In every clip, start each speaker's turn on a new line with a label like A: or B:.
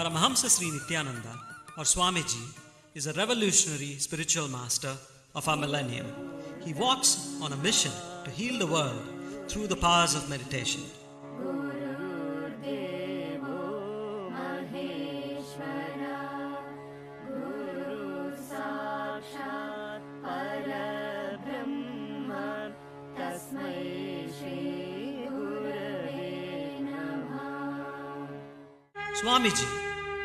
A: Paramahamsa Sri Nithyananda, or Swamiji, is a revolutionary spiritual master of our millennium. He walks on a mission to heal the world through the powers of meditation. Swamiji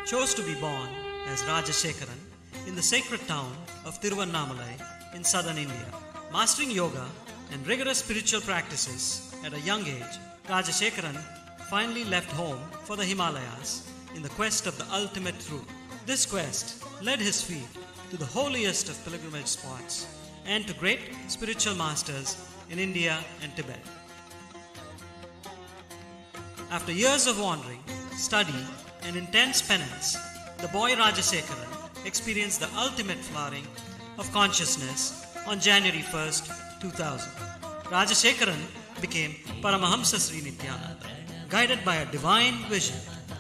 A: chose to be born as Rajashekaran in the sacred town of Tiruvannamalai in southern India. Mastering yoga and rigorous spiritual practices at a young age, Rajashekaran finally left home for the Himalayas in the quest of the ultimate truth. This quest led his feet to the holiest of pilgrimage spots and to great spiritual masters in India and Tibet. After years of wandering, study, and intense penance, the boy Rajashekaran experienced the ultimate flowering of consciousness on January 1st, 2000. Rajashekaran became Paramahamsa Sri Nithyananda. Guided by a divine vision,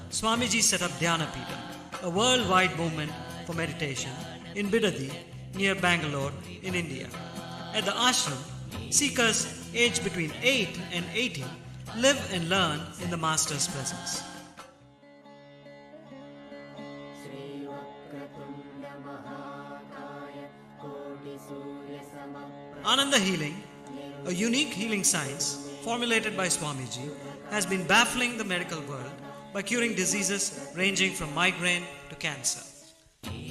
A: Swamiji set up Dhyanapita, a worldwide movement for meditation in Bidadi near Bangalore in India. At the ashram, seekers aged between 8 and 80 live and learn in the Master's presence. Ananda healing, a unique healing science formulated by Swamiji, has been baffling the medical world by curing diseases ranging from migraine to cancer.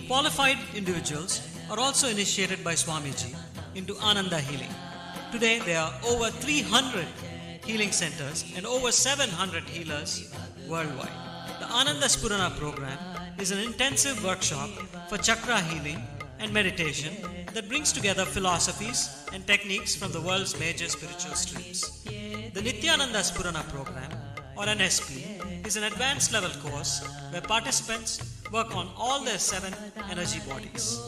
A: Qualified individuals are also initiated by Swamiji into Ananda healing. Today there are over 300 healing centers and over 700 healers worldwide. The Ananda Spurana program is an intensive workshop for chakra healing and meditation that brings together philosophies and techniques from the world's major spiritual streams. The Nithyananda Spurana program, or NSP, is an advanced level course where participants work on all their 7 energy bodies.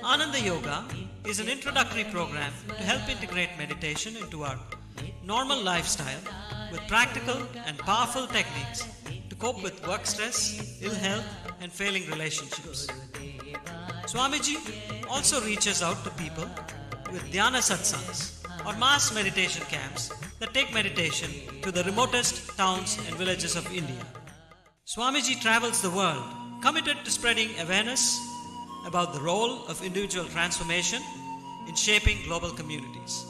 A: Ananda Yoga is an introductory program to help integrate meditation into our normal lifestyle with practical and powerful techniques to cope with work stress, ill health, and failing relationships. Swamiji also reaches out to people with Dhyana Satsangs, or mass meditation camps that take meditation to the remotest towns and villages of India. Swamiji travels the world, committed to spreading awareness about the role of individual transformation in shaping global communities.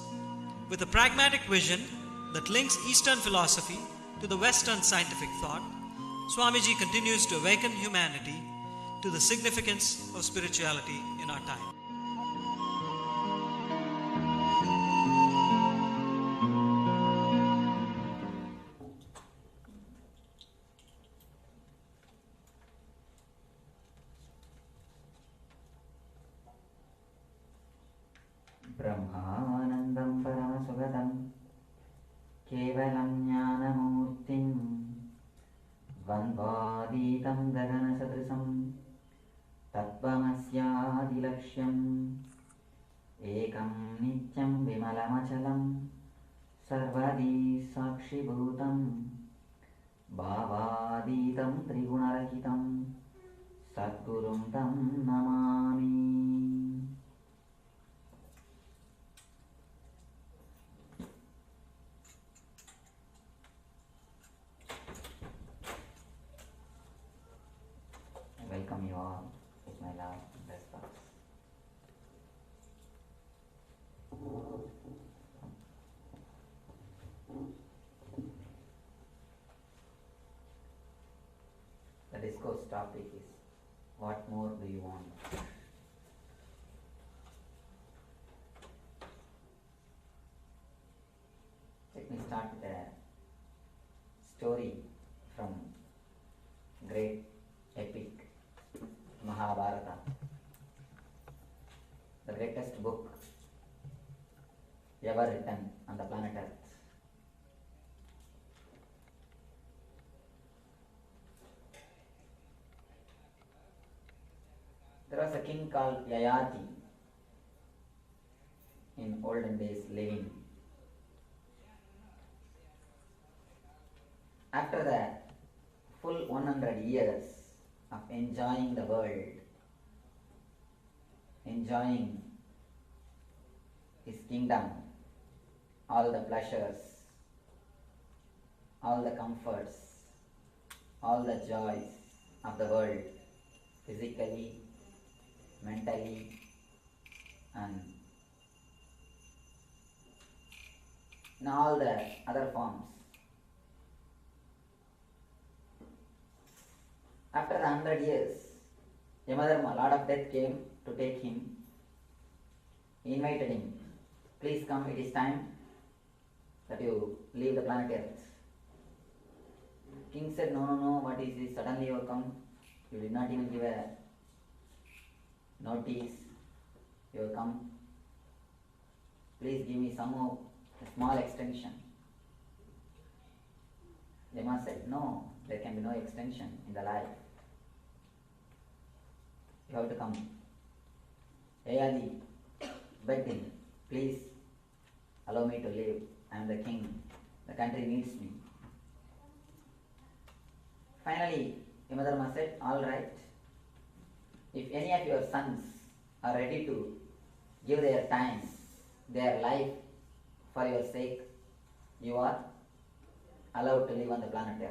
A: With a pragmatic vision that links Eastern philosophy to the Western scientific thought, Swamiji continues to awaken humanity to the significance of spirituality in our time.
B: Brahmanandam Paramashivam Kevalam Jnanamurtim Vandvaditam Gaganasatrisam Tattvamasyaadilakshyam Ekam Nityam Vimalamachalam Sarvadi Sakshibhutam Bhavaditam Trigunarahitam Sadgurum Tam Namami. Welcome you all with my love and best thoughts. The discourse topic is, what more do you want? Let me start with a story from great epic Mahabharata, the greatest book ever written on the planet Earth. There was a king called Yayati in olden days living. After the full 100 years of enjoying the world, enjoying his kingdom, all the pleasures, all the comforts, all the joys of the world, physically, mentally, and in all the other forms. After the 100 years, Yamadharma, Lord of Death, came to take him. He invited him, please come, it is time that you leave the planet Earth. King said, no, what is this? Suddenly you have come. You did not even give a notice. You have come. Please give me some more, a small extension. Yama said, no, there can be no extension in the life. You have to come. Yayadi begged him, please allow me to live. I am the king. The country needs me. Finally, Yamadharma said, all right, if any of your sons are ready to give their time, their life for your sake, you are allowed to live on the planet Earth.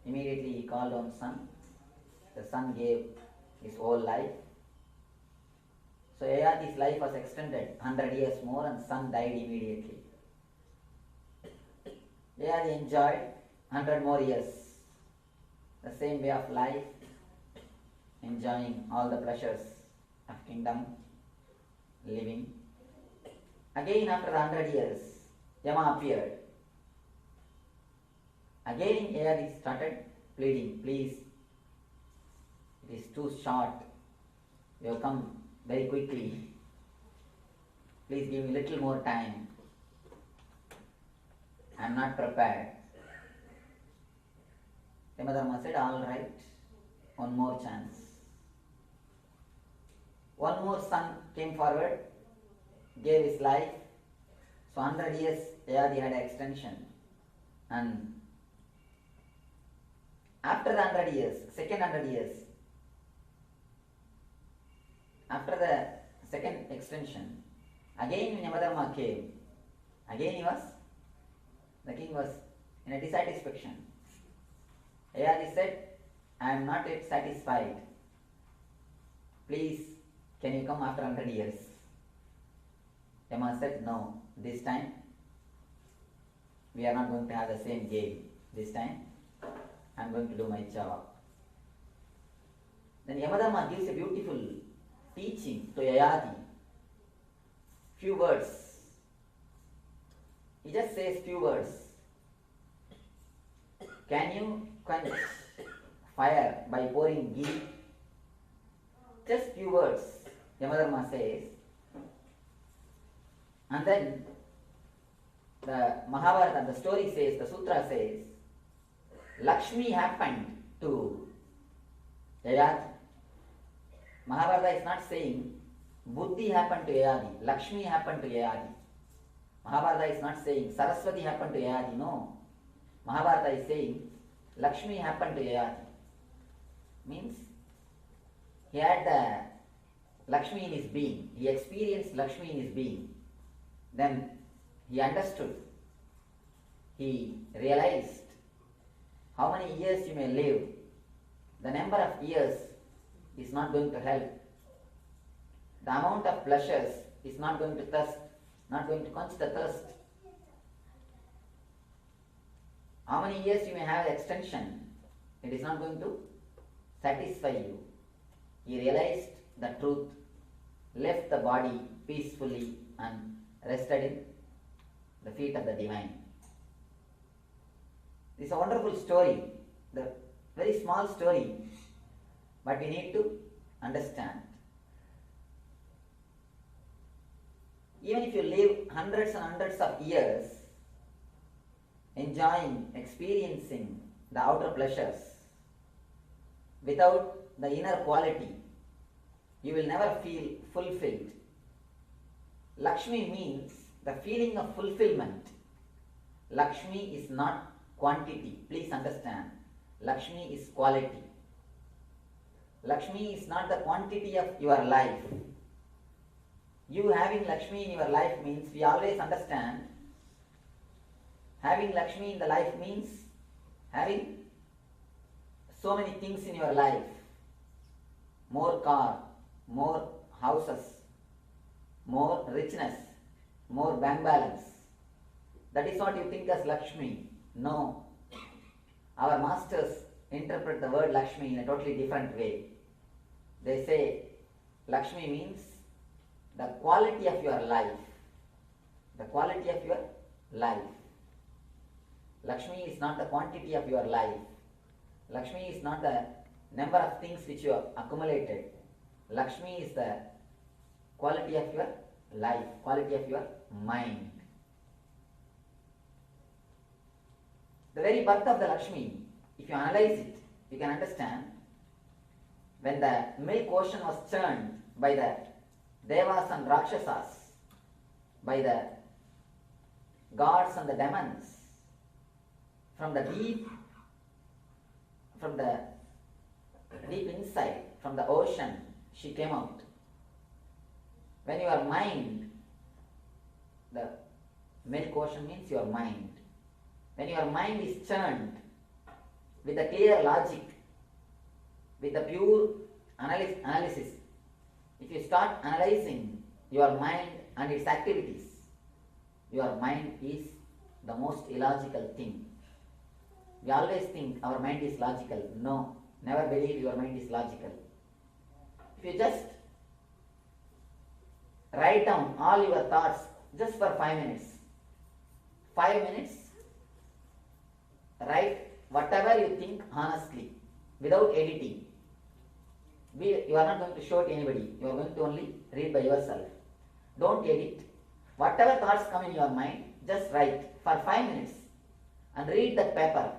B: Immediately he called on son. The son gave his whole life. So Yayadi's life was extended 100 years more and son died immediately. Yayadi enjoyed 100 more years, the same way of life, enjoying all the pleasures of kingdom, living. Again after 100 years, Yama appeared. Again Yayadi started pleading, please, it is too short, you have come very quickly, please give me little more time, I am not prepared. Yamadharma said, all right, one more chance. One more son came forward, gave his life. So 100 years Yayadi had an extension. And after the 100 years, second 100 years, after the second extension, again when Yamadharma came, again the king was in a dissatisfaction. Yayadi said, I am not yet satisfied. Please, can you come after 100 years? Yama said, no, this time we are not going to have the same game. This time I am going to do my job. Then Yamadharma gives a beautiful teaching to Yayadi. Few words. He just says few words. Can you quench fire by pouring ghee? Just few words, Yamadharma says. And then the Mahabharata, the story says, the sutra says, Lakshmi happened to Yayadi. Mahabharata is not saying Buddhi happened to Yayadi, Lakshmi happened to Yayadi. Mahabharata is not saying Saraswati happened to Yayadi, no. Mahabharata is saying Lakshmi happened to Yayadi. Means he had the Lakshmi in his being. He experienced Lakshmi in his being. Then he understood. He realized how many years you may live. The number of years is not going to help. The amount of pleasures is not going to quench the thirst. How many years you may have extension, it is not going to satisfy you. He realized the truth, left the body peacefully and rested in the feet of the divine. This is a wonderful story, the very small story, but we need to understand. Even if you live hundreds and hundreds of years, enjoying, experiencing the outer pleasures, without the inner quality, you will never feel fulfilled. Lakshmi means the feeling of fulfillment. Lakshmi is not quantity. Please understand. Lakshmi is quality. Lakshmi is not the quantity of your life. You having Lakshmi in your life means, we always understand, having Lakshmi in the life means having so many things in your life. More car, more houses, more richness, more bank balance. That is what you think as Lakshmi. No. Our masters interpret the word Lakshmi in a totally different way. They say Lakshmi means the quality of your life. The quality of your life. Lakshmi is not the quantity of your life. Lakshmi is not the number of things which you have accumulated. Lakshmi is the quality of your life, quality of your mind. The very birth of the Lakshmi, if you analyze it, you can understand. When the milk ocean was churned by the Devas and Rakshasas, by the gods and the demons, from the deep inside, from the ocean, she came out. When your mind, the milk ocean means your mind. When your mind is churned with a clear logic, with a pure analysis, if you start analyzing your mind and its activities, your mind is the most illogical thing. We always think our mind is logical. No, never believe your mind is logical. If you just write down all your thoughts just for 5 minutes, 5 minutes, write whatever you think honestly, without editing. You are not going to show it to anybody. You are going to only read by yourself. Don't edit. Whatever thoughts come in your mind, just write for 5 minutes and read that paper.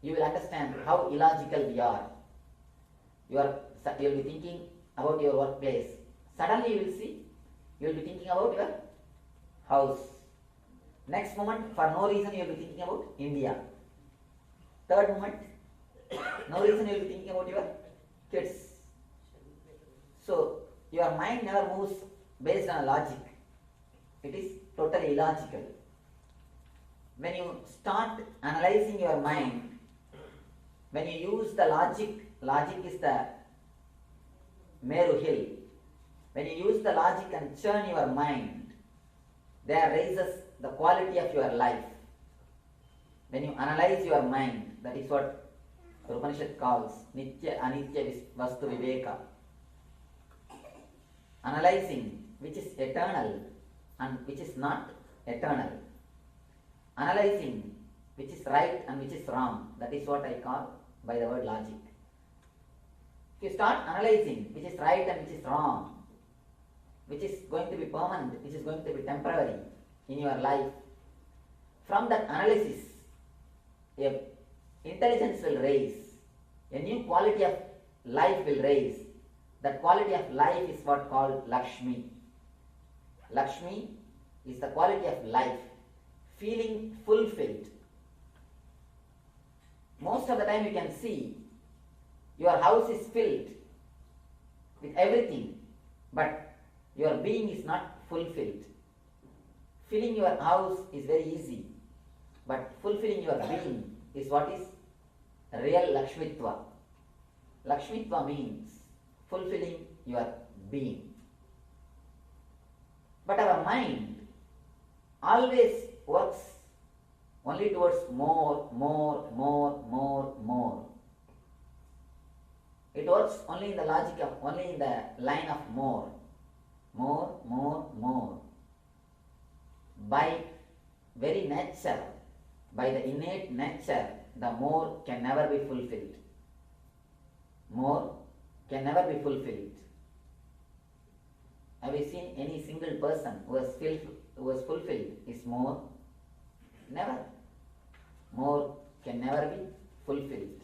B: You will understand how illogical we are. You will be thinking about your workplace. Suddenly you will see, you will be thinking about your house. Next moment, for no reason, you will be thinking about India. Third moment, no reason you will be thinking about your kids. So, your mind never moves based on logic. It is totally illogical. When you start analyzing your mind, when you use the logic is the Meru hill. When you use the logic and churn your mind, there rises the quality of your life. When you analyze your mind, that is what Upanishad calls Nitya Anitya Vastu Viveka. Analyzing which is eternal and which is not eternal. Analyzing which is right and which is wrong. That is what I call by the word logic. If you start analyzing which is right and which is wrong, which is going to be permanent, which is going to be temporary in your life, from that analysis, a intelligence will raise, a new quality of life will raise. That quality of life is what called Lakshmi. Lakshmi is the quality of life, feeling fulfilled. Most of the time you can see your house is filled with everything, but your being is not fulfilled. Filling your house is very easy, but fulfilling your being is what is real Lakshmitva. Lakshmitva means fulfilling your being. But our mind always works only towards more. It works only in the logic of, only in the line of more. By very nature, by the innate nature, the more can never be fulfilled. More can never be fulfilled. Have you seen any single person who was fulfilled is more? Never. More can never be fulfilled,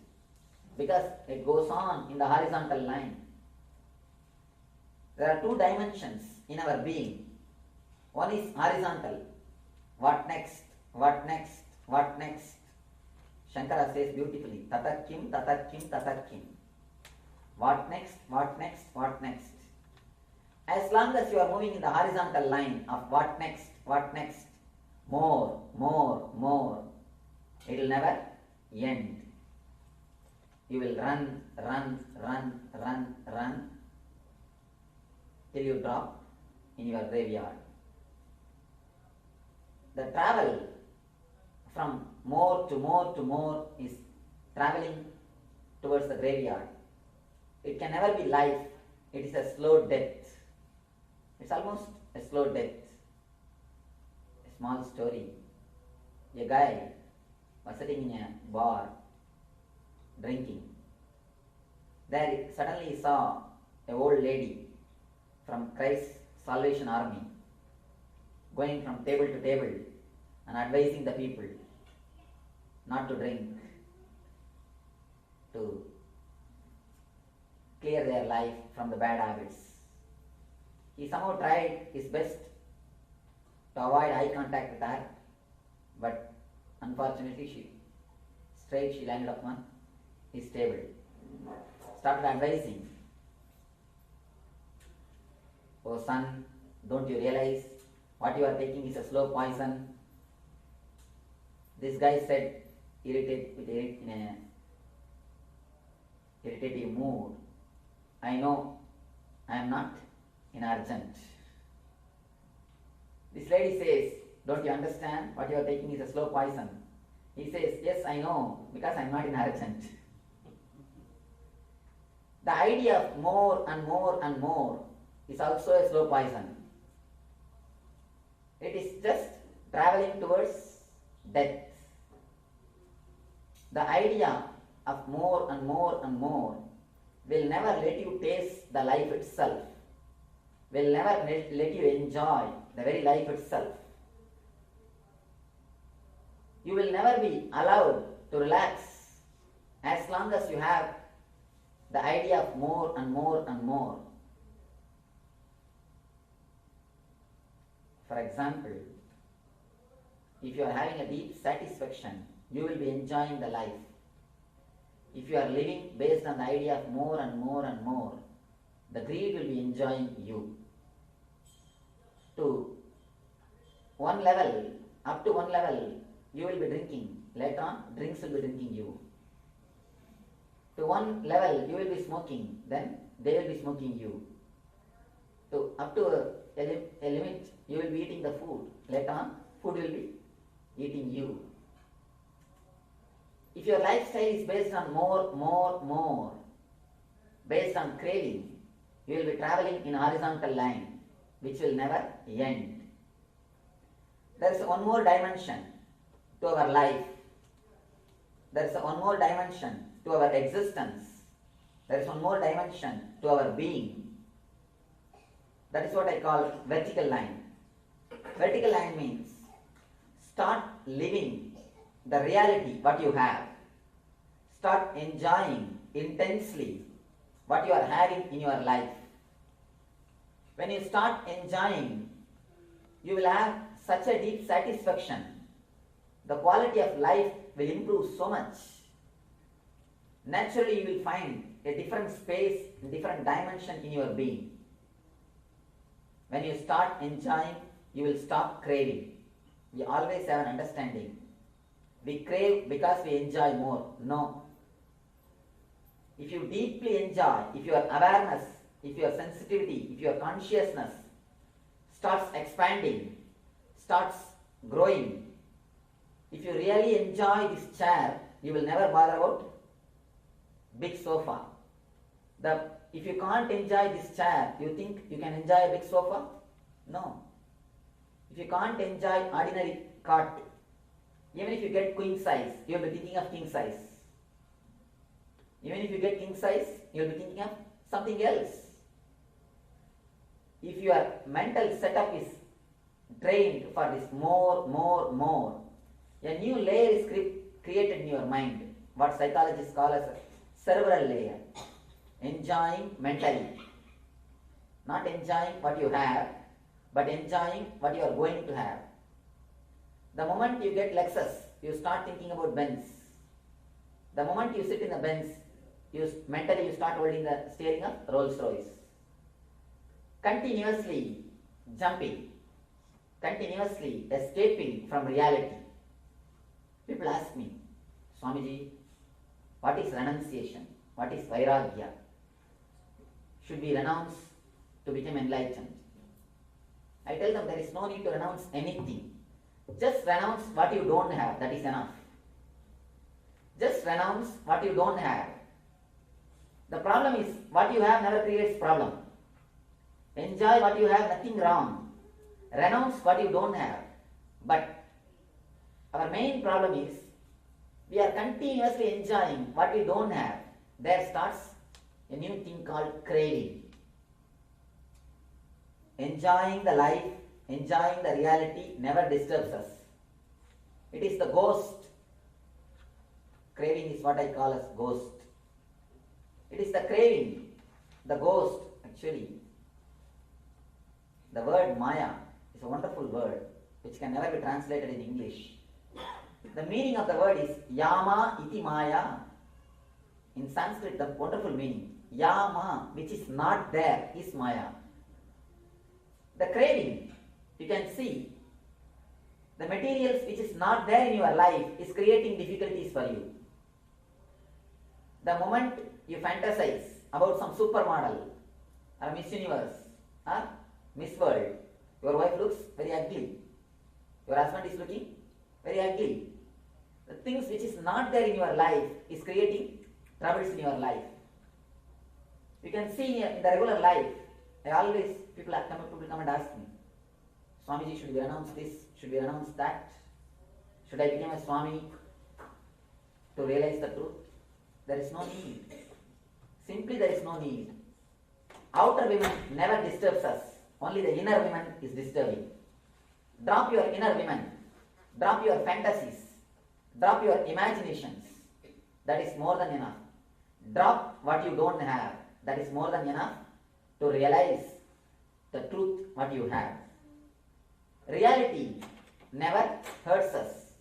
B: because it goes on in the horizontal line. There are two dimensions in our being. One is horizontal. What next? What next? What next? Shankara says beautifully, Tatakim, Tatakim, Tatakim. What next? What next? What next? As long as you are moving in the horizontal line of what next? What next? More, more, more. It will never end. You will run, run, run, run, run till you drop in your graveyard. The travel from more to more to more is traveling towards the graveyard. It can never be life. It is a slow death. It's almost a slow death. A small story. A guy was sitting in a bar drinking. There suddenly he saw an old lady from Christ's Salvation Army going from table to table and advising the people not to drink, to clear their life from the bad habits. He somehow tried his best to avoid eye contact with her, but unfortunately she landed upon his table. Started advising, "Oh son, don't you realize what you are taking is a slow poison?" This guy said, in a irritative mood, "I know I am not in urgent." This lady says, "Don't you understand what you are taking is a slow poison?" He says, "Yes, I know, because I am not in urgent." The idea of more and more and more is also a slow poison. It is just traveling towards death. The idea of more and more and more will never let you taste the life itself, will never let you enjoy the very life itself. You will never be allowed to relax as long as you have the idea of more and more and more. For example, if you are having a deep satisfaction, you will be enjoying the life. If you are living based on the idea of more and more and more, the greed will be enjoying you. To one level, up to one level, you will be drinking. Later on, drinks will be drinking you. To one level, you will be smoking. Then they will be smoking you. Up to a limit, you will be eating the food. Later on, food will be eating you. If your lifestyle is based on more, more, more, based on craving, you will be traveling in a horizontal line, which will never end. There is one more dimension to our life. There is one more dimension to our existence. There is one more dimension to our being. That is what I call vertical line. Vertical line means start living the reality what you have. Start enjoying intensely what you are having in your life. When you start enjoying, you will have such a deep satisfaction. The quality of life will improve so much. Naturally, you will find a different space, a different dimension in your being. When you start enjoying, you will stop craving. We always have an understanding. We crave because we enjoy more. No. If you deeply enjoy, if your awareness, if your sensitivity, if your consciousness starts expanding, starts growing, if you really enjoy this chair, you will never bother about big sofa. If you can't enjoy this chair, you think you can enjoy a big sofa? No. If you can't enjoy ordinary cot, even if you get queen size, you will be thinking of king size. Even if you get king size, you will be thinking of something else. If your mental setup is trained for this more, more, more, a new layer is created in your mind, what psychologists call as a cerebral layer. Enjoying mentally. Not enjoying what you have, but enjoying what you are going to have. The moment you get Lexus, you start thinking about Benz. The moment you sit in the Benz, mentally you start holding the steering of Rolls Royce. Continuously jumping, continuously escaping from reality. People ask me, Swamiji, what is renunciation? What is vairagya? Should we renounce to become enlightened? I tell them there is no need to renounce anything. Just renounce what you don't have, that is enough. Just renounce what you don't have. The problem is, what you have never creates problem. Enjoy what you have, nothing wrong. Renounce what you don't have. But our main problem is, we are continuously enjoying what we don't have. There starts a new thing called craving. Enjoying the life, enjoying the reality never disturbs us. It is the ghost. Craving is what I call as ghost. It is the craving, the ghost actually. The word Maya is a wonderful word which can never be translated in English. The meaning of the word is Yama iti Maya. In Sanskrit, the wonderful meaning. Yama, which is not there, is Maya. The craving, you can see, the materials which is not there in your life is creating difficulties for you. The moment you fantasize about some supermodel or Miss Universe or Miss World, your wife looks very ugly. Your husband is looking very ugly. The things which is not there in your life is creating troubles in your life. You can see in the regular life, people come and ask me, Swamiji, should we renounce this? Should we renounce that? Should I become a Swami to realize the truth? There is no need. Simply there is no need. Outer women never disturbs us. Only the inner women is disturbing. Drop your inner women. Drop your fantasies. Drop your imaginations. That is more than enough. Drop what you don't have. That is more than enough to realize the truth what you have. Reality never hurts us.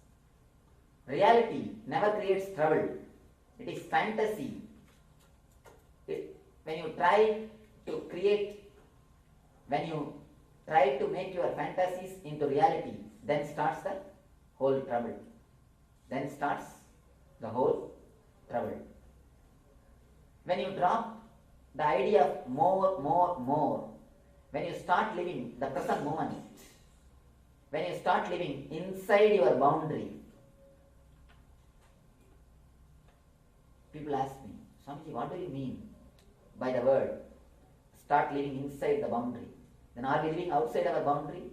B: Reality never creates trouble. It is fantasy. When you try to make your fantasies into reality, then starts the whole trouble. Then starts the whole trouble. When you drop the idea of more, when you start living the present moment, when you start living inside your boundary, people ask me, Swamiji, what do you mean by the word start living inside the boundary? Then are we living outside our boundary?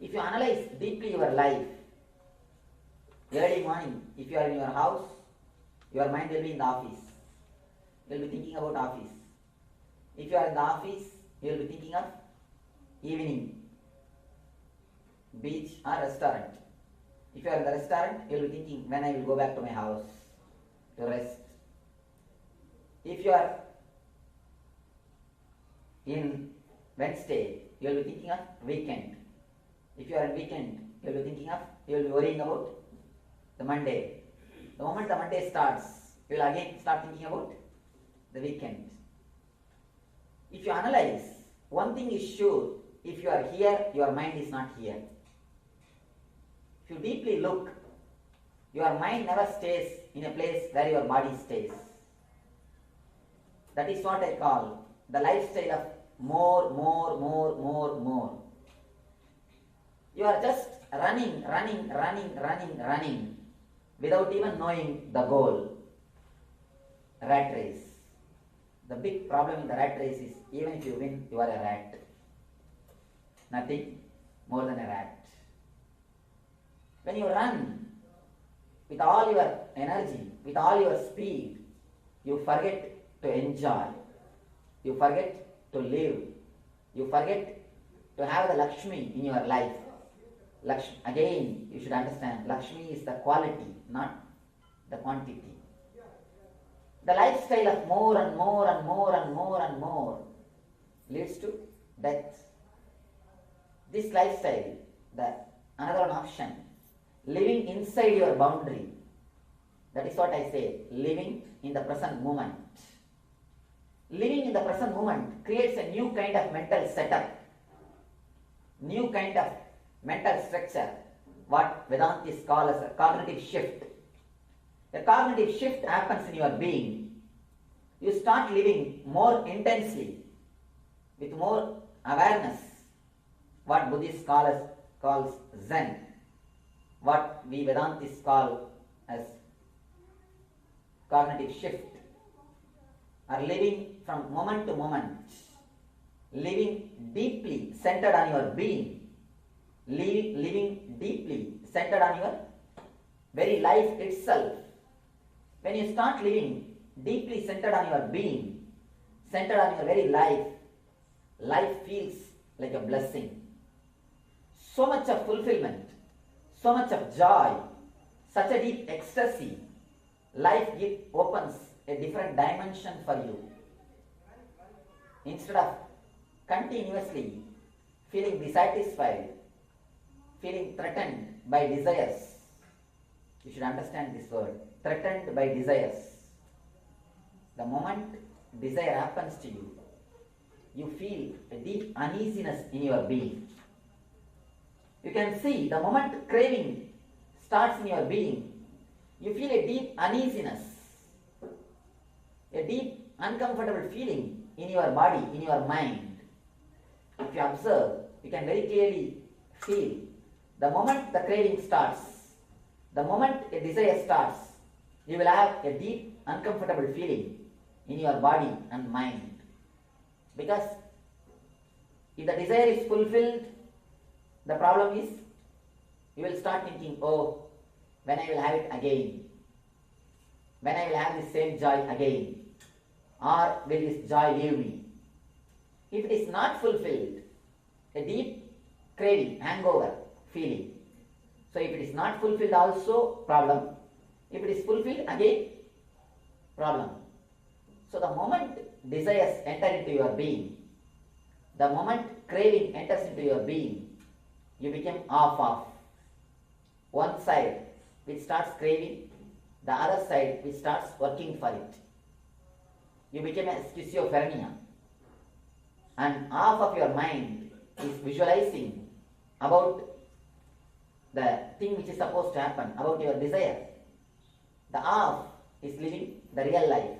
B: If you analyze deeply your life, early morning, if you are in your house, your mind will be in the office. You will be thinking about office. If you are in the office, you will be thinking of evening, beach or restaurant. If you are in the restaurant, you will be thinking when I will go back to my house to rest. If you are in Wednesday, you will be thinking of weekend. If you are in weekend, you will be worrying about the Monday. The moment the Monday starts, you will again start thinking about the weekend. If you analyze, one thing is sure, if you are here, your mind is not here. If you deeply look, your mind never stays in a place where your body stays. That is what I call the lifestyle of more. You are just running without even knowing the goal. Rat race. The big problem in the rat race is even if you win, you are a rat. Nothing more than a rat. When you run with all your energy, with all your speed, you forget to enjoy. You forget to live. You forget to have the Lakshmi in your life. Again, you should understand, Lakshmi is the quality, not the quantity. The lifestyle of more leads to death. This lifestyle, another option, living inside your boundary, That is what I say, living in the present moment. Living in the present moment creates a new kind of mental setup, new kind of mental structure, what Vedantists call as a cognitive shift. A cognitive shift happens in your being. You start living more intensely, with more awareness, what Buddhists calls Zen, what we Vedantists call as cognitive shift, are living from moment to moment, living deeply centered on your being, living deeply centered on your very life itself. When you start living deeply centered on your being, centered on your very life, life feels like a blessing. So much of fulfillment, so much of joy, such a deep ecstasy. Life opens a different dimension for you. Instead of continuously feeling dissatisfied, feeling threatened by desires, you should understand this word, threatened by desires. The moment desire happens to you, you feel a deep uneasiness in your being. You can see the moment craving starts in your being, you feel a deep uneasiness, a deep uncomfortable feeling in your body, in your mind. If you observe, you can very clearly feel the moment the craving starts, the moment a desire starts, you will have a deep uncomfortable feeling in your body and mind. Because if the desire is fulfilled, the problem is you will start thinking, oh, when I will have it again, when I will have the same joy again, or will this joy leave me? If it is not fulfilled, a deep craving, hangover feeling. So if it is not fulfilled also, problem. If it is fulfilled, again, problem. So the moment desires enter into your being, the moment craving enters into your being, you become off. One side which starts craving, the other side which starts working for it. You become a schizophrenia. And half of your mind is visualizing about the thing which is supposed to happen, about your desire. The half is living the real life.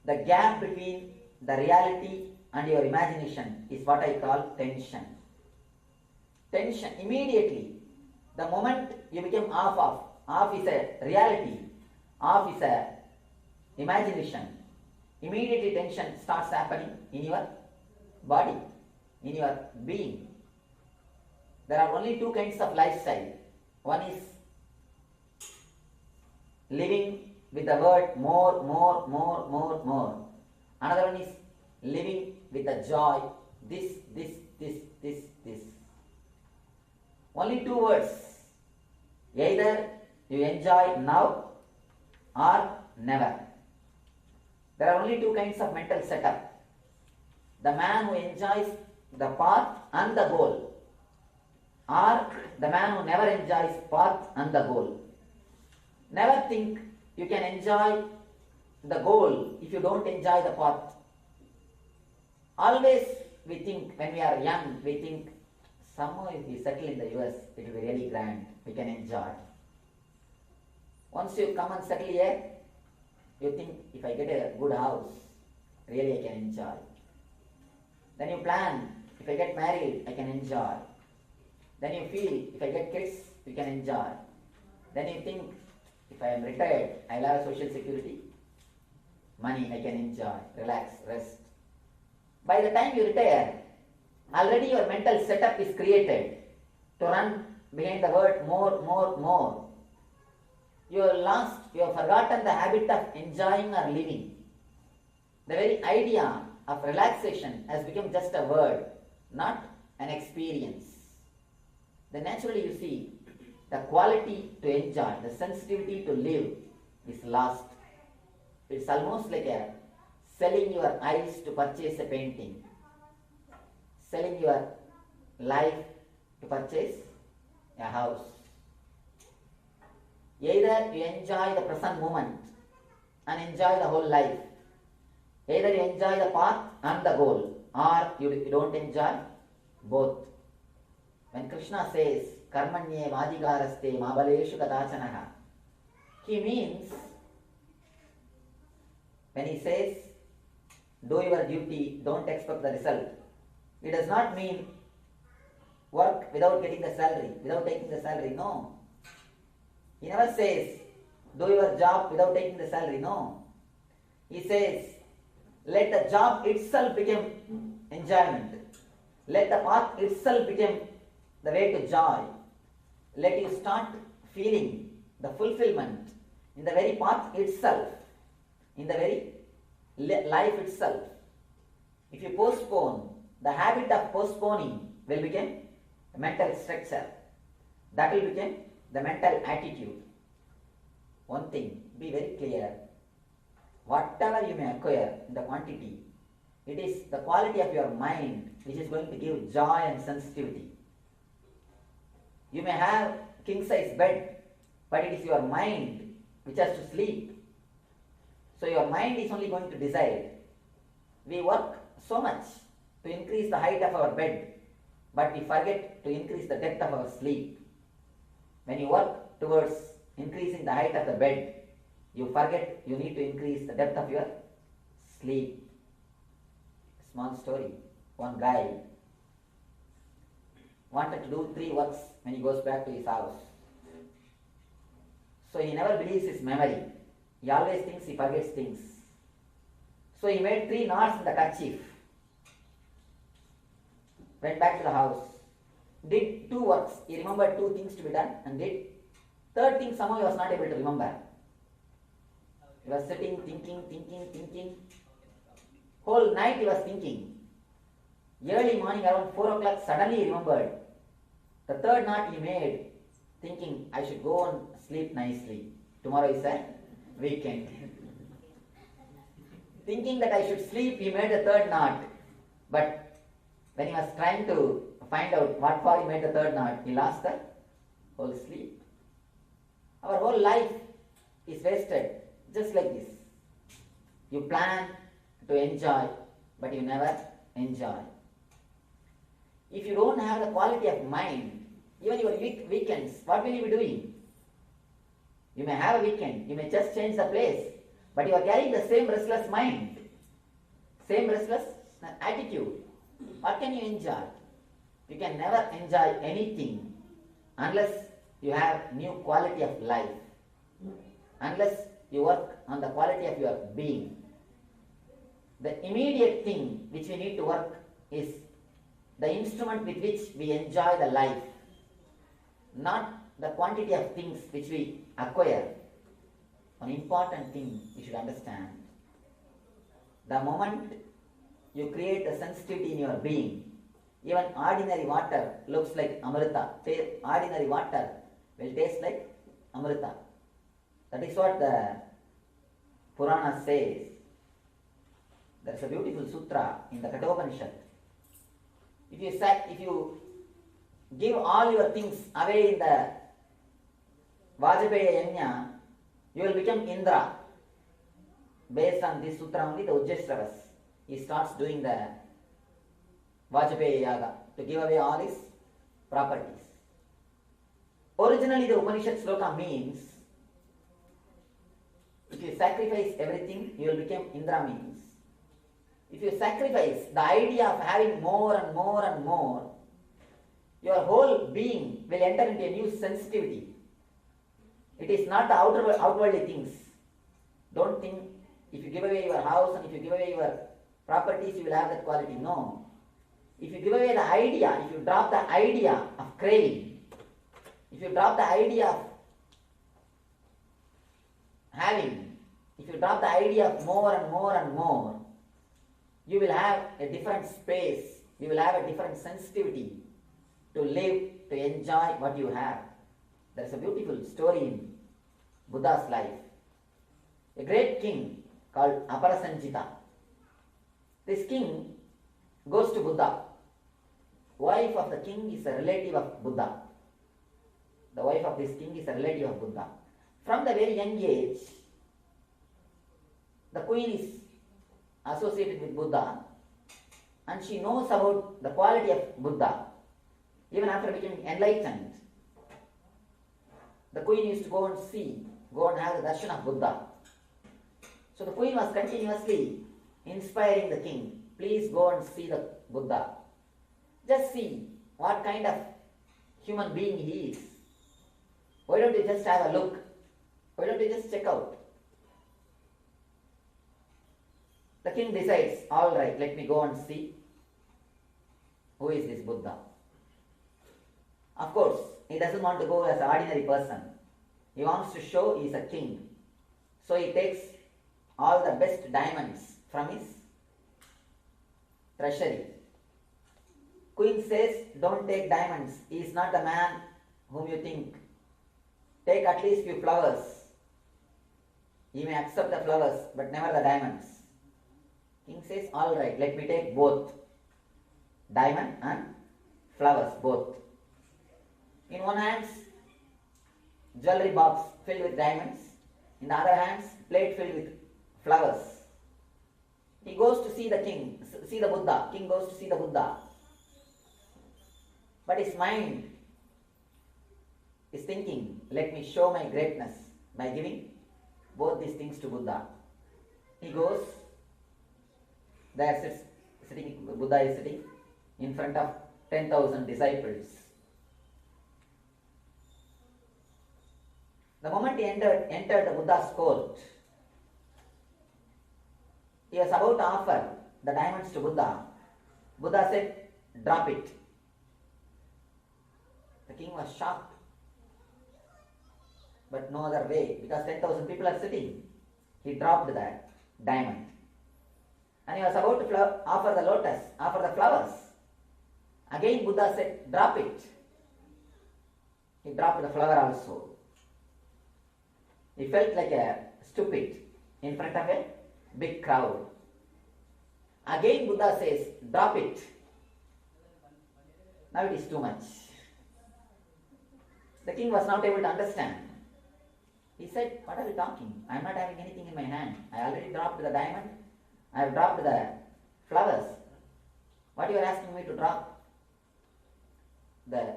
B: The gap between the reality and your imagination is what I call tension. Tension, immediately, the moment you become half is a reality, half is a imagination, immediately tension starts happening in your body, in your being. There are only two kinds of lifestyle. One is living with the word more. Another one is living with the joy, this. Only two words. Either you enjoy now or never. There are only two kinds of mental setup. The man who enjoys the path and the goal, or the man who never enjoys path and the goal. Never think you can enjoy the goal if you don't enjoy the path. Always we think, when we are young, we think, somehow if we settle in the US, it will be really grand, we can enjoy. Once you come and settle here, you think, if I get a good house, really I can enjoy. Then you plan, if I get married, I can enjoy. Then you feel, if I get kids, we can enjoy. Then you think, if I am retired, I will have social security, money I can enjoy, relax, rest. By the time you retire, already your mental setup is created to run behind the word more. You have lost, you have forgotten the habit of enjoying or living. The very idea of relaxation has become just a word, not an experience. Then naturally you see, the quality to enjoy, the sensitivity to live is lost. It's almost like a selling your eyes to purchase a painting, selling your life to purchase a house. Either you enjoy the present moment and enjoy the whole life. Either you enjoy the path and the goal, or you don't enjoy both. When Krishna says, Karmanye Vadikaraste Mabaleshu Kadachanaha, he means, when he says, do your duty, don't expect the result, it does not mean work without getting the salary, without taking the salary, no. He never says, do your job without taking the salary, no. He says, let the job itself become enjoyment. Let the path itself become the way to joy. Let you start feeling the fulfillment in the very path itself, in the very life itself. If you postpone, the habit of postponing will become a mental structure. That will become the mental attitude. One thing, be very clear. Whatever you may acquire in the quantity, it is the quality of your mind which is going to give joy and sensitivity. You may have king size bed, but it is your mind which has to sleep. So your mind is only going to decide. We work so much to increase the height of our bed, but we forget to increase the depth of our sleep. When you work towards increasing the height of the bed, you forget you need to increase the depth of your sleep. Small story. One guy wanted to do 3 works when he goes back to his house. So he never believes his memory. He always thinks he forgets things. So he made 3 knots in the kerchief. Went back to the house. Did 2 works. He remembered 2 things to be done and did 3rd thing somehow he was not able to remember. He was sitting, thinking. Whole night he was thinking. Early morning around 4 o'clock, suddenly he remembered. The 3rd knot he made, thinking, I should go and sleep nicely. Tomorrow is a weekend. Thinking that I should sleep, he made the 3rd knot. But when he was trying to find out what for he made the 3rd knot, he lost the whole sleep. Our whole life is wasted just like this. You plan to enjoy, but you never enjoy. If you don't have the quality of mind, even your weekends, what will you be doing? You may have a weekend, you may just change the place, but you are carrying the same restless mind, same restless attitude. What can you enjoy? You can never enjoy anything unless you have new quality of life, unless you work on the quality of your being. The immediate thing which we need to work is the instrument with which we enjoy the life, not the quantity of things which we acquire. One important thing you should understand. The moment you create a sensitivity in your being, even ordinary water looks like amrita. Ordinary water will taste like amrita. That is what the Purana says. There is a beautiful sutra in the Kathopanishad. If you give all your things away in the Vajapaya Yajna, you will become Indra. Based on this sutra only, the Ujjasravas, he starts doing the Vajapaya Yaga to give away all his properties. Originally the Upanishad sloka means, if you sacrifice everything, you will become Indra means. If you sacrifice the idea of having more and more and more, your whole being will enter into a new sensitivity. It is not the outwardly things. Don't think if you give away your house and if you give away your properties, you will have that quality. No. If you give away the idea, if you drop the idea of craving, if you drop the idea of having, if you drop the idea of more and more and more, you will have a different space, you will have a different sensitivity to live, to enjoy what you have. There is a beautiful story in Buddha's life. A great king called Aparasanjita. This king goes to Buddha. Wife of the king is a relative of Buddha. The wife of this king is a relative of Buddha. from the very young age, the queen is associated with Buddha and she knows about the quality of Buddha. Even after becoming enlightened, the queen used to go and have the darshan of Buddha. So the queen was continuously inspiring the king, please go and see the Buddha. Just see what kind of human being he is. Why don't you just have a look? Why don't you just check out? The king decides, all right, let me go and see who is this Buddha. Of course, he doesn't want to go as an ordinary person. He wants to show he is a king. So he takes all the best diamonds from his treasury. Queen says, don't take diamonds. He is not the man whom you think. Take at least few flowers. He may accept the flowers, but never the diamonds. King says, all right, let me take both. Diamond and flowers, both. In one hand, jewelry box filled with diamonds. In the other hand, plate filled with flowers. He goes to see the king, see the Buddha. King goes to see the Buddha. But his mind is thinking, let me show my greatness by giving both these things to Buddha. He goes, there Buddha is sitting in front of 10,000 disciples. The moment he entered the Buddha's court, he was about to offer the diamonds to Buddha. Buddha said, drop it. The king was shocked. But no other way, because 10,000 people are sitting. He dropped that diamond. And he was about to offer the flowers. Again Buddha said, drop it. He dropped the flower also. He felt like a stupid in front of a big crowd. Again Buddha says, drop it. Now it is too much. The king was not able to understand. He said, what are you talking? I am not having anything in my hand. I already dropped the diamond. I have dropped the flowers. What you are asking me to drop? The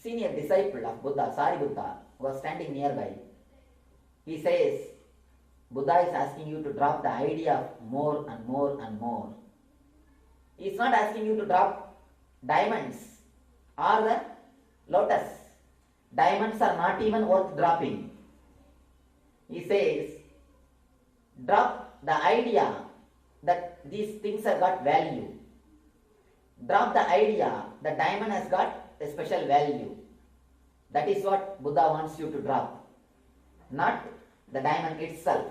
B: senior disciple of Buddha, Sariputta, was standing nearby. He says, Buddha is asking you to drop the idea of more and more and more. He is not asking you to drop diamonds or the lotus. Diamonds are not even worth dropping. He says, drop the idea that these things have got value. Drop the idea that diamond has got a special value. That is what Buddha wants you to drop. Not the diamond itself.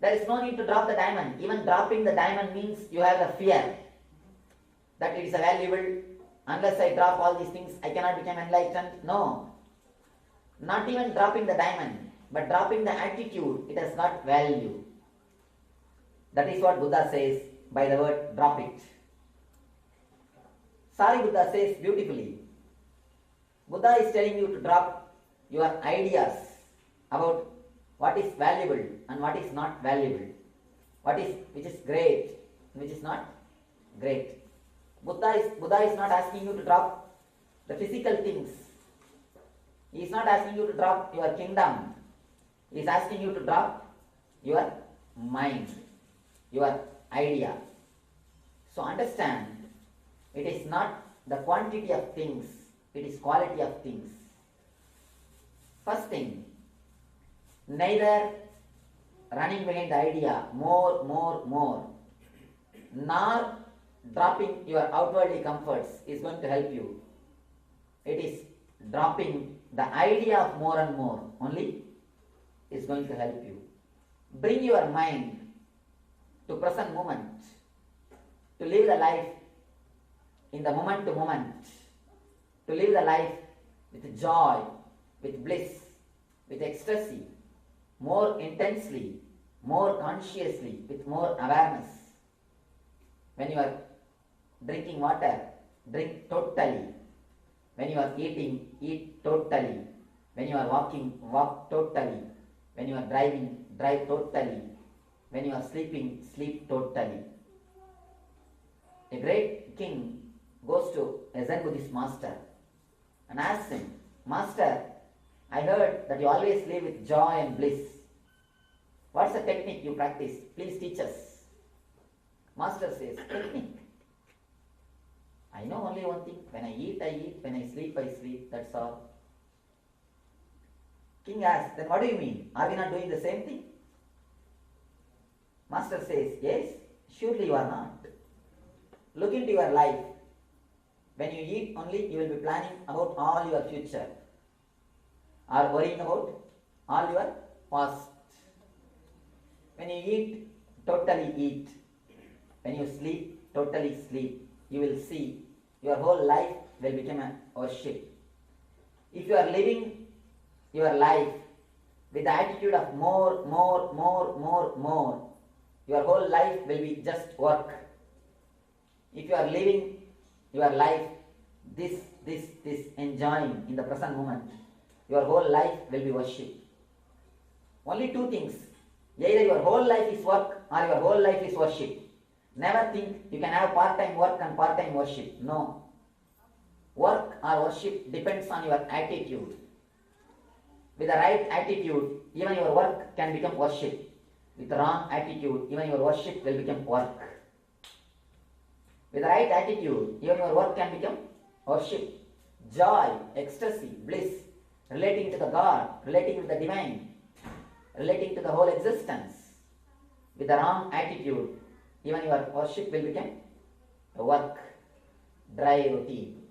B: There is no need to drop the diamond. Even dropping the diamond means you have a fear that it is a valuable. Unless I drop all these things, I cannot become enlightened. No. Not even dropping the diamond, but dropping the attitude, it has got value. That is what Buddha says by the word drop it. Sariputta says beautifully, Buddha is telling you to drop your ideas about what is valuable and what is not valuable, which is great, which is not great. Buddha is not asking you to drop the physical things. He is not asking you to drop your kingdom. He is asking you to drop your mind, your idea. So understand, it is not the quantity of things, it is quality of things. First thing, neither running behind the idea, more, nor dropping your outwardly comforts is going to help you. It is dropping the idea of more and more only is going to help you. Bring your mind to present moment, to live the life in the moment to moment, to live the life with joy, with bliss, with ecstasy, more intensely, more consciously, with more awareness. When you are drinking water, drink totally. When you are eating, eat totally. When you are walking, walk totally. When you are driving, drive totally. When you are sleeping, sleep totally. A great king goes to a Zen Buddhist master and asks him, Master, I heard that you always live with joy and bliss. What's the technique you practice? Please teach us. Master says, technique. I know only one thing. When I eat, I eat. When I sleep, that's all. King asks, then what do you mean? Are we not doing the same thing? Master says, yes, surely you are not. Look into your life. When you eat only, you will be planning about all your future, or worrying about all your past. When you eat, totally eat. When you sleep, totally sleep. You will see your whole life will become a worship. If you are living your life with the attitude of more, your whole life will be just work. If you are living your life this enjoying in the present moment, your whole life will be worship. Only two things. Either your whole life is work or your whole life is worship. Never think you can have part-time work and part-time worship. No. Work or worship depends on your attitude. With the right attitude, even your work can become worship. With the wrong attitude, even your worship will become work. With the right attitude, even your work can become worship. Joy, ecstasy, bliss, relating to the God, relating to the divine, relating to the whole existence. With the wrong attitude, even your worship will become a work, dry routine.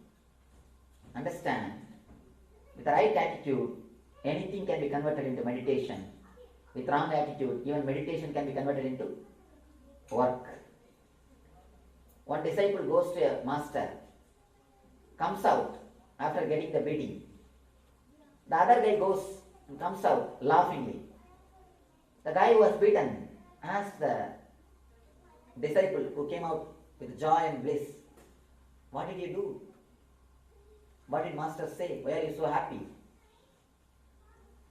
B: Understand? With the right attitude, anything can be converted into meditation. With wrong attitude, even meditation can be converted into work. One disciple goes to a master, comes out after getting the beating. The other guy goes and comes out laughingly. The guy who was beaten asked the disciple who came out with joy and bliss, what did you do? What did master say? Why are you so happy?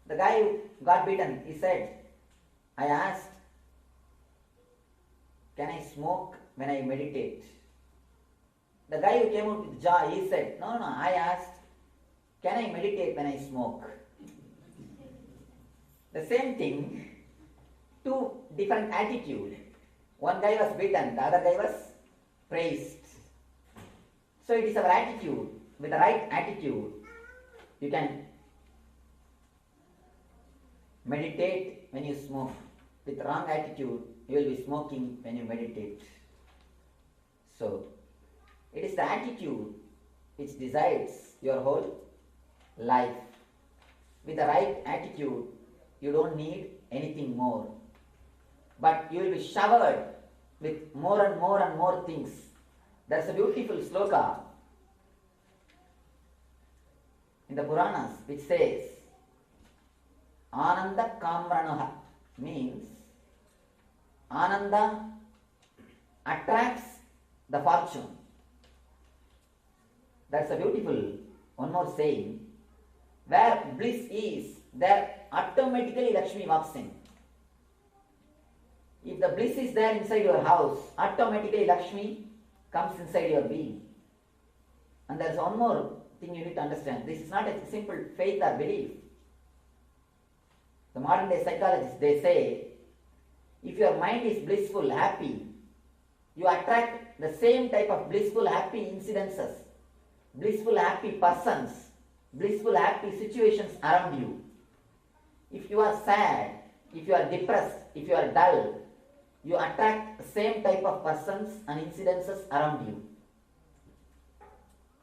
B: The guy who got beaten, he said, I asked, can I smoke when I meditate? The guy who came out with joy, he said, no, I asked, can I meditate when I smoke? The same thing, two different attitudes. One guy was beaten, the other guy was praised. So it is our attitude. With the right attitude, you can meditate when you smoke. With the wrong attitude, you will be smoking when you meditate. So, it is the attitude which decides your whole life. With the right attitude, you don't need anything more. But you will be showered with more and more things. There is a beautiful sloka in the Puranas which says, Ananda Kamranaha, means Ananda attracts the fortune. That's a beautiful one more saying. Where bliss is, there automatically Lakshmi walks in. If the bliss is there inside your house, automatically Lakshmi comes inside your being. And there is one more thing you need to understand. This is not a simple faith or belief. The modern day psychologists, they say, if your mind is blissful, happy, you attract the same type of blissful, happy incidences, blissful, happy persons, blissful, happy situations around you. If you are sad, if you are depressed, if you are dull, you attract the same type of persons and incidences around you.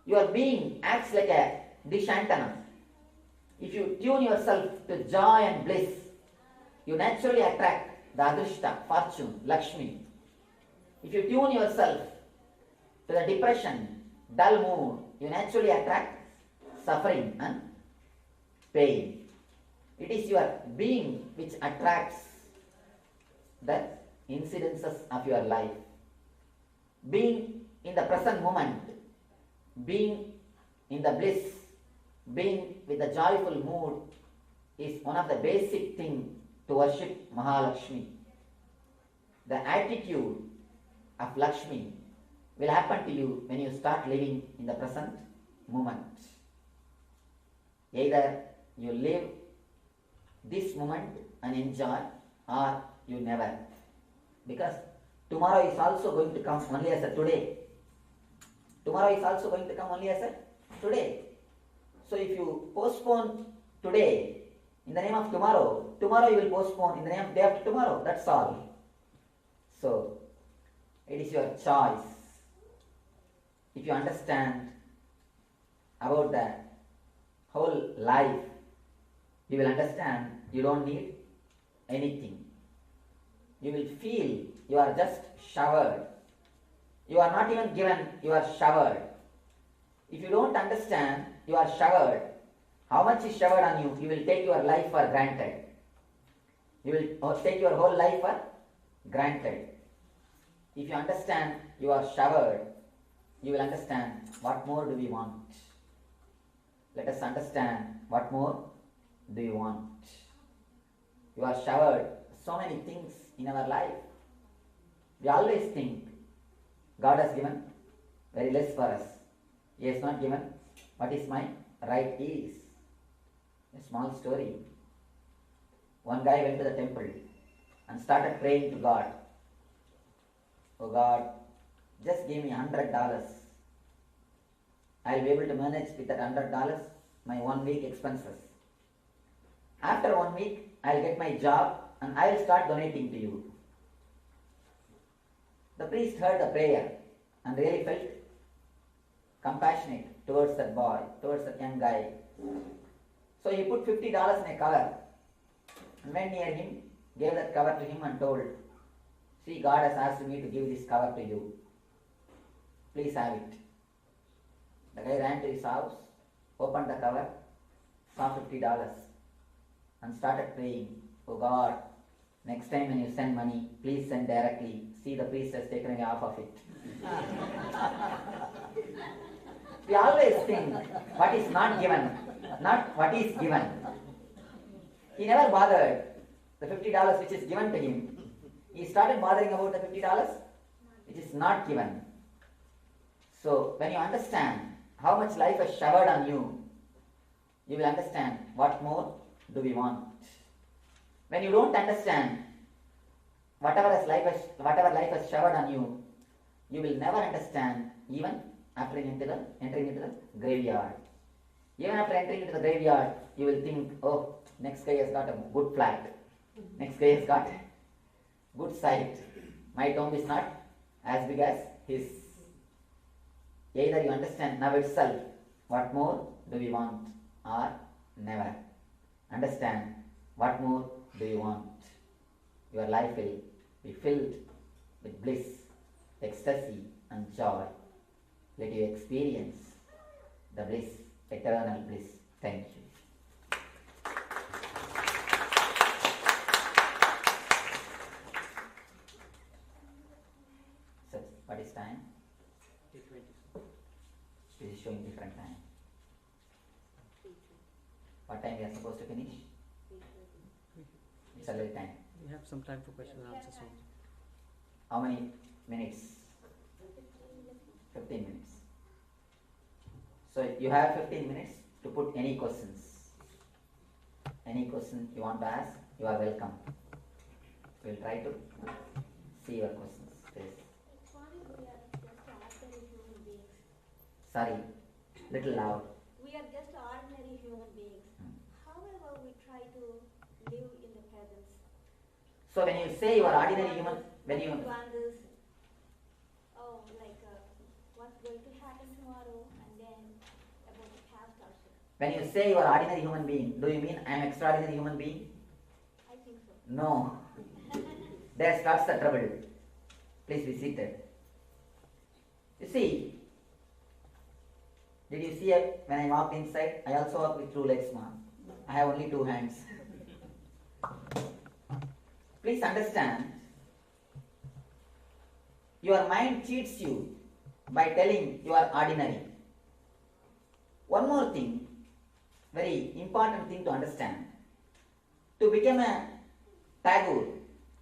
B: Your being acts like a dish antenna. If you tune yourself to joy and bliss, you naturally attract the adrishta, fortune, Lakshmi. If you tune yourself to the depression, dull mood, you naturally attract suffering and pain. It is your being which attracts the incidences of your life. Being in the present moment, being in the bliss, being with a joyful mood is one of the basic things to worship Mahalakshmi. The attitude of Lakshmi will happen to you when you start living in the present moment. Either you live this moment and enjoy, or you never. Because tomorrow is also going to come only as a today. Tomorrow is also going to come only as a today. So if you postpone today in the name of tomorrow, tomorrow you will postpone in the name of day after tomorrow. That's all. So it is your choice. If you understand about the whole life, you will understand you don't need anything. You will feel you are just showered. You are not even given, you are showered. If you don't understand you are showered, how much is showered on you, you will take your life for granted. You will take your whole life for granted. If you understand you are showered, you will understand what more do we want. Let us understand what more do you want. You are showered so many things in our life. We always think God has given very less for us. He has not given what is my right is. A small story. One guy went to the temple and started praying to God. Oh God, just give me $100. I will be able to manage with that $100 my 1 week expenses. After 1 week, I will get my job and I will start donating to you. The priest heard the prayer and really felt compassionate towards that boy, towards that young guy. So he put $50 in a cover and went near him, gave that cover to him and told, see, God has asked me to give this cover to you. Please have it. The guy ran to his house, opened the cover, saw $50 and started praying, oh God, next time when you send money, please send directly. See, the priest has taken away half of it. We always think what is not given, not what is given. He never bothered the $50 which is given to him. He started bothering about the $50 which is not given. So when you understand how much life has showered on you, you will understand what more do we want. When you don't understand whatever life has showered on you, you will never understand even after entering into the graveyard. Even after entering into the graveyard, you will think, oh, next guy has got a good flat. Next guy has got good sight. My tomb is not as big as his. Either you understand now itself what more do we want, or never. Understand what more do you want. Your life will be filled with bliss, ecstasy and joy. Let you experience the bliss, eternal bliss. Thank you. So, what is time?
A: 8:20.
B: It is showing different time. What time we are supposed to finish? It's already time.
A: We have some time for question and answers.
B: How many minutes? 15 minutes. So you have 15 minutes to put any questions. Any question you want to ask, you are welcome. We'll try to see your questions. Please. Sorry, little loud.
C: We are just ordinary human beings. However, we try to live in the presence.
B: So when you say you are ordinary human, when you
C: Wonders, what's going to happen tomorrow, and then about the past also.
B: when you say you are ordinary human being, do you mean I am extraordinary human being?
C: I think so.
B: No. There starts the trouble. Please be seated. You see, did you see when I walked inside? I also walk with 2 legs, ma'am. I have only 2 hands. Please understand, your mind cheats you by telling you are ordinary. One more thing, very important thing to understand. To become a Tagore,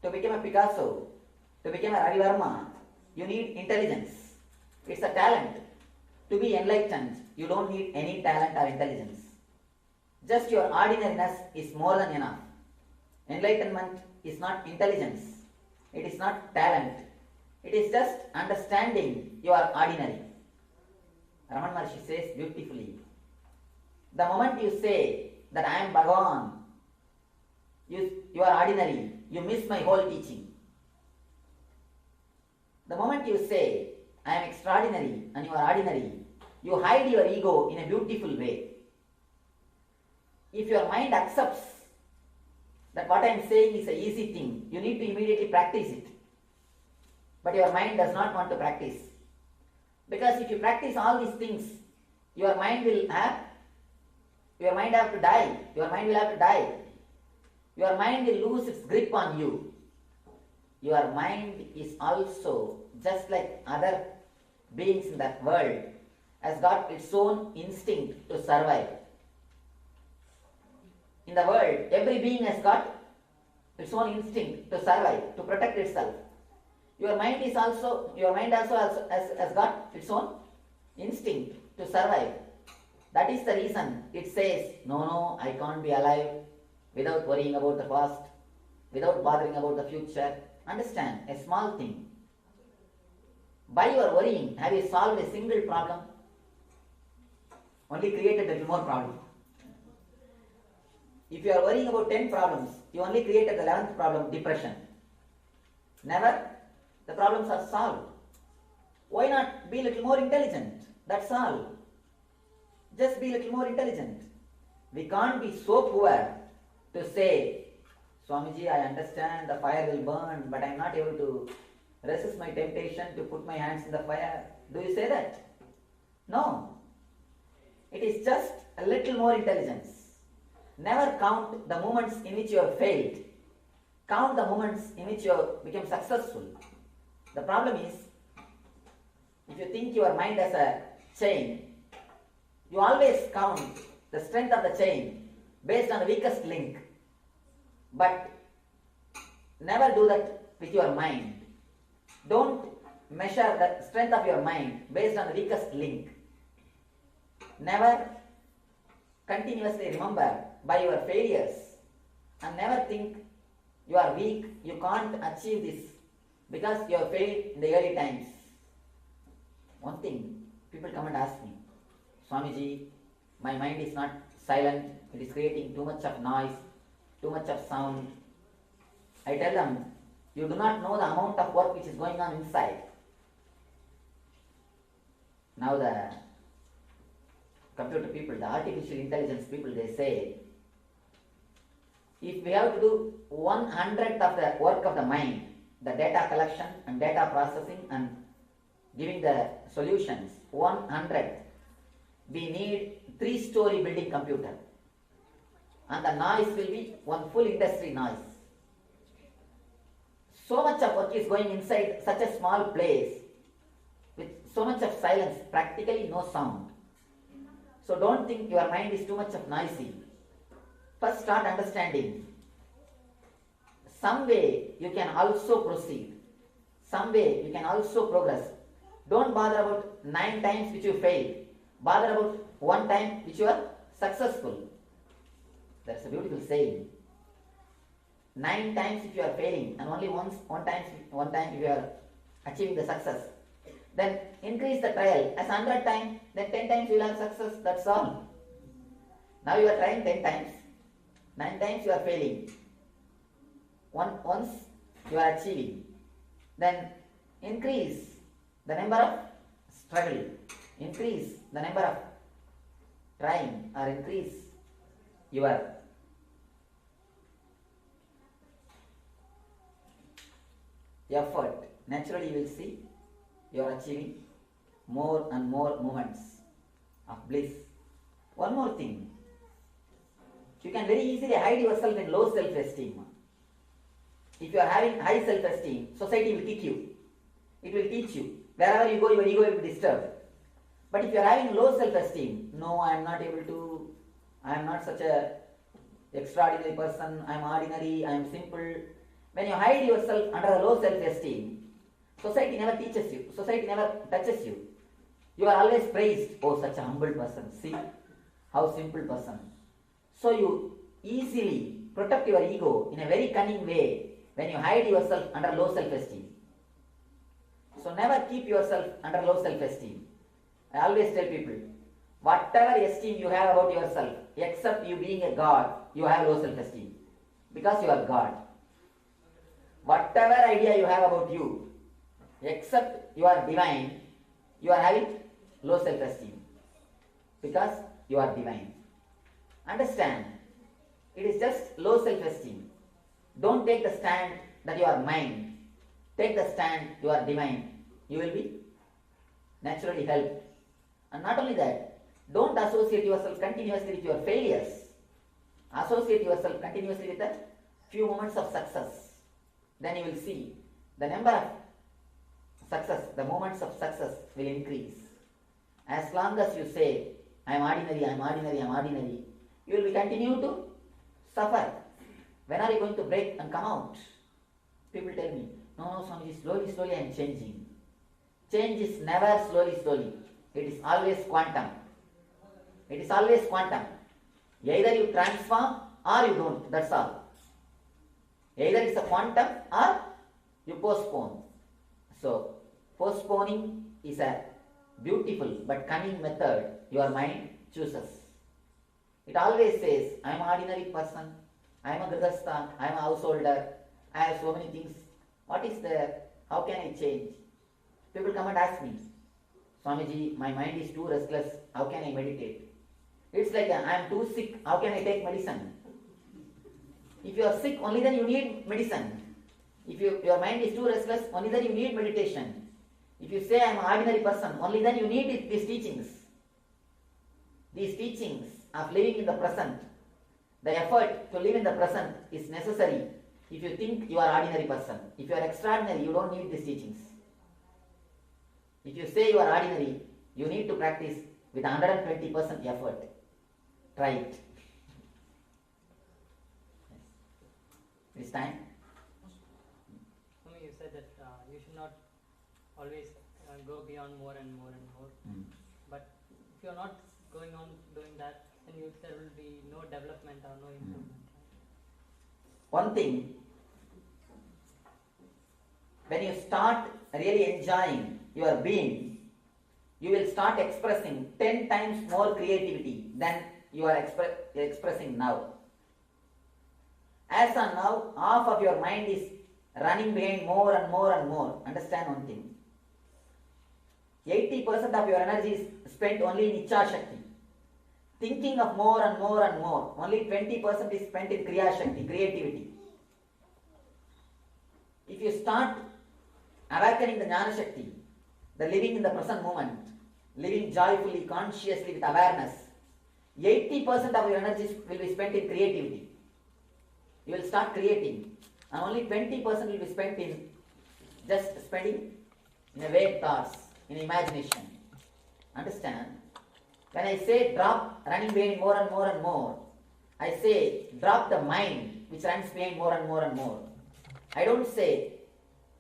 B: to become a Picasso, to become a Ravi Verma, you need intelligence. It's a talent. To be enlightened, you don't need any talent or intelligence. Just your ordinariness is more than enough. Enlightenment is not intelligence. It is not talent. It is just understanding you are ordinary. Raman Maharshi says beautifully, the moment you say that I am Bhagavan, you are ordinary, you miss my whole teaching. The moment you say I am extraordinary and you are ordinary, you hide your ego in a beautiful way. If your mind accepts that what I am saying is an easy thing, you need to immediately practice it. But your mind does not want to practice. Because if you practice all these things, your mind will have to die. Your mind will have to die. Your mind will lose its grip on you. Your mind is also, just like other beings in that world, has got its own instinct to survive. In the world, every being has got its own instinct to survive, to protect itself. Your mind also has got its own instinct to survive. That is the reason it says, no, I can't be alive without worrying about the past, without bothering about the future. Understand, a small thing. By your worrying, have you solved a single problem? Only created a little more problem. If you are worrying about 10 problems, you only created the 11th problem, depression. Never the problems are solved. Why not be a little more intelligent? That's all. Just be a little more intelligent. We can't be so poor to say, Swamiji, I understand the fire will burn, but I am not able to resist my temptation to put my hands in the fire. Do you say that? No. It is just a little more intelligence. Never count the moments in which you have failed. Count the moments in which you have become successful. The problem is, if you think your mind as a chain, you always count the strength of the chain based on the weakest link. But never do that with your mind. Don't measure the strength of your mind based on the weakest link. Never continuously remember by your failures and never think you are weak, you can't achieve this because you have failed in the early times. One thing, people come and ask me, Swamiji, my mind is not silent, it is creating too much of noise, too much of sound. I tell them, you do not know the amount of work which is going on inside. Now the computer people, the artificial intelligence people, they say, if we have to do 1/100th of the work of the mind, the data collection and data processing and giving the solutions, 1/100th, we need 3-story building computer. And the noise will be one full industry noise. So much of work is going inside such a small place with so much of silence, practically no sound. So don't think your mind is too much of noisy. First start understanding. Some way you can also proceed. Some way you can also progress. Don't bother about 9 times which you failed. Bother about 1 time which you are successful. That's a beautiful saying. 9 times if you are failing and only one time if you are achieving the success. Then increase the trial. As 100 times, then 10 times you will have success. That's all. Now you are trying 10 times. 9 times you are failing. Once you are achieving. Then increase the number of struggle. Increase the number of trying or increase your effort. Naturally you will see you are achieving more and more moments of bliss. One more thing. You can very easily hide yourself in low self-esteem. If you are having high self-esteem, society will kick you. It will teach you. Wherever you go, your ego will be disturbed. But if you are having low self-esteem, no, I am not able to, I am not such a extraordinary person, I am ordinary, I am simple. When you hide yourself under a low self-esteem, society never teaches you, society never touches you. You are always praised, oh such a humble person, see how simple person. So you easily protect your ego in a very cunning way when you hide yourself under low self-esteem. So never keep yourself under low self-esteem. I always tell people, whatever esteem you have about yourself, except you being a God, you have low self-esteem. Because you are God. Whatever idea you have about you, except you are divine, you are having low self-esteem. Because you are divine. Understand, it is just low self-esteem. Don't take the stand that you are mind. Take the stand you are divine. You will be naturally helped. And not only that, don't associate yourself continuously with your failures. Associate yourself continuously with a few moments of success. Then you will see the number of success, the moments of success will increase. As long as you say, I am ordinary, I am ordinary, I am ordinary, you will be continue to suffer. When are you going to break and come out? People tell me, no, Swamiji, slowly, slowly I am changing. Change is never slowly, slowly. It is always quantum. It is always quantum. Either you transform or you don't. That's all. Either it's a quantum or you postpone. So, postponing is a beautiful but cunning method your mind chooses. It always says, I am an ordinary person, I am a grihastha, I am a householder, I have so many things. What is there? How can I change? People come and ask me, Swamiji, my mind is too restless, how can I meditate? It's like, I am too sick, how can I take medicine? If you are sick, only then you need medicine. If your mind is too restless, only then you need meditation. If you say I am an ordinary person, only then you need these teachings. These teachings of living in the present, the effort to live in the present is necessary if you think you are ordinary person. If you are extraordinary, you don't need these teachings. If you say you are ordinary, you need to practice with 120% effort. Try it. This time.
D: You said that you should not always go beyond more and more and more. But if you are not going on doing that, then there will be no development or no improvement.
B: One thing, when you start really enjoying your being, you will start expressing 10 times more creativity than you are expressing now. As on now, half of your mind is running behind more and more and more. Understand one thing. 80% of your energy is spent only in Icha Shakti. Thinking of more and more and more. Only 20% is spent in Kriya Shakti, creativity. If you start awakening the Jnana Shakti, the living in the present moment, living joyfully, consciously with awareness, 80% of your energy will be spent in creativity. You will start creating, and only 20% will be spent in just spending in a vague thoughts, in imagination. Understand? When I say drop running behind more and more and more, I say drop the mind which runs behind more and more and more. I don't say,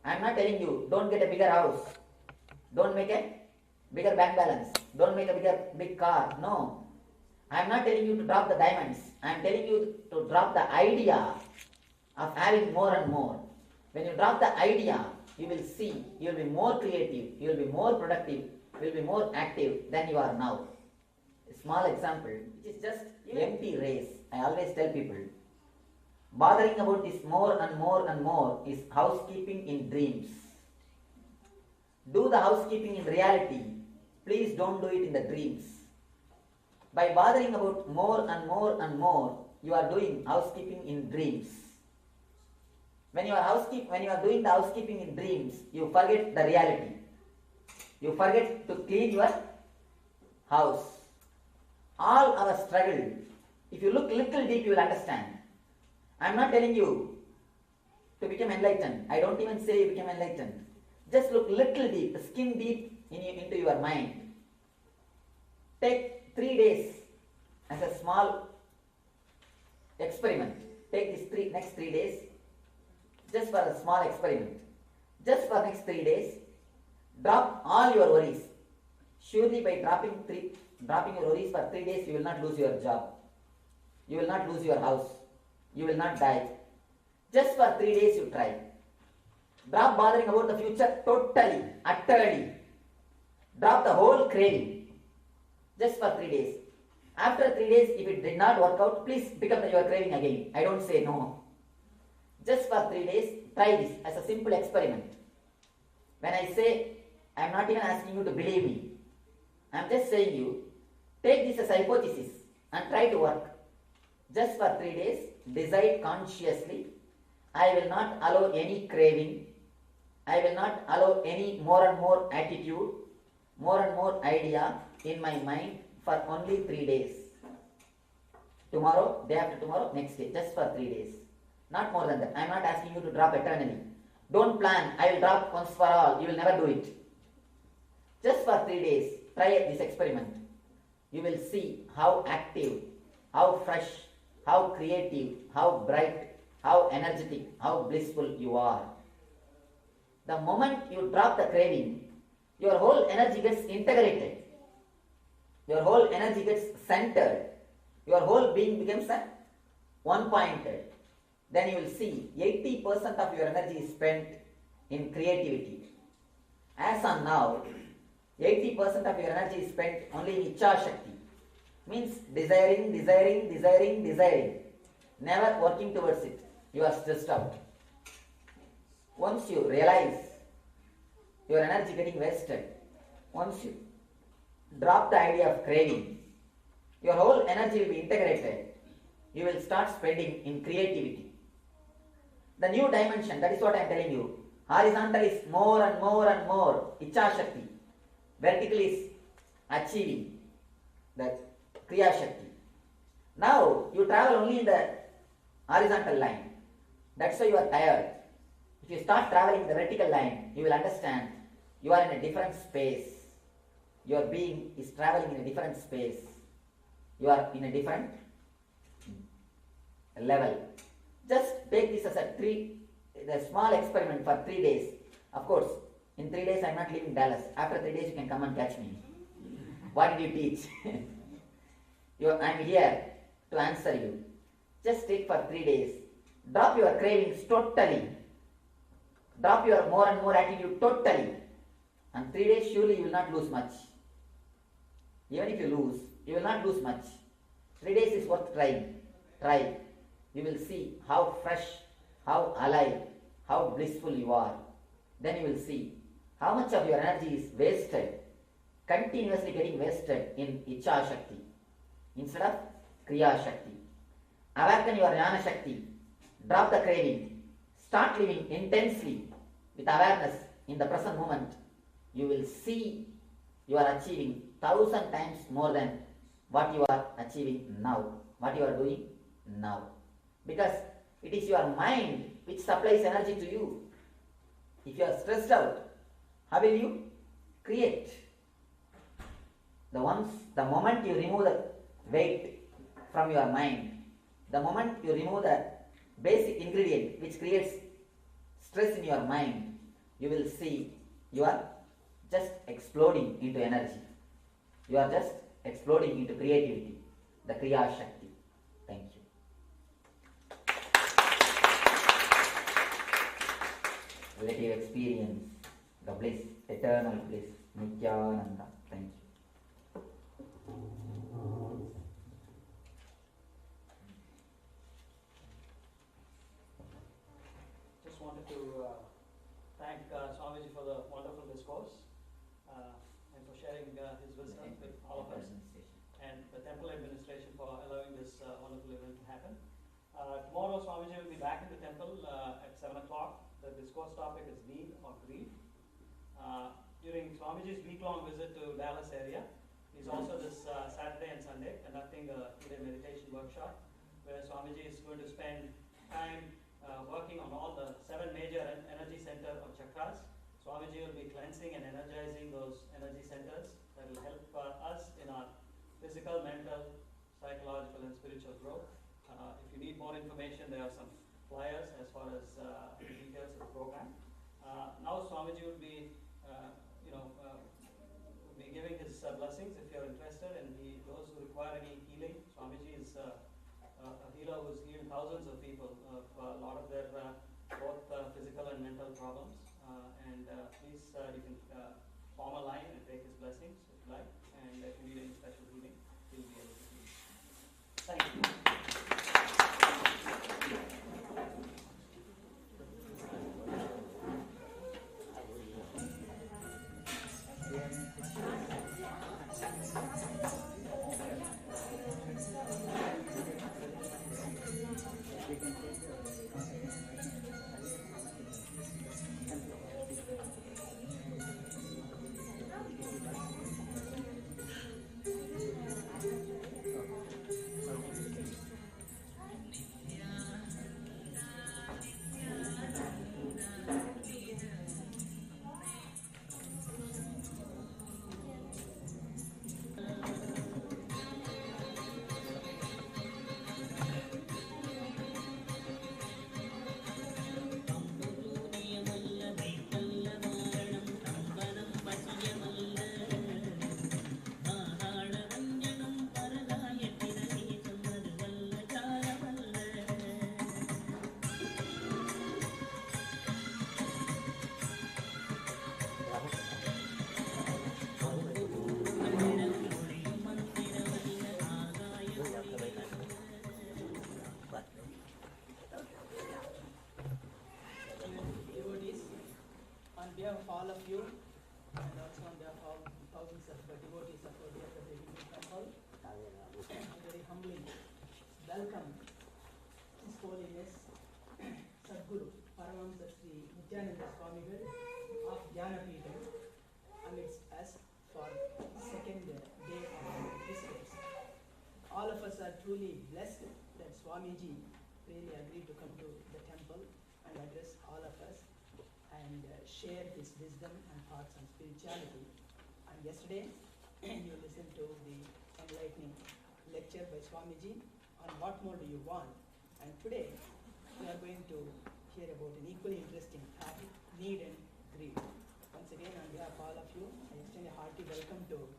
B: I am not telling you, don't get a bigger house, don't make a bigger bank balance, don't make a big car. No. I am not telling you to drop the diamonds. I am telling you to drop the idea of having more and more. When you drop the idea, you will see, you will be more creative, you will be more productive, you will be more active than you are now. A small example, which is just empty race. I always tell people, bothering about this more and more and more is housekeeping in dreams. Do the housekeeping in reality. Please don't do it in the dreams. By bothering about more and more and more, you are doing housekeeping in dreams. When you are doing the housekeeping in dreams, you forget the reality. You forget to clean your house. All our struggle, if you look little deep, you will understand. I am not telling you to become enlightened. I don't even say you become enlightened. Just look little deep, skin deep into your mind. Take 3 days as a small experiment. Take these next 3 days just for a small experiment. Just for next 3 days, drop all your worries. Surely by dropping your worries for 3 days, you will not lose your job. You will not lose your house. You will not die. Just for 3 days you try. Drop bothering about the future totally, utterly. Drop the whole craving. Just for 3 days. After 3 days, if it did not work out, please pick up your craving again. I don't say no. Just for 3 days, try this as a simple experiment. When I say, I am not even asking you to believe me. I am just saying you, take this as a hypothesis and try to work. Just for 3 days, decide consciously, I will not allow any craving. I will not allow any more and more attitude, more and more idea in my mind for only 3 days. Tomorrow, day after tomorrow, next day, just for 3 days. Not more than that. I am not asking you to drop eternally. Don't plan, I will drop once for all. You will never do it. Just for 3 days, try this experiment. You will see how active, how fresh, how creative, how bright, how energetic, how blissful you are. The moment you drop the craving, your whole energy gets integrated. Your whole energy gets centered. Your whole being becomes one-pointed. Then you will see 80% of your energy is spent in creativity. As on now, 80% of your energy is spent only in Icha Shakti. Means desiring, desiring, desiring, desiring. Never working towards it. You are stressed out. Once you realize your energy getting wasted, once you drop the idea of craving, your whole energy will be integrated. You will start spending in creativity. The new dimension, that is what I am telling you. Horizontal is more and more and more, Icha Shakti. Vertical is achieving, that Kriya Shakti. Now, you travel only in the horizontal line. That's why you are tired. If you start traveling in the vertical line, you will understand you are in a different space. Your being is traveling in a different space. You are in a different level. Just take this as a small experiment for 3 days. Of course, in 3 days I am not leaving Dallas. After 3 days you can come and catch me. What did you teach? I am here to answer you. Just take for 3 days. Drop your cravings totally. Drop your more and more attitude totally. And 3 days surely you will not lose much. Even if you lose, you will not lose much. 3 days is worth trying. Try. You will see how fresh, how alive, how blissful you are. Then you will see how much of your energy is wasted, continuously getting wasted in Icha Shakti instead of Kriya Shakti. Awaken your Jnana Shakti. Drop the craving. Start living intensely with awareness in the present moment. You will see you are achieving 1,000 times more than what you are achieving now, what you are doing now. Because it is your mind which supplies energy to you. If you are stressed out, how will you create? The moment you remove the weight from your mind, the moment you remove the basic ingredient which creates stress in your mind, you will see you are just exploding into energy. You are just exploding into creativity, the Kriya Shakti. Thank you. Let you experience the bliss, eternal bliss, Nithyananda. Thank you.
E: Just wanted to thank Swamiji for the wonderful discourse and for sharing his wisdom with all of us, and the temple administration for allowing this wonderful event to happen. Tomorrow Swamiji will be back in the temple at 7 o'clock. The discourse topic is need or grief. During Swamiji's week-long visit to Dallas area, he's also this Saturday and Sunday conducting a meditation workshop where Swamiji is going to spend time working on all the 7 major energy centers of chakras. Swamiji will be cleansing and energizing those energy centers that will help us in our physical, mental, psychological and spiritual growth. if you need more information, there are some flyers as far as details of the program. Now Swamiji will be, will be giving his blessings if you're interested, and those who require any healing. Swamiji is a healer who's healed thousands of people of a lot of their both physical and mental problems. Please, you can form a line and take his blessings if you like. And if you need any special healing, he'll be able to heal. Thank you.
D: behalf of all of you, and also on behalf of thousands of devotees of the temple, I very humbly welcome His Holiness Sadguru Paramashivam Sri Nithyananda Swamigal of Jnanapeetham amidst us for second day of visitors. All of us are truly blessed that Swamiji really agreed to come to the temple and address all of us and share his wisdom and thoughts on spirituality. And yesterday, you listened to the enlightening lecture by Swamiji on what more do you want. And today, we are going to hear about an equally interesting topic, need and greed. Once again, on behalf of all of you, I extend a hearty welcome to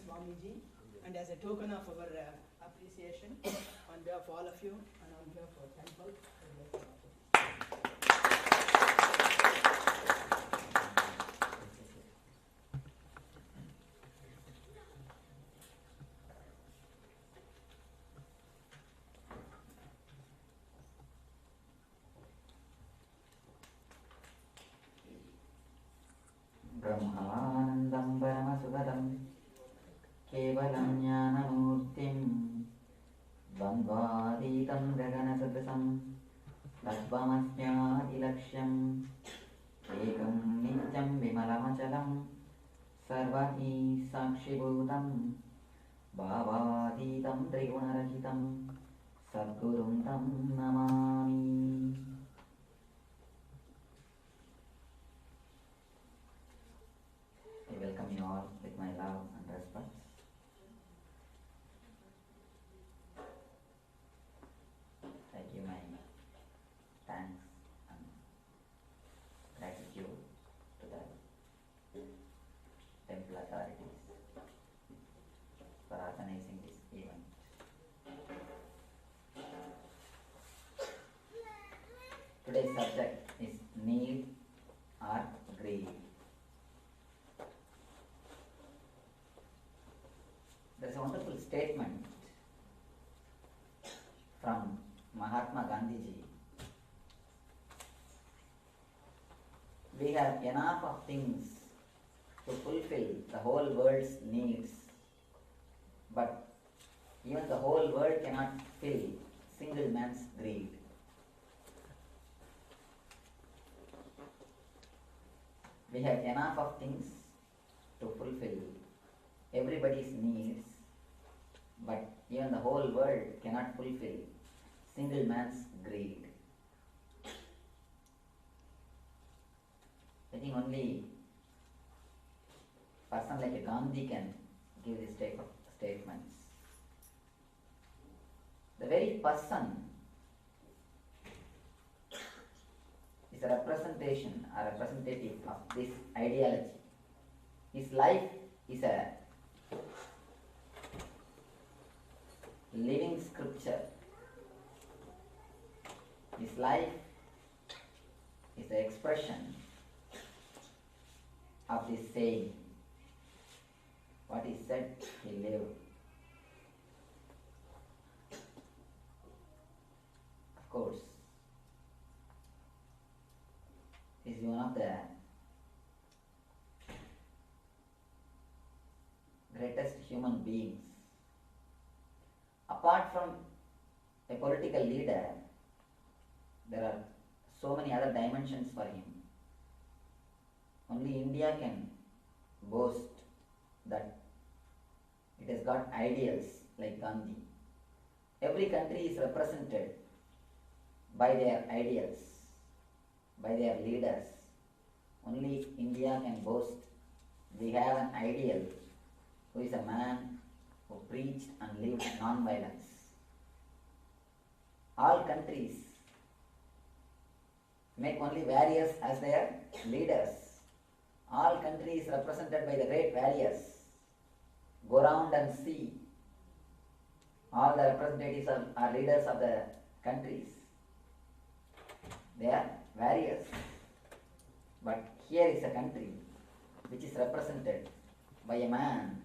D: Swamiji. And as a token of our appreciation, on behalf of all of you and on behalf of our temple, I would like to offer.
B: ब्रह्मानन्दं परमसुखदं केवलं ज्ञानमूर्तिं द्वन्द्वातीतं गगनसदृशं तत्त्वमस्यादिलक्ष्यम् एकं नित्यं विमलमचलं सर्वहि साक्षिभूतं भावातीतं त्रिगुणरहितं सद्गुरुं तं Namami. I welcome you all with my love and respect. I give my thanks and gratitude to the temple authorities for organizing this event. Today's subject is need or greed. There is a wonderful statement from Mahatma Gandhi ji. We have enough of things to fulfill the whole world's needs, but even the whole world cannot fill single man's greed. We have enough of things to fulfill everybody's needs, but even the whole world cannot fulfill single man's greed. I think only a person like a Gandhi can give this type of statements. The very person is a representation or representative of this ideology. His life is a living scripture. His life is the expression of this saying. What he said, he lived. Of course, he is one of the greatest human beings. Apart from a political leader, there are so many other dimensions for him. Only India can boast that it has got ideals like Gandhi. Every country is represented by their ideals, by their leaders. Only India can boast we have an ideal who is a man who preached and lived non-violence. All countries make only warriors as their leaders. All countries represented by the great warriors. Go round and see. All the representatives are leaders of the countries. They are warriors. But here is a country which is represented by a man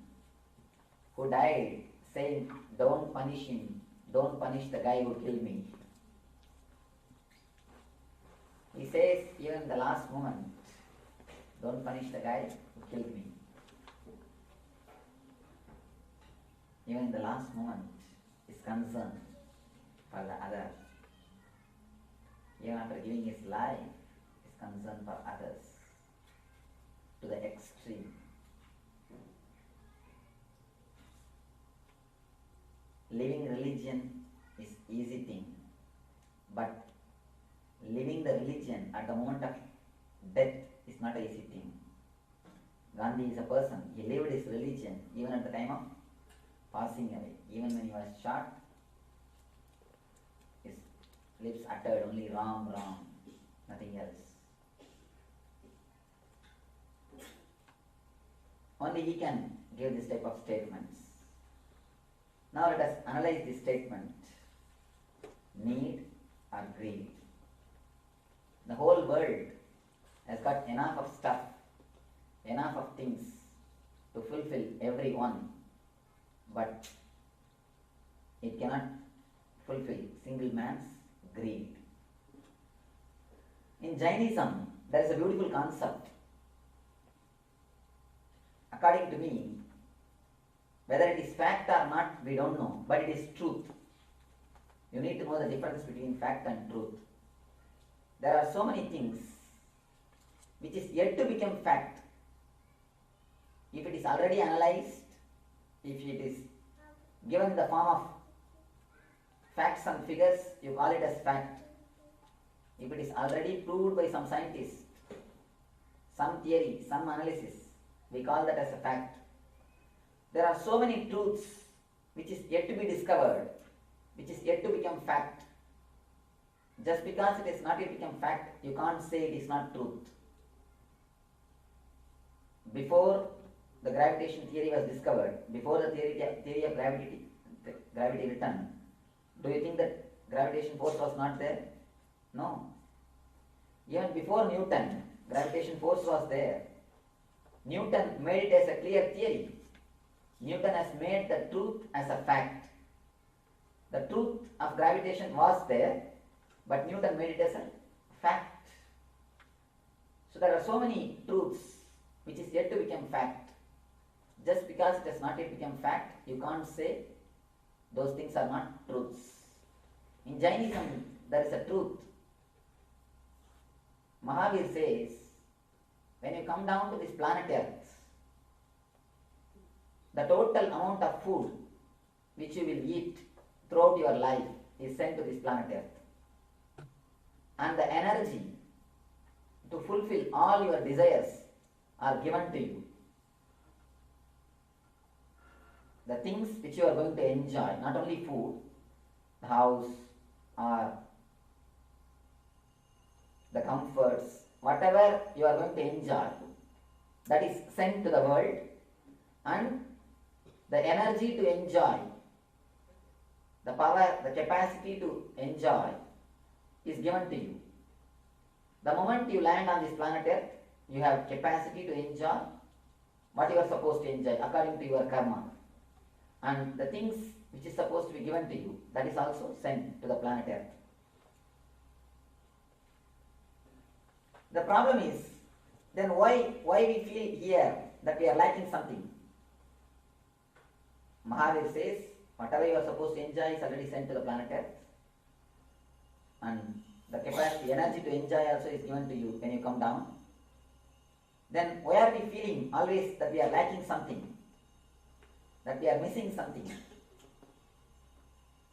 B: who died saying, don't punish him, don't punish the guy who killed me. He says, even in the last moment, don't punish the guy who killed me. Even in the last moment, is concerned for the other. Even after giving his life, is concerned for others to the extreme. Living religion is easy thing, but living the religion at the moment of death is not an easy thing. Gandhi is a person, he lived his religion even at the time of passing away. Even when he was shot, his lips uttered only Ram, Ram, nothing else. Only he can give this type of statements. Now let us analyze this statement. Need or greed? The whole world has got enough of stuff, enough of things to fulfill everyone, but it cannot fulfill single man's greed. In Jainism, there is a beautiful concept. According to me, whether it is fact or not, we don't know, but it is truth. You need to know the difference between fact and truth. There are so many things which is yet to become fact. If it is already analyzed, if it is given the form of facts and figures, you call it as fact. If it is already proved by some scientist, some theory, some analysis, we call that as a fact. There are so many truths which is yet to be discovered, which is yet to become fact. Just because it is not yet become fact, you can't say it is not truth. Before the gravitation theory was discovered, before the theory of gravity written, do you think that gravitation force was not there? No. Even before Newton, gravitation force was there. Newton made it as a clear theory. Newton has made the truth as a fact. The truth of gravitation was there, but Newton made it as a fact. So there are so many truths which is yet to become fact. Just because it has not yet become fact, you can't say those things are not truths. In Jainism, there is a truth. Mahavir says, when you come down to this planet Earth, the total amount of food which you will eat throughout your life is sent to this planet Earth. And the energy to fulfill all your desires are given to you. The things which you are going to enjoy, not only food, the house, or the comforts, whatever you are going to enjoy, that is sent to the world, and the energy to enjoy, the power, the capacity to enjoy is given to you. The moment you land on this planet Earth, you have capacity to enjoy what you are supposed to enjoy according to your karma. And the things which is supposed to be given to you, that is also sent to the planet Earth. The problem is, then why we feel here that we are lacking something? Mahavir says, whatever you are supposed to enjoy is already sent to the planet Earth. And the capacity, energy to enjoy also is given to you when you come down. Then why are we feeling always that we are lacking something? That we are missing something?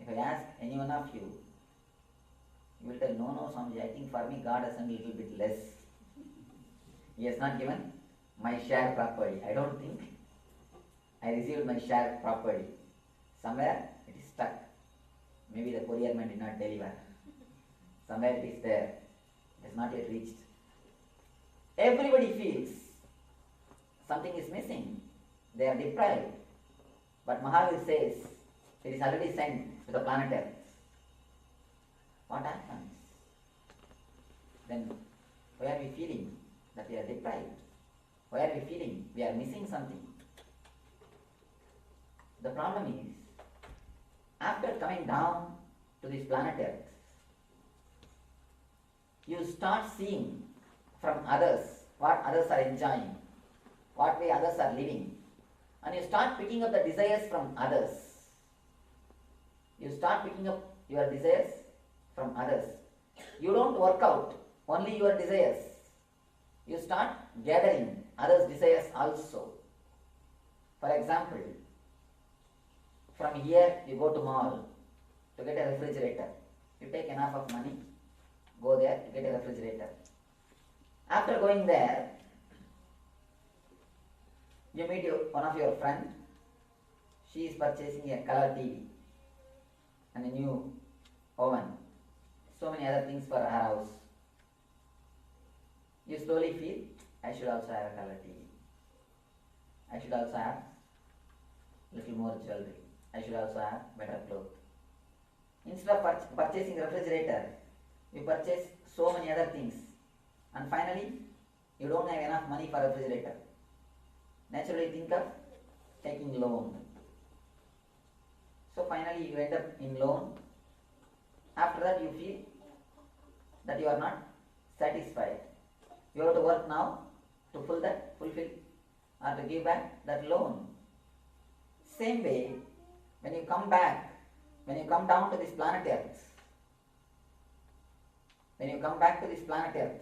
B: If I ask any one of you, you will tell, no, Swamiji, I think for me God has done a little bit less. He has not given my share properly. I don't think I received my share properly. Somewhere it is stuck. Maybe the courier man did not deliver. Somewhere it is there. It has not yet reached. Everybody feels something is missing. They are deprived. But Mahavir says it is already sent to the planet Earth. What happens? Then why are we feeling that we are deprived? Why are we feeling we are missing something? The problem is, after coming down to this planet Earth, you start seeing from others what others are enjoying, what way others are living, and you start picking up the desires from others. You start picking up your desires from others. You don't work out only your desires. You start gathering others' desires also. For example, from here you go to mall to get a refrigerator. You take enough of money, go there to get a refrigerator. After going there, you meet one of your friend. She is purchasing a color TV and a new oven, so many other things for her house. You slowly feel, I should also have a color TV. I should also have little more jewelry. I should also have better clothes. Instead of purchasing a refrigerator, you purchase so many other things, and finally you don't have enough money for a refrigerator. Naturally think of taking loan. So finally you end up in loan. After that you feel that you are not satisfied. You have to work now to fulfill or to give back that loan. Same way, when you come back, when you come down to this planet Earth, when you come back to this planet Earth,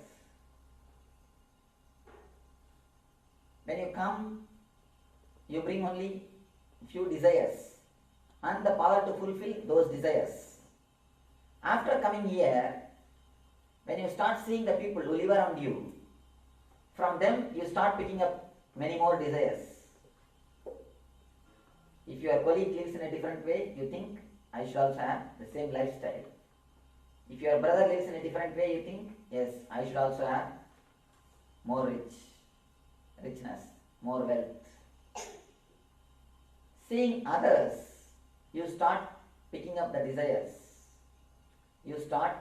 B: when you come, you bring only few desires and the power to fulfill those desires. After coming here, when you start seeing the people who live around you, from them you start picking up many more desires. If your colleague lives in a different way, you think, I should also have the same lifestyle. If your brother lives in a different way, you think, yes, I should also have more richness, more wealth. Seeing others, you start picking up the desires. You start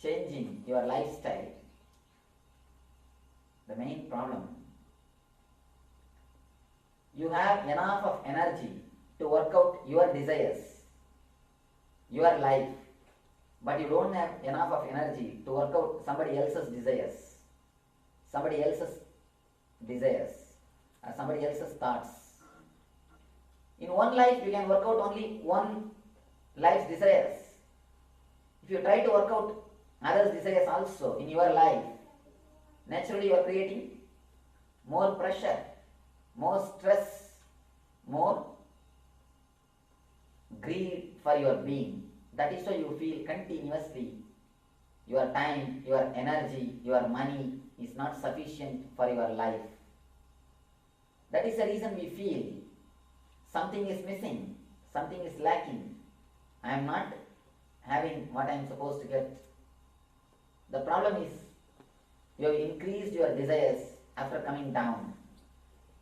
B: changing your lifestyle. The main problem, you have enough of energy to work out your desires, your life, but you don't have enough of energy to work out somebody else's desires, somebody else's thoughts. In one life you can work out only one life's desires. If you try to work out others' desires also in your life, naturally you are creating more pressure, more stress, more greed for your being. That is why you feel continuously your time, your energy, your money is not sufficient for your life. That is the reason we feel something is missing, something is lacking. I am not having what I am supposed to get. The problem is you have increased your desires after coming down.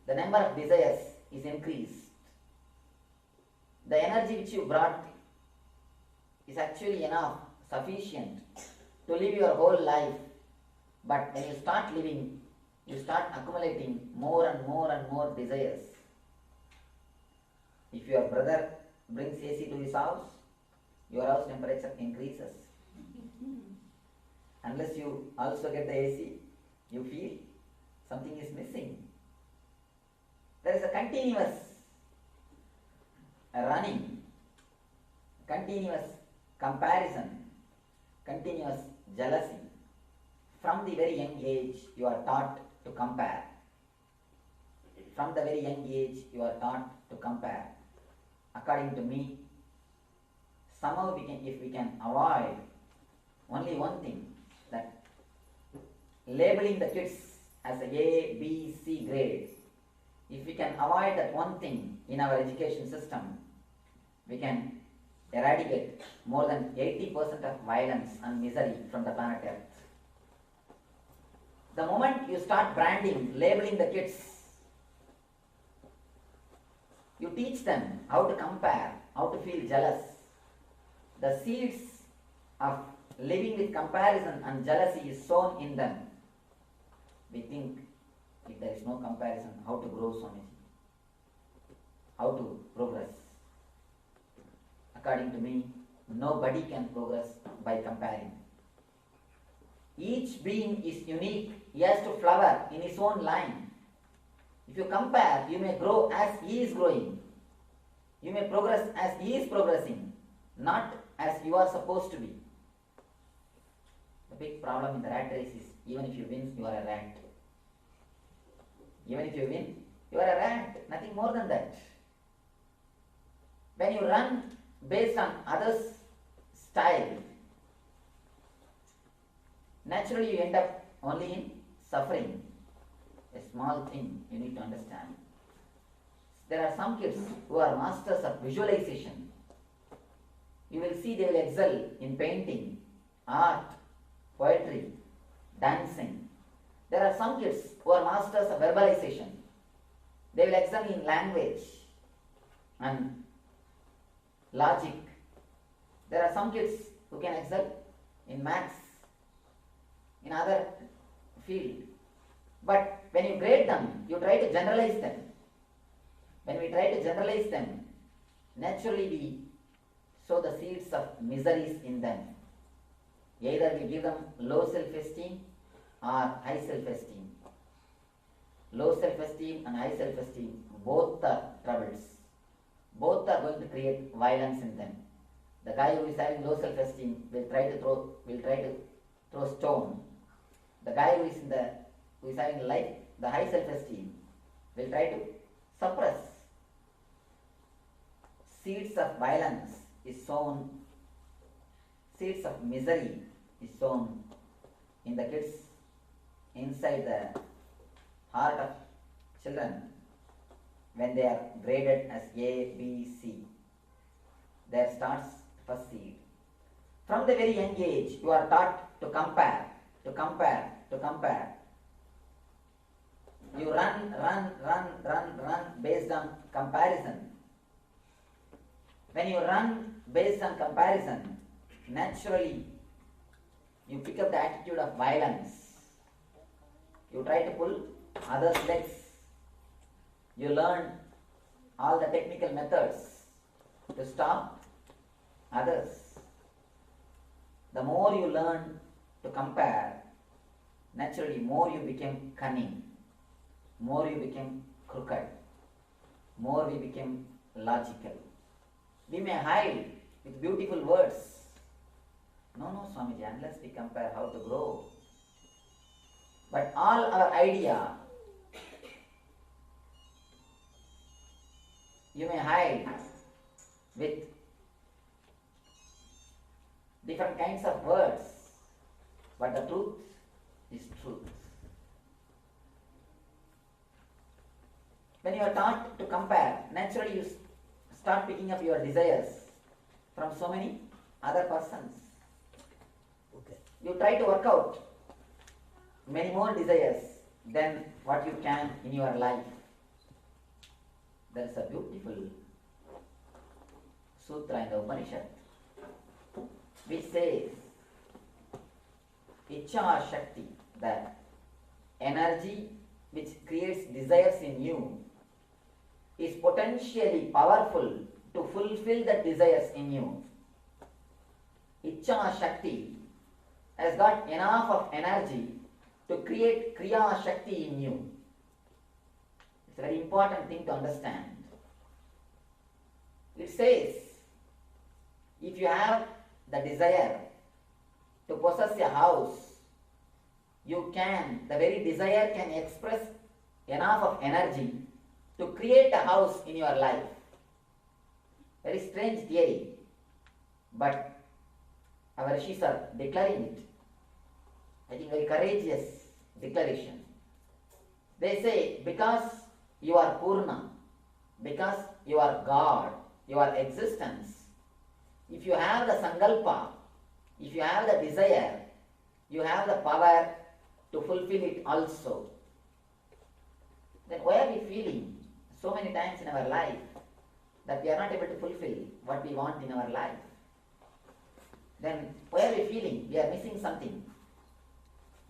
B: The number of desires is increased. The energy which you brought is actually enough, sufficient to live your whole life. But when you start living, you start accumulating more and more and more desires. If your brother brings AC to his house, your house temperature increases. Unless you also get the AC, you feel something is missing. There is a continuous running, continuous comparison, continuous jealousy. From the very young age, you are taught to compare. From the very young age, you are taught to compare. According to me, somehow if we can avoid only one thing, that labeling the kids as a A, B, C grade, if we can avoid that one thing in our education system, we can eradicate more than 80% of violence and misery from the planet Earth. The moment you start branding, labeling the kids, you teach them how to compare, how to feel jealous. The seeds of living with comparison and jealousy is sown in them. We think if there is no comparison, how to grow, Swamiji? How to progress? According to me, nobody can progress by comparing. Each being is unique. He has to flower in his own line. If you compare, you may grow as he is growing. You may progress as he is progressing, not as you are supposed to be. The big problem in the rat race is, even if you win, you are a rat. Even if you win, you are a rat, nothing more than that. When you run based on others' style, naturally you end up only in suffering. A small thing you need to understand. There are some kids who are masters of visualization. You will see they will excel in painting, art, poetry, dancing. There are some kids who are masters of verbalization. They will excel in language and logic. There are some kids who can excel in maths, in other field. But when you grade them, you try to generalize them. When we try to generalize them, naturally we sow the seeds of miseries in them. Either we give them low self-esteem or high self-esteem. Low self-esteem and high self-esteem, both are troubles. Both are going to create violence in them. The guy who is having low self-esteem will try to throw stone. The guy who is having the high self-esteem will try to suppress. Seeds of violence is sown, seeds of misery is sown in the kids, inside the heart of children when they are graded as A, B, C. There starts first seed. From the very young age, you are taught to compare, to compare, to compare. You run based on comparison. When you run based on comparison, naturally you pick up the attitude of violence. You try to pull others' legs. You learn all the technical methods to stop others. The more you learn to compare, naturally more you become cunning, more you become crooked, more we become logical. We may hide with beautiful words. No, Swamiji, unless we compare how to grow. But all our idea, you may hide with different kinds of words, but the truth is truth. When you are taught to compare, naturally you start picking up your desires from so many other persons.
F: Okay.
B: You try to work out many more desires than what you can in your life. There is a beautiful sutra in the Upanishad which says, Ichha Shakti, the energy which creates desires in you, is potentially powerful to fulfill the desires in you. Ichha Shakti has got enough of energy to create Kriya Shakti in you. It's a very important thing to understand. It says, if you have the desire to possess a house, you can, the very desire can express enough of energy to create a house in your life. Very strange theory, but our rishis are declaring it. I think very courageous declaration. They say, because you are Purna, because you are God, your existence, if you have the sankalpa, if you have the desire, you have the power to fulfill it also. Then why are we feeling so many times in our life that we are not able to fulfill what we want in our life? Then why are we feeling we are missing something?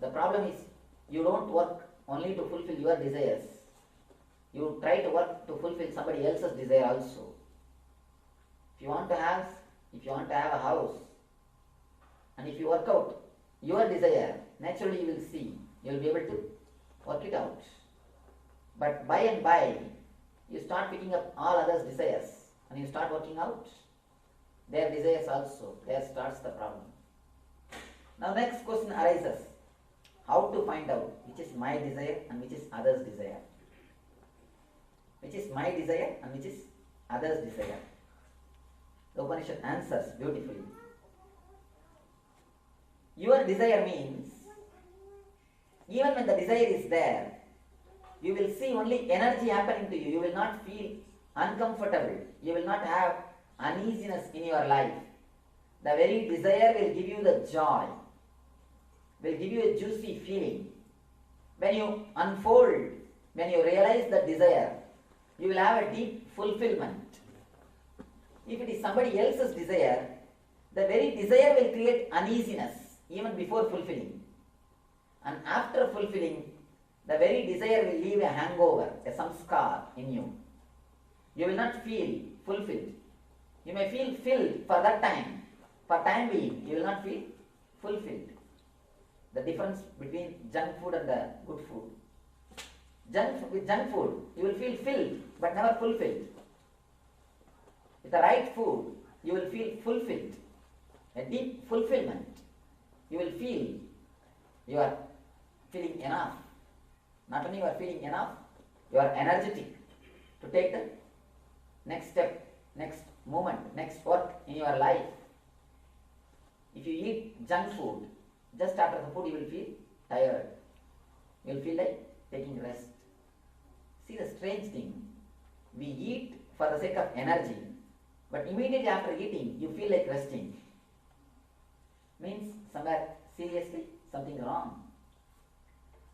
B: The problem is you don't work only to fulfill your desires. You try to work to fulfill somebody else's desire also. If you want to have a house, and if you work out your desire, naturally you will see, you will be able to work it out. But by and by, you start picking up all others' desires, and you start working out their desires also. There starts the problem. Now next question arises, how to find out which is my desire and which is others' desire? Which is my desire and which is others' desire? The Upanishad answers beautifully. Your desire means, even when the desire is there, you will see only energy happening to you. You will not feel uncomfortable. You will not have uneasiness in your life. The very desire will give you the joy, will give you a juicy feeling. When you unfold, when you realize the desire, you will have a deep fulfillment. If it is somebody else's desire, the very desire will create uneasiness even before fulfilling. And after fulfilling, the very desire will leave a hangover, a samskar in you. You will not feel fulfilled. You may feel filled for that time. For time being, you will not feel fulfilled. The difference between junk food and the good food. With junk food, you will feel filled but never fulfilled. With the right food, you will feel fulfilled. A deep fulfillment. You will feel you are feeling enough. Not only you are feeling enough, you are energetic to take the next step, next moment, next work in your life. If you eat junk food, just after the food you will feel tired. You will feel like taking rest. See the strange thing. We eat for the sake of energy, but immediately after eating, you feel like resting. Means somewhere seriously something wrong.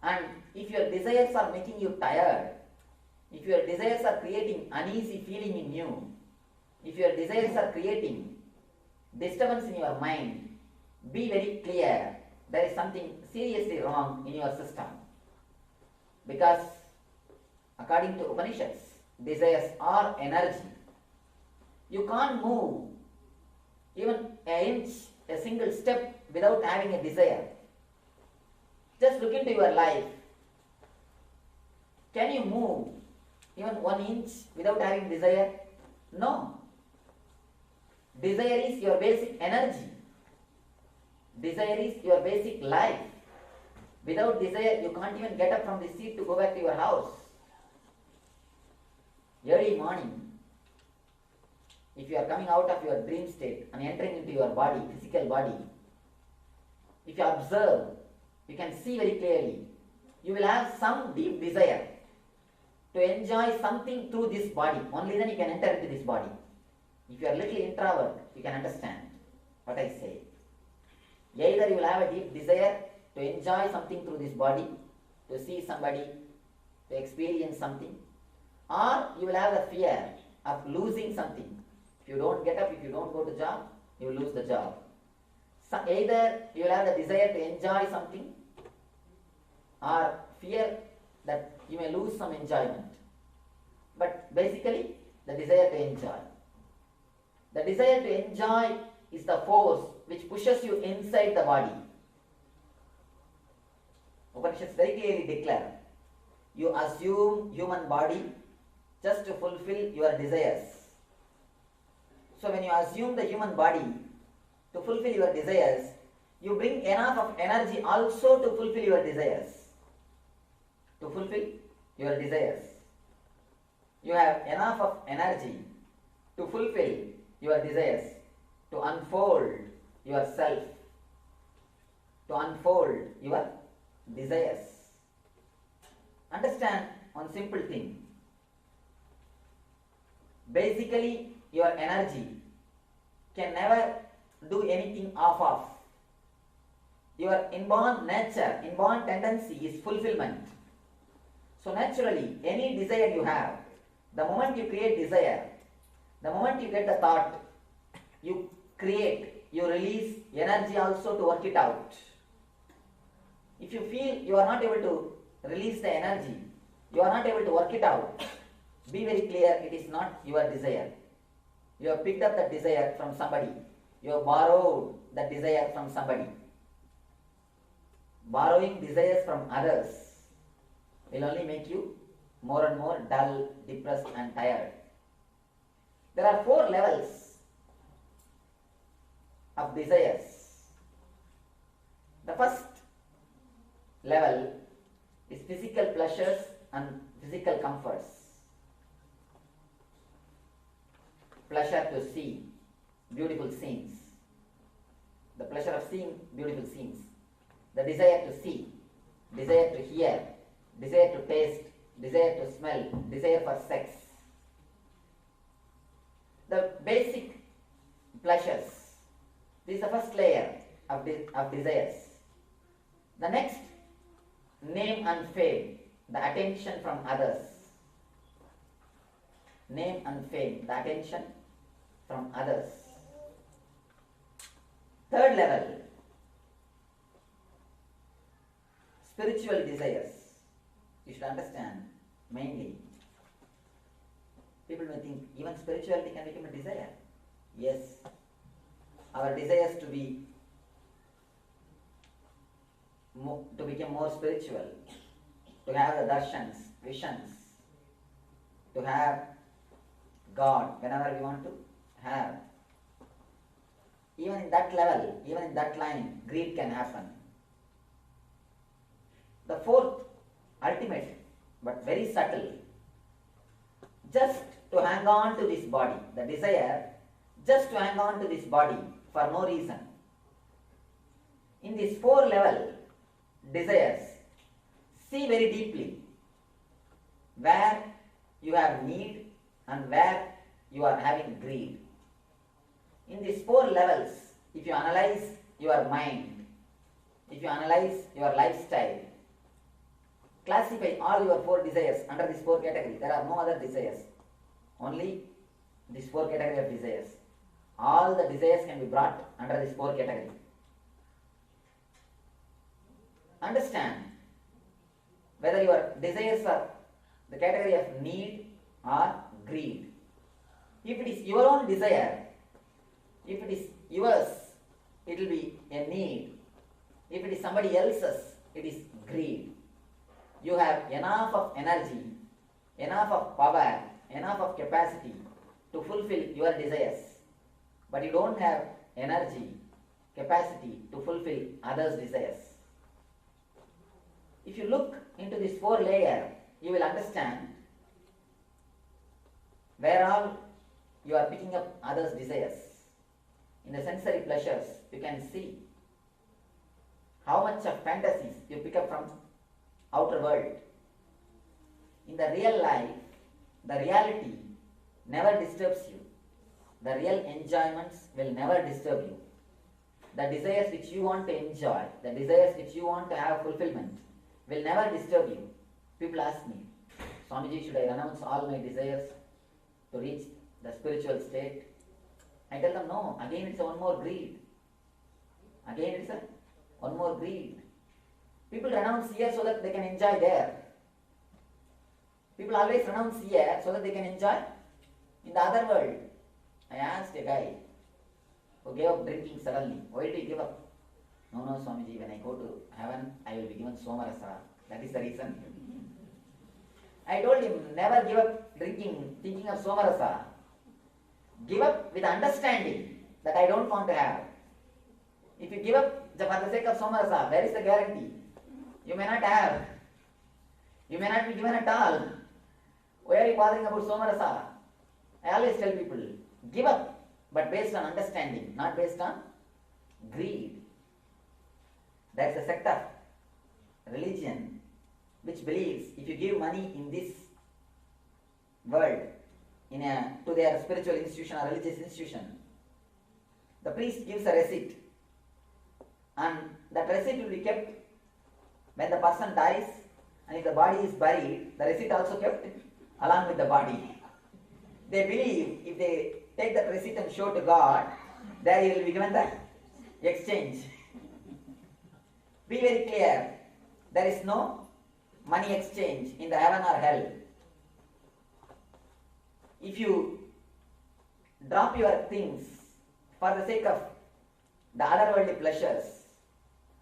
B: And if your desires are making you tired, if your desires are creating uneasy feeling in you, if your desires are creating disturbance in your mind, be very clear, there is something seriously wrong in your system. Because according to Upanishads, desires are energy. You can't move even an inch, a single step without having a desire. Just look into your life. Can you move even 1 inch without having desire? No. Desire is your basic energy. Desire is your basic life. Without desire, you can't even get up from the seat to go back to your house. Early morning, if you are coming out of your dream state and entering into your body, physical body, if you observe, you can see very clearly, you will have some deep desire. to enjoy something through this body. Only then you can enter into this body. If you are a little introvert, you can understand what I say. Either you will have a deep desire to enjoy something through this body, to see somebody, to experience something, or you will have the fear of losing something. If you don't get up, if you don't go to job, you will lose the job. So either you will have the desire to enjoy something, or fear that you may lose some enjoyment. But basically, the desire to enjoy. The desire to enjoy is the force which pushes you inside the body. Upanishads very clearly declare, you assume human body just to fulfill your desires. So when you assume the human body to fulfill your desires, you bring enough of energy also to fulfill your desires. To fulfill your desires. You have enough of energy to fulfill your desires, to unfold yourself, to unfold your desires. Understand one simple thing. Basically, your energy can never do anything off. Your inborn nature, inborn tendency is fulfillment. So naturally, any desire you have, the moment you create desire, the moment you get the thought, you create, you release energy also to work it out. If you feel you are not able to release the energy, you are not able to work it out, be very clear, it is not your desire. You have picked up that desire from somebody. You have borrowed that desire from somebody. Borrowing desires from others will only make you more and more dull, depressed and tired. There are 4 levels of desires. The first level is physical pleasures and physical comforts. Pleasure to see beautiful scenes. The pleasure of seeing beautiful scenes. The desire to see, desire to hear, desire to taste, desire to smell, desire for sex. The basic pleasures. This is the first layer of desires. The next, name and fame, the attention from others. Name and fame, the attention from others. Third level, spiritual desires. You should understand mainly. People may think even spirituality can become a desire. Yes, our desires to become more spiritual, to have the darshans, visions, to have God whenever we want to have. Even in that level, even in that line, greed can happen. The fourth, ultimate, but very subtle, just to hang on to this body, the desire just to hang on to this body for no reason. In these 4 level desires, see very deeply where you have need and where you are having greed. In these 4 levels, if you analyze your mind, if you analyze your lifestyle, classify all your 4 desires under these 4 categories. There are no other desires, only these 4 categories of desires. All the desires can be brought under these 4 categories. Understand whether your desires are the category of need or greed. If it is your own desire, if it is yours, it will be a need. If it is somebody else's, it is greed. You have enough of energy, enough of power, enough of capacity to fulfill your desires, but you don't have energy, capacity to fulfill others' desires. If you look into this 4 layer, you will understand where all you are picking up others' desires. In the sensory pleasures, you can see how much of fantasies you pick up from outer world. In the real life, the reality never disturbs you. The real enjoyments will never disturb you. The desires which you want to enjoy, the desires which you want to have fulfillment, will never disturb you. People ask me, Swamiji, should I renounce all my desires to reach the spiritual state? I tell them, no. Again it's one more greed. Again it's one more greed. People renounce here so that they can enjoy there. People always renounce here so that they can enjoy in the other world. I asked a guy who gave up drinking suddenly, why did he give up? No, Swamiji, when I go to heaven, I will be given somarasa. That is the reason. I told him, never give up drinking, thinking of somarasa. Give up with understanding that I don't want to have. If you give up for the sake of somarasa, where is the guarantee? You may not have. You may not be given at all. Why are you bothering about somarasa? I always tell people, give up, but based on understanding, not based on greed. That's a sect of religion which believes if you give money in this world to their spiritual institution or religious institution, the priest gives a receipt, and that receipt will be kept when the person dies, and if the body is buried, the receipt also kept along with the body. They believe if they take that receipt and show to God, there he will be given the exchange. Be very clear, there is no money exchange in the heaven or hell. If you drop your things for the sake of the otherworldly pleasures,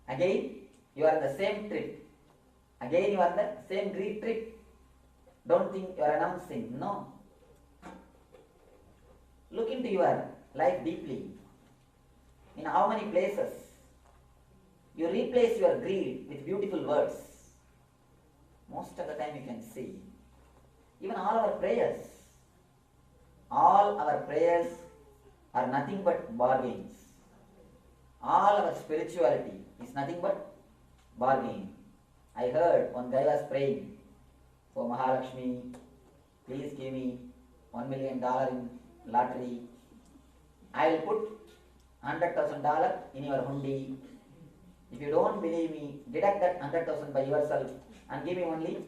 B: again you are on the same trip. Again you are on the same greed trip. Don't think you are announcing. No. Look into your life deeply. In how many places you replace your greed with beautiful words. Most of the time you can see. Even all our prayers are nothing but bargains. All our spirituality is nothing but bargain. I heard one guy was praying for Mahalakshmi, please give me $1 million in lottery. I will put $100,000 in your hundi. If you don't believe me, deduct that 100,000 by yourself and give me only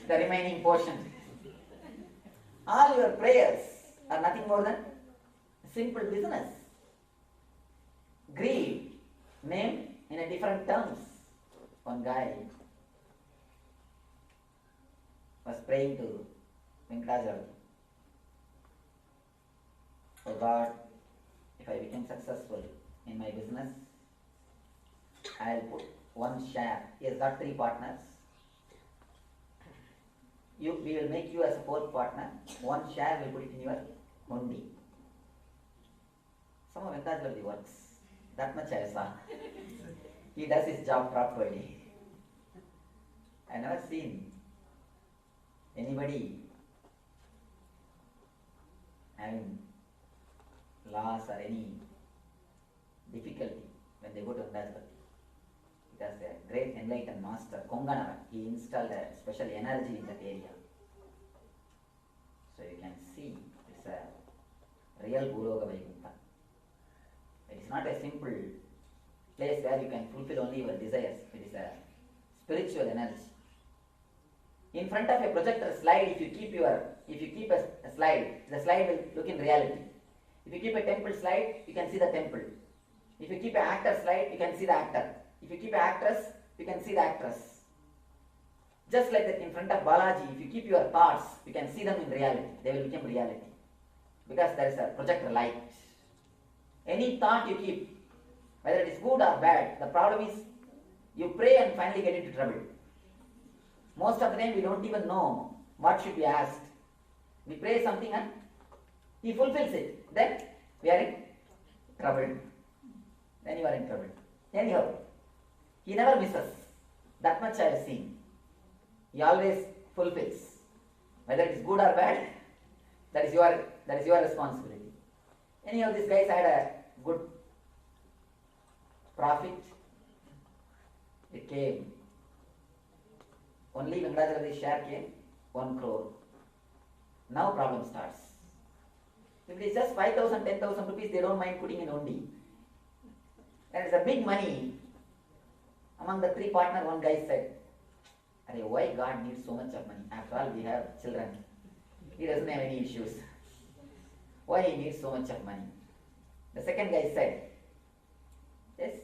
B: the remaining portion. All your prayers are nothing more than simple business. Greed, named in a different terms. One guy was praying to Venkatacharya. Oh God, if I become successful in my business, I'll put one share. He has got 3 partners. We will make you as a 4th partner. One share we'll put it in your hundi. Some of Venkatacharya works. That much I saw. He does his job properly. I never seen anybody having loss or any difficulty when they go to Venkatacharya. Because the great enlightened master Konganara, he installed a special energy in that area. So you can see it's a real Bhuloga Vaikuntha. It is not a simple place where you can fulfill only your desires. It is a spiritual energy. In front of a projector slide, if you keep a slide, the slide will look in reality. If you keep a temple slide, you can see the temple. If you keep an actor slide, you can see the actor. If you keep an actress, you can see the actress. Just like that in front of Balaji, if you keep your thoughts, you can see them in reality. They will become reality. Because there is a projector light. Any thought you keep, whether it is good or bad, the problem is you pray and finally get into trouble. Most of the time we don't even know what should be asked. We pray something and he fulfills it. Then we are in trouble. Then you are in trouble. Anyhow, he never misses. That much I have seen. He always fulfills. Whether it is good or bad, that is your responsibility. Anyhow, these guys had a good profit. It came Only Venkatachalapathi's share came 1 crore. Now problem starts. If it is just 5,000, 10,000 rupees, they don't mind putting in only. And it's a big money. Among the 3 partners, one guy said, why God needs so much of money? After all, we have children. He doesn't have any issues. Why he needs so much of money? The second guy said, yes,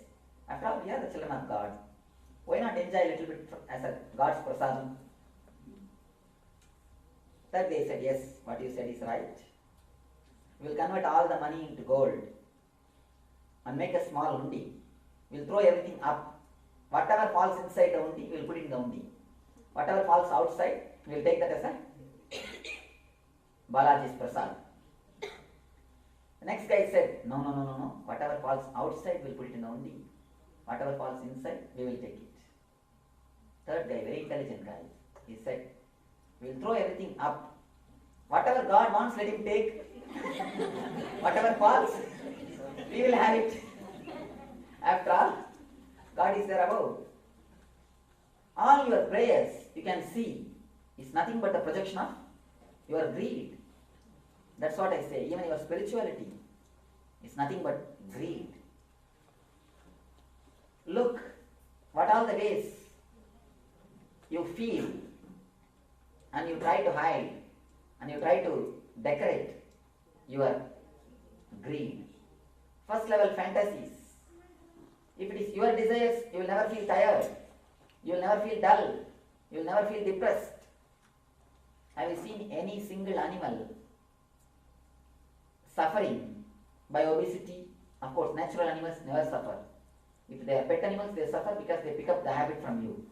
B: after all, we are the children of God. Why not enjoy a little bit as a God's prasadam? Third guy said, yes, what you said is right. We will convert all the money into gold and make a small undi. We will throw everything up. Whatever falls inside the undi, we will put it in the undi. Whatever falls outside, we will take that as a Balaji's prasad. The next guy said, no. Whatever falls outside, we will put it in the undi. Whatever falls inside, we will take it. Third guy, very intelligent guy, he said, we will throw everything up. Whatever God wants, let him take. Whatever falls, we will have it. After all, God is there above. All your prayers, you can see, is nothing but the projection of your greed. That's what I say. Even your spirituality is nothing but greed. Look, what all the ways you feel and you try to hide and you try to decorate your greed. First level fantasies. If it is your desires, you will never feel tired. You will never feel dull. You will never feel depressed. Have you seen any single animal suffering by obesity? Of course, natural animals never suffer. If they are pet animals, they suffer because they pick up the habit from you.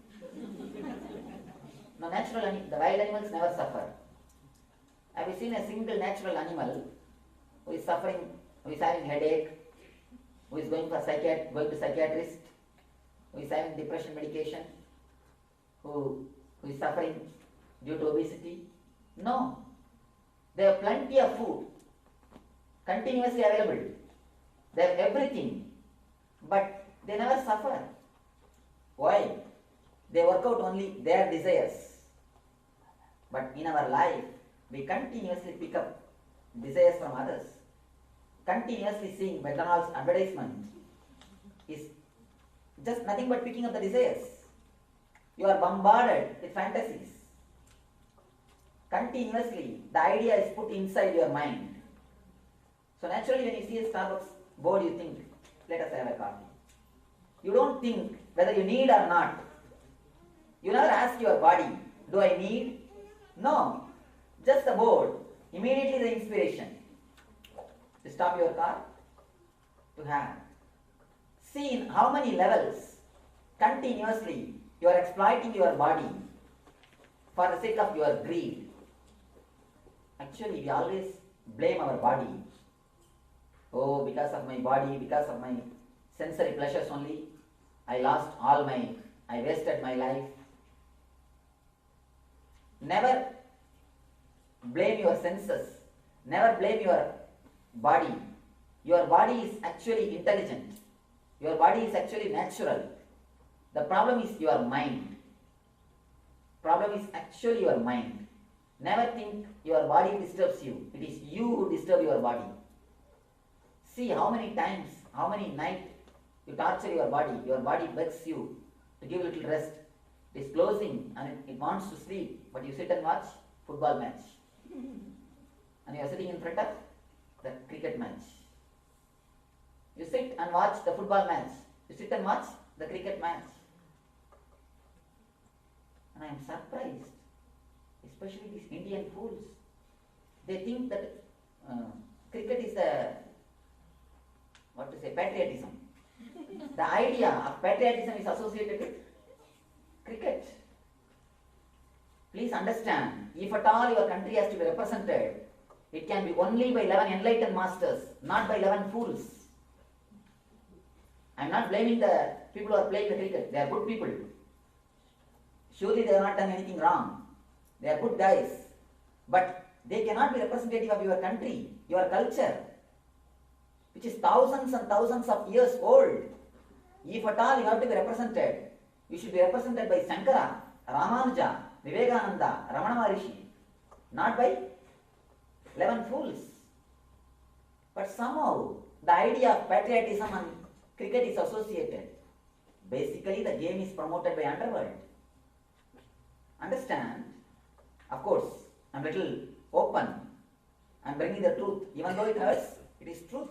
B: No, the wild animals never suffer. Have you seen a single natural animal who is suffering, who is having headache, who is going to psychiatrist, who is having depression medication, who is suffering due to obesity? No. They have plenty of food, continuously available. They have everything, but they never suffer. Why? They work out only their desires. But in our life, we continuously pick up desires from others. Continuously seeing McDonald's advertisement is just nothing but picking up the desires. You are bombarded with fantasies. Continuously, the idea is put inside your mind. So naturally, when you see a Starbucks board, you think, let us have a coffee. You don't think whether you need or not. You never ask your body, do I need? No. Just the board. Immediately the inspiration. To stop your car, to have. See in how many levels continuously you are exploiting your body for the sake of your greed. Actually, we always blame our body. Oh, because of my body, because of my sensory pleasures only, I wasted my life. Never blame your senses. Never blame your body. Your body is actually intelligent. Your body is actually natural. The problem is your mind. Problem is actually your mind. Never think your body disturbs you. It is you who disturb your body. See how many times, how many nights you torture your body. Your body begs you to give a little rest. It is closing and it wants to sleep, but you sit and watch football match. And you are sitting in front of the cricket match. You sit and watch the football match. You sit and watch the cricket match. And I am surprised, especially these Indian fools. They think that cricket is patriotism. The idea of patriotism is associated with cricket. Please understand, if at all your country has to be represented, it can be only by 11 enlightened masters, not by 11 fools. I am not blaming the people who are playing the cricket. They are good people. Surely they have not done anything wrong. They are good guys. But they cannot be representative of your country, your culture, which is thousands and thousands of years old. If at all you have to be represented, you should be represented by Shankara, Ramanuja, Vivekananda, Ramana Maharishi, not by 11 fools. But somehow the idea of patriotism and cricket is associated. Basically the game is promoted by underworld. Understand? Of course, I am little open. I am bringing the truth. Even though it hurts, it is truth.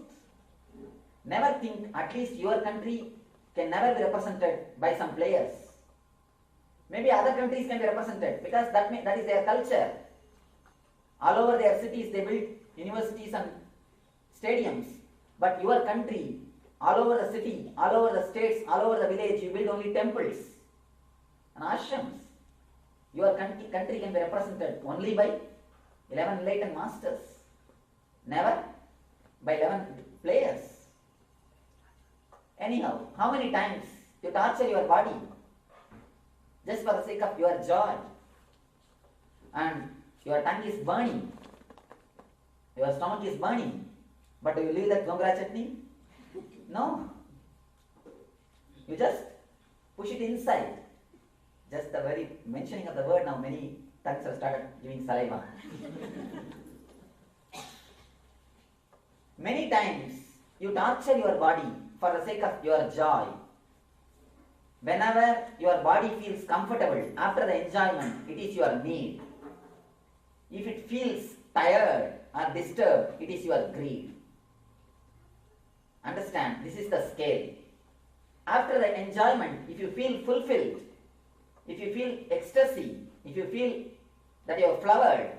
B: Never think at least your country can never be represented by some players. Maybe other countries can be represented because that is their culture. All over their cities they build universities and stadiums. But your country, all over the city, all over the states, all over the village, you build only temples and ashrams. Your country can be represented only by 11 enlightened masters, never by 11 players. Anyhow, how many times you torture your body just for the sake of your joy, and your tongue is burning, your stomach is burning, but do you leave that gongura chutney? No. You just push it inside. Just the very mentioning of the word, now many tongues have started giving saliva. Many times you torture your body for the sake of your joy. Whenever your body feels comfortable after the enjoyment, it is your need. If it feels tired or disturbed, it is your greed. Understand, this is the scale. After the enjoyment, if you feel fulfilled, if you feel ecstasy, if you feel that you have flowered,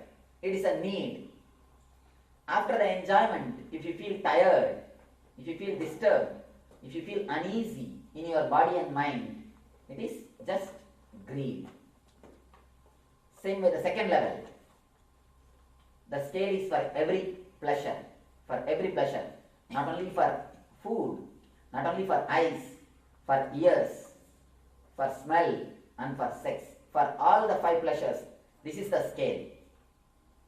B: it is a need. After the enjoyment, if you feel tired, if you feel disturbed, if you feel uneasy in your body and mind, it is just greed. Same with the second level. The scale is for every pleasure, not only for food, not only for eyes, for ears, for smell and for sex, for all the 5 pleasures. This is the scale.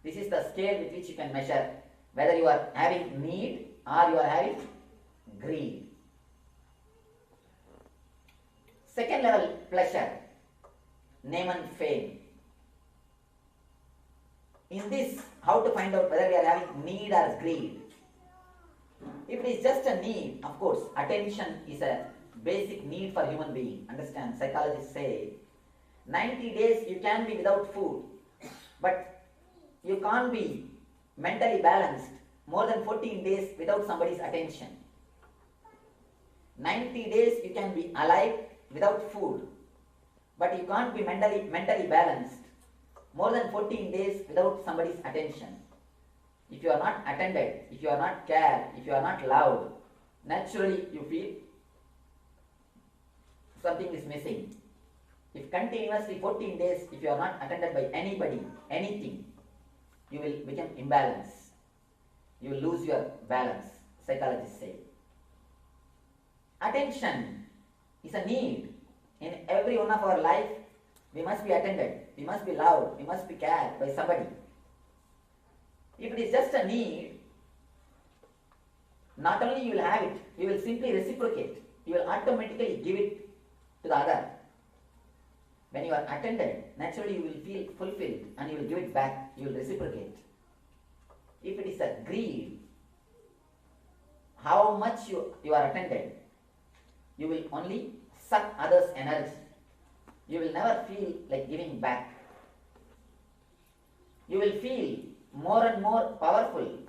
B: This is the scale with which you can measure whether you are having need or you are having greed. Second level pleasure, name and fame. In this, how to find out whether we are having need or greed? If it is just a need, of course, attention is a basic need for human being. Understand, psychologists say 90 days you can be without food, but you can't be mentally balanced more than 14 days without somebody's attention. 90 days you can be alive without food, but you can't be mentally balanced more than 14 days without somebody's attention. If you are not attended, if you are not cared, if you are not loved, naturally you feel something is missing. If continuously 14 days, if you are not attended by anybody, anything, you will become imbalanced. You will lose your balance, psychologists say. Attention is a need. In every one of our life, we must be attended, we must be loved, we must be cared by somebody. If it is just a need, not only you will have it, you will simply reciprocate. You will automatically give it to the other. When you are attended, naturally you will feel fulfilled and you will give it back, you will reciprocate. If it is a greed, how much you are attended, you will only suck others' energy. You will never feel like giving back. You will feel more and more powerful.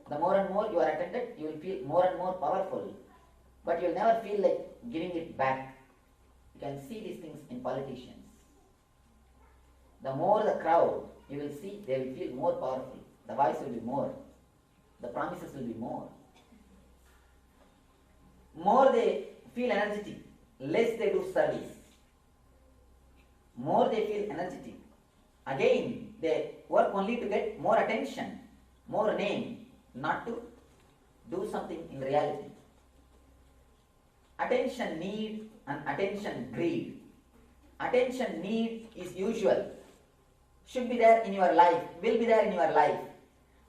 B: The more and more you are attended, you will feel more and more powerful. But you will never feel like giving it back. You can see these things in politicians. The more the crowd, you will see they will feel more powerful. The voice will be more. The promises will be more. More they feel energetic, less they do service. More they feel energetic, again they work only to get more attention, more name, not to do something in reality. Attention need and attention greed. Attention need is usual, should be there in your life, will be there in your life.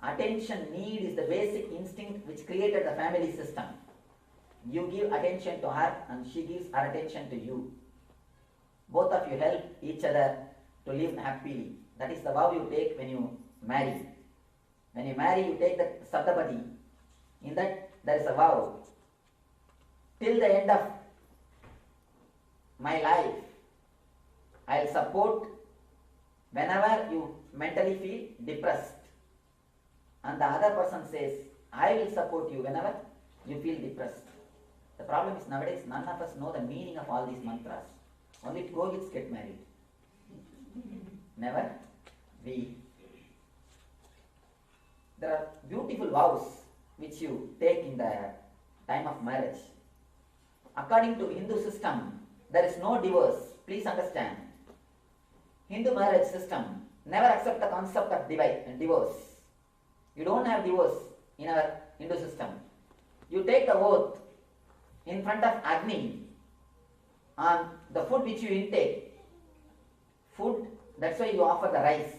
B: Attention need is the basic instinct which created the family system. You give attention to her and she gives her attention to you. Both of you help each other to live happily. That is the vow you take when you marry. When you marry, you take the Saptapadi. In that, there is a vow. Till the end of my life, I will support whenever you mentally feel depressed. And the other person says, I will support you whenever you feel depressed. The problem is nowadays none of us know the meaning of all these mantras. Only Purohits get married. Never we. There are beautiful vows which you take in the time of marriage. According to Hindu system, there is no divorce. Please understand. Hindu marriage system never accept the concept of divorce. You don't have divorce in our Hindu system. You take the oath in front of Agni on the food which you intake. Food, that's why you offer the rice.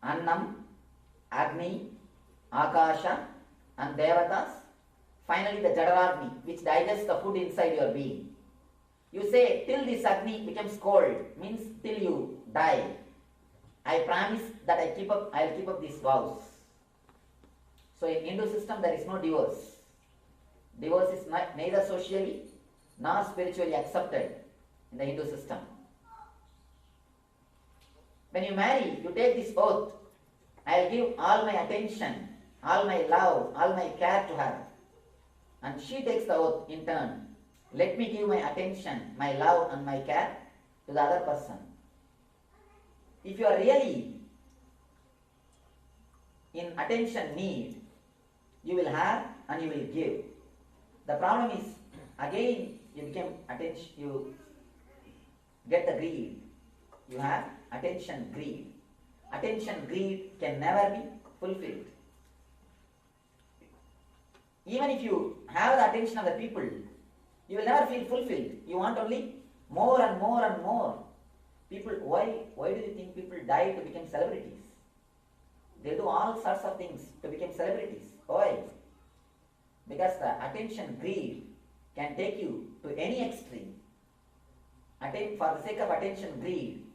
B: Annam, Agni, Akasha and Devatas. Finally the Jadaragni which digests the food inside your being. You say till this Agni becomes cold, means till you die. I promise that I will keep up these vows. So in Hindu system there is no divorce. Divorce is neither socially nor spiritually accepted in the Hindu system. When you marry, you take this oath. I will give all my attention, all my love, all my care to her. And she takes the oath in turn. Let me give my attention, my love and my care to the other person. If you are really in attention need, you will have and you will give. The problem is, again you become attention, you get the greed. You have attention greed. Attention greed can never be fulfilled. Even if you have the attention of the people, you will never feel fulfilled. You want only more and more and more. People, why do you think people die to become celebrities? They do all sorts of things to become celebrities. Why? Because the attention greed can take you to any extreme. For the sake of attention greed,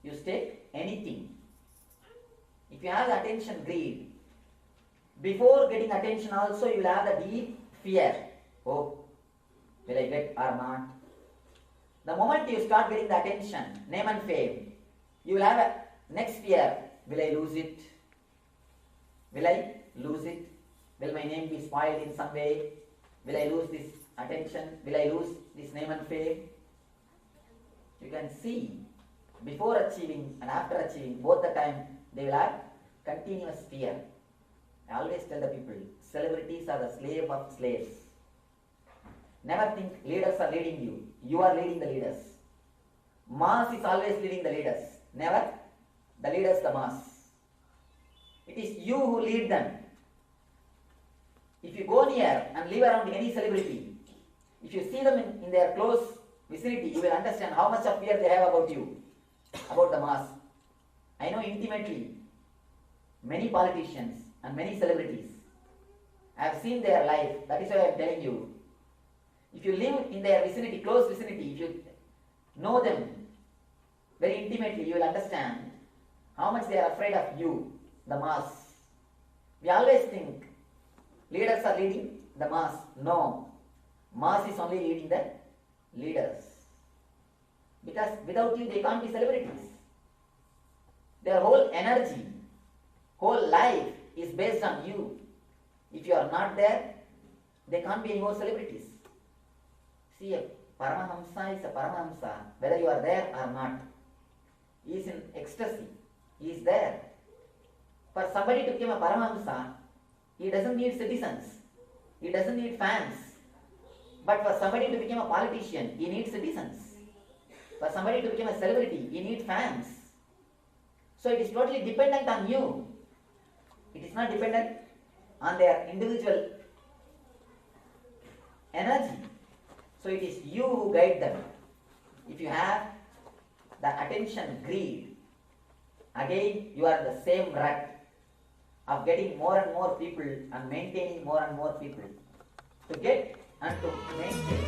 B: you take anything. If you have the attention greed, before getting attention also you will have the deep fear. Oh, will I get or not? The moment you start getting the attention, name and fame, you will have a next fear. Will I lose it? Will I lose it? Will my name be spoiled in some way? Will I lose this attention? Will I lose this name and fame? You can see, before achieving and after achieving, both the time they will have continuous fear. I always tell the people, celebrities are the slave of slaves. Never think leaders are leading you. You are leading the leaders. Mass is always leading the leaders. Never the leaders the mass. It is you who lead them. If you go near and live around any celebrity, if you see them in their close vicinity, you will understand how much of fear they have about you, about the mass. I know intimately many politicians and many celebrities. I have seen their life. That is why I am telling you. If you live in their vicinity, close vicinity, if you know them very intimately, you will understand how much they are afraid of you, the mass. We always think leaders are leading the mass. No. Mass is only leading the leaders. Because without you, they can't be celebrities. Their whole energy, whole life is based on you. If you are not there, they can't be any more celebrities. See, a Paramahamsa is a Paramahamsa, whether you are there or not. He is in ecstasy. He is there. For somebody to become a Paramahamsa, he doesn't need citizens. He doesn't need fans. But for somebody to become a politician, he needs citizens. For somebody to become a celebrity, he needs fans. So it is totally dependent on you. It is not dependent on their individual energy. So it is you who guide them. If you have the attention greed, again you are the same rut of getting more and more people and maintaining more and more people. To get and to maintain.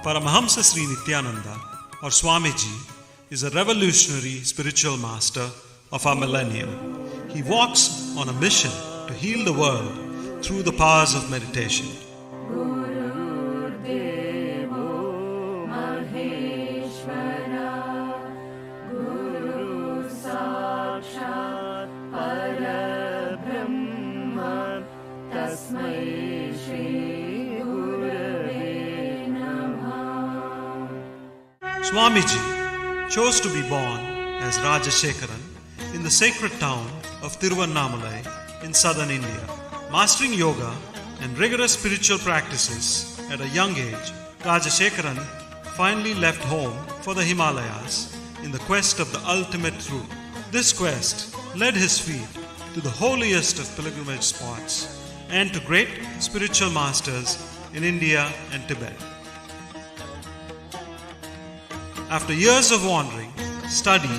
G: Paramahamsa Sri Nithyananda, or Swamiji, is a revolutionary spiritual master of our millennium. He walks on a mission to heal the world through the powers of meditation. Swamiji chose to be born as Rajashekaran in the sacred town of Tiruvannamalai in southern India. Mastering yoga and rigorous spiritual practices at a young age, Rajashekaran finally left home for the Himalayas in the quest of the ultimate truth. This quest led his feet to the holiest of pilgrimage spots and to great spiritual masters in India and Tibet. After years of wandering, study,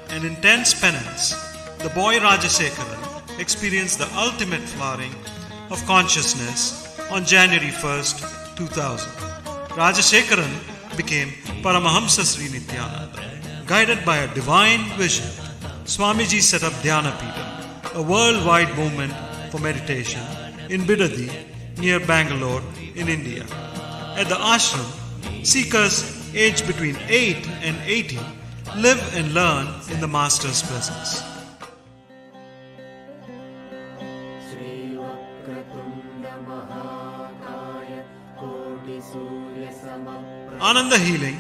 G: and intense penance, the boy Rajashekaran experienced the ultimate flowering of consciousness on January 1st, 2000. Rajashekaran became Paramahamsa Sri Nithyananda. Guided by a divine vision, Swamiji set up Dhyanapitham, a worldwide movement for meditation in Bidadi, near Bangalore in India. At the ashram, seekers aged between 8 and 80 live and learn in the Master's presence. Ananda Healing,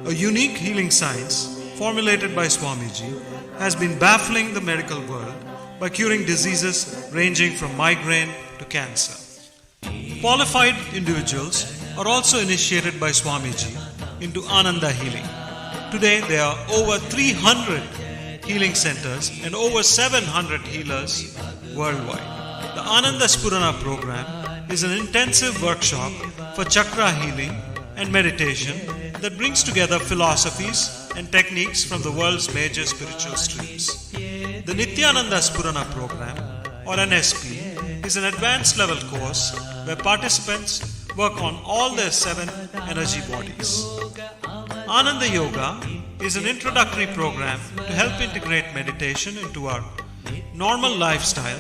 G: a unique healing science formulated by Swamiji, has been baffling the medical world by curing diseases ranging from migraine to cancer. Qualified individuals are also initiated by Swamiji into Ananda Healing. Today there are over 300 healing centers and over 700 healers worldwide. The Ananda Spurana program is an intensive workshop for chakra healing and meditation that brings together philosophies and techniques from the world's major spiritual streams. The Nithyananda Spurana program, or NSP, is an advanced level course where participants work on all their 7 energy bodies. Ananda Yoga is an introductory program to help integrate meditation into our normal lifestyle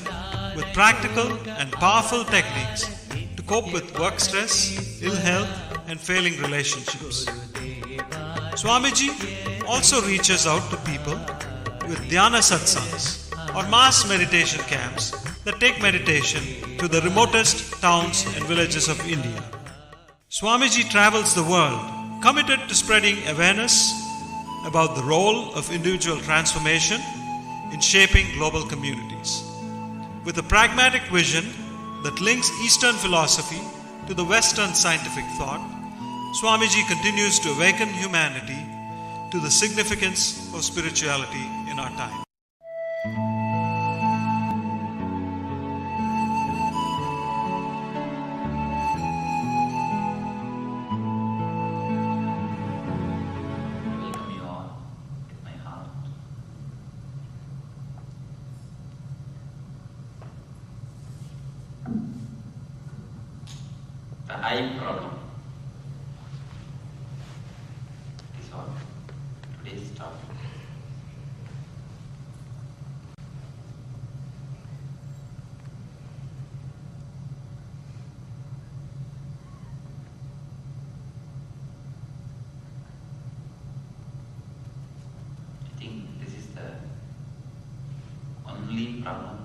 G: with practical and powerful techniques to cope with work stress, ill health, and failing relationships. Swamiji also reaches out to people with dhyana satsangs or mass meditation camps that take meditation to the remotest towns and villages of India. Swamiji travels the world, committed to spreading awareness about the role of individual transformation in shaping global communities. With a pragmatic vision that links Eastern philosophy to the Western scientific thought, Swamiji continues to awaken humanity to the significance of spirituality in our time.
B: Welcome you all with my heart. The eye problem is all today's topic. I think this is the only problem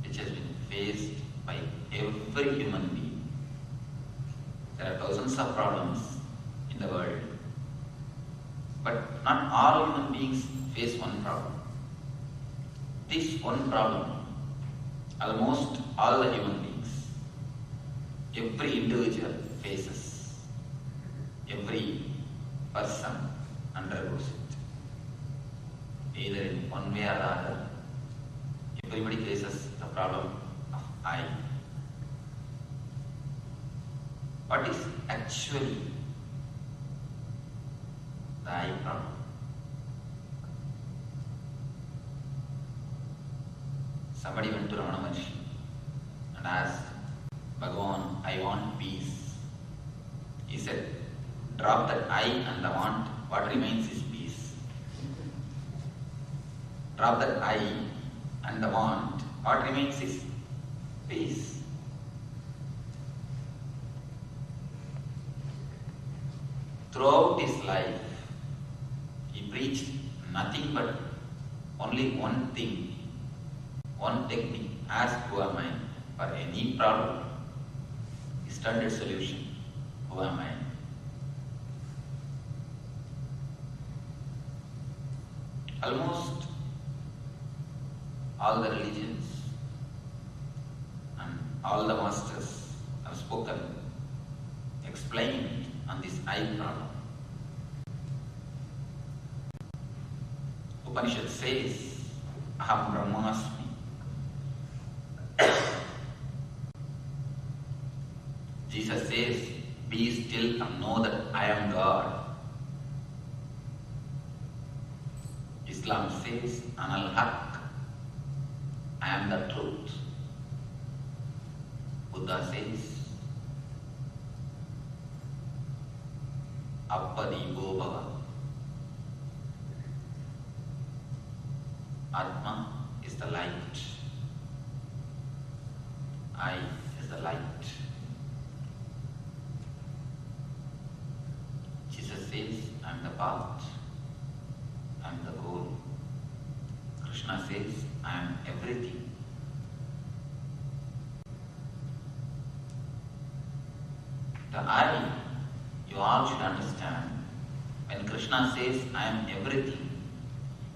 B: which has been faced by every human being
H: There are thousands of problems in the world, but not all human beings face one problem. This one problem, almost all the human beings, every individual faces, every person undergoes it. Either in one way or the other, everybody faces the problem of I. What is actually the I problem? Somebody went to Ramana Maharshi and asked, Bhagavan, I want peace. He said, drop that I and the want, what remains is peace. Drop that I and the want, what remains is peace. Throughout his life, he preached nothing but only one thing, one technique. Ask who am I for any problem. Standard solution. Who am I? Almost all the religions and all the masters have spoken, explaining on this I problem. Upanishad says, Aham Brahmasmi. Jesus says, be still and know that I am God. Islam says, Anal Haq, I am the truth. Buddha says, Appadibo Bhava. Atma is the light. I is the light. Jesus says, I am the path, I am the goal. Krishna says, I am everything. The I, you all should understand, when Krishna says, I am everything,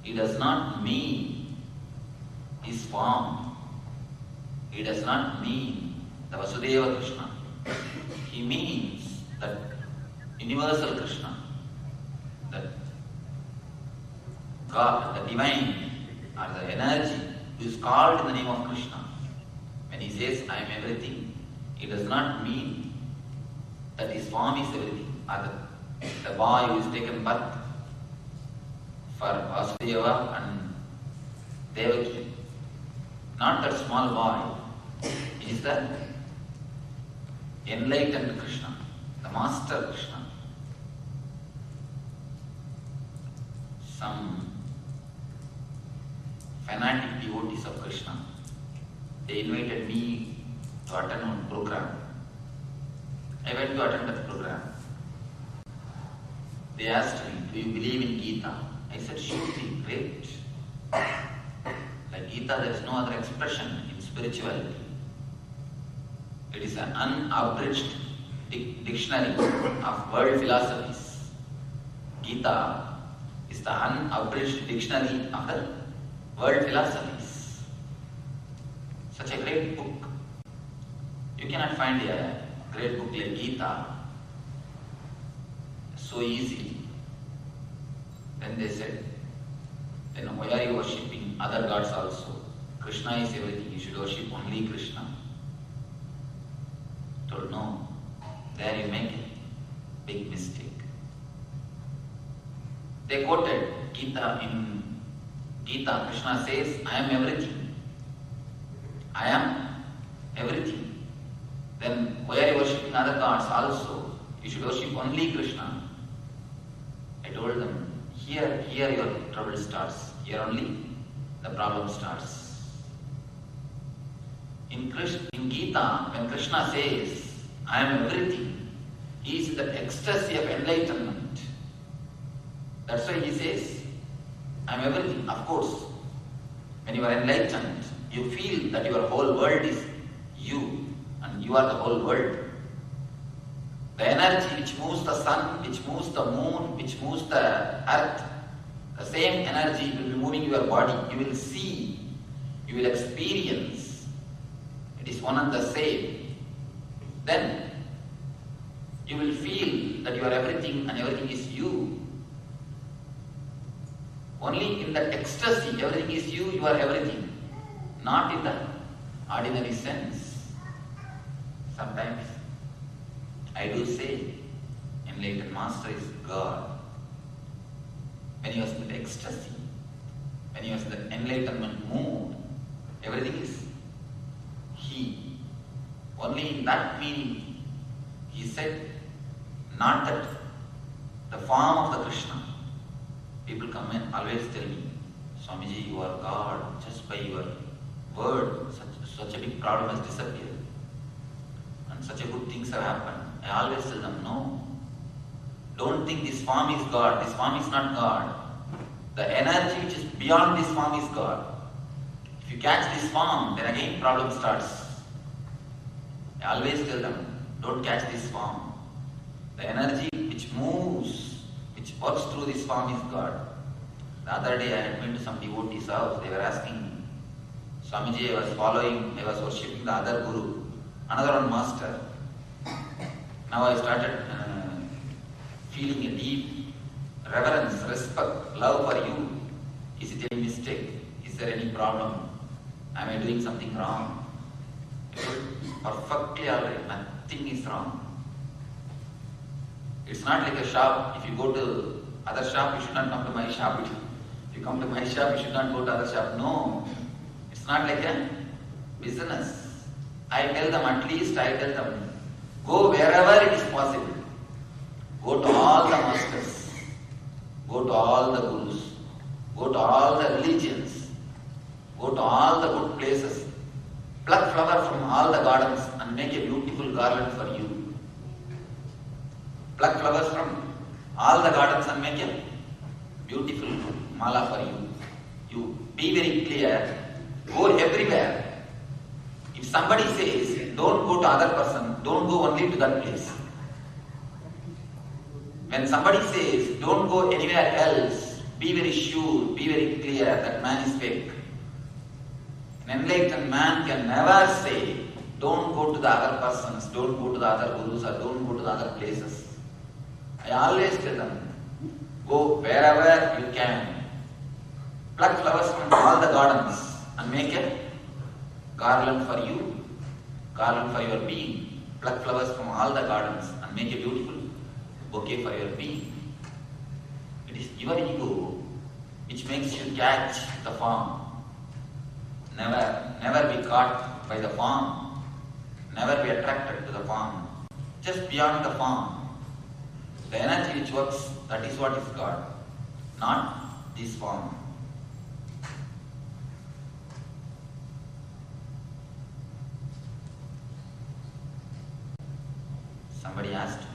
H: he does not mean his form. He does not mean the Vasudeva Krishna. He means that universal Krishna, that God, the divine, or the energy who is called in the name of Krishna. When he says, I am everything, it does not mean that his form is everything, or the boy who is taken birth for Vasudeva and Devaki. Not that small boy. He is the enlightened Krishna, the master Krishna. Some fanatic devotees of Krishna, they invited me to attend one program. I went to attend that program. They asked me, do you believe in Gita? I said, Shruti, great. Like Gita, there is no other expression in spirituality. It is an unabridged dictionary of world philosophies. Gita is the unabridged dictionary of the world philosophies. Such a great book. You cannot find a great book like Gita so easily. Then they said, then why are you worshipping other gods also? Krishna is everything, you should worship only Krishna. I told no, there you make a big mistake. They quoted Gita. In Gita, Krishna says, I am everything. I am everything. Then why are you worshipping other gods also? You should worship only Krishna. I told them, here your trouble starts. Here only the problem starts. In Gita, when Krishna says, I am everything, he is in the ecstasy of enlightenment. That's why he says, I am everything. Of course, when you are enlightened, you feel that your whole world is you, and you are the whole world. The energy which moves the sun, which moves the moon, which moves the earth, the same energy will be moving your body. You will see, you will experience. It is one and the same. Then you will feel that you are everything and everything is you. Only in that ecstasy, everything is you, you are everything. Not in the ordinary sense. Sometimes I do say, enlightened master is God. When he was in the ecstasy, when he was in the enlightenment mood, everything is he. Only in that meaning, he said, not that the form of the Krishna. People come and always tell me, Swamiji, you are God, just by your word, such a big problem has disappeared. And such a good things have happened. I always tell them, no. Don't think this form is God. This form is not God. The energy which is beyond this form is God. If you catch this form, then again problem starts. I always tell them, don't catch this form. The energy which moves, which works through this form is God. The other day I had been to some devotees' house. They were asking me, Swamiji, I was worshipping the other guru, another one master. Now I started feeling a deep reverence, respect, love for you. Is it a mistake? Is there any problem? Am I doing something wrong? Perfectly alright, nothing is wrong. It's not like a shop. If you go to other shop, you should not come to my shop. If you come to my shop, you should not go to other shop. No. It's not like a business. I tell them, go wherever it is possible. Go to all the masters. Go to all the gurus. Go to all the religions. Go to all the good places. Pluck flower from all the gardens and make a beautiful garland for you. Pluck flowers from all the gardens and make a beautiful mala for you. You be very clear. Go everywhere. If somebody says, don't go to other person, don't go only to that place. When somebody says, don't go anywhere else, be very sure, be very clear, that man is fake. An enlightened man can never say, don't go to the other persons, don't go to the other gurus, or don't go to the other places. I always tell them, go wherever you can. Pluck flowers from all the gardens and make a garland for you, garland for your being. Pluck flowers from all the gardens and make a beautiful bouquet for your being. It is your ego which makes you catch the form. Never be caught by the form. Never be attracted to the form. Just beyond the form. The energy which works, that is what is God, not this form. Somebody asked me,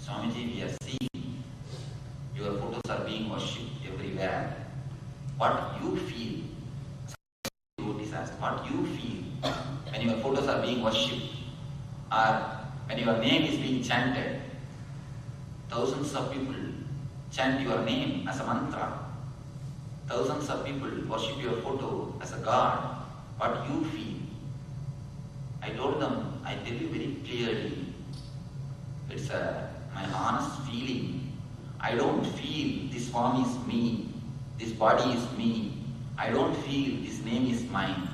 H: Swamiji, we are seeing your photos are being worshipped everywhere. What you feel? Devotees asked, what you feel when your photos are being worshipped, or when your name is being chanted? Thousands of people chant your name as a mantra. Thousands of people worship your photo as a god. What you feel? I told them, I tell you very clearly, it's my honest feeling. I don't feel this form is me, this body is me. I don't feel this name is mine.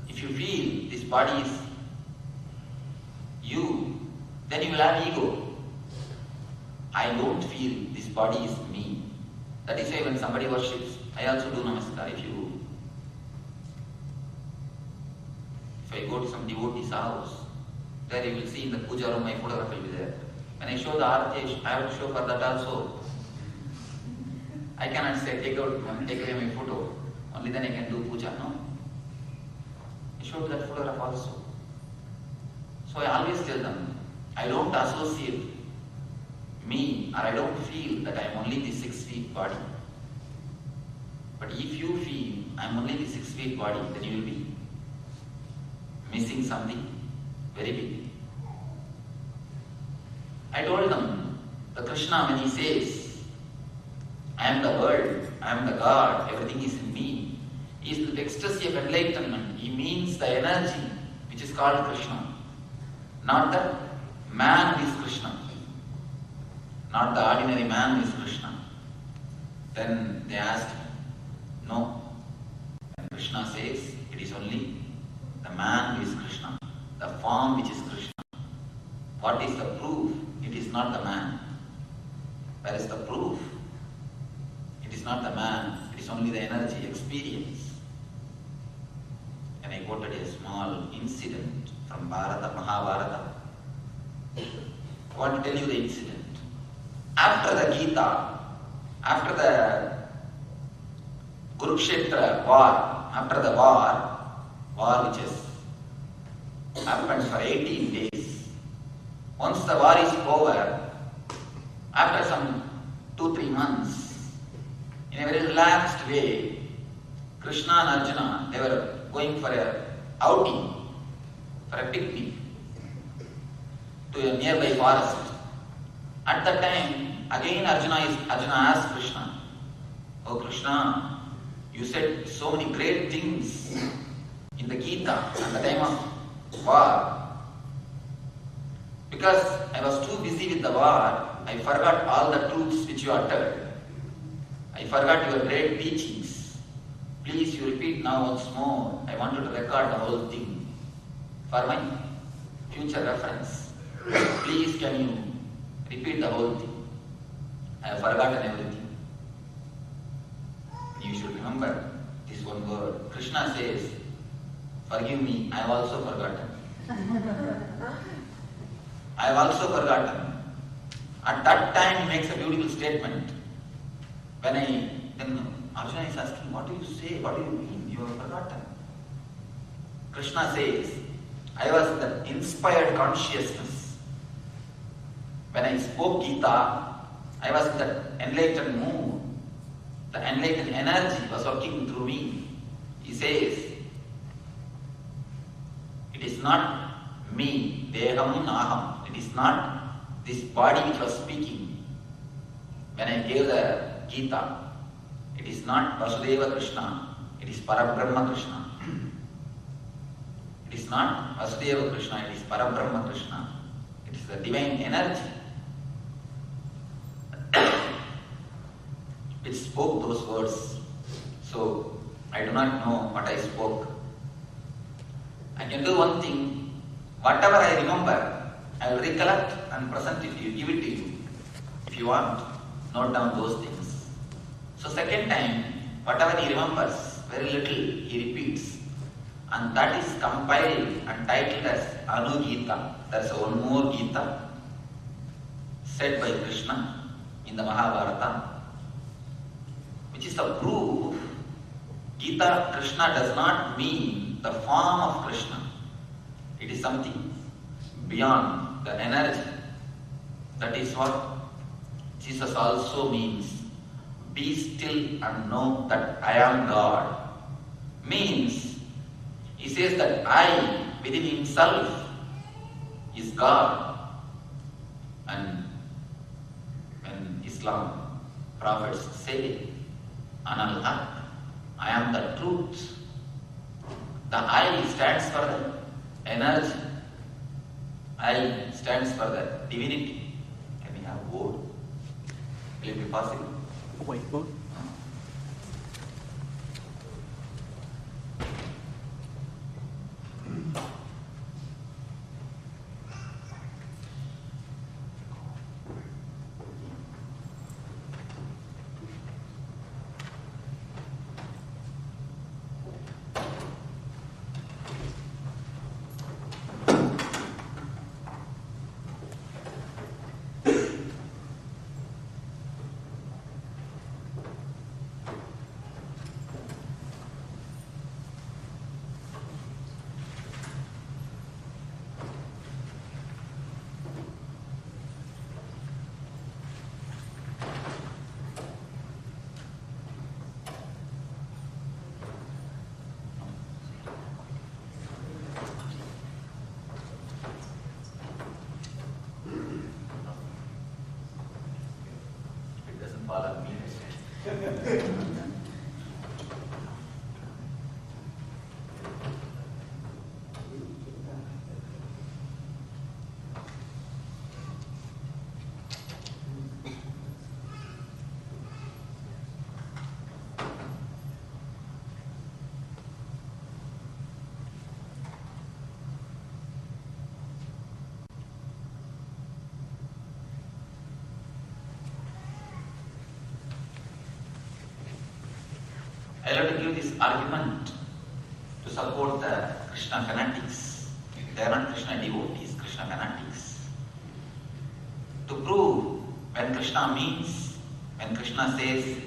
H: If you feel this body is you, then you will have ego. I don't feel this body is me. That is why when somebody worships, I also do namaskar. If I go to some devotee's house, there you will see in the puja room my photograph will be there. When I show the arati, I have to show for that also. I cannot say take away my photo, only then I can do puja. No. I show that photograph also. So I always tell them, I don't associate me, or I don't feel that I am only the 6 feet body. But if you feel I am only the 6 feet body, then you will be missing something very big. I told them, the Krishna when he says, I am the world, I am the God, everything is in me, he is the ecstasy of enlightenment. He means the energy which is called Krishna, not the man who is Krishna, not the ordinary man who is Krishna. Then they asked me, no. And Krishna says, it is only the man who is Krishna, the form which is Krishna. What is the proof? It is not the man. Where is the proof? It is not the man, it is only the energy, experience. And I quoted a small incident from Bharata, Mahabharata. I want to tell you the incident. After the Gita, after the Kurukshetra war, after the war which has happened for 18 days, once the war is over, after some 2-3 months, in a very relaxed way, Krishna and Arjuna, they were going for a outing, for a picnic to a nearby forest. At that time, again Arjuna asked Krishna, oh Krishna, you said so many great things in the Gita at the time of war. Because I was too busy with the war, I forgot all the truths which you uttered. I forgot your great teachings. Please, you repeat now once more. I want you to record the whole thing for my future reference. Please, can you repeat the whole thing? I have forgotten everything. You should remember this one word. Krishna says, forgive me, I have also forgotten. I have also forgotten. At that time he makes a beautiful statement. Then Arjuna is asking, what do you say? What do you mean? You have forgotten. Krishna says, I was in the inspired consciousness. When I spoke Gita, I was in the enlightened mood. The enlightened energy was working through me. He says, it is not me, deham naham. It is not this body which was speaking. When I gave the Gita, it is not Vasudeva Krishna, it is Parabrahma Krishna. It is not Vasudeva Krishna, it is Parabrahma Krishna. It is the divine energy which spoke those words. So, I do not know what I spoke. I can do one thing. Whatever I remember, I will recollect and present it to you, give it to you. If you want, note down those things. So second time, whatever he remembers, very little he repeats. And that is compiled and titled as Anu Gita. There is one more Gita said by Krishna in the Mahabharata, which is the proof Gita Krishna does not mean the form of Krishna. It is something beyond the energy. That is what Jesus also means. Be still and know that I am God. Means, he says that I within himself is God. And when Islam prophets say, Anal Haq, I am the truth. The I stands for the energy. I stands for the divinity. Can we have a board? Will it be possible?
F: Whiteboard?
H: I have to give this argument to support the Krishna fanatics. They are not Krishna devotees, Krishna fanatics. To prove when Krishna means, when Krishna says,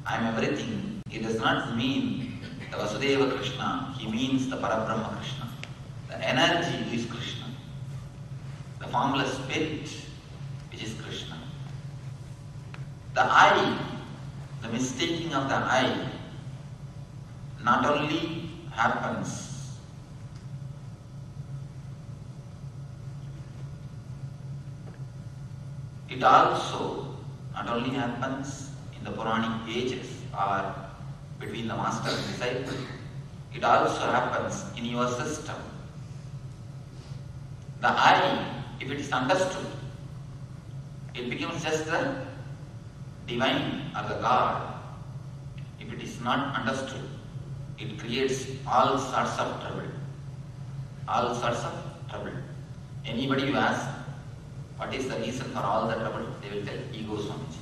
H: I am everything, it does not mean the Vasudeva Krishna, he means the Parabrahma Krishna. The energy is Krishna. The formless spirit, which is Krishna. The I, the mistaking of the I, not only happens it also not only happens in the Puranic pages or between the master and disciple, it also happens in your system. The I, if it is understood, it becomes just the divine or the God. If it is not understood, it creates all sorts of trouble. All sorts of trouble. Anybody you ask, what is the reason for all the trouble? They will tell, ego Swamiji.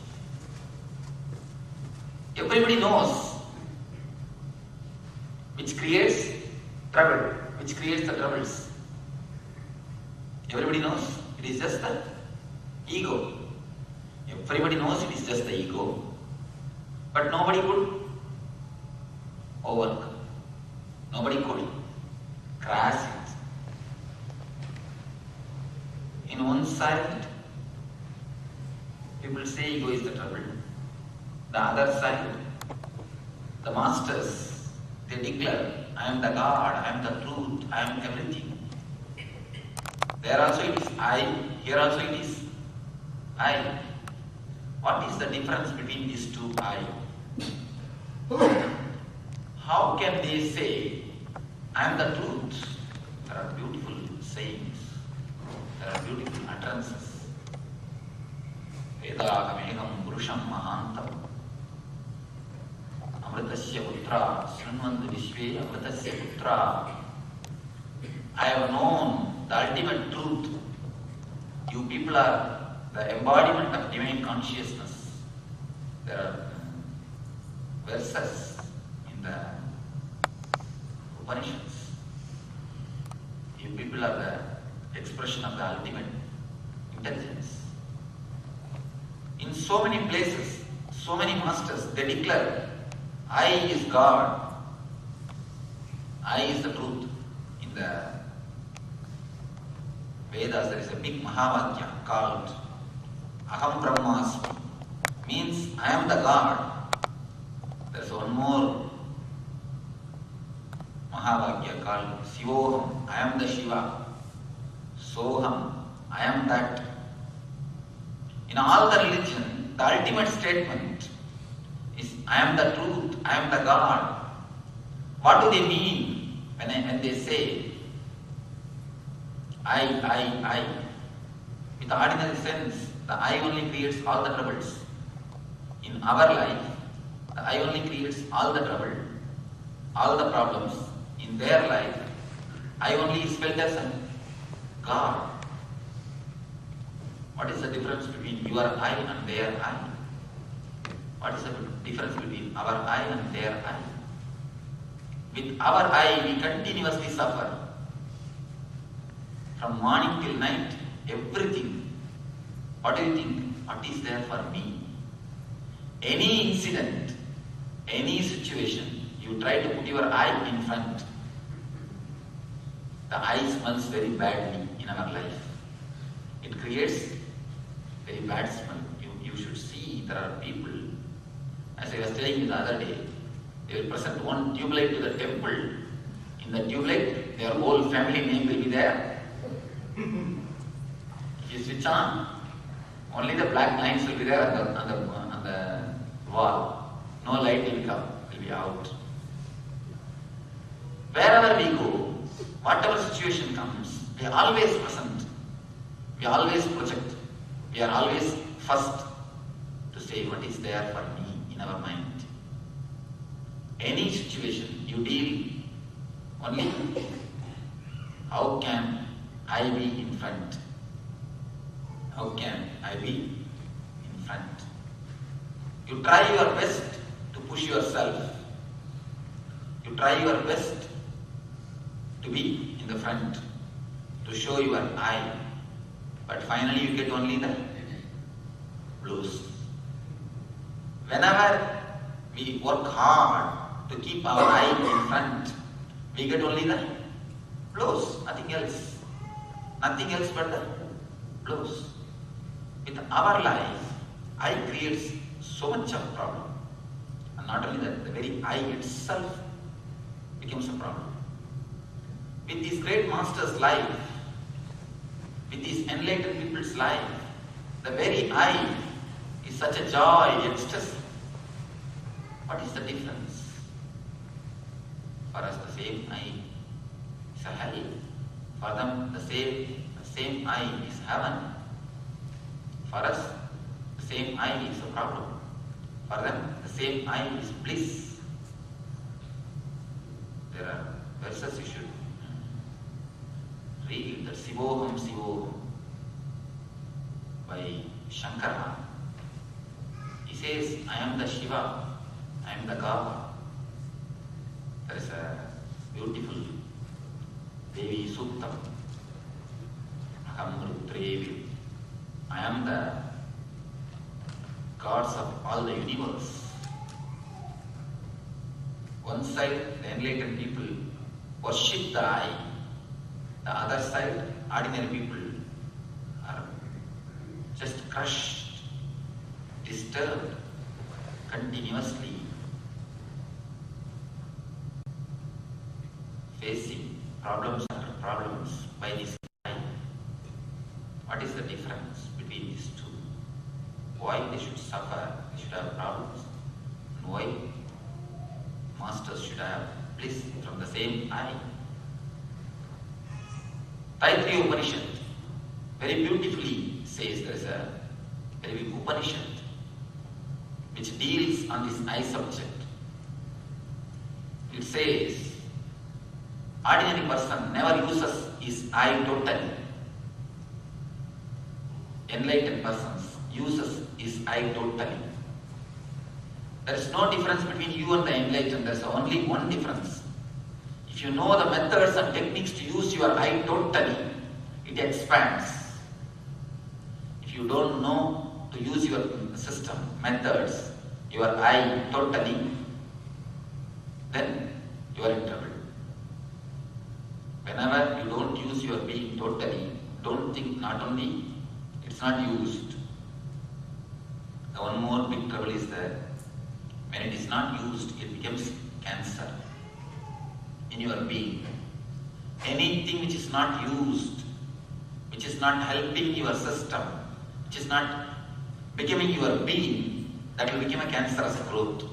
H: Everybody knows which creates trouble, which creates the troubles. Everybody knows it is just the ego. Everybody knows it is just the ego. But nobody could overcome. Nobody could crash it. In one side, people say ego is the trouble. The other side, the masters, they declare, I am the God, I am the truth, I am everything. There also it is I, here also it is I. What is the difference between these two I? How can they say, I am the truth? There are beautiful sayings, there are beautiful utterances. Vedagameham purusham mahantam amritasya putra srinvantu vishve amritasya putra. I have known the ultimate truth. You people are the embodiment of divine consciousness. There are verses in the Upanishads. You people are the expression of the ultimate intelligence. In so many places, so many masters, they declare, I is God, I is the truth. In the Vedas, there is a big Mahavakya called Aham Brahmasmi, means I am the God. There is one more Mahavakya called Sivoham, I am the Shiva. Soham, I am that. In all the religion, the ultimate statement is I am the truth, I am the God. What do they mean when they say I? With the ordinary sense, the I only creates all the troubles. In our life, the I only creates all the trouble, all the problems. In their life, I only is felt as a God. What is the difference between your I and their I? What is the difference between our I and their I? With our I, we continuously suffer. From morning till night, everything. What do you think? What is there for me? Any incident, any situation, you try to put your I in front. The I smells very badly in our life. It creates very bad smell. You should see there are people, as I was telling you the other day, they will present one tube light to the temple. In the tube light, their whole family name will be there. If you switch on, only the black lines will be there on the wall. No light will come, will be out. Wherever we go, whatever situation comes, we are always present. We always project. We are always first to say what is there for me in our mind. Any situation you deal only, how can I be in front? How can I be in front? You try your best to push yourself. You try your best to be in the front, to show your I. But finally you get only the blues. Whenever we work hard to keep our I in front, we get only the blows, nothing else. Nothing else but the blows. With our life, I creates so much of problem. And not only that, the very I itself becomes a problem. With this great master's life, with these enlightened people's life, the very I is such a joy, ecstasy. What is the difference? For us, the same I is a hell. For them, the same I is heaven. For us, the same I is a problem. For them, the same I is bliss. There are verses you should read, that Sivoham Sivoham by Shankara. He says, I am the Shiva, I am the God. There is a beautiful Devi Suktam. Aham Rudrevi. I am the gods of all the universe. One side, the enlightened people worship the I. The other side, ordinary people are just crushed, disturbed, continuously facing problems after problems by this I. What is the difference between these two? Why they should suffer, they should have problems, and why masters should have bliss from the same I? Taittiriya Upanishad very beautifully says, there is a very big Upanishad which deals on this I subject. It says, ordinary person never uses his I totally. Enlightened persons uses his I totally. There is no difference between you and the enlightened. There is only one difference. If you know the methods and techniques to use your I totally, it expands. If you don't know to use your system, methods, your I totally, then you are in trouble. Whenever you don't use your being totally, don't think not only it's not used. The one more big trouble is that when it is not used, it becomes cancer in your being. Anything which is not used, which is not helping your system, which is not becoming your being, that will become a cancerous growth.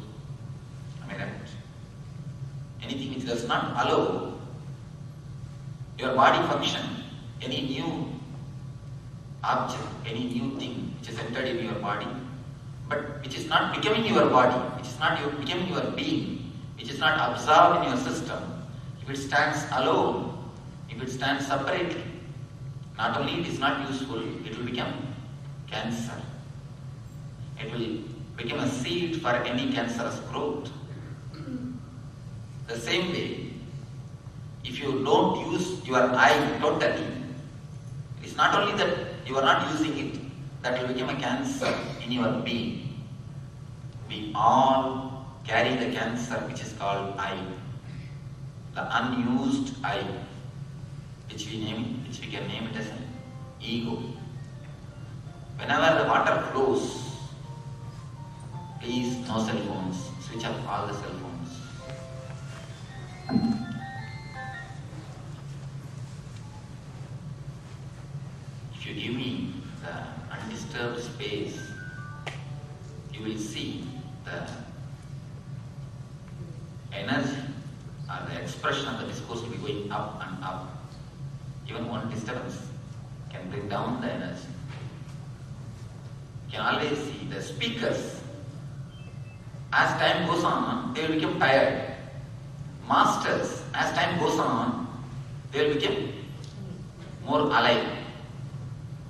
H: Am I right? Anything which does not allow your body function, any new object, any new thing which is entered in your body, but which is not becoming your body, which is not becoming your being, which is not absorbed in your system, if it stands alone, if it stands separately, not only it is not useful, it will become cancer. It will become a seed for any cancerous growth. The same way, if you don't use your I totally, it's not only that you are not using it, that will become a cancer in your being. We all carry the cancer which is called I, the unused I, which we can name it as an ego. Whenever the water flows, please no cell phones, switch off all the cell phones. If you give me the undisturbed space, you will see the energy or the expression of the discourse will be going up and up. Even one disturbance can bring down the energy. You can always see the speakers, as time goes on, they will become tired. Masters, as time goes on, they will become more alive.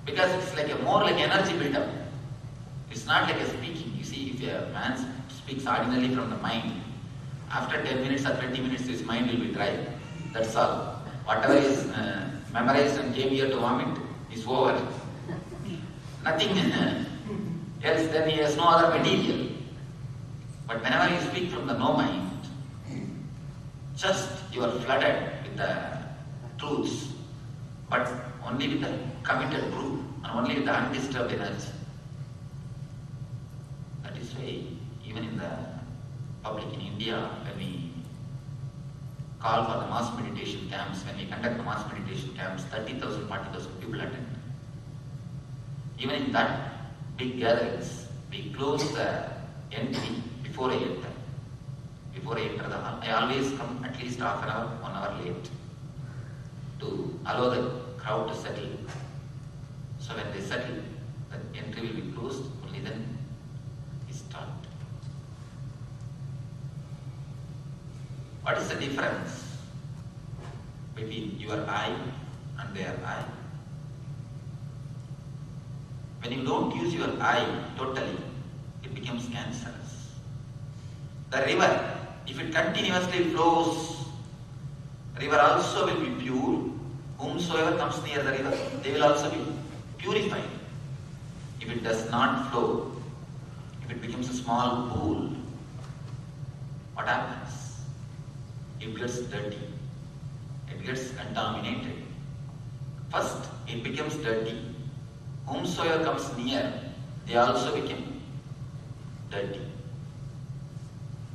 H: Because it's like more like energy build-up. It's not like a speaking. You see, if a man speaks ordinarily from the mind, after 10 minutes or 20 minutes, his mind will be dry. That's all. Whatever is memorized and came here to vomit is over. Nothing else, then he has no other material. But whenever you speak from the no mind, just you are flooded with the truths, but only with the committed truth and only with the undisturbed energy. That is why even in the public in India, when we call for the mass meditation camps, when we conduct the mass meditation camps, 30,000, 40,000 people attend. Even in that big gatherings, we close the entry before I enter. Before I enter the hall, I always come at least half an hour, 1 hour late to allow the crowd to settle. So when they settle, the entry will be closed, only then we start. What is the difference between your eye and their eye? When you don't use your eye totally, it becomes cancerous. The river, if it continuously flows, river also will be pure. Whomsoever comes near the river, they will also be purified. If it does not flow, if it becomes a small pool, what happens? It gets dirty. It gets contaminated. First, it becomes dirty. Whomsoever comes near, they also become dirty.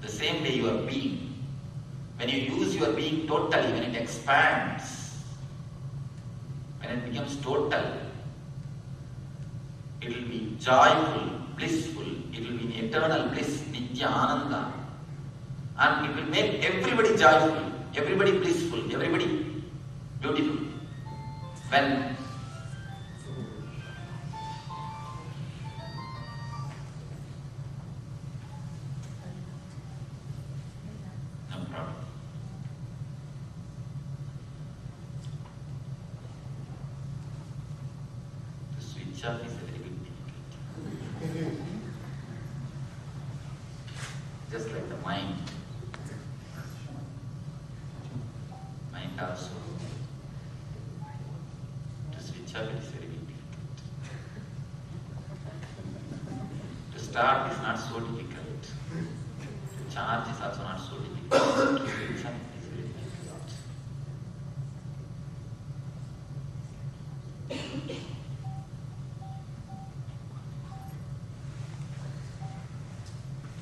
H: The same way your being, when you use your being totally, when it expands, when it becomes total, it will be joyful, blissful, it will be eternal bliss, Nithyananda. And it will make everybody joyful, everybody blissful, everybody beautiful. When is a very big difficulty. Just like the mind. Mind also. To switch off it is very big difficult. To start is not so difficult. To charge is also not so difficult. To switch off is very difficult.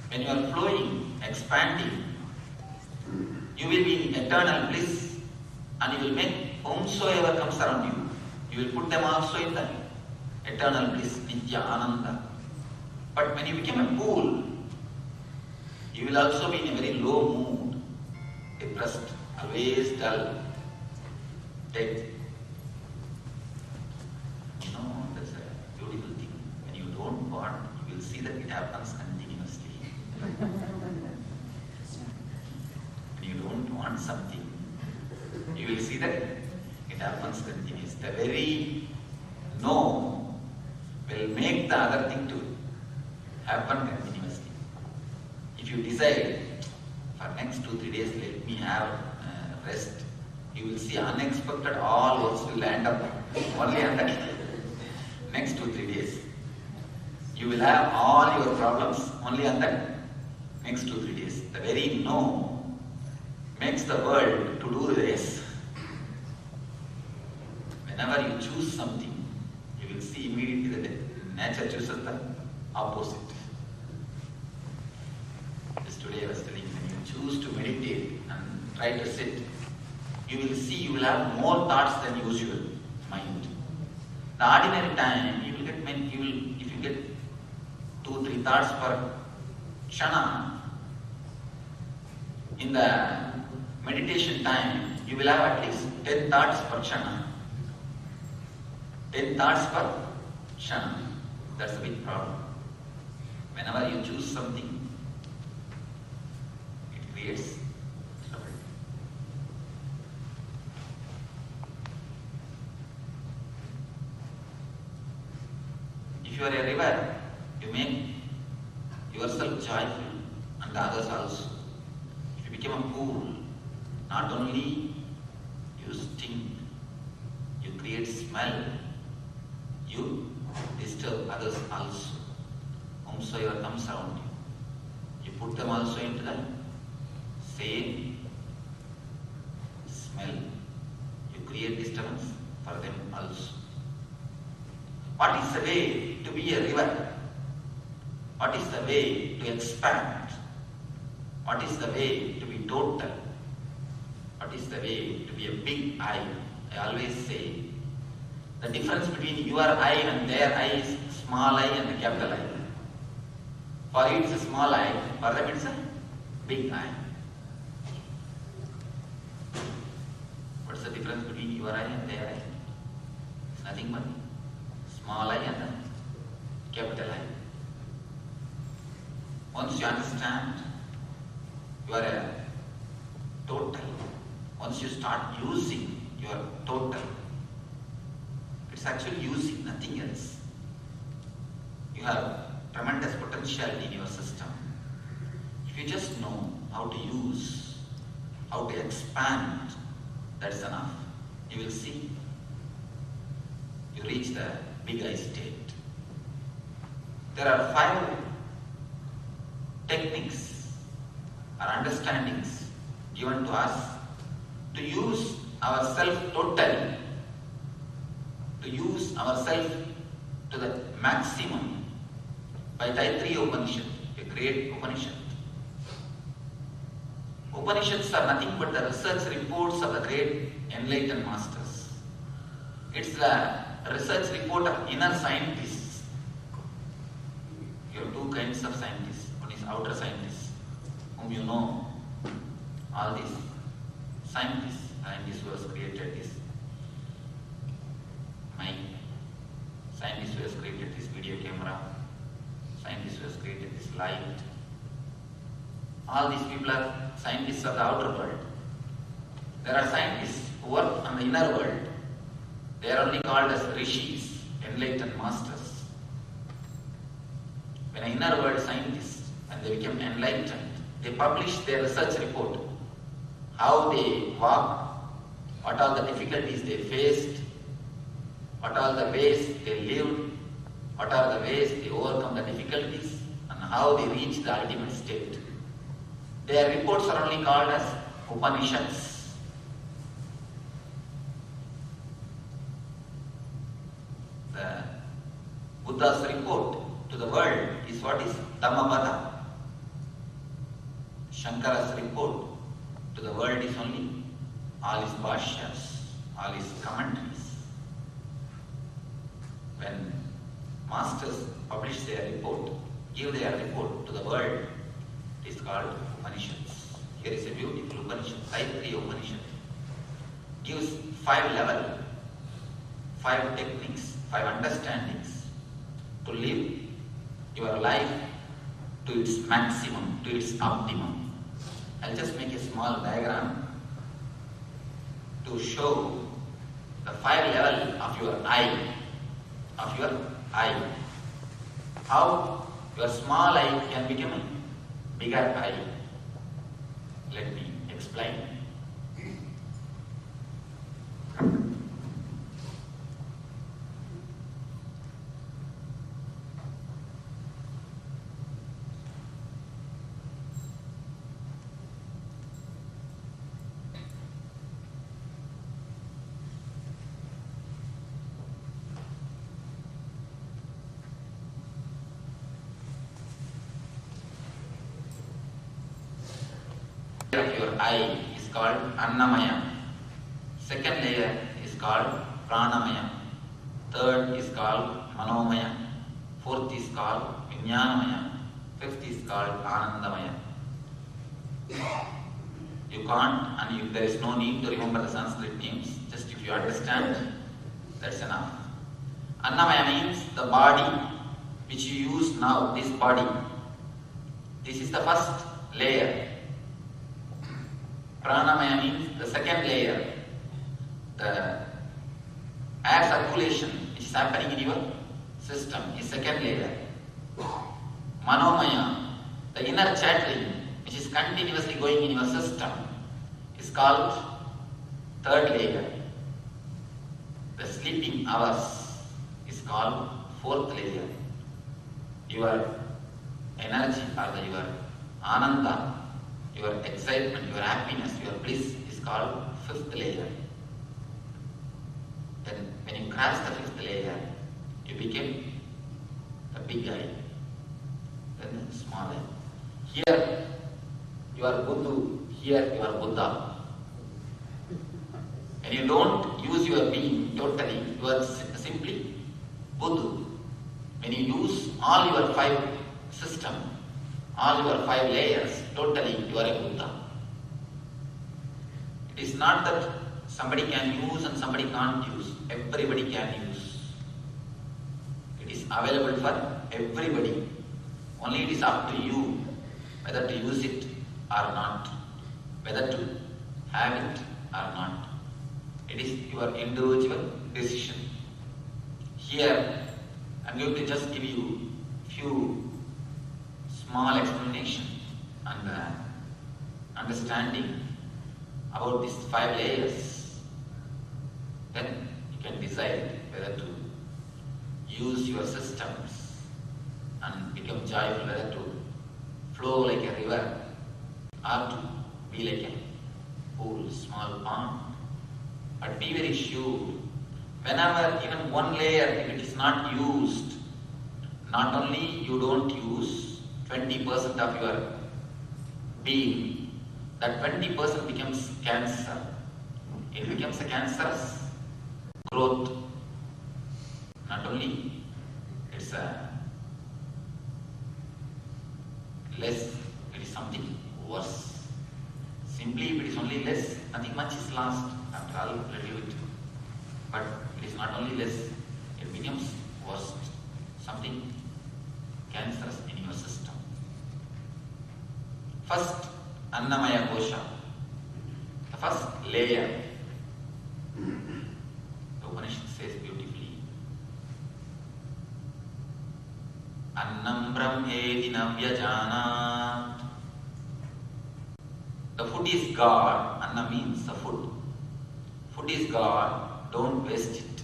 H: When you are flowing, expanding, you will be in eternal bliss and you will make whomsoever comes around you, you will put them also in the eternal bliss, Nithyananda. But when you become a pool, you will also be in a very low mood, depressed, always dull, dead. You know, that's a beautiful thing. When you don't want, you will see that it happens continuously. When you don't want something, you will see that it happens continuously. The very no will make the other thing to happen continuously. If you decide, for next 2-3 days, let me have rest, you will see unexpected all works will land up only on that next 2-3 days. You will have all your problems only on that next 2-3 days. The very no makes the world to do this. Whenever you choose something, you will see immediately that nature chooses the opposite. Just today I was telling you, when you choose to meditate and try to sit, you will see you will have more thoughts than usual mind. The ordinary time, you will get if you get 2-3 thoughts per kshana, In the meditation time, you will have at least 10 thoughts per kshana. 10 thoughts per kshana. That's a big problem. Whenever you choose something, it creates trouble. If you are a river, you make yourself joyful and others also. If you become a pool, not only you stink, you create smell, you disturb others also. Whomsoever comes around you, you put them also into the same smell. You create disturbance for them also. What is the way to be a river? What is the way to expand? What is the way to be total? What is the way to be a big I? I always say, the difference between your I and their I is small I and capital I. For you it's a small I, for them it's a big I. What's the difference between your I and their I? It's nothing but small I and capital I. Once you understand, you are a total. Once you start using your total, it's actually using nothing else. You have tremendous potential in your system. If you just know how to use, how to expand, that's enough. You will see. You reach the big I state. There are 5 techniques or understandings given to us to use ourself totally, to use ourself to the maximum by Taittiriya Upanishad, a great Upanishad. Upanishads are nothing but the research reports of the great enlightened masters. It's the research report of inner scientists. You have 2 kinds of scientists. One is outer scientists, whom you know, all these scientists who has created this mic, scientists who has created this video camera, scientists who has created this light. All these people are scientists of the outer world. There are scientists who work on the inner world. They are only called as rishis, enlightened masters. When an inner world scientist, when they become enlightened, they publish their research report, how they walk, what all the difficulties they faced, what all the ways they lived, what are the ways they overcome the difficulties, and how they reach the ultimate state. Their reports are only called as Upanishads. The Buddha's report to the world is what is Dhammapada. Shankara's report to the world is only all his bhashyas, all his commentaries. When masters publish their report, give their report to the world, it is called Upanishads. Here is a beautiful Upanishad, Taittiriya Upanishad. Gives 5 levels, 5 techniques, 5 understandings to live your life to its maximum, to its optimum. I'll just make a small diagram to show the 5 levels of your I, how your small I can become a bigger I. Let me explain. Of your eye is called Annamaya. Second layer is called Pranamaya. Third is called Manomaya. Fourth is called Vijnanamaya. Fifth is called Anandamaya. You can't, and there is no need to remember the Sanskrit names. Just if you understand, that's enough. Annamaya means the body which you use now, this body. This is the first layer. Pranamaya means the second layer. The air circulation which is happening in your system is second layer. Manomaya, the inner chattering which is continuously going in your system, is called third layer. The sleeping hours is called fourth layer. Your energy or your ananda, your excitement, your happiness, your bliss is called fifth layer. Then when you cross the fifth layer, you become the big eye, then the small eye. Here you are Buddha, here you are Buddha. When you don't use your being totally, you are simply Buddha. When you use all your five system, all your five layers, totally you are a Buddha. It is not that somebody can use and somebody can't use. Everybody can use. It is available for everybody. Only it is up to you whether to use it or not, whether to have it or not. It is your individual decision. Here, I am going to just give you few small explanation and understanding about these five layers. Then you can decide whether to use your systems and become joyful, whether to flow like a river or to be like a pool, small pond. But be very sure, whenever even one layer, if it is not used, not only you don't use 20% of your being, that 20% becomes cancer. It becomes a cancerous growth. Not only it's a less, it is something worse. Simply if it is only less, nothing much is lost. After all, little bit. But it is not only less, it becomes worse. Something cancerous in your system. First, Annamaya Kosha. The first layer. The Upanishad says beautifully, Annam Brahmedi Navyajanat. The food is God. Anna means the food. Food is God. Don't waste it.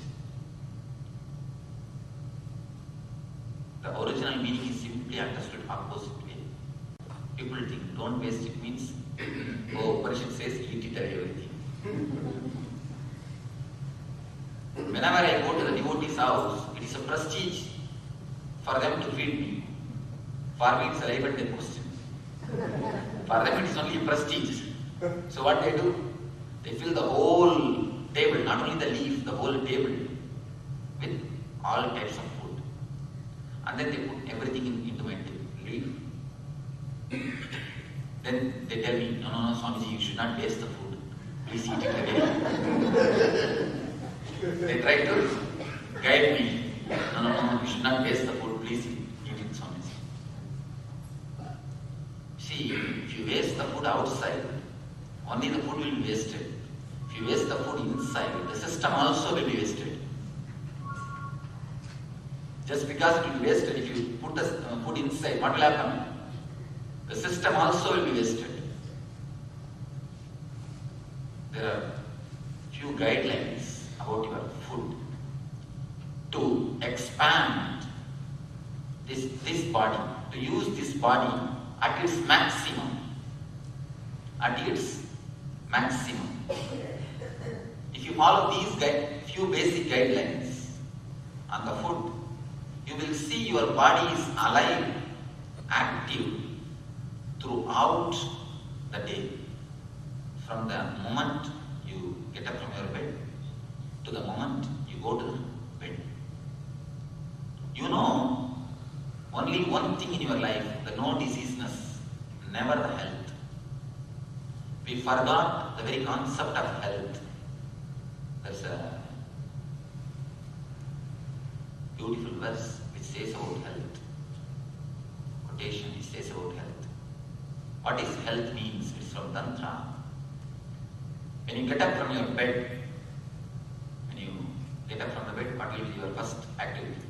H: The original meaning is simply understood opposite way. People think don't waste it means, oh, Upanishad says eat it and everything. Whenever I go to the devotee's house, it is a prestige for them to feed me. For me, it's a life and death question. For them, it is only prestige. So what they do? They fill the whole table, not only the leaf, the whole table with all types of food. And then they put everything into my leaf. Then they tell me, no, Swamiji, you should not waste the food. Please eat it again. They try to guide me. No, you should not waste the food. Please eat it, Swamiji. See, if you waste the food outside, only the food will be wasted. If you waste the food inside, the system also will be wasted. Just because it will be wasted, if you put the food inside, what will happen? The system also will be wasted. There are few guidelines about your food to expand this body, to use this body at its maximum. At its maximum. If you follow these few basic guidelines on the food, you will see your body is alive, active throughout the day. From the moment you get up from your bed to the moment you go to bed. You know only one thing in your life, the no diseaseness, never the health. We forgot the very concept of health. There's a beautiful verse which says about health. Quotation which says about health. What is health means? It's from Tantra. When you get up from your bed, what will be your first activity?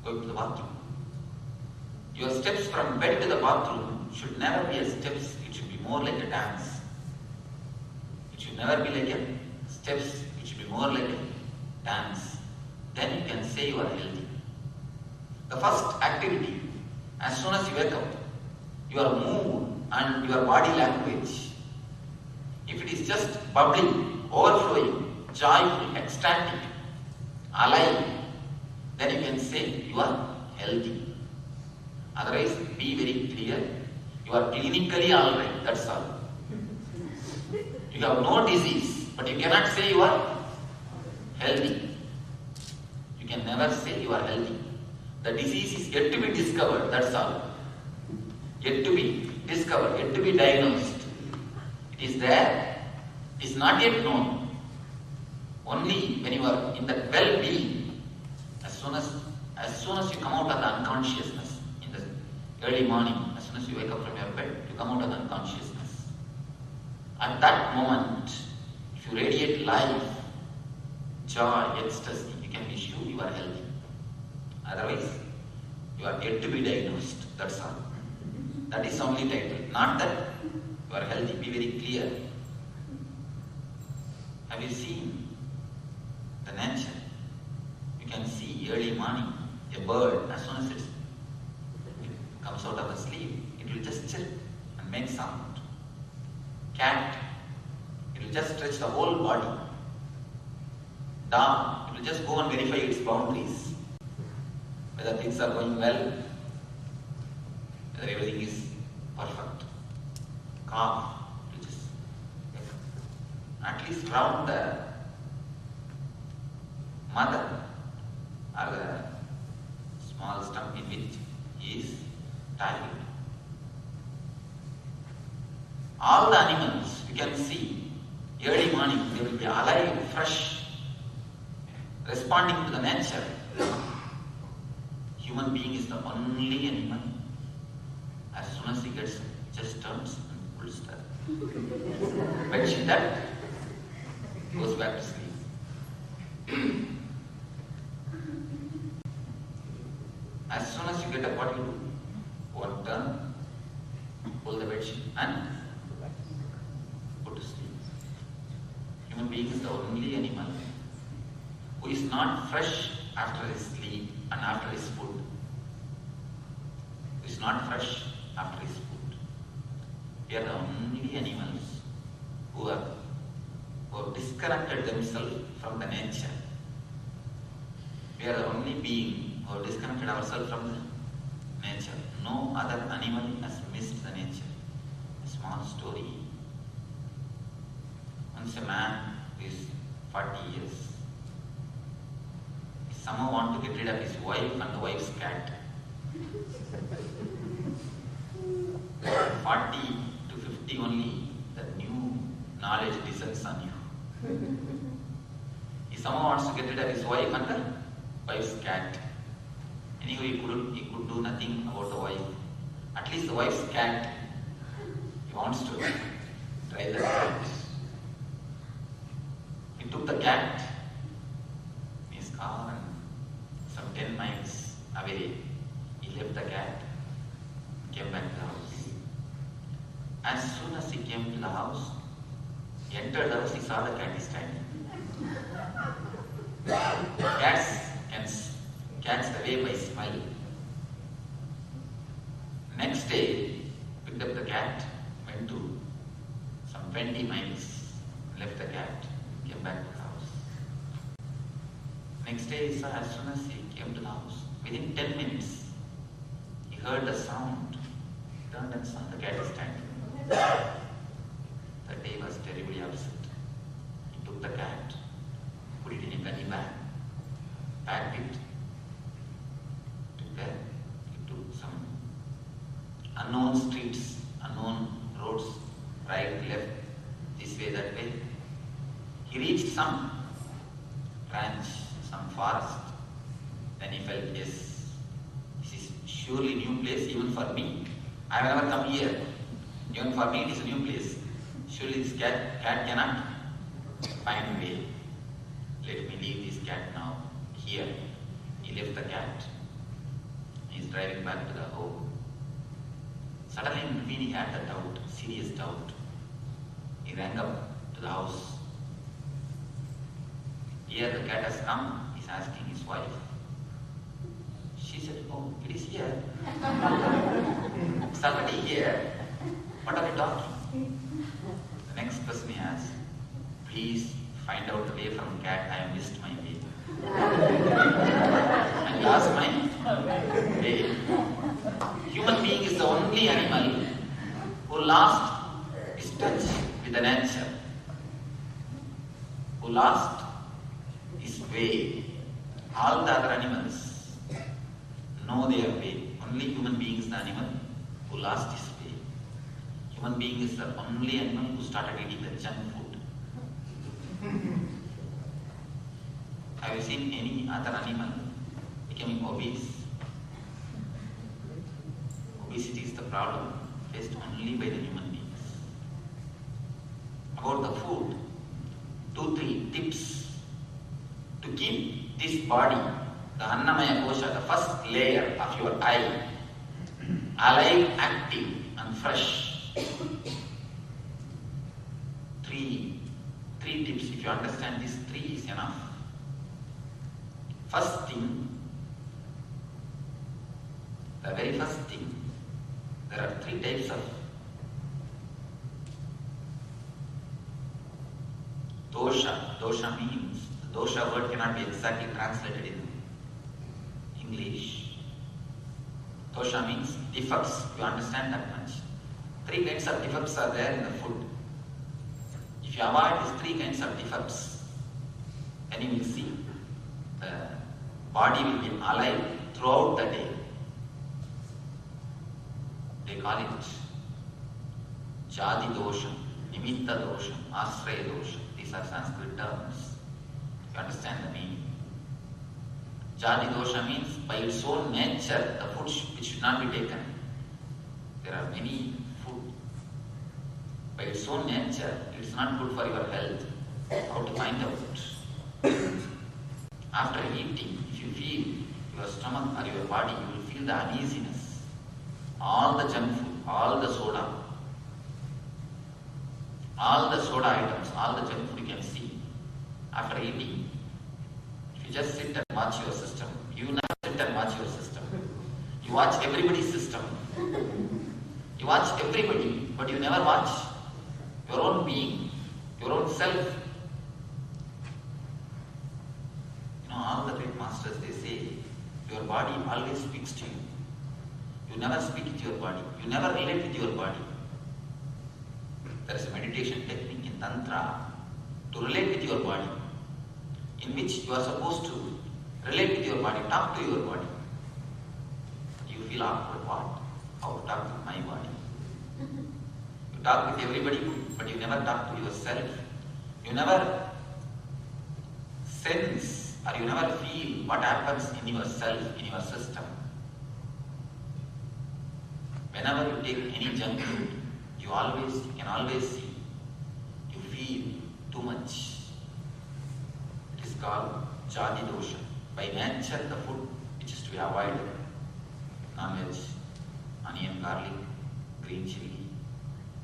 H: Go to the bathroom. Your steps from bed to the bathroom should never be as steps, it should be more like a dance. It should never be like a steps, it should be more like a dance. Then you can say you are healthy. The first activity, as soon as you wake up, your mood and your body language, if it is just bubbling, overflowing, joyful, ecstatic, alive, then you can say you are healthy. Otherwise, be very clear, you are clinically alright, that's all. You have no disease, but you cannot say you are healthy. You can never say you are healthy. The disease is yet to be discovered, that's all. Yet to be discovered, yet to be diagnosed. It is there, it is not yet known. Only when you are in that well-being, as soon as you come out of the unconsciousness in the early morning, as soon as you wake up from your bed, you come out of the unconsciousness. At that moment, if you radiate life, joy, ecstasy, you can be sure you are healthy. Otherwise, you are yet to be diagnosed, that's all. That is only title, not that you are healthy. Be very clear. Have you seen the nature? You can see early morning, a bird, as soon as it comes out of the sleep, it will just chirp and make sound. Cat, it will just stretch the whole body. Dog, it will just go and verify its boundaries, whether things are going well, whether everything is perfect. Calf, it will just at least round the mother or the small stump in which he is tied. All the animals you can see early morning, they will be alive, fresh, responding to the nature. Human being is the only animal, as soon as he gets, just turns and pulls the bedsheet that goes back to sleep. As soon as you get up, what you do? One turn, pull the bedsheet and go to sleep. Human being is the only animal who is not fresh after his sleep and after his food. Who is not fresh after his food. We are the only animals who have disconnected themselves from the nature. We are the only being who have disconnected ourselves from the nature. No other animal has missed the nature. A small story. Once a man who is 40 years, he somehow wants to get rid of his wife and the wife's cat. 40 to 50 only, the new knowledge descends on you. He somehow wants to get rid of his wife and the wife's cat. Anyway, he could do nothing about the wife. At least the wife's cat, he wants to try the cat. He took the cat in his car and some 10 miles away, he left the cat, came back to the house. As soon as he came to the house, he entered the house, he saw the cat is standing. Cats can catch the way by smiling. Next day, picked up the cat, went to some 20 miles, left the cat, came back to the house. Next day, he saw as soon as he came to the house, within 10 minutes, he heard the sound, turned and saw the cat is standing. That day he was terribly upset. He took the cat, put it in a gunny bag, packed it, took some unknown streets, unknown roads, right, left, some ranch, some forest. Then he felt, yes, this is surely new place even for me. I have never come here. Even for me it is a new place. Surely this cat cannot find a way. Let me leave this cat now here. He left the cat. He is driving back to the home. Suddenly in between he had a doubt, serious doubt. He rang up to the house. Here the cat has come, he is asking his wife. She said, oh, it is here. Somebody here. What are you talking? The next person he asked, please find out the way from cat, I have missed my way. I lost my way. Human being is the only animal who lost his touch with the nature, who lost his way. All the other animals know their way. Only human being is the animal who lost his way. Human being is the only animal who started eating the junk food. Have you seen any other animal becoming obese? Obesity is the problem faced only by the human beings. About the food, 2-3 tips to keep this body, the Annamaya Kosha, the first layer of your eye, alive, active and fresh. Three tips. If you understand these 3 is enough. First thing, the very first thing, there are 3 types of dosha. Dosha means, the dosha word cannot be exactly translated in English. Dosha means defects, you understand that much. 3 kinds of defects are there in the food. If you avoid these 3 kinds of defects, then you will see the body will be alive throughout the day. They call it Jadi dosha, Nimitta dosha, Asraya dosha. These are Sanskrit terms. You understand the meaning. Jadi dosha means by its own nature, the food which should not be taken. There are many food. By its own nature, it is not good for your health. How to find out? After eating, if you feel your stomach or your body, you will feel the uneasiness. All the junk food, all the soda items, all the junk food you can see. After eating, if you just sit and watch your system, you never sit and watch your system. You watch everybody's system. You watch everybody, but you never watch your own being, your own self. All the great masters, they say, your body always speaks to you. You never speak with your body. You never relate with your body. There is a meditation technique in Tantra to relate with your body, in which you are supposed to relate with your body, talk to your body. You feel awkward, what? How to talk with my body? You talk with everybody, but you never talk to yourself. You never sense or you never feel what happens in yourself, in your system. Whenever you take any junk food, you can always see, you feel too much. It is called Jadi dosha. By nature, the food which is to be avoided, non-veg, onion, garlic, green chili,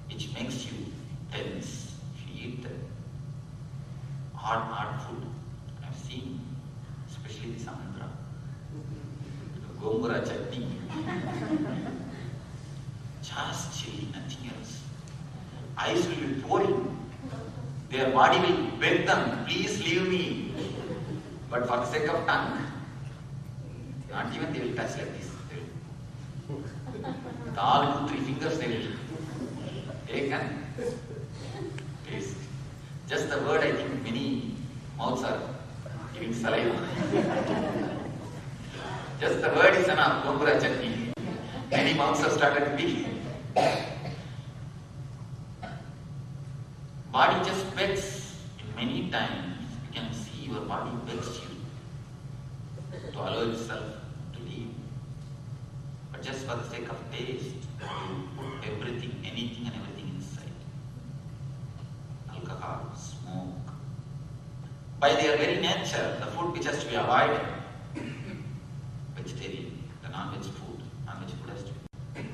H: which makes you tense. If you eat the hard food, I have seen, especially this Andhra, gongura chutney, just chili, nothing else. Ice will be pouring. Their body will beg them, please leave me. But for the sake of tongue, not even they will touch like this. With all 2-3 fingers they will take and taste. Just the word, I think many mouths are giving saliva. Just the word is enough, gongura chutney. Many mouths have started to be. Body just begs in many times your body begs you to allow yourself to leave. But just for the sake of taste, you put everything, anything and everything inside. Alcohol, smoke. By their very nature, the food which has to be avoided, vegetarian, the non-veg food has to be.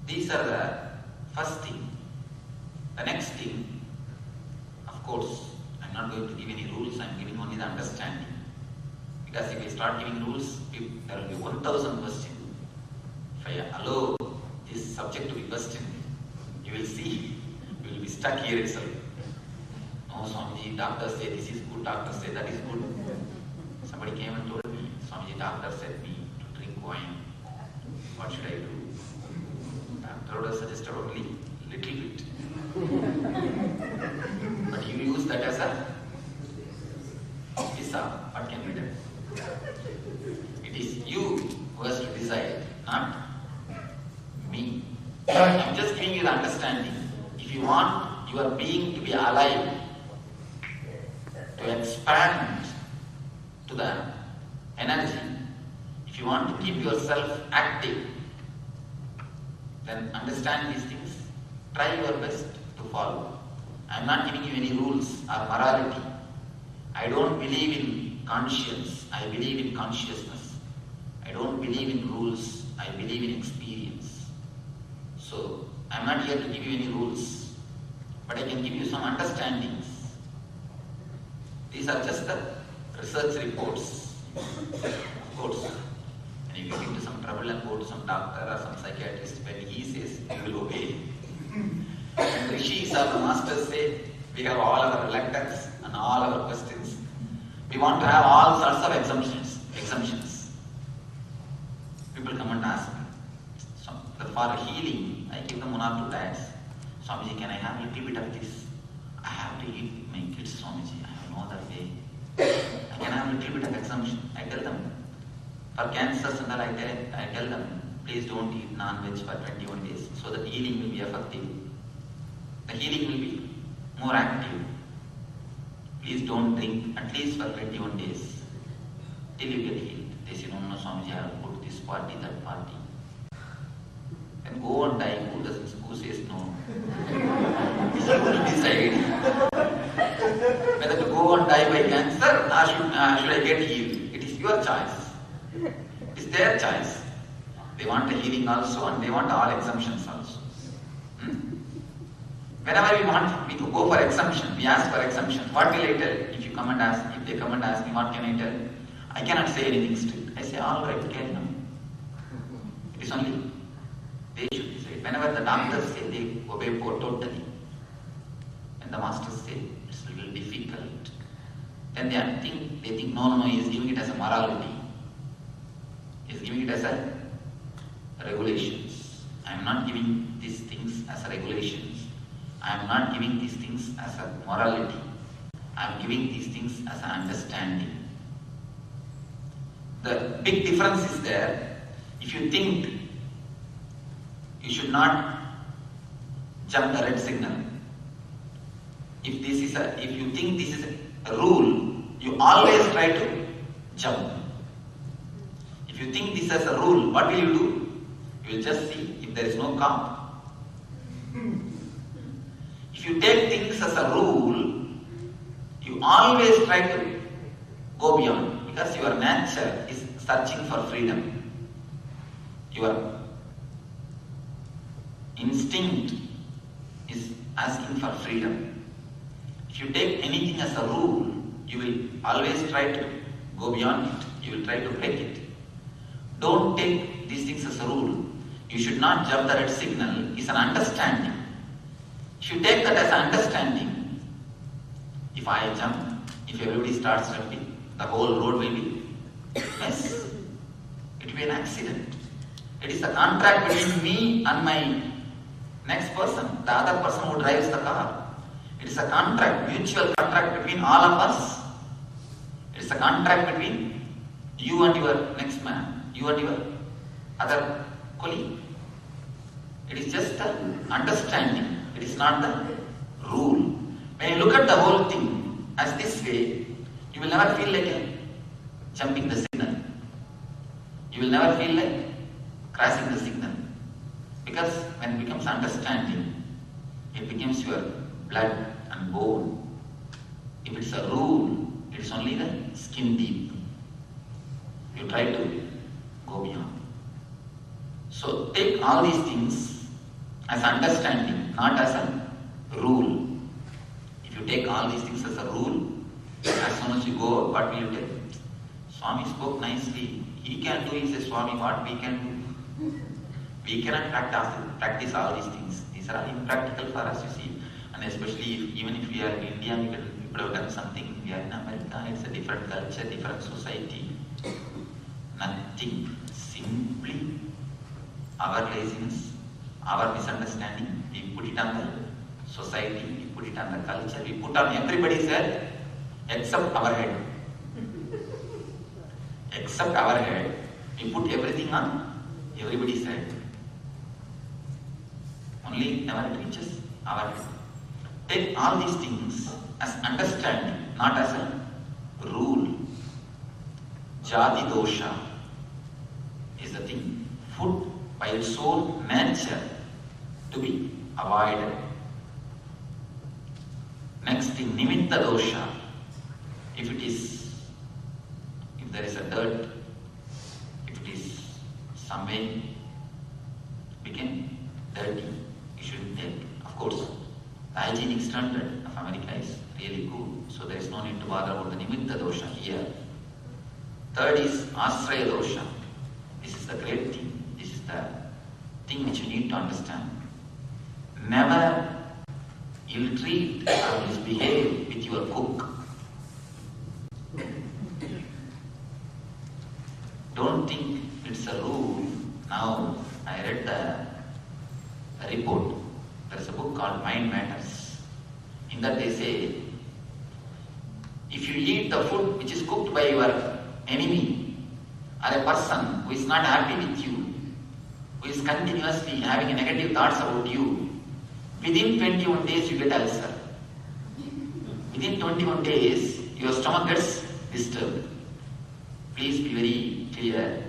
H: These are the first thing. The next thing, of course, I'm not going to give any rules, I'm giving only the understanding. Because if I start giving rules, there will be 1,000 questions. If I allow this subject to be questioned, you will see, you will be stuck here itself. No, Swamiji, doctors say this is good, doctors say that is good. Somebody came and told me, Swamiji, doctor said me to drink wine. What should I do? Doctor would have suggested only little bit. But you use that as a visa. What can be done? It is you who has to decide, not me. I'm just giving you the understanding. If you want your being to be alive, to expand to the energy, if you want to keep yourself active, then understand these things. Try your best to follow. I am not giving you any rules or morality. I don't believe in conscience. I believe in consciousness. I don't believe in rules. I believe in experience. So, I am not here to give you any rules, but I can give you some understandings. These are just the research reports. Of course, and if you get into some trouble and go to some doctor or some psychiatrist, when he says, you will obey. And rishis or the masters say, we have all our reluctance and all our questions. We want to have all sorts of exemptions. People come and ask me. So, for healing, I give them 1 or 2 diets. Swamiji, can I have a little bit of this? I have to eat my kids, Swamiji. I have no other way. I can have a little bit of exemption. I tell them. For cancers and all, I tell them, please don't eat non-veg for 21 days so that healing will be effective. The healing will be more active. Please don't drink at least for 21 days till you get healed. They say, no, Swamiji, I have put this party, that party. Then go and die. Who says no? It's you to decide whether to go and die by cancer or should I get healed. It is your choice. It is their choice. They want the healing also and they want all exemptions also. Whenever we want me to go for exemption, we ask for exemption. What will I tell? If they come and ask me, what can I tell? I cannot say anything strict. I say, all right, carry on. It is only they should decide. Whenever the doctors say, they obey totally. When the masters say it's a little difficult, then they think no, he is giving it as a morality. He is giving it as a regulations. I am not giving these things as a regulations. I am not giving these things as a morality. I am giving these things as an understanding. The big difference is there. If you think you should not jump the red signal, if you think this is a rule, you always try to jump. If you think this as a rule, what will you do? You will just see if there is no calm. If you take things as a rule, you always try to go beyond because your nature is searching for freedom. Your instinct is asking for freedom. If you take anything as a rule, you will always try to go beyond it. You will try to break it. Don't take these things as a rule. You should not jump the red signal. It's an understanding. If you take that as an understanding, if I jump, if everybody starts jumping, the whole road will be mess. It will be an accident. It is a contract between me and my next person, the other person who drives the car. It is a contract, mutual contract between all of us. It is a contract between you and your next man, you and your other colleague. It is just an understanding. It is not the rule. When you look at the whole thing as this way, You will never feel like jumping the signal. You will never feel like crossing the signal. Because when it becomes understanding, it becomes your blood and bone. If it's a rule, it's only the skin deep. You try to go beyond. So take all these things as understanding, not as a rule. If you take all these things as a rule, as soon as you go out, what will you tell? Swami spoke nicely. He can do, he says, Swami, what we can do? We cannot practice all these things. These are impractical for us, you see. And especially even if we are in India, we could have done something. We are in America, it's a different culture, different society. Nothing. Simply our laziness, our misunderstanding. We put it on the society, we put it on the culture, we put on everybody's head except our head. Except our head, we put everything on everybody's head. Only never it reaches our head. Take all these things as understanding, not as a rule. Jati dosha is the thing. Food by its own nature to be avoided. Next thing, nimitta dosha. If there is a dirt, if it is some way became dirty, you shouldn't take. Of course, the hygienic standard of America is really good, so there is no need to bother about the nimitta dosha here. Third is asraya dosha. This is the great thing. This is the thing which you need to understand. Never ill-treat or misbehave with your cook. Don't think it's a rule. Now, I read the report. There's a book called Mind Matters. In that they say, if you eat the food which is cooked by your enemy or a person who is not happy with you, who is continuously having negative thoughts about you, within 21 days you get ulcer. Within 21 days, your stomach gets disturbed. Please be very clear.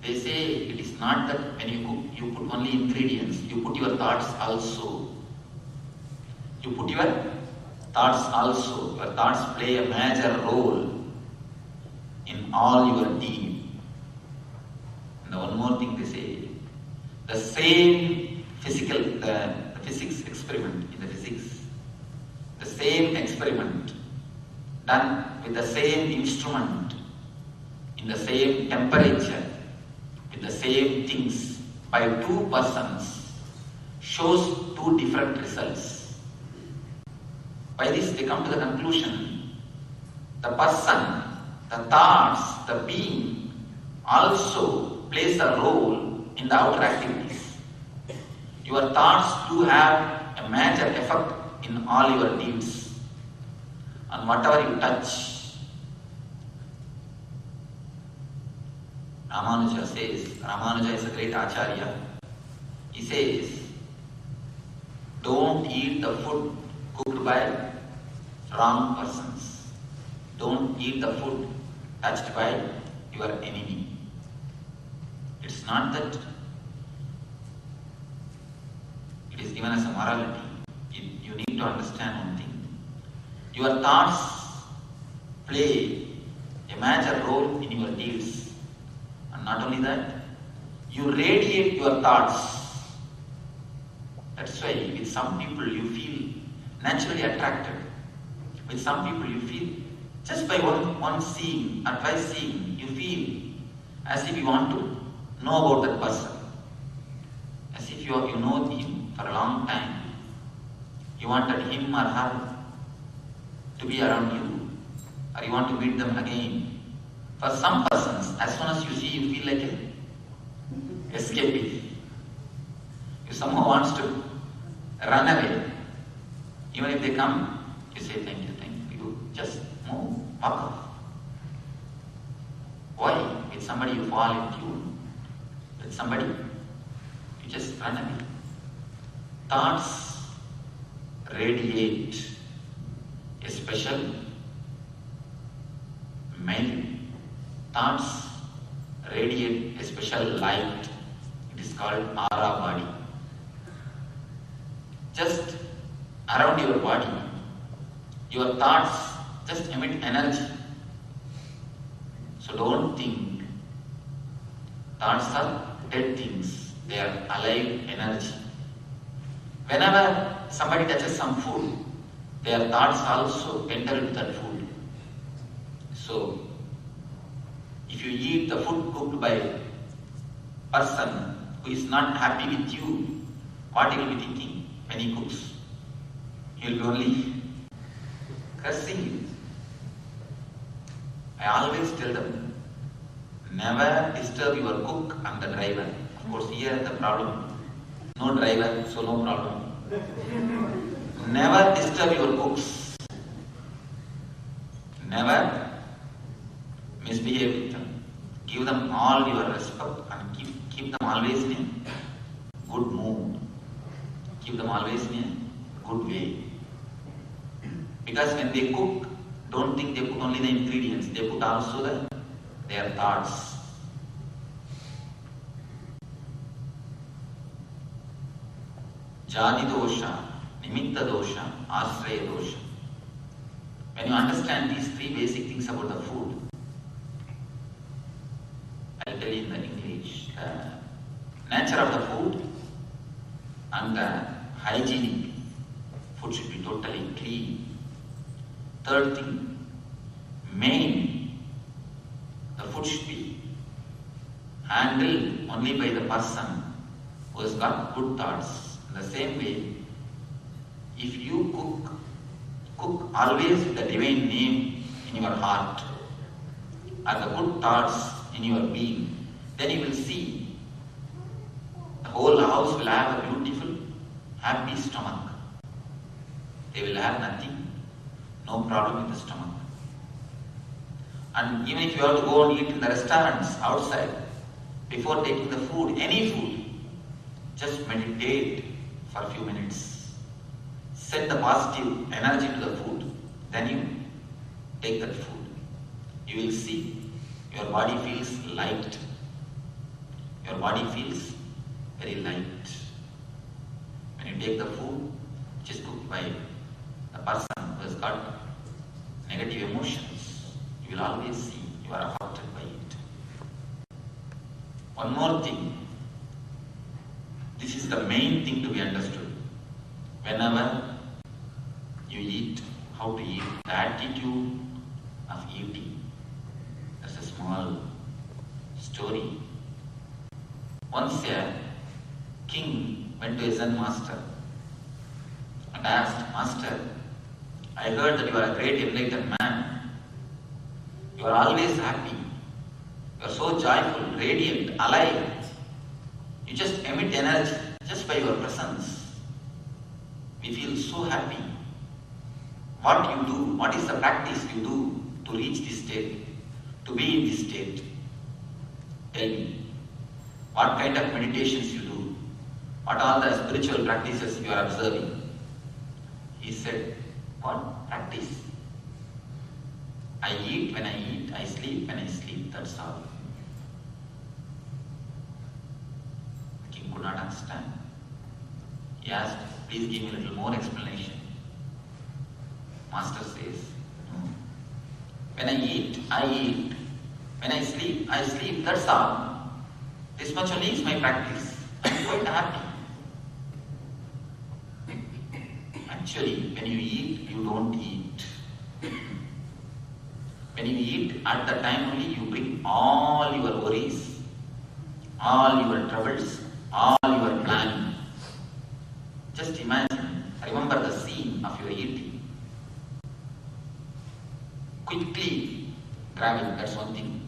H: They say it is not that when you cook, you put only ingredients, you put your thoughts also. You put your thoughts also. Your thoughts play a major role in all your deed. And one more thing they say, the same the physics experiment in the physics, the same experiment done with the same instrument, in the same temperature, with the same things, by two persons, shows two different results. By this they come to the conclusion, the person, the thoughts, the being also plays a role in the outer activities. Your thoughts do have a major effect in all your deeds. And whatever you touch, Ramanuja says, Ramanuja is a great acharya. He says, don't eat the food cooked by wrong persons. Don't eat the food touched by your enemy. It's not that it is given as a morality. You need to understand one thing. Your thoughts play a major role in your deeds. And not only that, you radiate your thoughts. That's why with some people you feel naturally attracted. With some people you feel, just by one seeing or twice seeing, you feel as if you want to know about that person. As if you know him for a long time. You wanted him or her to be around you, or you want to meet them again. For some persons, as soon as you see, you feel like an escapee. You somehow wants to run away. Even if they come, you say thank you. You just move, walk off. Why? With somebody you fall in tune. With somebody, you just run away. Thoughts radiate a special mind. Thoughts radiate a special light. It is called aura body. Just around your body, your thoughts just emit energy. So don't think thoughts are dead things. They are alive energy. Whenever somebody touches some food, their thoughts also enter into that food. So, if you eat the food cooked by a person who is not happy with you, what he will be thinking when he cooks? He will be only cursing you. I always tell them, never disturb your cook and the driver. Of course, here the problem, no driver, so no problem. Never disturb your cooks. Never misbehave with them. Give them all your respect and keep them always in a good mood. Keep them always in a good way. Because when they cook, don't think they put only the ingredients, they put also their thoughts. Jadi dosha, nimitta dosha, asraya dosha. When you understand these three basic things about the food, I'll tell you in the English, the nature of the food and the hygienic. Food should be totally clean. Third thing, main, the food should be handled only by the person who has got good thoughts. In the same way, if you cook always with the divine name in your heart and the good thoughts in your being, then you will see the whole house will have a beautiful, happy stomach. They will have nothing, no problem with the stomach. And even if you have to go and eat in the restaurants outside, before taking the food, any food, just meditate for a few minutes. Send the positive energy to the food. Then you take that food. You will see your body feels light. Your body feels very light. When you take the food which is cooked by the person who has got negative emotions, you will always see you are affected by it. One more thing. This is the main thing to be understood. Whenever you eat, how to eat, the attitude of eating. That's a small story. Once a king went to a Zen master and asked, Master, I heard that you are a great enlightened man. You are always happy. You are so joyful, radiant, alive. You just emit energy just by your presence. We feel so happy. What you do, what is the practice you do to reach this state, to be in this state? Tell me, what kind of meditations you do? What are the spiritual practices you are observing? He said, what practice? I eat when I eat, I sleep when I sleep, that's all. The king could not understand. He asked, please give me a little more explanation. Master says, no. When I eat, I eat. When I sleep, that's all. This much only is my practice. I am quite happy. Actually, when you eat, you don't eat. When you eat, at the time only you bring all your worries, all your troubles, all your planning. Just imagine, remember the scene of your eating. Quickly grab it, that's one thing.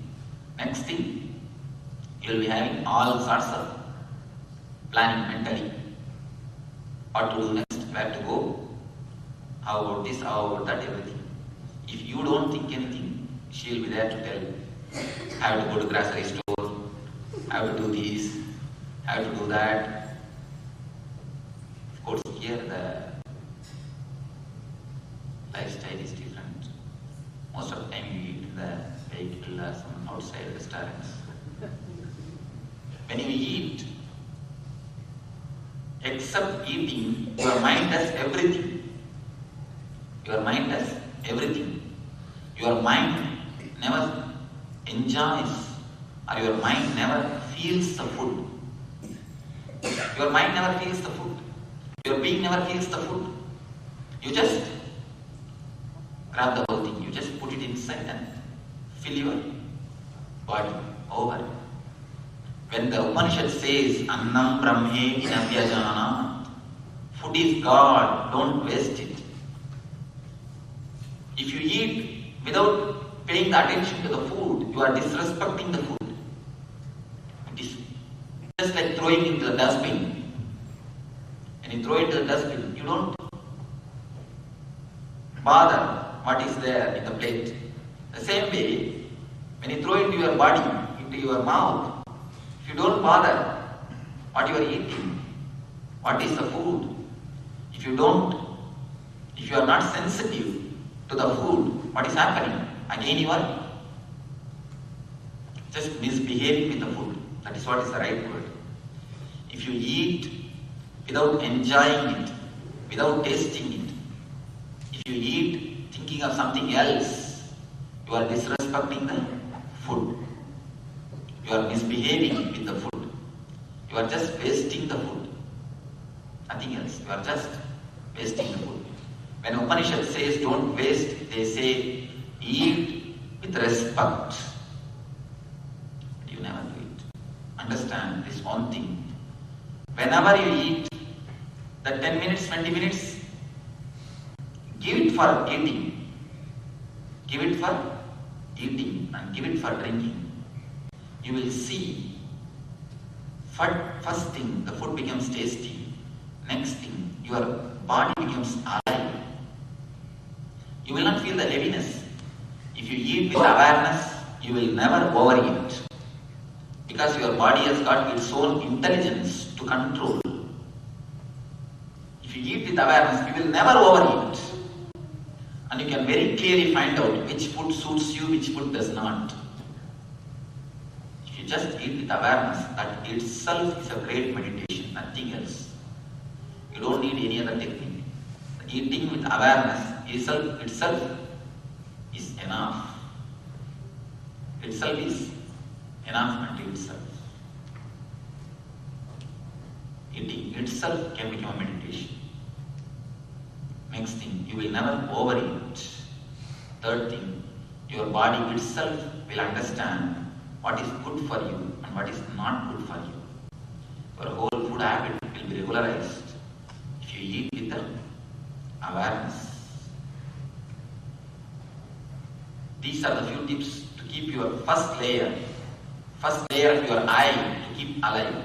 H: Next thing, you will be having all sorts of planning mentally. What to do next, where to go, how about this, how about that, everything. If you don't think anything, she will be there to tell. I have to go to grocery store, I have to do this, I have to do that. Of course, here the lifestyle is different. Most of the time you eat in the outside restaurants. When you eat, except eating, your mind does everything. Your mind does everything. Your mind never enjoys, or your mind never feels the food. Your mind never feels the food. Your being never feels the food. You just grab the whole thing, you just put it inside and fill your body over. When the Upanishad says, Annam Brahme Navyajana, food is God, don't waste it. If you eat without paying the attention to the food, you are disrespecting the food. It is just like throwing into the dustbin. When you throw it into the dustbin, you don't bother what is there in the plate. The same way, when you throw into your body, into your mouth, if you don't bother what you are eating, what is the food, if you are not sensitive to the food, what is happening? Again you are just misbehaving with the food. That is what is the right word. If you eat without enjoying it, without tasting it, if you eat thinking of something else, you are disrespecting the food. You are misbehaving with the food. You are just wasting the food. Nothing else. You are just wasting the food. When Upanishad says don't waste, they say eat with respect. You never do it. Understand this one thing. Whenever you eat, that 10 minutes, 20 minutes, give it for eating. Give it for eating and give it for drinking. You will see, first thing, the food becomes tasty. Next thing, your body becomes alive. You will not feel the heaviness. If you eat with awareness, you will never overeat. Because your body has got its own intelligence to control. If you eat with awareness, you will never overeat. And you can very clearly find out which food suits you, which food does not. If you just eat with awareness, that itself is a great meditation, nothing else. You don't need any other technique. Eating with awareness itself is enough. Itself is enough unto itself. Eating itself can become a meditation. Next thing, you will never overeat. Third thing, your body itself will understand what is good for you and what is not good for you. Your whole food habit will be regularized if you eat with the awareness. These are the few tips to keep your first layer of your eye to keep alive.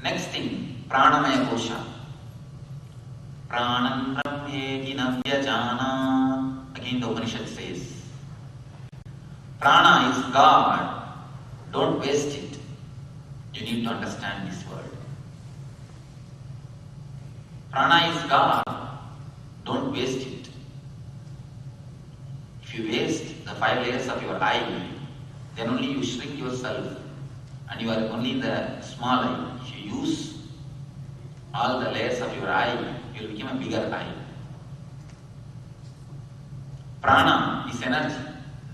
H: Next thing, pranamaya kosha. Pranam brahmeti navyajana. Again the Upanishad says, prana is God. Don't waste it. You need to understand this word. Prana is God. Don't waste it. If you waste the 5 layers of your eye, then only you shrink yourself and you are only in the small eye. If you use all the layers of your eye, you will become a bigger eye. Prana is energy.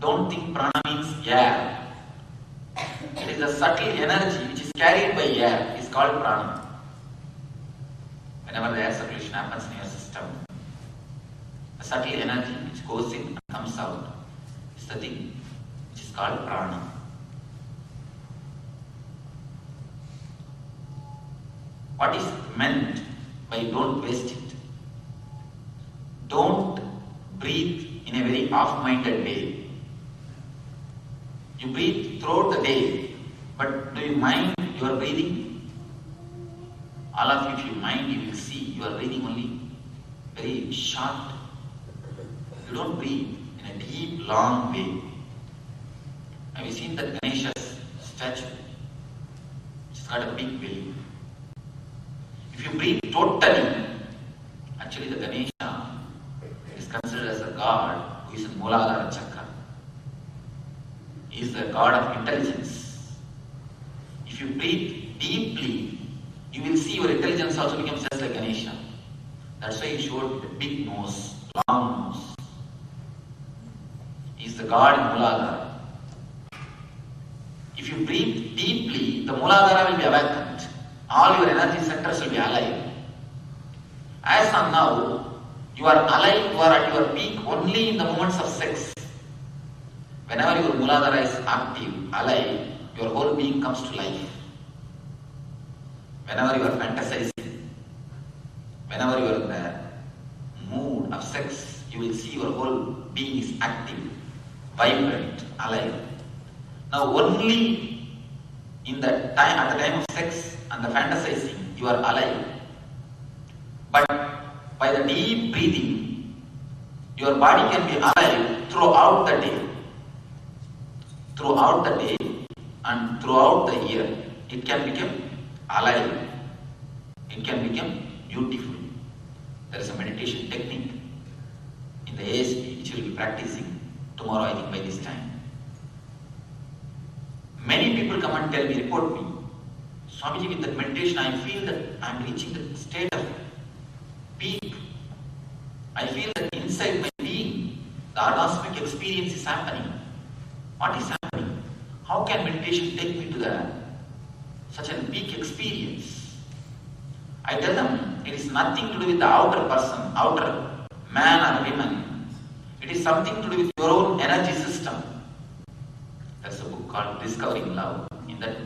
H: Don't think prana means air. It is a subtle energy which is carried by air. It is called prana. Whenever the air circulation happens in your system, a subtle energy which goes in and comes out is the thing which is called prana. What is meant by don't waste it? Don't breathe in a very off-minded way. You breathe throughout the day, but do you mind your breathing? All of you, if you mind, you will see you are breathing only very short. You don't breathe in a deep, long way. Have you seen that Ganesha's statue? It's got a big belly. If you breathe totally, actually the Ganesha is considered as a god who is in Mooladhara Chakra. He is is the god of intelligence. If you breathe deeply, you will see your intelligence also becomes just like Ganesha. That's why he showed the big nose, long nose. He is the god in Mooladhara. If you breathe deeply, the Mooladhara will be awakened. All your energy centers will be alive. As of now, you are alive, you are at your peak only in the moments of sex. Whenever your Mooladhara is active, alive, your whole being comes to life. Whenever you are fantasizing, whenever you are in the mood of sex, you will see your whole being is active, vibrant, alive. Now only in the time, at the time of sex and the fantasizing, you are alive. But by the deep breathing, your body can be alive throughout the day. Throughout the day and throughout the year, it can become alive. It can become beautiful. There is a meditation technique in the ASP which you will be practicing tomorrow, I think by this time. Many people come and tell me, report me, Swamiji, with that meditation I feel that I am reaching the state of peak. I feel that inside my being, the orgasmic experience is happening. What is happening? How can meditation take me to such a peak experience? I tell them, it is nothing to do with the outer person, outer man or woman. It is something to do with your own energy system. There's a book called Discovering Love. In that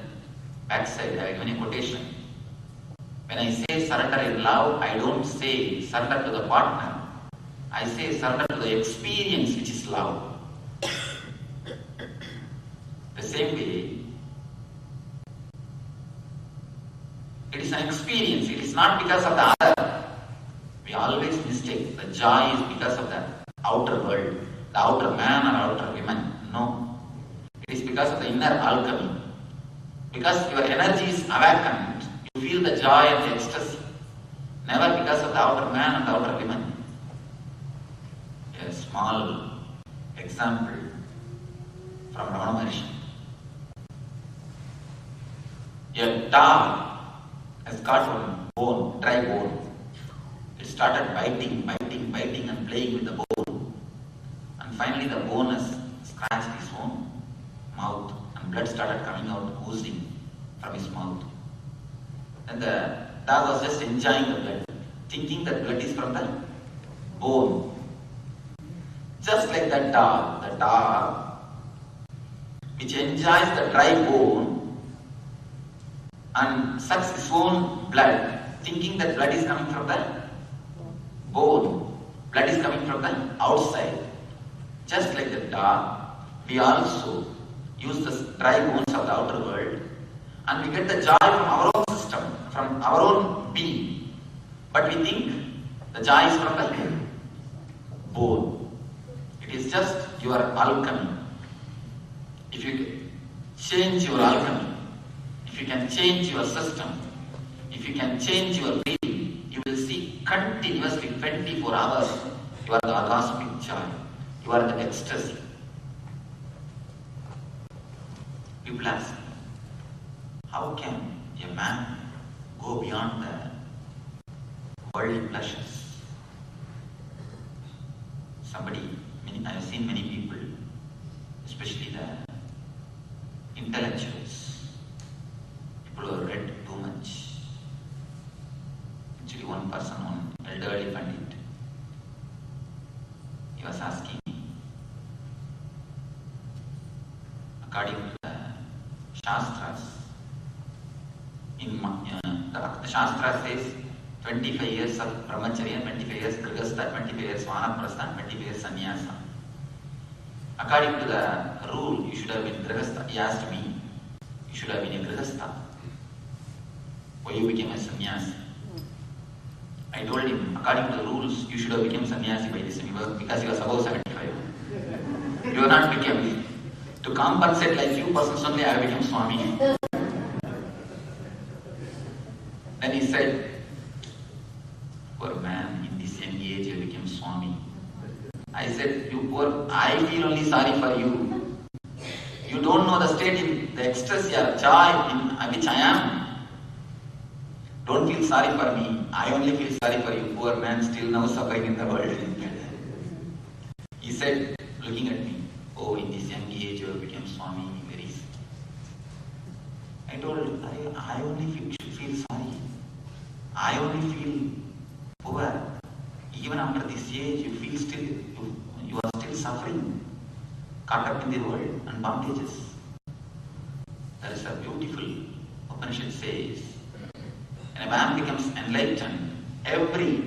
H: backside, I have given a quotation. When I say surrender in love, I don't say surrender to the partner. I say surrender to the experience which is love. The same way, it is an experience. It is not because of the other. We always mistake. The joy is because of the outer world, the outer man or outer woman. No. It is because of the inner alchemy. Because your energy is awakened, you feel the joy and the ecstasy. Never because of the outer man and the outer woman. A small example from Ramana Maharshi. A dog has got one bone, dry bone. It started biting and playing with the bone. And finally the bone has scratched his own mouth and blood started coming out, oozing from his mouth. Then the dog was just enjoying the blood, thinking that blood is from the bone. Just like that dog, the dog which enjoys the dry bone and sucks his own blood, thinking that blood is coming from the bone. Blood is coming from the outside. Just like the dog, we also use the dry bones of the outer world and we get the joy from our own system, from our own being. But we think the joy is from the bone. It is just your alchemy. If you change your alchemy, if you can change your system, if you can change your breathing, you will see continuously 24 hours you are the orgasmic joy, you are the ecstasy. People ask, how can a man go beyond the worldly pleasures? I have seen many people, especially the intellectuals, people who have read too much. Actually, one person, one elderly Pandit, he was asking me, according to the Shastras, the Shastra says 25 years of Brahmacharya, 25 years Grihastha, 25 years Vanaprastha, 25 years Sannyasa. According to the rule, you should have been Grihastha. He asked me, you should have been a Grihastha. Why you became a Sannyasi? I told him, according to the rules, you should have become Sannyasi by this time because he was above 75. You are not become. To compensate like few persons only, I have become Swami. Then he said, poor man, in this young age you became Swami. I said, you poor, I feel only sorry for you. You You don't know the state in the ecstasy or joy in which I am. Don't feel sorry for me. I only feel sorry for you, poor man, still now suffering in the world. He said, looking at me, oh, in this young age you have become Swami, very. I told him, I only feel sorry. I only feel poor. Even after this age, you are still suffering, caught up in the world and bondages. That is a beautiful Upanishad says. And a man becomes enlightened, every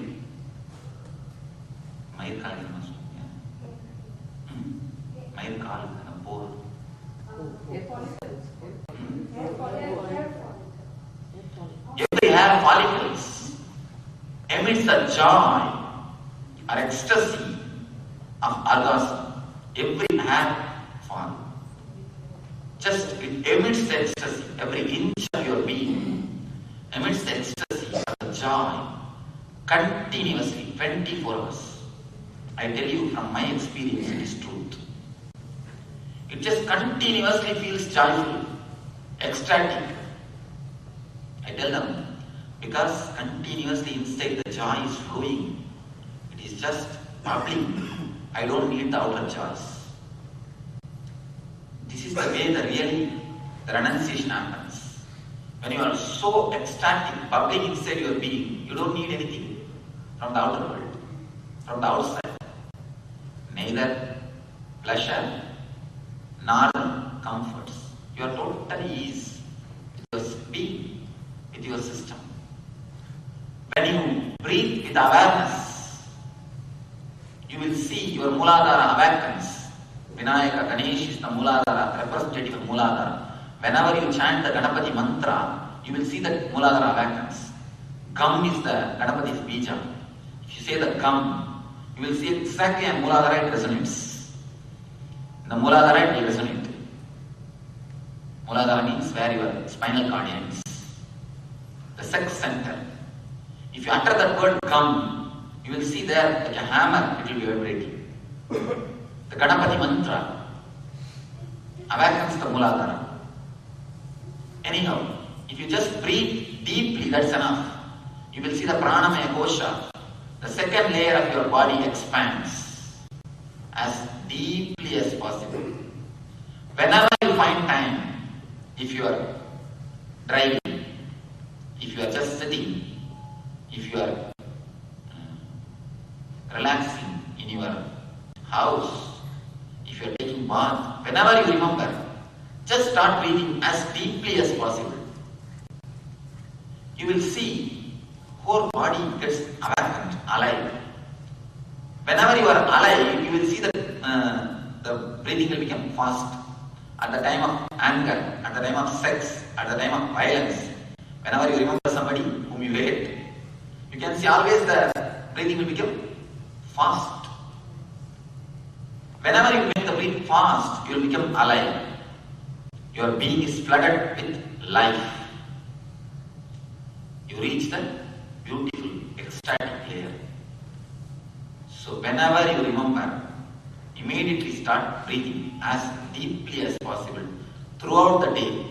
H: every hair follicles emits the joy or ecstasy of orgasm. Every hair fall. Just it emits the ecstasy. Every inch of your being emits the ecstasy of the joy continuously, 24 hours. I tell you from my experience, it is truth. It just continuously feels joyful, ecstatic. I tell them, because continuously inside the joy is flowing. It is just bubbling. I don't need the outer joys. This is the way the renunciation happens. When you are so ecstatic, bubbling inside your being, you don't need anything from the outer world, from the outside. Neither pleasure nor comforts. You are totally ease with your being, with your system. When you breathe with awareness, you will see your Mooladhara awakens. Vinayaka, Ganesh is the Mooladhara, representative of Mooladhara. Whenever you chant the Ganapati mantra, you will see that Mooladhara awakens. Gum is the Ganapati's bija. If you say the gum, you will see exactly a Mooladhara, it resonates. The Mooladhara, it will resonate. Mooladhara means where your spinal cord ends. The sex center. If you utter that word gum, you will see there like a hammer, it will be vibrating. The Ganapati mantra awakens the Mooladhara. Anyhow, if you just breathe deeply, that's enough. You will see the Pranamaya Kosha. The second layer of your body expands as deeply as possible. Whenever you find time, if you are driving, if you are just sitting, if you are relaxing in your house, if you are taking bath, whenever you remember, just start breathing as deeply as possible. You will see whole body gets awakened, alive. Whenever you are alive, you will see that the breathing will become fast. At the time of anger, at the time of sex, at the time of violence, whenever you remember somebody whom you hate, you can see always the breathing will become fast. Whenever you make the breath fast, you will become alive. Your being is flooded with life. You reach the beautiful, ecstatic layer. So whenever you remember, immediately start breathing as deeply as possible. Throughout the day,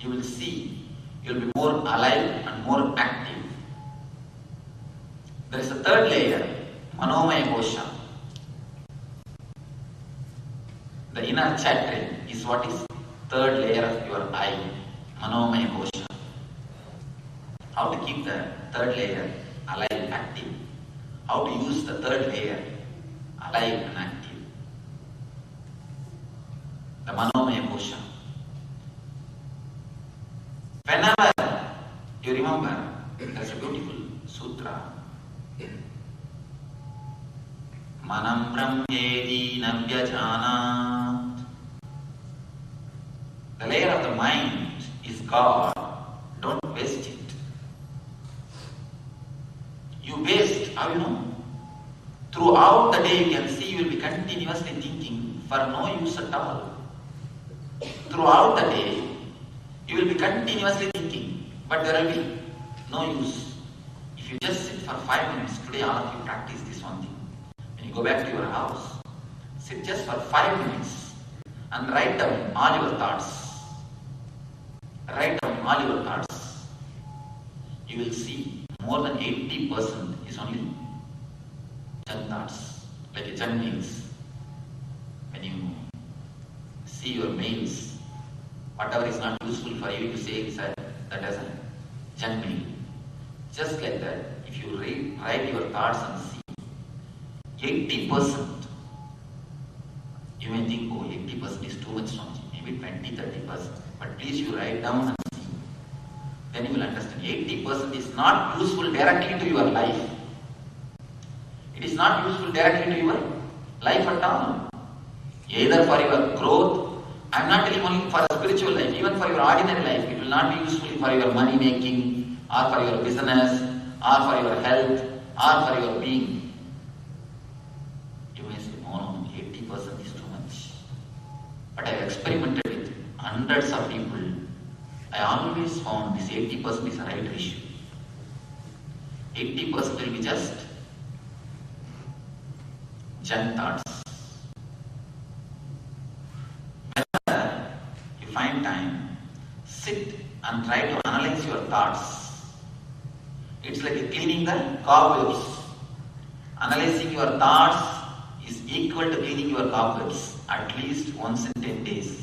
H: you will see you will be more alive and more active. There is a third layer, Manomaya Kosha. The inner chattering is what is third layer of your eye, Manomaya Kosha. How to keep the third layer alive, active. How to use the third layer alive and active. The Manomaya Kosha. Whenever you remember, there's a beautiful sutra. Manam brahmedi navyajanat. The layer of the mind is God. Don't waste it. You waste, how you know? Throughout the day you can see you will be continuously thinking for no use at all. Throughout the day you will be continuously thinking, but there will be no use. If you just sit for 5 minutes, today all of you practice this one thing. When you go back to your house, sit just for 5 minutes and write down all your thoughts. Write down all your thoughts. You will see more than 80% is only junk thoughts, like a junk mails. When you see your mails, whatever is not useful for you, you say that as a junk mail. Just like that, if you write your thoughts and see 80%, you may think, oh, 80% is too much, maybe 20-30%. But please, you write down and see. Then you will understand 80% is not useful directly to your life. It is not useful directly to your life at all. Either for your growth, I am not telling only for a spiritual life, even for your ordinary life, it will not be useful for your money making, or for your business, or for your health, or for your being. You may say, no, 80% is too much. But I have experimented with hundreds of people. I always found this 80% is a right ratio. 80% will be just junk thoughts. Whenever you find time, sit and try to analyze your thoughts. It's like cleaning the cobwebs. Analyzing your thoughts is equal to cleaning your cobwebs at least once in 10 days.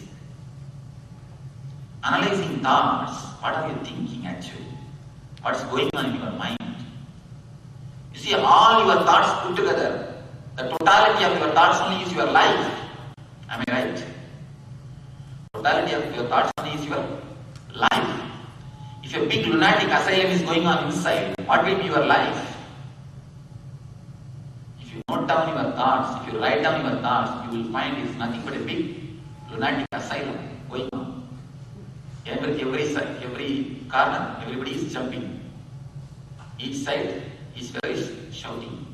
H: Analyzing thoughts, what are you thinking actually? What's going on in your mind? You see, all your thoughts put together, the totality of your thoughts only is your life. Am I right? Totality of your thoughts only is your life. If a big lunatic asylum is going on inside, what will be your life? If you note down your thoughts, if you write down your thoughts, you will find it's nothing but a big lunatic asylum going on. Every side, every corner, everybody is jumping. Each side is very shouting.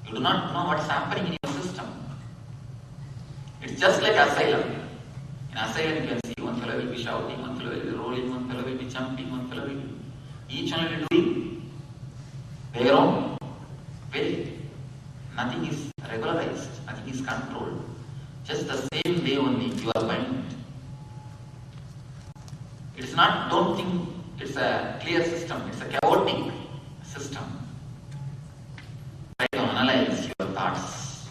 H: You do not know what's happening in your system. It's just like asylum. In asylum you can see one fellow will be shouting, one fellow will be rolling, one fellow will be jumping, one fellow will be... Each one will be doing their own way. Nothing is regularized, nothing is controlled. Just the same way only you are mind. It's not, don't think it's a clear system, it's a chaotic system. Try to analyze your thoughts.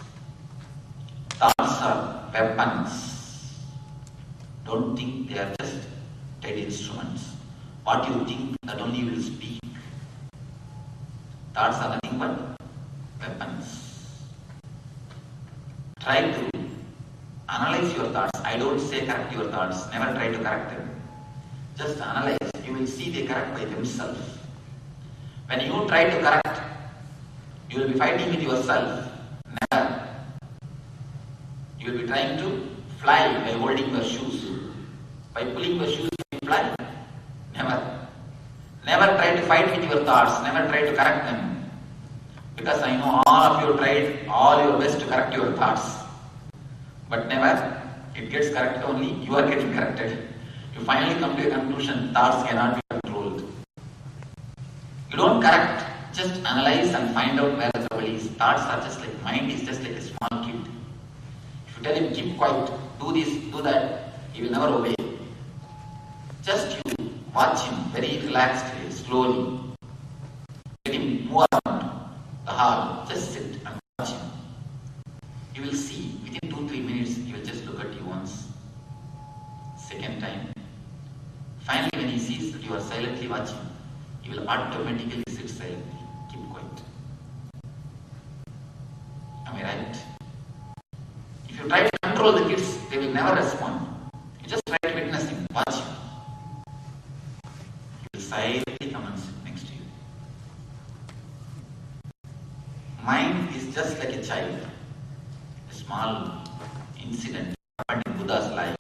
H: Thoughts are weapons. Don't think they are just dead instruments. What you think, that only you will speak. Thoughts are nothing but weapons. Try to analyze your thoughts. I don't say correct your thoughts. Never try to correct them. Just analyze. You will see they correct by themselves. When you try to correct, you will be fighting with yourself. Never. You will be trying to fly by holding your shoes. By pulling your shoes, you will fly. Never. Never try to fight with your thoughts. Never try to correct them. Because I know all of you tried all your best to correct your thoughts. But never. It gets corrected only. You are getting corrected. You finally come to a conclusion, thoughts cannot be controlled. You don't correct, just analyze and find out where the trouble is. Thoughts are just like, mind is just like a small kid. If you tell him, keep quiet, do this, do that, he will never obey. Just you watch him very relaxedly, slowly. Let him move around the hall, just sit and watch him. You will see, within 2-3 minutes, he will just look at you once. Second time. Finally, when he sees that you are silently watching, he will automatically sit silently. Keep quiet. Am I right? If you try to control the kids, they will never respond. You just try to witness him, watch him. He will silently come and sit next to you. Mind is just like a child. A small incident happened in Buddha's life.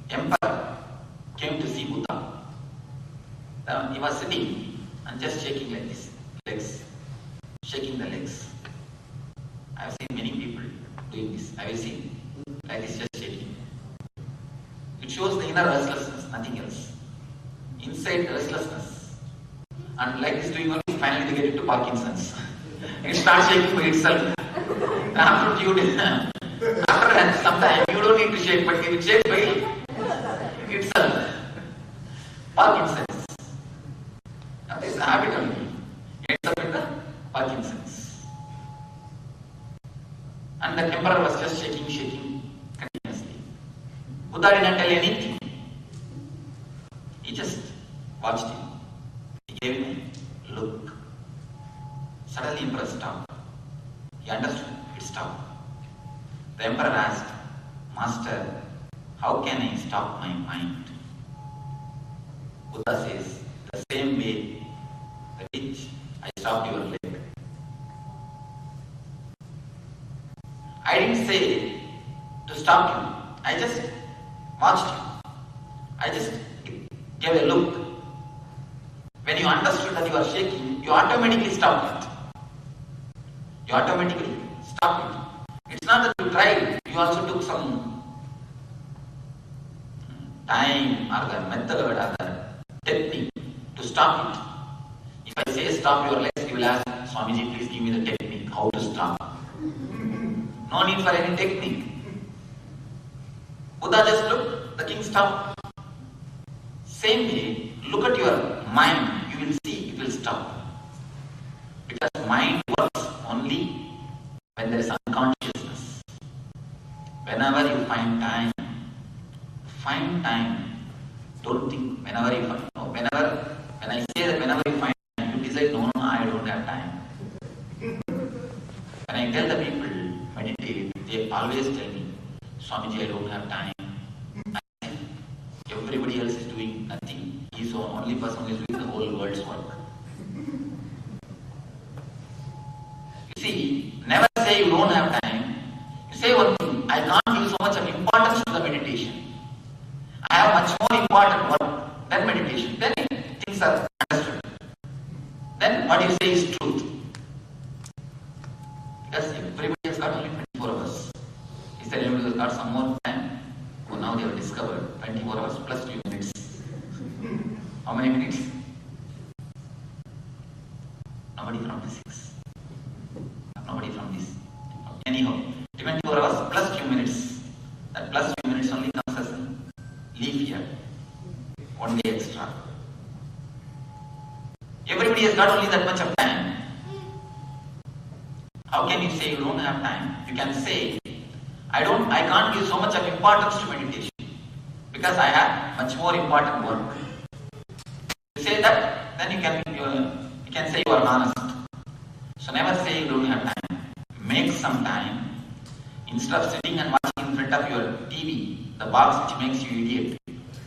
H: Emperor came to see Buddha. He was sitting and just shaking like this, legs, shaking the legs. I have seen many people doing this. Have you seen? Like this, just shaking. It shows the inner restlessness, nothing else. Inside restlessness. And like this doing only, finally they get into Parkinson's. It starts shaking by itself. After And sometimes you don't need to shake, but it shakes by itself. Parkinson's. Now, this is a habit only. It ends up in the Parkinson's. And the emperor was just shaking continuously. Buddha didn't tell anything. He just watched him. He gave him a look. Suddenly emperor stopped. He understood. It stopped. The emperor asked, Master, how can I stop my mind? Buddha says, the same way the which I stopped your leg. I didn't say to stop you. I just watched you. I just gave a look. When you understood that you are shaking, you automatically stopped it. You automatically stopped it. It's not that you tried, you also took some time or the method or the technique to stop it. If I say stop your legs, you will ask, Swamiji, please give me the technique, how to stop. No need for any technique. Buddha just looked, the king stopped. Same way, look at your mind, you will see it will stop. Because mind works only when there is unconsciousness. Whenever you find time. Don't think whenever you find. No, when I say that whenever you find time, you decide, no, I don't have time. When I tell the people, meditate, they always tell me, Swamiji, I don't have time. Everybody else is doing nothing. He is the only person who is doing the whole world's work. You see, never say you don't have time. You say one thing, I can't give so much of importance to the meditation. I have much more important work than meditation. Then things are understood. Then what you say is truth. Because everybody has got only 24 hours. Is there anybody who has got some more time? Oh, now they have discovered 24 hours plus 2 minutes. How many minutes? Nobody from the 6. Nobody from this. Anyhow, 24 hours plus 2 minutes. That plus 2 minutes only comes as a leave here. 1 day extra. Everybody has got only that much of time. How can you say you don't have time? You can say, I can't give so much of importance to meditation because I have much more important work. You say that, then you can say you are honest. So never say you don't have time. Make some time. Instead of sitting and watching in front of your TV, the box which makes you idiot.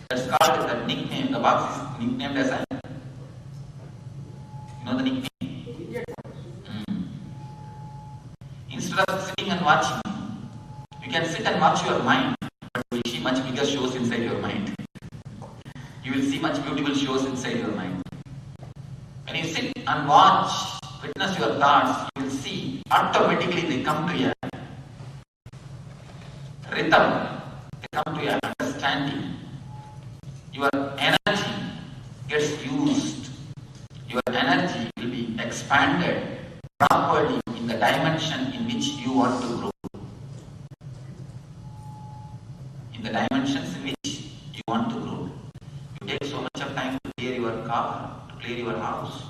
H: That's called that nickname. The box is nicknamed as a, you know the nickname? Instead of sitting and watching, you can sit and watch your mind, but you will see much bigger shows inside your mind. You will see much beautiful shows inside your mind. When you sit and watch, witness your thoughts, you will see automatically they come to your rhythm, they come to your understanding. Your energy gets used. Your energy will be expanded properly in the dimension in which you want to grow. In the dimensions in which you want to grow. You take so much of time to clear your car, to clear your house,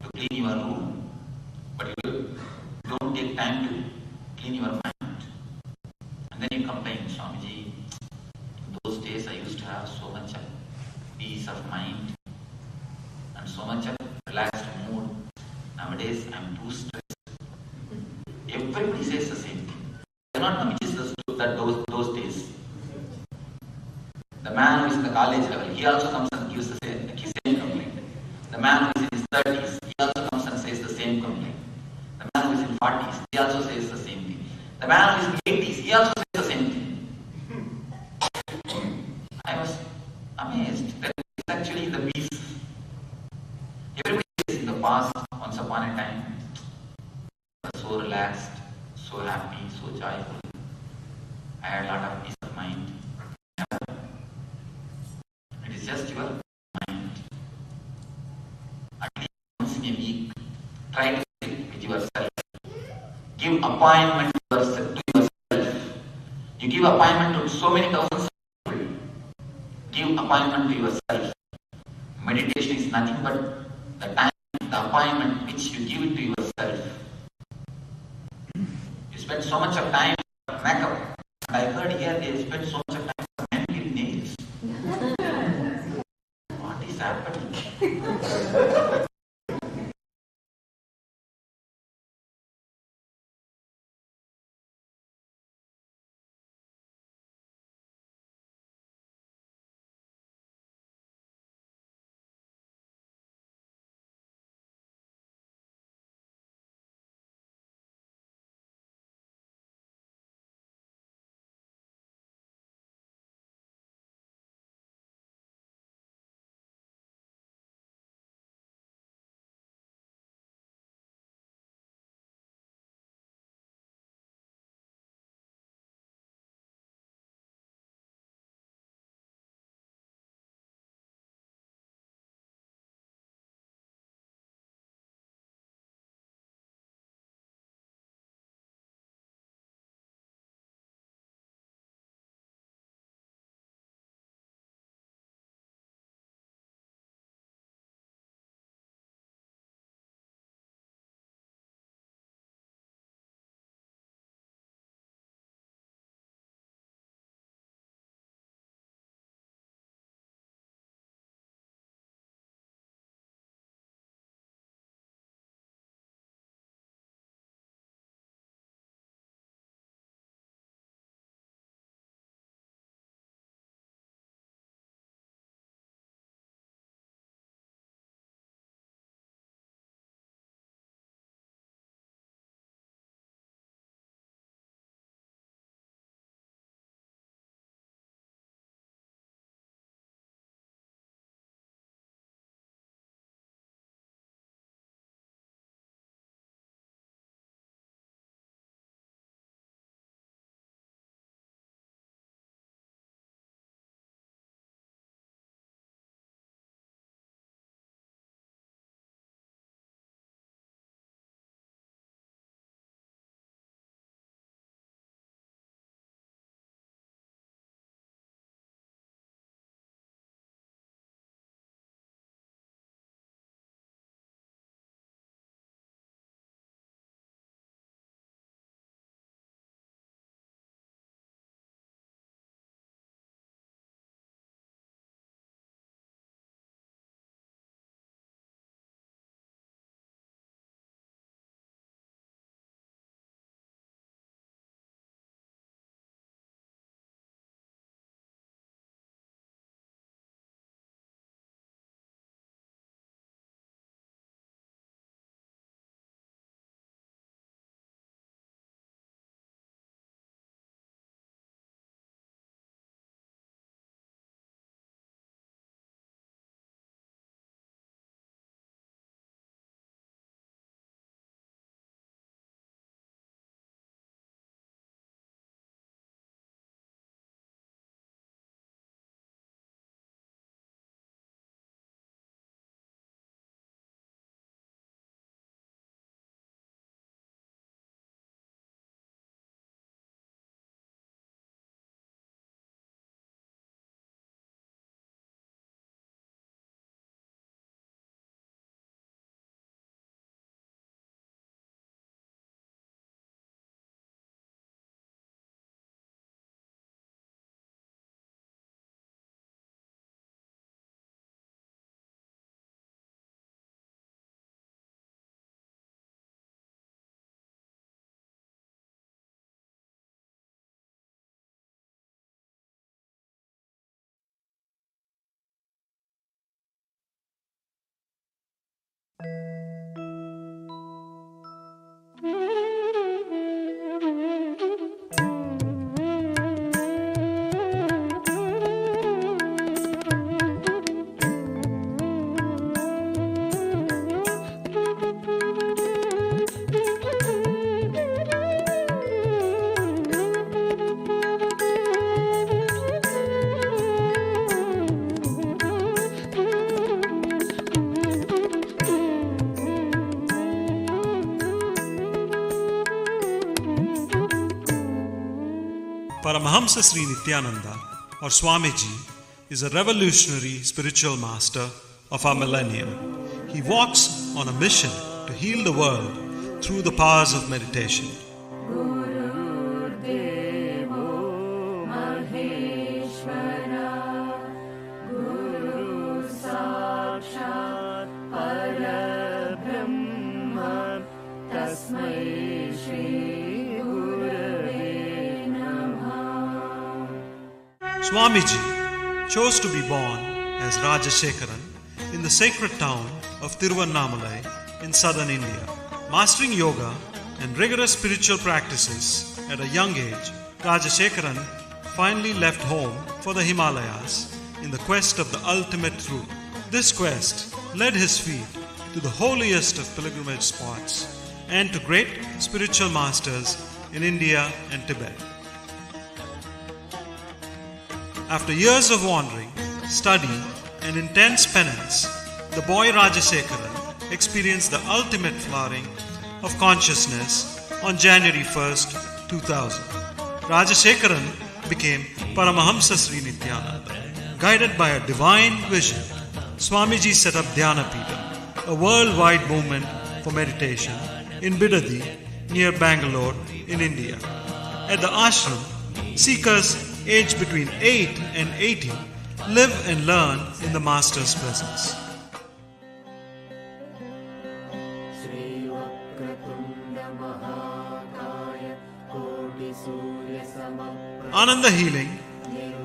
H: to clean your room, but you don't take time to clean your mind. And then you complain, Swamiji, in those days I used to have so much of peace of mind and so much of relaxed mood. Nowadays I am too stressed. Everybody says the same thing. I do not know which is the truth that those days. The man who is in the college level, he also comes and gives the same complaint. The man who is in his 30s, he also comes and says the same complaint. The man who is in 40s, he also says the same thing. The man who is in 80s, he also says the same thing. I was amazed that it's actually the peace. Everybody is in the past, once upon a time, so relaxed, so happy, so joyful. I had a lot of peace of mind. It is just your mind. At least once in a week, try to sit with yourself. Give appointment to yourself give appointment to so many thousands of people. Give appointment to yourself. Meditation is nothing but the time, the appointment which you give it to yourself. You spend so much of time on makeup. And I heard here they spend so much of time on manicure nails. What is happening?
G: Paramahamsa Sri Nithyananda or Swamiji is a revolutionary spiritual master of our millennium. He walks on a mission to heal the world through the powers of meditation. Swamiji chose to be born as Rajashekaran in the sacred town of Tiruvannamalai in southern India. Mastering yoga and rigorous spiritual practices at a young age, Rajashekaran finally left home for the Himalayas in the quest of the ultimate truth. This quest led his feet to the holiest of pilgrimage spots and to great spiritual masters in India and Tibet. After years of wandering, study, and intense penance, the boy Rajashekaran experienced the ultimate flowering of consciousness on January 1st, 2000. Rajashekaran became Paramahamsa Sri Nithyananda. Guided by a divine vision, Swamiji set up Dhyanapita, a worldwide movement for meditation in Bidadi near Bangalore in India. At the ashram, seekers aged between 8 and 80 live and learn in the Master's presence. Ananda Healing,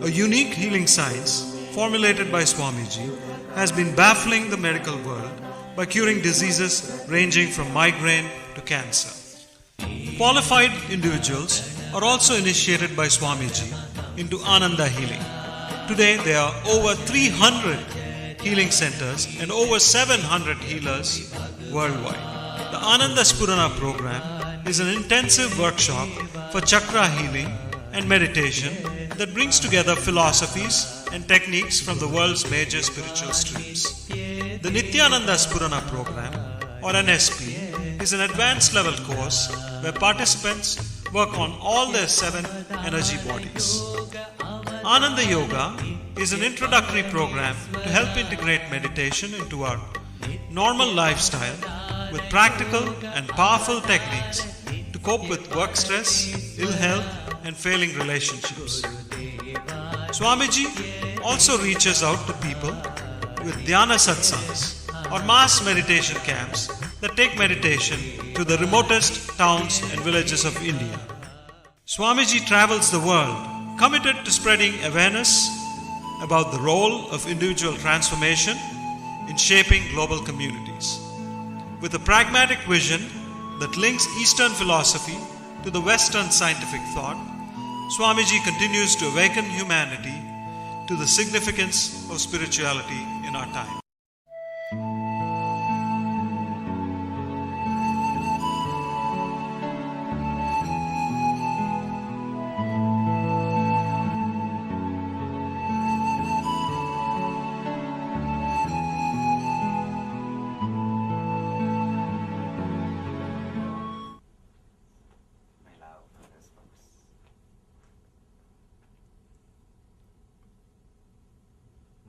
G: a unique healing science formulated by Swamiji, has been baffling the medical world by curing diseases ranging from migraine to cancer. Qualified individuals are also initiated by Swamiji into Ananda Healing. Today there are over 300 healing centers and over 700 healers worldwide. The Ananda Spurana program is an intensive workshop for chakra healing and meditation that brings together philosophies and techniques from the world's major spiritual streams. The Nithyananda Spurana program, or NSP, is an advanced level course where participants work on all their 7 energy bodies. Ananda Yoga is an introductory program to help integrate meditation into our normal lifestyle with practical and powerful techniques to cope with work stress, ill health, and failing relationships. Swamiji also reaches out to people with dhyana satsangs or mass meditation camps that take meditation to the remotest towns and villages of India. Swamiji travels the world committed to spreading awareness about the role of individual transformation in shaping global communities. With a pragmatic vision that links Eastern philosophy to the Western scientific thought, Swamiji continues to awaken humanity to the significance of spirituality in our time.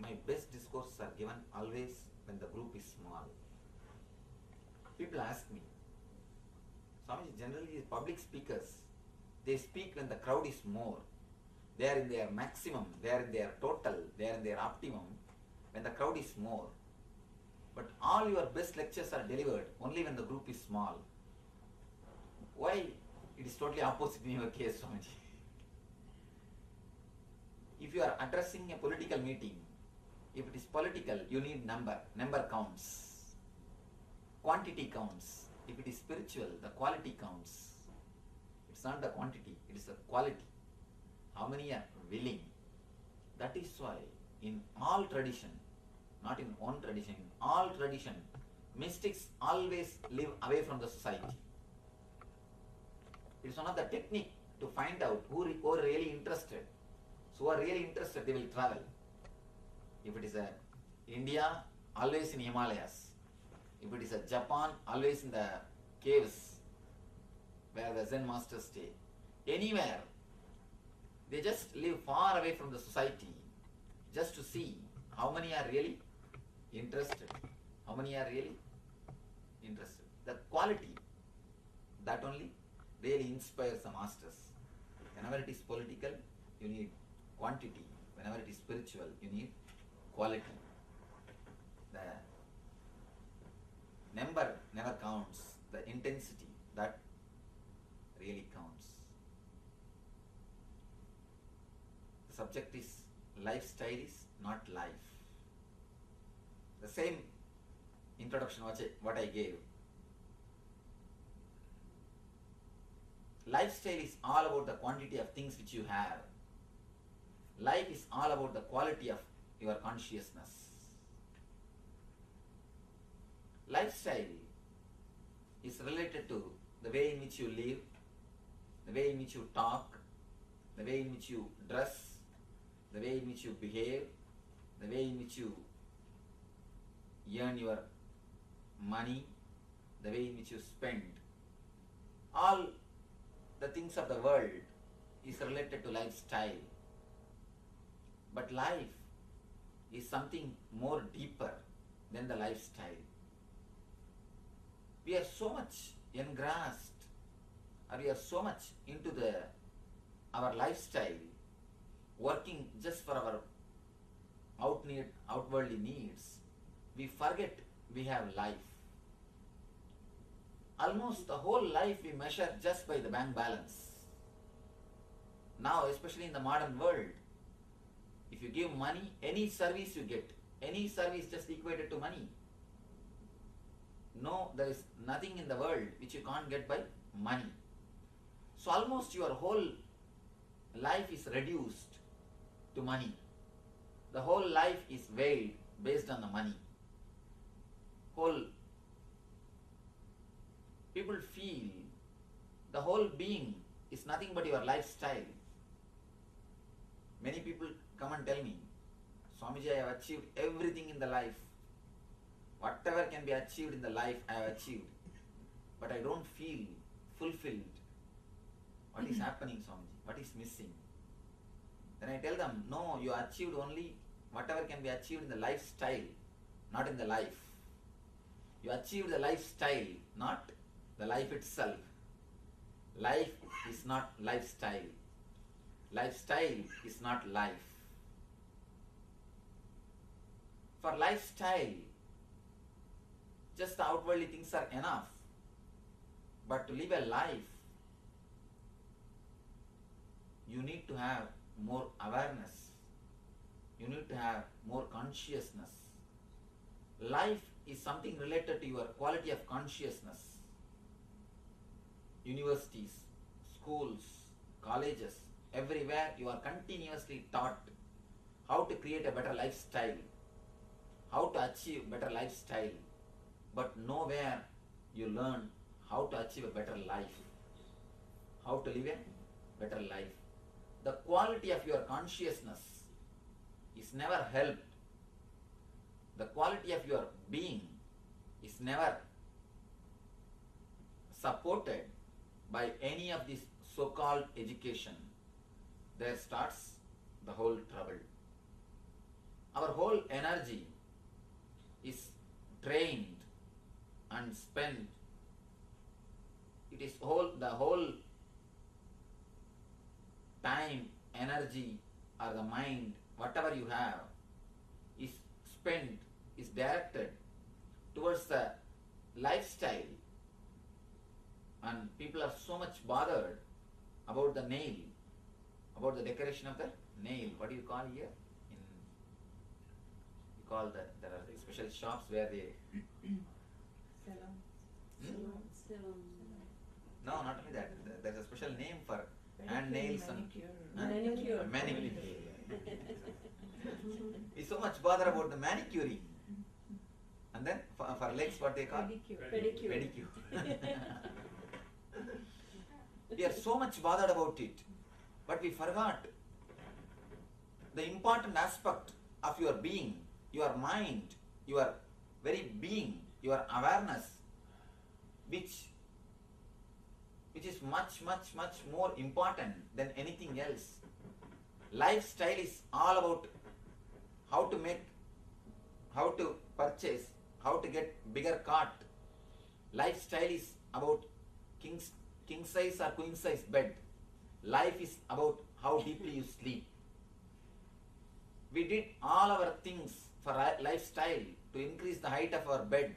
H: My best discourses are given always when the group is small. People ask me, Swamiji, generally public speakers, they speak when the crowd is more. They are in their maximum, they are in their total, they are in their optimum when the crowd is more. But all your best lectures are delivered only when the group is small. Why it is totally opposite in your case, Swamiji? If you are addressing a political meeting, if it is political, you need number. Number counts. Quantity counts. If it is spiritual, the quality counts. It's not the quantity, it is the quality. How many are willing? That is why in all tradition, not in one tradition, in all tradition, mystics always live away from the society. It's one of the technique to find out who are really interested. So who are really interested, they will travel. If it is a India, always in Himalayas. If it is a Japan, always in the caves where the Zen masters stay. Anywhere,
B: They just live far away from the society just to see how many are really interested. How many are really interested? The quality, that only really inspires the masters. Whenever it is political, you need quantity. Whenever it is spiritual, you need quality. The number never counts. The intensity, that really counts. The subject is lifestyle is not life. The same introduction what I gave. Lifestyle is all about the quantity of things which you have. Life is all about the quality of your consciousness. Lifestyle is related to the way in which you live, the way in which you talk, the way in which you dress, the way in which you behave, the way in which you earn your money, the way in which you spend. All the things of the world is related to lifestyle. But life is something more deeper than the lifestyle. We are so much engrossed, or we are so much into our lifestyle, working just for our outwardly needs, we forget we have life. Almost the whole life we measure just by the bank balance. Now, especially in the modern world, if you give money, any service you get, any service just equated to money. No, there is nothing in the world which you can't get by money. So almost your whole life is reduced to money. The whole life is veiled based on the money. People feel the whole being is nothing but your lifestyle. Many people come and tell me, Swamiji, I have achieved everything in the life. Whatever can be achieved in the life, I have achieved. But I don't feel fulfilled. What is happening, Swamiji? What is missing? Then I tell them, no, you achieved only whatever can be achieved in the lifestyle, not in the life. You achieved the lifestyle, not the life itself. Life is not lifestyle. Lifestyle is not life. For lifestyle, just the outwardly things are enough. But to live a life, you need to have more awareness. You need to have more consciousness. Life is something related to your quality of consciousness. Universities, schools, colleges, everywhere you are continuously taught how to create a better lifestyle, how to achieve better lifestyle, but nowhere you learn how to achieve a better life, how to live a better life. The quality of your consciousness is never helped. The quality of your being is never supported by any of this so-called education. There starts the whole trouble. Our whole energy is trained and spent. It is the whole time, energy, or the mind, whatever you have, is spent, is directed towards the lifestyle. And people are so much bothered about the nail, about the decoration of the nail. What do you call here? There are special shops where they... No, not only that. There's a special name for hand nails and
I: Manicure.
B: manicure. We so much bother about the manicuring. And then for legs, what they call? Pedicure. We are so much bothered about it, but we forgot the important aspect of your being, your mind, your very being, your awareness, which is much more important than anything else. Lifestyle is all about how to make, how to purchase, how to get bigger cart. Lifestyle is about king size or queen size bed. Life is about how deeply you sleep. We did all our things for lifestyle to increase the height of our bed,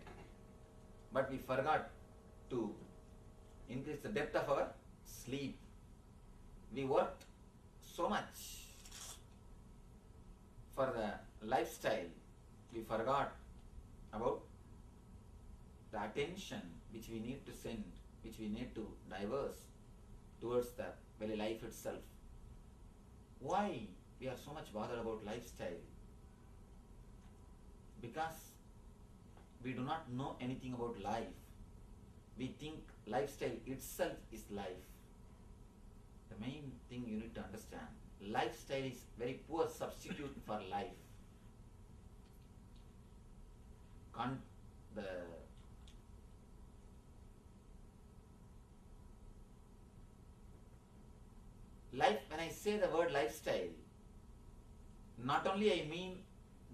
B: but we forgot to increase the depth of our sleep. We worked so much for the lifestyle, we forgot about the attention which we need to send, which we need to diverse towards the very life itself. Why we are so much bothered about lifestyle? Because we do not know anything about life. We think lifestyle itself is life. The main thing you need to understand, lifestyle is very poor substitute for life. Life, when I say the word lifestyle, not only I mean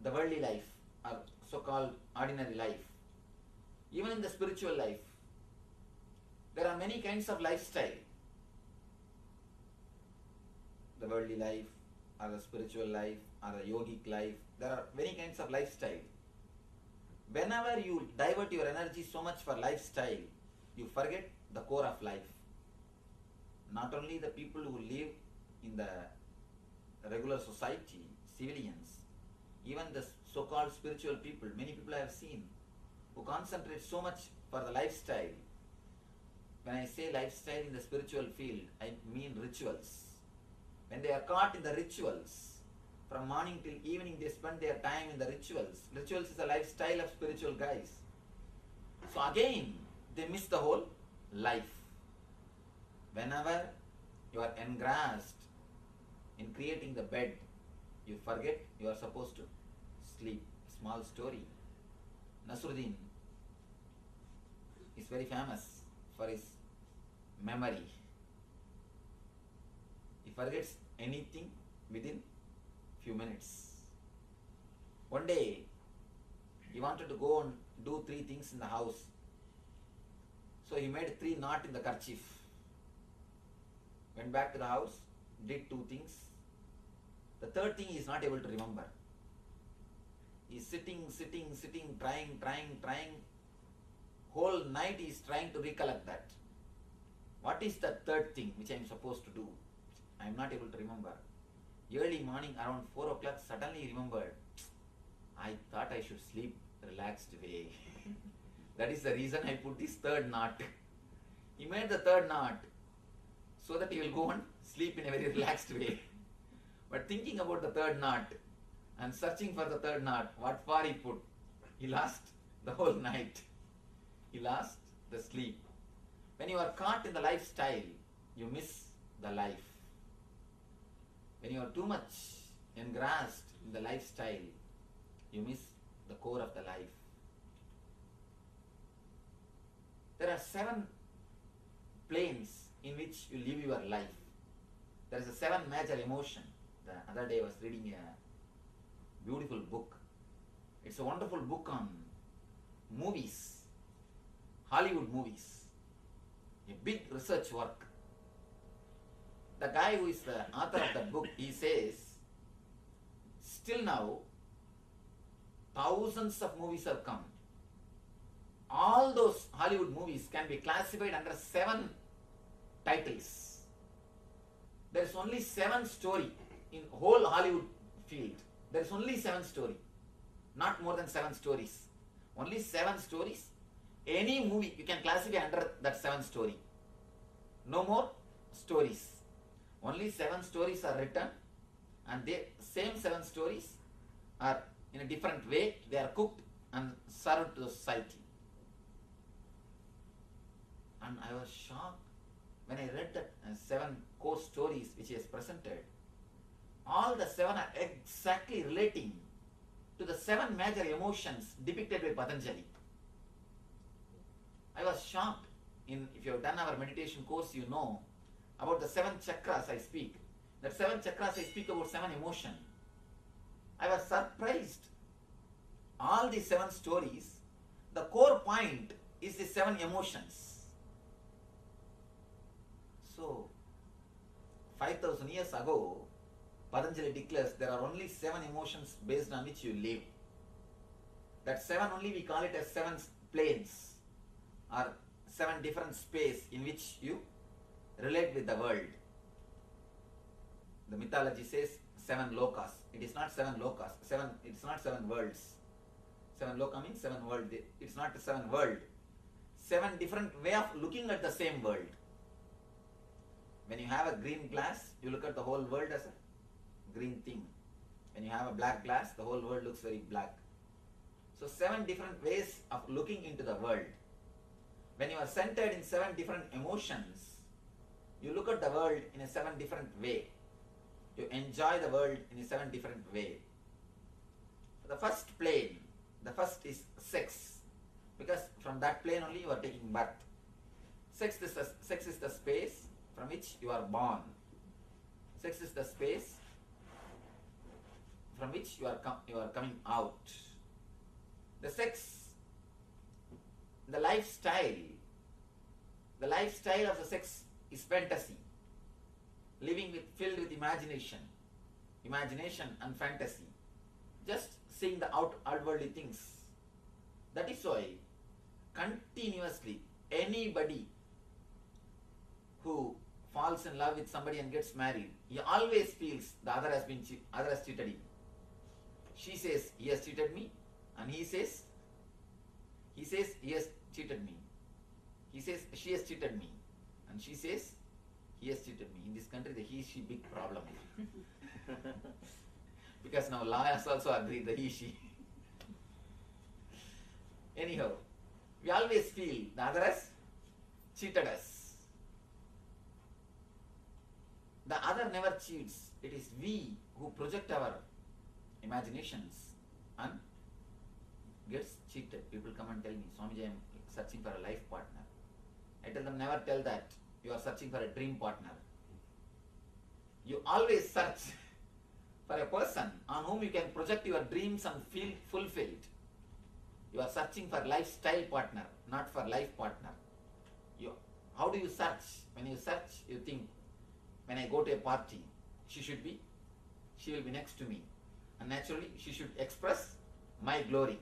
B: the worldly life or so-called ordinary life, even in the spiritual life, there are many kinds of lifestyle. The worldly life, or the spiritual life, or the yogic life, there are many kinds of lifestyle. Whenever you divert your energy so much for lifestyle, you forget the core of life. Not only the people who live in the regular society, civilians, even the so-called spiritual people, many people I have seen who concentrate so much for the lifestyle. When I say lifestyle in the spiritual field, I mean rituals. When they are caught in the rituals, from morning till evening they spend their time in the rituals. Rituals is a lifestyle of spiritual guys. So again, they miss the whole life. Whenever you are engrossed in creating the bed, you forget you are supposed to sleep. Small story. Nasruddin is very famous for his memory. He forgets anything within few minutes. One day, he wanted to go and do 3 things in the house. So he made 3 knots in the kerchief. Went back to the house, did 2 things. The 3rd thing he is not able to remember. He is sitting, trying. Whole night he is trying to recollect that. What is the 3rd thing which I am supposed to do? I am not able to remember. Early morning around 4 o'clock, suddenly he remembered. I thought I should sleep relaxed way. That is the reason I put this 3rd knot. He made the 3rd knot so that he will go and sleep in a very relaxed way. But thinking about the 3rd knot and searching for the 3rd knot, what for he put? He lost the whole night. He lost the sleep. When you are caught in the lifestyle, you miss the life. When you are too much engrossed in the lifestyle, you miss the core of the life. There are 7 planes in which you live your life. There is a 7 major emotion. The other day I was reading a beautiful book. It's a wonderful book on movies, Hollywood movies. A big research work. The guy who is the author of that book, he says, still now, thousands of movies have come. All those Hollywood movies can be classified under 7 titles. There is only 7 story in whole Hollywood field. There is only 7 story. Not more than 7 stories. Only 7 stories. Any movie you can classify under that 7 story. No more stories. Only 7 stories are written, and the same 7 stories are in a different way. They are cooked and served to the society. And I was shocked when I read that 7 core stories which he has presented. All the 7 are exactly relating to the 7 major emotions depicted by Patanjali. I was shocked. If you have done our meditation course, you know about the 7 chakras I speak. That 7 chakras I speak about 7 emotion. I was surprised. All these 7 stories, the core point is the 7 emotions. So, 5,000 years ago, Patanjali declares there are only 7 emotions based on which you live. That 7 only we call it as 7 planes or 7 different space in which you relate with the world. The mythology says 7 lokas. It is not 7 lokas. It's not 7 worlds. 7 loka means 7 world. It's not 7 world. 7 different way of looking at the same world. When you have a green glass, you look at the whole world as a green thing. When you have a black glass, the whole world looks very black. So 7 different ways of looking into the world. When you are centered in 7 different emotions, you look at the world in a 7 different way. You enjoy the world in a 7 different way. The first plane, the first is sex, because from that plane only you are taking birth. Sex is the space from which you are born. Sex is the space from which you are coming out. The sex, the lifestyle of the sex is fantasy. Living filled with imagination and fantasy. Just seeing the outwardly things. That is why continuously anybody who falls in love with somebody and gets married, he always feels the other has cheated him. She says he has cheated me, and he says he has cheated me. He says she has cheated me, and she says he has cheated me. In this country, the he-she big problem. Because now lawyers also agree the he-she. Anyhow, we always feel the other has cheated us. The other never cheats. It is we who project our imaginations and gets cheated. People come and tell me, Swamiji, I am searching for a life partner. I tell them, never tell that. You are searching for a dream partner. You always search for a person on whom you can project your dreams and feel fulfilled. You are searching for lifestyle partner, not for life partner. How do you search? When you search, you think, when I go to a party, she will be next to me. And naturally, she should express my glory.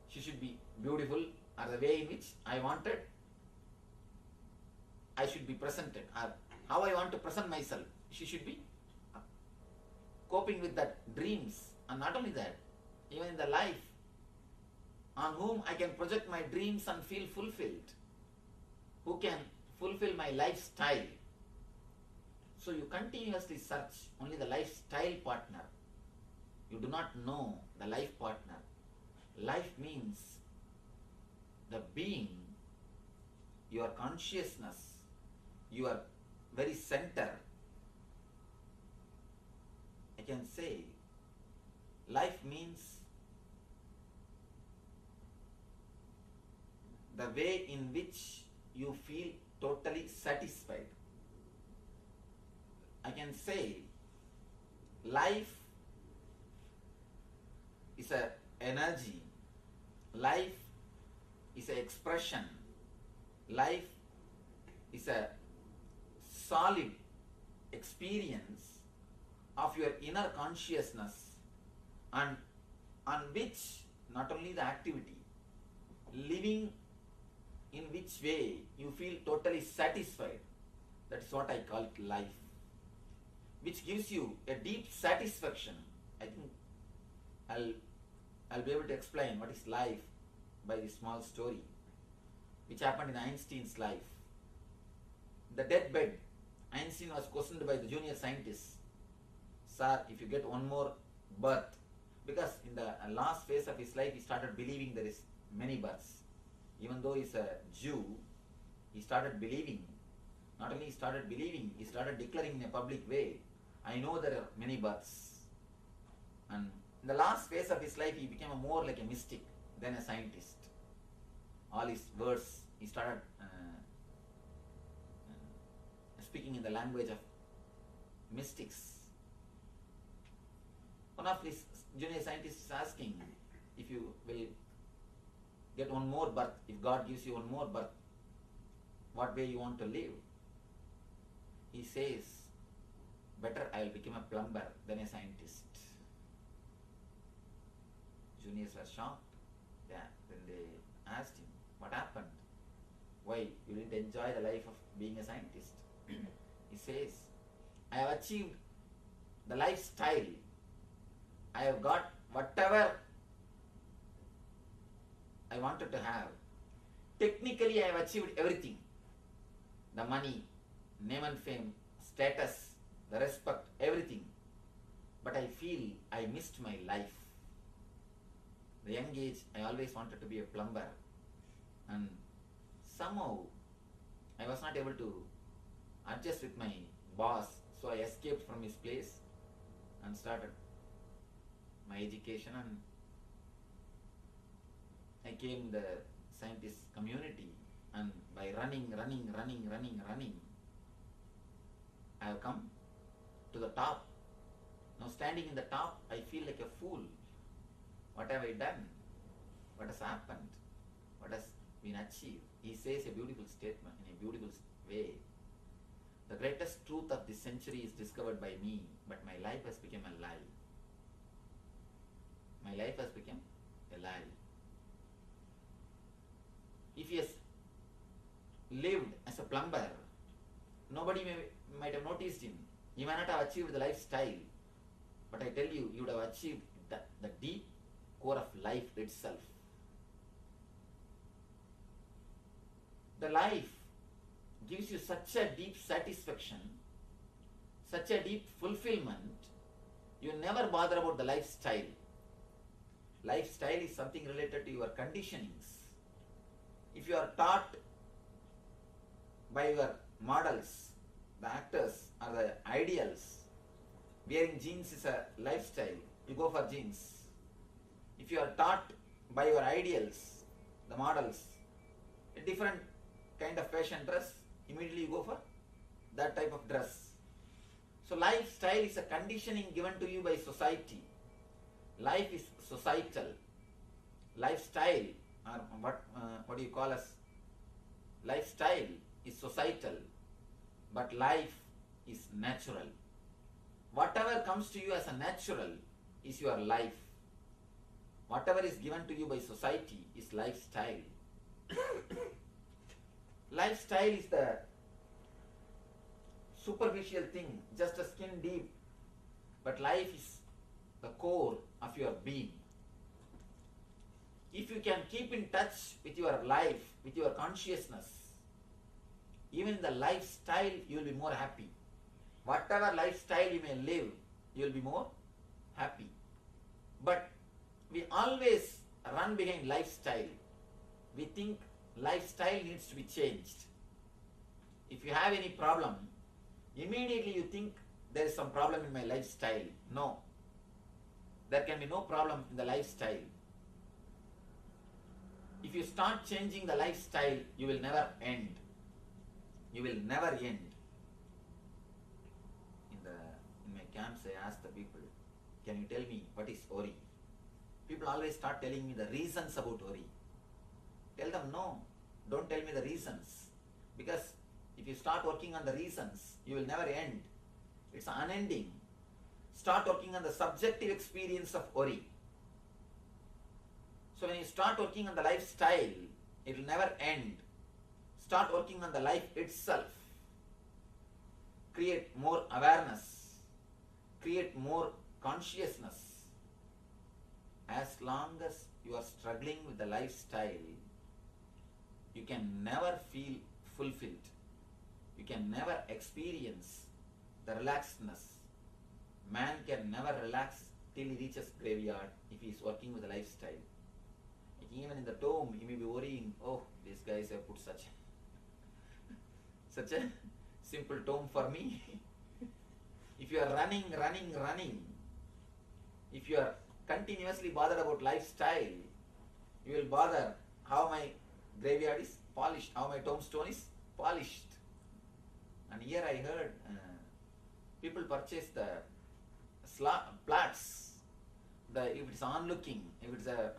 B: She should be beautiful, or the way in which I wanted I should be presented, or how I want to present myself. She should be coping with that dreams. And not only that, even in the life, on whom I can project my dreams and feel fulfilled, who can fulfill my lifestyle. So you continuously search only the lifestyle partner. You do not know the life partner. Life means the being, your consciousness, your very center. I can say life means the way in which you feel totally satisfied. I can say life is an energy, life is an expression, life is a solid experience of your inner consciousness, and on which not only the activity, living in which way you feel totally satisfied. That is what I call it life, which gives you a deep satisfaction. I think I'll be able to explain what is life by this small story which happened in Einstein's life. The deathbed, Einstein was questioned by the junior scientists. Sir, if you get one more birth, because in the last phase of his life he started believing there is many births. Even though he's a Jew, he started believing. Not only he started believing, he started declaring in a public way, I know there are many births. And in the last phase of his life, he became more like a mystic than a scientist. All his words, he started speaking in the language of mystics. One of these junior scientists is asking, if you will get one more birth, if God gives you one more birth, what way you want to live? He says, better I will become a plumber than a scientist. Juniors were shocked. Yeah. Then they asked him, what happened? Why you didn't enjoy the life of being a scientist? He says, I have achieved the lifestyle. I have got whatever I wanted to have. Technically, I have achieved everything. The money, name and fame, status, the respect, everything. But I feel I missed my life. The young age, I always wanted to be a plumber. And somehow, I was not able to adjust with my boss. So I escaped from his place and started my education, and I came in the scientist community, and by running, I have come to the top. Now standing in the top, I feel like a fool. What have I done? What has happened? What has been achieved? He says a beautiful statement in a beautiful way. The greatest truth of this century is discovered by me, but my life has become a lie. My life has become a lie. If he has lived as a plumber, nobody might have noticed him. He might not have achieved the lifestyle. But I tell you, you would have achieved the deep core of life itself. The life gives you such a deep satisfaction, such a deep fulfillment, you never bother about the lifestyle. Lifestyle is something related to your conditionings. If you are taught by your models, the actors or the ideals, wearing jeans is a lifestyle, you go for jeans. If you are taught by your ideals, the models, a different kind of fashion dress, immediately you go for that type of dress. So lifestyle is a conditioning given to you by society. Life is societal. Lifestyle, or what do you call as? Lifestyle is societal, but life is natural. Whatever comes to you as a natural is your life. Whatever is given to you by society is lifestyle. Lifestyle is the superficial thing, just a skin deep, but life is the core of your being. If you can keep in touch with your life, with your consciousness, even in the lifestyle you will be more happy. Whatever lifestyle you may live, you will be more happy. But we always run behind lifestyle. We think lifestyle needs to be changed. If you have any problem, immediately you think there is some problem in my lifestyle. No. There can be no problem in the lifestyle. If you start changing the lifestyle, you will never end. You will never end. In my camps, I ask the people, can you tell me what is worry? People always start telling me the reasons about worry. Tell them, no, don't tell me the reasons. Because if you start working on the reasons, you will never end. It's unending. Start working on the subjective experience of worry. So when you start working on the lifestyle, it will never end. Start working on the life itself. Create more awareness. Create more consciousness. As long as you are struggling with the lifestyle, you can never feel fulfilled. You can never experience the relaxedness. Man can never relax till he reaches graveyard if he is working with the lifestyle. Even in the tomb, he may be worrying, oh, these guys have put such a simple tomb for me. If you are running, if you are continuously bothered about lifestyle, you will bother how my graveyard is polished, how my tombstone is polished. And here I heard People purchase the plots. If it's onlooking, if it's a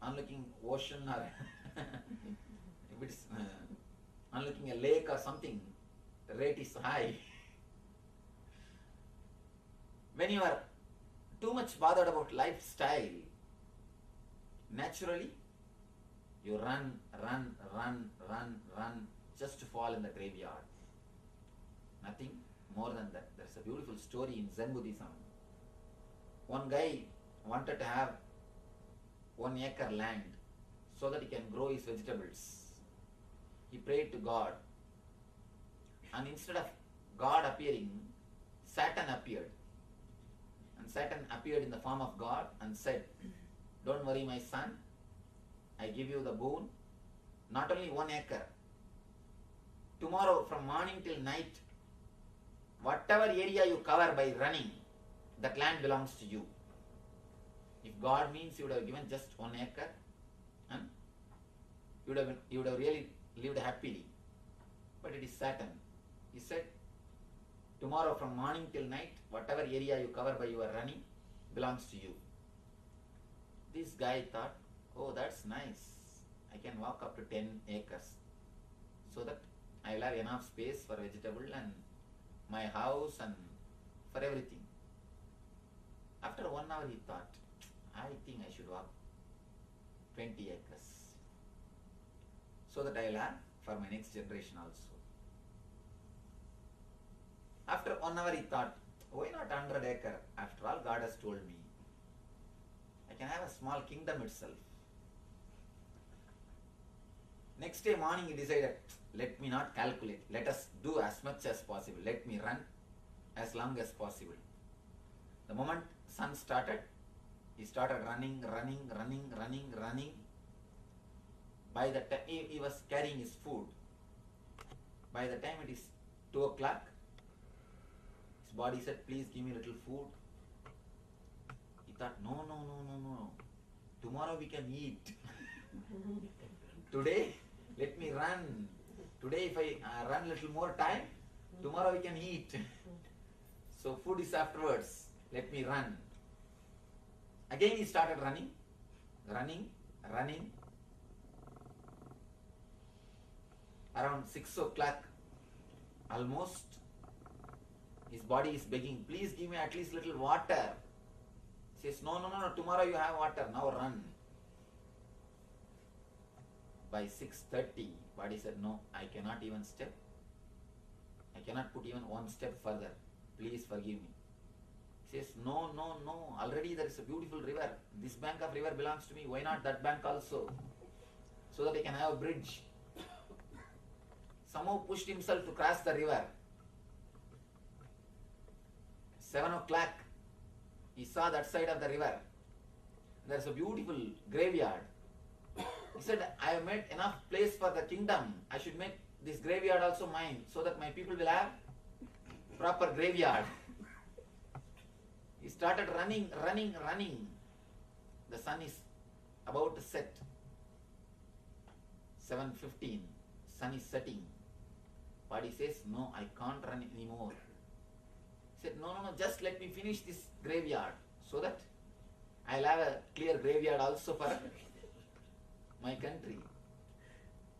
B: onlooking ocean or if it's onlooking a lake or something, the rate is high. When you are too much bothered about lifestyle, naturally you run, just to fall in the graveyard. Nothing more than that. There's a beautiful story in Zen Buddhism. One guy wanted to have 1 acre land so that he can grow his vegetables. He prayed to God, and instead of God appearing, Saturn appeared. And Saturn appeared in the form of God and said, "Don't worry, my son, I give you the boon, not only 1 acre. Tomorrow from morning till night, whatever area you cover by running, that land belongs to you." If God means, He would have given just 1 acre, and you would have really lived happily. But it is Saturn. He said, tomorrow from morning till night, whatever area you cover by your running belongs to you. This guy thought, oh, that's nice. I can walk up to 10 acres so that I will have enough space for vegetable and my house and for everything. After 1 hour he thought, I think I should walk 20 acres so that I will have for my next generation also. After 1 hour he thought, why not 100 acre? After all, God has told me I can have a small kingdom itself. Next day morning he decided, let me not calculate, let us do as much as possible, let me run as long as possible. The moment sun started, he started running. By the time he was carrying his food, by the time it is 2 o'clock, his body said, please give me a little food. He thought, no, tomorrow we can eat. Today, let me run. Today if I run a little more time, tomorrow we can eat. So food is afterwards, let me run. Again he started running. Around 6 o'clock, almost, his body is begging, please give me at least little water. He says, no, tomorrow you have water, now run. By 6:30, body said, no, I cannot even step. I cannot put even 1 step further. Please forgive me. He says, no, already there is a beautiful river. This bank of river belongs to me. Why not that bank also? So that I can have a bridge. Somehow pushed himself to cross the river. 7 o'clock, he saw that side of the river. There is a beautiful graveyard. He said, I have made enough place for the kingdom. I should make this graveyard also mine, so that my people will have proper graveyard. He started running. The sun is about to set. 7:15, sun is setting. Body says, no, I can't run anymore. He said, no, just let me finish this graveyard, so that I'll have a clear graveyard also for my country.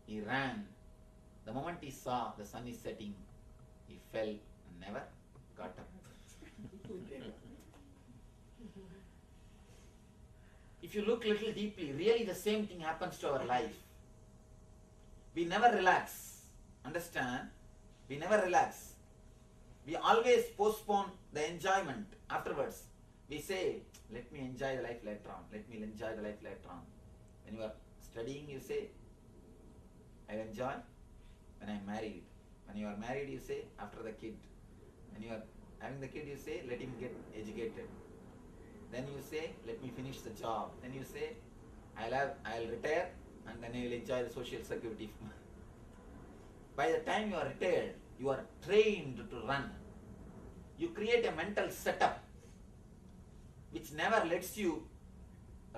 B: He ran. The moment he saw the sun is setting, he fell and never got up. If you look little deeply, really the same thing happens to our life. We never relax. Understand? We never relax. We always postpone the enjoyment afterwards. We say, let me enjoy the life later on. Let me enjoy the life later on. When you are studying, you say, I will enjoy when I am married. When you are married, you say, after the kid. When you are having the kid, you say, let him get educated. Then you say, let me finish the job. Then you say, I'll retire and then I will enjoy the social security. By the time you are retired, you are trained to run. You create a mental setup which never lets you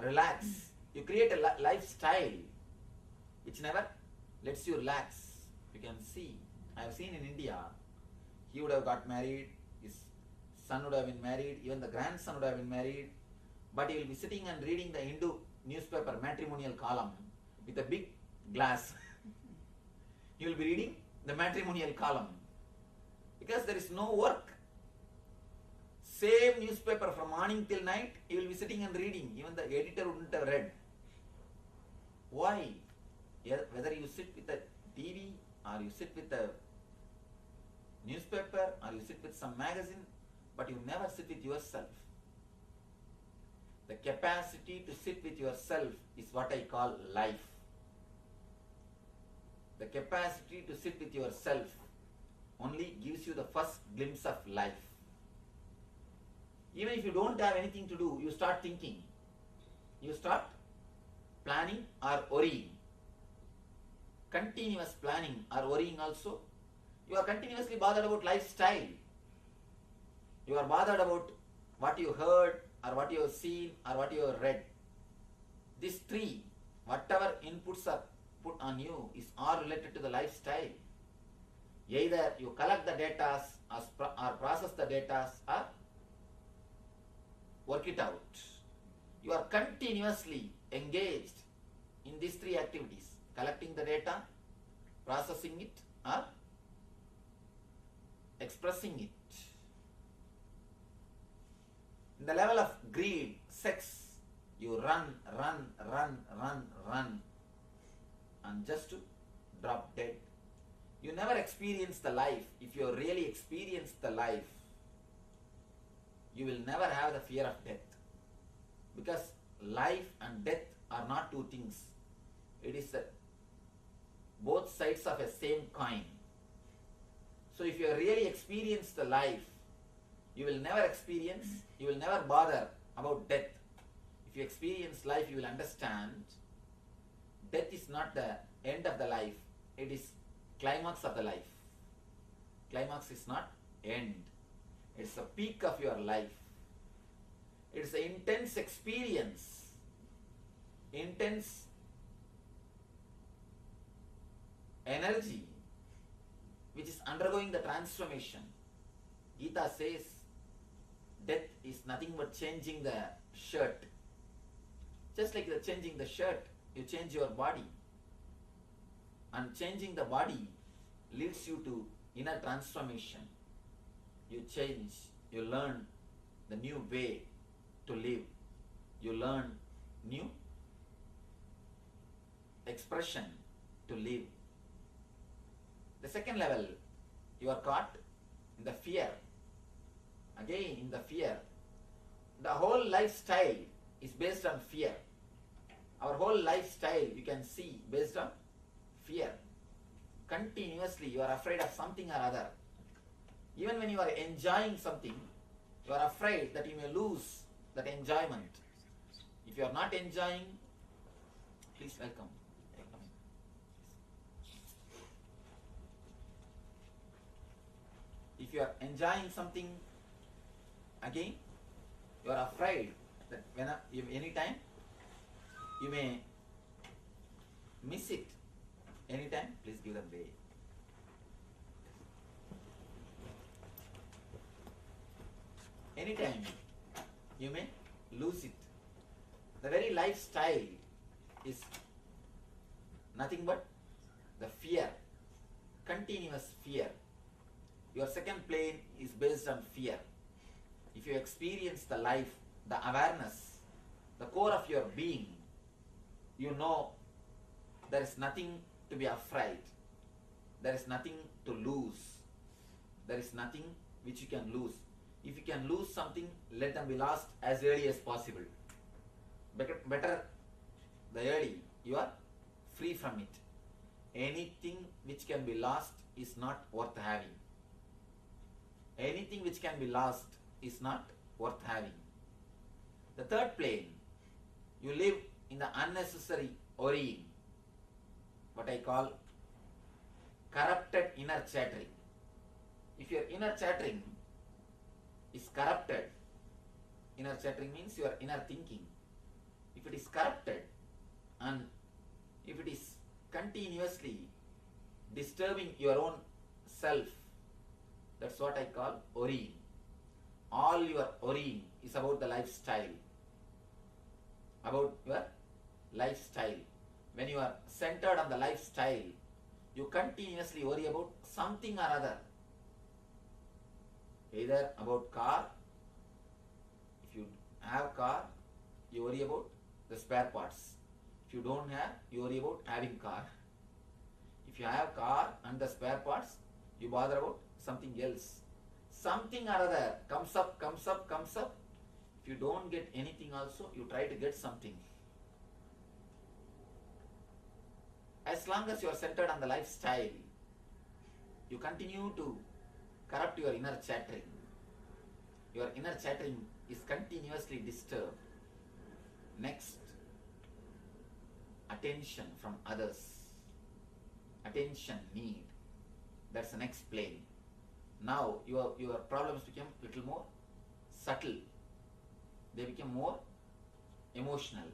B: relax. You create a lifestyle which never lets you relax. You can see, I have seen in India, he would have got married, his son would have been married, even the grandson would have been married, but he will be sitting and reading the Hindu newspaper matrimonial column with a big glass. He will be reading the matrimonial column because there is no work. Same newspaper from morning till night, he will be sitting and reading. Even the editor wouldn't have read. Why? Whether you sit with a TV or you sit with a newspaper or you sit with some magazine, but you never sit with yourself. The capacity to sit with yourself is what I call life. The capacity to sit with yourself only gives you the first glimpse of life. Even if you don't have anything to do, you start thinking. You start planning or worrying. Continuous planning or worrying also. You are continuously bothered about lifestyle. You are bothered about what you heard or what you have seen or what you have read. These three, whatever inputs are put on you is all related to the lifestyle. Either you collect the data or process the data or work it out. You are continuously engaged in these three activities: collecting the data, processing it, or expressing it. In the level of greed, sex, you run, and just to drop dead. You never experience the life. If you really experience the life, you will never have the fear of death. Because life and death are not two things. It is both sides of a same coin. So if you really experience the life, you will never bother about death. If you experience life, you will understand death is not the end of the life, it is climax of the life. Climax is not end. It's the peak of your life. It's an intense experience, intense energy which is undergoing the transformation. Gita says death is nothing but changing the shirt. Just like changing the shirt, you change your body. And changing the body leads you to inner transformation. You change, you learn the new way to live. You learn new expression to live. The second level, you are caught in the fear. Again, in the fear. The whole lifestyle is based on fear. Our whole lifestyle, you can see, based on fear. Continuously, you are afraid of something or other. Even when you are enjoying something, you are afraid that you may lose that enjoyment. If you are not enjoying, please welcome. If you are enjoying something, again, you are afraid that anytime you may miss it. Anytime, please give them way. Anytime you may lose it. The very lifestyle is nothing but the fear, continuous fear. Your second plane is based on fear. If you experience the life, the awareness, the core of your being, you know there is nothing to be afraid. There is nothing to lose. There is nothing which you can lose. If you can lose something, let them be lost as early as possible. Better the early you are free from it. Anything which can be lost is not worth having. Anything which can be lost is not worth having. The third plane, you live in the unnecessary worrying, what I call corrupted inner chattering. If your inner chattering is corrupted, inner chattering means your inner thinking. If it is corrupted and if it is continuously disturbing your own self, that's what I call worrying. all your worrying is about the lifestyle. About your lifestyle. When you are centered on the lifestyle, you continuously worry about something or other. Either about car. If you have car, you worry about the spare parts. If you don't have, you worry about having car. If you have car and the spare parts, you bother about something else. Something or other comes up. If you don't get anything also, you try to get something. As long as you are centered on the lifestyle, you continue to corrupt your inner chattering. Your inner chattering is continuously disturbed. Next, attention from others. Attention need. That's the next plane. Now your problems become little more subtle. They become more emotional.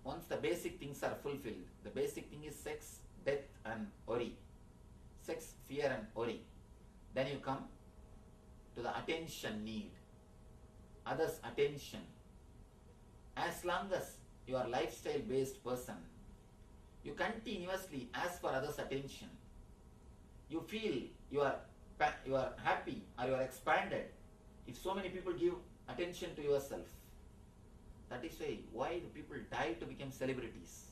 B: Once the basic things are fulfilled, the basic thing is sex, death and worry. Sex, fear and worry. Then you come to the attention need. Others' attention. As long as you are a lifestyle based person, you continuously ask for others' attention. You feel you are happy or you are expanded if so many people give attention to yourself. That is why do people die to become celebrities.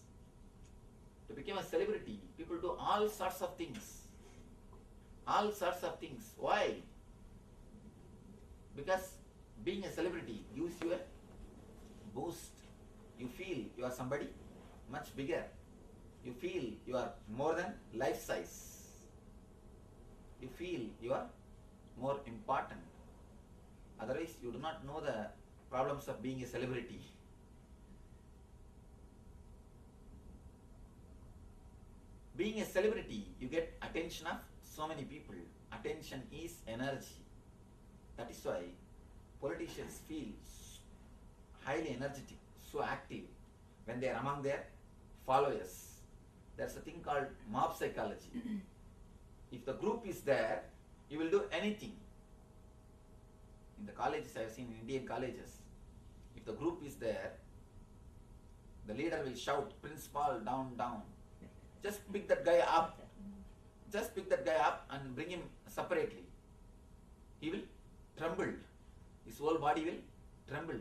B: To become a celebrity, people do all sorts of things. All sorts of things. Why? Because being a celebrity gives you a boost. You feel you are somebody much bigger. You feel you are more than life size. You feel you are more important. Otherwise, you do not know the problems of being a celebrity. Being a celebrity, you get attention of so many people. Attention is energy. That is why politicians feel highly energetic, so active when they are among their followers. There's a thing called mob psychology. If the group is there, you will do anything. In the colleges, I have seen in Indian colleges, if the group is there, the leader will shout, "Principal, down, down." Just pick that guy up. Just pick that guy up and bring him separately. He will tremble. His whole body will tremble.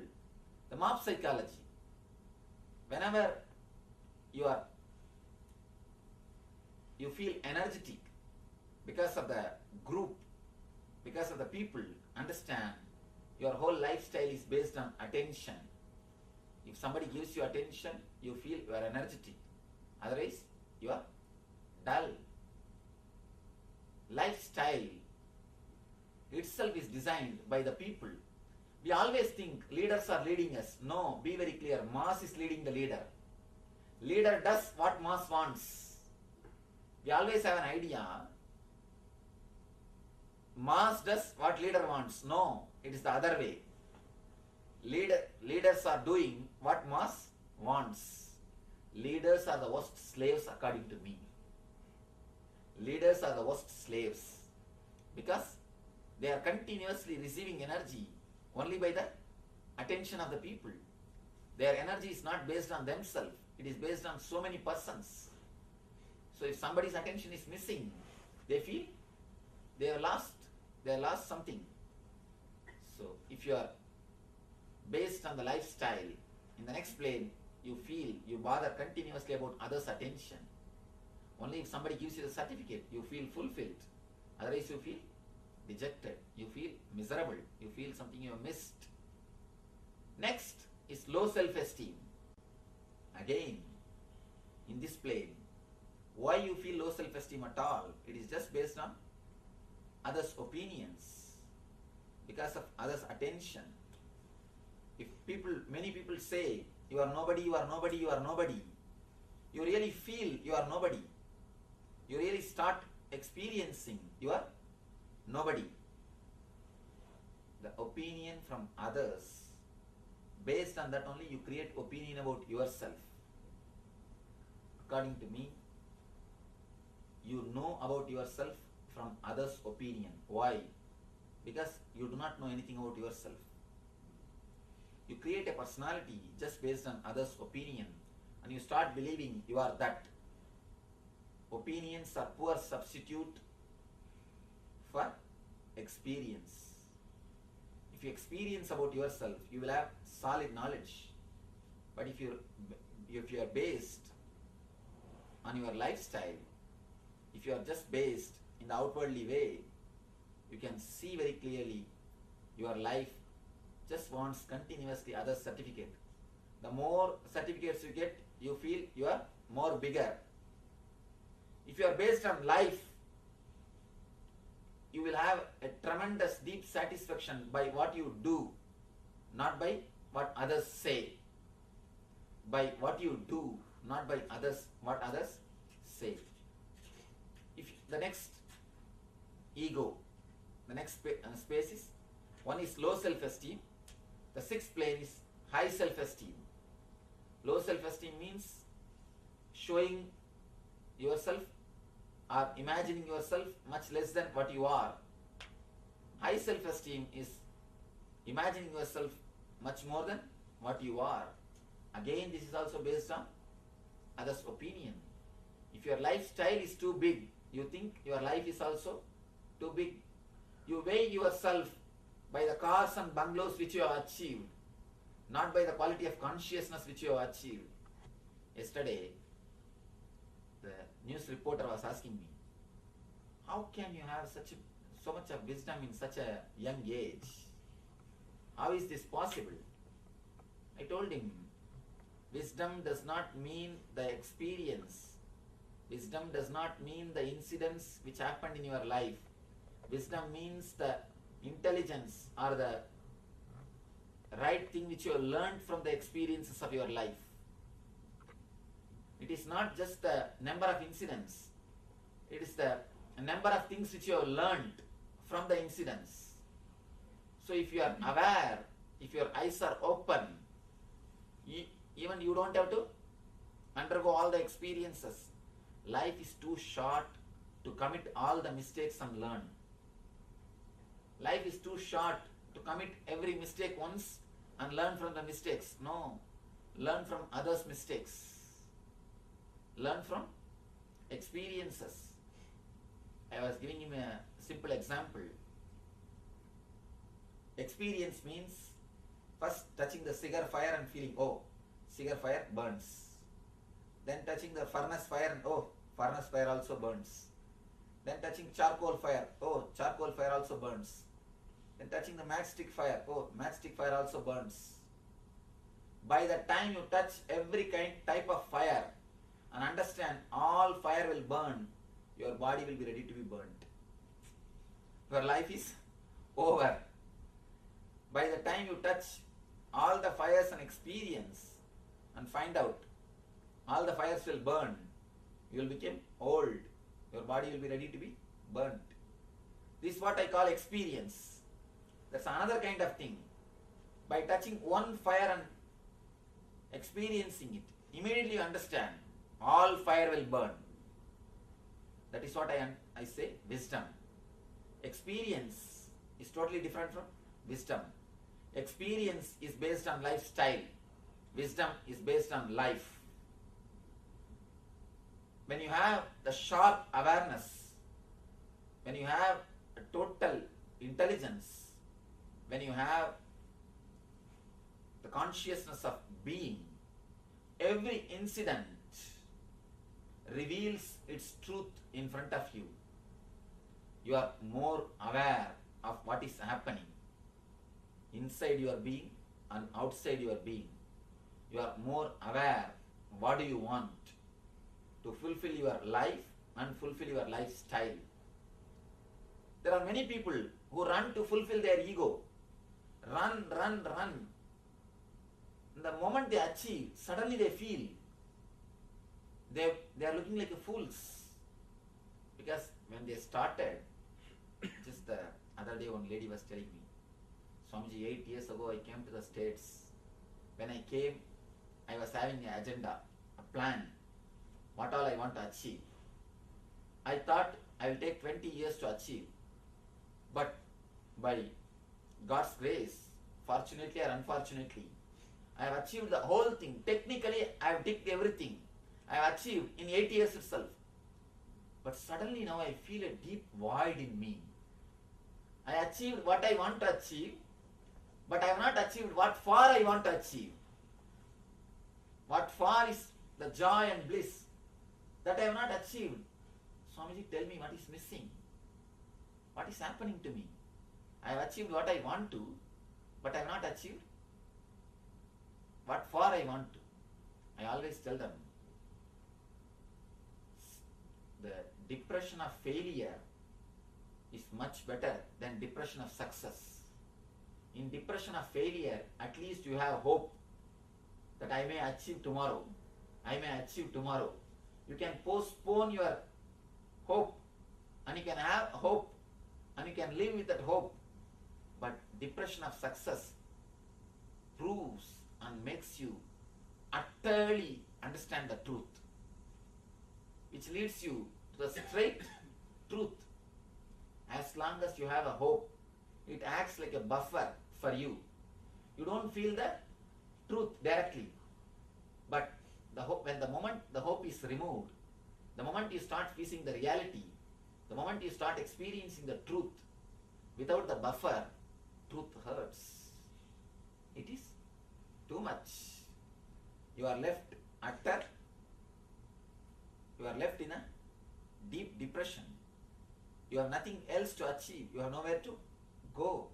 B: The mob psychology. Whenever you feel energetic because of the group, because of the people, understand your whole lifestyle is based on attention. If somebody gives you attention, you feel you are energetic. Otherwise, you are dull. Lifestyle itself is designed by the people. We always think leaders are leading us. No, be very clear. Mass is leading the leader. Leader does what mass wants. We always have an idea. Mass does what leader wants. No, it is the other way. Leaders are doing what mass wants. Leaders are the worst slaves according to me. Leaders are the worst slaves because they are continuously receiving energy only by the attention of the people. Their energy is not based on themselves. It is based on so many persons. So if somebody's attention is missing, they feel they are lost. They are lost something. So if you are based on the lifestyle, in the next plane, you feel you bother continuously about others' attention. Only if somebody gives you the certificate, you feel fulfilled. Otherwise, you feel dejected. You feel miserable. You feel something you have missed. Next is low self-esteem. Again, in this plane, why you feel low self-esteem at all? It is just based on others' opinions, because of others' attention. If many people say, you are nobody, you are nobody, you are nobody, you really feel you are nobody. You really start experiencing you are nobody. The opinion from others, based on that only you create opinion about yourself. According to me, you know about yourself from others' opinion. Why?
H: because you do not know anything about yourself. You create a personality just based on others' opinion, and you start believing you are that. Opinions are poor substitute for experience. If you experience about yourself, you will have solid knowledge. But if you are based on your lifestyle, if you are just based in the outwardly way, you can see very clearly your life just wants continuously other certificate. The more certificates you get, you feel you are more bigger. If you are based on life, you will have a tremendous deep satisfaction by what you do, not by what others say. By what you do, not by what others say. If the next ego, the next space is, one is low self-esteem, the sixth plane is high self-esteem. Low self-esteem means showing yourself or imagining yourself much less than what you are. High self-esteem is imagining yourself much more than what you are. Again, this is also based on others' opinion. If your lifestyle is too big, you think your life is also too big. You weigh yourself by the cars and bungalows which you have achieved, not by the quality of consciousness which you have achieved. Yesterday, the news reporter was asking me, how can you have so much of wisdom in such a young age? How is this possible? I told him, wisdom does not mean the experience. Wisdom does not mean the incidents which happened in your life. Wisdom means the intelligence or the right thing which you have learned from the experiences of your life. It is not just the number of incidents. It is the number of things which you have learned from the incidents. So if you are aware, if your eyes are open, even you don't have to undergo all the experiences. Life is too short to commit all the mistakes and learn. Life is too short to commit every mistake once and learn from the mistakes. No. Learn from others' mistakes. Learn from experiences. I was giving him a simple example. Experience means first touching the cigar fire and feeling, oh, cigar fire burns. Then touching the furnace fire and, oh, furnace fire also burns. Then touching charcoal fire, oh, charcoal fire also burns. Then touching the matchstick fire, oh, matchstick fire also burns. By the time you touch every type of fire and understand all fire will burn, your body will be ready to be burnt. Your life is over. By the time you touch all the fires and experience and find out all the fires will burn, you will become old. Your body will be ready to be burnt. This is what I call experience. That's another kind of thing. By touching one fire and experiencing it, immediately you understand all fire will burn. That is what I say wisdom. Experience is totally different from wisdom. Experience is based on lifestyle. Wisdom is based on life. When you have the sharp awareness, when you have a total intelligence, when you have the consciousness of being, every incident reveals its truth in front of you. You are more aware of what is happening inside your being and outside your being. You are more aware what do you want to fulfill your life and fulfill your lifestyle. There are many people who run to fulfill their ego. Run. The moment they achieve, suddenly they feel they are looking like fools. Because when they started, just the other day one lady was telling me, Swamiji, 8 years ago I came to the States. When I came, I was having an agenda, a plan, what all I want to achieve. I thought I will take 20 years to achieve. But
B: by God's grace, fortunately or unfortunately, I have achieved the whole thing. Technically, I have ticked everything. I have achieved in 8 years itself. But suddenly now I feel a deep void in me. I achieved what I want to achieve, but I have not achieved what far I want to achieve. What far is the joy and bliss that I have not achieved. Swamiji, tell me what is missing. What is happening to me? I have achieved what I want to, but I have not achieved what far I want to. I always tell them, the depression of failure is much better than depression of success. In depression of failure, at least you have hope that I may achieve tomorrow. I may achieve tomorrow. You can postpone your hope, and you can have hope, and you can live with that hope. But depression of success proves and makes you utterly understand the truth, which leads you to the straight truth. As long as you have a hope, it acts like a buffer for you. You don't feel the truth directly. But the hope, when the moment the hope is removed, the moment you start facing the reality, the moment you start experiencing the truth without the buffer, truth hurts. It is too much. You are left you are left in a deep depression. You have nothing else to achieve. You have nowhere to go.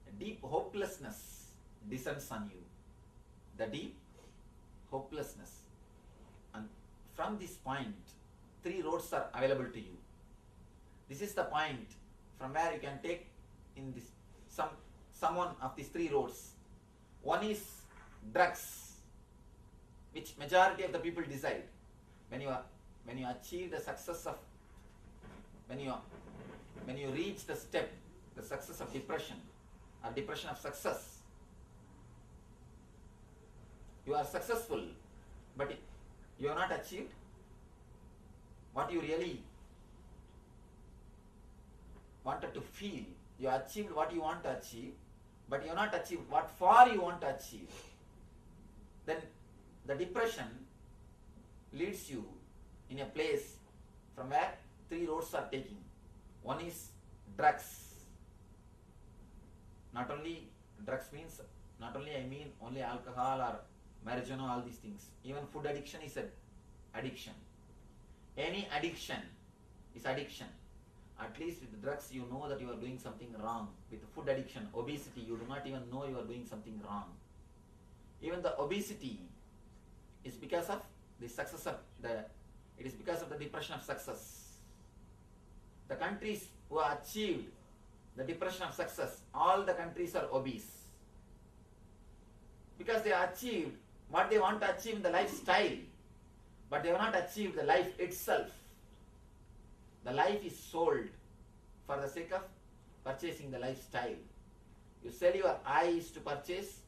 B: A deep hopelessness descends on you. The deep hopelessness. And from this point, 3 roads are available to you. This is the point from where you can take in this some one of these 3 roads. One is drugs, which majority of the people decide. When you achieve the success of, when you reach the step, the success of depression or depression of success, you are successful, but you have not achieved what you really wanted to feel. You achieved what you want to achieve, but you have not achieved what far you want to achieve. Then the depression leads you in a place from where 3 roads are taking. One is drugs. Not only drugs means, not only I mean only alcohol or marijuana, all these things. Even food addiction is an addiction. Any addiction is addiction. At least with drugs you know that you are doing something wrong. With food addiction, obesity, you do not even know you are doing something wrong. Even the obesity is because of the success of it is because of the depression of success. The countries who have achieved the depression of success, all the countries are obese. Because they have achieved what they want to achieve in the lifestyle, but they have not achieved the life itself. The life is sold for the sake of purchasing the lifestyle. You sell your eyes to purchase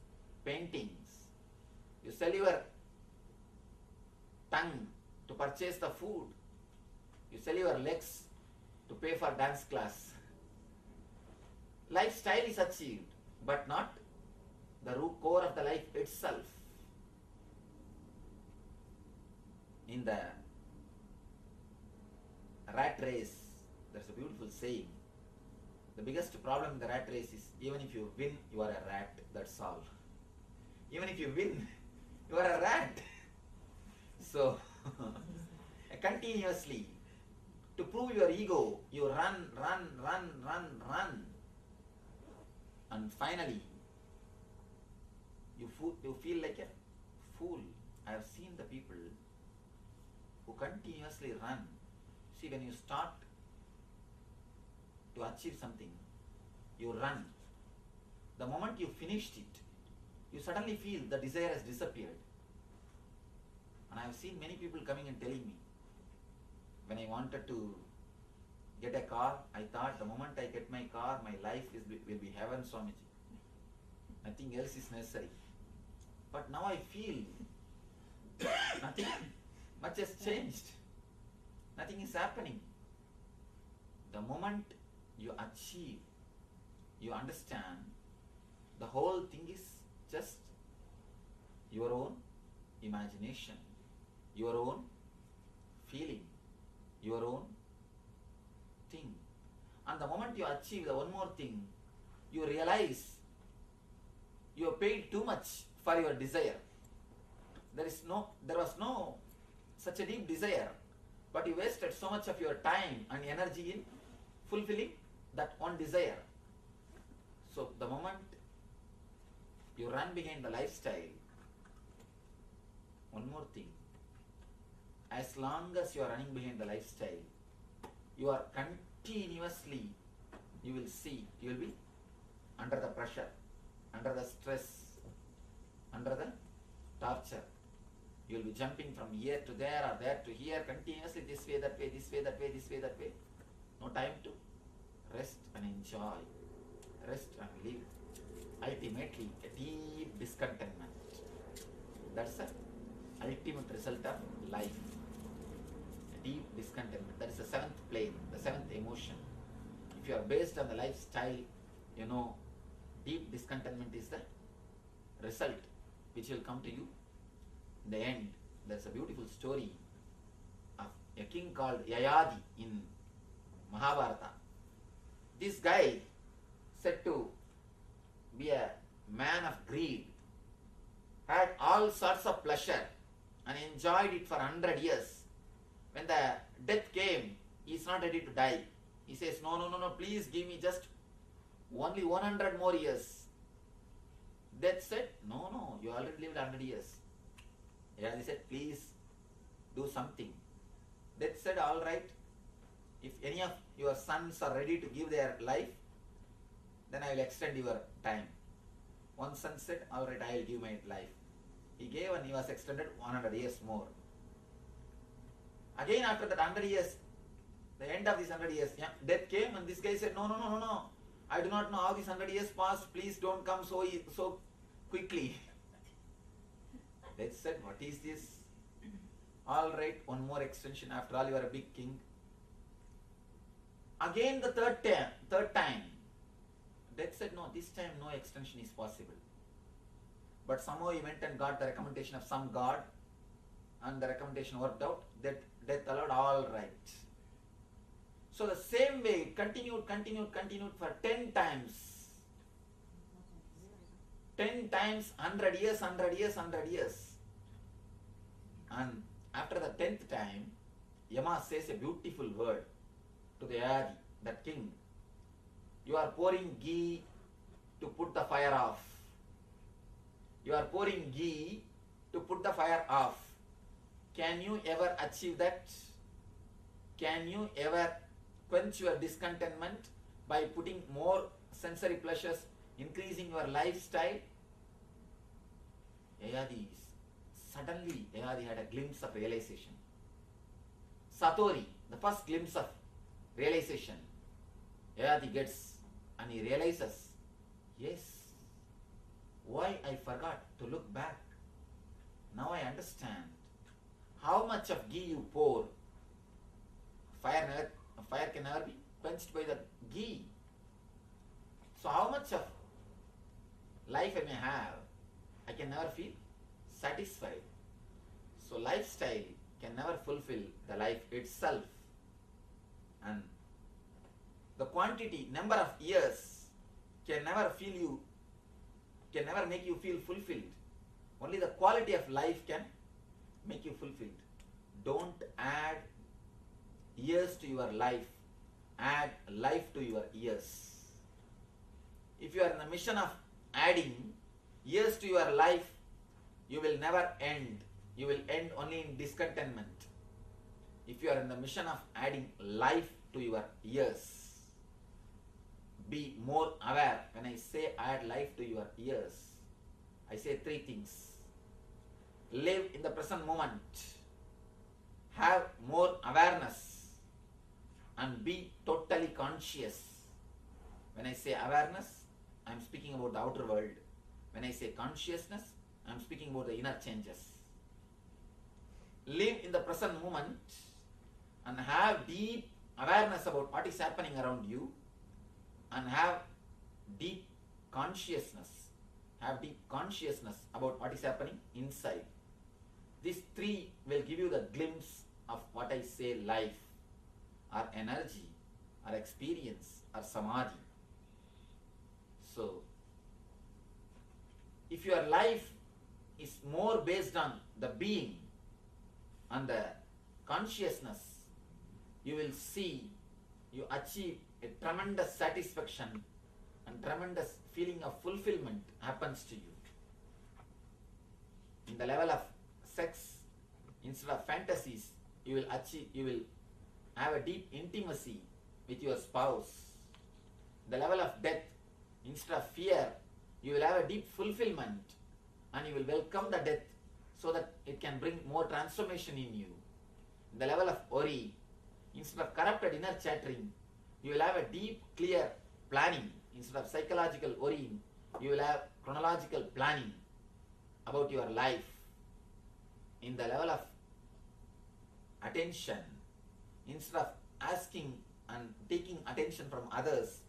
B: paintings. You sell your tongue to purchase the food. You sell your legs to pay for dance class. Lifestyle is achieved, but not the root core of the life itself. In the rat race, there's a beautiful saying. The biggest problem in the rat race is, even if you win, you are a rat, that's all. Even if you win, you are a rat. So, continuously, to prove your ego, you run. And finally, you feel like a fool. I have seen the people who continuously run. See, when you start to achieve something, you run. The moment you finished it, you suddenly feel the desire has disappeared. And I have seen many people coming and telling me, when I wanted to get a car, I thought the moment I get my car, my life will be heaven, Swamiji. Nothing else is necessary. But now I feel nothing much has changed. Nothing is happening. The moment you achieve
H: you understand the whole thing is just your own imagination, your own feeling, your own thing. And the moment you achieve the one more thing, you realize you have paid too much for your desire. There was no such a deep desire, but you wasted so much of your time and energy in fulfilling that one desire. So the moment you run behind the lifestyle, one more thing, as long as you are running behind the lifestyle, you are continuously, you will be under the pressure, under the stress, under the torture. You will be jumping from here to there or there to here, continuously this way, that way, this way, that way, this way, that way. No time to rest and enjoy, rest and live. Ultimately, a deep discontentment. That's the ultimate result of life. A deep discontentment. That is the seventh plane, the seventh emotion. If you are based on the lifestyle, you know, deep discontentment is the result which will come to you in the end. There's a beautiful story of a king called Yayadi in Mahabharata. This guy said to be a man of greed, had all sorts of pleasure and enjoyed it for 100 years. When the death came, he is not ready to die. He says, no, please give me just only 100 more years. Death said, no, you already lived 100 years. He said, please do something. Death said, all right, if any of your sons are ready to give their life, then I will extend your time. One son said, all right, I will give my life. He gave and he was extended 100 years more. Again after that 100 years, the end of these 100 years, death came and this guy said, no, I do not know how these 100 years passed, please don't come so quickly. Death said, what is this? All right, one more extension, after all you are a big king. Again the third time, Death said, no, this time no extension is possible. But somehow he went and got the recommendation of some god, and the recommendation worked out. That Death allowed, all right. So the same way it continued for 10 times. 10 times, 100 years. And after the 10th time, Yama says a beautiful word to the Adi, that king. You are pouring ghee to put the fire off. You are pouring ghee to put the fire off. Can you ever achieve that? Can you ever quench your discontentment by putting more sensory pleasures, increasing your lifestyle? Suddenly Yayadi had a glimpse of realization. Satori, the first glimpse of realization, Yayadi gets, and he realizes, yes, why I forgot to look back. Now I understand. How much of ghee you pour, fire can never be quenched by the ghee. So how much of life I may have, I can never feel satisfied. So lifestyle can never fulfill the life itself. And the quantity, number of years can never make you feel fulfilled. Only the quality of life can make you fulfilled. Don't add years to your life, add life to your years. If you are in the mission of adding years to your life, you will never end. You will end only in discontentment. If you are in the mission of adding life to your years, be more aware. When I say add life to your years, I say 3 things. Live in the present moment. Have more awareness. And be totally conscious. When I say awareness, I am speaking about the outer world. When I say consciousness, I am speaking about the inner changes. Live in the present moment and have deep awareness about what is happening around you, and have
B: deep consciousness, have deep consciousness about what is happening inside. These three will give you the glimpse of what I say life, or energy, or experience, or samadhi. So, if your life is more based on the being and the consciousness, you will see you achieve a tremendous satisfaction and tremendous feeling of fulfillment happens to you. In the level of sex, instead of fantasies, you will have a deep intimacy with your spouse. The level of death, instead of fear, you will have a deep fulfillment and you will welcome the death so that it can bring more transformation in you. The level of worry, instead of corrupted inner chattering, you will have a deep, clear planning. Instead of psychological worrying, you will have chronological planning about your life. In the level of attention, instead of asking and taking attention from others,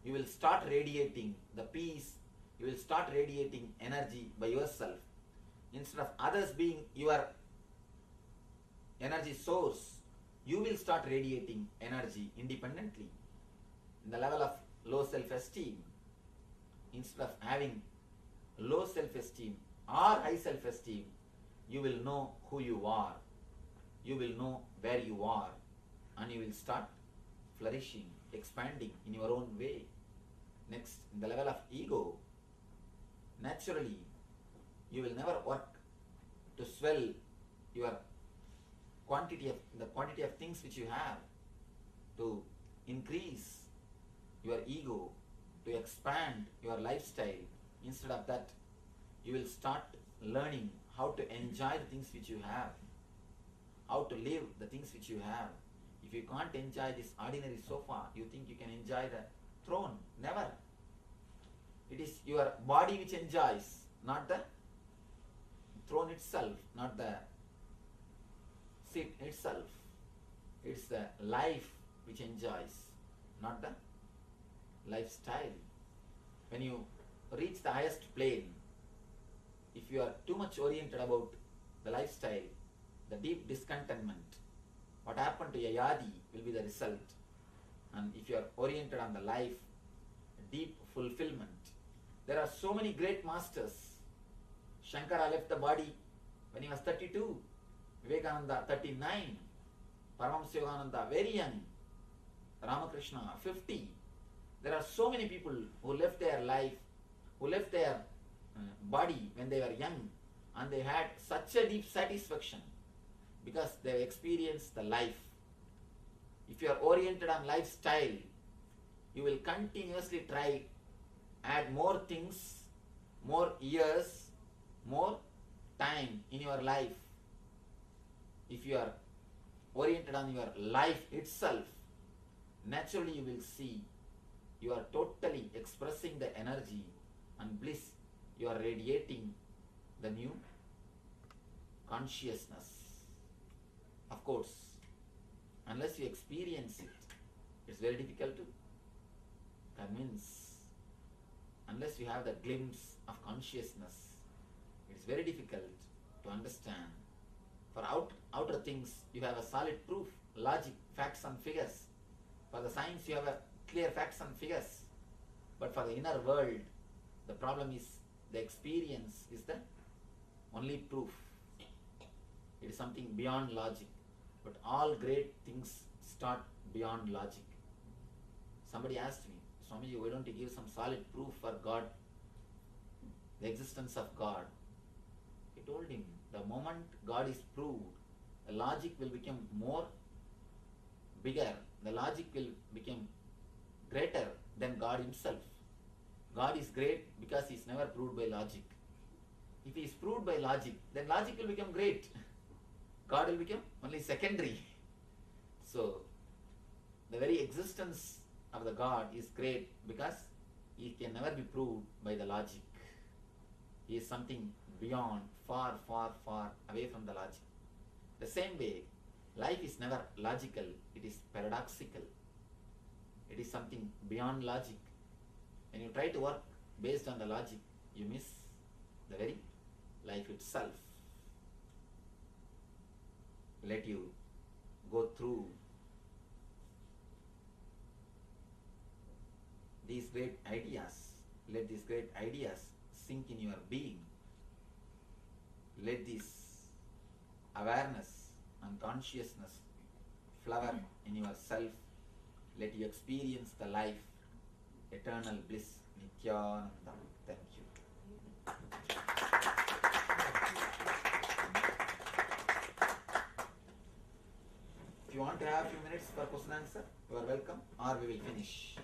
B: you will start radiating the peace, you will start radiating energy by yourself. Instead of others being your energy source, you will start radiating energy independently. In the level of low self-esteem, instead of having low self-esteem or high self-esteem, you will know who you are, you will know where you are, and you will start flourishing, expanding in your own way. Next, in the level of ego, naturally, you will never work to swell your quantity of things which you have, to increase your ego, to expand your lifestyle. Instead of that, you will start learning how to enjoy the things which you have, how to live the things which you have. If you can't enjoy this ordinary sofa, you think you can enjoy the throne. Never. It is your body which enjoys, not the throne itself, not the seat itself. It's the life which enjoys, not the lifestyle. When you reach the highest plane, if you are too much oriented about the lifestyle, the deep discontentment, what happened to Yayadi will be the result. And if you are oriented on the life, deep fulfillment. There are so many great masters. Shankara left the body when he was 32, Vivekananda 39, Paramashivam very young, Ramakrishna 50. There are so many people who left their life, who left their body when they were young, and they had such a deep satisfaction because they have experienced the life. If you are oriented on lifestyle, you will continuously try add more things, more years, more time in your life. If you are oriented on your life itself, naturally you will see you are totally expressing the energy and bliss. You are radiating the new consciousness. Of course, unless you experience it, it's very difficult to convince. Unless you have the glimpse of consciousness, it's very difficult to understand. For outer things, you have a solid proof, logic, facts and figures. For the science, you have a clear facts and figures. But for the inner world, the problem is the experience is the only proof. It is something beyond logic. But all great things start beyond logic. Somebody asked me, Swamiji, why don't you give some solid proof for God, the existence of God? I told him, the moment God is proved, the logic will become more bigger, the logic will become greater than God himself. God is great because he is never proved by logic. If he is proved by logic, then logic will become great. God will become only secondary. So, the very existence of the God is great because he can never be proved by the logic. He is something beyond, far, far, far away from the logic. The same way, life is never logical, it is paradoxical. It is something beyond logic. When you try to work based on the logic, you miss the very life itself. Let you go through these great ideas. Let these great ideas sink in your being. Let this awareness and consciousness flower in yourself. Let you experience the life, eternal bliss, Nithyananda. Thank you. If you want to have a few minutes for question answer, you are welcome, or we will finish.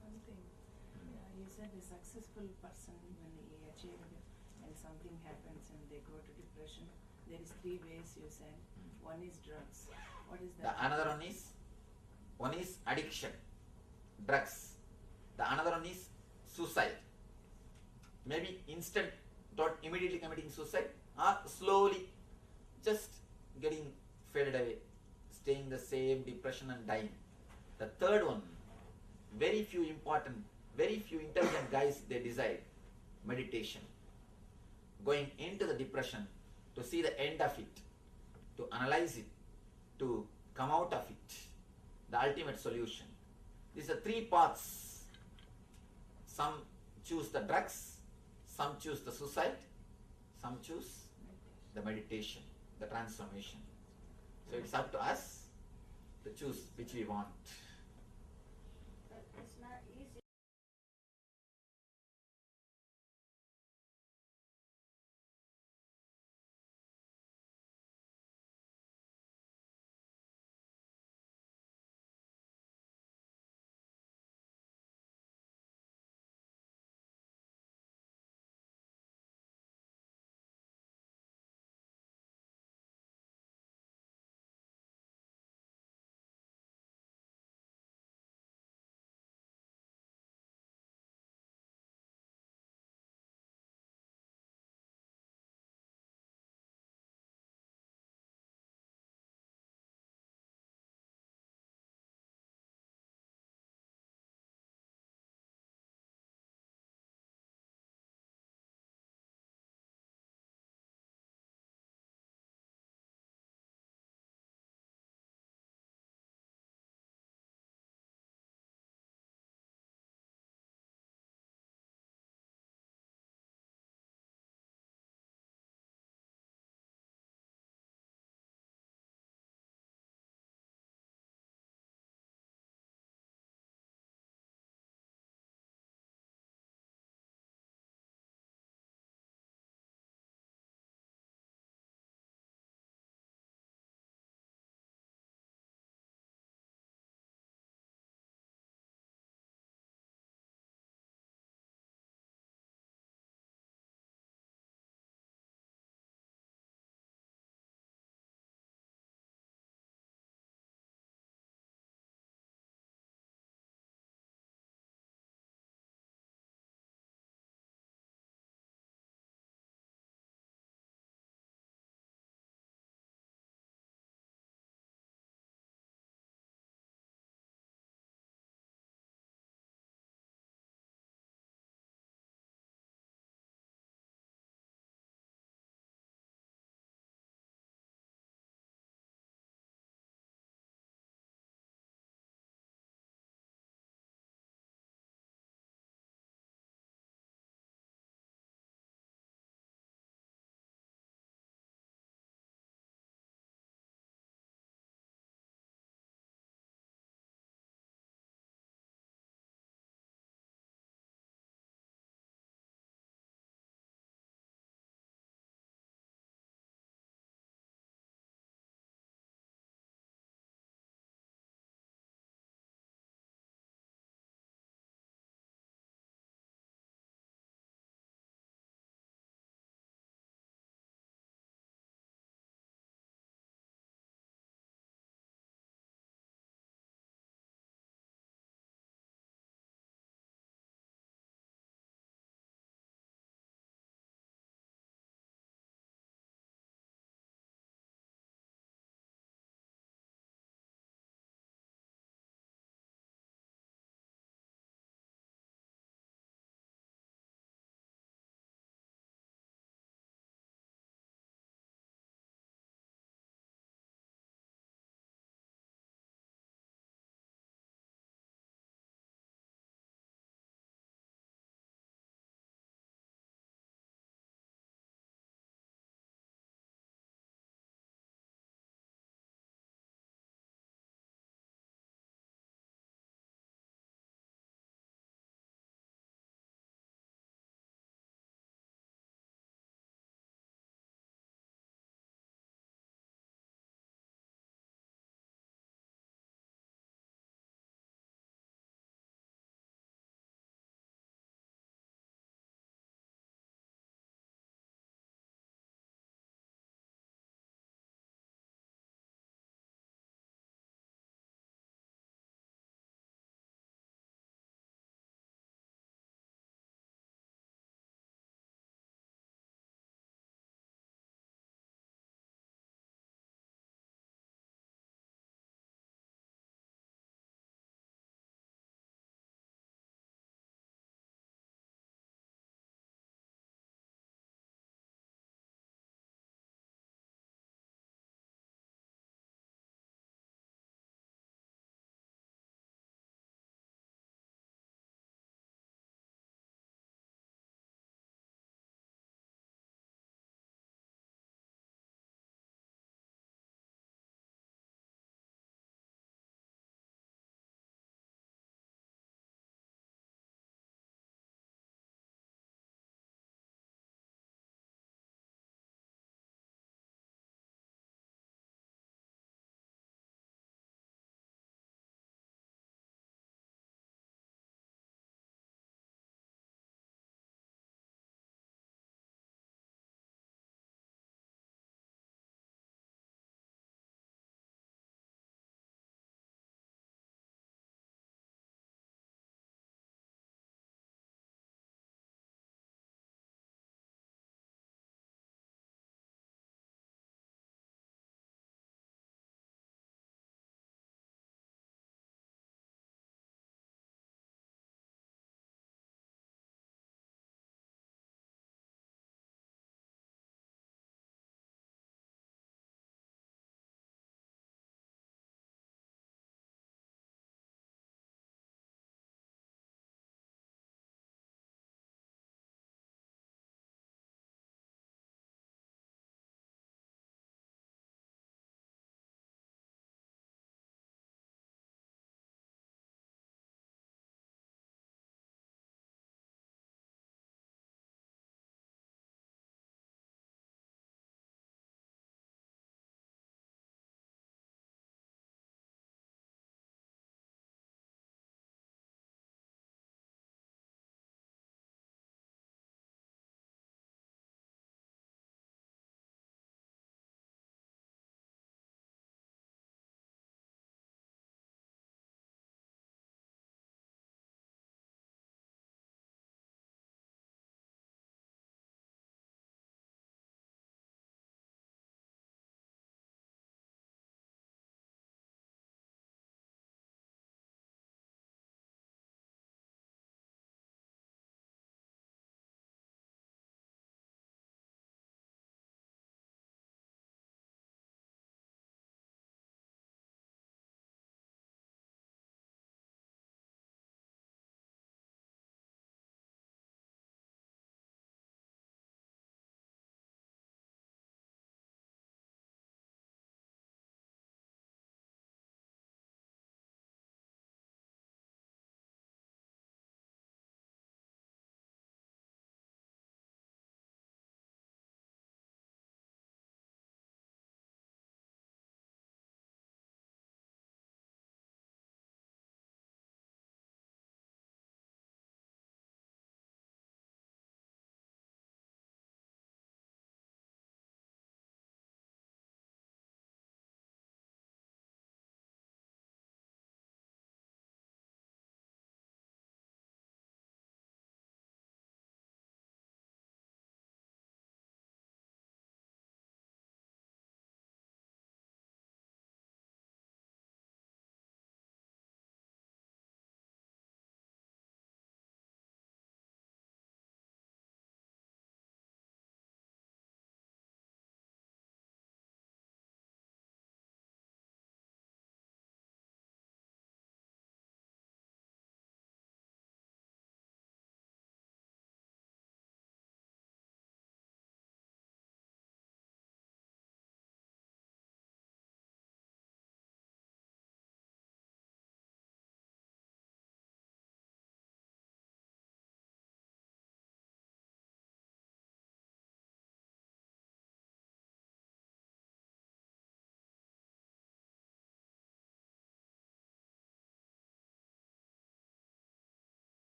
D: One thing, you said a successful person, when he achieved, when something happens and they go to depression, there is 3 ways you said. One is drugs. What is that?
B: Another one is addiction, drugs. The another one is suicide. Maybe instant, not immediately committing suicide, or slowly just getting faded away, staying the same depression and dying. The third one, very few intelligent guys, they decide meditation, going into the depression to see the end of it, to analyze it, to come out of it, the ultimate solution. These are 3 paths. Some choose the drugs, some choose the suicide, some choose the meditation, the transformation. So it's up to us to choose which we want.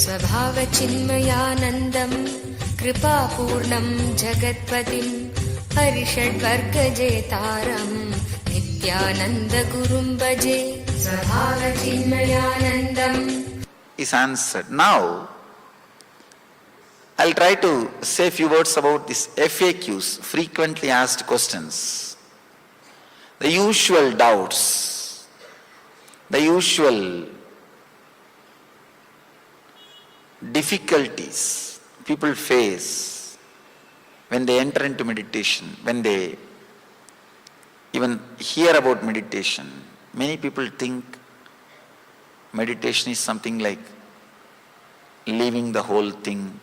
I: स्वभावचिन्मयानन्दं कृपापूर्णं जगत्पतिं हरिषड्वर्गजेतारं नित्यानन्दगुरुं भजे स्वभावचिन्मयानन्दम्
H: is answered. Now, I'll try to say a few words about these FAQs, frequently asked questions. The usual doubts, the usual difficulties people face when they enter into meditation, when they even hear about meditation. Many people think meditation is something like leaving the whole thing.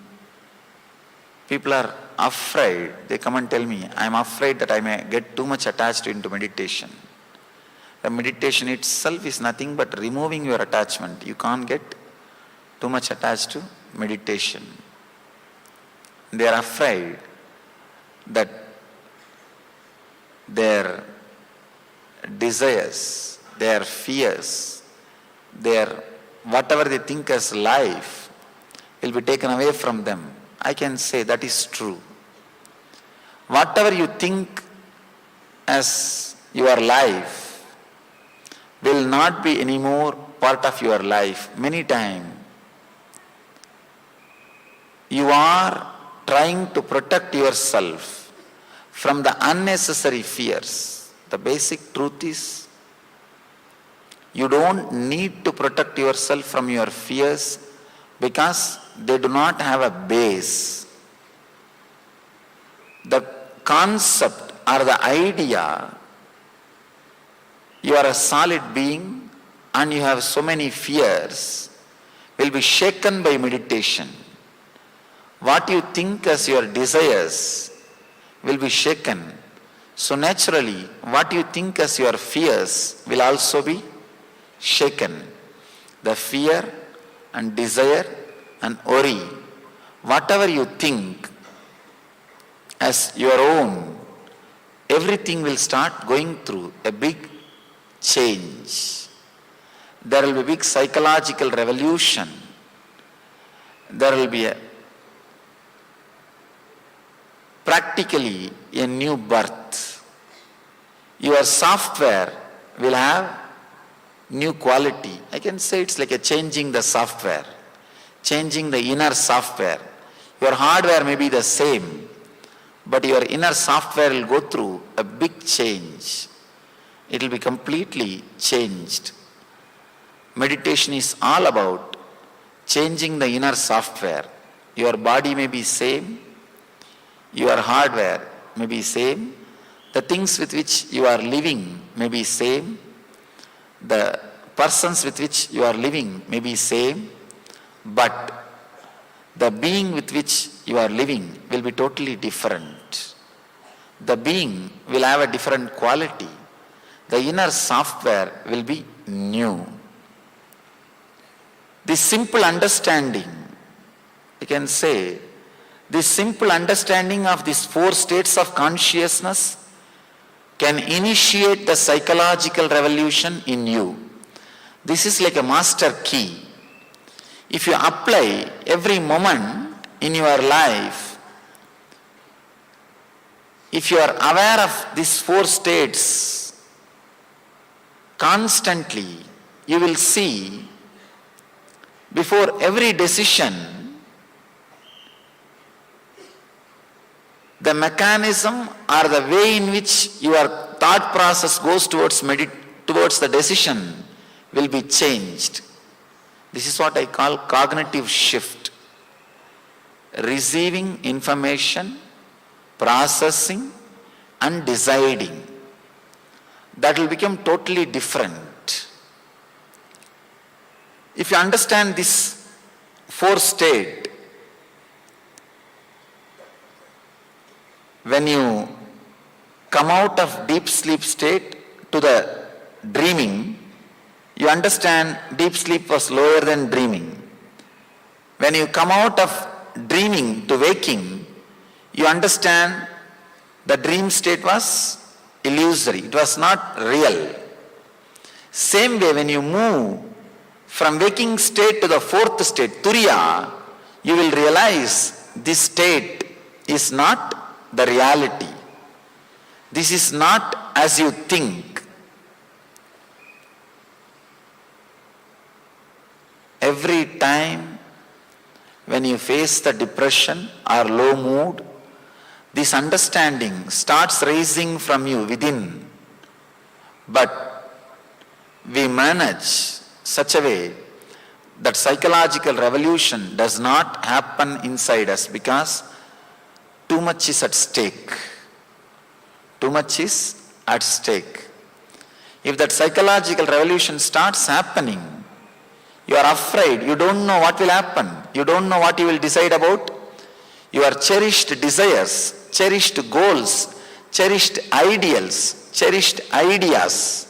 H: People are afraid. They come and tell me, I am afraid that I may get too much attached into meditation. The meditation itself is nothing but removing your attachment. You can't get too much attached to meditation. They are afraid that their desires, their fears, their whatever they think as life will be taken away from them. I can say that is true. Whatever you think as your life will not be anymore part of your life. Many times you are trying to protect yourself from the unnecessary fears. The basic truth is you don't need to protect yourself from your fears because they do not have a base. The concept or the idea, you are a solid being and you have so many fears, will be shaken by meditation. What you think as your desires will be shaken. So naturally, what you think as your fears will also be shaken. The fear and desire and worry, whatever you think as your own, everything will start going through a big change. There will be a big psychological revolution. There will be practically a new birth. Your software will have new quality. I can say it's like a changing the software, changing the inner software. Your hardware may be the same, but your inner software will go through a big change. It will be completely changed. Meditation is all about changing the inner software. Your body may be same, your hardware may be same, the things with which you are living may be same, the persons with which you are living may be same, but the being with which you are living will be totally different. The being will have a different quality. The inner software will be new. This simple understanding, you can say, this simple understanding of these 4 states of consciousness can initiate the psychological revolution in you. This is like a master key. If you apply every moment in your life, if you are aware of these 4 states constantly, you will see before every decision, the mechanism or the way in which your thought process goes towards the decision will be changed. This is what I call cognitive shift. Receiving information, processing and deciding. That will become totally different. If you understand this 4 state, when you come out of deep sleep state to the dreaming, you understand deep sleep was lower than dreaming. When you come out of dreaming to waking, you understand the dream state was illusory. It was not real. Same way, when you move from waking state to the fourth state, Turiya, you will realize this state is not the reality. This is not as you think. Every time when you face the depression or low mood, this understanding starts rising from you within. But we manage such a way that psychological revolution does not happen inside us because too much is at stake. Too much is at stake. If that psychological revolution starts happening, you are afraid, you don't know what will happen, you don't know what you will decide about. Your cherished desires, cherished goals, cherished ideals, cherished ideas,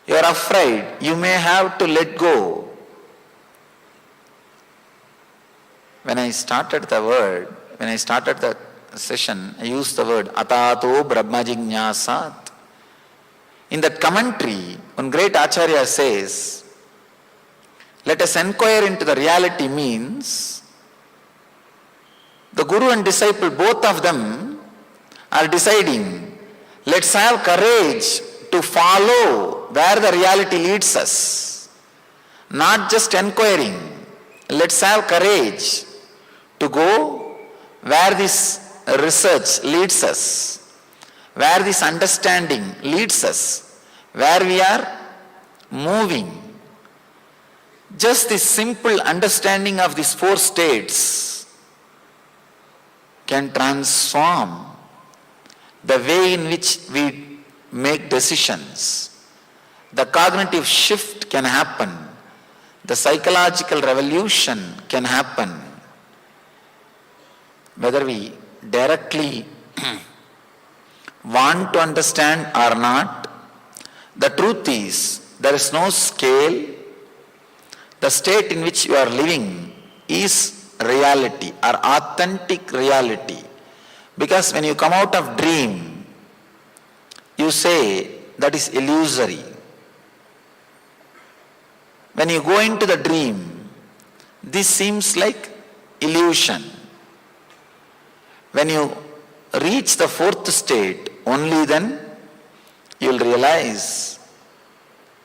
H: you are afraid you may have to let go. When I started the session, I used the word atato brahmajinnyasat. In that commentary, one great Acharya says, let us inquire into the reality means the guru and disciple, both of them are deciding, let's have courage to follow where the reality leads us. Not just inquiring, let's have courage to go where this research leads us, where this understanding leads us, where we are moving. Just this simple understanding of these four states can transform the way in which we make decisions. The cognitive shift can happen. The psychological revolution can happen. Whether we directly want to understand or not, the truth is there is no scale. The state in which you are living is reality or authentic reality. Because when you come out of dream, you say that is illusory. When you go into the dream, this seems like illusion. When you reach the fourth state, only then you will realize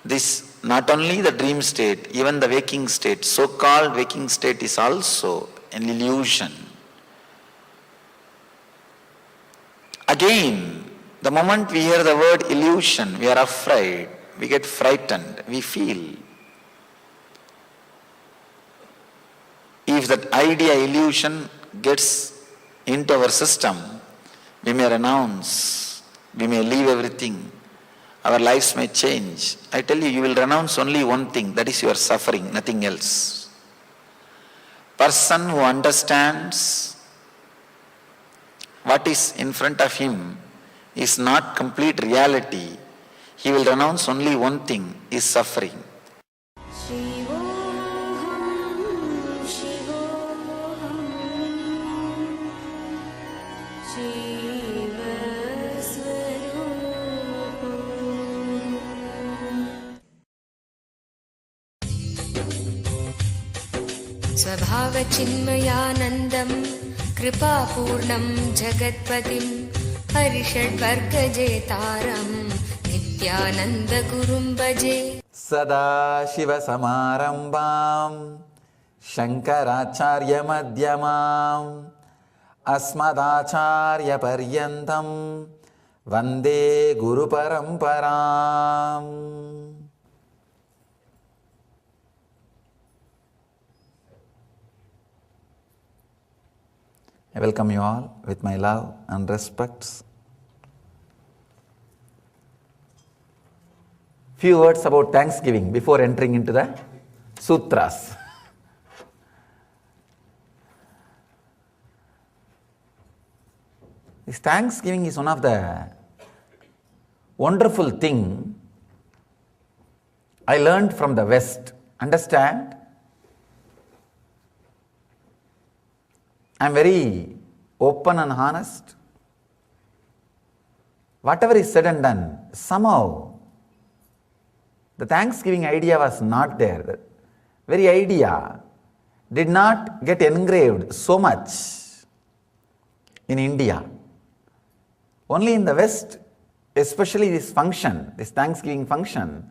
H: this. Not only the dream state, even the waking state, so-called waking state is also an illusion. Again, the moment we hear the word illusion, we are afraid, we get frightened, we feel. If that idea illusion gets into our system, we may renounce, we may leave everything. Our lives may change. I tell you, you will renounce only one thing, that is your suffering, nothing else. Person who understands what is in front of him is not complete reality, he will renounce only one thing, is suffering.
I: स्वभावचिन्मयानन्दं कृपापूर्णं जगत्पतिं हरिषड्वर्गजेतारं नित्यानन्दगुरुं भजे
H: सदाशिवसमारम्भां शङ्कराचार्यमध्यमाम् अस्मदाचार्यपर्यन्तं वन्दे गुरुपरम्पराम्. I welcome you all with my love and respects. Few words about Thanksgiving before entering into the sutras. This Thanksgiving is one of the wonderful thing I learned from the West. Understand? I am very open and honest. Whatever is said and done, somehow
B: The Thanksgiving idea was not there. The very idea did not get engraved so much in India. Only in the West, especially this function, this Thanksgiving function,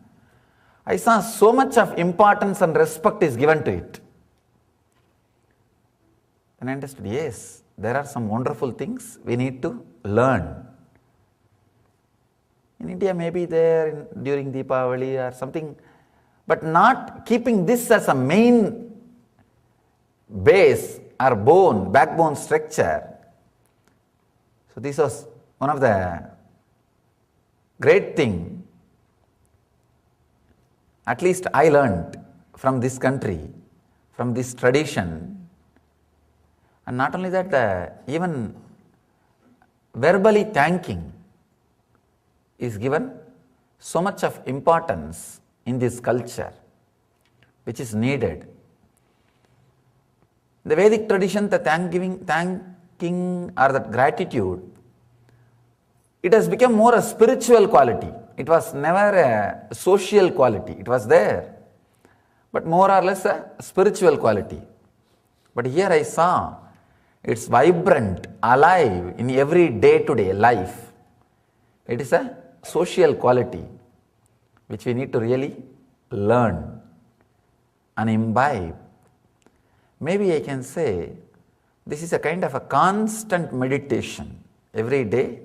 B: I saw so much of importance and respect is given to it. And I understood, yes, there are some wonderful things we need to learn. In India, maybe there during Deepavali or something, but not keeping this as a main base or backbone structure. So this was one of the great thing, at least I learned from this country, from this tradition. And not only that, even verbally thanking is given so much of importance in this culture, which is needed. The Vedic tradition, the thanking or the gratitude, it has become more a spiritual quality. It was never a social quality. It was there, but more or less a spiritual quality. But here I saw it's vibrant, alive in every day-to-day life. It is a social quality which we need to really learn and imbibe. Maybe I can say this is a kind of a constant meditation, every day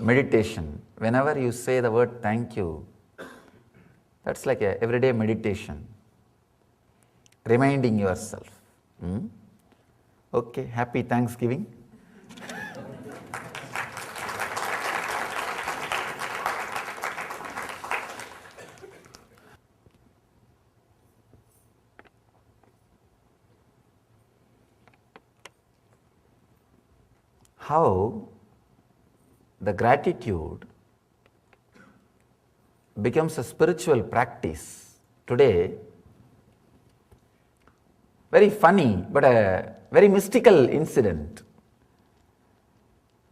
B: meditation. Whenever you say the word thank you, that's like a everyday meditation, reminding yourself. Okay, happy Thanksgiving. How the gratitude becomes a spiritual practice today. Very funny, but a very mystical incident.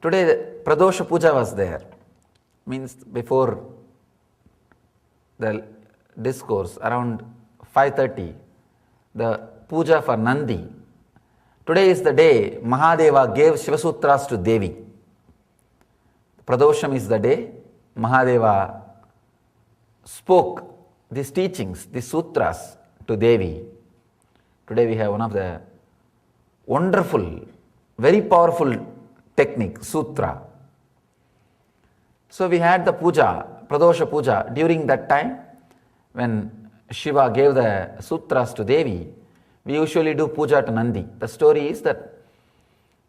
B: Today, Pradosha Puja was there. Means before the discourse, around 5:30, the puja for Nandi. Today is the day Mahadeva gave Shivasutras to Devi. Pradosham is the day Mahadeva spoke these teachings, these sutras to Devi. Today we have one of the wonderful, very powerful technique, sutra. So we had the puja, Pradosha Puja. During that time, when Shiva gave the sutras to Devi, we usually do puja to Nandi. The story is that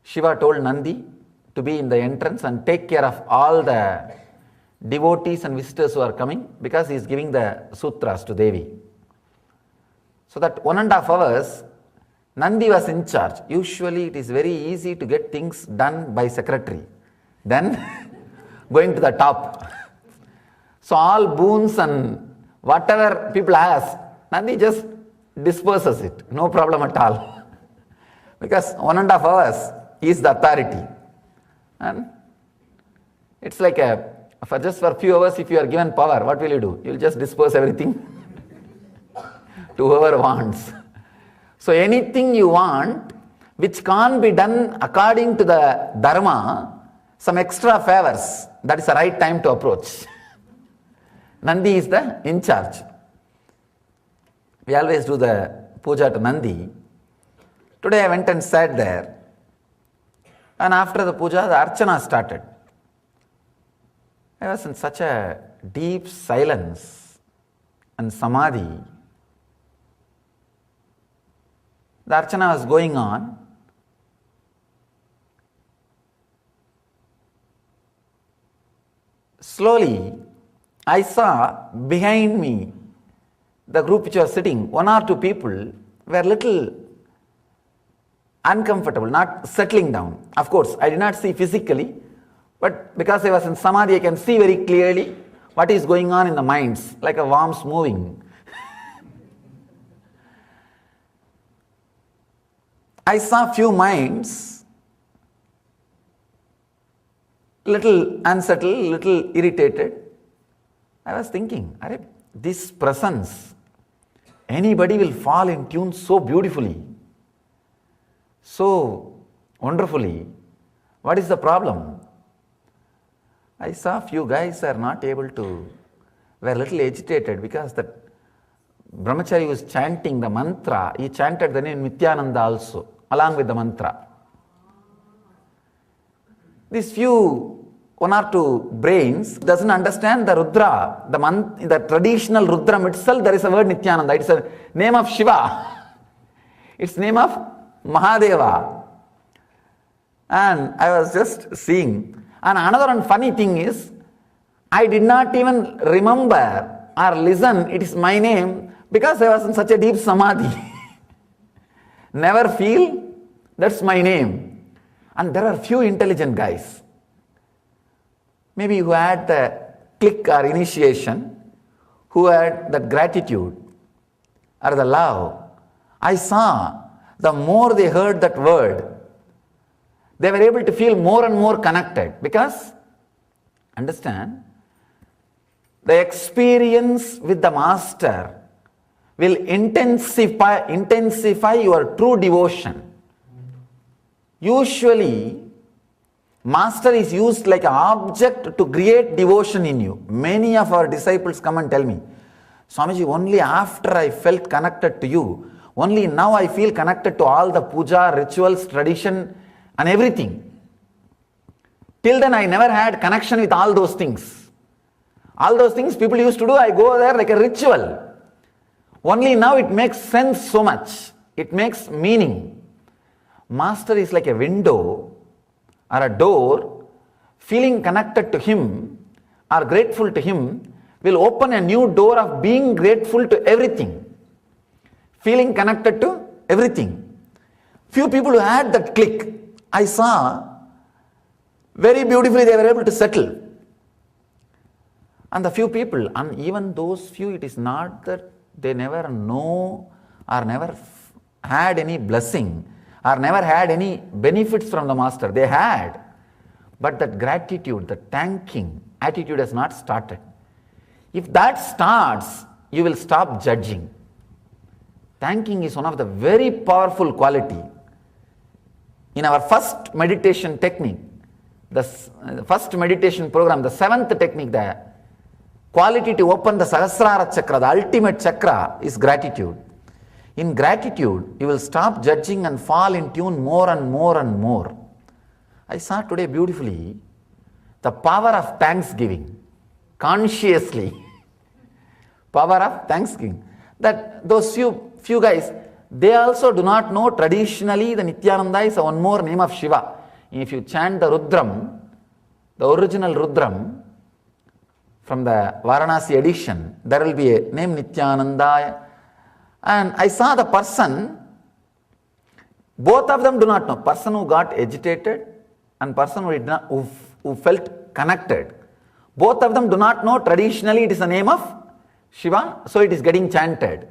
B: Shiva told Nandi to be in the entrance and take care of all the devotees and visitors who are coming, because he is giving the sutras to Devi. So that 1.5 hours, Nandi was in charge. Usually it is very easy to get things done by secretary. Then going to the top. So all boons and whatever people ask, Nandi just disperses it. No problem at all. Because 1.5 hours he is the authority. And it's like for a few hours, if you are given power, what will you do? You will just disperse everything to whoever wants. So anything you want which can't be done according to the dharma, some extra favors, that is the right time to approach. Nandi is the in charge. We always do the puja to Nandi. Today I went and sat there, and after the puja, the archana started. I was in such a deep silence and samadhi. The archana was going on. Slowly, I saw behind me the group which was sitting, 1 or 2 people were little uncomfortable, not settling down. Of course, I did not see physically, but because I was in samadhi, I can see very clearly what is going on in the minds, like a worms moving. I saw few minds little unsettled, little irritated.
J: I was thinking, this presence, anybody will fall in tune so beautifully, so wonderfully. What is the problem? I saw few guys are not able to, were a little agitated because that brahmachari was chanting the mantra. He chanted the name Nithyananda also, along with the mantra. These few, one or two brains doesn't understand the Rudra, the traditional Rudram itself, there is a word Nithyananda. It's a name of Shiva. It's name of Mahadeva. And I was just seeing. And another one funny thing is, I did not even remember or listen, it is my name, because I was in such a deep samadhi. Never feel, that's my name. And there are few intelligent guys, maybe who had the click or initiation, who had that gratitude or the love. I saw the more they heard that word, they were able to feel more and more connected, because, understand, the experience with the master will intensify your true devotion. Usually, master is used like an object to create devotion in you. Many of our disciples come and tell me, Swamiji, only after I felt connected to you, only now I feel connected to all the puja, rituals, tradition and everything. Till then I never had connection with all those things. All those things people used to do, I go there like a ritual. Only now it makes sense so much. It makes meaning. Master is like a window or a door. Feeling connected to him or grateful to him will open a new door of being grateful to everything. Feeling connected to everything. Few people who had that click, I saw very beautifully they were able to settle. And the few people, and even those few, it is not that they never know or never had any blessing or never had any benefits from the master. They had. But that gratitude, the thanking attitude has not started. If that starts, you will stop judging. Thanking is one of the very powerful quality. In our first meditation technique, the first meditation program, the 7th technique, the quality to open the Sahasrara chakra, the ultimate chakra, is gratitude. In gratitude, you will stop judging and fall in tune more and more and more. I saw today beautifully the power of thanksgiving, consciously. Power of thanksgiving. That those few guys, they also do not know traditionally the Nithyananda is one more name of Shiva. If you chant the Rudram, the original Rudram, from the Varanasi edition, there will be a name Nithyananda. And I saw the person, both of them do not know. Person who got agitated and person who felt connected. Both of them do not know traditionally it is the name of Shiva, so it is getting chanted.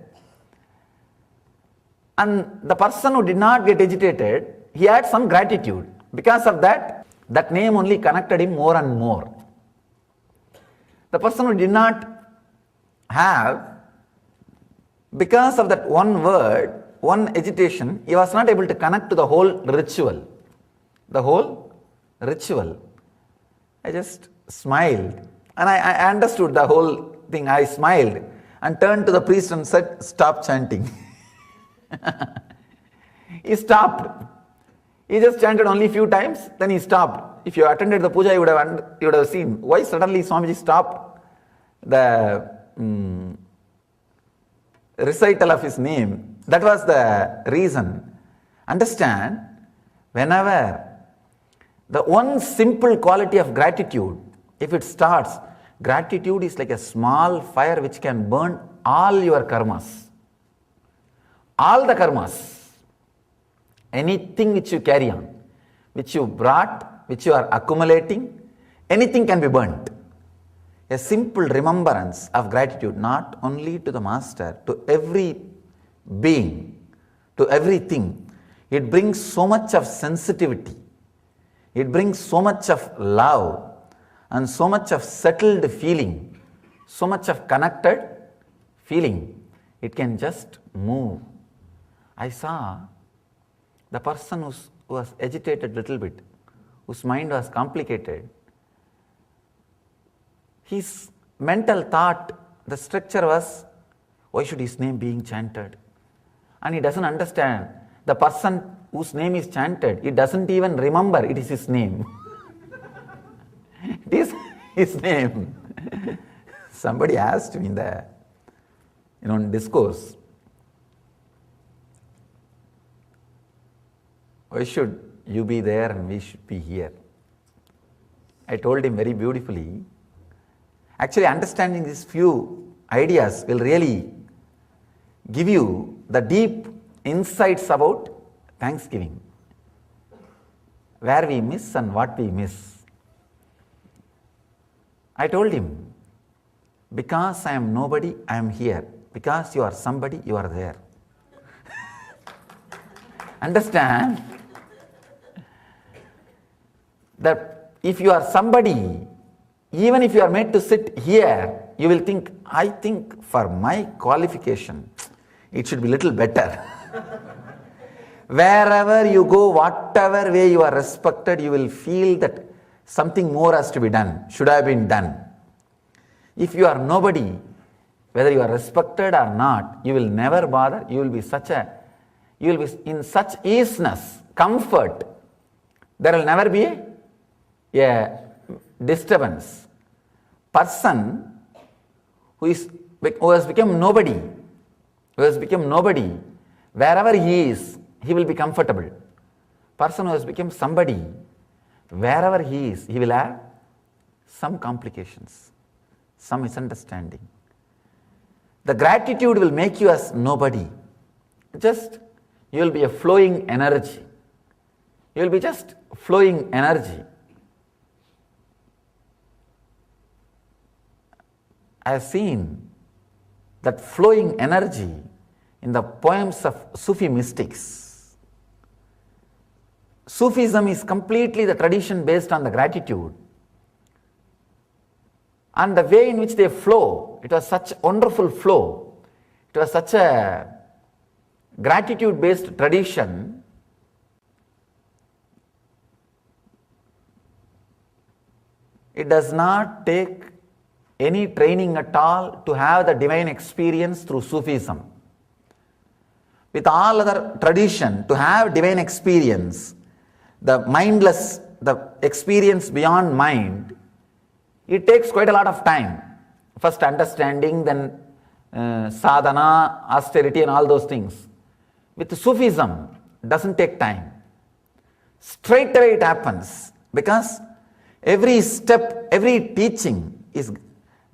J: And the person who did not get agitated, he had some gratitude. Because of that, that name only connected him more and more. The person who did not have, because of that one word, one agitation, he was not able to connect to the whole ritual. The whole ritual. I just smiled and I understood the whole thing. I smiled and turned to the priest and said, stop chanting. He stopped. He just chanted only a few times, then he stopped. If you attended the puja, you would have seen why suddenly Swamiji stopped the recital of his name. That was the reason. Understand, whenever the one simple quality of gratitude, if it starts, gratitude is like a small fire which can burn all your karmas. All the karmas. Anything which you carry on, which you brought, which you are accumulating, anything can be burnt. A simple remembrance of gratitude, not only to the master, to every being, to everything. It brings so much of sensitivity. It brings so much of love and so much of settled feeling, so much of connected feeling. It can just move. I saw the person who was agitated a little bit, whose mind was complicated. His mental thought, the structure was, why should his name being chanted? And he doesn't understand. The person whose name is chanted, he doesn't even remember it is his name. It is his name. Somebody asked me in the discourse, why should you be there and we should be here? I told him very beautifully, actually understanding these few ideas will really give you the deep insights about Thanksgiving, where we miss and what we miss. I told him, because I am nobody, I am here. Because you are somebody, you are there. Understand that if you are somebody, even if you are made to sit here, you will think, I think for my qualification, it should be little better. Wherever you go, whatever way you are respected, you will feel that something more has to be done, should have been done. If you are nobody, whether you are respected or not, you will never bother. You will be in such easiness, comfort. There will never be a disturbance. Person who has become nobody, wherever he is, he will be comfortable. Person who has become somebody, wherever he is, he will have some complications, some misunderstanding. The gratitude will make you as nobody. You will be a flowing energy. You will be just flowing energy. I have seen that flowing energy in the poems of Sufi mystics. Sufism is completely the tradition based on the gratitude. And the way in which they flow, it was such wonderful flow. It was such a gratitude-based tradition. It does not take any training at all to have the divine experience through Sufism. With all other tradition, to have divine experience, the experience beyond mind, it takes quite a lot of time. First understanding, then sadhana, austerity and all those things. With Sufism, it doesn't take time. Straight away it happens, because every step, every teaching is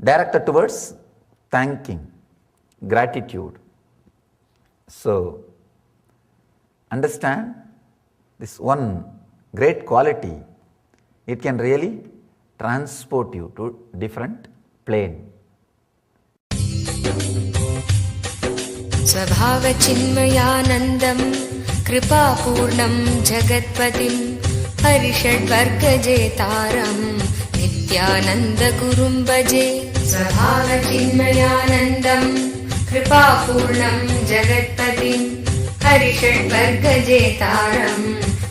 J: directed towards thanking, gratitude. So, understand this one great quality. It can really transport you to different plane.
I: स्वभावचिन्मयानन्दं कृपापूर्णं जगत्पतिं हरिषड्वर्गजेतारं नित्यानन्दगुरुं भजे स्वभावचिन्मयानन्दं कृपापूर्णं जगत्पतिं हरिषड्वर्गजेतारं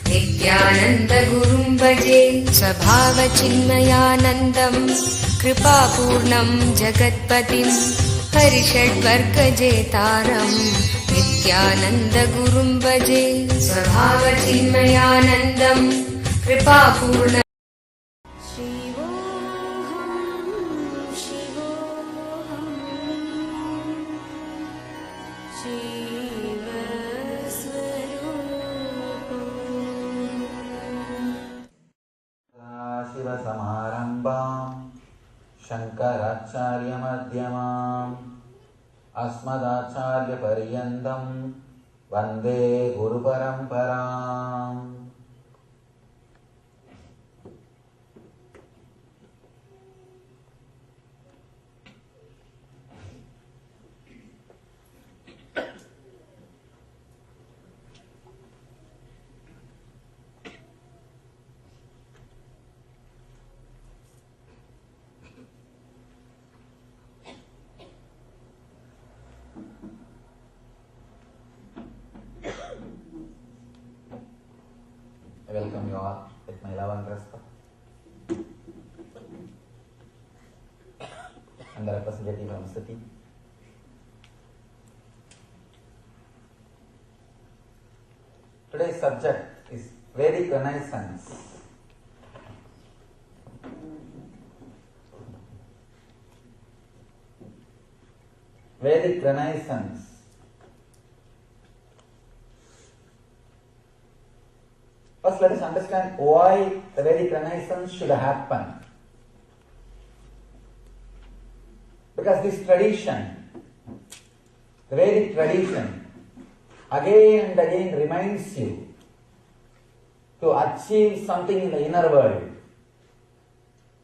I: नित्यानन्दगुरुं भजे स्वभावचिन्मयानन्दं कृपापूर्णं जगत्पतिं हरिषड्वर्गजेतारं नित्यानन्दगुरुं भजे स्वभावचिन्मयानन्दं कृपापूर्णं
J: शिवसमारम्भां शङ्कराचार्यमध्यमाम् अस्मदाचार्यपर्यन्तं वन्दे गुरुपरम्पराम्. I welcome you all with my love and respect. And the representative from the city. Today's subject is Vedic Renaissance. Vedic Renaissance. First, let us understand why the Vedic Renaissance should happen. Because this tradition, the Vedic tradition, again and again reminds you to achieve something in the inner world.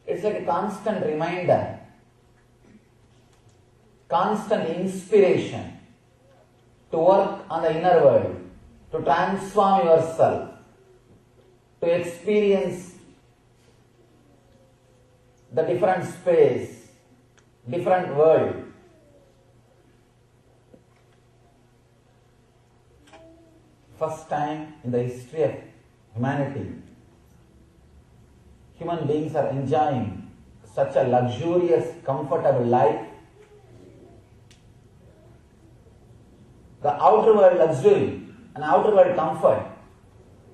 J: It's like a constant reminder, constant inspiration to work on the inner world, to transform yourself, to experience the different space, different world. First time in the history of humanity, human beings are enjoying such a luxurious, comfortable life. The outer world luxury and outer world comfort,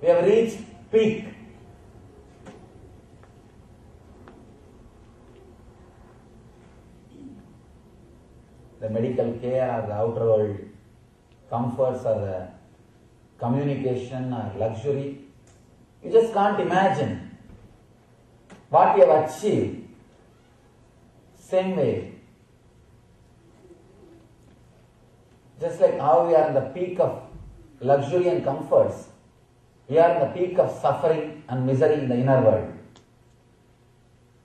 J: we have reached peak. The medical care or the outer world comforts or the communication or luxury, you just can't imagine what we have achieved. Same way, just like how we are in the peak of luxury and comforts, we are in the peak of suffering and misery in the inner world.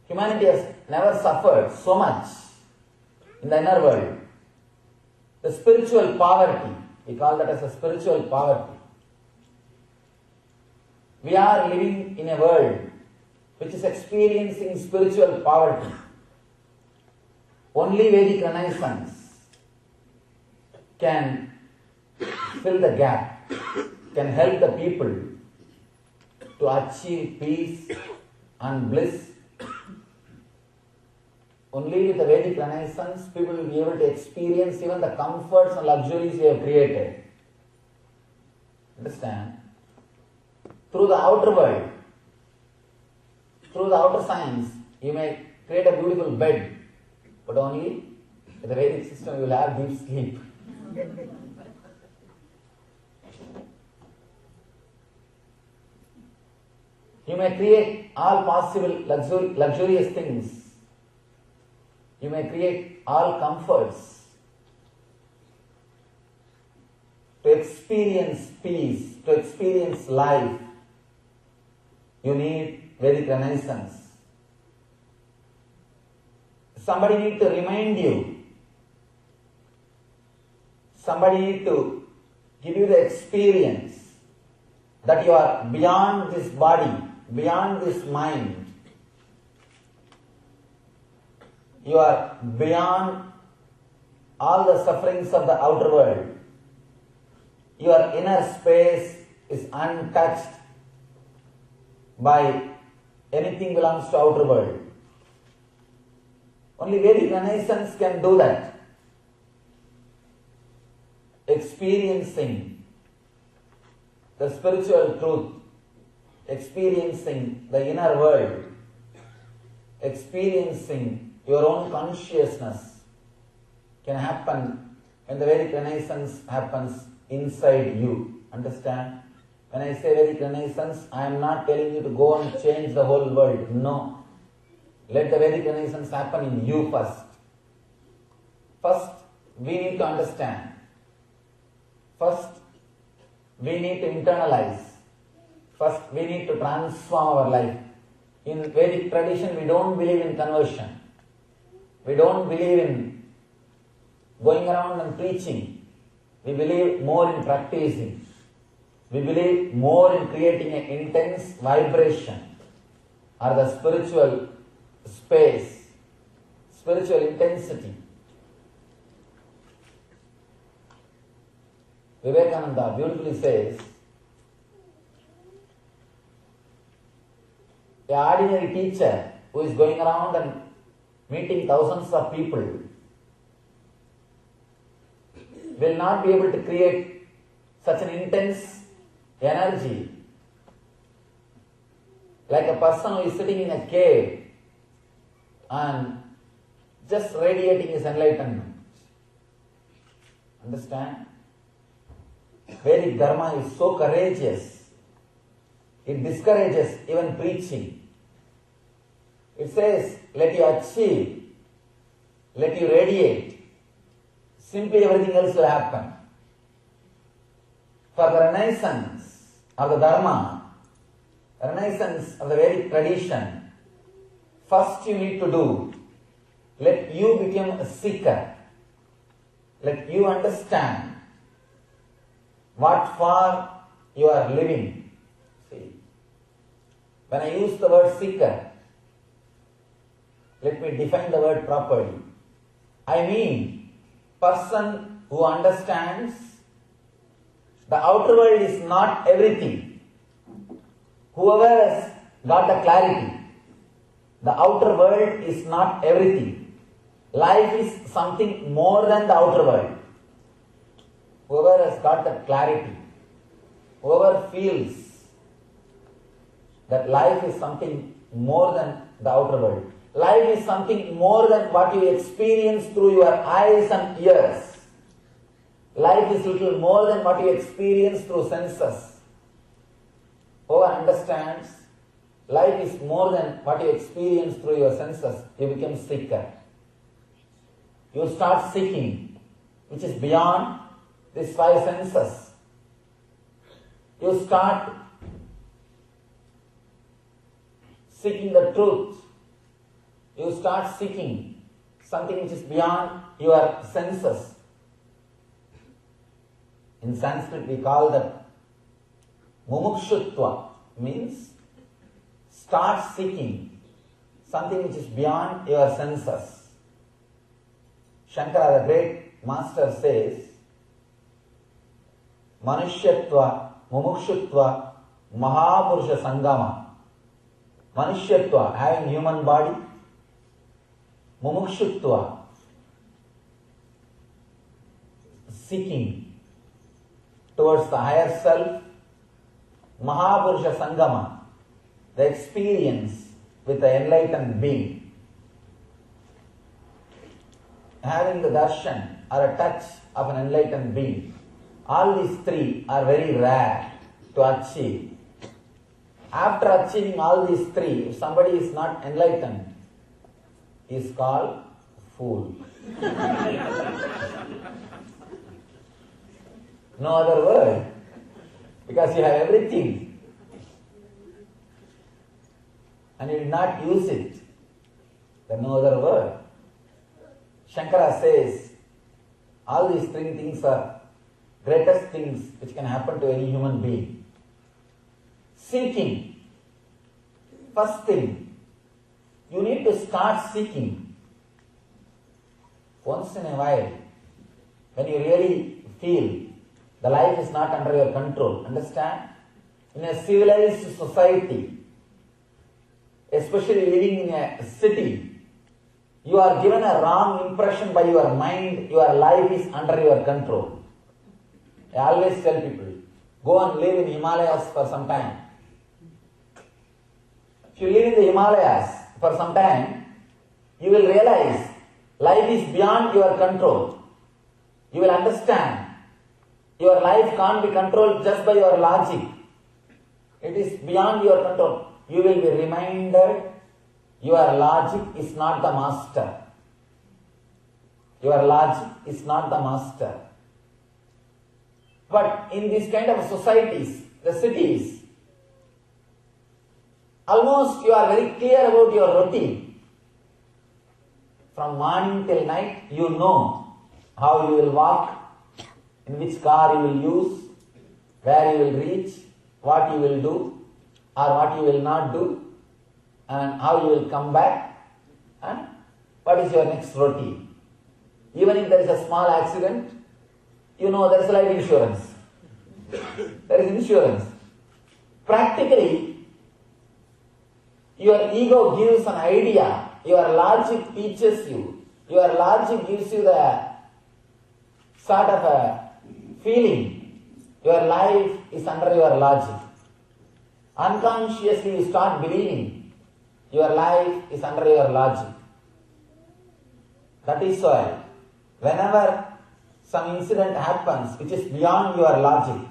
J: Humanity has never suffered so much in the inner world. The spiritual poverty, we call that as a spiritual poverty. We are living in a world which is experiencing spiritual poverty. Only Vedic Renaissance can fill the gap, can help the people to achieve peace and bliss. Only with the Vedic Renaissance, people will be able to experience even the comforts and luxuries we have created. Understand? Through the outer world, through the outer science, you may create a beautiful bed, but only with the Vedic system you will have deep sleep. You may create all possible luxurious things. You may create all comforts. To experience peace, to experience life, you need Vedic Renaissance. Somebody need to remind you. Somebody need to give you the experience that you are beyond this body, beyond this mind. You are beyond all the sufferings of the outer world. Your inner space is untouched by anything belongs to outer world. Only Vedic Renaissance can do that. Experiencing the spiritual truth, experiencing the inner world, experiencing your own consciousness can happen when the Vedic Renaissance happens inside you. Understand? When I say Vedic Renaissance, I am not telling you to go and change the whole world. No. Let the Vedic Renaissance happen in you first. First, we need to understand. First, we need to internalize. First, we need to transform our life. In Vedic tradition, we don't believe in conversion. We don't believe in going around and preaching. We believe more in practicing. We believe more in creating an intense vibration or the spiritual space, spiritual intensity. Vivekananda beautifully says, An ordinary teacher who is going around and meeting thousands of people will not be able to create such an intense energy like a person who is sitting in a cave and just radiating his enlightenment. Understand? Vedic Dharma is so courageous. It discourages even preaching. It says, let you achieve, let you radiate. Simply everything else will happen. For the renaissance of the Dharma, renaissance of the Vedic tradition, first you need to do, let you become a seeker. Let you understand what for you are living. See, when I use the word seeker, let me define the word properly. I mean, person who understands the outer world is not everything. Whoever has got the clarity, the outer world is not everything. Life is something more than the outer world. Whoever has got that clarity, whoever feels that life is something more than the outer world, life is something more than what you experience through your eyes and ears. Life is little more than what you experience through senses. Whoever understands life is more than what you experience through your senses, you become seeker. You start seeking, which is beyond these five senses. You start seeking the truth. You start seeking something which is beyond your senses. In Sanskrit we call that mumukshutva, means start seeking something which is beyond your senses. Shankara, the great master, says, Manushyatva, Mumukshutva, Mahapurusha Sangama. Manushyatva, having human body. Mumukshutva, seeking towards the higher self. Mahapurusha Sangama, the experience with the enlightened being. Having the darshan or a touch of an enlightened being. All these three are very rare to achieve. After achieving all these three, if somebody is not enlightened, he is called fool. No other word. Because you have everything and you did not use it. There is no other word. Shankara says, all these three things are greatest things which can happen to any human being. Seeking. First thing, you need to start seeking. Once in a while, when you really feel the life is not under your control, understand? In a civilized society, especially living in a city, you are given a wrong impression by your mind, your life is under your control. I always tell people, go and live in Himalayas for some time. If you live in the Himalayas for some time, you will realize life is beyond your control. You will understand your life can't be controlled just by your logic. It is beyond your control. You will be reminded your logic is not the master. Your logic is not the master. But in these kind of societies, the cities, almost you are very clear about your routine. From morning till night, you know how you will walk, in which car you will use, where you will reach, what you will do, or what you will not do, and how you will come back, and what is your next routine. Even if there is a small accident, you know there is life insurance. There is insurance. Practically, Your ego gives an idea. Your logic teaches you. Your logic gives you the sort of a feeling. Your life is under your logic. Unconsciously you start believing your life is under your logic. That is why whenever some incident happens which is beyond your logic,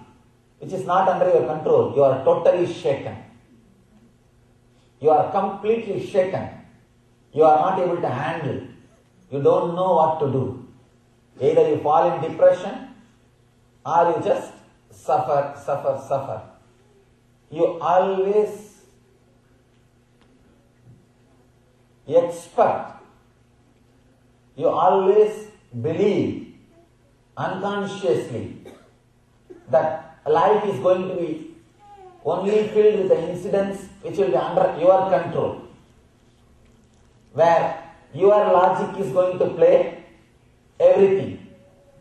J: which is not under your control, you are totally shaken. You are completely shaken. You are not able to handle. You don't know what to do. Either you fall in depression or you just suffer. You always expect, you always believe unconsciously that life is going to be only filled with the incidents which will be under your control, where your logic is going to play everything,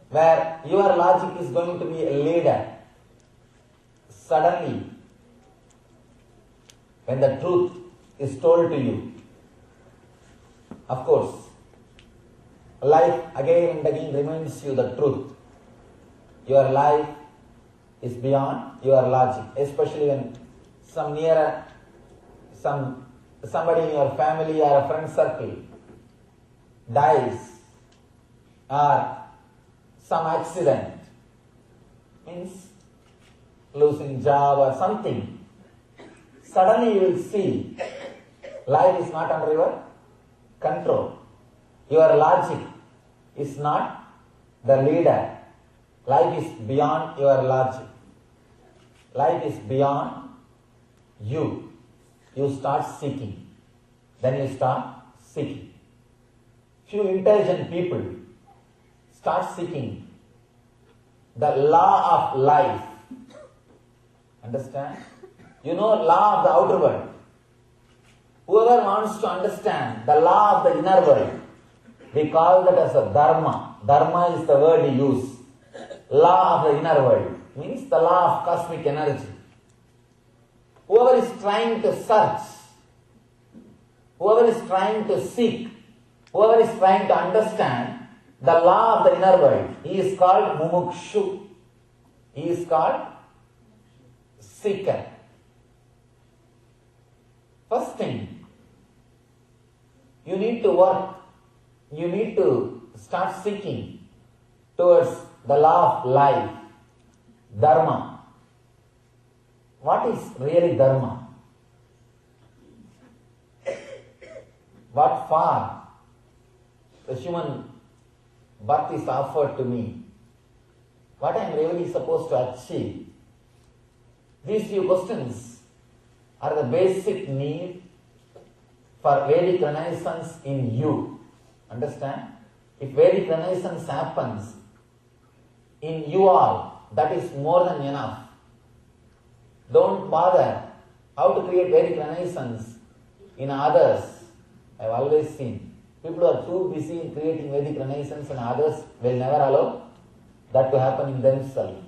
J: where your logic is going to be a leader. Suddenly, when the truth is told to you, of course, life again and again reminds you the truth. Your life is beyond your logic, especially when somebody in your family or a friend circle dies or some accident, means losing job or something. Suddenly you will see life is not under your control. Your logic is not the leader. Life is beyond your logic. Life is beyond you. You start seeking. Then you start seeking. Few intelligent people start seeking the law of life. Understand? You know law of the outer world. Whoever wants to understand the law of the inner world, we call that as a dharma. Dharma is the word we use. Law of the inner world means the law of cosmic energy. Whoever is trying to search, whoever is trying to seek, whoever is trying to understand the law of the inner world, he is called mumukshu. He is called seeker. First thing, you need to work, you need to start seeking towards the law of life, dharma. What is really dharma? What for the human birth is offered to me? What I am really supposed to achieve? These few questions are the basic need for Vedic Renaissance in you. Understand? If Vedic Renaissance happens in you all, that is more than enough. Don't bother how to create Vedic Renaissance in others. I have always seen people who are too busy in creating Vedic Renaissance and others will never allow that to happen in themselves.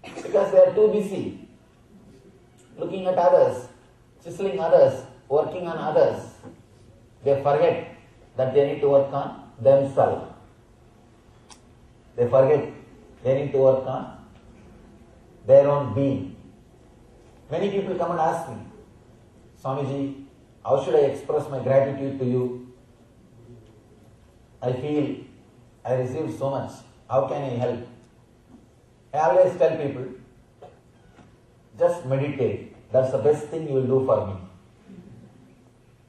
J: Because they are too busy looking at others, chiseling others, working on others. They forget that they need to work on themselves. They forget they need to work on their own being. Many people come and ask me, Swamiji, how should I express my gratitude to you? I feel I received so much. How can I help? I always tell people, just meditate. That's the best thing you will do for me.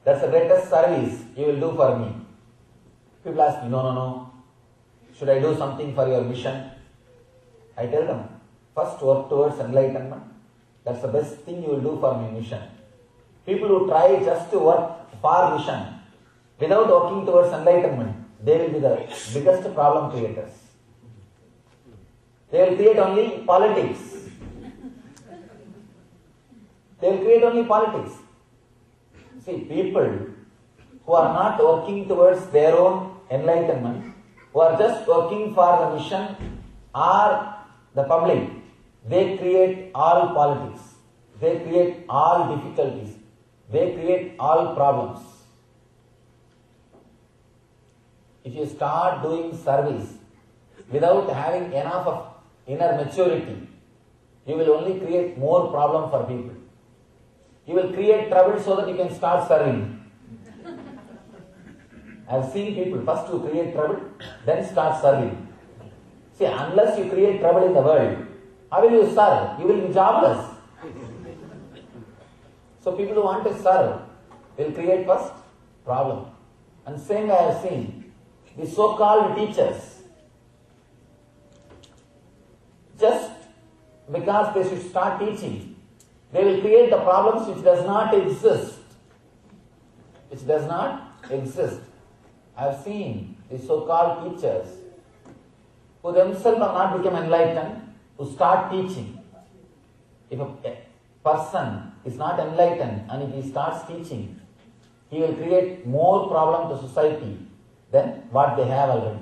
J: That's the greatest service you will do for me. People ask me, no. Should I do something for your mission? I tell them, first work towards enlightenment. That's the best thing you will do for my mission. People who try just to work for mission without working towards enlightenment, they will be the biggest problem creators. They will create only politics. They will create only politics. See, people who are not working towards their own enlightenment, who are just working for the mission or the public, they create all politics. They create all difficulties. they create all problems. If you start doing service without having enough of inner maturity, you will only create more problem for people. You will create trouble so that you can start serving. I have seen people first to create trouble, then start serving. See, unless you create trouble in the world, how will you serve? You will be jobless. So people who want to serve will create first problem. And same way I have seen the so-called teachers, just because they should start teaching, they will create the problems which does not exist. Which does not exist. I have seen the so-called teachers who themselves have not become enlightened, who start teaching. If a person is not enlightened and if he starts teaching, he will create more problem to society than what they have already.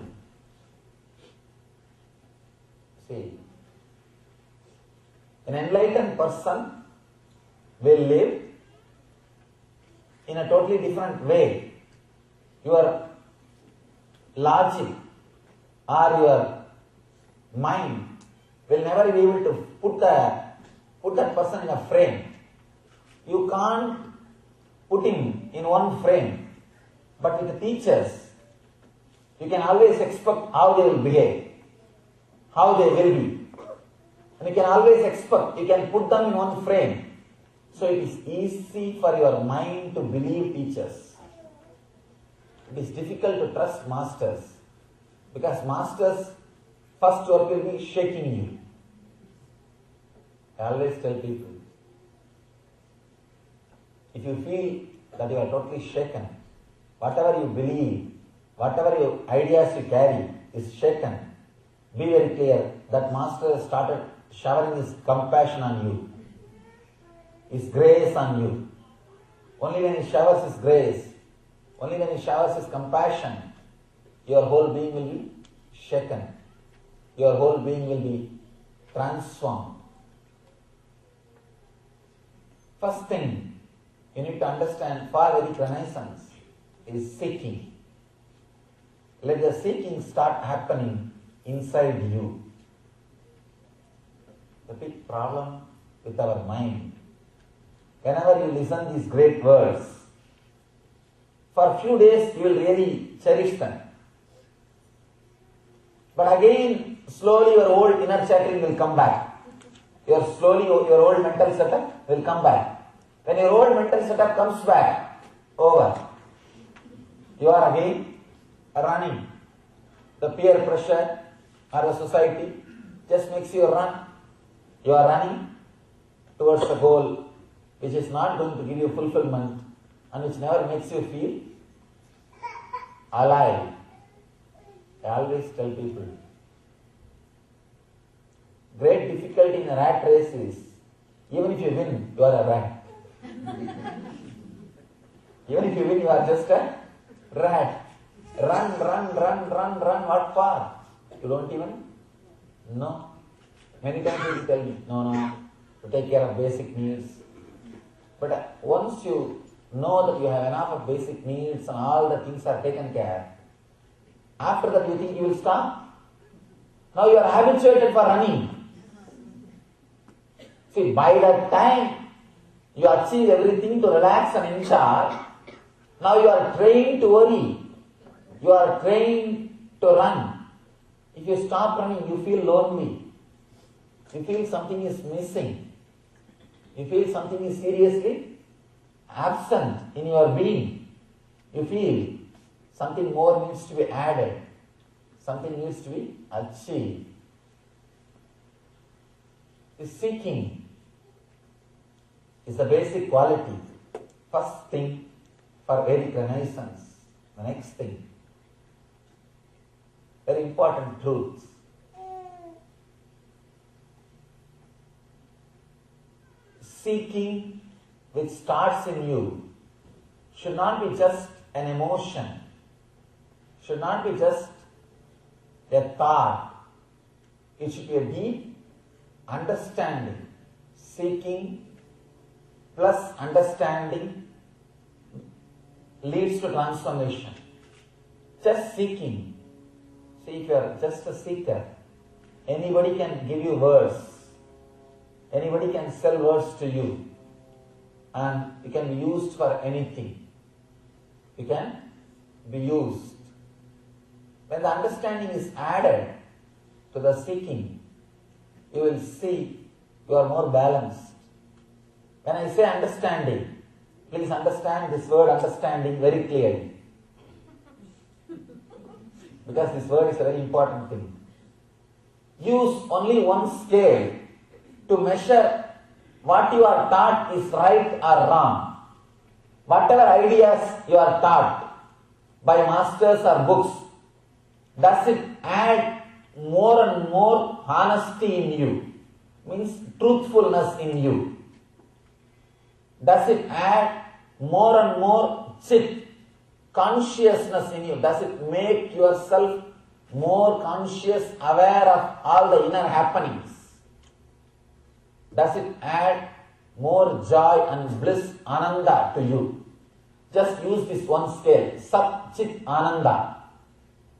J: See, an enlightened person will live in a totally different way. Your logic or your mind will never be able to put that person in a frame. You can't put him in one frame. But with the teachers, you can always expect how they will behave, how they will be. And you can always expect, you can put them in one frame. So it is easy for your mind to believe teachers. It is difficult to trust masters, because masters' first work will be shaking you. I always tell people, if you feel that you are totally shaken, whatever you believe, whatever your ideas you carry is shaken, be very clear that master has started showering his compassion on you, his grace on you. Only when he showers his grace, only when he showers his compassion, your whole being will be shaken. Your whole being will be transformed. First thing you need to understand for Vedic Renaissance is seeking. Let the seeking start happening inside you. The big problem with our mind, whenever you listen these great words, for a few days you will really cherish them. But again, slowly your old inner chattering will come back. Your old mental setup will come back. When your old mental setup comes back, over. You are again running. The peer pressure or the society just makes you run. You are running towards the goal which is not going to give you fulfillment and which never makes you feel alive. I always tell people, great difficulty in a rat race is, even if you win, you are a rat. Even if you win, you are just a rat. Run, what for? You don't even know. Many times people tell me, no, to take care of basic needs. But once you know that you have enough of basic needs and all the things are taken care, after that you think you will stop? Now you are habituated for running. See, by that time you achieve everything to relax and enjoy. Now you are trained to worry. You are trained to run. If you stop running, you feel lonely. You feel something is missing. You feel something is seriously absent in your being. You feel something more needs to be added. Something needs to be achieved. The seeking is the basic quality. First thing for Vedic Renaissance. The next thing. Very important truths. Seeking which starts in you should not be just an emotion, should not be just a thought. It should be a deep understanding. Seeking plus understanding leads to transformation. Just seeking. See, if you are just a seeker, anybody can give you words. Anybody can sell words to you. And it can be used for anything. It can be used. When the understanding is added to the seeking, you will see you are more balanced. When I say understanding, please understand this word understanding very clearly. Because this word is a very important thing. Use only one scale to measure what you are taught is right or wrong. Whatever ideas you are taught by masters or books, does it add more and more honesty in you? Means truthfulness in you. Does it add more and more chit, consciousness in you? Does it make yourself more conscious, aware of all the inner happenings? Does it add more joy and bliss, ananda to you? Just use this one scale, Sat, Chit, Ananda.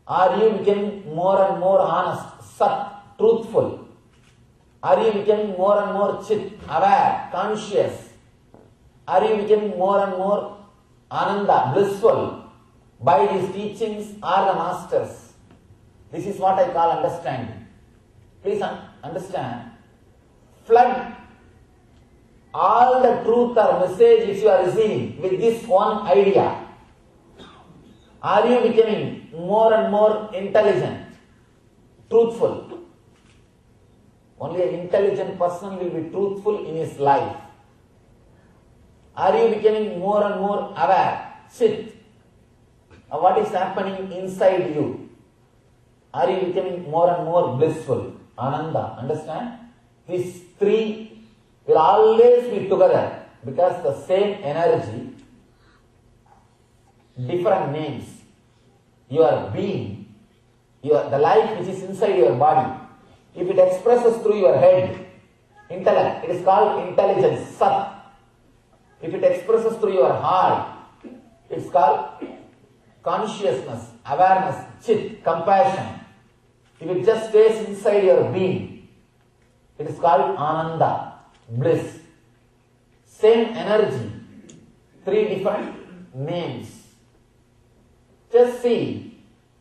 J: Are you becoming more and more honest, Sat, truthful? Are you becoming more and more Chit, aware, conscious? Are you becoming more and more Ananda, blissful? By these teachings are the masters. This is what I call understanding. Please understand. Flood all the truth or message which you are receiving with this one idea. Are you becoming more and more intelligent, truthful? Only an intelligent person will be truthful in his life. Are you becoming more and more aware, Chit, of what is happening inside you? Are you becoming more and more blissful, Ananda? Understand? These three will always be together because the same energy, different names. Your being, the life which is inside your body, if it expresses through your head, intellect, it is called intelligence, Sat. If it expresses through your heart, it is called consciousness, awareness, Chit, compassion. If it just stays inside your being, it is called Ananda, bliss. Same energy, three different names. Just see,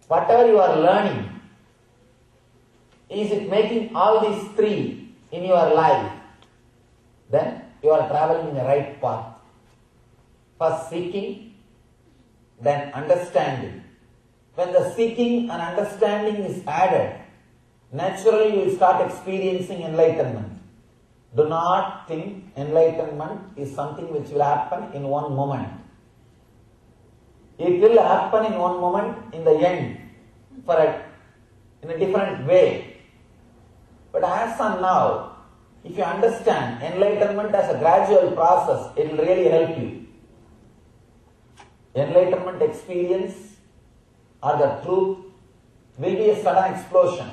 J: whatever you are learning, is it making all these three in your life? Then you are traveling in the right path. First seeking, then understanding. When the seeking and understanding is added, naturally you will start experiencing enlightenment. Do not think enlightenment is something which will happen in one moment. It will happen in one moment in the end, in a different way. But as and now, if you understand enlightenment as a gradual process, it will really help you. Enlightenment experience or the truth will be a sudden explosion,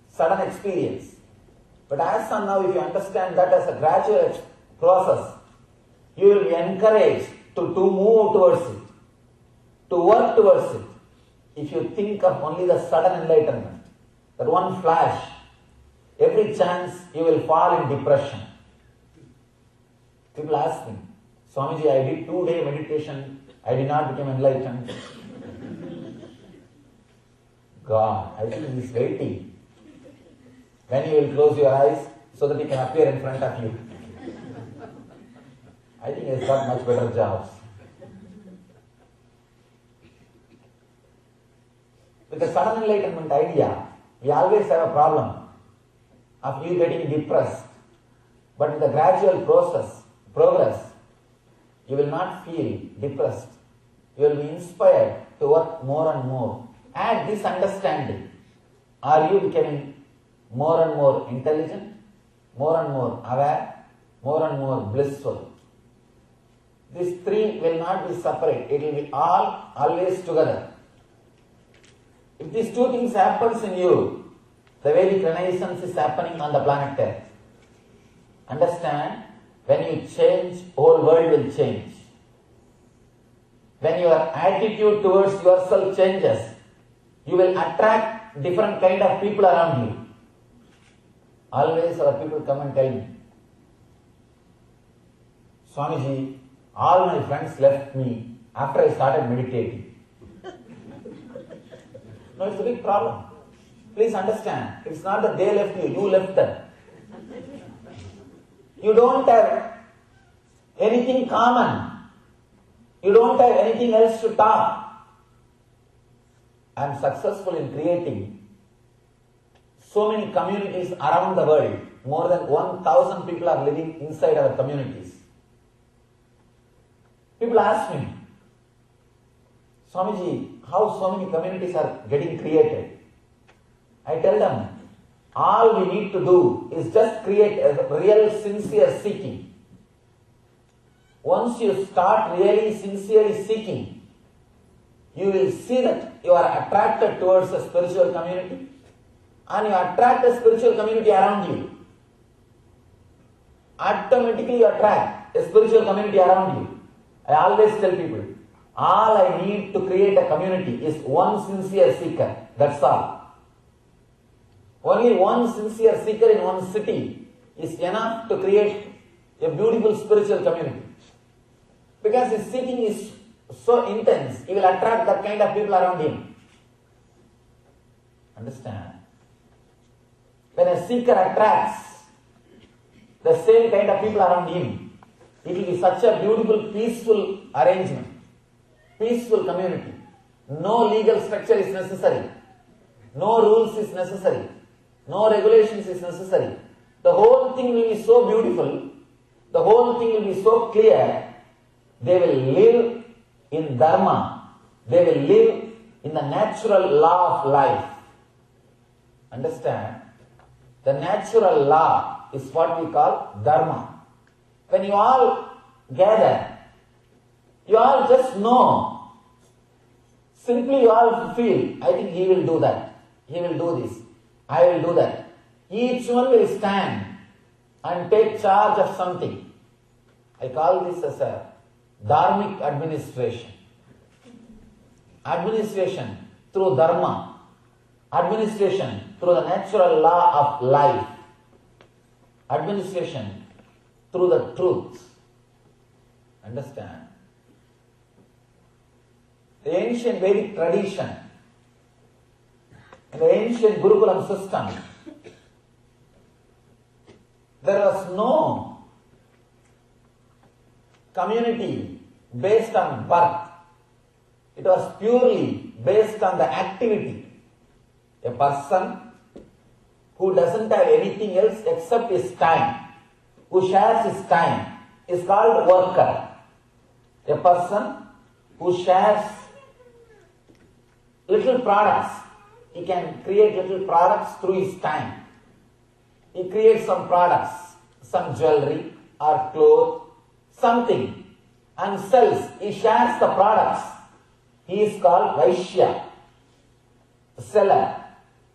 J: sudden experience. But as and now, if you understand that as a gradual process, you will be encouraged to move towards it, to work towards it. If you think of only the sudden enlightenment, that one flash, every chance you will fall in depression. People ask me, Swamiji, I did 2-day meditation, I did not become enlightened. God, I think He is waiting when you will close your eyes so that He can appear in front of you. I think He has got much better jobs. With the sudden enlightenment idea, we always have a problem of you getting depressed. But with the gradual progress, you will not feel depressed. You will be inspired to work more and more. Add this understanding. Are you becoming more and more intelligent, more and more aware, more and more blissful? These three will not be separate. It will be all always together. If these two things happens in you, the Vedic Renaissance is happening on the planet Earth. Understand, when you change, whole world will change. When your attitude towards yourself changes, you will attract different kind of people around you. Always our people come and tell me, Swamiji, all my friends left me after I started meditating. No, it's a big problem. Please understand, it's not that they left you, you left them. You don't have anything common. You don't have anything else to talk. I am successful in creating so many communities around the world. More than 1,000 people are living inside our communities. People ask me, Swamiji, how so many communities are getting created? I tell them, all we need to do is just create a real sincere seeking. Once you start really sincerely seeking, you will see that you are attracted towards a spiritual community and you attract a spiritual community around you. Automatically you attract a spiritual community around you. I always tell people, all I need to create a community is one sincere seeker. That's all. Only one sincere seeker in one city is enough to create a beautiful spiritual community. Because his seeking is so intense, he will attract that kind of people around him. Understand? When a seeker attracts the same kind of people around him, it will be such a beautiful, peaceful arrangement, peaceful community. No legal structure is necessary. No rules is necessary. No regulations is necessary. The whole thing will be so beautiful. The whole thing will be so clear. They will live in Dharma. They will live in the natural law of life. Understand? The natural law is what we call Dharma. When you all gather, you all just know. Simply you all feel, I think he will do that. He will do this. I will do that. Each one will stand and take charge of something. I call this as a dharmic administration. Administration through Dharma. Administration through the natural law of life. Administration through the truth. Understand? The ancient Vedic tradition, in the ancient Gurukulam system, there was no community based on birth. It was purely based on the activity. A person who doesn't have anything else except his time, who shares his time, is called worker. A person who shares little products, he can create little products through his time. He creates some products, some jewelry or clothes, something, and sells. He shares the products. He is called Vaishya, seller,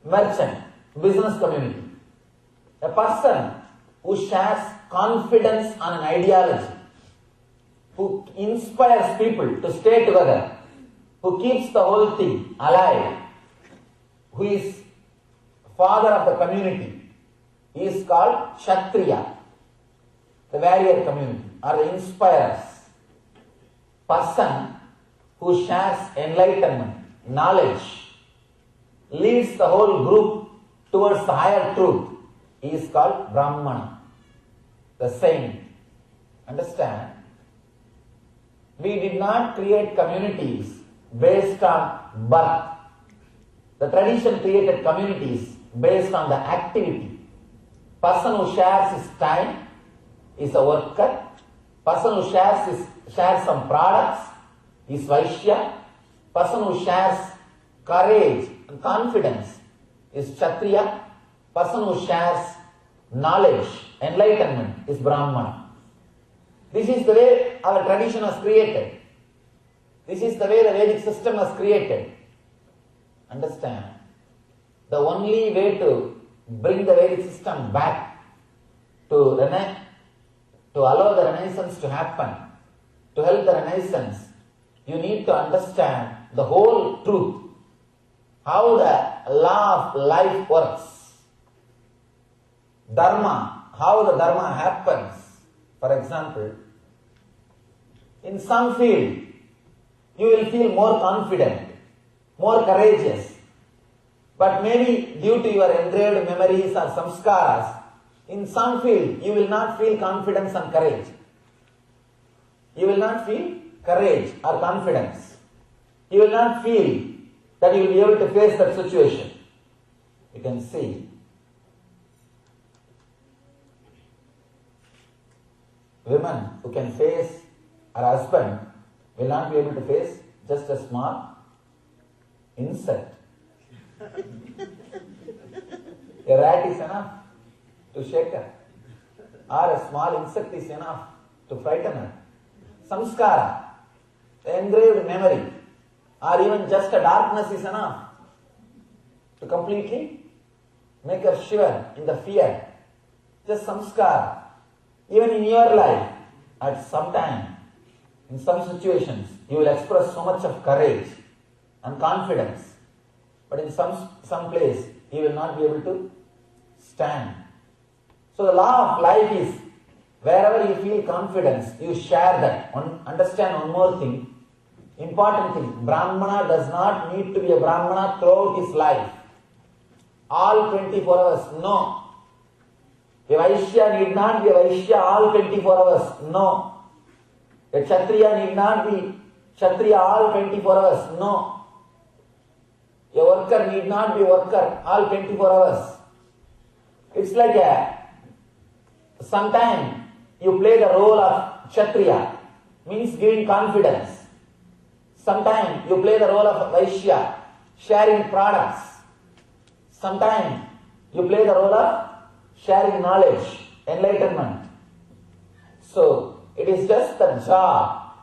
J: merchant, business community. A person who shares confidence on an ideology, who inspires people to stay together, who keeps the whole thing alive, who is father of the community, he is called Kshatriya, the warrior community, or the inspirers. Person who shares enlightenment, knowledge, leads the whole group towards the higher truth, he is called Brahmana, the saint. Understand? We did not create communities based on birth. The tradition created communities based on the activity. Person who shares his time is a worker. Person who shares some products is Vaishya. Person who shares courage and confidence is Kshatriya. Person who shares knowledge, enlightenment is Brahmana. This is the way our tradition was created. This is the way the Vedic system was created. Understand? The only way to bring the Vedic system back, to allow the Renaissance to happen, to help the Renaissance you need to understand the whole truth, how the law of life works, dharma, how the dharma happens. For example, in some field, you will feel more confident, more courageous. But maybe due to your engraved memories or samskaras, in some field, you will not feel confidence and courage. You will not feel courage or confidence. You will not feel that you will be able to face that situation. You can see women who can face her husband will not be able to face just a small insect. A rat is enough to shake her, or a small insect is enough to frighten her. Samskara, the engraved memory, or even just a darkness is enough to completely make her shiver in the fear. Just samskara. Even in your life, at some time, in some situations, you will express so much of courage and confidence, but in some place, you will not be able to stand. So the law of life is, wherever you feel confidence, you share that. Understand one more thing, important thing, Brahmana does not need to be a Brahmana throughout his life. All 24 hours, no. A Vaishya need not be a Vaishya all 24 hours, no. A Kshatriya need not be Kshatriya all 24 hours, no. A worker need not be a worker all 24 hours. It's like sometimes you play the role of Kshatriya, means giving confidence. Sometimes you play the role of Vaishya, sharing products. Sometimes you play the role of sharing knowledge, enlightenment. So, it is just the job,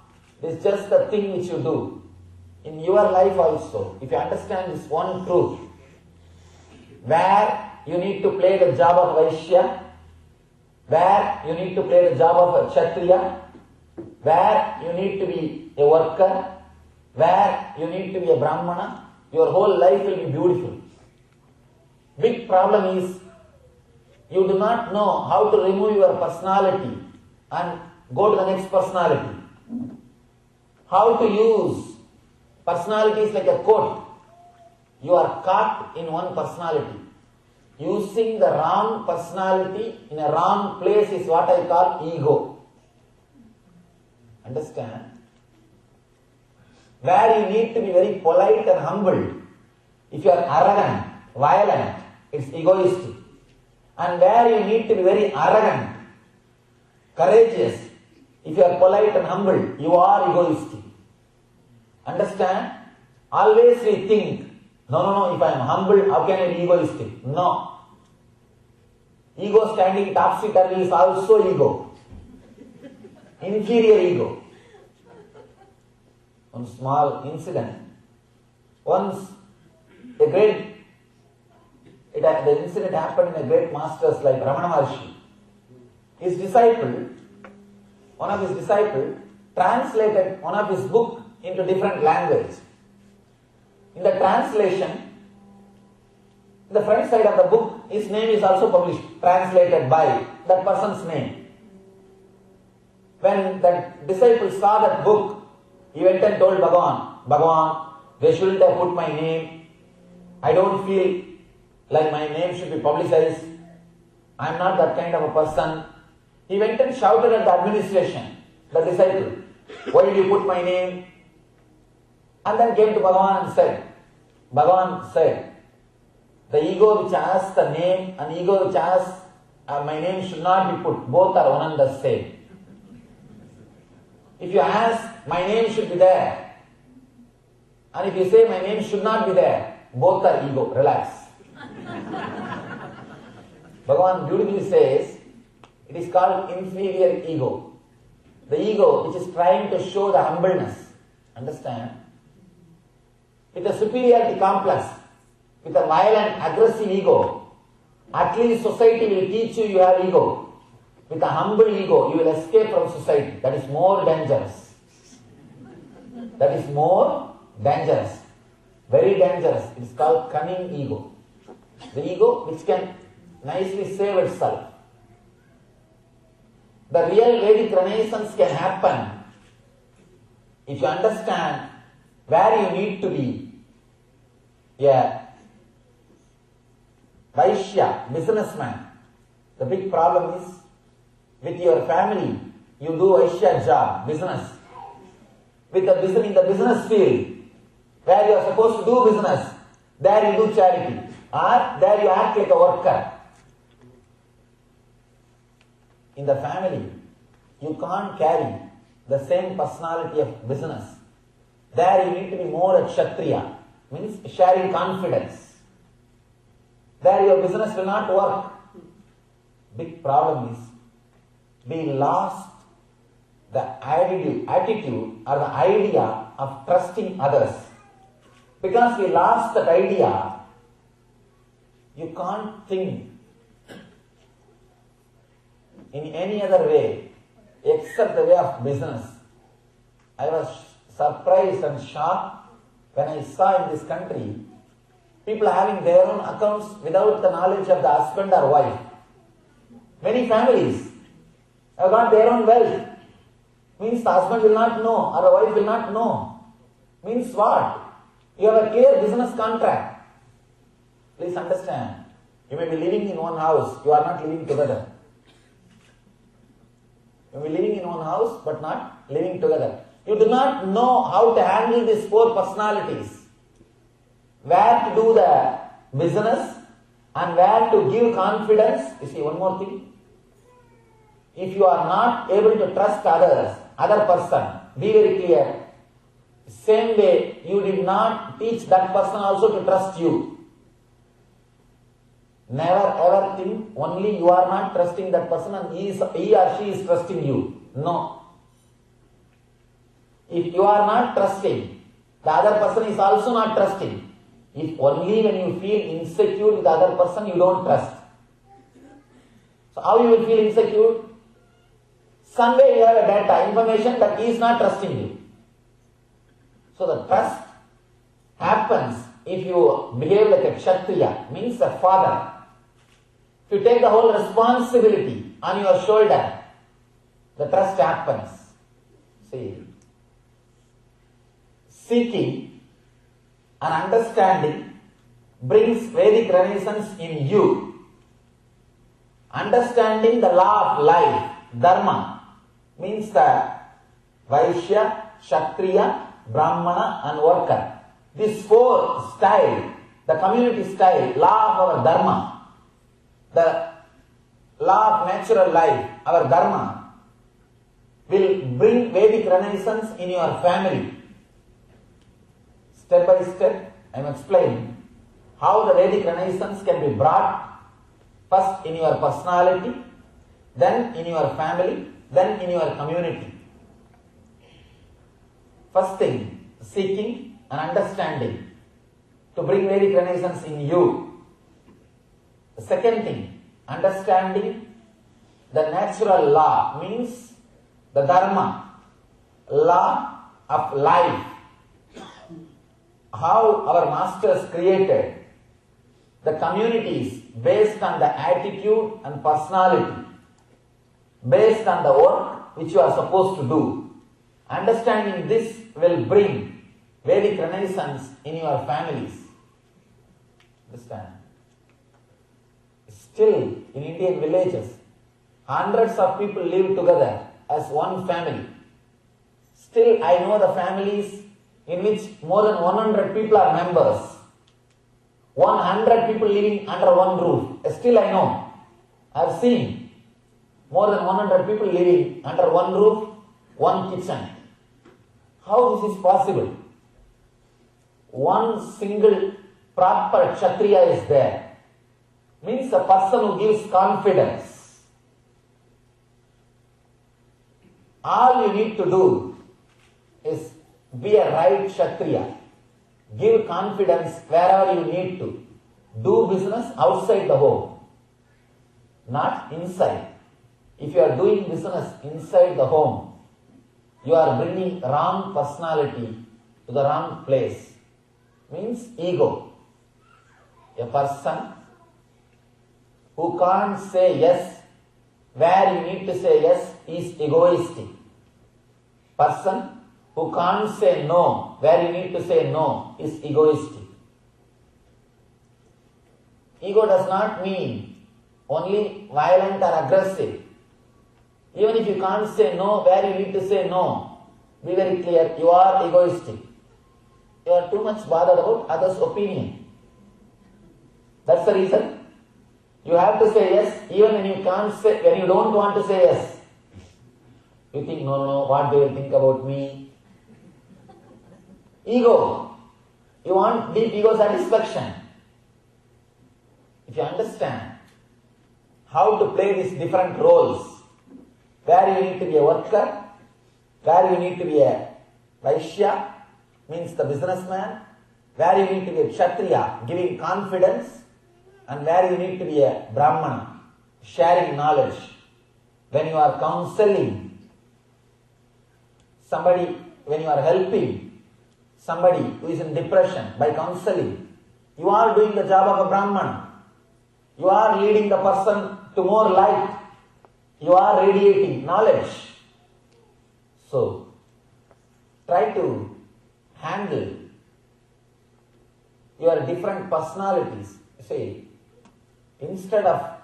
J: it is just the thing which you do. In your life also, if you understand this one truth, where you need to play the job of Vaishya, where you need to play the job of a Kshatriya, where you need to be a worker, where you need to be a Brahmana, your whole life will be beautiful. Big problem is, you do not know how to remove your personality and go to the next personality. How to use personality is like a coat. You are caught in one personality. Using the wrong personality in a wrong place is what I call ego. Understand? Where you need to be very polite and humble. If you are arrogant, violent, it's egoistic. And where you need to be very arrogant, courageous, if you are polite and humble, you are egoistic. Understand? Always we think, no, if I am humble, how can I be egoistic? No. Ego standing topsy-turvy is also ego. Inferior ego. One small incident. Once, the incident happened in a great masters like Ramana Maharshi. One of his disciples, translated one of his book into different language. In the translation, the front side of the book, his name is also published, translated by that person's name. When that disciple saw that book, he went and told Bhagavan, they shouldn't have put my name. I don't feel like my name should be publicized. I am not that kind of a person. He went and shouted at the administration, the disciple, why did you put my name? And then came to Bhagavan and said, Bhagavan said, the ego which asks the name and ego which asks my name should not be put. Both are one and the same. If you ask, my name should be there. And if you say, my name should not be there, both are ego. Relax. Bhagavan beautifully says, it is called inferior ego. The ego which is trying to show the humbleness. Understand? With a superiority complex, with a violent, aggressive ego, at least society will teach you have ego. With a humble ego, you will escape from society. That is more dangerous. That is more dangerous. Very dangerous. It is called cunning ego. The ego which can nicely save itself. The real Vedic Renaissance can happen if you understand where you need to be a Vaishya, businessman. The big problem is with your family, you do Vaishya job, business. With the business, in the business field, where you are supposed to do business, there you do charity. Or there you act like a worker. In the family, you can't carry the same personality of business. There you need to be more a Kshatriya, means sharing confidence. There your business will not work. Big problem is, we lost the attitude or the idea of trusting others. Because we lost that idea, you can't think in any other way except the way of business. I was surprised and shocked when I saw in this country people having their own accounts without the knowledge of the husband or wife. Many families have got their own wealth. Means the husband will not know or the wife will not know. Means what? You have a clear business contract. Please understand. You may be living in one house, you are not living together. You may be living in one house but not living together. You do not know how to handle these four personalities. Where to do the business and where to give confidence. You see, one more thing. If you are not able to trust others, other person, be very clear. Same way you did not teach that person also to trust you. Never ever think only you are not trusting that person and he or she is trusting you. No. If you are not trusting, the other person is also not trusting. If only when you feel insecure with the other person, you don't trust. So how you will feel insecure? Somewhere you have a data, information that he is not trusting you. So the trust happens if you behave like a Kshatriya, means a father. If you take the whole responsibility on your shoulder, the trust happens. See, seeking and understanding brings Vedic Renaissance in you. Understanding the law of life, Dharma, means the Vaishya, Kshatriya, Brahmana and worker. These four style, the community style, law of our Dharma, the law of natural life, our Dharma, will bring Vedic Renaissance in your family. Step by step, I am explaining how the Vedic Renaissance can be brought first in your personality, then in your family, then in your community. First thing, seeking and understanding to bring Vedic Renaissance in you. The second thing, understanding the natural law, means the Dharma, law of life. How our masters created the communities based on the attitude and personality, based on the work which you are supposed to do. Understanding this will bring Vedic Renaissance in your families. Understand? Still, in Indian villages, hundreds of people live together as one family. Still, I know the families in which more than 100 people are members. 100 people living under one roof. Still, I know. I have seen more than 100 people living under one roof, one kitchen. How this is possible? One single proper Kshatriya is there. Means a person who gives confidence. All you need to do is be a right Kshatriya. Give confidence wherever you need to. Do business outside the home, not inside. If you are doing business inside the home, you are bringing wrong personality to the wrong place means ego. A person who can't say yes where you need to say yes is egoistic. Person who can't say no where you need to say no is egoistic. Ego does not mean only violent or aggressive. Even if you can't say no where you need to say no, be very clear, you are egoistic. You are too much bothered about others' opinion. That's the reason you have to say yes even when you can't say, when you don't want to say yes. You think, no, what they will think about me? Ego. You want deep ego satisfaction. If you understand how to play these different roles, where you need to be a worker, where you need to be a Vaishya, means the businessman, where you need to be a Kshatriya, giving confidence, and where you need to be a Brahmana, sharing knowledge. When you are counseling somebody, when you are helping somebody who is in depression by counseling, you are doing the job of a Brahman. You are leading the person to more light. You are radiating knowledge. So, try to handle your different personalities. See, instead of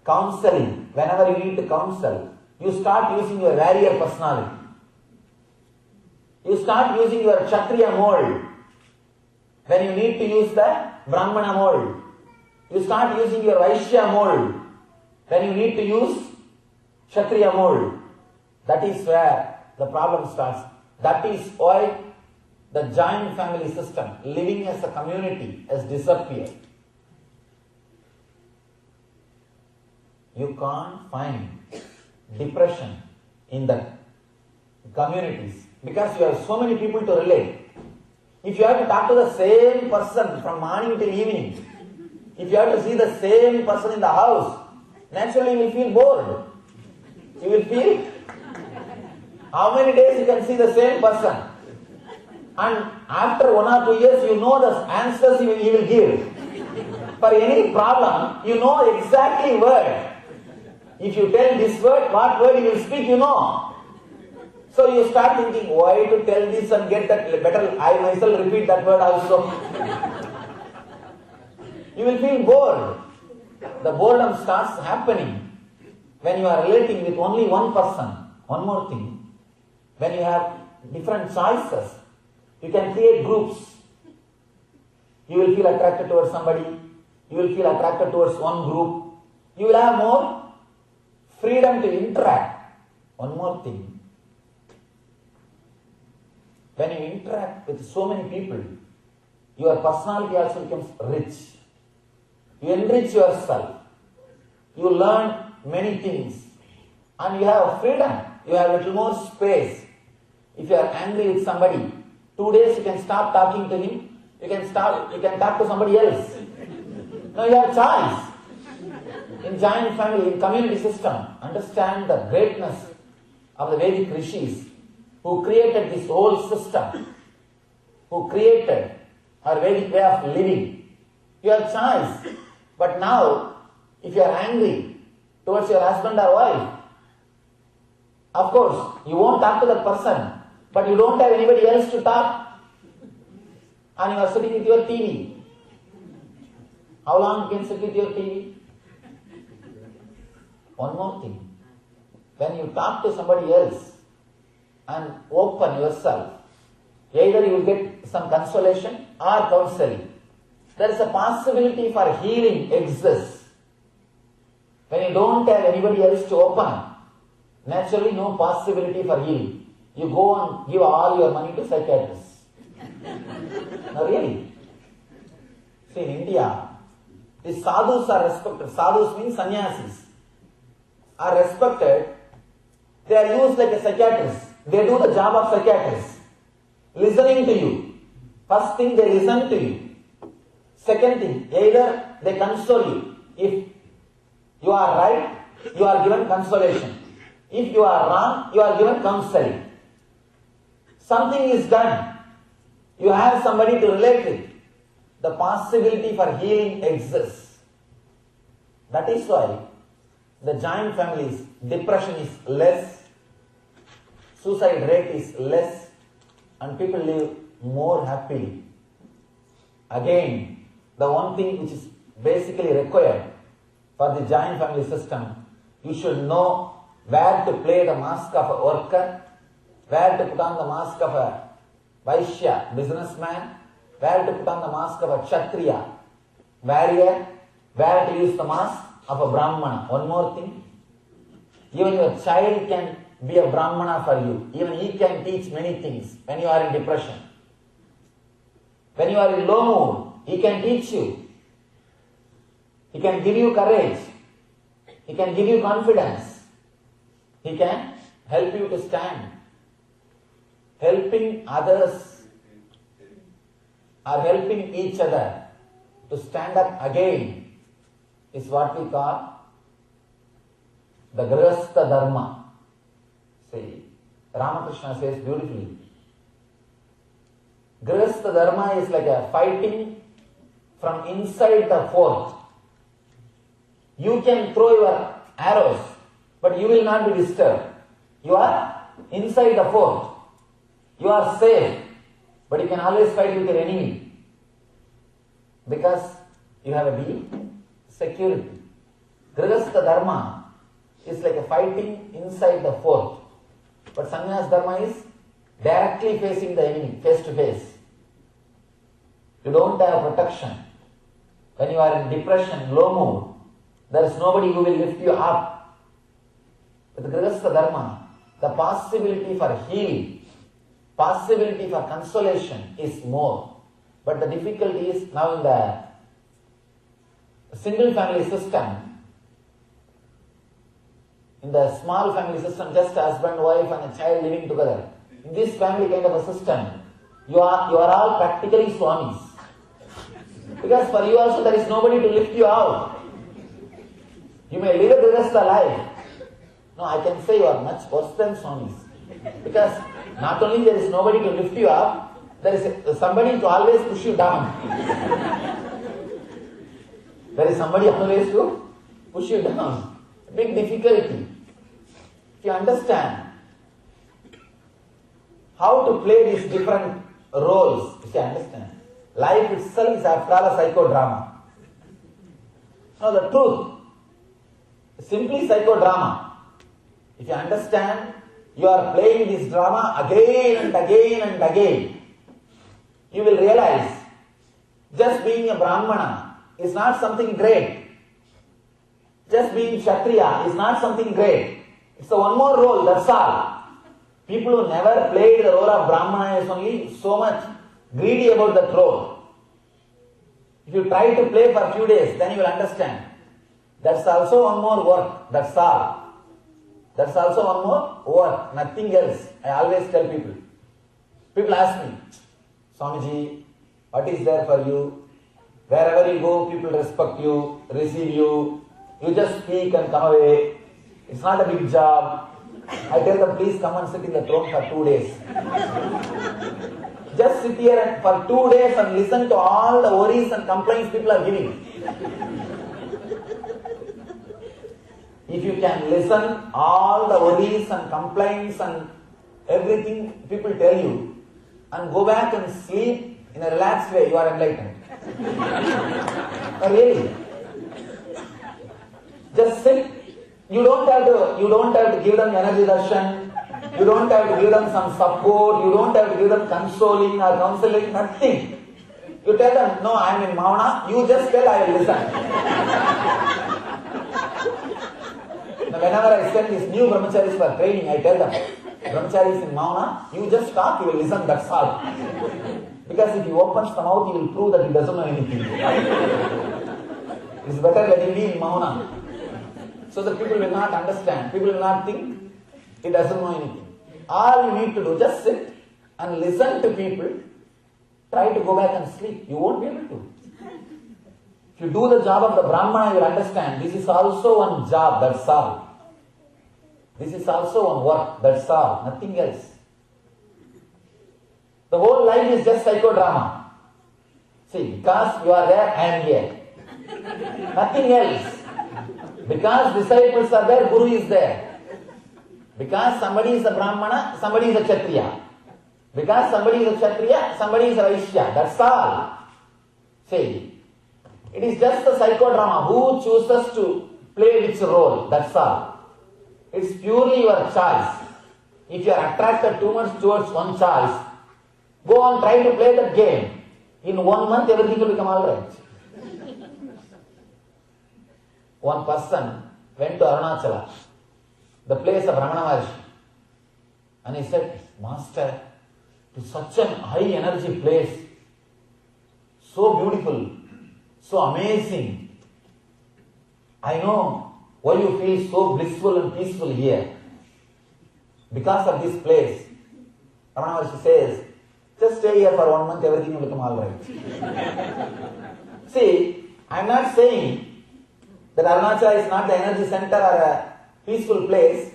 J: counseling, whenever you need to counsel, you start using your warrior personality. You start using your Kshatriya mold when you need to use the Brahmana mold. You start using your Vaishya mold when you need to use Kshatriya mold. That is where the problem starts. That is why the joint family system, living as a community, has disappeared. You can't find depression in the communities because you have so many people to relate. If you have to talk to the same person from morning till evening, if you have to see the same person in the house, naturally you will feel bored. You will feel, how many days you can see the same person? And after 1 or 2 years, you know the answers he will give. For any problem, you know exactly word. If you tell this word, what word he will speak, you know. So you start thinking, why to tell this and get that better, I myself repeat that word also. You will feel bored. The boredom starts happening when you are relating with only one person. One more thing, when you have different choices, you can create groups. You will feel attracted towards somebody. You will feel attracted towards one group. You will have more freedom to interact. One more thing, when you interact with so many people, your personality also becomes rich. You enrich yourself. You learn many things. And you have freedom. You have a little more space. If you are angry with somebody, 2 days you can stop talking to him. You can talk to somebody else. Now you have choice. In giant family, in community system, understand the greatness of the Vedic rishis who created this whole system, who created our Vedic way of living. You have choice. But now, if you are angry towards your husband or wife, of course, you won't talk to that person, but you don't have anybody else to talk, and you are sitting with your TV. How long you can sit with your TV? One more thing. When you talk to somebody else and open yourself, either you will get some consolation or counseling. There is a possibility for healing exists. When you don't have anybody else to open, naturally no possibility for healing. You go and give all your money to psychiatrists. No, really. See, in India, the sadhus are respected. Sadhus means sannyasis. Are respected. They are used like a psychiatrist. They do the job of psychiatrist. Listening to you. First thing, they listen to you. Second thing, either they console you. If you are right, you are given consolation. If you are wrong, you are given counseling. Something is done. You have somebody to relate with. The possibility for healing exists. That is why the joint families, depression is less, suicide rate is less, and people live more happily. Again, the one thing which is basically required for the joint family system, you should know where to play the mask of a worker, where to put on the mask of a Vaishya, businessman, where to put on the mask of a Kshatriya, warrior, where to use the mask of a Brahmana. One more thing, even your child can be a Brahmana for you. Even he can teach many things when you are in depression. When you are in low mood, he can teach you. He can give you courage. He can give you confidence. He can help you to stand. Helping others or helping each other to stand up again is what we call the Grihastha Dharma. See, Ramakrishna says beautifully, Grihastha Dharma is like a fighting from inside the fort. You can throw your arrows, but you will not be disturbed. You are inside the fort. You are safe, but you can always fight with your enemy because you have a deep security. Grihastha Dharma is like a fighting inside the fort, but Sannyas Dharma is directly facing the enemy, face to face. You don't have protection. When you are in depression, low mood, there is nobody who will lift you up. With Grihastha Dharma, the possibility for healing, possibility for consolation is more. But the difficulty is now in the single family system, in the small family system, just husband, wife and a child living together. In this family kind of a system, you are all practically swamis. Because for you also there is nobody to lift you out. You may live a Grihastha life. No, I can say you are much worse than swamis. Because not only there is nobody to lift you up, there is somebody to always push you down. There is somebody always to push you down. Big difficulty. If you understand how to play these different roles, if you understand, life itself is after all a psychodrama. Now the truth, simply psychodrama. If you understand, you are playing this drama again and again and again. You will realize just being a Brahmana is not something great. Just being Kshatriya is not something great. It's a one more role, that's all. People who never played the role of Brahmana is only so much greedy about that role. If you try to play for a few days, then you will understand. That's also one more work, that's all. That's also one more work, nothing else. I always tell people. People ask me, Swamiji, what is there for you? Wherever you go, people respect you, receive you. You just speak and come away. It's not a big job. I tell them, please come and sit in the throne for 2 days. Just sit here for 2 days and listen to all the worries and complaints people are giving. If you can listen all the worries and complaints and everything people tell you and go back and sleep in a relaxed way, you are enlightened. Really. Just sit. You don't have to give them energy darshan. You don't have to give them some support. You don't have to give them consoling or counseling. Nothing. You tell them, no, I am in Mauna. You just tell, I will listen. Now, whenever I send these new brahmacharis for training, I tell them, brahmacharis in Mauna, you just talk, you will listen, that's all. Because if he opens the mouth, he will prove that he doesn't know anything. It's better let him be in Mauna. So that people will not understand. People will not think he doesn't know anything. All you need to do, just sit and listen to people. Try to go back and sleep. You won't be able to. If you do the job of the Brahmana, you will understand. This is also one job, that's all. This is also one work, that's all. Nothing else. The whole life is just psychodrama. See, because you are there, I am here. Nothing else. Because disciples are there, Guru is there. Because somebody is a Brahmana, somebody is a Kshatriya. Because somebody is a Kshatriya, somebody is a Vaishya. That's all. See, it is just a psychodrama. Who chooses to play which role? That's all. It's purely your choice. If you are attracted too much towards one choice, go on, try to play that game. In 1 month, everything will become alright. One person went to Arunachala, the place of Ramana Maharshi, and he said, Master, it is such a high energy place, so beautiful, so amazing. I know why you feel so blissful and peaceful here. Because of this place. Ramana Maharshi says, just stay here for 1 month, everything will become alright. See, I am not saying that Arunachala is not the energy center or a peaceful place,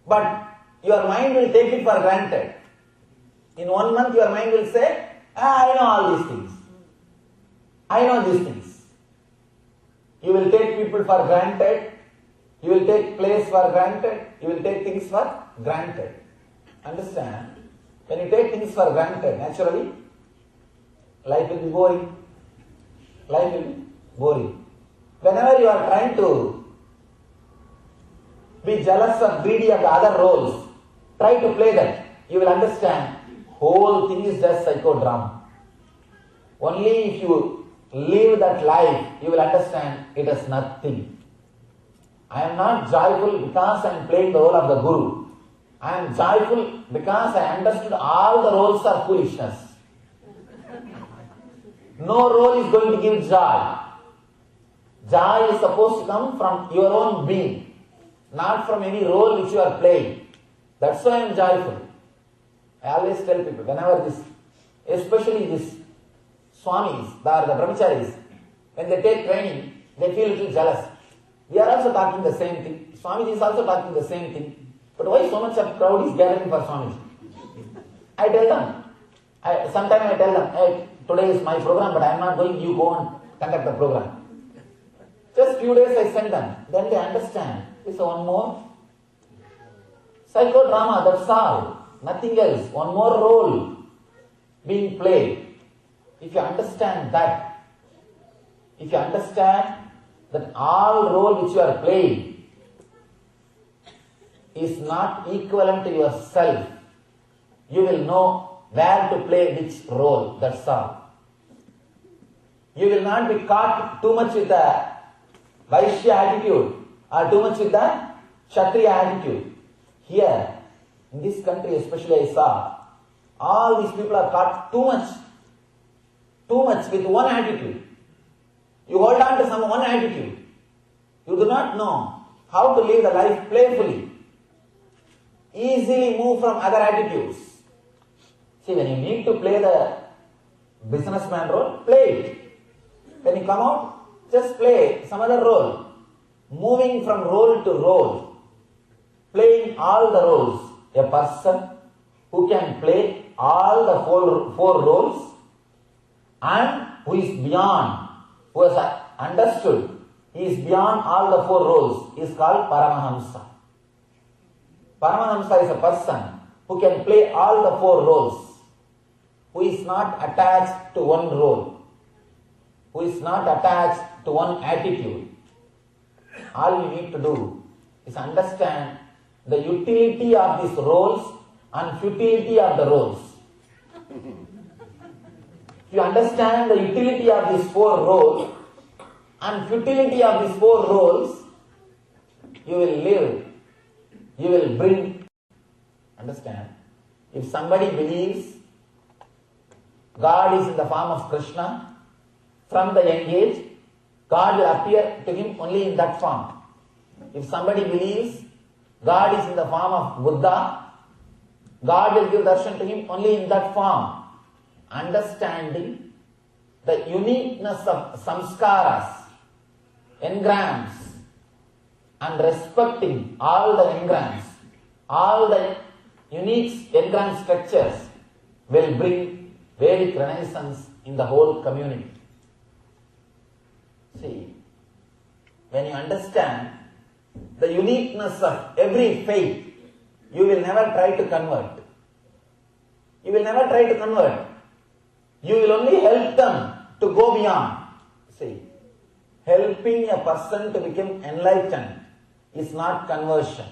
J: but your mind will take it for granted. In 1 month, your mind will say, I know all these things. I know these things. You will take people for granted. You will take place for granted. You will take things for granted. Understand? When you take things for granted, naturally, life will be boring. Life will be boring. Whenever you are trying to be jealous or greedy of the other roles, try to play that. You will understand, whole thing is just psychodrama. Only if you live that life, you will understand it is nothing. I am not joyful because I am playing the role of the Guru. I am joyful because I understood all the roles are foolishness. No role is going to give joy. Joy is supposed to come from your own being, not from any role which you are playing. That's why I am joyful. I always tell people, whenever this, especially this Swamis, the Brahmacharis, when they take training, they feel a little jealous. We are also talking the same thing. Swamiji is also talking the same thing. But why so much of crowd is gathering for Swamiji? I tell them, sometimes I tell them, hey, today is my program, but I am not going, you go and conduct the program. Just few days I send them. Then they understand. It's one more psychodrama, that's all. Nothing else. One more role being played. If you understand that, if you understand that all role which you are playing is not equivalent to yourself, you will know where to play which role, that's all. You will not be caught too much with the Vaishya attitude or too much with the Kshatriya attitude. Here, in this country especially I saw, all these people are caught too much with one attitude. You hold on to some one attitude. You do not know how to live the life playfully. Easily move from other attitudes. See, when you need to play the businessman role, play it. When you come out, just play some other role. Moving from role to role. Playing all the roles. A person who can play all the four roles and who is beyond, who has understood, he is beyond all the four roles, is called Paramahamsa. Paramahamsa is a person who can play all the four roles, who is not attached to one role, who is not attached to one attitude. All you need to do is understand the utility of these roles and futility of the roles. If you understand the utility of these four roles and futility of these four roles, you will live, you will bring. Understand? If somebody believes God is in the form of Krishna, from the young age, God will appear to him only in that form. If somebody believes God is in the form of Buddha, God will give darshan to him only in that form. Understanding the uniqueness of samskaras, engrams, and respecting all the engrams, all the unique engram structures, will bring Vedic renaissance in the whole community. See, when you understand the uniqueness of every faith, you will never try to convert. You will never try to convert. You will only help them to go beyond. See, helping a person to become enlightened is not conversion.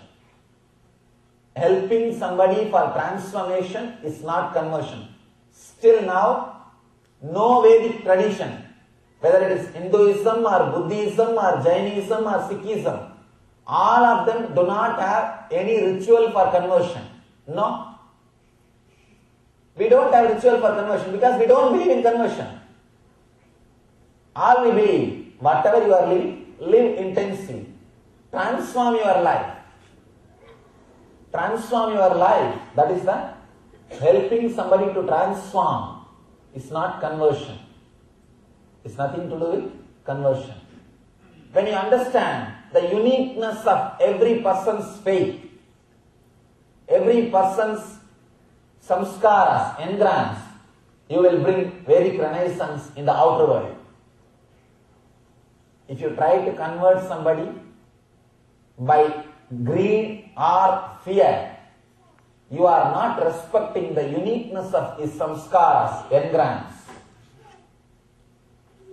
J: Helping somebody for transformation is not conversion. Still now, no Vedic tradition, whether it is Hinduism or Buddhism or Jainism or Sikhism, all of them do not have any ritual for conversion. No. We don't have ritual for conversion because we don't believe in conversion. All we believe, whatever you are living, live intensely. Transform your life. Transform your life. That is the helping somebody to transform. It's not conversion. It's nothing to do with conversion. When you understand the uniqueness of every person's faith, every person's samskaras, engrams, you will bring Vedic renaissance in the outer world. If you try to convert somebody by greed or fear, you are not respecting the uniqueness of his samskaras, engrams.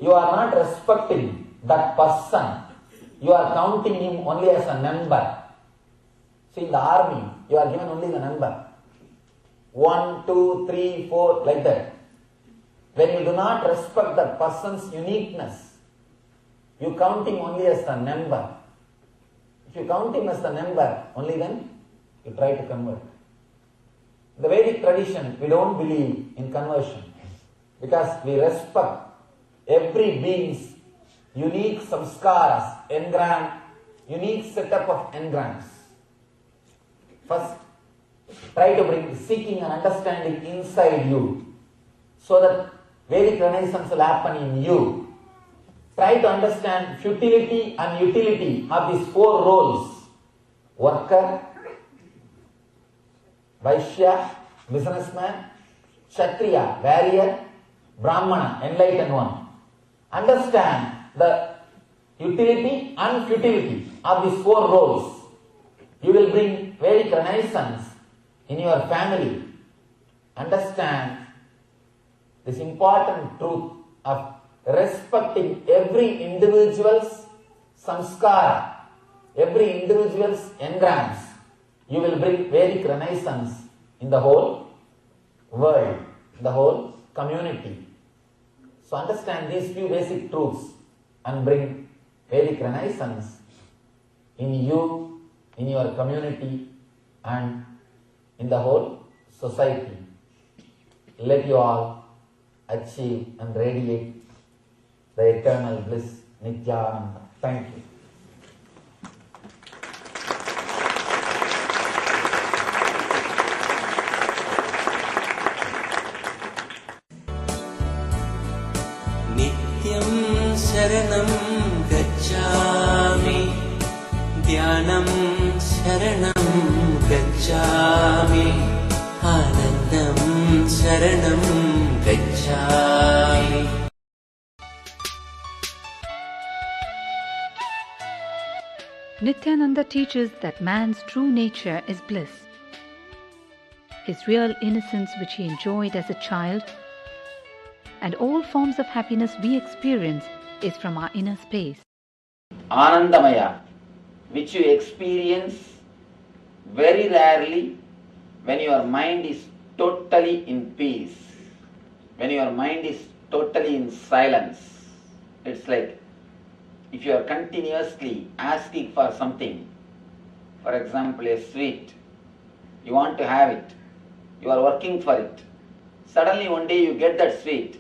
J: You are not respecting that person. You are counting him only as a number. See, in the army, you are given only the number. 1, 2, 3, 4, like that. When you do not respect that person's uniqueness, you count him only as the number. If you count him as the number, only then you try to convert. The Vedic tradition, we don't believe in conversion because we respect every being's unique samskaras, engram, unique setup of engrams. First, try to bring seeking and understanding inside you so that Vedic renaissance will happen in you. Try to understand futility and utility of these 4 roles: worker, Vaishya, businessman, Kshatriya, warrior, Brahmana, enlightened one. Understand the utility and futility of these 4 roles. You will bring Vedic renaissance in your family. Understand this important truth of respecting every individual's samskara, every individual's engrams. You will bring Vedic renaissance in the whole world, the whole community. So understand these few basic truths and bring Vedic renaissance in you, in your community, and in the whole society. Let you all achieve and radiate the eternal bliss, Nithyananda. Thank you.
K: नित्यं शरणं गच्छामि ध्यानं शरणं गच्छामि आनन्दं शरणं गच्छामि
L: Nithyananda teaches that man's true nature is bliss. His real innocence which he enjoyed as a child and all forms of happiness we experience is from our inner space.
J: Anandamaya, which you experience very rarely when your mind is totally in peace, when your mind is totally in silence. It's like if you are continuously asking for something, for example a sweet, you want to have it, you are working for it, suddenly one day you get that sweet.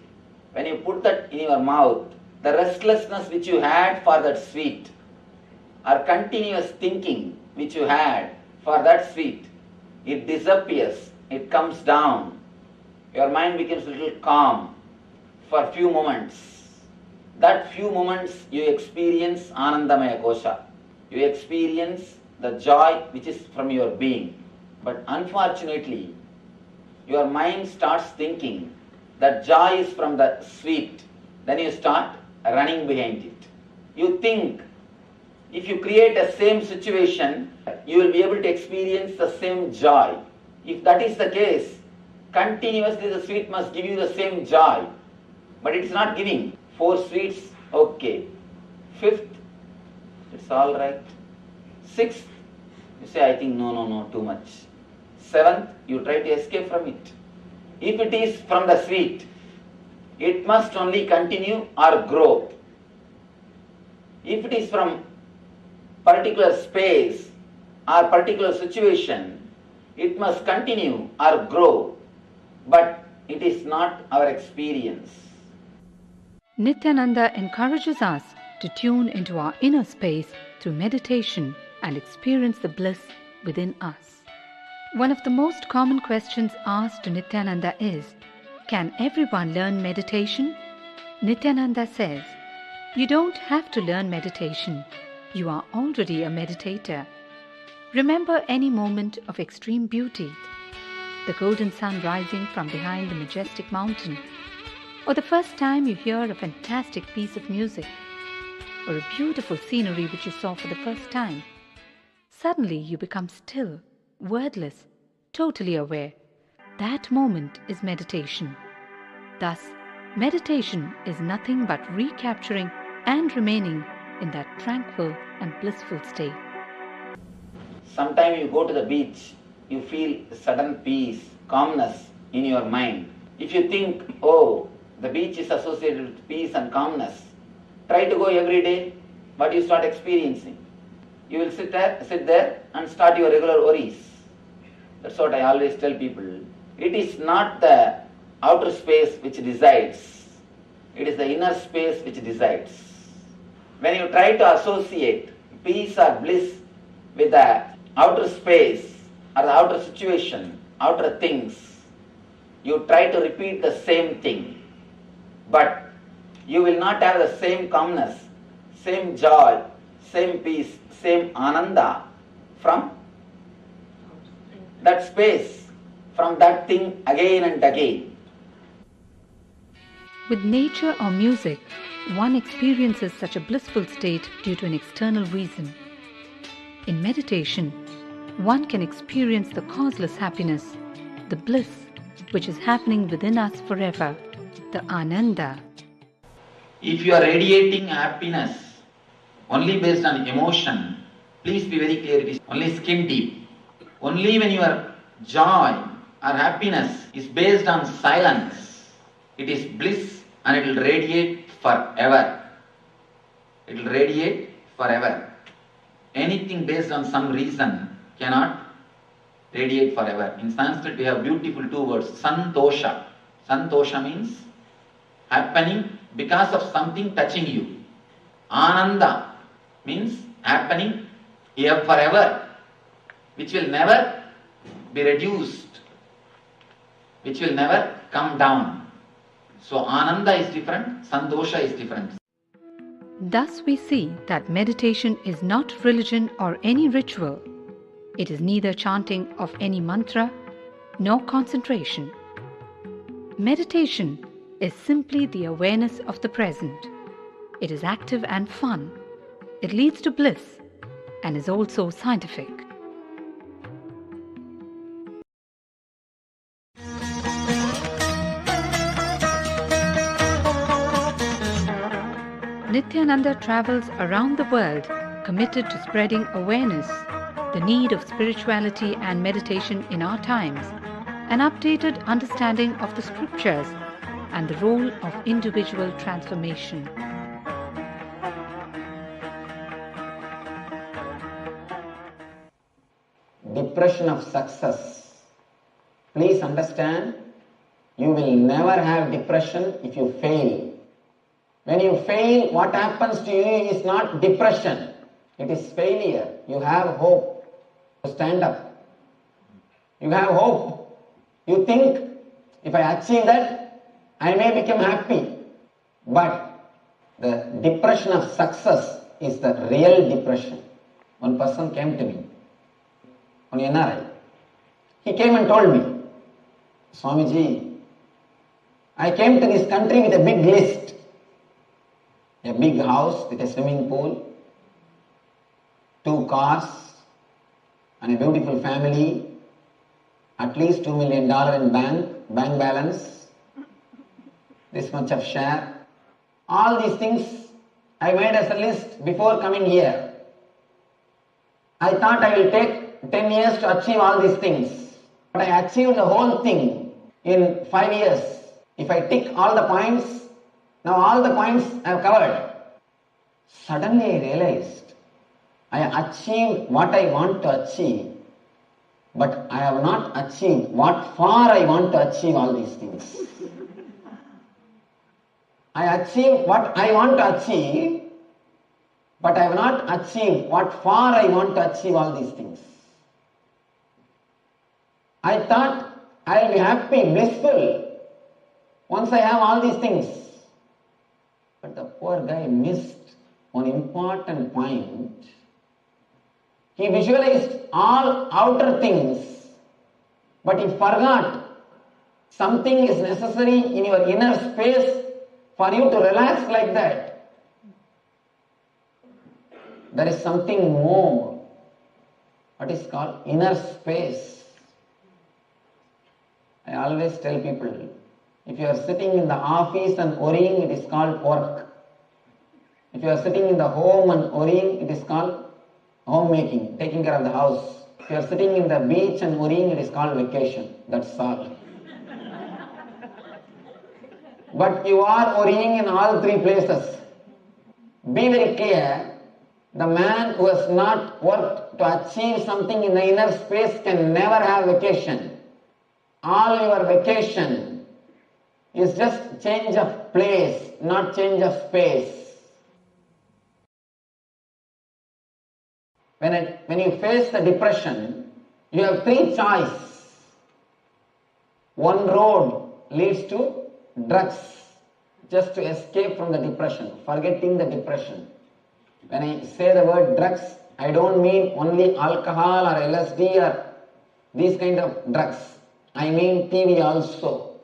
J: When you put that in your mouth, the restlessness which you had for that sweet, or continuous thinking which you had for that sweet, it disappears, it comes down. Your mind becomes a little calm for a few moments. That few moments you experience Anandamaya Kosha. You experience the joy which is from your being. But unfortunately, your mind starts thinking that joy is from the sweet, then you start running behind it. You think if you create a same situation, you will be able to experience the same joy. If that is the case, continuously the sweet must give you the same joy. But it's not giving. 4 sweets, okay. 5th, it's all right. 6th, you say, I think no, too much. 7th, you try to escape from it. If it is from the sweet, it must only continue or grow. If it is from particular space or particular situation, it must continue or grow, but it is not our experience.
L: Nithyananda encourages us to tune into our inner space through meditation and experience the bliss within us. One of the most common questions asked to Nithyananda is, can everyone learn meditation? Nithyananda says, you don't have to learn meditation. You are already a meditator. Remember any moment of extreme beauty, the golden sun rising from behind the majestic mountain, or the first time you hear a fantastic piece of music, or a beautiful scenery which you saw for the first time. Suddenly you become still, wordless, totally aware. That moment is meditation. Thus, meditation is nothing but recapturing and remaining in that tranquil and blissful state.
J: Sometimes you go to the beach, you feel sudden peace, calmness in your mind. If you think, oh, the beach is associated with peace and calmness, try to go every day. What you start experiencing? You will sit there and start your regular worries. That's what I always tell people. It is not the outer space which decides. It is the inner space which decides. When you try to associate peace or bliss with the outer space or the outer situation, outer things, you try to repeat the same thing. But you will not have the same calmness, same joy, same peace, same ananda from that space, from that thing again and again.
L: With nature or music, one experiences such a blissful state due to an external reason. In meditation, one can experience the causeless happiness, the bliss which is happening within us forever, the ananda.
J: If you are radiating happiness only based on emotion, please be very clear, it is only skin deep. Only when your joy or happiness is based on silence, it is bliss and it will radiate forever. It will radiate forever. Anything based on some reason cannot radiate forever. In Sanskrit we have beautiful 2 words, santosha. Santosha means happening because of something touching you. Ananda means happening here forever, which will never be reduced, which will never come down. So Ananda is different, Santosha is different.
L: Thus we see that meditation is not religion or any ritual. It is neither chanting of any mantra nor concentration. Meditation is simply the awareness of the present. It is active and fun. It leads to bliss and is also scientific. Nithyananda travels around the world committed to spreading awareness, the need of spirituality and meditation in our times, an updated understanding of the scriptures, and the role of individual transformation.
J: Depression of success. Please understand, you will never have depression if you fail. When you fail, what happens to you is not depression, it is failure. You have hope to stand up. You have hope. You think, if I achieve that, I may become happy. But the depression of success is the real depression. One person came to me, on NRI. He came and told me, Swamiji, I came to this country with a big list. A big house with a swimming pool, 2 cars, and a beautiful family, at least $2 million in bank balance, this much of share. All these things I made as a list before coming here. I thought I will take 10 years to achieve all these things. But I achieved the whole thing in 5 years. If I tick all the points, now all the points I have covered. Suddenly I realized I achieved what I want to achieve, but I have not achieved what far I want to achieve all these things. I achieved what I want to achieve, but I have not achieved what far I want to achieve all these things. I thought I will be happy, blissful, once I have all these things. But the poor guy missed one important point. He visualized all outer things, but he forgot something is necessary in your inner space for you to relax like that. There is something more, what is called inner space. I always tell people, if you are sitting in the office and worrying, it is called work. If you are sitting in the home and worrying, it is called homemaking, taking care of the house. If you are sitting in the beach and worrying, it is called vacation. That's all. But you are worrying in all 3 places. Be very clear, the man who has not worked to achieve something in the inner space can never have vacation. All your vacation is just change of place, not change of space. When you face the depression, you have 3 choices. One road leads to drugs, just to escape from the depression, forgetting the depression. When I say the word drugs, I don't mean only alcohol or LSD or these kind of drugs. I mean TV also.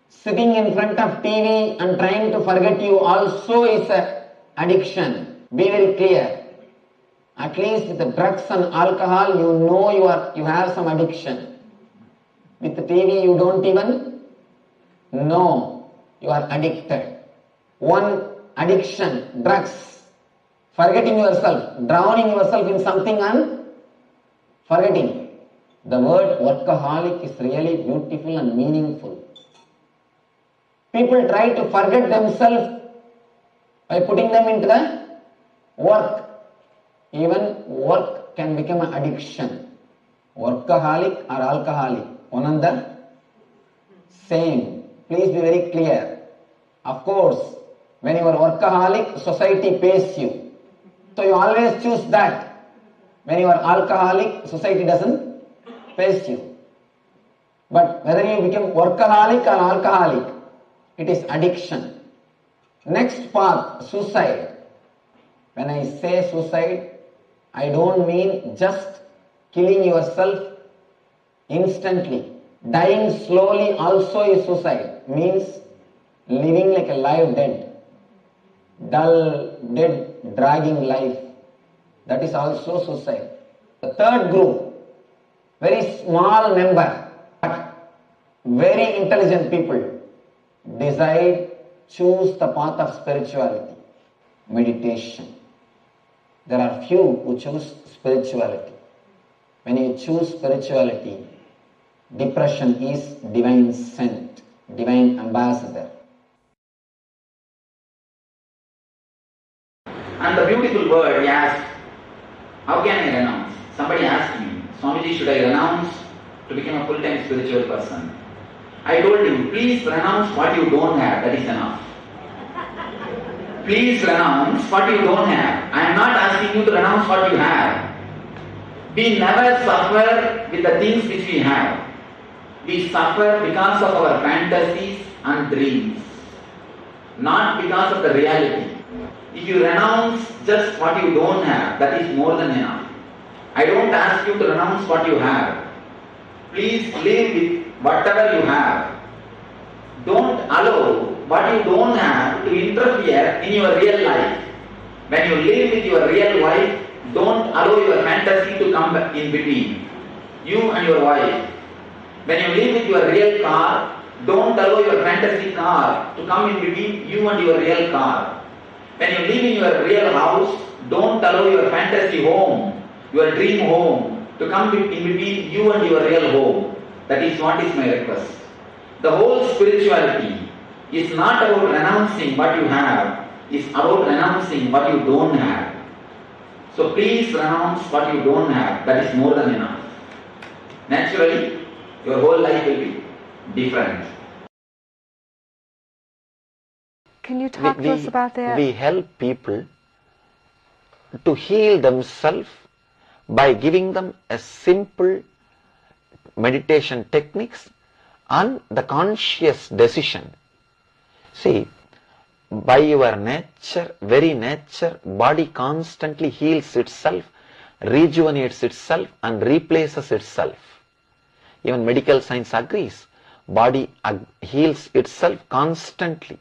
J: Sitting in front of TV and trying to forget you also is an addiction. Be very clear. At least with the drugs and alcohol, you know you have some addiction. With the TV, you don't even know you are addicted. One addiction, drugs, forgetting yourself, drowning yourself in something and forgetting. The word workaholic is really beautiful and meaningful. People try to forget themselves by putting them into the work. Even work can become an addiction. Workaholic or alcoholic, one and the same. Please be very clear. Of course, when you are workaholic, society pays you. So you always choose that. When you are alcoholic, society doesn't pay you. But whether you become workaholic or alcoholic, it is addiction. Next path, suicide. When I say suicide, I don't mean just killing yourself instantly. Dying slowly also is suicide. Means living like a live dead. Dull, dead, dragging life. That is also suicide. The third group, very small number, but very intelligent people, decide, choose the path of spirituality, meditation. There are few who choose spirituality. When you choose spirituality, depression is divine sent, divine ambassador. And the beautiful word he asked, how can I renounce? Somebody asked me, Swamiji, should I renounce to become a full-time spiritual person? I told him, please renounce what you don't have, that is enough. Please renounce what you don't have. I am not asking you to renounce what you have. We never suffer with the things which we have. We suffer because of our fantasies and dreams, not because of the reality. If you renounce just what you don't have, that is more than enough. I don't ask you to renounce what you have. Please live with whatever you have. Don't allow what you don't have to interfere in your real life. When you live with your real wife, don't allow your fantasy to come in between you and your wife. When you live with your real car, don't allow your fantasy car to come in between you and your real car. When you live in your real house, don't allow your fantasy home, your dream home, to come in between you and your real home. That is what is my request. The whole spirituality is not about renouncing what you have, it's about renouncing what you don't have. So please renounce what you don't have, that is more than enough. Naturally, your whole life will be different.
M: Can you talk to us about that?
J: We help people to heal themselves by giving them a simple meditation techniques and the conscious decision. See, by your nature, very nature, body constantly heals itself, rejuvenates itself and replaces itself. Even medical science agrees, body heals itself constantly.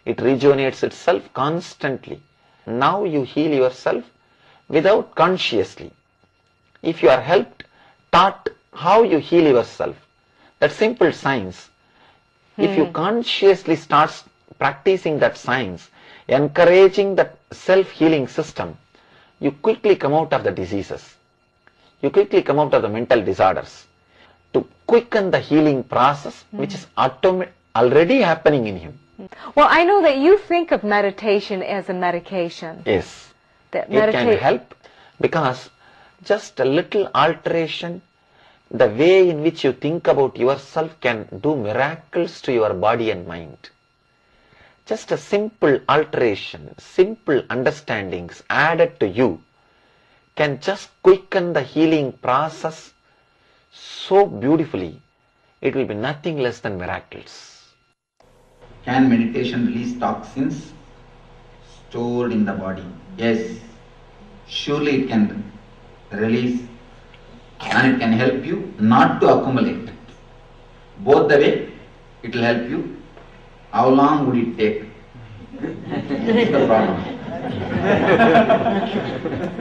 J: It rejuvenates itself constantly. Now you heal yourself without consciously. If you are helped, taught how you heal yourself, that simple science, if you consciously start practicing that science, encouraging that self-healing system, you quickly come out of the diseases. You quickly come out of the mental disorders. To quicken the healing process, which is already happening in him.
M: Well, I know that you think of meditation as a medication.
J: Yes, it can help because just a little alteration, the way in which you think about yourself can do miracles to your body and mind. Just a simple alteration, simple understandings added to you can just quicken the healing process so beautifully, it will be nothing less than miracles. Can meditation release toxins stored in the body? Yes, surely it can release, and it can help you not to accumulate. Both the way, it will help you. How long would it take? That's the problem.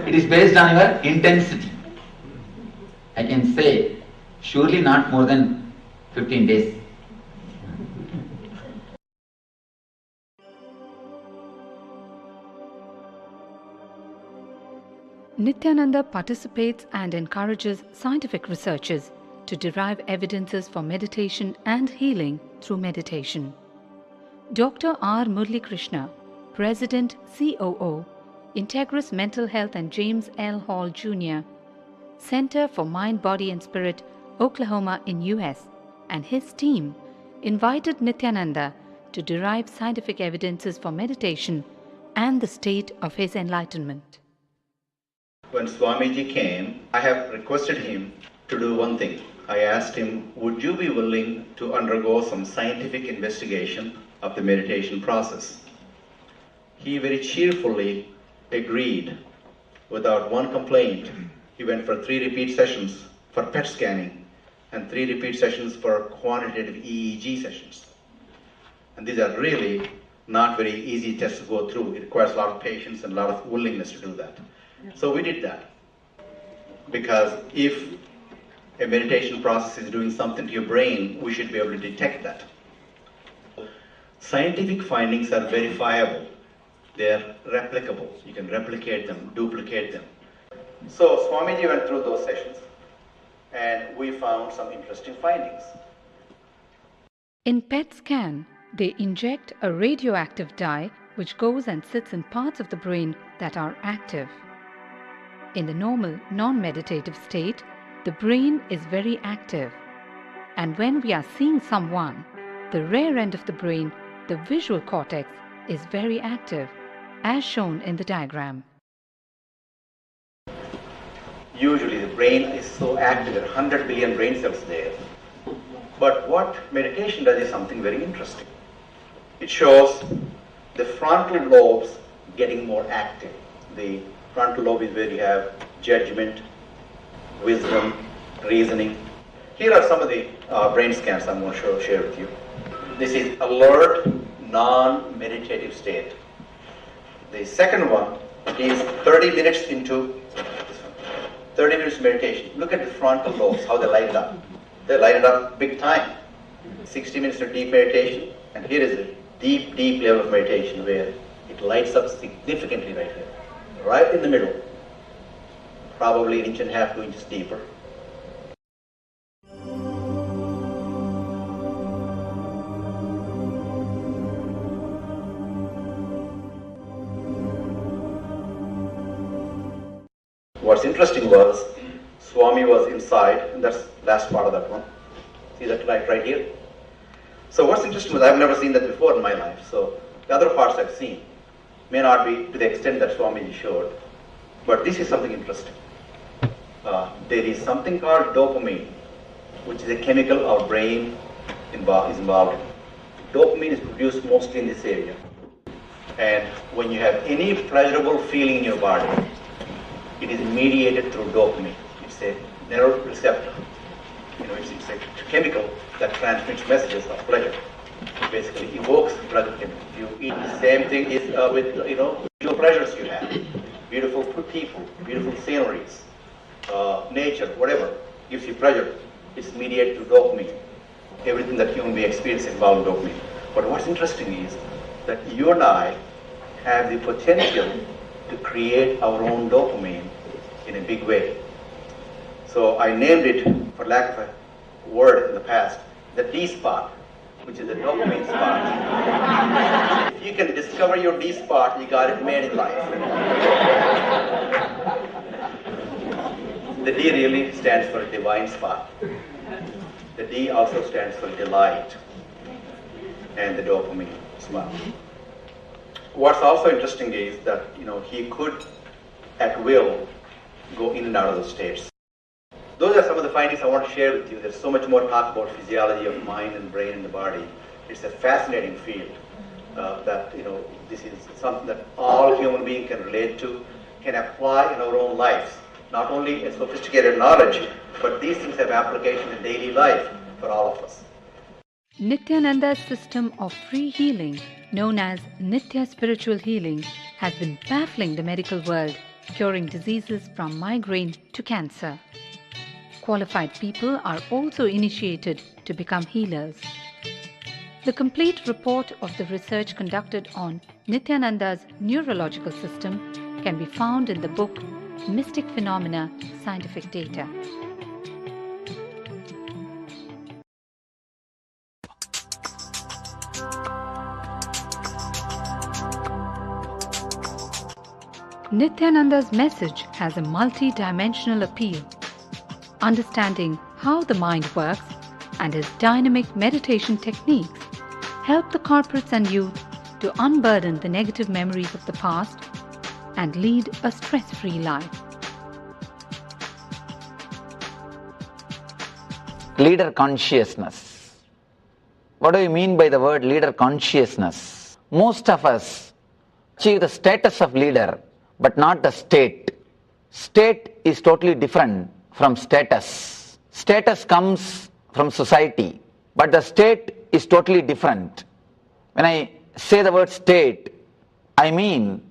J: It is based on your intensity. I can say, surely not more than 15 days.
L: Nithyananda participates and encourages scientific researchers to derive evidences for meditation and healing through meditation. Dr. R. Murli Krishna, President, COO, Integris Mental Health and James L. Hall Jr., Center for Mind, Body and Spirit, Oklahoma in US, and his team invited Nithyananda to derive scientific evidences for meditation and the state of his enlightenment.
N: When Swamiji came, I have requested him to do one thing. I asked him, would you be willing to undergo some scientific investigation of the meditation process? He very cheerfully agreed without one complaint. He went for 3 repeat sessions for PET scanning and 3 repeat sessions for quantitative EEG sessions. And these are really not very easy tests to go through. It requires a lot of patience and a lot of willingness to do that. So we did that. Because if a meditation process is doing something to your brain, we should be able to detect that. Scientific findings are verifiable. They are replicable. You can replicate them, duplicate them. So Swamiji went through those sessions and we found some interesting findings.
L: In PET scan, they inject a radioactive dye which goes and sits in parts of the brain that are active. In the normal, non-meditative state, the brain is very active. And when we are seeing someone, the rear end of the brain, the visual cortex, is very active, as shown in the diagram.
N: Usually the brain is so active, there are 100 billion brain cells there. But what meditation does is something very interesting. It shows the frontal lobes getting more active. The frontal lobe is where you have judgment, wisdom, reasoning. Here are some of the brain scans I'm going to share with you. This is alert, non-meditative state. The second one is 30 minutes into 30 minutes meditation. Look at the frontal lobes, how they light it up. They light it up big time. 60 minutes of deep meditation, and here is a deep, deep level of meditation where it lights up significantly right here. Right in the middle. Probably 1.5 inches, 2 inches deeper. What's interesting was, Swami was inside, and that's the last part of that one. See that light right here? So what's interesting was, I've never seen that before in my life, so the other parts I've seen may not be to the extent that Swamiji showed, but this is something interesting. There is something called dopamine, which is a chemical our brain is involved in. Dopamine is produced mostly in this area, and when you have any pleasurable feeling in your body, it is mediated through dopamine. It's a nerve receptor. It's a chemical that transmits messages of pleasure. It basically evokes pleasure chemical. You eat the same thing is with visual pleasures you have. Beautiful people, beautiful sceneries, nature, whatever gives you pleasure. It's mediated through dopamine. Everything that human being experiences involves dopamine. But what's interesting is that you and I have the potential to create our own dopamine in a big way. So I named it, for lack of a word in the past, the D spot, which is the dopamine spot. If you can discover your D spot, you got it made in life. The D really stands for divine spot. The D also stands for delight, and the dopamine spot. What's also interesting is that he could, at will, go in and out of those states. Those are some of the findings I want to share with you. There's so much more talk about physiology of mind and brain and the body. It's a fascinating field that this is something that all human beings can relate to, can apply in our own lives. Not only a sophisticated knowledge, but these things have application in daily life for all of us.
L: Nithyananda's system of free healing, known as Nithya Spiritual Healing, has been baffling the medical world, curing diseases from migraine to cancer. Qualified people are also initiated to become healers. The complete report of the research conducted on Nithyananda's neurological system can be found in the book Mystic Phenomena, Scientific Data. Nithyananda's message has a multi-dimensional appeal. Understanding how the mind works and his dynamic meditation techniques help the corporates and youth to unburden the negative memories of the past and lead a stress-free life.
J: Leader consciousness. What do you mean by the word leader consciousness? Most of us achieve the status of leader, but not the state. State is totally different from status. Status comes from society, but the state is totally different. When I say the word state, I mean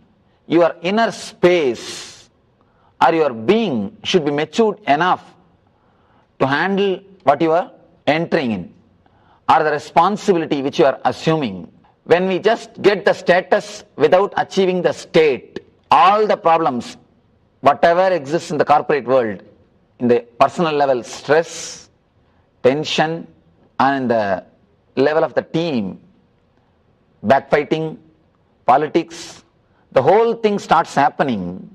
J: your inner space or your being should be matured enough to handle what you are entering in, or the responsibility which you are assuming. When we just get the status without achieving the state, all the problems, whatever exists in the corporate world, in the personal level, stress, tension, and in the level of the team, backfighting, politics, the whole thing starts happening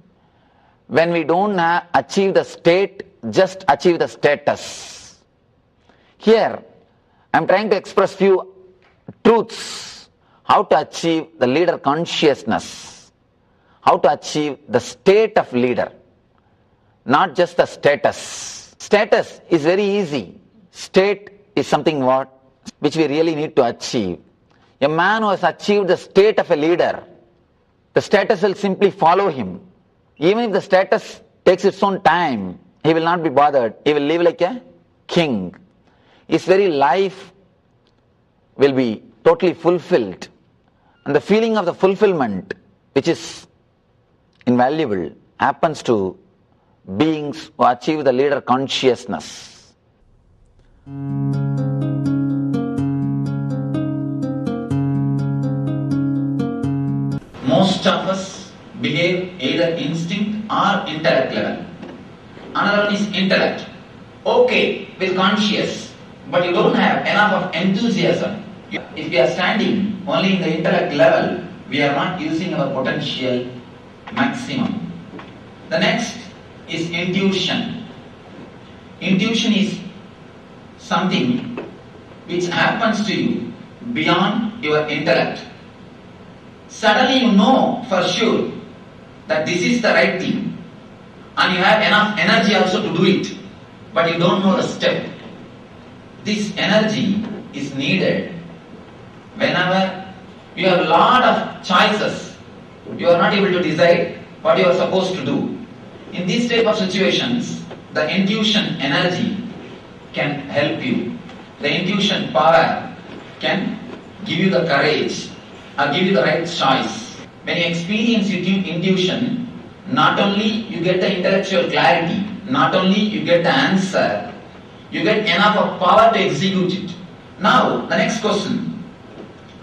J: when we don't achieve the state, just achieve the status. Here, I'm trying to express few truths, how to achieve the leader consciousness, how to achieve the state of leader, not just the status. Status is very easy. State is something which we really need to achieve. A man who has achieved the state of a leader, the status will simply follow him. Even if the status takes its own time, he will not be bothered. He will live like a king. his very life will be totally fulfilled. And the feeling of the fulfillment, which is invaluable, happens to beings who achieve the leader consciousness.
H: Most of us behave either instinct or intellect level. Another one is intellect. Okay, with conscious, but you don't have enough of enthusiasm. If we are standing only in the intellect level, we are not using our potential maximum. The next is intuition. Intuition is something which happens to you beyond your intellect. Suddenly you know for sure that this is the right thing, and you have enough energy also to do it, but you don't know the step. This energy is needed whenever you have a lot of choices. You are not able to decide what you are supposed to do. In these type of situations, the intuition energy can help you. The intuition power can give you the courage or give you the right choice. When you experience intuition, not only you get the intellectual clarity, not only you get the answer, you get enough of power to execute it. Now, the next question,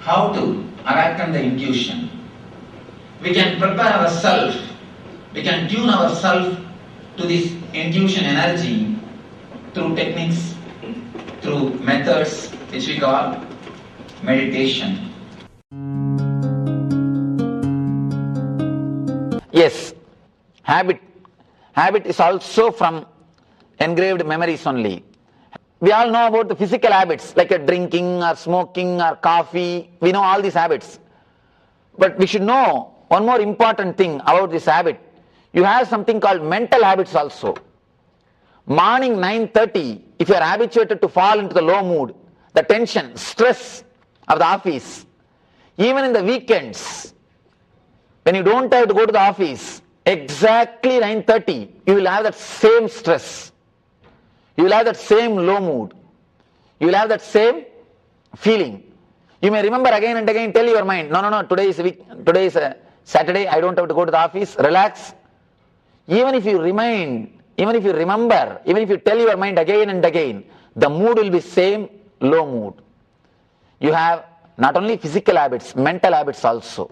H: how to awaken the intuition? We can prepare ourselves, we can tune ourselves to this intuition energy through techniques, through methods which we call meditation.
J: Yes, habit is also from engraved memories only. We all know about the physical habits like drinking or smoking or coffee. We know all these habits. But we should know one more important thing about this habit. You have something called mental habits also. Morning 9:30, if you are habituated to fall into the low mood, the tension, stress of the office, even in the weekends, when you don't have to go to the office, exactly 9:30, you will have that same stress. You will have that same low mood. You will have that same feeling. You may remember again and again, tell your mind, no, today is a Saturday, I don't have to go to the office, relax. Even if you remember, even if you tell your mind again and again, the mood will be same low mood. You have not only physical habits, mental habits also.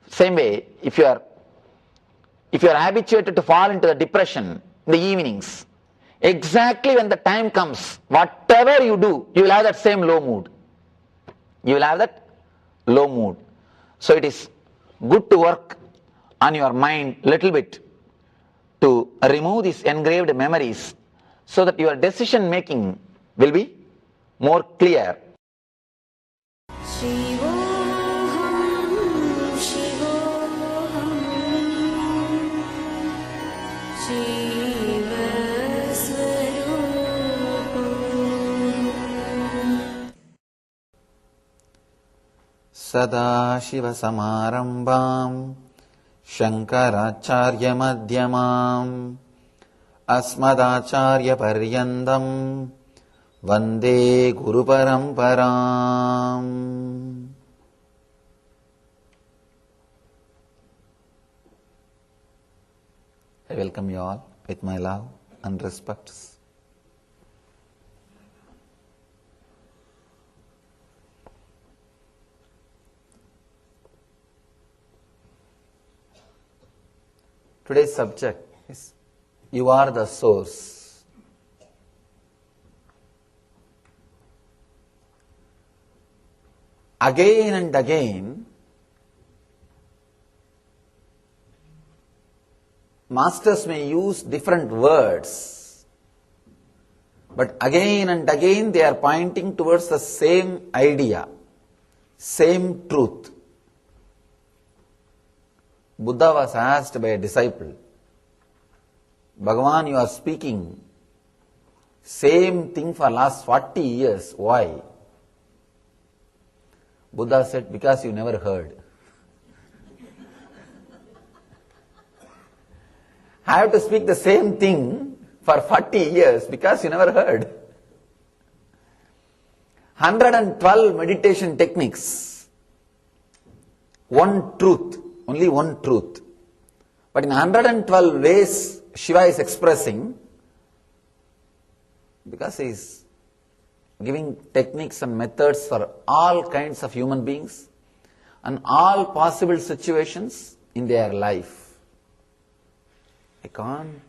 J: Same way, if you are habituated to fall into the depression in the evenings, exactly when the time comes, whatever you do, you will have that same low mood. You will have that low mood. So it is good to work on your mind little bit to remove these engraved memories so that your decision making will be more clear. Sadashivasamarambam Shankaracharya Madhyamam Asmadacharya Paryandam Vande Guru Paramparam. I welcome you all with my love and respects. Today's subject is You Are the Source. Again and again, masters may use different words, but again and again they are pointing towards the same idea, same truth. Buddha was asked by a disciple, Bhagavan, you are speaking same thing for last 40 years. Why? Buddha said, because you never heard. I have to speak the same thing for 40 years because you never heard. 112 meditation techniques, one truth, only one truth. But in 112 ways Shiva is expressing, because he is giving techniques and methods for all kinds of human beings and all possible situations in their life. I can't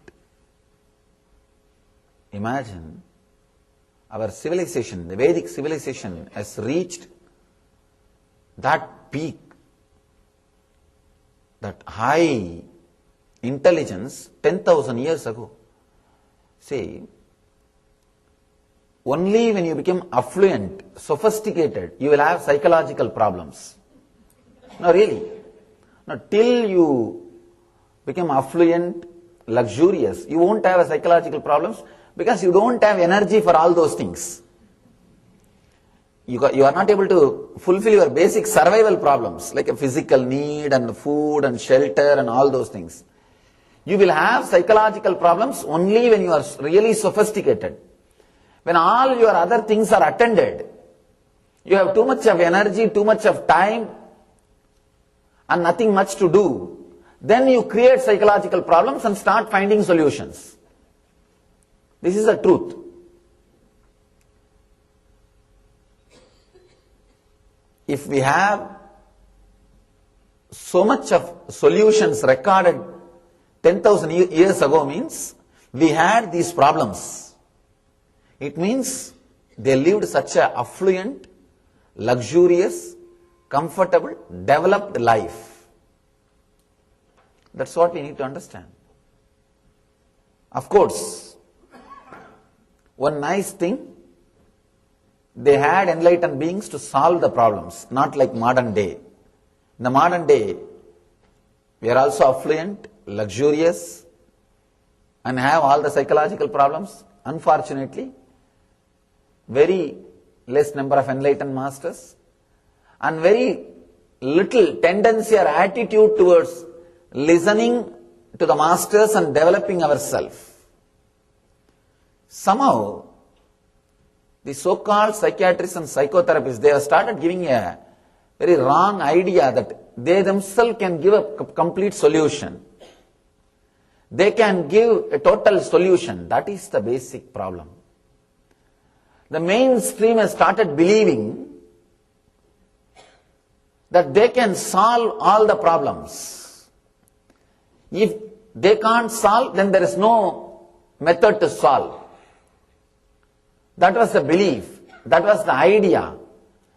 J: imagine our civilization, the Vedic civilization, has reached that peak, that high intelligence 10,000 years ago. See, only when you become affluent, sophisticated, you will have psychological problems. No, really. No, till you become affluent, luxurious, you won't have psychological problems because you don't have energy for all those things. You are not able to fulfill your basic survival problems like a physical need and food and shelter and all those things. You will have psychological problems only when you are really sophisticated. When all your other things are attended, you have too much of energy, too much of time, and nothing much to do, then you create psychological problems and start finding solutions. This is the truth. If we have so much of solutions recorded 10,000 years ago, means we had these problems. It means they lived such a affluent, luxurious, comfortable, developed life. That's what we need to understand. Of course, one nice thing, they had enlightened beings to solve the problems, not like modern day. In the modern day, we are also affluent, luxurious, and have all the psychological problems. Unfortunately, very less number of enlightened masters and very little tendency or attitude towards listening to the masters and developing ourselves. Somehow, the so-called psychiatrists and psychotherapists, they have started giving a very wrong idea that they themselves can give a complete solution. They can give a total solution. That is the basic problem. The mainstream has started believing that they can solve all the problems. If they can't solve, then there is no method to solve. That was the belief. That was the idea.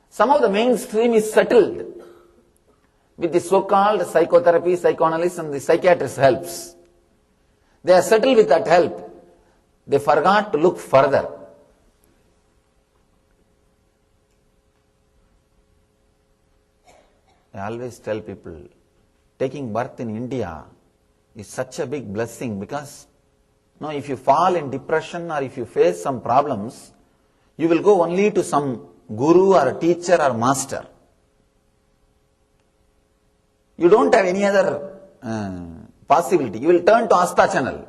J: Somehow the mainstream is settled with the so-called psychotherapy, psychoanalysts and the psychiatrists' helps. They are settled with that help. They forgot to look further. I always tell people, taking birth in India is such a big blessing because if you fall in depression or if you face some problems, you will go only to some guru or a teacher or master. You don't have any other possibility. You will turn to Asta channel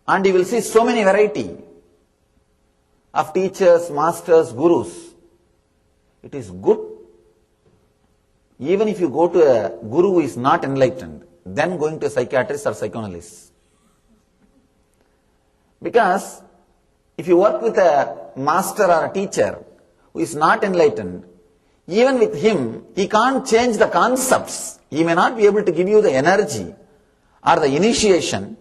J: and you will see so many variety of teachers, masters, gurus. It is good. Even if you go to a guru who is not enlightened, then going to a psychiatrist or psychoanalyst. Because if you work with a master or a teacher who is not enlightened, even with him, he can't change the concepts. He may not be able to give you the energy or the initiation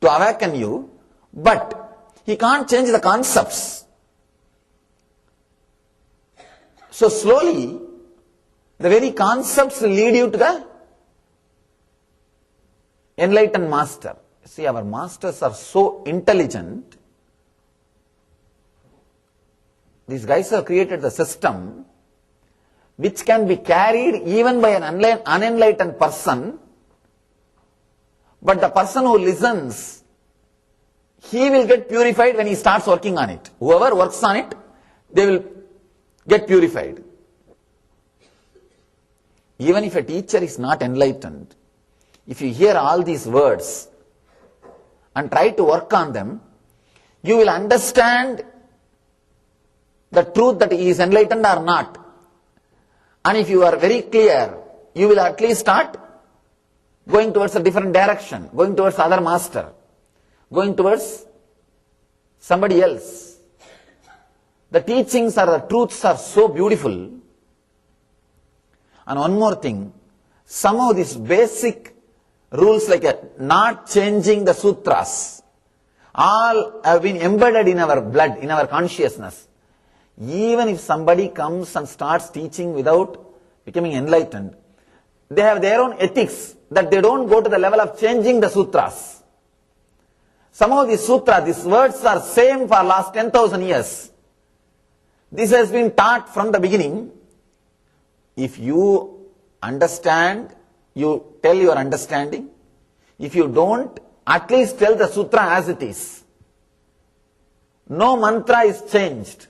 J: to awaken you, but he can't change the concepts. So slowly, the very concepts will lead you to the enlightened master. See, our masters are so intelligent. These guys have created the system which can be carried even by an unenlightened person, but the person who listens, he will get purified when he starts working on it. Whoever works on it, they will get purified. Even if a teacher is not enlightened, if you hear all these words and try to work on them, you will understand the truth that he is enlightened or not. And if you are very clear, you will at least start going towards a different direction, going towards other master, going towards somebody else. The teachings or the truths are so beautiful. And one more thing, somehow these basic rules like not changing the sutras, all have been embedded in our blood, in our consciousness. Even if somebody comes and starts teaching without becoming enlightened, they have their own ethics that they don't go to the level of changing the sutras. Somehow these sutras, these words are same for last 10,000 years. This has been taught from the beginning. If you understand, you tell your understanding. If you don't, at least tell the sutra as it is. No mantra is changed.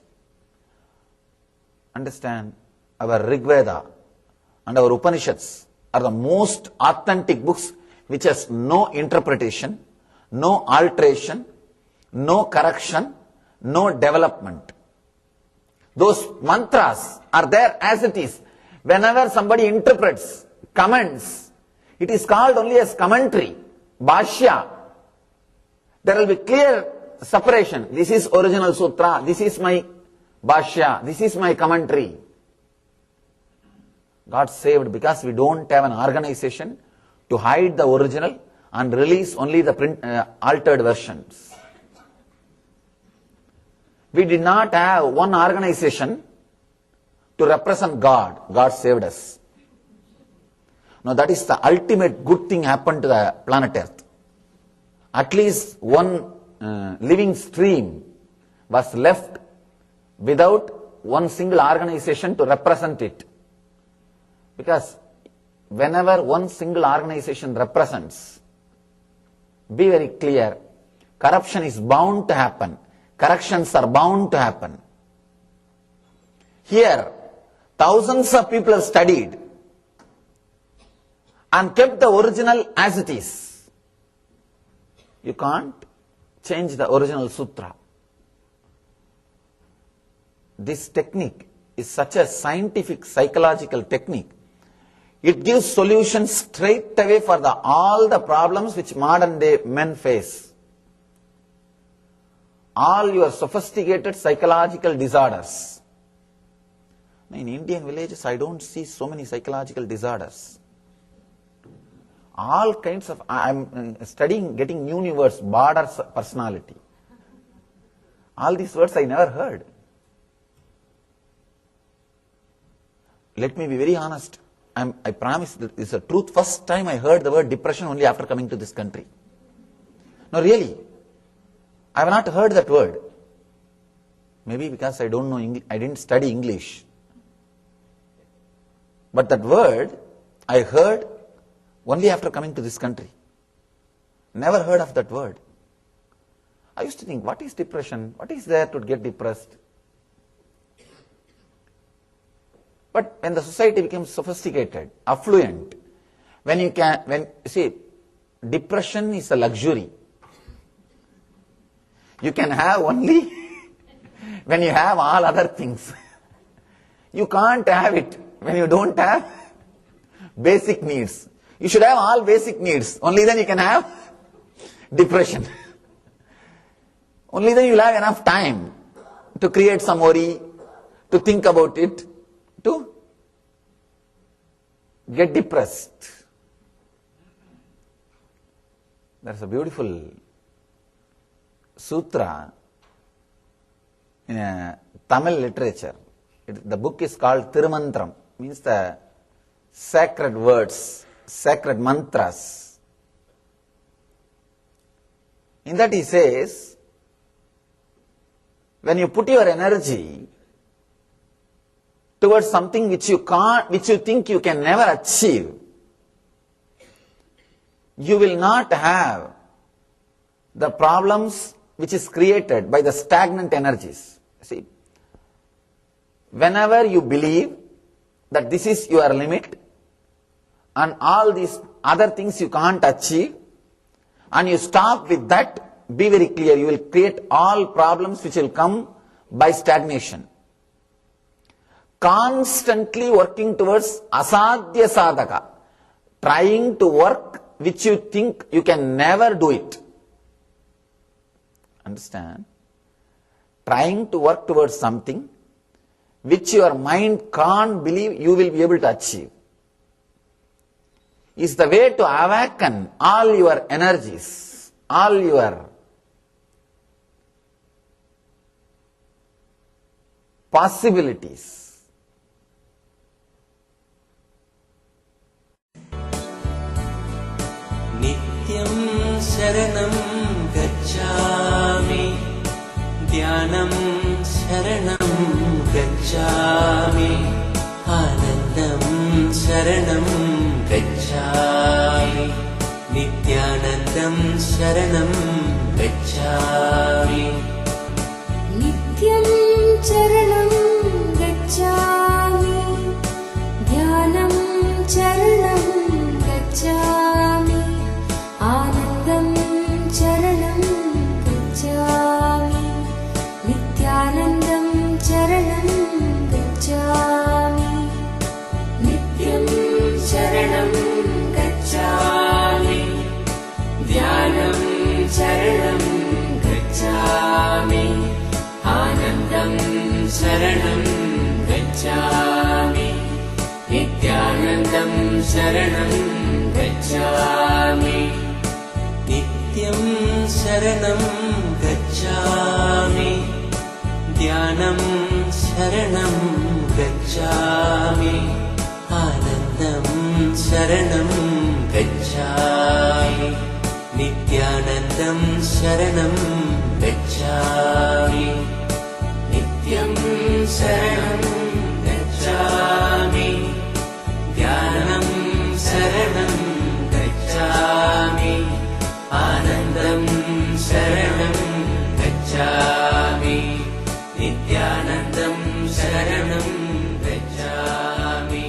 J: Understand, our Rigveda and our Upanishads are the most authentic books which has no interpretation, no alteration, no correction, no development. Those mantras are there as it is. Whenever somebody interprets, comments, it is called only as commentary, bhashya. There will be clear separation. This is original sutra, this is my bhashya, this is my commentary. Got saved because we don't have an organization to hide the original and release only the altered versions. We did not have one organization to represent God. God saved us. Now that is the ultimate good thing happened to the planet Earth. At least one living stream was left without one single organization to represent it. Because whenever one single organization represents, be very clear, corruption is bound to happen. Corrections are bound to happen. Here, thousands of people have studied and kept the original as it is. You can't change the original sutra. This technique is such a scientific, psychological technique. It gives solutions straight away for all the problems which modern day men face. All your sophisticated psychological disorders. In Indian villages, I don't see so many psychological disorders. All kinds of, I'm studying, getting new words, border personality. All these words I never heard. Let me be very honest. I promise that it's the truth. First time I heard the word depression only after coming to this country. No, really. I have not heard that word. Maybe because I don't know English, I didn't study English. But that word I heard only after coming to this country. Never heard of that word. I used to think, what is depression? What is there to get depressed? But when the society becomes sophisticated, affluent, depression is a luxury. You can have only when you have all other things. You can't have it when you don't have basic needs. You should have all basic needs. Only then you can have depression. Only then you will have enough time to create some worry, to think about it, to get depressed. There's a beautiful sutra in a Tamil literature. The book is called Tirumantram, means the sacred words, sacred mantras. In that he says, when you put your energy towards something which you think you can never achieve, you will not have the problems which is created by the stagnant energies. See, whenever you believe that this is your limit and all these other things you can't achieve, and you stop with that, be very clear, you will create all problems which will come by stagnation. constantly working towards asadhya sadhaka, trying to work which you think you can never do it. Understand? Trying to work towards something which your mind can't believe you will be able to achieve is the way to awaken all your energies, all your possibilities.
K: Nityam Sharanam Gacchami, Dhyanam Sharanam Gacchami, Anandam Sharanam Gacchami, Nithyanandam Sharanam Gacchami.
I: Nityam Charanam Gacchami, Dhyanam Charanam Gacchami, Anandam Charanam Gacchami, Nithyanandam Charanam Gacchami. Nityam Charanam Gacchami, Dhyanam Charanam Gacchami, Anandam Sharanam Gacchami, Nithyanandam Sharanam Gacchami.
K: Nityam Sharanam Gacchami, Dhyanam Sharanam Gacchami, Anandam Sharanam Gacchami, Nithyanandam Sharanam Gacchami. Nityam Sharanam Gacchami, Dhyanam Sharanam Gacchami, Anandam Sharanam Gacchami, Nithyanandam Sharanam Gacchami.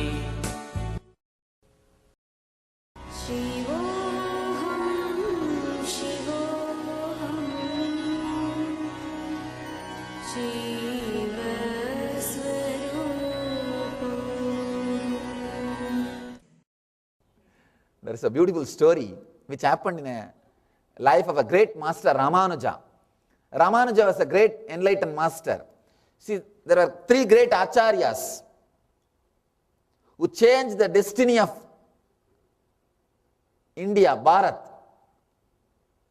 I: Shivoham, Shivoham, Shivaswarupam.
J: There is a beautiful story which happened in a life of a great master, Ramanuja. Ramanuja was a great enlightened master. See, there were three great acharyas who changed the destiny of India, Bharat.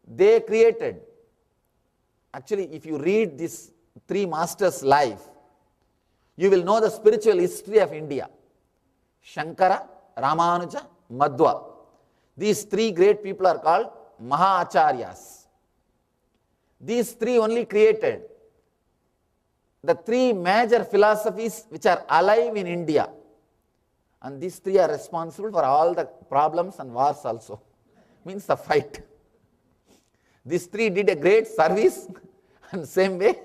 J: They created, actually if you read these three masters' life, you will know the spiritual history of India. Shankara, Ramanuja, Madhva. These three great people are called Mahacharyas. These three only created the three major philosophies which are alive in India. And these three are responsible for all the problems and wars also. Means the fight. These three did a great service and same way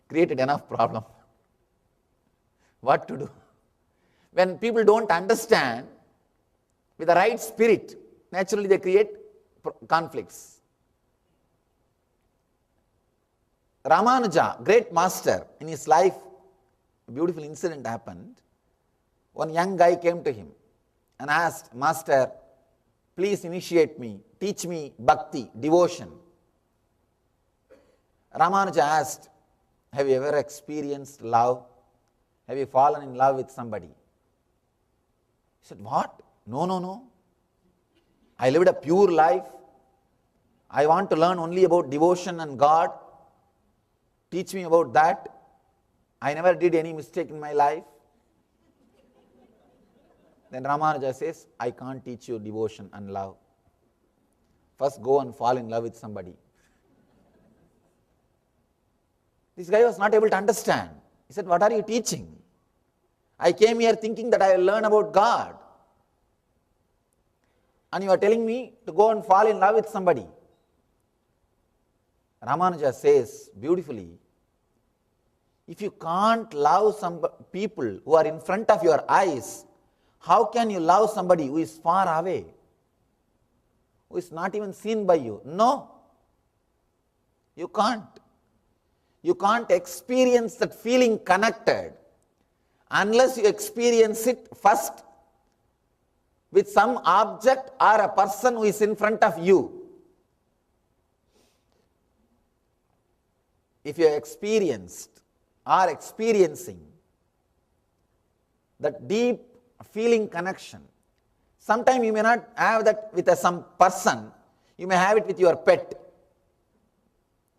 J: created enough problem. What to do? When people don't understand with the right spirit, naturally they create conflicts. Ramanuja, great master, in his life, a beautiful incident happened. One young guy came to him and asked, Master, please initiate me, teach me bhakti, devotion. Ramanuja asked, have you ever experienced love? Have you fallen in love with somebody? He said, what? No. I lived a pure life. I want to learn only about devotion and God. Teach me about that. I never did any mistake in my life. Then Ramanuja says, I can't teach you devotion and love. First go and fall in love with somebody. This guy was not able to understand. He said, what are you teaching? I came here thinking that I will learn about God. And you are telling me to go and fall in love with somebody. Ramanuja says beautifully, if you can't love some people who are in front of your eyes, how can you love somebody who is far away, who is not even seen by you? No, you can't. You can't experience that feeling connected unless you experience it first with some object or a person who is in front of you. If you have experienced or experiencing that deep feeling connection, sometimes you may not have that with some person, you may have it with your pet.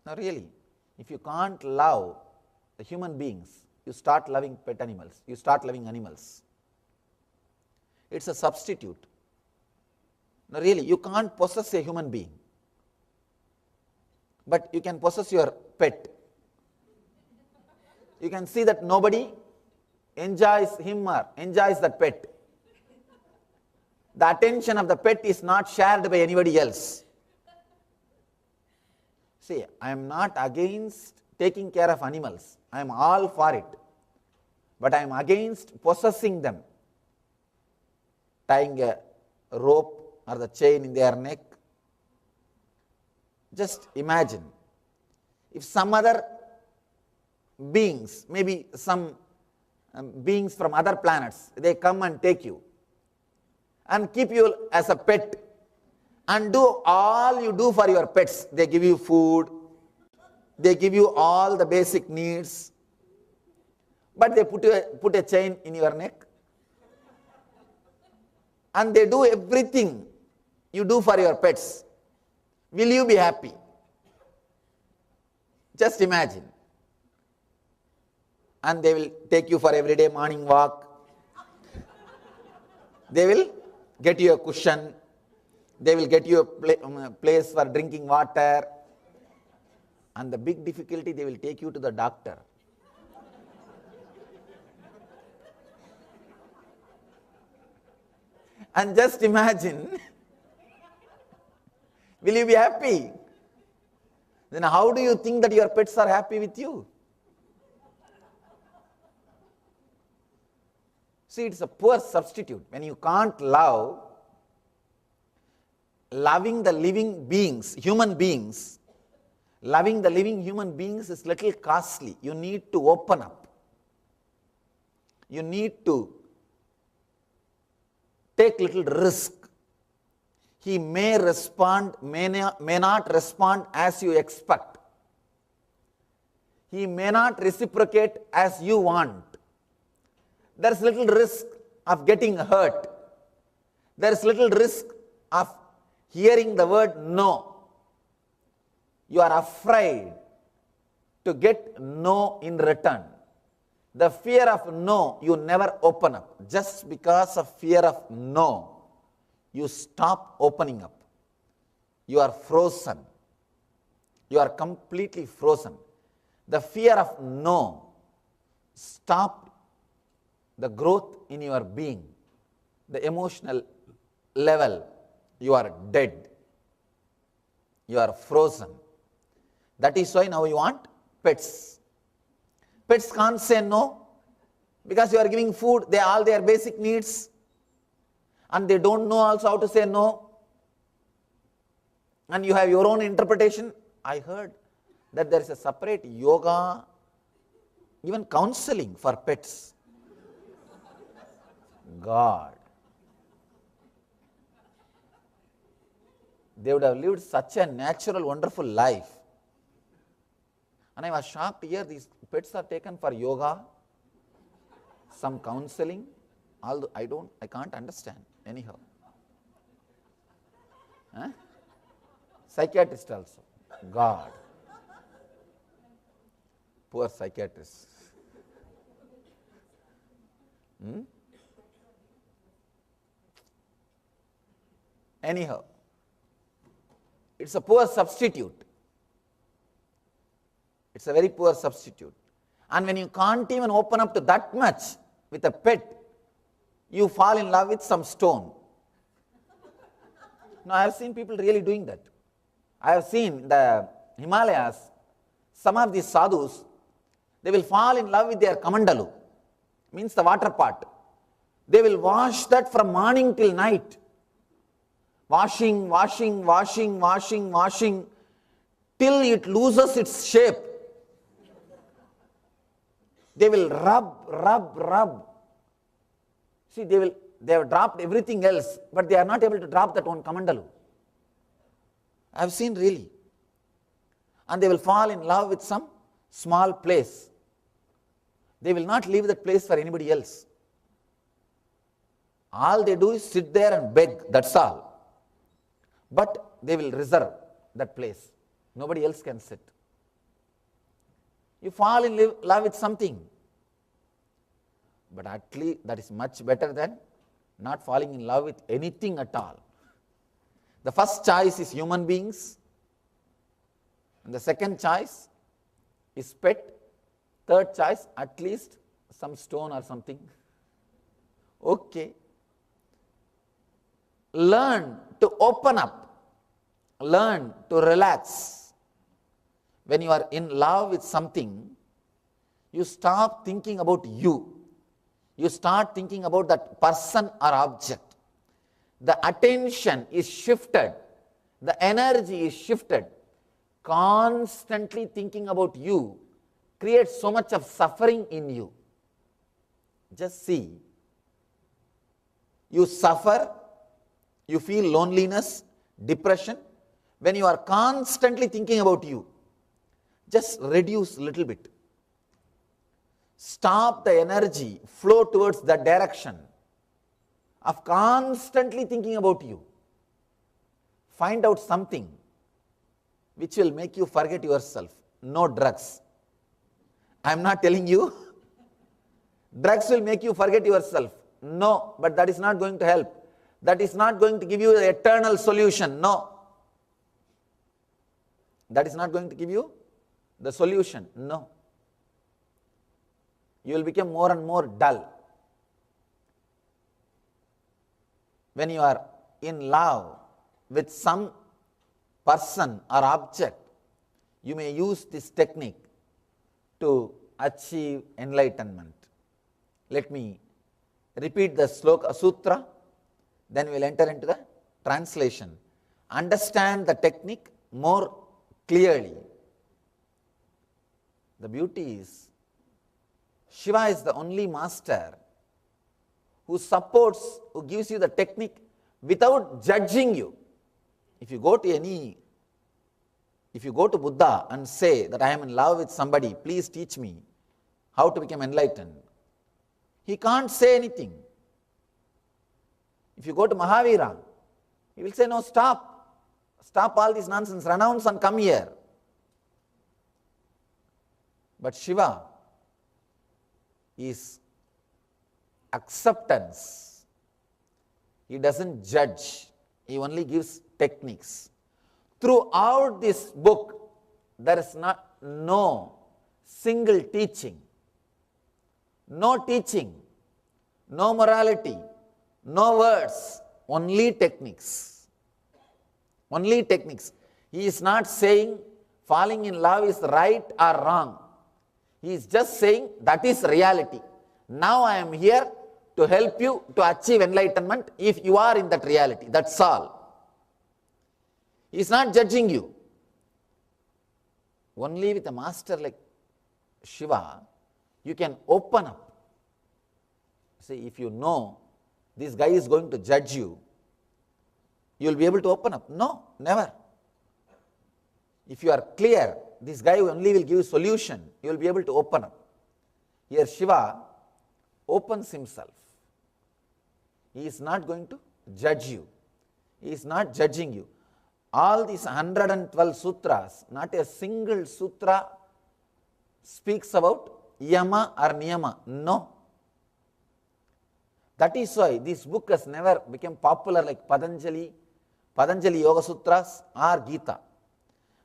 J: No, really, if you can't love the human beings, you start loving pet animals, you start loving animals. It's a substitute. No, really, you can't possess a human being, but you can possess your pet. You can see that nobody enjoys him or enjoys that pet. The attention of the pet is not shared by anybody else. See, I am not against taking care of animals. I am all for it. But I am against possessing them, tying a rope or the chain in their neck. Just imagine if some other beings, maybe some beings from other planets, they come and take you and keep you as a pet and do all you do for your pets. They give you food, they give you all the basic needs, but they put a chain in your neck and they do everything you do for your pets. Will you be happy? Just imagine. And they will take you for everyday morning walk. They will get you a cushion. They will get you a place for drinking water. And the big difficulty, they will take you to the doctor. And just imagine, will you be happy? Then how do you think that your pets are happy with you? See, it's a poor substitute. When you can't love, loving the living beings, human beings, loving the living human beings is little costly. You need to open up. You need to take little risk. He may respond, may not respond as you expect. He may not reciprocate as you want. There's little risk of getting hurt. There's little risk of hearing the word no. You are afraid to get no in return. The fear of no, you never open up. Just because of fear of no, you stop opening up. You are frozen. You are completely frozen. The fear of no stopped the growth in your being, the emotional level. You are dead. You are frozen. That is why now you want pets. Pets can't say no because you are giving food, all their basic needs, and they don't know also how to say no. And you have your own interpretation. I heard that there is a separate yoga, even counseling for pets. God. They would have lived such a natural, wonderful life. And I was shocked here, these pets are taken for yoga, some counseling, although I can't understand anyhow. Huh? Psychiatrist also. God. Poor psychiatrist. Anyhow, it's a poor substitute. It's a very poor substitute. And when you can't even open up to that much with a pet, you fall in love with some stone. Now, I have seen people really doing that. I have seen the Himalayas, some of these sadhus, they will fall in love with their kamandalu, means the water pot. They will wash that from morning till night. Washing, till it loses its shape. They will rub. See, they have dropped everything else, but they are not able to drop that one kamandalu. I have seen really. And they will fall in love with some small place. They will not leave that place for anybody else. All they do is sit there and beg, that's all. But they will reserve that place. Nobody else can sit. You fall in love with something. But at least that is much better than not falling in love with anything at all. The first choice is human beings. And the second choice is pet. Third choice, at least some stone or something. Okay. Learn to open up. Learn to relax. When you are in love with something, you stop thinking about you. You start thinking about that person or object. The attention is shifted. The energy is shifted. Constantly thinking about you creates so much of suffering in you. Just see. You suffer, you feel loneliness, depression, when you are constantly thinking about you. Just reduce a little bit. Stop the energy, flow towards that direction of constantly thinking about you. Find out something which will make you forget yourself. No drugs. I am not telling you drugs will make you forget yourself. No, but that is not going to help. That is not going to give you the eternal solution. No. That is not going to give you the solution. No. You will become more and more dull. When you are in love with some person or object, you may use this technique to achieve enlightenment. Let me repeat the sloka sutra, then we will enter into the translation. Understand the technique more clearly. The beauty is, Shiva is the only master who supports, who gives you the technique without judging you. If you go to Buddha and say that I am in love with somebody, please teach me how to become enlightened, he can't say anything. If you go to Mahavira, he will say, no, stop. Stop all this nonsense, renounce and come here. But Shiva is acceptance. He doesn't judge. He only gives techniques. Throughout this book, there is no single teaching. No teaching, no morality, no words, only techniques. Only techniques. He is not saying falling in love is right or wrong. He is just saying that is reality. Now I am here to help you to achieve enlightenment if you are in that reality. That's all. He is not judging you. Only with a master like Shiva, you can open up. See, if you know this guy is going to judge you, you will be able to open up. No, never. If you are clear, this guy only will give you solution, you will be able to open up. Here Shiva opens himself. He is not going to judge you. He is not judging you. All these 112 sutras, not a single sutra speaks about yama or niyama. No. That is why this book has never become popular like Patanjali Yoga Sutras or Gita.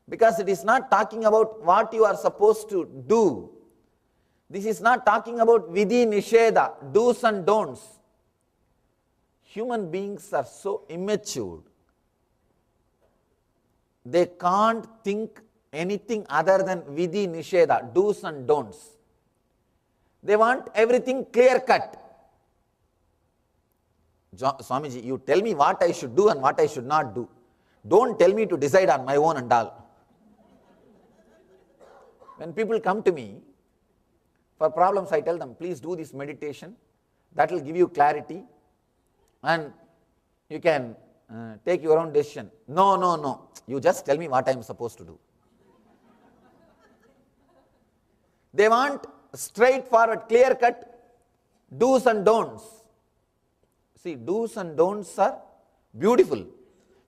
J: Because it is not talking about what you are supposed to do. This is not talking about vidhi nisheda, do's and don'ts. Human beings are so immature. They can't think anything other than vidhi nisheda, do's and don'ts. They want everything clear cut. Swamiji, you tell me what I should do and what I should not do. Don't tell me to decide on my own and all. When people come to me For problems, I tell them, please do this meditation. That will give you clarity and you can take your own decision. No. You just tell me what I am supposed to do. They want straightforward, clear-cut do's and don'ts. See, do's and don'ts are beautiful.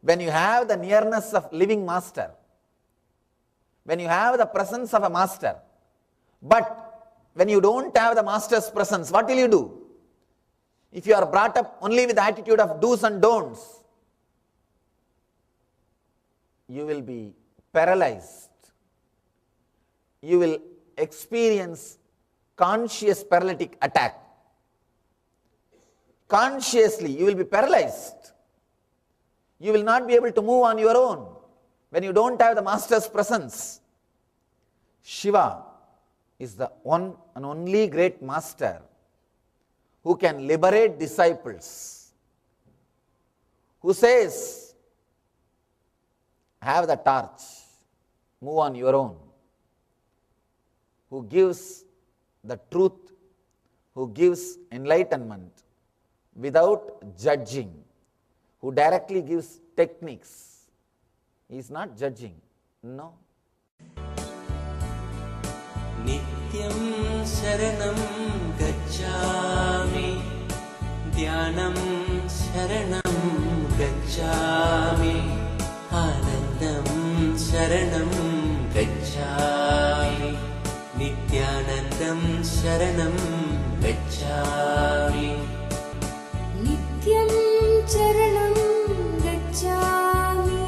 J: When you have the nearness of living master, when you have the presence of a master, but when you don't have the master's presence, what will you do? If you are brought up only with the attitude of do's and don'ts, you will be paralyzed. You will experience conscious paralytic attack. Consciously, you will be paralyzed. You will not be able to move on your own when you don't have the master's presence. Shiva is the one and only great master who can liberate disciples, who says, have the torch, move on your own, who gives the truth, who gives enlightenment without judging, who directly gives techniques. He is not judging, no.
K: Nityam Sharanam Gacchami, Dhyanam Sharanam Gacchami, Anandam Sharanam Gacchami, Nithyanandam Sharanam Gacchami.
I: Nityam Charanam Gacchami,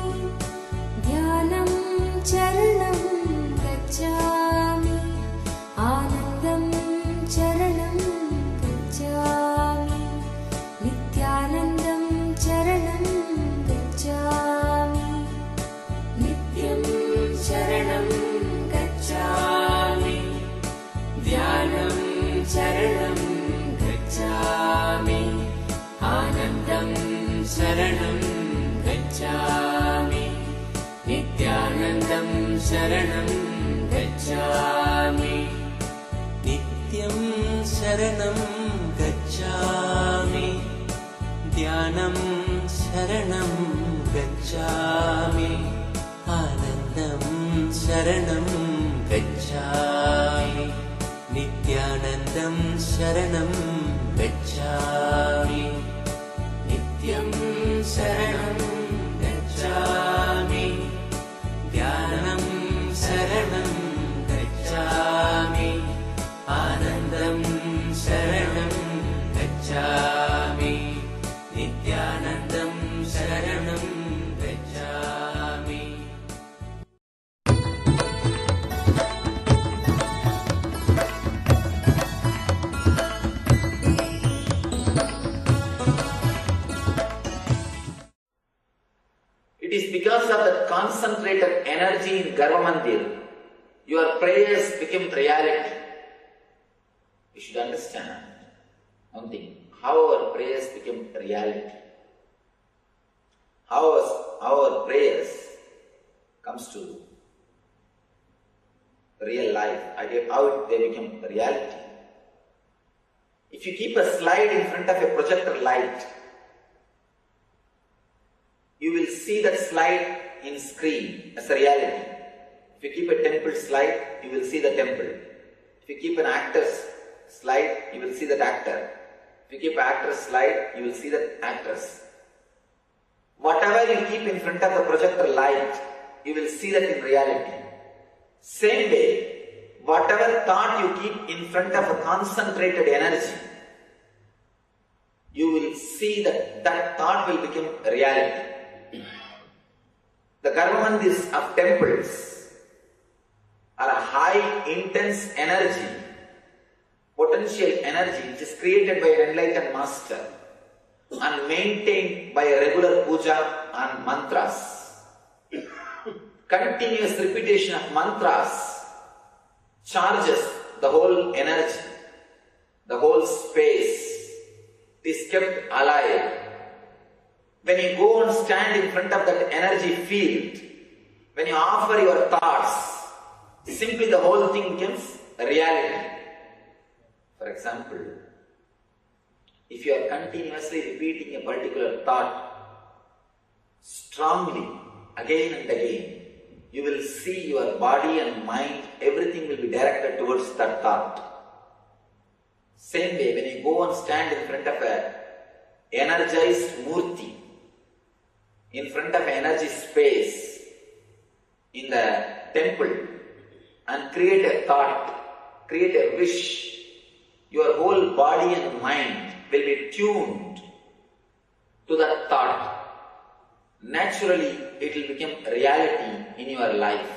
I: Dhyanam Charanam Gacchami, Anandam Charanam Gacchami, Nithyanandam Charanam Gacchami. Nityam Charanam Gacchami, Dhyanam Charanam Gacchami, Anandam Sharanam Gacchami, Nithyanandam Sharanam Gacchami.
K: Nityam Sharanam Gacchami, Dhyanam Sharanam Gacchami, Anandam Sharanam Gacchami, Nithyanandam Sharanam Gacchami. Nityam Sharanam Gacchami, Dhyanam Sharanam Gacchami, Anandam Sharanam Gacchami, Nithyanandam Sharanam Gacchami.
B: It is because of that concentrated energy in Garva Mandir, your prayers become reality. You should understand one thing, how our prayers become reality. How our prayers comes to real life, how they become reality. If you keep a slide in front of a projector light, you will see that slide in screen as a reality. If you keep a temple slide, you will see the temple. If you keep an actor's slide, you will see that actor. If you keep an actor's slide, you will see the actors. Whatever you keep in front of the projector light, you will see that in reality. Same way, whatever thought you keep in front of a concentrated energy, you will see that that thought will become reality. The Garvamandirs of temples are a high intense energy, potential energy which is created by an enlightened master and maintained by a regular puja and mantras. Continuous repetition of mantras charges the whole energy, the whole space. It is kept alive. When you go and stand in front of that energy field, when you offer your thoughts, simply the whole thing becomes a reality.
J: example, if you are continuously repeating a particular thought strongly again and again, you will see your body and mind, everything will be directed towards that thought. Same way, when you go and stand in front of a energized murti, in front of energy space in the temple, and create a thought, create a wish, your whole body and mind will be tuned to that thought. Naturally, it will become reality in your life.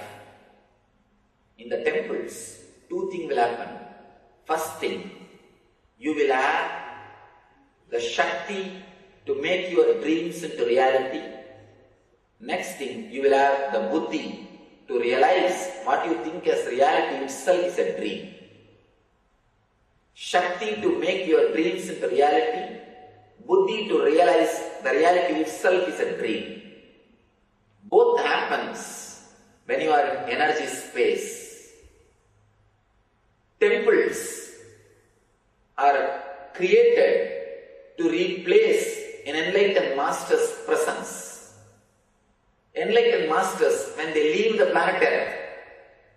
J: In the temples, two things will happen. First thing, you will have the Shakti to make your dreams into reality. Next thing, you will have the Buddhi to realize what you think as reality itself is a dream. Shakti to make your dreams into reality, Buddhi to realize the reality itself is a dream. Both happens when you are in energy space. Temples are created to replace an enlightened master's presence. Enlightened masters, when they leave the planet Earth,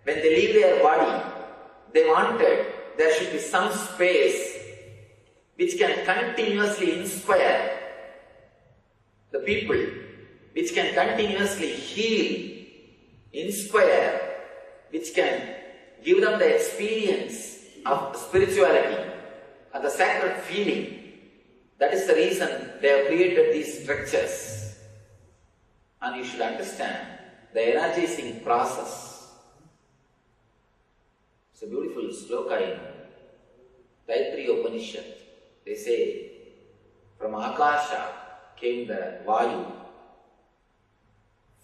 J: when they leave their body, they wanted there should be some space which can continuously inspire the people, which can continuously heal, inspire, which can give them the experience of spirituality and the sacred feeling. That is the reason they have created these structures. And you should understand the energizing process. It's a beautiful sloka in Taittiriya Upanishad. They say, from Akasha came the Vayu,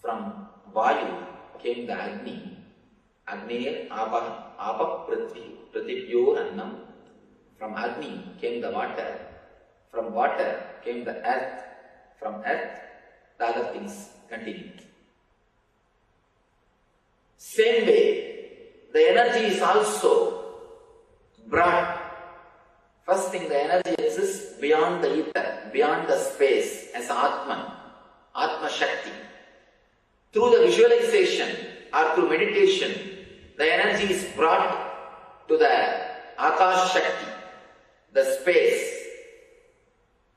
J: from Vayu came the Agni, Agneir Apa Pratibhyor Annam, from Agni came the water, from water came the earth, from earth the other things continued. Same way, the energy is also brought. First thing, the energy exists beyond the ether, beyond the space as Atman, Atma Shakti. Through the visualization or through meditation, the energy is brought to the Akash Shakti, the space.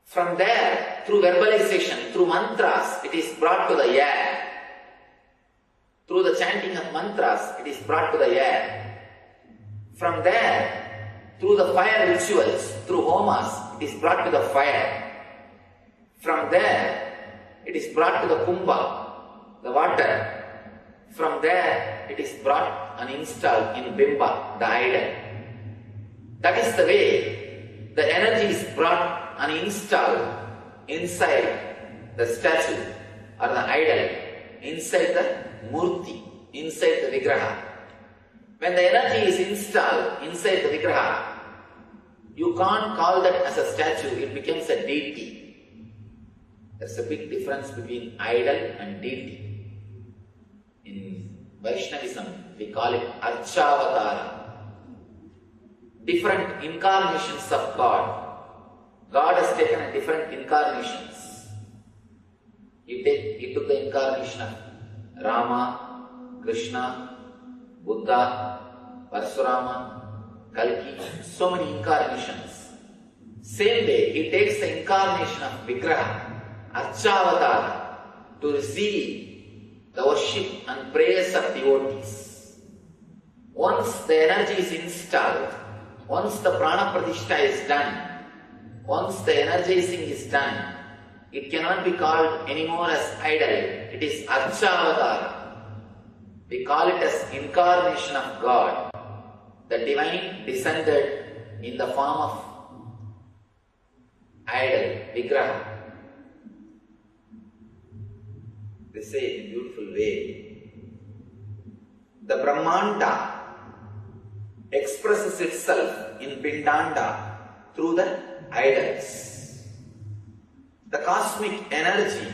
J: From there, through verbalization, through mantras, it is brought to the air. Through the chanting of mantras, it is brought to the air. From there, through the fire rituals, through homas, it is brought to the fire. From there, it is brought to the kumbha, the water. From there, it is brought and installed in bimba, the idol. That is the way the energy is brought and installed inside the statue or the idol, inside the murti, inside the vigraha. When the energy is installed inside the vigraha, you can't call that as a statue, it becomes a deity. There's a big difference between idol and deity. In Vaishnavism, we call it Archavatara. Different incarnations of God. God has taken a different incarnations. He took the incarnation of Rama, Krishna, Buddha, Parashurama, Kalki, so many incarnations. Same way, he takes the incarnation of Vigraha, Archavatara, to receive the worship and prayers of devotees. Once the energy is installed, once the prana pratishtha is done, once the energizing is done, it cannot be called anymore as idol. It is Archavatara. We call it as incarnation of God. The divine descended in the form of idol, Vigraha. They say in a beautiful way, the Brahmanda expresses itself in Pindanda through the idols. The cosmic energy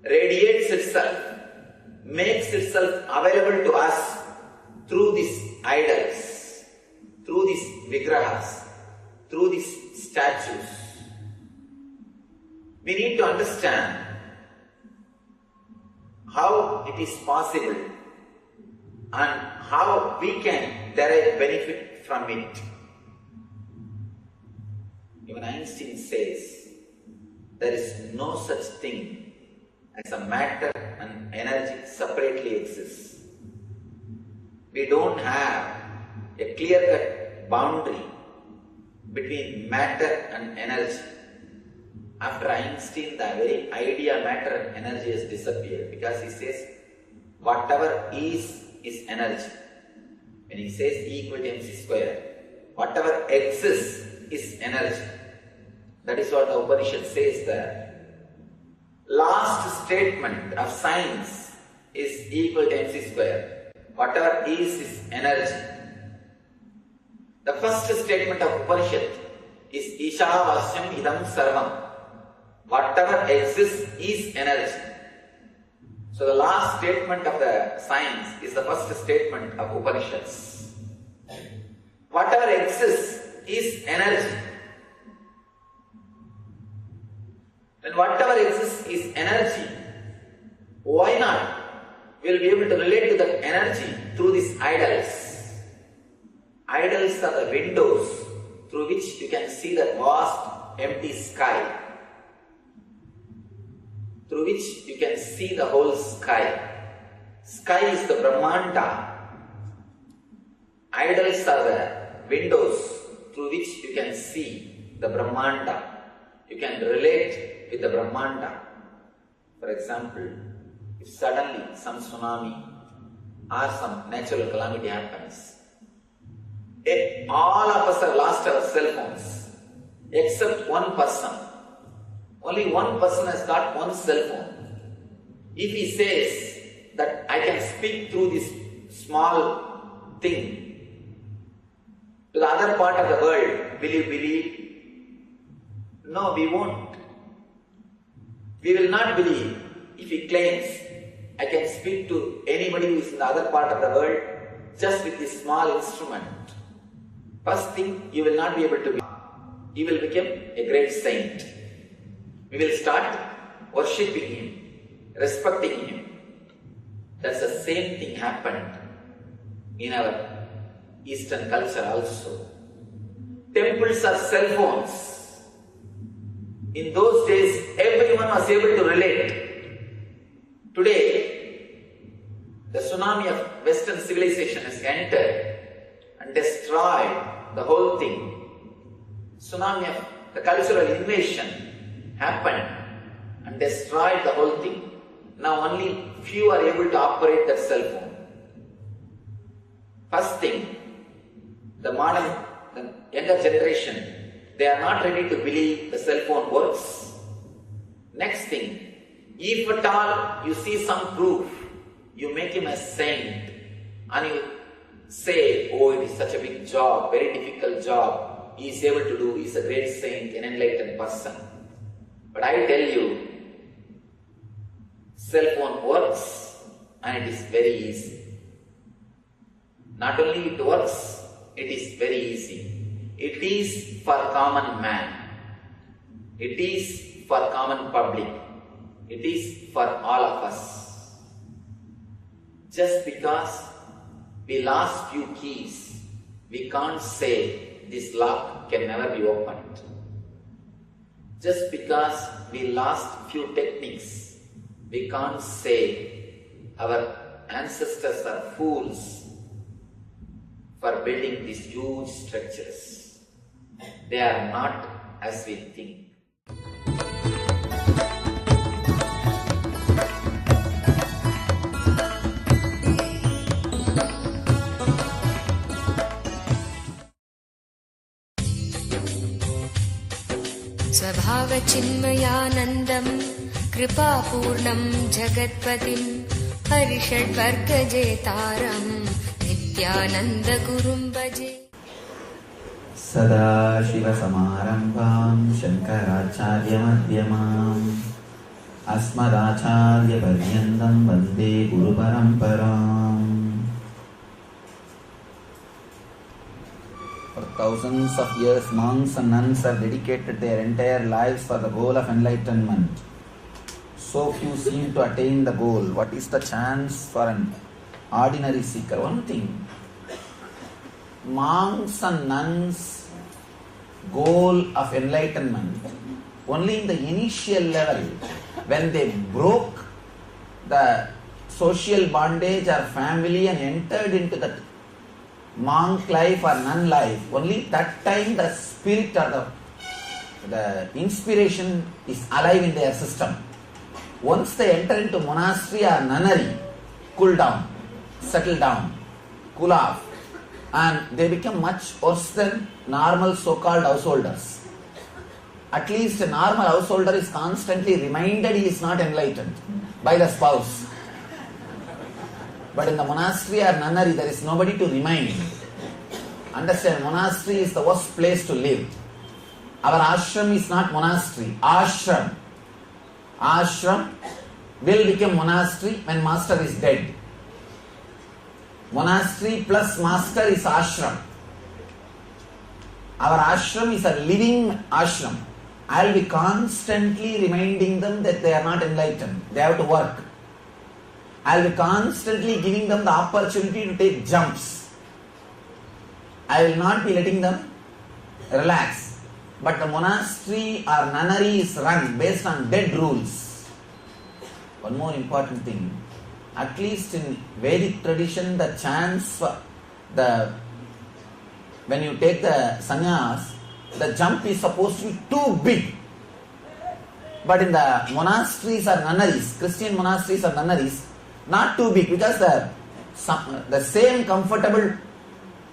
J: radiates itself, makes itself available to us through these idols, through these vigrahas, through these statues. We need to understand how it is possible and how we can derive benefit from it. Even Einstein says there is no such thing as a matter and energy separately exists. We don't have a clear-cut boundary between matter and energy. After Einstein, the very idea matter and energy has disappeared, because he says whatever is energy. When he says E equal to mc square, whatever exists is energy. That is what the Upanishad says there. Last statement of science is E equal to mc square. Whatever is energy. The first statement of Upanishad is Ishavasyam idam sarvam. Whatever exists is energy. So the last statement of the science is the first statement of Upanishads. Whatever exists is energy. And whatever exists is energy, why not? We will be able to relate to that energy through these idols. Idols are the windows through which you can see the vast empty sky, through which you can see the whole sky. Sky is the Brahmanda. Idols are the windows through which you can see the Brahmanda. You can relate with the Brahmanda. For example, if suddenly some tsunami or some natural calamity happens, all of us have lost our cell phones except one person. Only one person has got one cell phone. If he says that I can speak through this small thing to the other part of the world, will you believe? No, we won't. We will not believe if he claims I can speak to anybody who is in the other part of the world just with this small instrument. First thing, you will not be able to believe. He will become a great saint. We will start worshipping him, respecting him. That's the same thing happened in our Eastern culture also. Temples are cell phones. In those days, everyone was able to relate. Today, the tsunami of Western civilization has entered and destroyed the whole thing. Tsunami of the cultural invasion happened and destroyed the whole thing. Now only few are able to operate that cell phone. First thing, the younger generation, they are not ready to believe the cell phone works. Next thing, if at all you see some proof, you make him a saint and you say, oh, it is such a big job, very difficult job, he is able to do, he is a great saint, an enlightened person. But I tell you, cell phone works and it is very easy. Not only it works, it is very easy. It is for common man. It is for common public. It is for all of us. Just because we lost few keys, we can't say this lock can never be opened. Just because we lost few techniques, we can't say our ancestors are fools for building these huge structures. They are not as we think.
O: स्वभावचिन्मयानन्दं कृपापूर्णं जगत्पतिं हरिषड्वर्गजेतारं नित्यानन्दगुरुं भजे।
J: सदाशिवसमारम्भां शङ्कराचार्यमध्यमाम् अस्मदाचार्यपर्यन्तं वन्दे गुरुपरम्पराम्. For thousands of years, monks and nuns have dedicated their entire lives for the goal of enlightenment. So few seem to attain the goal. What is the chance for an ordinary seeker? One thing, monks and nuns' goal of enlightenment, only in the initial level, when they broke the social bondage or family and entered into the monk life or nun life, only that time the spirit or the inspiration is alive in their system. Once they enter into monastery or nunnery, cool down, settle down, cool off, and they become much worse than normal so-called householders. At least a normal householder is constantly reminded he is not enlightened by the spouse. But in the monastery or nunnery, there is nobody to remind. Understand, monastery is the worst place to live. Our ashram is not monastery. Ashram. Ashram will become monastery when master is dead. Monastery plus master is ashram. Our ashram is a living ashram. I will be constantly reminding them that they are not enlightened. They have to work. I will be constantly giving them the opportunity to take jumps. I will not be letting them relax. But the monastery or nunnery is run based on dead rules. One more important thing, at least in Vedic tradition, the chance for when you take the sannyas, the jump is supposed to be too big. But in the monasteries or nunneries, Christian monasteries or nunneries, not too big, because the same comfortable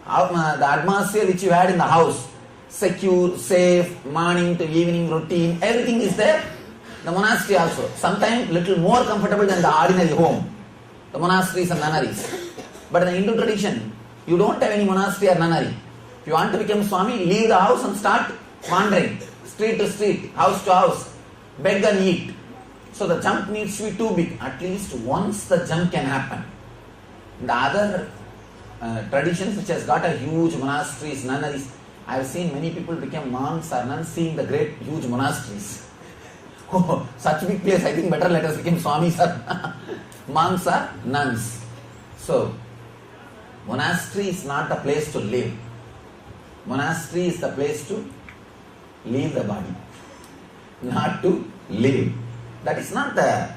J: the atmosphere which you had in the house, secure, safe, morning to evening routine, everything is there. The monastery also, sometimes little more comfortable than the ordinary home, the monasteries and nunneries. But in the Hindu tradition, you don't have any monastery or nunnery. If you want to become Swami, leave the house and start wandering, street to street, house to house, beg and eat. So the jump needs to be too big. At least once the jump can happen. In the other traditions which has got a huge monasteries, nunneries, I have seen many people become monks or nuns seeing the great huge monasteries. Oh, such big place, I think better let us become Swamis or monks or nuns. So, monastery is not the place to live. Monastery is the place to leave the body, not to live. That is not the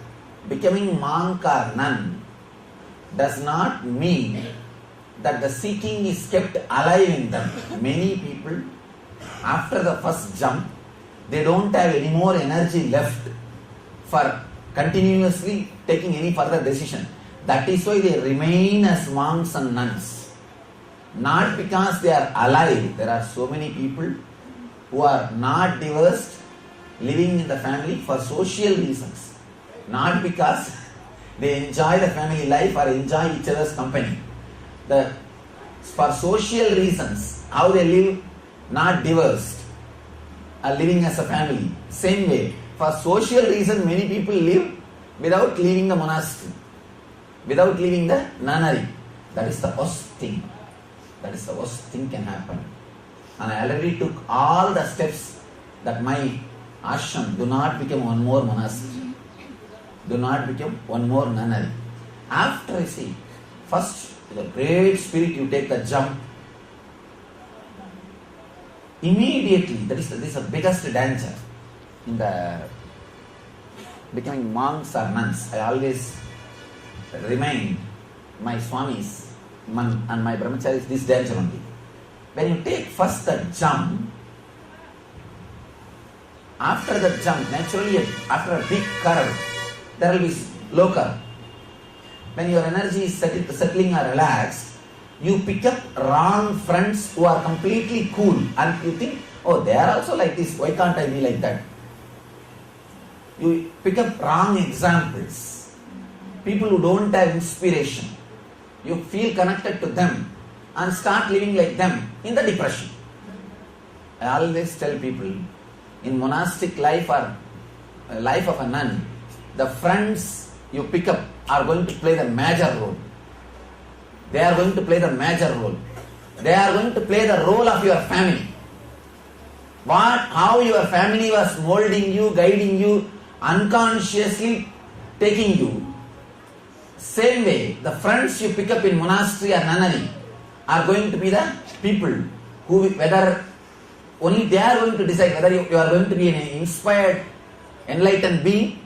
J: becoming monk or nun does not mean that the seeking is kept alive in them. Many people, after the first jump, they don't have any more energy left for continuously taking any further decision. That is why they remain as monks and nuns. Not because they are alive. There are so many people who are not divorced, living in the family for social reasons. Not because they enjoy the family life or enjoy each other's company. For social reasons, how they live, not divorced, are living as a family. Same way, for social reason, many people live without leaving the monastery, without leaving the nunnery. That is the worst thing. That is the worst thing can happen. And I already took all the steps that my ashram do not become one more monastery, do not become one more nunnery. After I see, first, with a great spirit, you take the jump. Immediately, this is the biggest danger in the becoming monks or nuns. I always remind my swamis and my brahmacharis this danger only. When you take first the jump, after the jump, naturally after a big curve, there will be low curve. When your energy is settling or relaxed, you pick up wrong friends who are completely cool and you think, oh, they are also like this, why can't I be like that? You pick up wrong examples, people who don't have inspiration. You feel connected to them and start living like them in the depression. I always tell people, in monastic life or life of a nun, the friends you pick up are going to play the major role. They are going to play the major role. They are going to play the role of your family. How your family was molding you, guiding you, unconsciously taking you. Same way, the friends you pick up in monastery or nunnery are going to be the people who, whether only they are going to decide whether you are going to be an inspired, enlightened being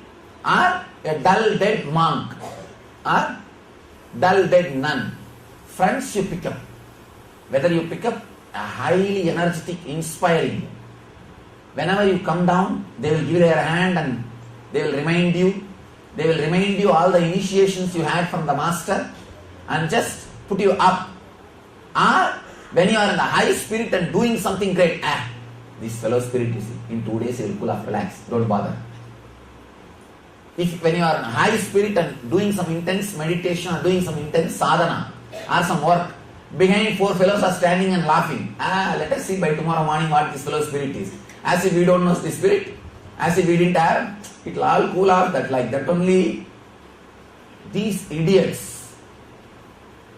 J: or a dull, dead monk or dull, dead nun. Friends you pick up, whether you pick up a highly energetic, inspiring, whenever you come down, they will give their hand and they will remind you. They will remind you all the initiations you had from the master and just put you up. Or when you are in the high spirit and doing something great, this fellow spirit, you see, in 2 days he will cool off, relax, don't bother. When you are in high spirit and doing some intense meditation or doing some intense sadhana or some work, behind 4 fellows are standing and laughing. Let us see by tomorrow morning what this fellow spirit is. As if we don't know the spirit, as if we didn't have, it will all cool off that like that only. These idiots,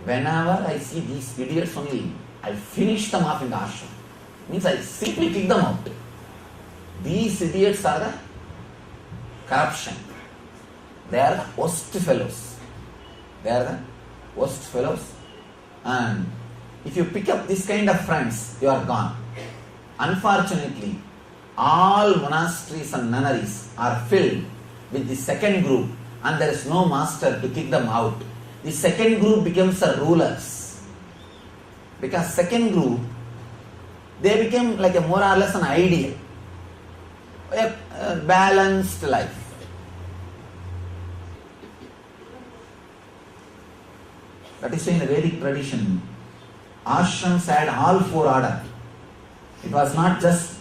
J: whenever I see these idiots only, I finish them off in the ashram. Means I simply kick them out. These idiots are the corruption. They are the worst fellows. They are the worst fellows. And if you pick up this kind of friends, you are gone. Unfortunately, all monasteries and nunneries are filled with the second group and there is no master to kick them out. The second group becomes the rulers. Because second group, they became like a more or less an ideal. A balanced life. That is why in the Vedic tradition, ashrams had all 4 orders. It was not just,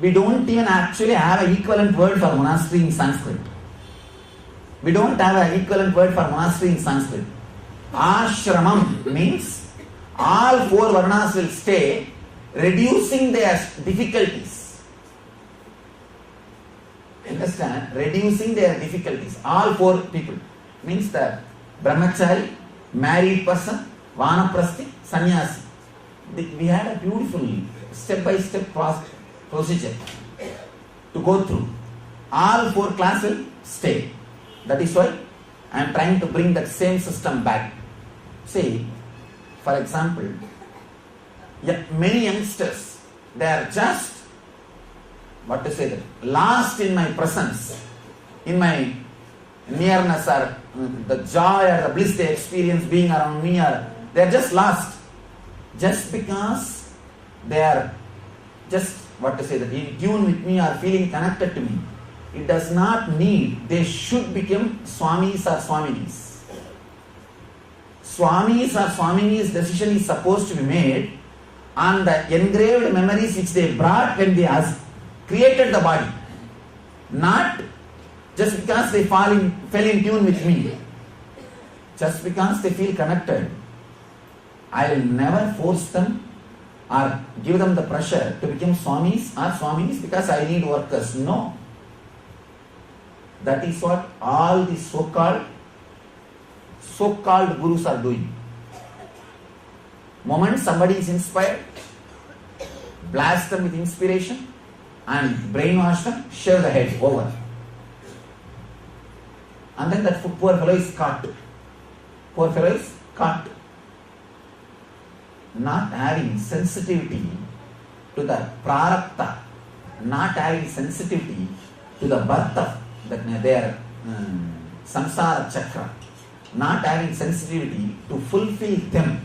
J: we don't even actually have an equivalent word for monastery in Sanskrit. We don't have an equivalent word for monastery in Sanskrit. Ashramam means all 4 varnas will stay, reducing their difficulties. Understand? Reducing their difficulties. All 4 people. Means the brahmachari, married person, vanaprasthi, sannyasi. We had a beautiful step-by-step procedure to go through. All 4 classes will stay. That is why I am trying to bring that same system back. See, for example, many youngsters, they are just, lost in my presence, in my nearness or the joy or the bliss they experience being around me, or they are just lost. Just because they are just, in tune with me or feeling connected to me, it does not need, they should become Swamis or Swaminis. Swamis or Swaminis' decision is supposed to be made on the engraved memories which they brought when they created the body. Not just because they fell in tune with me. Just because they feel connected. I will never force them or give them the pressure to become Swamis or Swaminis because I need workers. No. That is what all the so-called gurus are doing. Moment somebody is inspired, blast them with inspiration and brainwash them, shave the head, over. And then that poor fellow is caught. Poor fellow is caught. Not having sensitivity to the prarabdha, not having sensitivity to the birth of their samsara chakra, not having sensitivity to fulfill them.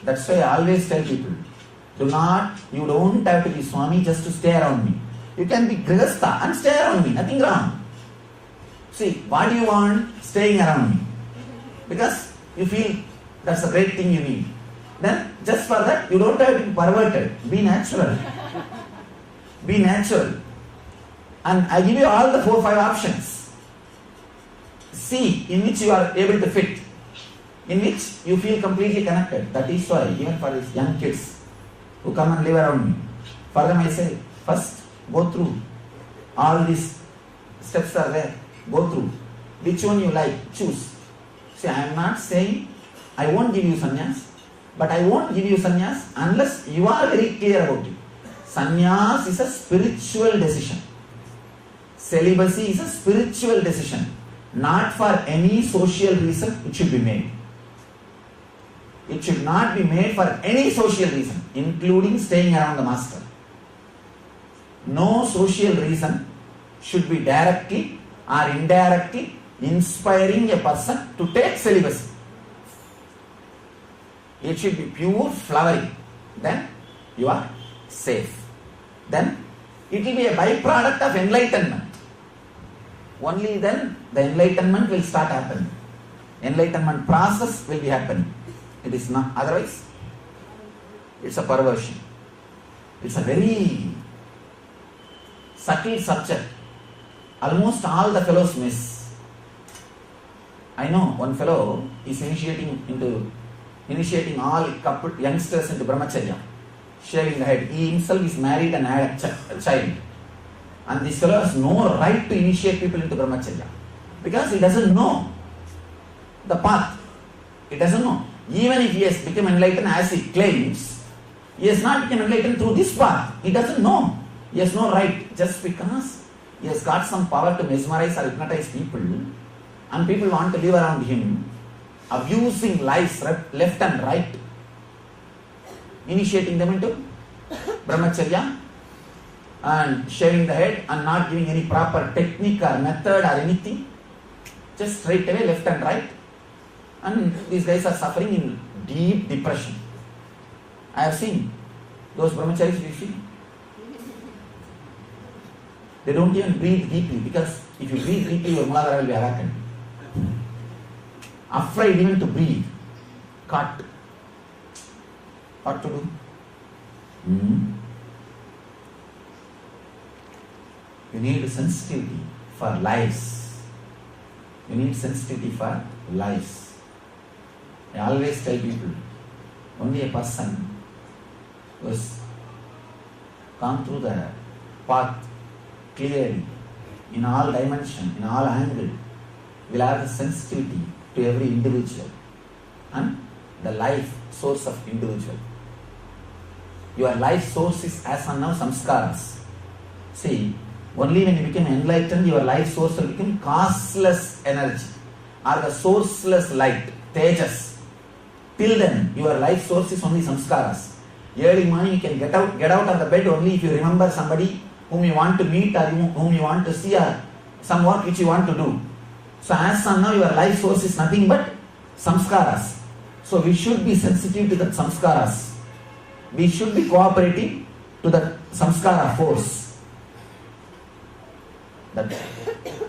J: That's why I always tell people, you don't have to be Swami just to stay around me. You can be Grihastha and stay around me, nothing wrong. See, what do you want staying around me? Because you feel that's a great thing you need. Then just for that, you don't have to be perverted. Be natural. Be natural. And I give you all the 4 or 5 options. See in which you are able to fit. In which you feel completely connected. That is why, even for these young kids who come and live around me, for them I say, first go through. All these steps are there. Go through. Which one you like, choose. See, I am not saying I won't give you sannyas. But I won't give you sannyas unless you are very clear about it. Sannyas is a spiritual decision. Celibacy is a spiritual decision. Not for any social reason it should be made. It should not be made for any social reason, including staying around the master. No social reason should be directly or indirectly inspiring a person to take celibacy. It should be pure flowering. Then you are safe. Then it will be a byproduct of enlightenment. Only then the enlightenment will start happening. Enlightenment process will be happening. It is not otherwise. It's a perversion. It's a very subtle subject. Almost all the fellows miss. I know one fellow is initiating all youngsters into brahmacharya, shaving the head. He himself is married and had a child. And this fellow has no right to initiate people into brahmacharya because he doesn't know the path. He doesn't know. Even if he has become enlightened as he claims, he has not become enlightened through this path. He doesn't know. He has no right. Just because he has got some power to mesmerize or hypnotize people, and people want to live around him, abusing lives left and right, initiating them into brahmacharya and shaving the head and not giving any proper technique or method or anything, just straight away left and right. And these guys are suffering in deep depression. I have seen those brahmacharis, you see, they don't even breathe deeply, because if you breathe deeply, your Muladhara will be awakened. Afraid even to breathe. Cut. What to do? You need sensitivity for lives. You need sensitivity for lives. I always tell people, only a person who has gone through the path clearly, in all dimensions, in all angles, will have the sensitivity to every individual and the life source of individual. Your life source is as of now samskaras. See, only when you become enlightened, your life source will become causeless energy or the sourceless light, tejas. Till then, your life source is only samskaras. Early morning you can get out of the bed only if you remember somebody whom you want to meet or whom you want to see, or some work which you want to do. So as of now, your life source is nothing but samskaras. So we should be sensitive to the samskaras. We should be cooperating to the samskara force. That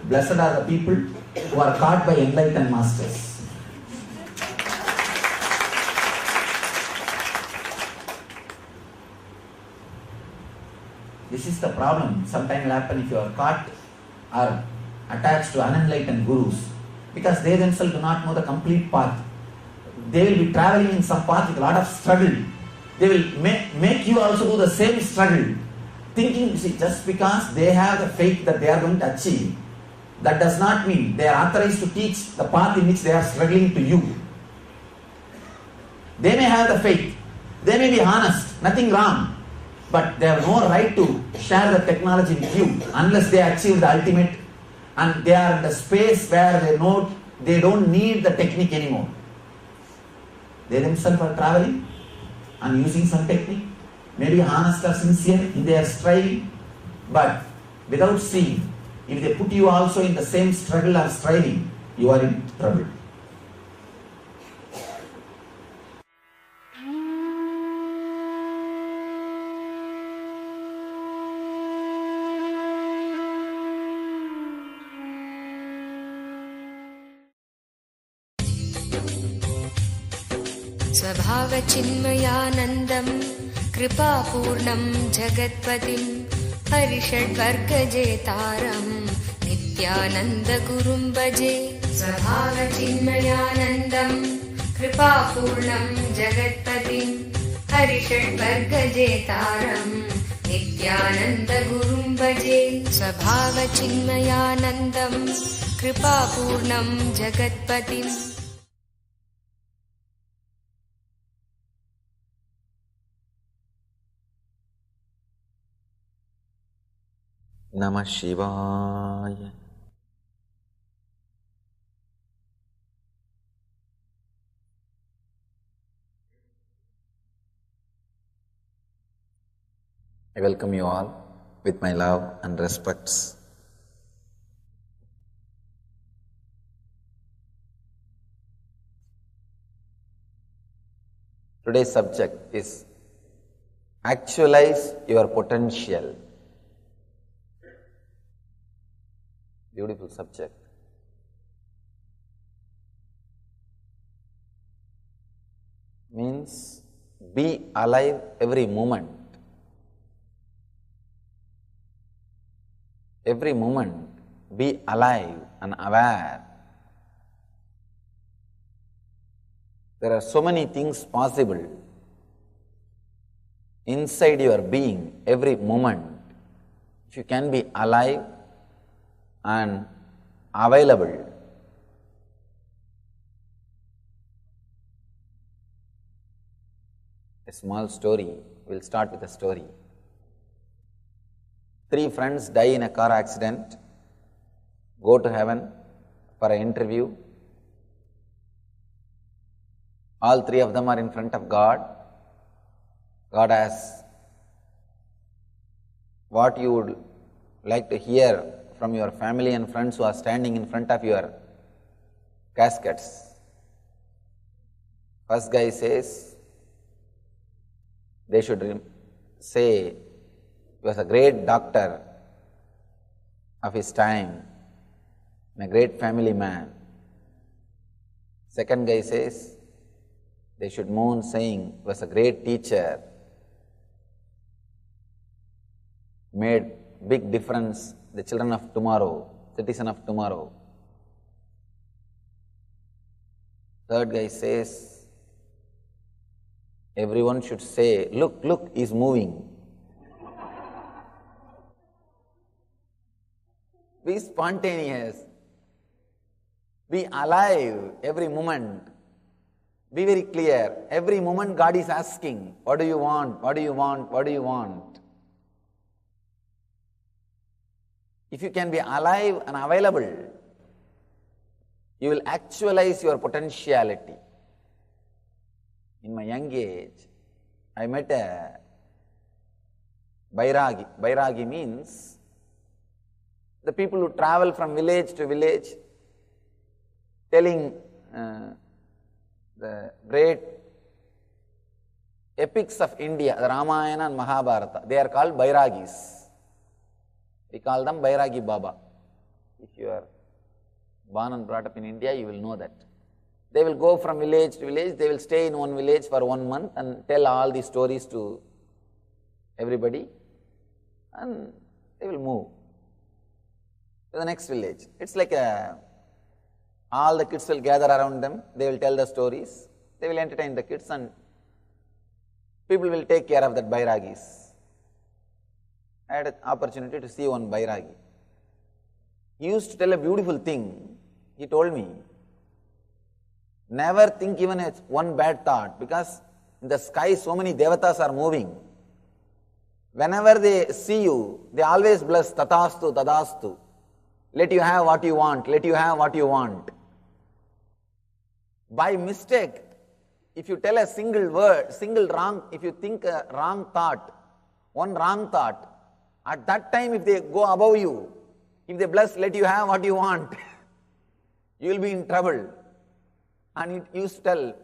J: blessed are the people who are caught by enlightened masters. This is the problem. Sometimes it will happen if you are caught or attached to unenlightened gurus, because they themselves do not know the complete path. They will be traveling in some path with a lot of struggle. They will make you also do the same struggle, thinking, see, just because they have the faith that they are going to achieve, that does not mean they are authorized to teach the path in which they are struggling to you. They may have the faith, they may be honest, nothing wrong, but they have no right to share the technology with you unless they achieve the ultimate, and they are in the space where they don't need the technique anymore. They themselves are traveling and using some technique, maybe honest or sincere in their striving, but without seeing, if they put you also in the same struggle or striving, you are in trouble.
O: स्वभावचिन्मयानन्दं कृपापूर्णं जगत्पतिं हरिषड्वर्गजेतारं नित्यानन्दगुरुं भजे. स्वभावचिन्मयानन्दं कृपापूर्णं जगत्पतिं हरिषड्वर्गजेतारं नित्यानन्दगुरुं भजे. स्वभावचिन्मयानन्दं कृपापूर्णं जगत्पतिं
J: Namah Shivaya. I welcome you all with my love and respects. Today's subject is actualize your potential. Beautiful subject. Means be alive every moment. Every moment, be alive and aware. There are so many things possible inside your being every moment. If you can be alive and available, a small story. We'll start with a story. 3 friends die in a car accident, go to heaven for an interview. All 3 of them are in front of God. God asks, what you would like to hear from your family and friends who are standing in front of your caskets. First guy says, they should say, he was a great doctor of his time and a great family man. Second guy says, they should mourn saying, he was a great teacher, made big difference, the children of tomorrow, citizen of tomorrow. Third guy says, everyone should say, look, he's moving. Be spontaneous. Be alive every moment. Be very clear. Every moment God is asking, what do you want? What do you want? What do you want? If you can be alive and available, you will actualize your potentiality. In my young age, I met a Bairagi. Bairagi means the people who travel from village to village telling the great epics of India, the Ramayana and Mahabharata. They are called Bairagis. We call them Bairagi Baba. If you are born and brought up in India, you will know that. They will go from village to village, they will stay in one village for 1 month and tell all the stories to everybody, and they will move to the next village. It's like all the kids will gather around them, they will tell the stories, they will entertain the kids, and people will take care of that Bairagis. I had an opportunity to see one Bairagi. He used to tell a beautiful thing. He told me, never think even one bad thought, because in the sky so many devatas are moving. Whenever they see you, they always bless tatastu, tadastu. Let you have what you want, let you have what you want. By mistake, if you tell a single word, if you think a wrong thought, one wrong thought, at that time if they go above you, if they bless, let you have what you want, you will be in trouble. And it used to tell,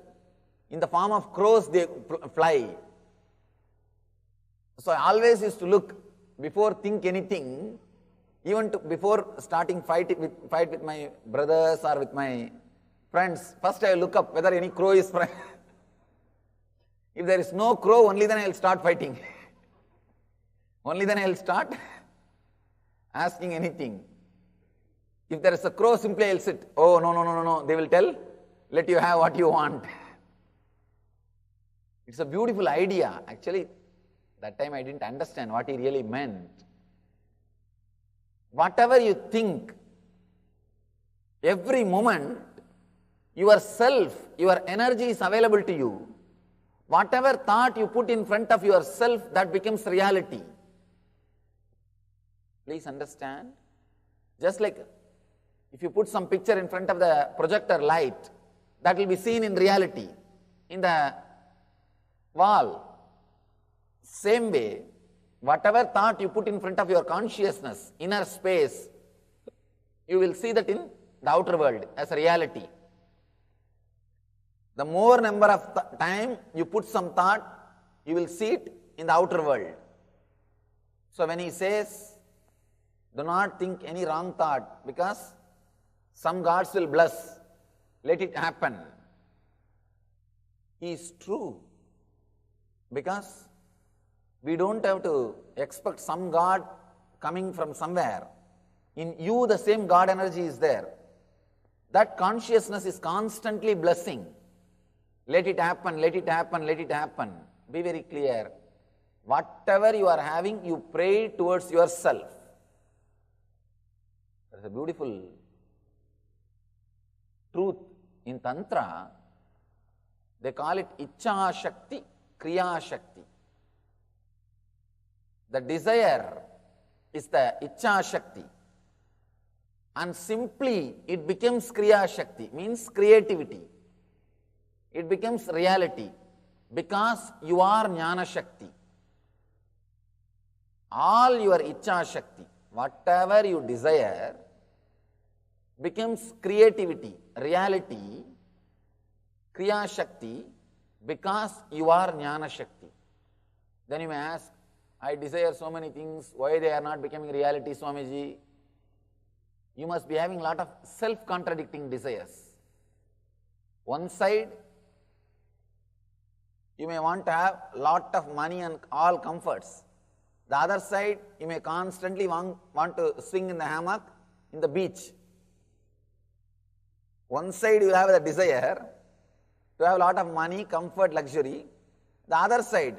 J: in the form of crows they fly. So I always used to look, before think anything, even before starting fight with my brothers or with my friends, first I will look up whether any crow is friend. If there is no crow, only then I will start fighting. Only then I will start asking anything. If there is a crow, simply I will sit. Oh, no. They will tell, let you have what you want. It's a beautiful idea. Actually, that time I didn't understand what he really meant. Whatever you think, every moment, yourself, your energy is available to you. Whatever thought you put in front of yourself, that becomes reality. Please understand. Just like if you put some picture in front of the projector light, that will be seen in reality, in the wall. Same way, whatever thought you put in front of your consciousness, inner space, you will see that in the outer world as a reality. The more number of time you put some thought, you will see it in the outer world. So when he says, do not think any wrong thought, because some gods will bless, let it happen. He is true, because we don't have to expect some God coming from somewhere. In you, the same God energy is there. That consciousness is constantly blessing. Let it happen, let it happen, let it happen. Be very clear. Whatever you are having, you pray towards yourself. There is a beautiful truth in Tantra. They call it Ichcha Shakti, Kriya Shakti. The desire is the Ichcha Shakti. And simply it becomes Kriya Shakti, means creativity. It becomes reality because you are Jnana Shakti. All your Ichcha Shakti, whatever you desire, becomes creativity, reality, Kriya Shakti, because you are Jnana Shakti. Then you may ask, I desire so many things, why they are not becoming reality, Swamiji? You must be having a lot of self-contradicting desires. One side, you may want to have a lot of money and all comforts. The other side, you may constantly want to swing in the hammock in the beach. One side you have the desire to have a lot of money, comfort, luxury. The other side,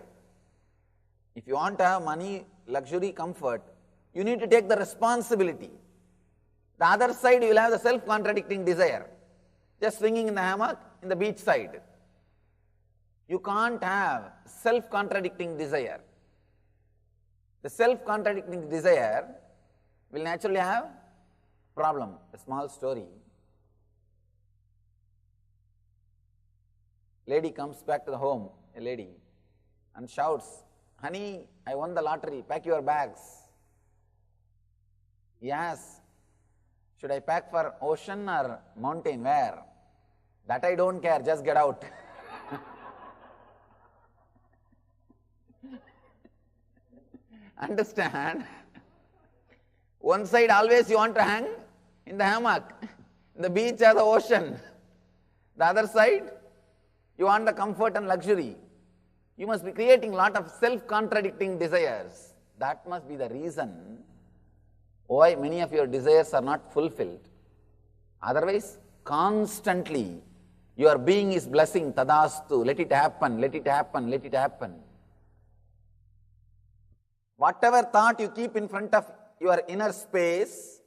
J: if you want to have money, luxury, comfort, you need to take the responsibility. The other side, you will have the self-contradicting desire, just swinging in the hammock in the beach side. You can't have self-contradicting desire. The self-contradicting desire will naturally have problem. A small story. Lady comes back to the home, a lady, and shouts, honey, I won the lottery, pack your bags. Yes. Should I pack for ocean or mountain? Where? That I don't care, just get out. Understand? One side always you want to hang in the hammock, in the beach or the ocean. The other side, you want the comfort and luxury. You must be creating a lot of self-contradicting desires. That must be the reason why many of your desires are not fulfilled. Otherwise, constantly your being is blessing, tadastu, let it happen, let it happen, let it happen. Whatever thought you keep in front of your inner space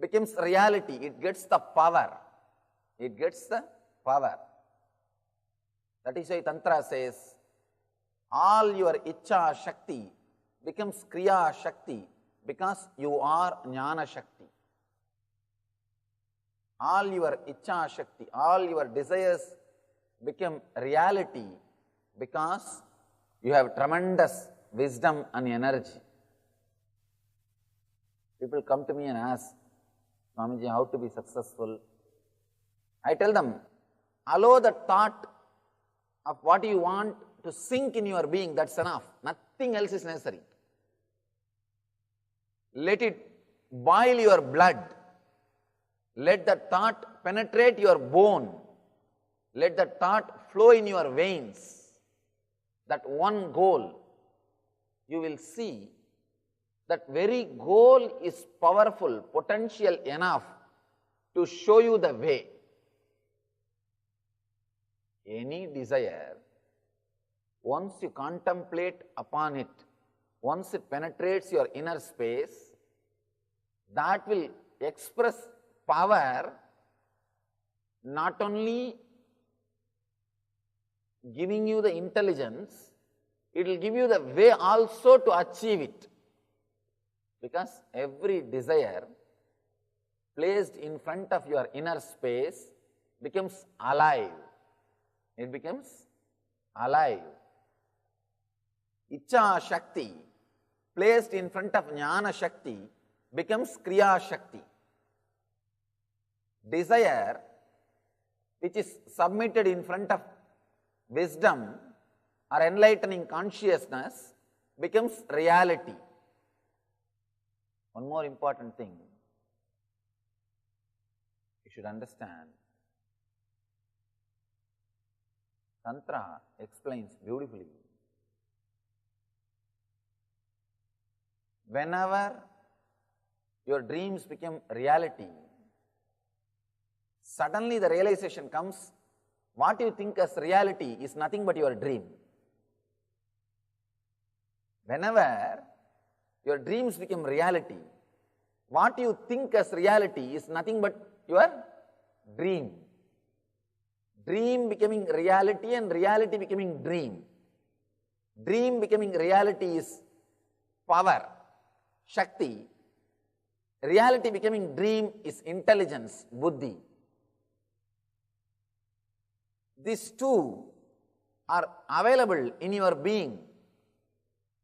J: becomes reality. It gets the power. It gets the power. That is why Tantra says, all your Ichcha Shakti becomes Kriya Shakti because you are Jnana Shakti. All your Ichcha Shakti, all your desires become reality because you have tremendous wisdom and energy. People come to me and ask, Swamiji, how to be successful? I tell them, allow the thought of what you want to sink in your being, that's enough. Nothing else is necessary. Let it boil your blood. Let the thought penetrate your bone. Let the thought flow in your veins. That one goal, you will see that very goal is powerful, potential enough to show you the way. Any desire, once you contemplate upon it, once it penetrates your inner space, that will express power, not only giving you the intelligence, it will give you the way also to achieve it. Because every desire placed in front of your inner space becomes alive. It becomes alive. Icha Shakti placed in front of Jnana Shakti becomes Kriya Shakti. Desire which is submitted in front of wisdom or enlightening consciousness becomes reality. One more important thing you should understand. Tantra explains beautifully. Whenever your dreams become reality, suddenly the realization comes, what you think as reality is nothing but your dream. Whenever your dreams become reality, what you think as reality is nothing but your dream. Dream becoming reality and reality becoming dream. Dream becoming reality is power, Shakti. Reality becoming dream is intelligence, Buddhi. These two are available in your being.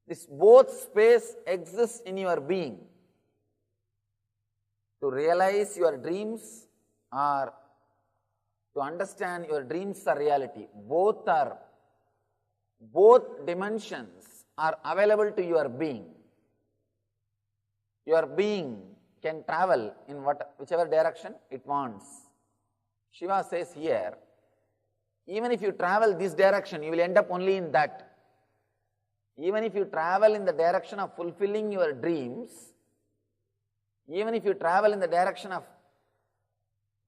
J: This both space exists in your being. To realize your dreams or to understand your dreams are reality, both dimensions are available to your being. Your being can travel in whichever direction it wants. Shiva says here, even if you travel this direction, you will end up only in that. Even if you travel in the direction of fulfilling your dreams, even if you travel in the direction of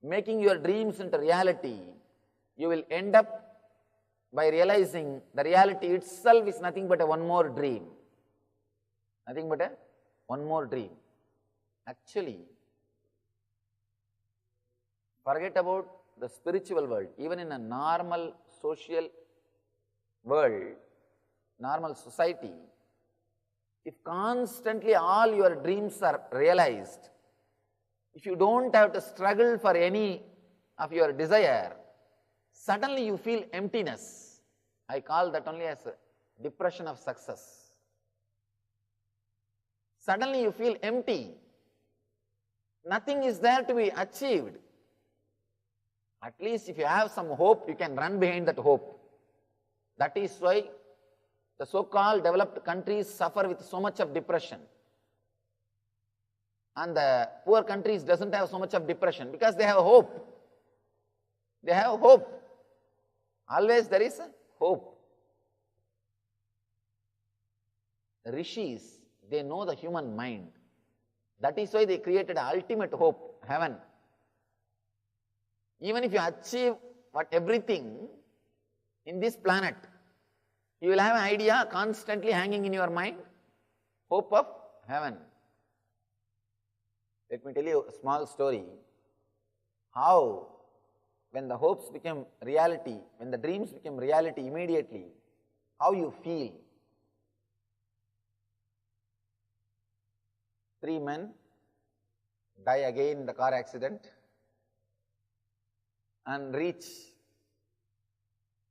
J: making your dreams into reality, you will end up by realizing the reality itself is nothing but one more dream. Nothing but one more dream. Actually, forget about the spiritual world. Even in a normal social world, normal society, if constantly all your dreams are realized, if you don't have to struggle for any of your desire, suddenly you feel emptiness. I call that only as a depression of success. Suddenly you feel empty. Nothing is there to be achieved. At least if you have some hope, you can run behind that hope. That is why the so-called developed countries suffer with so much of depression. And the poor countries doesn't have so much of depression because they have hope. They have hope. Always there is hope. The rishis, they know the human mind. That is why they created ultimate hope, heaven. Even if you achieve everything in this planet, you will have an idea constantly hanging in your mind, hope of heaven. Let me tell you a small story. How, when the hopes become reality, when the dreams become reality immediately, how you feel. 3 men die again in the car accident and reach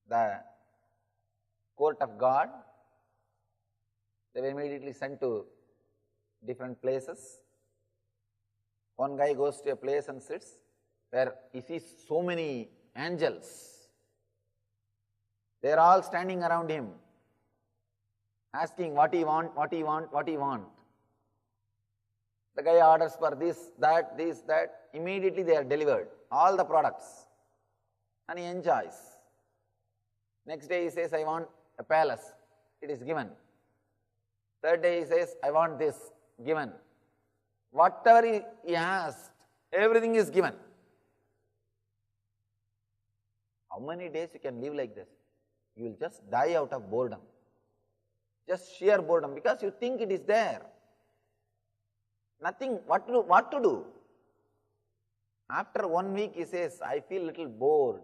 J: the court of God. They were immediately sent to different places. One guy goes to a place and sits where he sees so many angels. They are all standing around him, asking what he want, what he want, what he want. The guy orders for this, that. Immediately they are delivered, all the products. And he enjoys. Next day he says, I want a palace. It is given. Third day he says, I want this. Given. Whatever he asked, everything is given. How many days you can live like this? You will just die out of boredom. Just sheer boredom, because you think it is there. Nothing, what to do? After 1 week he says, I feel a little bored.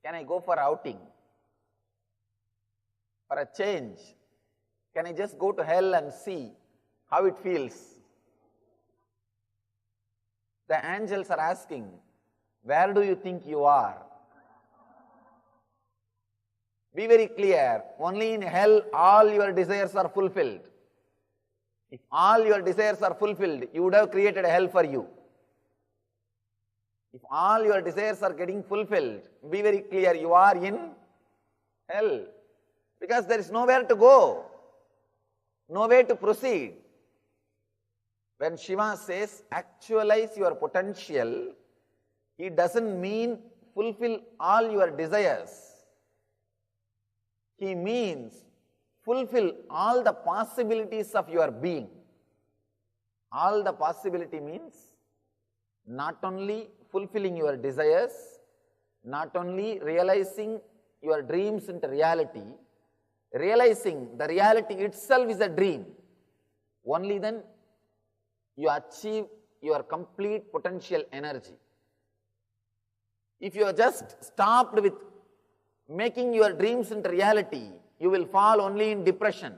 J: Can I go for outing? For a change? Can I just go to hell and see how it feels. The angels are asking, where do you think you are? Be very clear, only in hell all your desires are fulfilled. If all your desires are fulfilled, you would have created a hell for you. If all your desires are getting fulfilled, be very clear, you are in hell. Because there is nowhere to go, no way to proceed. When Shiva says actualize your potential, he doesn't mean fulfill all your desires. He means fulfill all the possibilities of your being. All the possibility means not only fulfilling your desires, not only realizing your dreams into reality, realizing the reality itself is a dream. Only then you achieve your complete potential energy. If you are just stopped with making your dreams into reality, you will fall only in depression,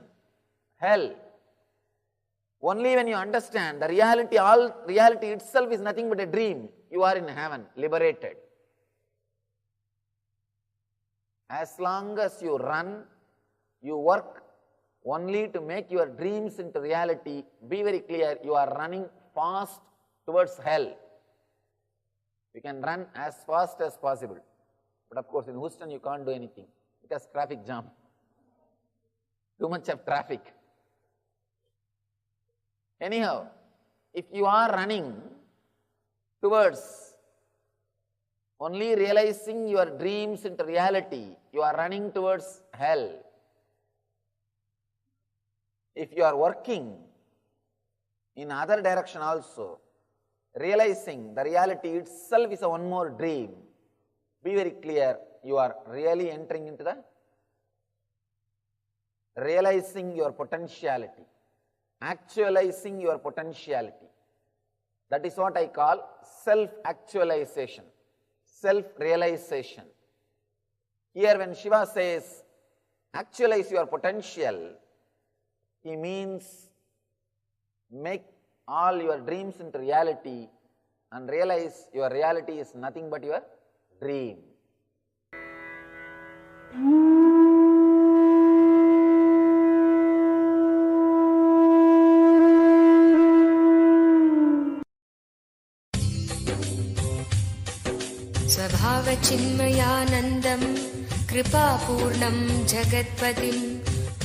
J: hell. Only when you understand the reality, all reality itself is nothing but a dream, you are in heaven, liberated. As long as you run, you work only to make your dreams into reality, be very clear, you are running fast towards hell. You can run as fast as possible. But of course in Houston you can't do anything because traffic jam. Too much of traffic. Anyhow, if you are running towards only realizing your dreams into reality, you are running towards hell. If you are working in other direction also, realizing the reality itself is a one more dream, be very clear, you are really entering into the realizing your potentiality, actualizing your potentiality. That is what I call self-actualization, self-realization. Here when Shiva says, actualize your potential, he means make all your dreams into reality and realize your reality is nothing but your dream.
O: स्वभावचिन्मयानन्दं कृपापूर्णं जगत्पतिं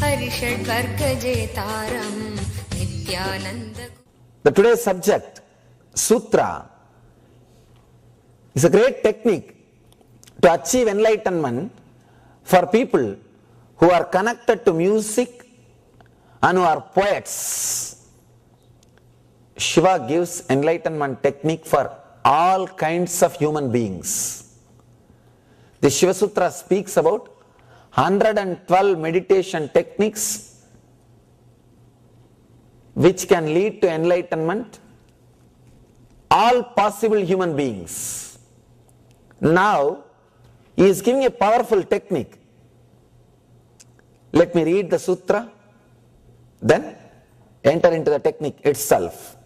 O: हरिषड्वर्गजेतारं Nityanand.
J: The today's subject, Sutra, is a great technique to achieve enlightenment for people who are connected to music and who are poets. Shiva gives enlightenment technique for all kinds of human beings. The Shiva Sutra speaks about 112 meditation techniques which can lead to enlightenment, all possible human beings. Now, he is giving a powerful technique. Let me read the sutra, then enter into the technique itself.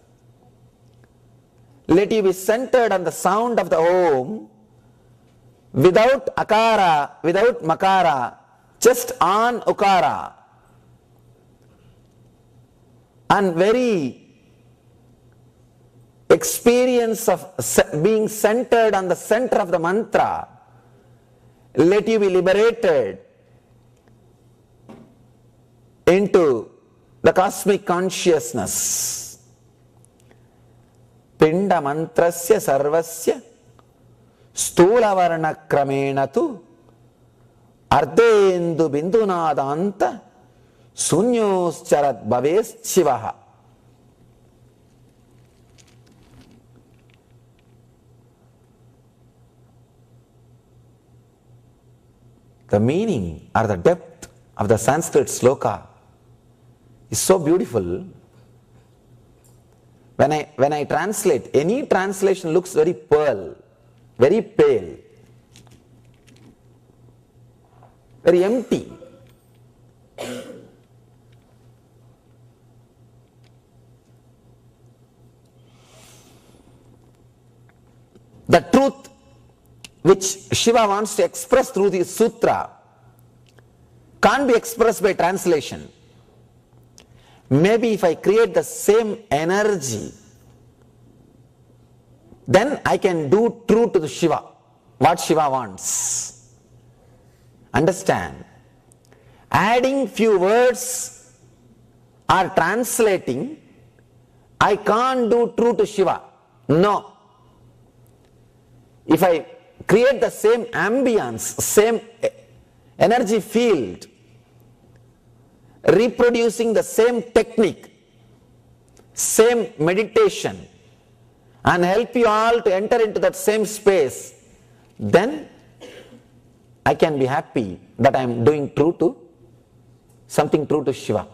J: Let you be centered on the sound of the Om, without akara, without makara, just on ukara. And very experience of being centered on the center of the mantra, let you be liberated into the cosmic consciousness. Pinda mantrasya sarvasya stula varna kramena tu ardendu bindunadanta sunyoscharat bhaves shivaha. The meaning or the depth of the Sanskrit sloka is so beautiful. When I translate, any translation looks very pearl, very pale, very empty. the truth which Shiva wants to express through this sutra can't be expressed by translation. Maybe if I create the same energy, then I can do true to the Shiva, what Shiva wants. Understand? Adding few words or translating, I can't do true to Shiva. No. If I create the same ambience, same energy field, reproducing the same technique, same meditation, and help you all to enter into that same space, then I can be happy that I am doing something true to Shiva.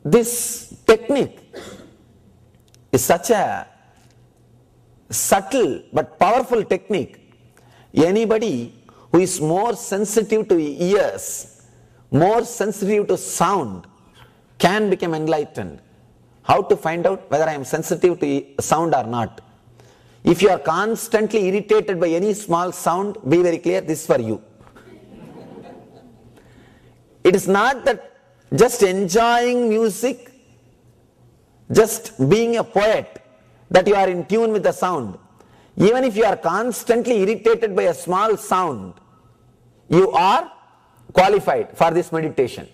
J: This technique is such a subtle but powerful technique. Anybody who is more sensitive to ears, more sensitive to sound, can become enlightened. How to find out whether I am sensitive to sound or not? If you are constantly irritated by any small sound, be very clear, this is for you. It is not that just enjoying music, just being a poet, that you are in tune with the sound. Even if you are constantly irritated by a small sound, you are qualified for this meditation.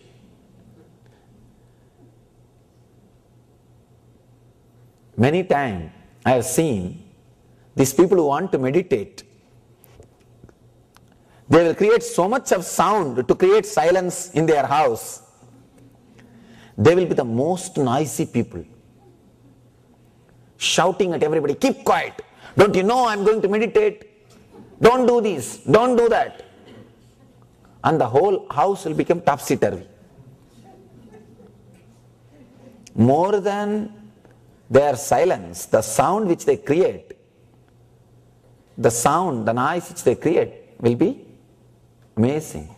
J: Many times I have seen these people who want to meditate, they will create so much of sound to create silence in their house. They will be the most noisy people, shouting at everybody, keep quiet, don't you know I am going to meditate, don't do this, don't do that. And the whole house will become topsy-turvy. More than their silence, the sound which they create, the noise which they create will be amazing.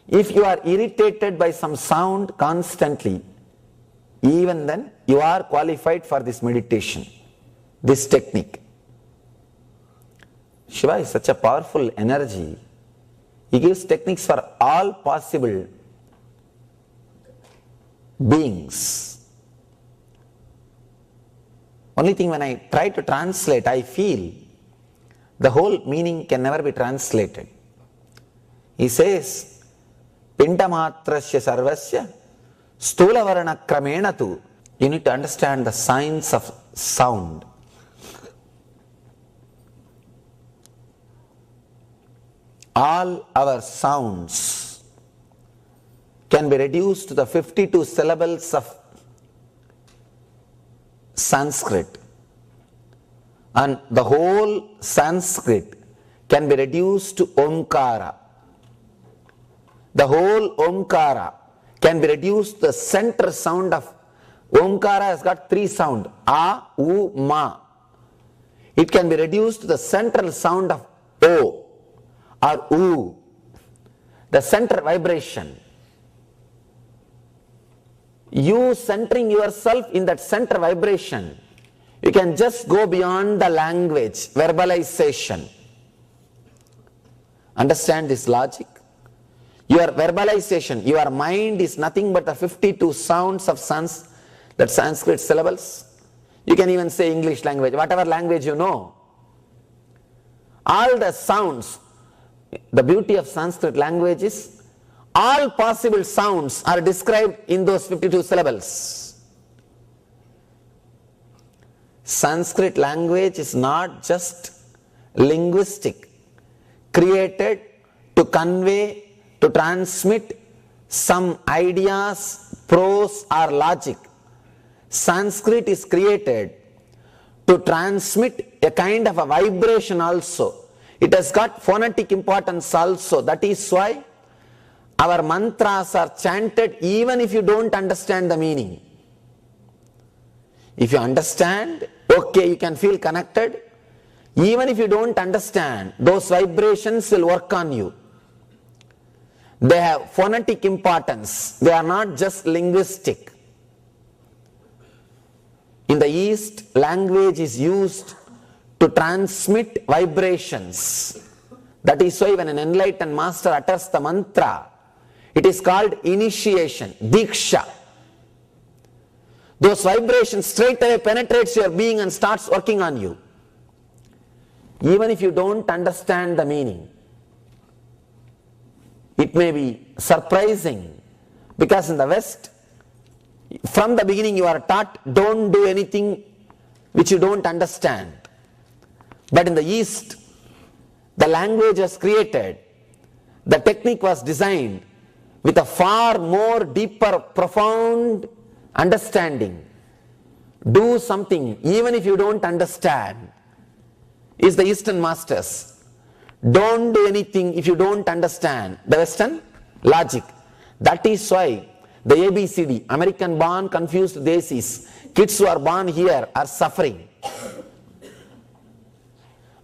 J: If you are irritated by some sound constantly, even then you are qualified for this meditation, this technique. Shiva is such a powerful energy. He gives techniques for all possible beings. Only thing, when I try to translate, I feel the whole meaning can never be translated. He says, Pindamatrasya sarvasya stulavarana kramena tu. You need to understand the science of sound. All our sounds can be reduced to the 52 syllables of Sanskrit, and the whole Sanskrit can be reduced to Omkara. The whole Omkara can be reduced to the center sound of Omkara. Has got three sounds, A, U, Ma. It can be reduced to the central sound of O or U, the center vibration. You centering yourself in that center vibration, you can just go beyond the language, verbalization. Understand this logic? Your verbalization, your mind is nothing but the 52 sounds of that Sanskrit syllables. You can even say English language, whatever language you know. All the sounds, the beauty of Sanskrit language is, all possible sounds are described in those 52 syllables. Sanskrit language is not just linguistic, created to convey, to transmit some ideas, prose or logic. Sanskrit is created to transmit a kind of a vibration also. It has got phonetic importance also. That is why our mantras are chanted even if you don't understand the meaning. If you understand, okay, you can feel connected. Even if you don't understand, those vibrations will work on you. They have phonetic importance. They are not just linguistic. In the East, language is used to transmit vibrations. That is why when an enlightened master utters the mantra, it is called initiation, diksha. Those vibrations straight away penetrates your being and starts working on you. Even if you don't understand the meaning, it may be surprising, because in the West, from the beginning you are taught, don't do anything which you don't understand. But in the East, the language was created, the technique was designed with a far more deeper, profound understanding. Do something even if you don't understand, is the Eastern masters. Don't do anything if you don't understand the Western logic. That is why the ABCD, American born confused desis, kids who are born here are suffering.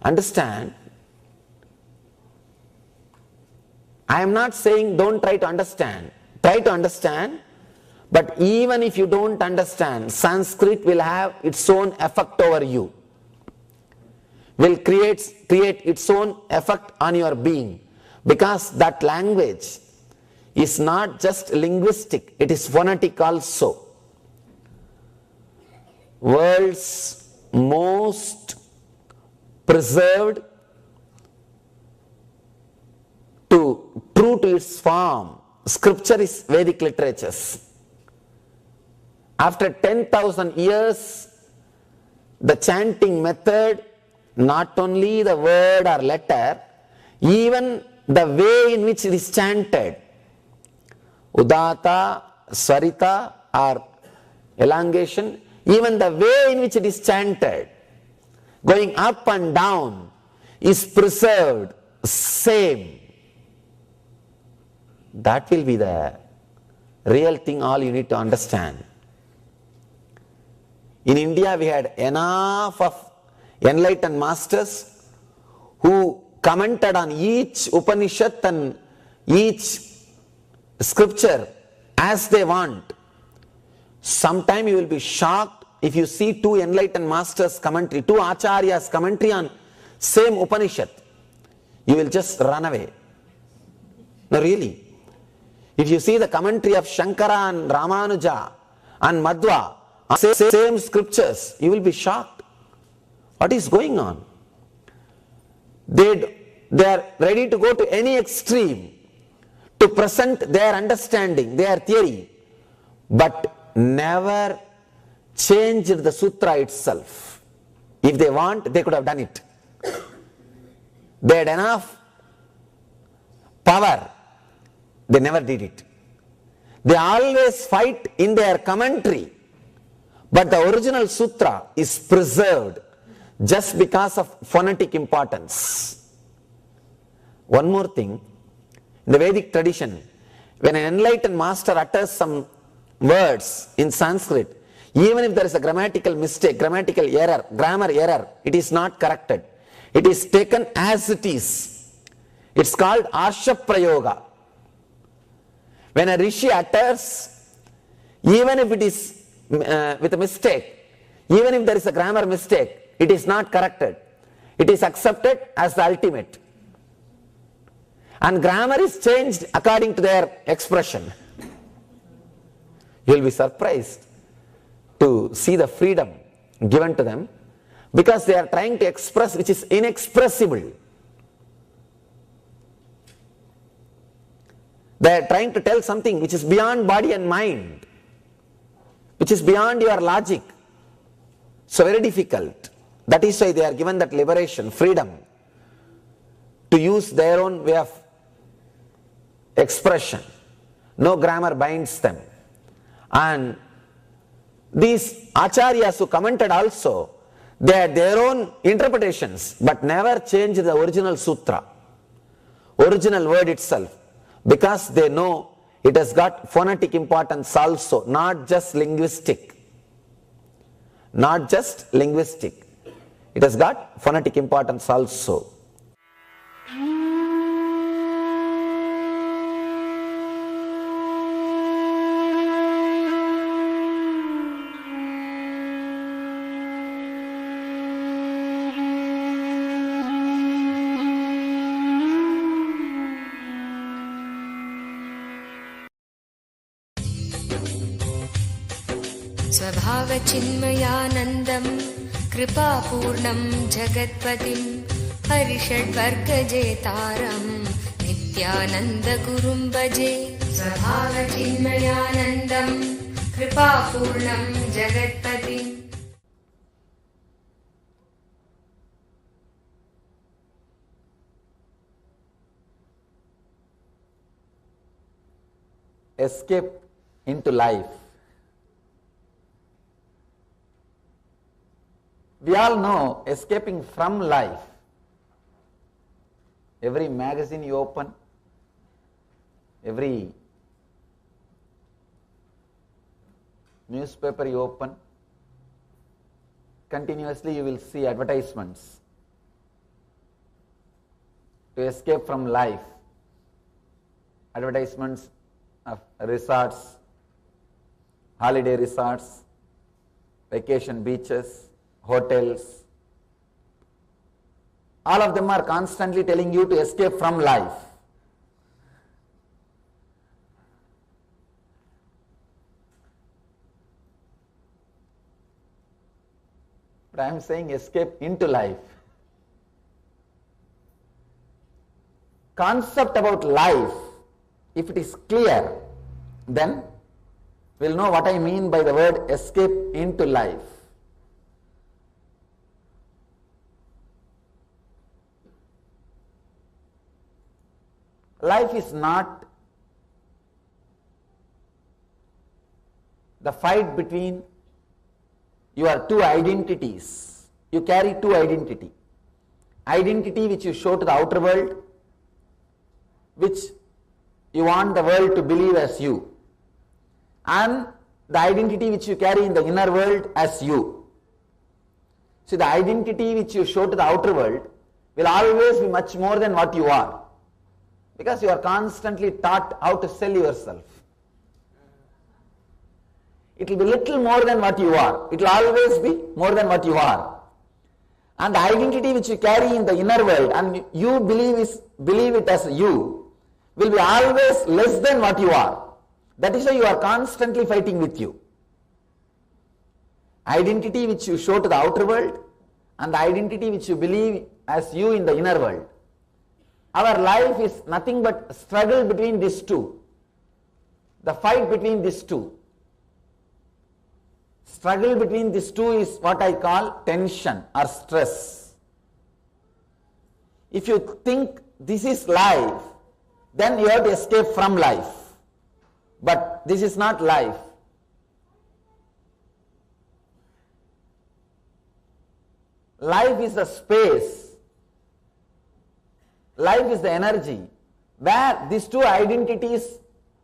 J: Understand? I am not saying don't try to understand. Try to understand, but even if you don't understand, Sanskrit will have its own effect over you. Will create its own effect on your being, because that language is not just linguistic, it is phonetic also. World's most preserved, true to its form, scripture is Vedic literatures. After 10,000 years, the chanting method, not only the word or letter, even the way in which it is chanted, Udata, Swarita or elongation, even the way in which it is chanted, going up and down, is preserved same. That will be the real thing, all you need to understand. In India, we had enough of enlightened masters who commented on each Upanishad and each scripture as they want. Sometime you will be shocked if you see two enlightened masters commentary, two acharyas commentary on same Upanishad. You will just run away. No, really. If you see the commentary of Shankara and Ramanuja and Madhva on same scriptures, you will be shocked. What is going on? They are ready to go to any extreme to present their understanding, their theory, but never changed the sutra itself. If they want, they could have done it. They had enough power. They never did it. They always fight in their commentary, but the original sutra is preserved just because of phonetic importance. One more thing, in the Vedic tradition, when an enlightened master utters some words in Sanskrit, even if there is a grammatical mistake, grammatical error, grammar error, it is not corrected. It is taken as it is. It's called Arsha Prayoga. When a rishi utters, even if it is with a mistake, even if there is a grammar mistake, it is not corrected. It is accepted as the ultimate. And grammar is changed according to their expression. You will be surprised to see the freedom given to them, because they are trying to express which is inexpressible. They are trying to tell something which is beyond body and mind, which is beyond your logic. So very difficult. That is why they are given that liberation, freedom, to use their own way of expression. No grammar binds them. And these acharyas who commented also, they had their own interpretations, but never changed the original sutra, original word itself, because they know it has got phonetic importance also, not just linguistic. Not just linguistic. It has got phonetic importance also.
O: स्वभावचिन्मयानन्दं कृपापूर्णं जगत्पतिं हरिषड्वर्गजेतारं नित्यानन्दगुरुं भजे स्वभावचिन्मयानन्दं कृपापूर्णं जगत्पतिम्
J: Escape into life. We all know escaping from life. Every magazine you open, every newspaper you open, continuously you will see advertisements to escape from life. Advertisements of resorts, holiday resorts, vacation beaches, hotels. All of them are constantly telling you to escape from life. But I am saying escape into life. Concept about life, if it is clear, then we will know what I mean by the word escape into life. Life is not the fight between your two identities. You carry two identities. Identity which you show to the outer world, which you want the world to believe as you, and the identity which you carry in the inner world as you. See, the identity which you show to the outer world will always be much more than what you are, because you are constantly taught how to sell yourself. It will be little more than what you are. It will always be more than what you are. And the identity which you carry in the inner world and you believe it as you will be always less than what you are. That is why you are constantly fighting with you. Identity which you show to the outer world and the identity which you believe as you in the inner world. Our life is nothing but struggle between these two. The fight between these two. Struggle between these two is what I call tension or stress. If you think this is life, then you have to escape from life. But this is not life. Life is a space. Life is the energy where these two identities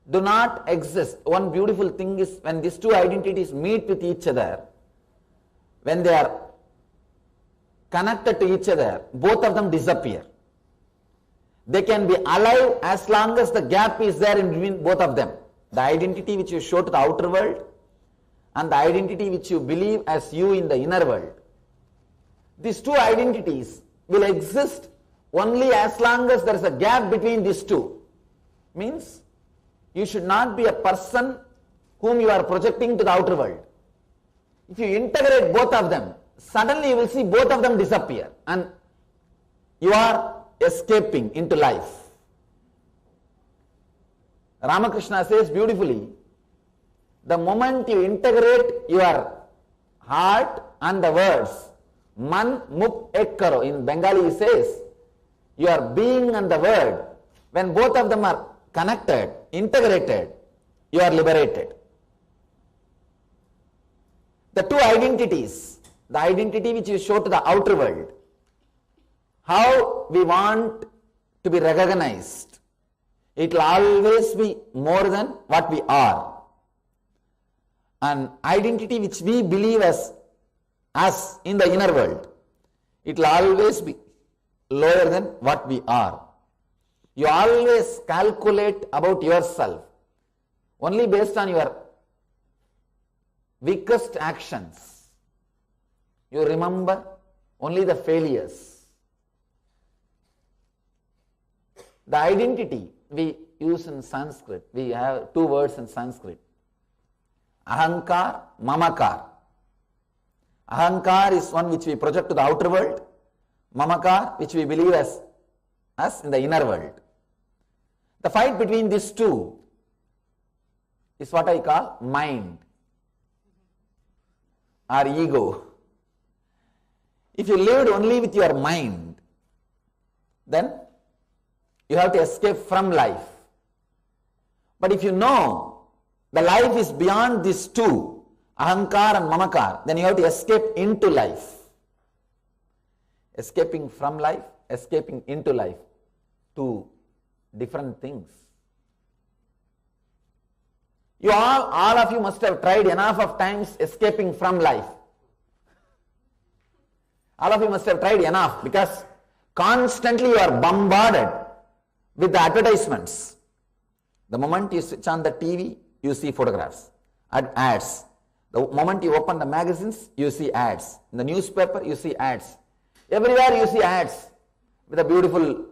J: do not exist. One beautiful thing is when these two identities meet with each other, when they are connected to each other, both of them disappear. They can be alive as long as the gap is there in between both of them. The identity which you show to the outer world and the identity which you believe as you in the inner world. These two identities will exist only as long as there is a gap between these two. Means you should not be a person whom you are projecting to the outer world. If you integrate both of them, suddenly you will see both of them disappear and you are escaping into life. Ramakrishna says beautifully, the moment you integrate your heart and the words, man muk ek karo, in Bengali he says, your being and the word, when both of them are connected, integrated, you are liberated. The two identities, the identity which you show to the outer world, how we want to be recognized, it will always be more than what we are. An identity which we believe as us in the inner world, it will always be lower than what we are. You always calculate about yourself only based on your weakest actions. You remember only the failures. The identity we use in Sanskrit, we have two words in Sanskrit. Ahankar, Mamakar. Ahankar is one which we project to the outer world. Mamakar, which we believe as us in the inner world. The fight between these two is what I call mind or ego. If you lived only with your mind, then you have to escape from life. But if you know the life is beyond these two, Ahankar and Mamakar, then you have to escape into life. Escaping from life, escaping into life. Two different things. You all of you must have tried enough of times escaping from life. All of you must have tried enough because constantly you are bombarded with the advertisements. The moment you switch on the TV, you see photographs, ads. The moment you open the magazines, you see ads. In the newspaper, you see ads. Everywhere you see ads with a beautiful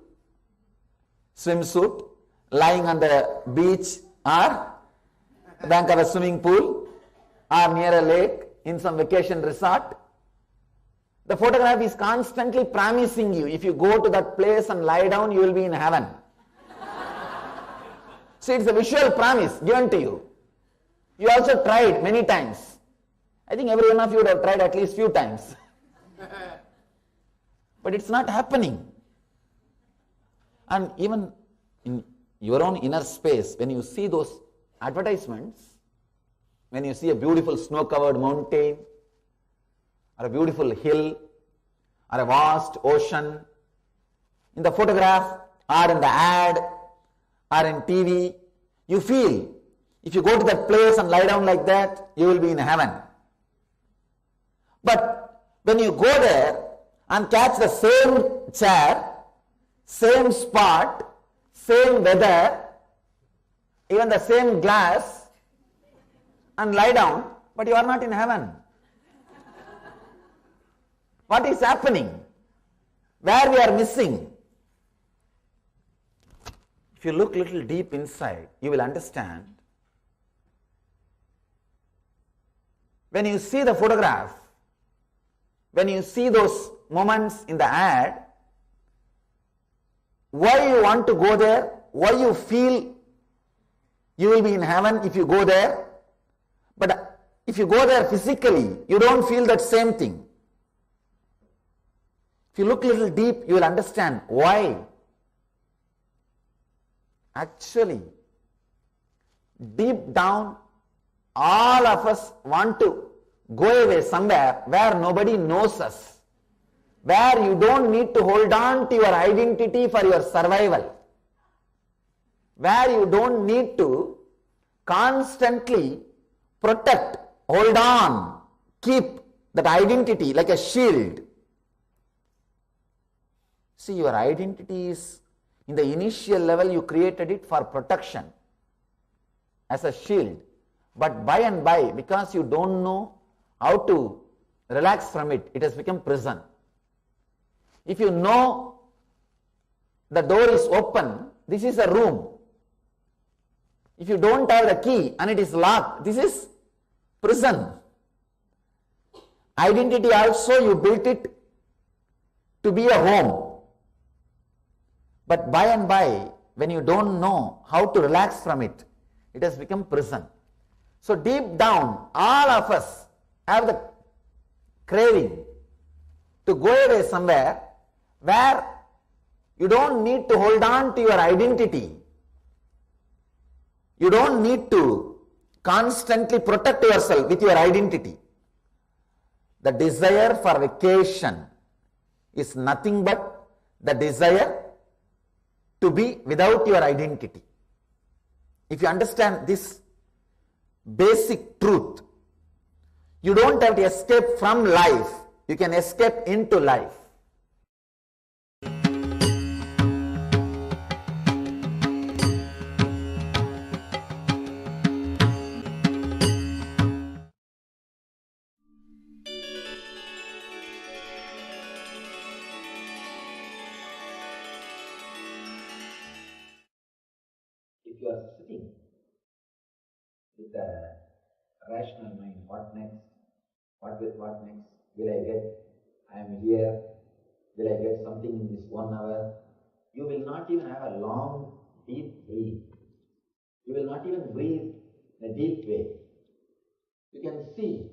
J: swimsuit, lying on the beach or bank of a swimming pool or near a lake in some vacation resort. The photograph is constantly promising you, if you go to that place and lie down, you will be in heaven. See, it's a visual promise given to you. You also tried many times. I think every one of you would have tried at least few times. But it's not happening. And even in your own inner space, when you see those advertisements, when you see a beautiful snow-covered mountain, or a beautiful hill, or a vast ocean, in the photograph, or in the ad, or in TV, you feel, if you go to that place and lie down like that, you will be in heaven. But when you go there and catch the same chair, same spot, same weather, even the same glass, and lie down, but you are not in heaven. What is happening? Where we are missing? If you look a little deep inside, you will understand. When you see the photograph, when you see those moments in the ad, why you want to go there, why you feel you will be in heaven if you go there, but if you go there physically, you don't feel that same thing. If you look a little deep, you will understand why. Actually, deep down, all of us want to go away somewhere where nobody knows us, where you don't need to hold on to your identity for your survival, where you don't need to constantly protect, hold on, keep that identity like a shield. See, your identity is, in the initial level, you created it for protection as a shield. But by and by, because you don't know how to relax from it, it has become prison. If you know the door is open, this is a room. If you don't have the key and it is locked, this is prison. Identity also, you built it to be a home. But by and by, when you don't know how to relax from it, it has become prison. So deep down, all of us have the craving to go away somewhere where you don't need to hold on to your identity. You don't need to constantly protect yourself with your identity. The desire for vacation is nothing but the desire to be without your identity. If you understand this basic truth, you don't have to escape from life, you can escape into life. If you are sitting with a rational mind. What next? What next? Will I get? I am here. Will I get something in this 1 hour? You will not even have a long, deep breath. You will not even breathe in a deep way. You can see.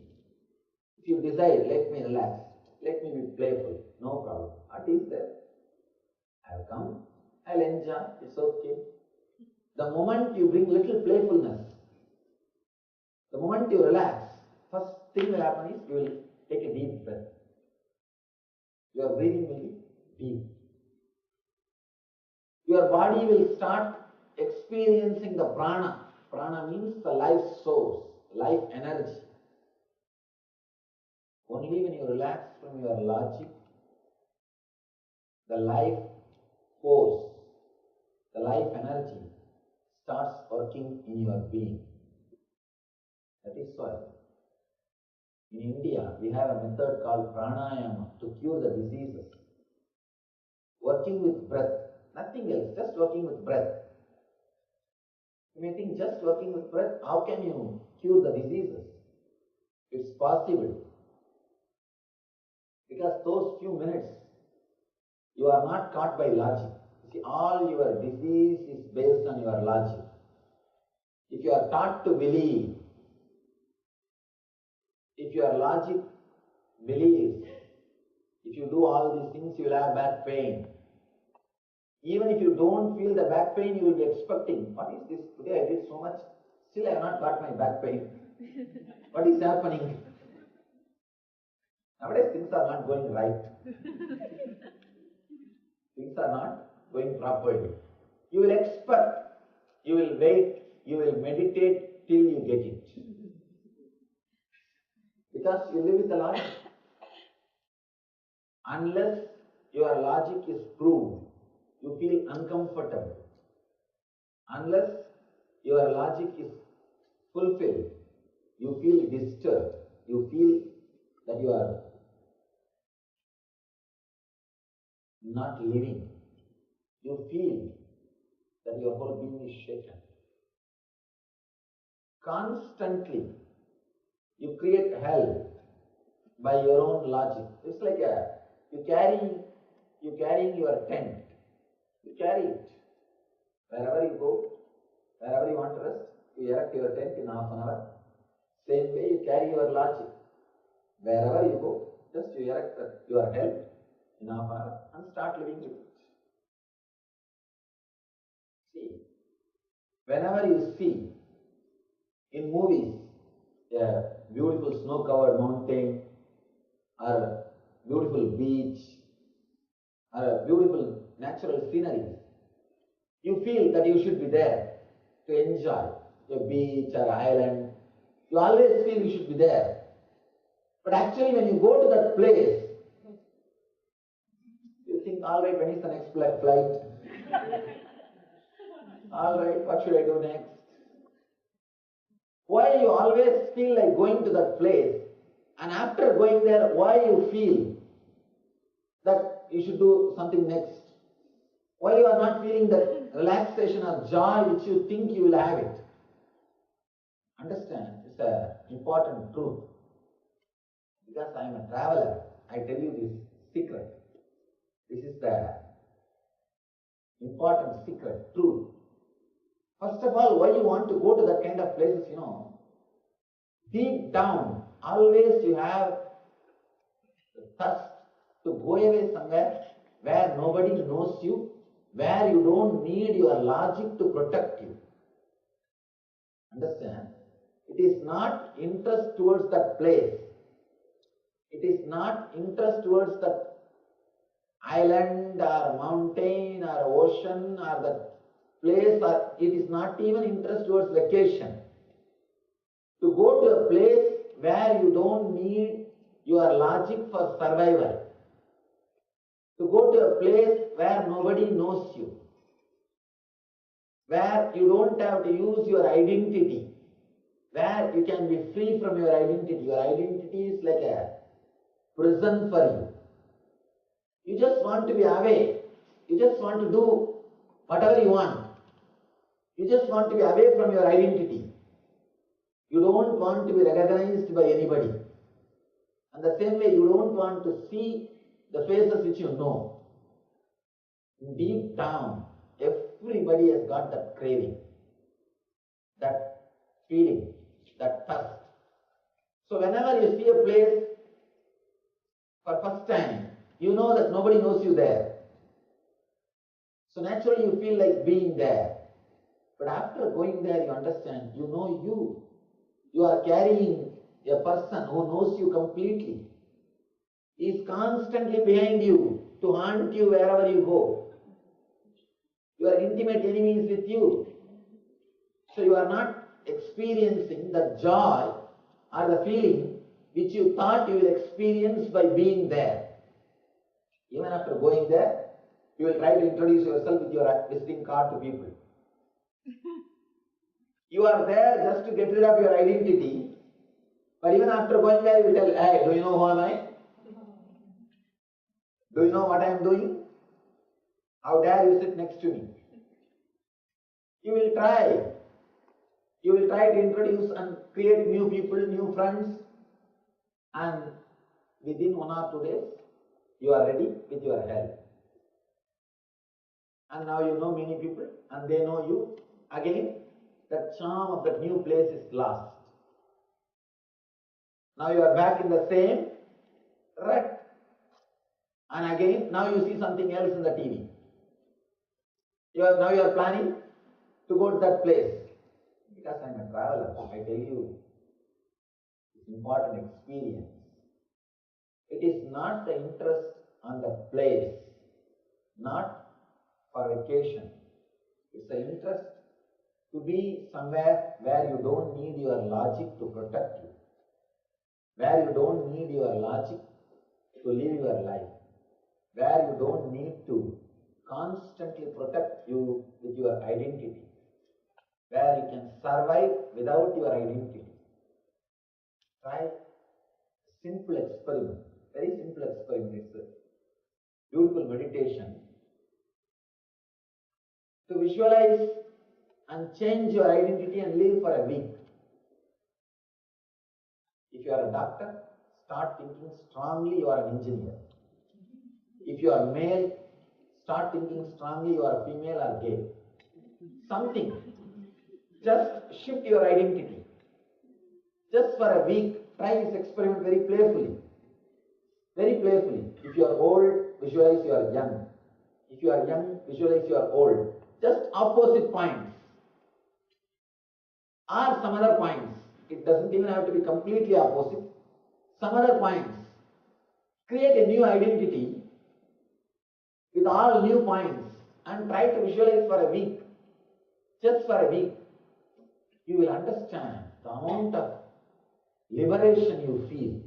J: If you decide, let me relax, let me be playful, no problem. What is there? I'll come, I'll enjoy, it's okay. The moment you bring little playfulness, the moment you relax, first thing will happen is you will take a deep breath. Your breathing will be deep. Your body will start experiencing the prana. Prana means the life source, life energy. Only when you relax from your logic, the life force, the life energy starts working in your being. That is why in India we have a method called pranayama to cure the diseases. Working with breath, nothing else, just working with breath. You may think just working with breath, how can you cure the diseases? It's possible. Because those few minutes, you are not caught by logic. You see, all your disease is based on your logic. If you are taught to believe, if your logic believes, if you do all these things, you will have back pain. Even if you don't feel the back pain, you will be expecting, what is this? Today I did so much, still I have not got my back pain. What is happening? Nowadays things are not going right. Things are not going properly. You will expect, you will wait, you will meditate till you get it. Because you live with the logic. Unless your logic is proved, you feel uncomfortable. Unless your logic is fulfilled, you feel disturbed. You feel that you are not living. You feel that your whole being is shaken. Constantly, you create hell by your own logic. It's like you carrying your tent. You carry it. Wherever you go, wherever you want to rest, you erect your tent in half an hour. Same way you carry your logic. Wherever you go, just you erect your hell in half an hour and start living with it. See, whenever you see in movies a beautiful snow-covered mountain or a beautiful beach or a beautiful natural scenery, you feel that you should be there to enjoy a beach or island. You always feel you should be there. But actually when you go to that place, you think, all right, when is the next flight? All right, what should I do next? Why you always feel like going to that place, and after going there, why you feel that you should do something next? Why you are not feeling that relaxation or joy which you think you will have it? Understand, it's an important truth. Because I am a traveler, I tell you this secret. This is the important secret, truth. First of all, why you want to go to that kind of places, deep down, always you have the thirst to go away somewhere where nobody knows you, where you don't need your logic to protect you. Understand? It is not interest towards that place. It is not interest towards that island or mountain or ocean or that place, or it is not even interest towards vacation. To go to a place where you don't need your logic for survival. To go to a place where nobody knows you. Where you don't have to use your identity. Where you can be free from your identity. Your identity is like a prison for you. You just want to be away. You just want to do whatever you want. You just want to be away from your identity. You don't want to be recognized by anybody. And the same way, you don't want to see the faces which you know. Deep down, everybody has got that craving, that feeling, that thirst. So whenever you see a place for first time, you know that nobody knows you there. So naturally you feel like being there. But after going there, you understand, you know you. You are carrying a person who knows you completely. He is constantly behind you to haunt you wherever you go. Your intimate enemy is with you. So you are not experiencing the joy or the feeling which you thought you will experience by being there. Even after going there, you will try to introduce yourself with your visiting card to people. You are there just to get rid of your identity, but even after going there, you will tell, hey, do you know who am I? Do you know what I am doing? How dare you sit next to me? You will try. You will try to introduce and create new people, new friends, and within 1 or 2 days, you are ready with your help. And now you know many people, and they know you. Again, the charm of that new place is lost. Now you are back in the same rut. And again, now you see something else in the TV. Now you are planning to go to that place. Because I am a traveler, I tell you, it's an important experience. It is not the interest on the place, not for vacation. It's the interest to be somewhere where you don't need your logic to protect you, where you don't need your logic to live your life, where you don't need to constantly protect you with your identity, where you can survive without your identity. Try a simple experiment, very simple experiment. It's a beautiful meditation to visualize and change your identity and live for a week. If you are a doctor, start thinking strongly you are an engineer. If you are male, start thinking strongly you are a female or gay. Something. Just shift your identity. Just for a week, try this experiment very playfully. Very playfully. If you are old, visualize you are young. If you are young, visualize you are old. Just opposite points. Or some other points. It doesn't even have to be completely opposite. Some other points. Create a new identity with all new points and try to visualize for a week. Just for a week. You will understand the amount of liberation you feel.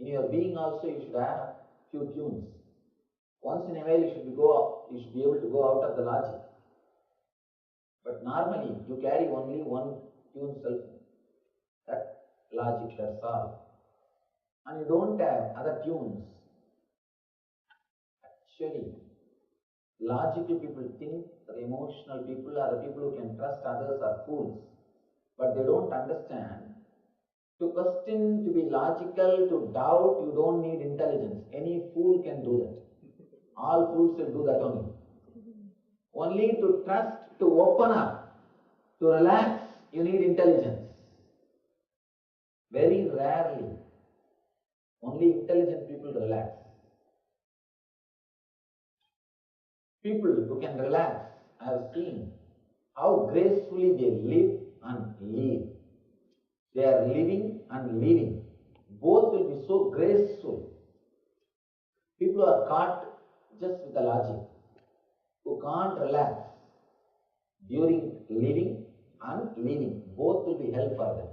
J: In your being also you should have few tunes. Once in a while you should be able to go out of the logic. But normally you carry only one tune self. That logic, that's all. And you don't have other tunes. Actually, logical people think that emotional people are the people who can trust others are fools. But they don't understand. To question, to be logical, to doubt, you don't need intelligence. Any fool can do that. All fools will do that only. Only to trust, to open up, to relax, you need intelligence. Very rarely, only intelligent people relax. People who can relax, I have seen how gracefully they live and leave. They are living and leaving. Both will be so graceful. People who are caught just with the logic, who can't relax, during living and leaving. Both will be hell for them.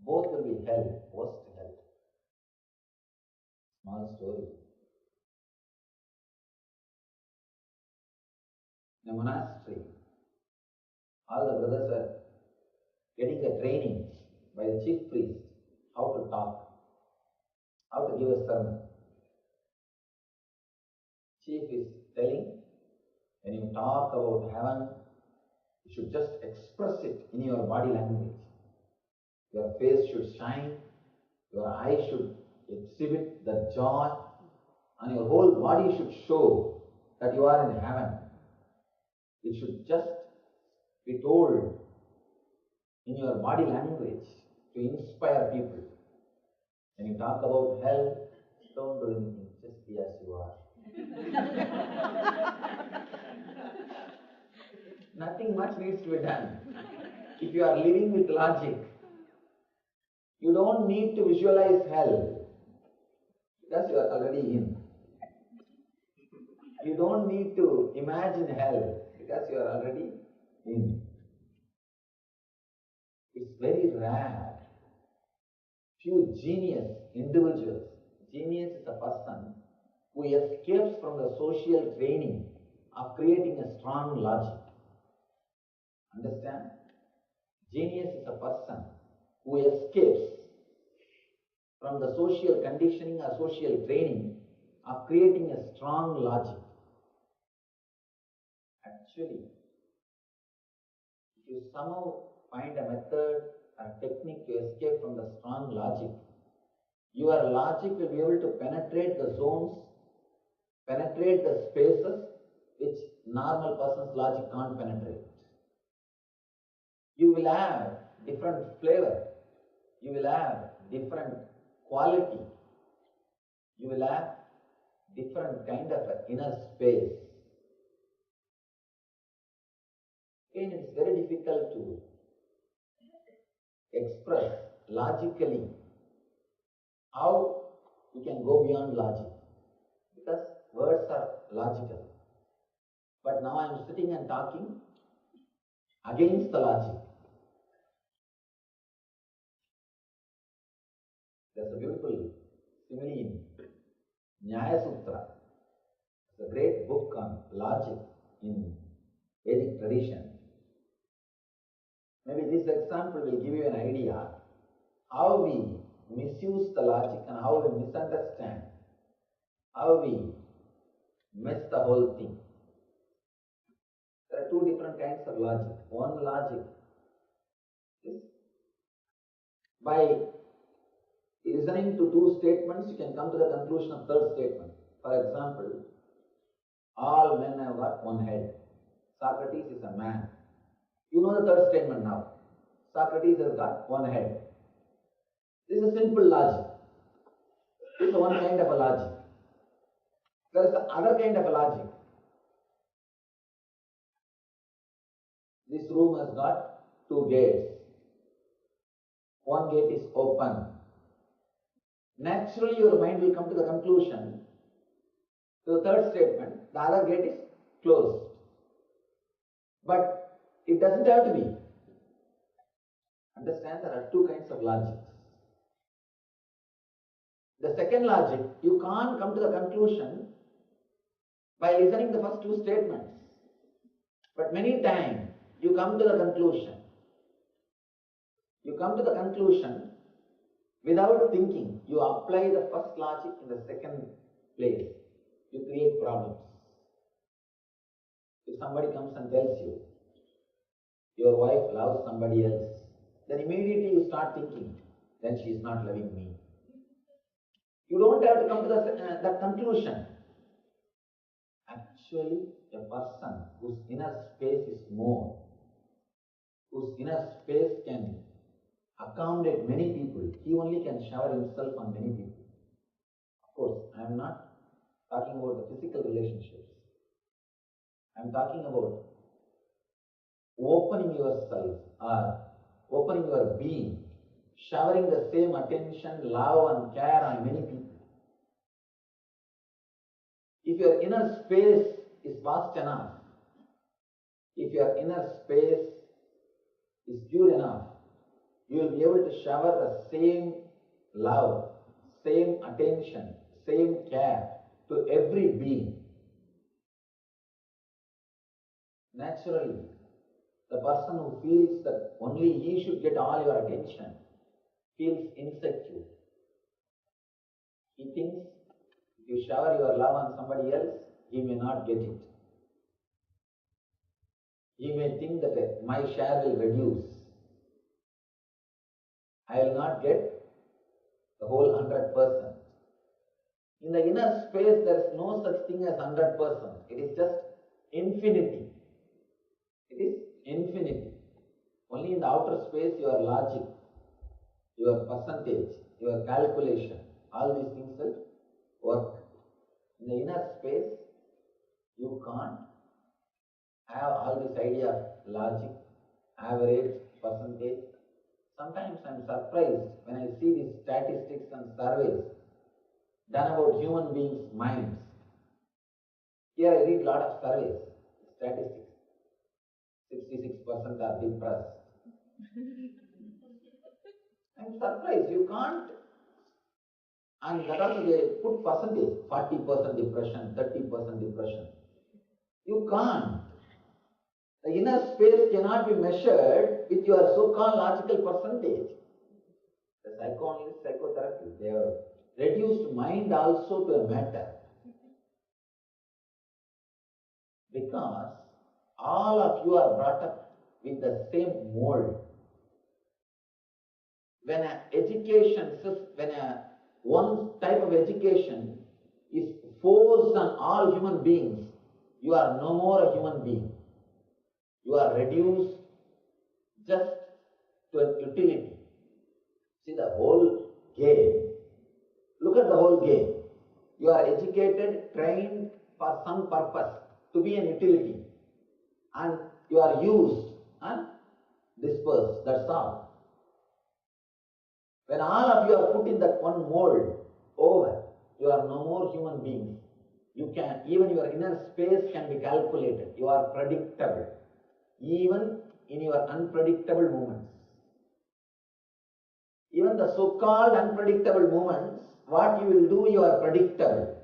J: Both will be hell, worst hell. Small story. In a monastery, all the brothers were getting a training by the chief priest how to talk, how to give a sermon. Chief is telling, when you talk about heaven, you should just express it in your body language. Your face should shine, your eyes should exhibit the joy, and your whole body should show that you are in heaven. It should just be told in your body language to inspire people. When you talk about hell, don't do anything, just be as you are. Nothing much needs to be done. If you are living with logic, you don't need to visualize hell because you are already in. You don't need to imagine hell because you are already in. It's very rare. Few genius individuals. Genius is a person who escapes from the social training of creating a strong logic. Understand? Genius is a person who escapes from the social conditioning or social training of creating a strong logic. Actually, if you somehow find a method or technique to escape from the strong logic, your logic will be able to penetrate the zones, penetrate the spaces which normal person's logic can't penetrate. You will have different flavor, you will have different quality, you will have different kind of inner space. Again, it is very difficult to express logically how you can go beyond logic, because words are logical. But now I am sitting and talking against the logic. There's a beautiful simile in Nyaya Sutra. It's a great book on logic in Vedic tradition. Maybe this example will give you an idea how we misuse the logic and how we misunderstand, how we miss the whole thing. There are two different kinds of logic. One logic is by listening to two statements, you can come to the conclusion of third statement. For example, all men have got one head. Socrates is a man. You know the third statement now. Socrates has got one head. This is a simple logic. This is one kind of a logic. There is the other kind of a logic. This room has got two gates. One gate is open. Naturally, your mind will come to the conclusion, to the third statement, the other gate is closed. But it doesn't have to be. Understand, there are two kinds of logic. The second logic, you can't come to the conclusion by listening to the first two statements. But many times, you come to the conclusion. You come to the conclusion without thinking. You apply the first logic in the second place. You create problems. If somebody comes and tells you, your wife loves somebody else, then immediately you start thinking, then she is not loving me. You don't have to come to that conclusion. Actually, a person whose inner space is more, whose inner space can accommodate many people, he only can shower himself on many people. Of course, I am not talking about the physical relationships. I am talking about opening yourself or opening your being, showering the same attention, love and care on many people. If your inner space is vast enough, If your inner space is pure enough, you will be able to shower the same love, same attention, same care to every being. Naturally, the person who feels that only he should get all your attention feels insecure. He thinks if you shower your love on somebody else, he may not get it. He may think that my share will reduce. I will not get the whole 100%. In the inner space, there is no such thing as 100%. It is just infinity. It is infinity. Only in the outer space, your logic, your percentage, your calculation, all these things will work. In the inner space, you can't have all this idea of logic, average, percentage. Sometimes I am surprised when I see these statistics and surveys done about human beings' minds. Here I read a lot of surveys, statistics. 66% are depressed. I am surprised, you can't. And that also they put percentage, 40% depression, 30% depression. You can't. The inner space cannot be measured with your so-called logical percentage. The psychoanalyst, psychotherapy, they have reduced mind also to a matter. Because all of you are brought up with the same mold. When one type of education is forced on all human beings, you are no more a human being. You are reduced just to an utility. See the whole game. Look at the whole game. You are educated, trained for some purpose to be an utility. And you are used and dispersed. That's all. When all of you are put in that one mold, over, you are no more human beings. You can, even your inner space can be calculated. You are predictable. Even in your unpredictable moments. Even the so-called unpredictable moments, what you will do, you are predictable.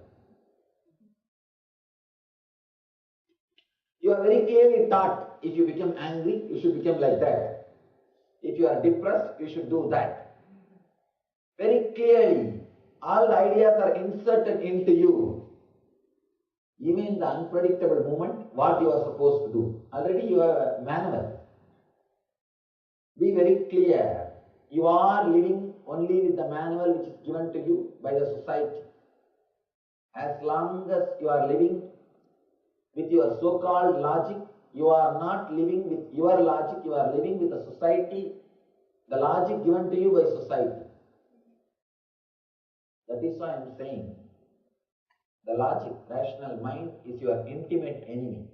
J: You are very clearly taught, if you become angry, you should become like that. If you are depressed, you should do that. Very clearly, all the ideas are inserted into you. Even in the unpredictable moment, what you are supposed to do. Already you have a manual. Be very clear. You are living only with the manual which is given to you by the society. As long as you are living with your so-called logic, you are not living with your logic, you are living with the society, the logic given to you by society. That is why I am saying, the logic, rational mind is your intimate enemy.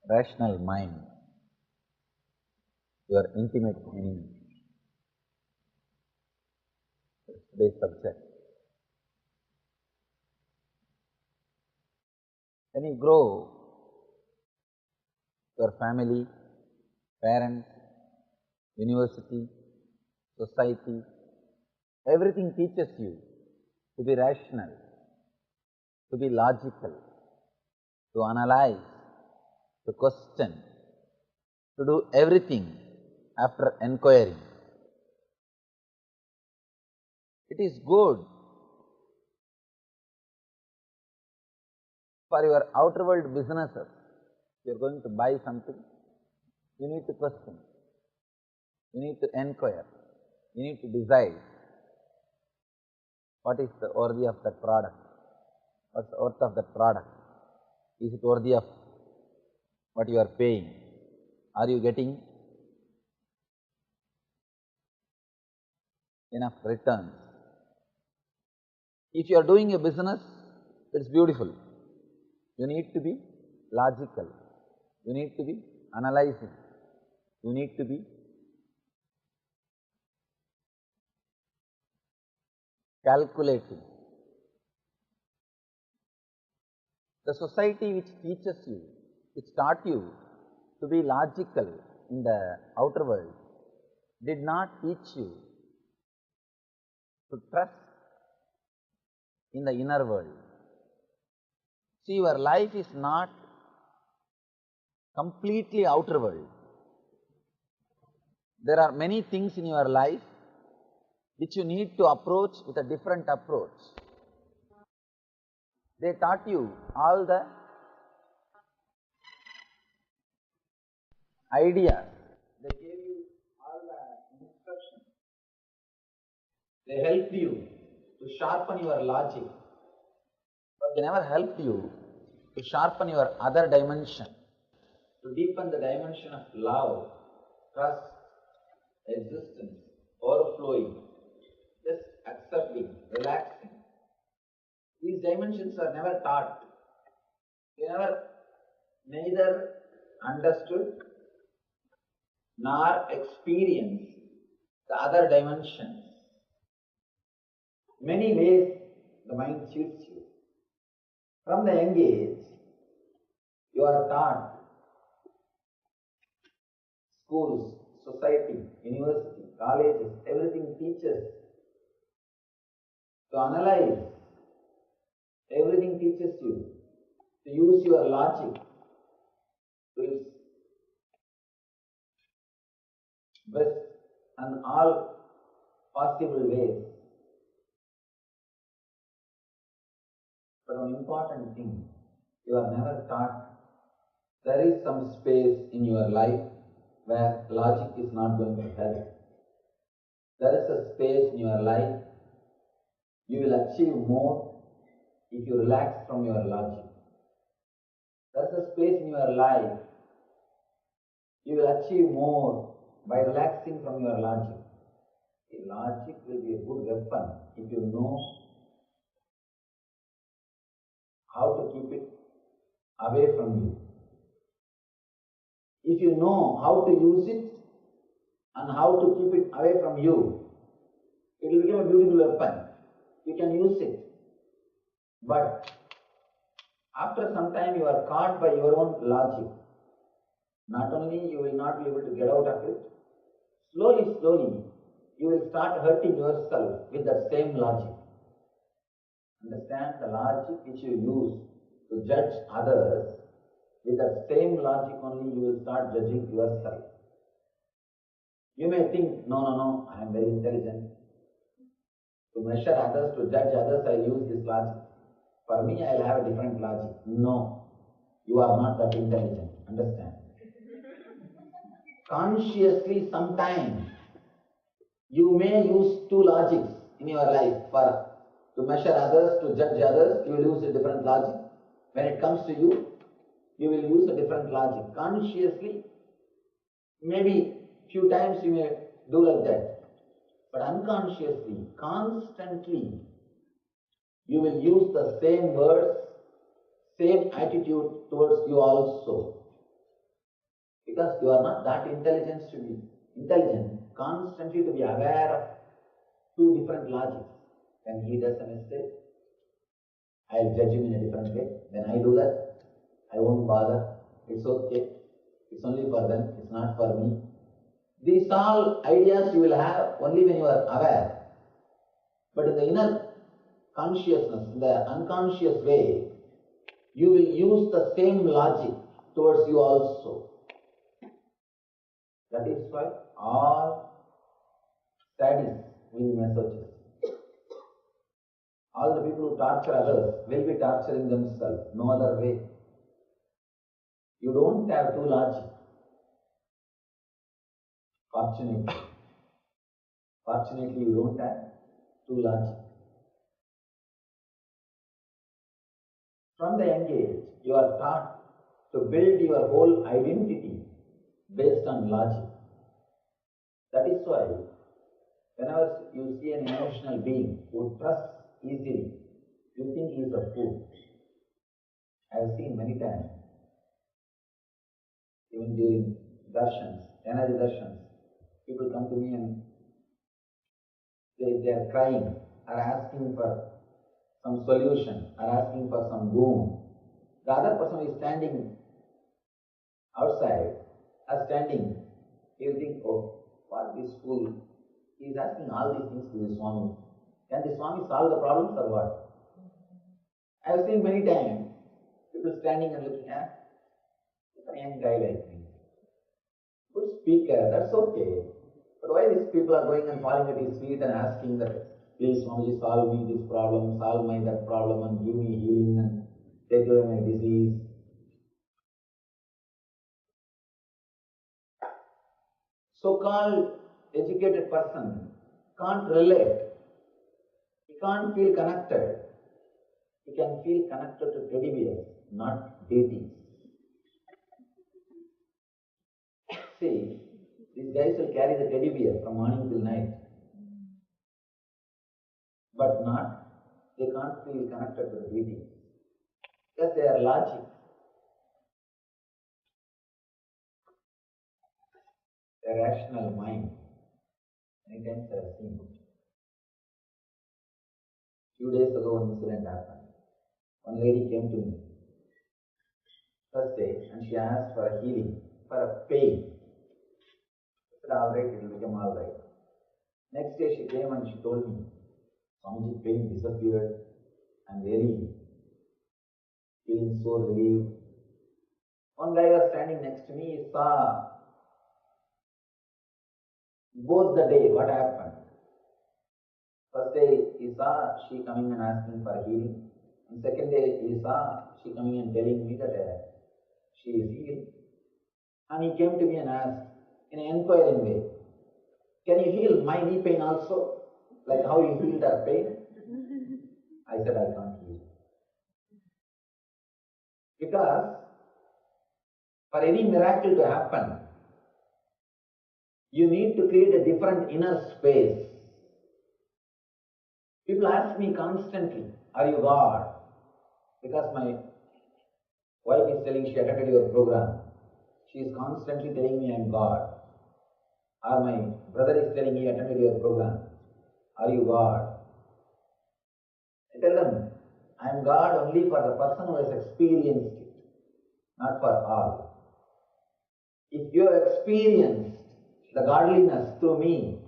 J: Rational mind, your intimate enemy. That's today's subject. When you grow, your family, parents, university, society, everything teaches you to be rational, to be logical, to analyze, to question, to do everything after enquiring. It is good for your outer world businesses. If you are going to buy something, you need to question, you need to enquire, you need to decide what is the worthy of that product, what's the worth of that product, is it worthy of what you are paying, are you getting enough returns. If you are doing a business, it's beautiful. You need to be logical. You need to be analyzing. You need to be calculating. The society which teaches you, which taught you to be logical in the outer world, did not teach you to trust in the inner world. See, your life is not completely outer world. There are many things in your life which you need to approach with a different approach. They taught you all the ideas. They gave you all the instructions. They helped you to sharpen your logic. But they never helped you to sharpen your other dimension, to deepen the dimension of love, trust, existence, overflowing, just accepting, relaxing. These dimensions are never taught. They never neither understood nor experienced the other dimensions. Many ways the mind cheats you. From the young age, you are taught schools, society, university, colleges, everything teaches to analyze. Everything teaches you to use your logic to its best and all possible ways. But one important thing, you are never taught there is some space in your life where logic is not going to help. There is a space in your life you will achieve more if you relax from your logic. There is a space in your life you will achieve more by relaxing from your logic. The logic will be a good weapon if you know how to keep it away from you. If you know how to use it and how to keep it away from you, it will become a beautiful weapon. You can use it. But after some time you are caught by your own logic. Not only you will not be able to get out of it, slowly you will start hurting yourself with that same logic. Understand, the logic which you use to judge others, with that same logic only you will start judging yourself. You may think, no, I am very intelligent. To measure others, to judge others, I use this logic. For me, I will have a different logic. No, you are not that intelligent. Understand? Consciously, sometime, you may use two logics in your life. For to measure others, to judge others, you will use a different logic. When it comes to you, you will use a different logic. Consciously, maybe few times you may do like that. But unconsciously, constantly, you will use the same words, same attitude towards you also. Because you are not that intelligent to be intelligent, constantly to be aware of two different logics. When he does a mistake, I will judge him in a different way. When I do that, I won't bother. It's okay. It's only for them. It's not for me. These all ideas you will have only when you are aware. But in the inner consciousness, in the unconscious way, you will use the same logic towards you also. That is why all studies will be masochists. All the people who torture others will be torturing themselves, no other way. You don't have two logic. Fortunately, you don't have two logic. From the young age, you are taught to build your whole identity based on logic. That is why Whenever you see an emotional being who trusts easily, you think he is a fool. I have seen many times, even during darshans, energy darshans, people come to me and they are crying, are asking for some solution, are asking for some boon. The other person is standing outside, or standing, he will think, oh, what this fool, he is asking all these things to the Swami. Can the Swami solve the problems or what? I have seen many times, people standing and looking at a young guy like me. Good speaker, that's okay. But why these people are going and falling at his feet and asking that, please Swamiji, solve me this problem, solve my that problem and give me healing and take away my disease. So-called educated person can't relate. He can't feel connected. He can feel connected to teddy bears, not deities. See, these guys will carry the teddy bear from morning till night. But they can't feel connected to the deity. Because they are logic. Their rational mind. Many times I have seen. Few days ago one incident happened. One lady came to me first day and she asked for a healing, for a pain. I said, all right, it will become all right. Next day she came and she told me, Swamiji, pain disappeared. I'm really feeling so relieved. One guy was standing next to me, he saw both the day what happened. First day he saw she coming and asking for healing. And second day he saw she coming and telling me that she is healed. And he came to me and asked in an inquiring way, can you heal my knee pain also? Like how you healed her pain? I said, I can't heal. Because for any miracle to happen, you need to create a different inner space. People ask me constantly, are you God? Because my wife is telling she attended your program. She is constantly telling me I am God. Or my brother is telling me he attended your program. Are you God? I tell them, I am God only for the person who has experienced it, not for all. If you have experienced the godliness through me,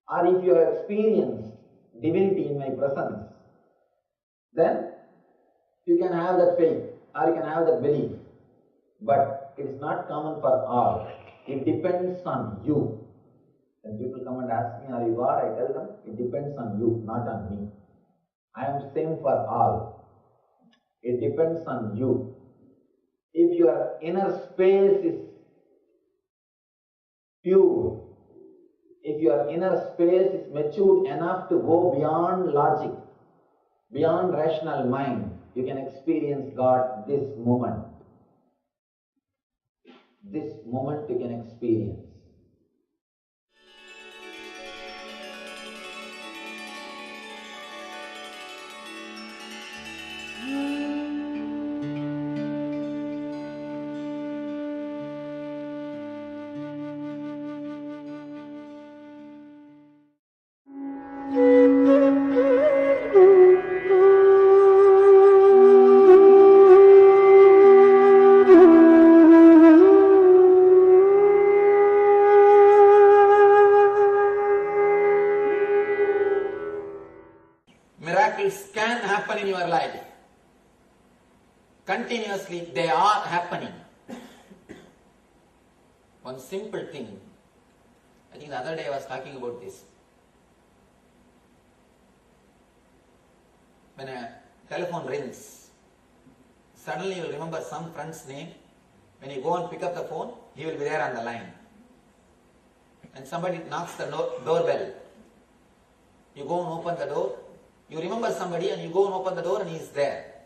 J: or if you have experienced divinity in my presence, then you can have that faith or you can have that belief. But it is not common for all. It depends on you. When people come and ask me, are you God? I tell them, it depends on you, not on me. I am same for all. It depends on you. If your inner space is pure, if your inner space is matured enough to go beyond logic, beyond rational mind, you can experience God this moment. This moment you can experience. Miracles can happen in your life. Continuously they are happening. One simple thing. I think the other day I was talking about this. When a telephone rings, suddenly you will remember some friend's name. When you go and pick up the phone, he will be there on the line. And somebody knocks the doorbell. You go and open the door. You remember somebody and you go and open the door and he is there.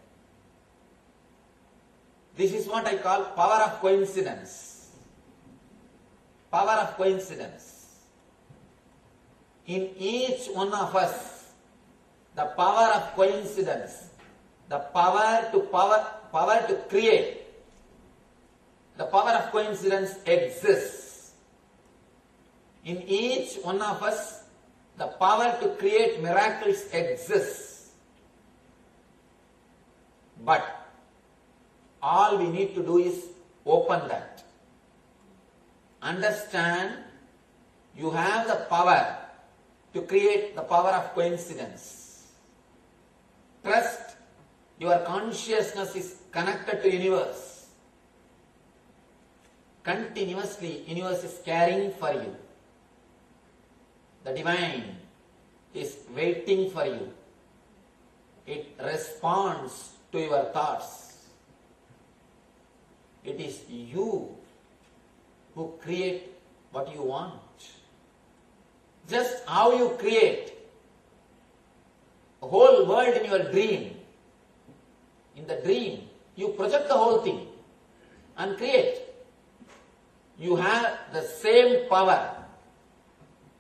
J: This is what I call power of coincidence. Power of coincidence. In each one of us, the power of coincidence, the power to create, the power of coincidence exists. In each one of us, the power to create miracles exists. But all we need to do is open that. Understand you have the power to create the power of coincidence. Trust your consciousness is connected to universe. Continuously universe is caring for you. The divine is waiting for you. It responds to your thoughts. It is you who create what you want. Just how you create a whole world in your dream. In the dream, you project the whole thing and create. You have the same power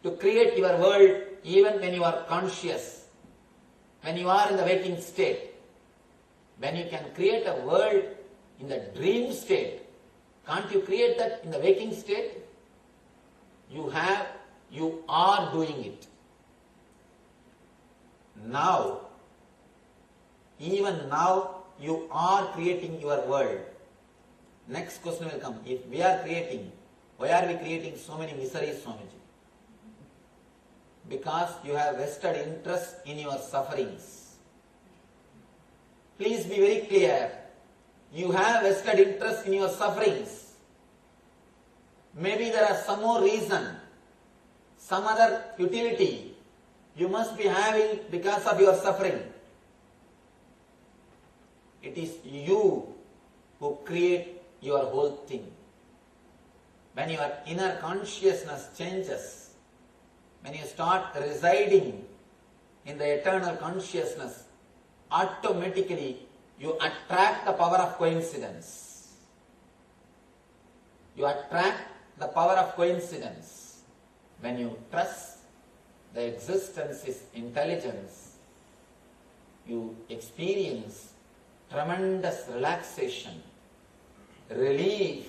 J: to create your world even when you are conscious, when you are in the waking state. When you can create a world in the dream state, can't you create that in the waking state? You are doing it. Now, even now, you are creating your world. Next question will come. If we are creating, why are we creating so many miseries, Swamiji? Because you have vested interest in your sufferings. Please be very clear. You have vested interest in your sufferings. Maybe there are some more reason, some other utility you must be having because of your suffering. It is you who create your whole thing. When your inner consciousness changes, when you start residing in the eternal consciousness, automatically you attract the power of coincidence. You attract the power of coincidence. When you trust the existence is intelligence, you experience tremendous relaxation, relief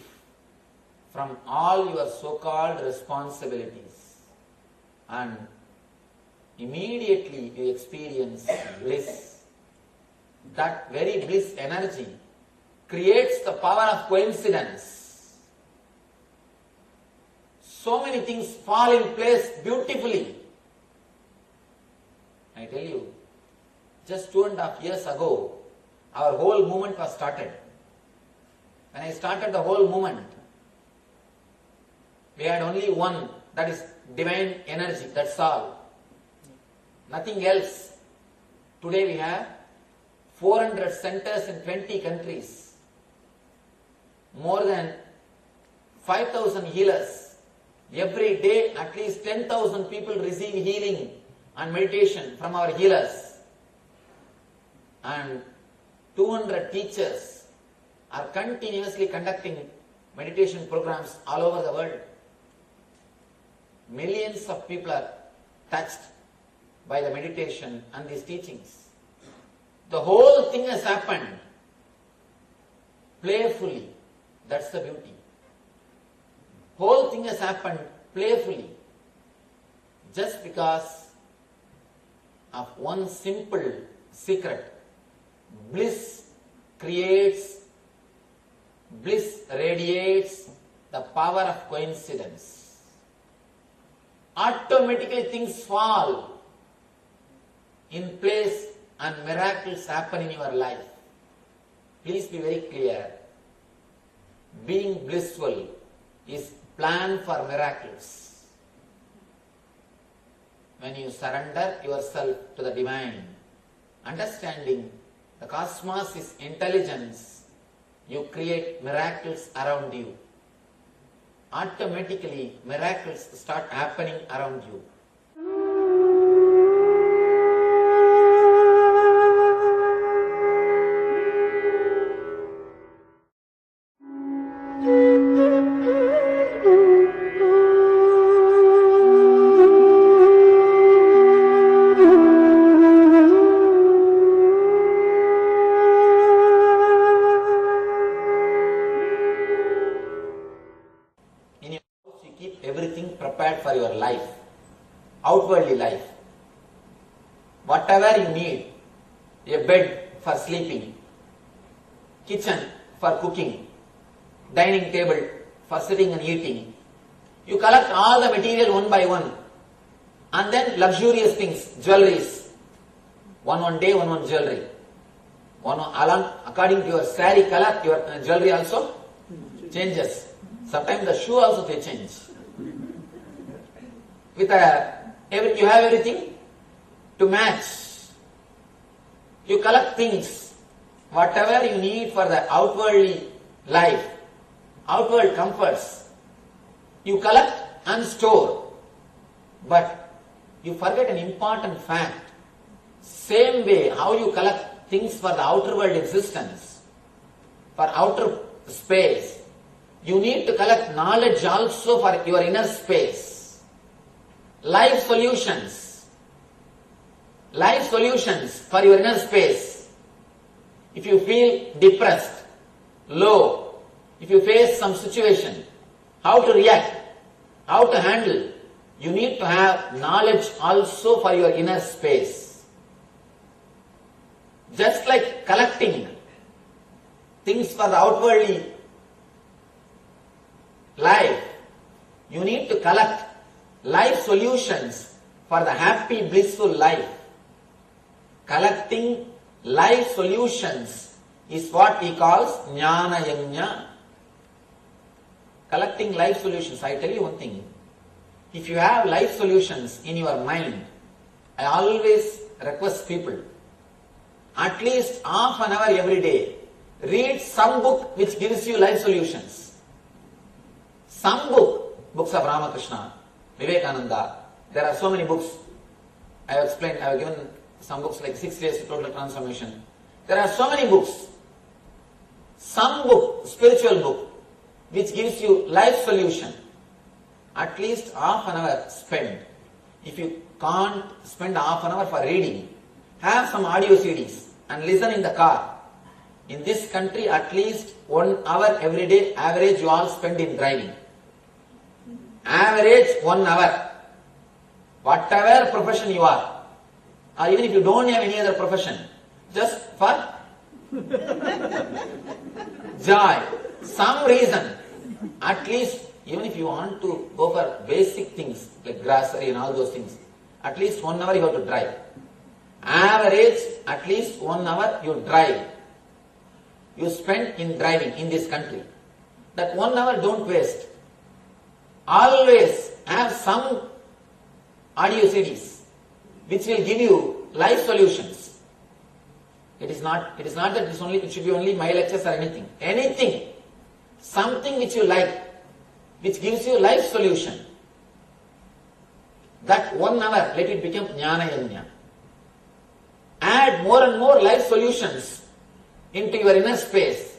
J: from all your so-called responsibilities, and immediately you experience bliss. That very bliss energy creates the power of coincidence. So many things fall in place beautifully. I tell you, just 2.5 years ago, our whole movement was started. When I started the whole movement, we had only one, that is divine energy, that's all. Nothing else. Today we have 400 centers in 20 countries. More than 5,000 healers. Every day at least 10,000 people receive healing and meditation from our healers. And 200 teachers are continuously conducting meditation programs all over the world. Millions of people are touched by the meditation and these teachings. The whole thing has happened playfully. That's the beauty. Whole thing has happened playfully. Just because of one simple secret. Bliss creates, bliss radiates the power of coincidence. Automatically things fall in place and miracles happen in your life. Please be very clear. Being blissful is plan for miracles. When you surrender yourself to the divine, understanding the cosmos is intelligence, you create miracles around you. Automatically miracles start happening around you. In your house, you keep everything prepared for your life, outwardly life. Whatever you need, a bed for sleeping, kitchen for cooking, dining table for sitting and eating. You collect all the material one by one. And then luxurious things, jewelries. One day, one jewelry. According to your saree color, your jewelry also changes. Sometimes the shoe also they change. You have everything to match. You collect things, whatever you need for the outwardly life, outward comforts, you collect and store. But you forget an important fact. Same way how you collect things for the outer world existence, for outer space, you need to collect knowledge also for your inner space. Life solutions for your inner space. If you feel depressed, low, if you face some situation, how to react, how to handle, you need to have knowledge also for your inner space. Just like collecting things for the outwardly life, you need to collect life solutions for the happy, blissful life. Collecting life solutions is what he calls jnana yajna. Collecting life solutions. I tell you one thing. If you have life solutions in your mind, I always request people, at least half an hour every day, read some book which gives you life solutions. Some books of Ramakrishna, Vivekananda. There are so many books. I have explained, I have given some books like 6 Days to Total Transformation. There are so many books. Some book, spiritual book, which gives you life solution. At least half an hour spend. If you can't spend half an hour for reading, have some audio CDs and listen in the car. In this country, at least 1 hour every day, average you all spend in driving. Average 1 hour. Whatever profession you are, or even if you don't have any other profession, just for joy, some reason, at least even if you want to go for basic things like grocery and all those things, at least 1 hour you have to drive. Average, at least 1 hour you drive. You spend in driving in this country. That 1 hour don't waste. Always have some audio CDs which will give you life solutions. It is not that it should be only my lectures or anything. Anything. Something which you like, which gives you life solution. That 1 hour, let it become jnana yajna. Add more and more life solutions into your inner space.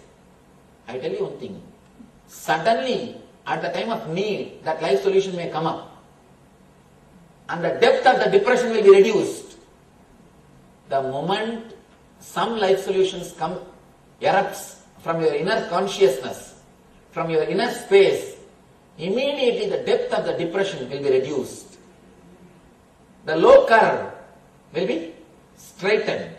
J: I tell you one thing. Suddenly, at the time of need, that life solution may come up. And the depth of the depression will be reduced. The moment some life solutions erupts from your inner consciousness, from your inner space, immediately the depth of the depression will be reduced. The low curve will be straightened.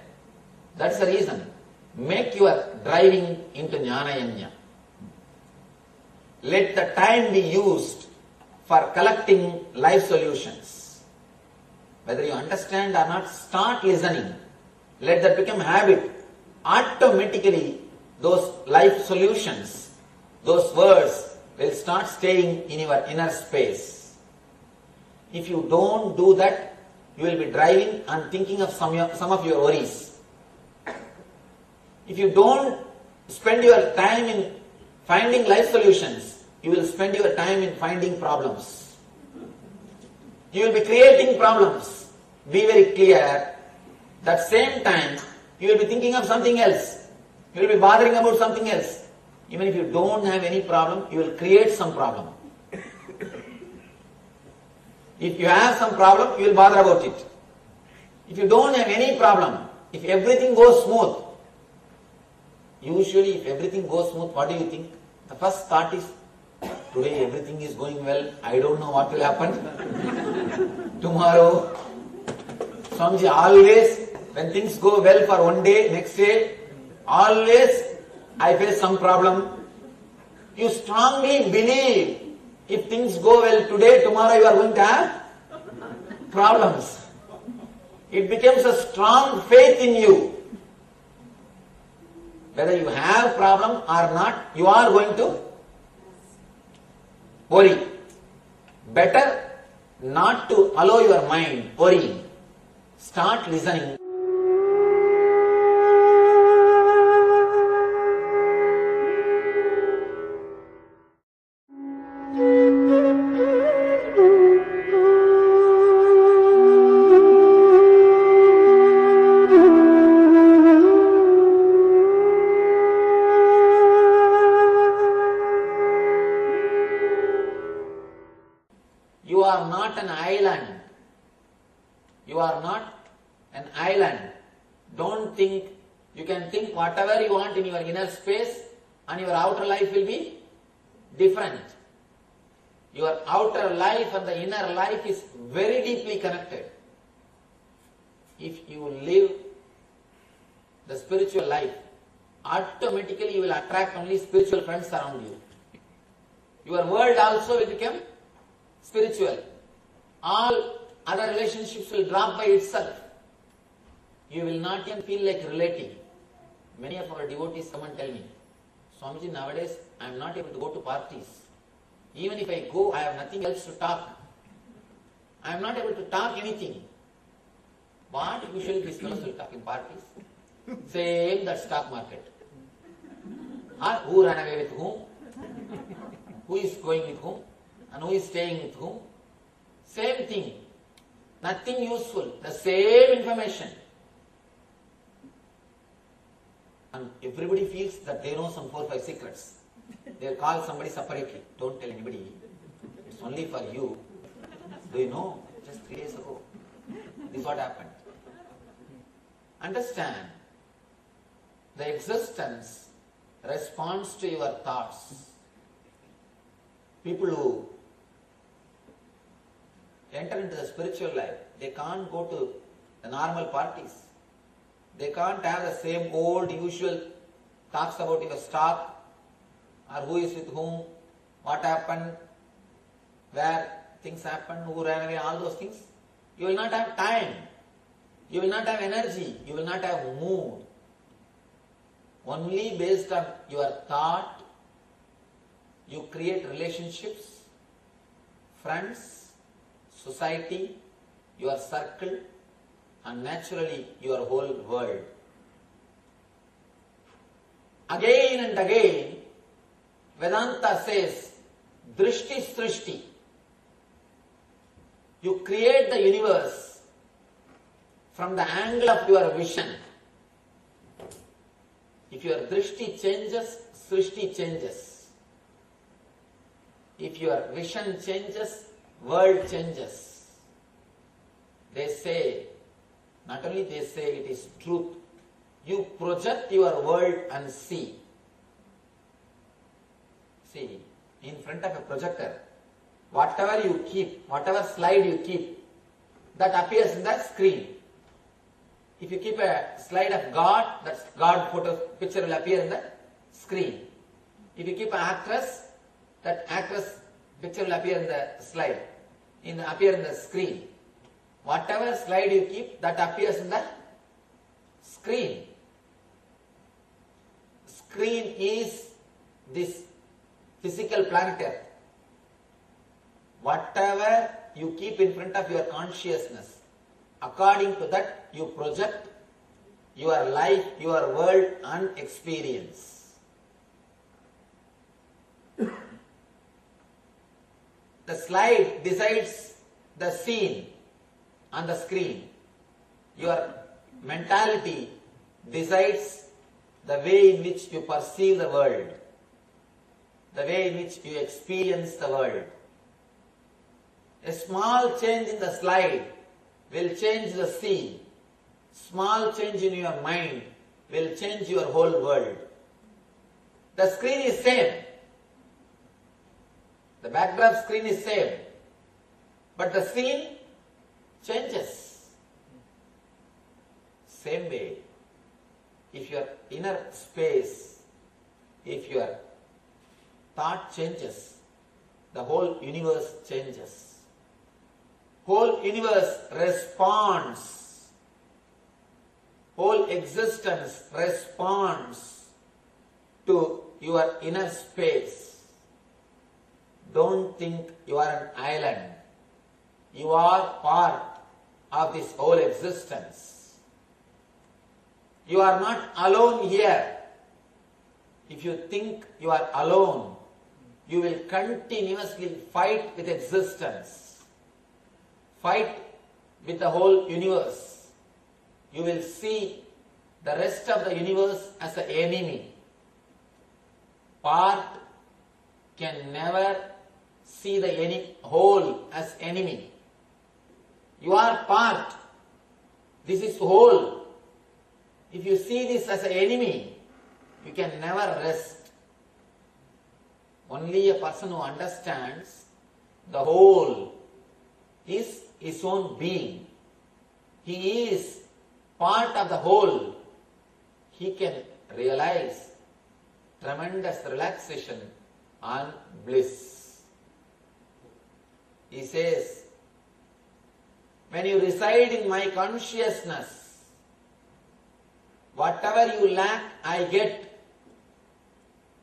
J: That's the reason. Make your driving into jnana yajna. Let the time be used for collecting life solutions. Whether you understand or not, start listening. Let that become habit. Automatically, those life solutions, those words will start staying in your inner space. If you don't do that, you will be driving and thinking of some of your worries. If you don't spend your time in finding life solutions, you will spend your time in finding problems. You will be creating problems. Be very clear. That same time, you will be thinking of something else. You will be bothering about something else. Even if you don't have any problem, you will create some problem. If you have some problem, you will bother about it. If you don't have any problem, if everything goes smooth, usually if everything goes smooth, what do you think? The first thought is, today everything is going well, I don't know what will happen. Tomorrow, Swamiji, always, when things go well for one day, next day, always I face some problem. You strongly believe if things go well today, tomorrow you are going to have problems. It becomes a strong faith in you. Whether you have problem or not, you are going to worry. Better not to allow your mind worrying. Start listening. You are not an island. You are not an island. Don't think, you can think whatever you want in your inner space and your outer life will be different. Your outer life and the inner life is very deeply connected. If you live the spiritual life, automatically you will attract only spiritual friends around you. Your world also will become spiritual. All other relationships will drop by itself. You will not even feel like relating. Many of our devotees come and tell me, Swamiji, nowadays I am not able to go to parties. Even if I go, I have nothing else to talk. I am not able to talk anything. What usually these fellows will talk in parties? Same that stock market. Or who ran away with whom? Who is going with whom? And who is staying with whom? Same thing. Nothing useful. The same information. And everybody feels that they know some 4-5 secrets. They'll call somebody separately. Don't tell anybody. It's only for you. Do you know? Just 3 days ago, this is what happened. Understand, the existence responds to your thoughts. People who enter into the spiritual life, they can't go to the normal parties. They can't have the same old usual talks about your stock or who is with whom, what happened, where things happened, who ran away, all those things. You will not have time. You will not have energy. You will not have mood. Only based on your thought, you create relationships, friends, society, your circle, and naturally your whole world. Again and again, Vedanta says, Drishti Srishti. You create the universe from the angle of your vision. If your drishti changes, Srishti changes. If your vision changes, world changes. They say, not only they say, it is truth. You project your world and see. See, in front of a projector, whatever you keep, whatever slide you keep, that appears in the screen. If you keep a slide of God, that God photo picture will appear in the screen. If you keep an actress, that actress picture will appear in the slide, appear in the screen. Whatever slide you keep, that appears in the screen. Screen is this physical planet Earth. Whatever you keep in front of your consciousness, according to that you project your life, your world and experience. The slide decides the scene on the screen. Your mentality decides the way in which you perceive the world, the way in which you experience the world. A small change in the slide will change the scene. Small change in your mind will change your whole world. The screen is same. The backdrop screen is same, but the scene changes. Same way, if your inner space, if your thought changes, the whole universe changes. Whole universe responds. Whole existence responds to your inner space. Don't think you are an island. You are part of this whole existence. You are not alone here. If you think you are alone, you will continuously fight with existence, fight with the whole universe. You will see the rest of the universe as an enemy. Part can never see the whole as enemy. You are part. This is whole. If you see this as an enemy, you can never rest. Only a person who understands the whole is his own being. He is part of the whole. He can realize tremendous relaxation and bliss. He says, when you reside in my consciousness, whatever you lack, I get.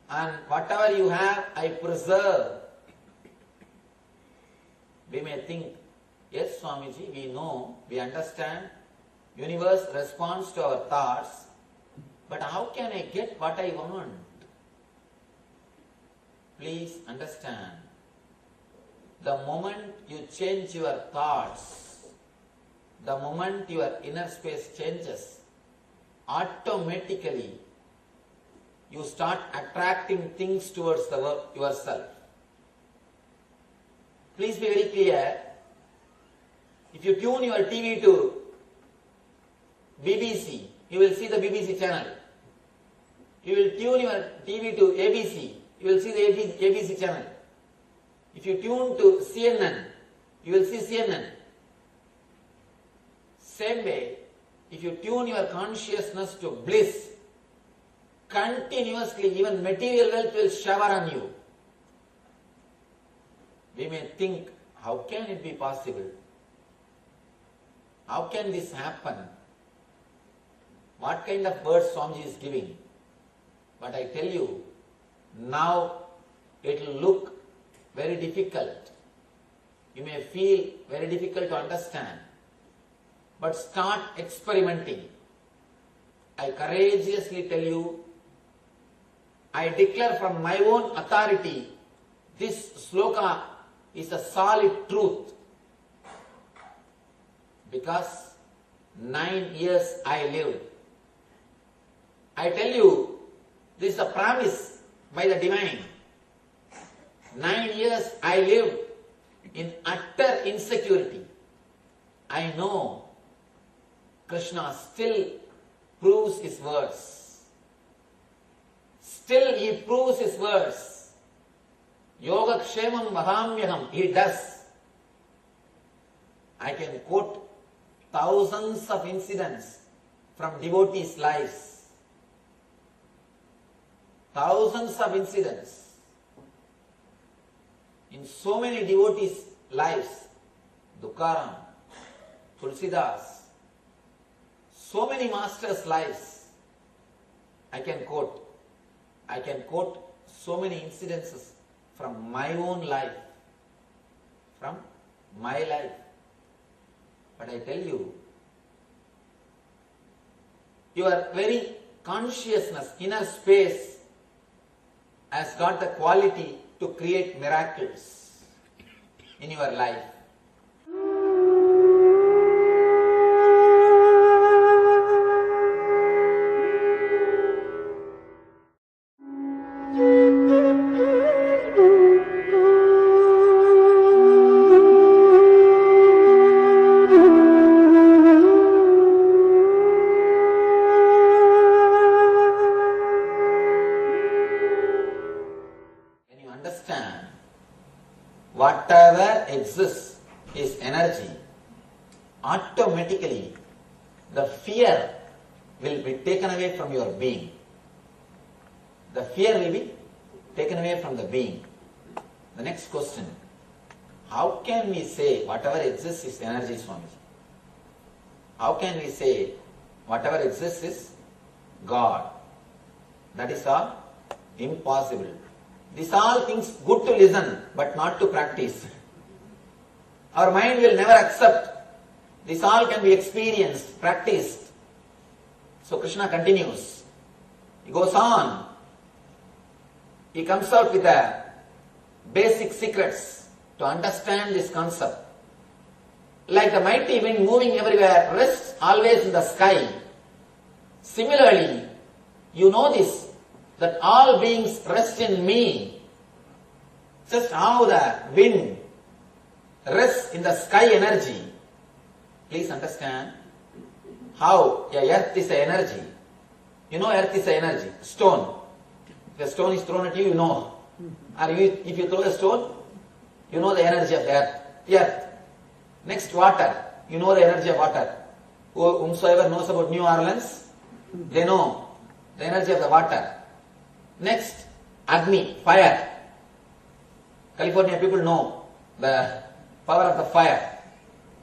J: And whatever you have, I preserve. We may think, yes, Swamiji, we know, we understand, universe responds to our thoughts, but how can I get what I want? Please understand, the moment you change your thoughts, the moment your inner space changes, automatically you start attracting things towards yourself. Please be very clear. If you tune your TV to BBC, you will see the BBC channel. You will tune your TV to ABC, you will see the ABC channel. If you tune to CNN, you will see CNN. Same way, if you tune your consciousness to bliss, continuously even material wealth will shower on you. We may think, how can it be possible? How can this happen? What kind of words Swamiji is giving? But I tell you, now it will look very difficult. You may feel very difficult to understand. But start experimenting. I courageously tell you, I declare from my own authority, this sloka is a solid truth. Because 9 years I lived. I tell you, this is a promise by the divine. 9 years I lived in utter insecurity. I know Krishna still proves his words. Still he proves his words. Yoga kshemam mahamyaham, he does. I can quote thousands of incidents from devotees' lives. Thousands of incidents. In so many devotees' lives, Tukaram, Tulsidas, so many masters' lives, I can quote. I can quote so many incidences from my own life, from my life. But I tell you, your very consciousness, inner space has got the quality to create miracles in your life. whatever exists is energy, automatically the fear will be taken away from your being. The fear will be taken away from the being. The next question, how can we say whatever exists is energy, Swamiji? How can we say whatever exists is God? That is all impossible. These all things good to listen but not to practice. Our mind will never accept. This all can be experienced, practiced. So Krishna continues. He goes on. He comes out with the basic secrets to understand this concept. Like the mighty wind moving everywhere, rests always in the sky. Similarly, you know this, that all beings rest in me. Just how the wind rests in the sky energy. Please understand how a earth is an energy. You know earth is an energy. Stone. If a stone is thrown at you, you know. Or if you throw a stone, you know the energy of the earth. Earth. Next, water. You know the energy of water. Whomsoever knows about New Orleans, they know the energy of the water. Next, Agni, fire. California people know the power of the fire.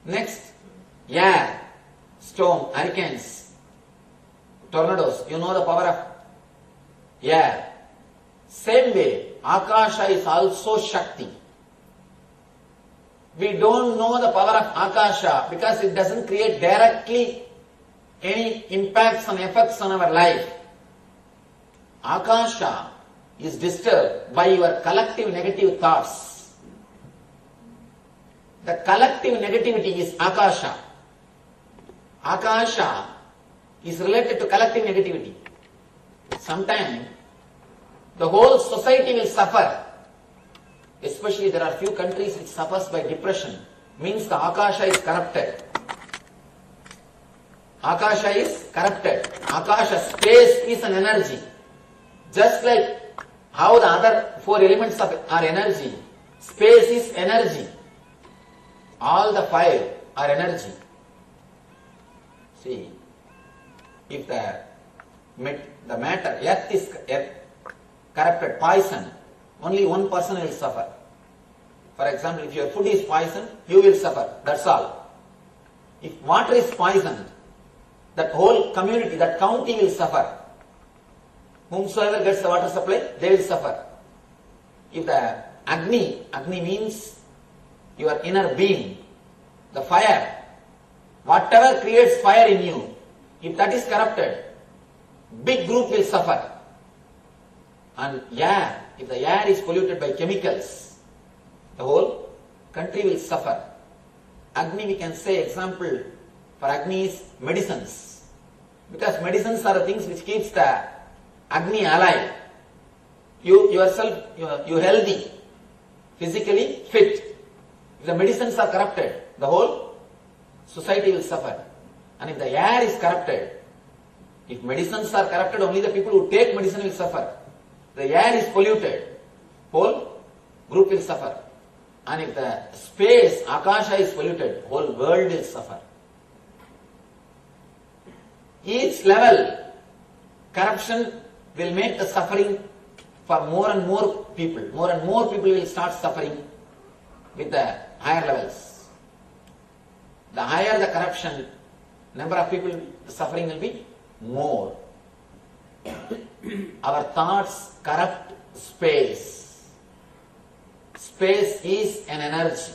J: Next, air, storm, hurricanes, tornadoes. You know the power of air. Same way, Akasha is also Shakti. We don't know the power of Akasha because it doesn't create directly any impacts and effects on our life. Akasha is disturbed by your collective negative thoughts. The collective negativity is Akasha. Akasha is related to collective negativity. Sometimes the whole society will suffer. Especially there are few countries which suffers by depression. Means the Akasha is corrupted. Akasha is corrupted. Akasha, space is an energy. Just like how the other four elements are energy, space is energy. All the five are energy. See, if the matter, earth is corrupted, poison, only one person will suffer. For example, if your food is poisoned, you will suffer. That's all. If water is poisoned, that whole community, that county will suffer. Whomsoever gets the water supply, they will suffer. If the Agni means your inner being, the fire, whatever creates fire in you, if that is corrupted, big group will suffer. And air, if the air is polluted by chemicals, the whole country will suffer. Agni, we can say example for Agni is medicines. Because medicines are the things which keeps the Agni alive. You yourself, you healthy, physically fit. If the medicines are corrupted, the whole society will suffer. And if the air is corrupted, if medicines are corrupted, only the people who take medicine will suffer. The air is polluted, whole group will suffer. And if the space, Akasha is polluted, whole world will suffer. Each level, corruption will make the suffering for more and more people. More and more people will start suffering with the higher levels. The higher the corruption, number of people, the suffering will be more. Our thoughts corrupt space. Space is an energy.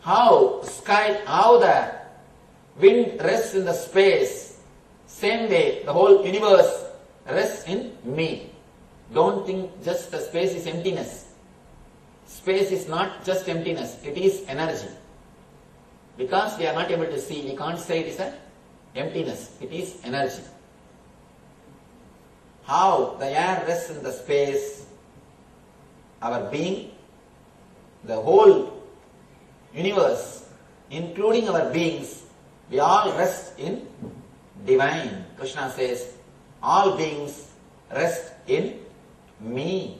J: How the wind rests in the space, same way the whole universe rests in me. Don't think just the space is emptiness. Space is not just emptiness, it is energy. Because we are not able to see, we can't say it is an emptiness, it is energy. How the air rests in the space, our being, the whole universe, including our beings, we all rest in divine. Krishna says, all beings rest in me.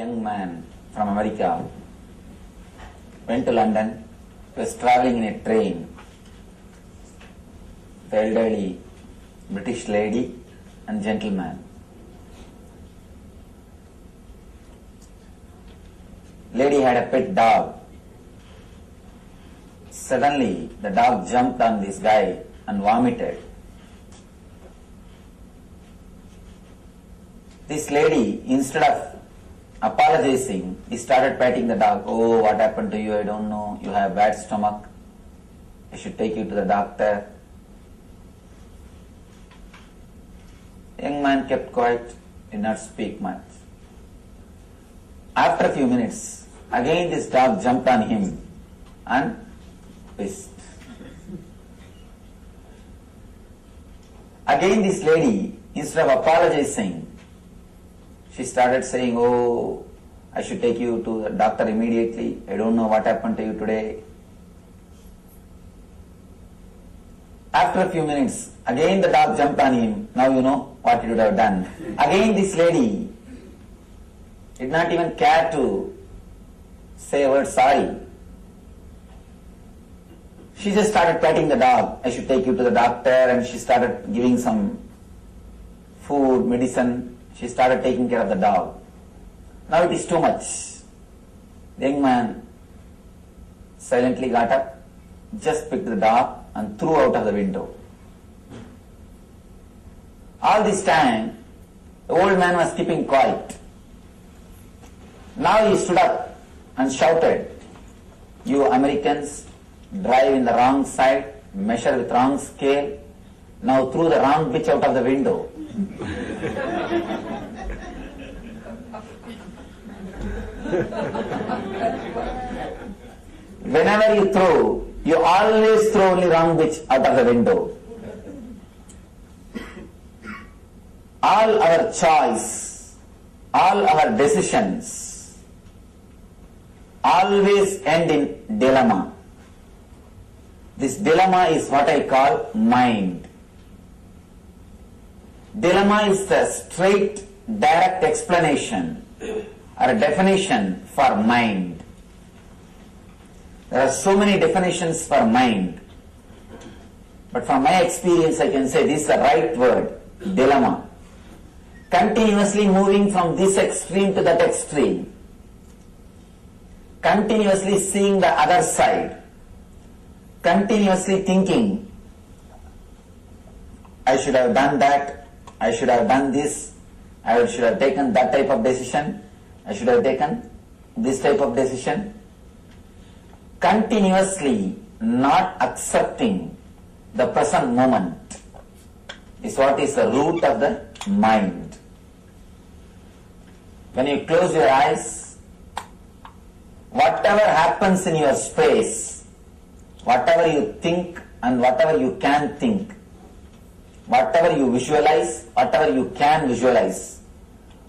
J: young man from America went to London, was traveling in a train. The elderly British lady and gentleman. Lady had a pet dog. Suddenly, the dog jumped on this guy and vomited. This lady, instead of apologizing, he started patting the dog. Oh, what happened to you? I don't know. You have bad stomach. I should take you to the doctor. Young man kept quiet, did not speak much. After a few minutes, again this dog jumped on him and pissed. Again this lady, instead of apologizing, she started saying, oh, I should take you to the doctor immediately. I don't know what happened to you today. After a few minutes, again the dog jumped on him. Now you know what you would have done. Again this lady did not even care to say a word sorry. She just started patting the dog. I should take you to the doctor, and she started giving some food, medicine. She started taking care of the dog. Now it is too much. The young man silently got up, just picked the dog and threw out of the window. All this time, the old man was keeping quiet. Now he stood up and shouted, you Americans drive in the wrong side, measure with wrong scale, now threw the wrong bitch out of the window. Whenever you throw, you always throw only wrong bitch out of the window. All our choice, all our decisions always end in dilemma. This dilemma is what I call mind. Dilemma is the straight, direct explanation or a definition for mind. There are so many definitions for mind, but from my experience I can say this is the right word, dilemma. Continuously moving from this extreme to that extreme. Continuously seeing the other side. Continuously thinking, I should have done that, I should have done this, I should have taken that type of decision, I should have taken this type of decision. Continuously not accepting the present moment is what is the root of the mind. When you close your eyes, whatever happens in your space, whatever you think and whatever you can think, whatever you visualize, whatever you can visualize,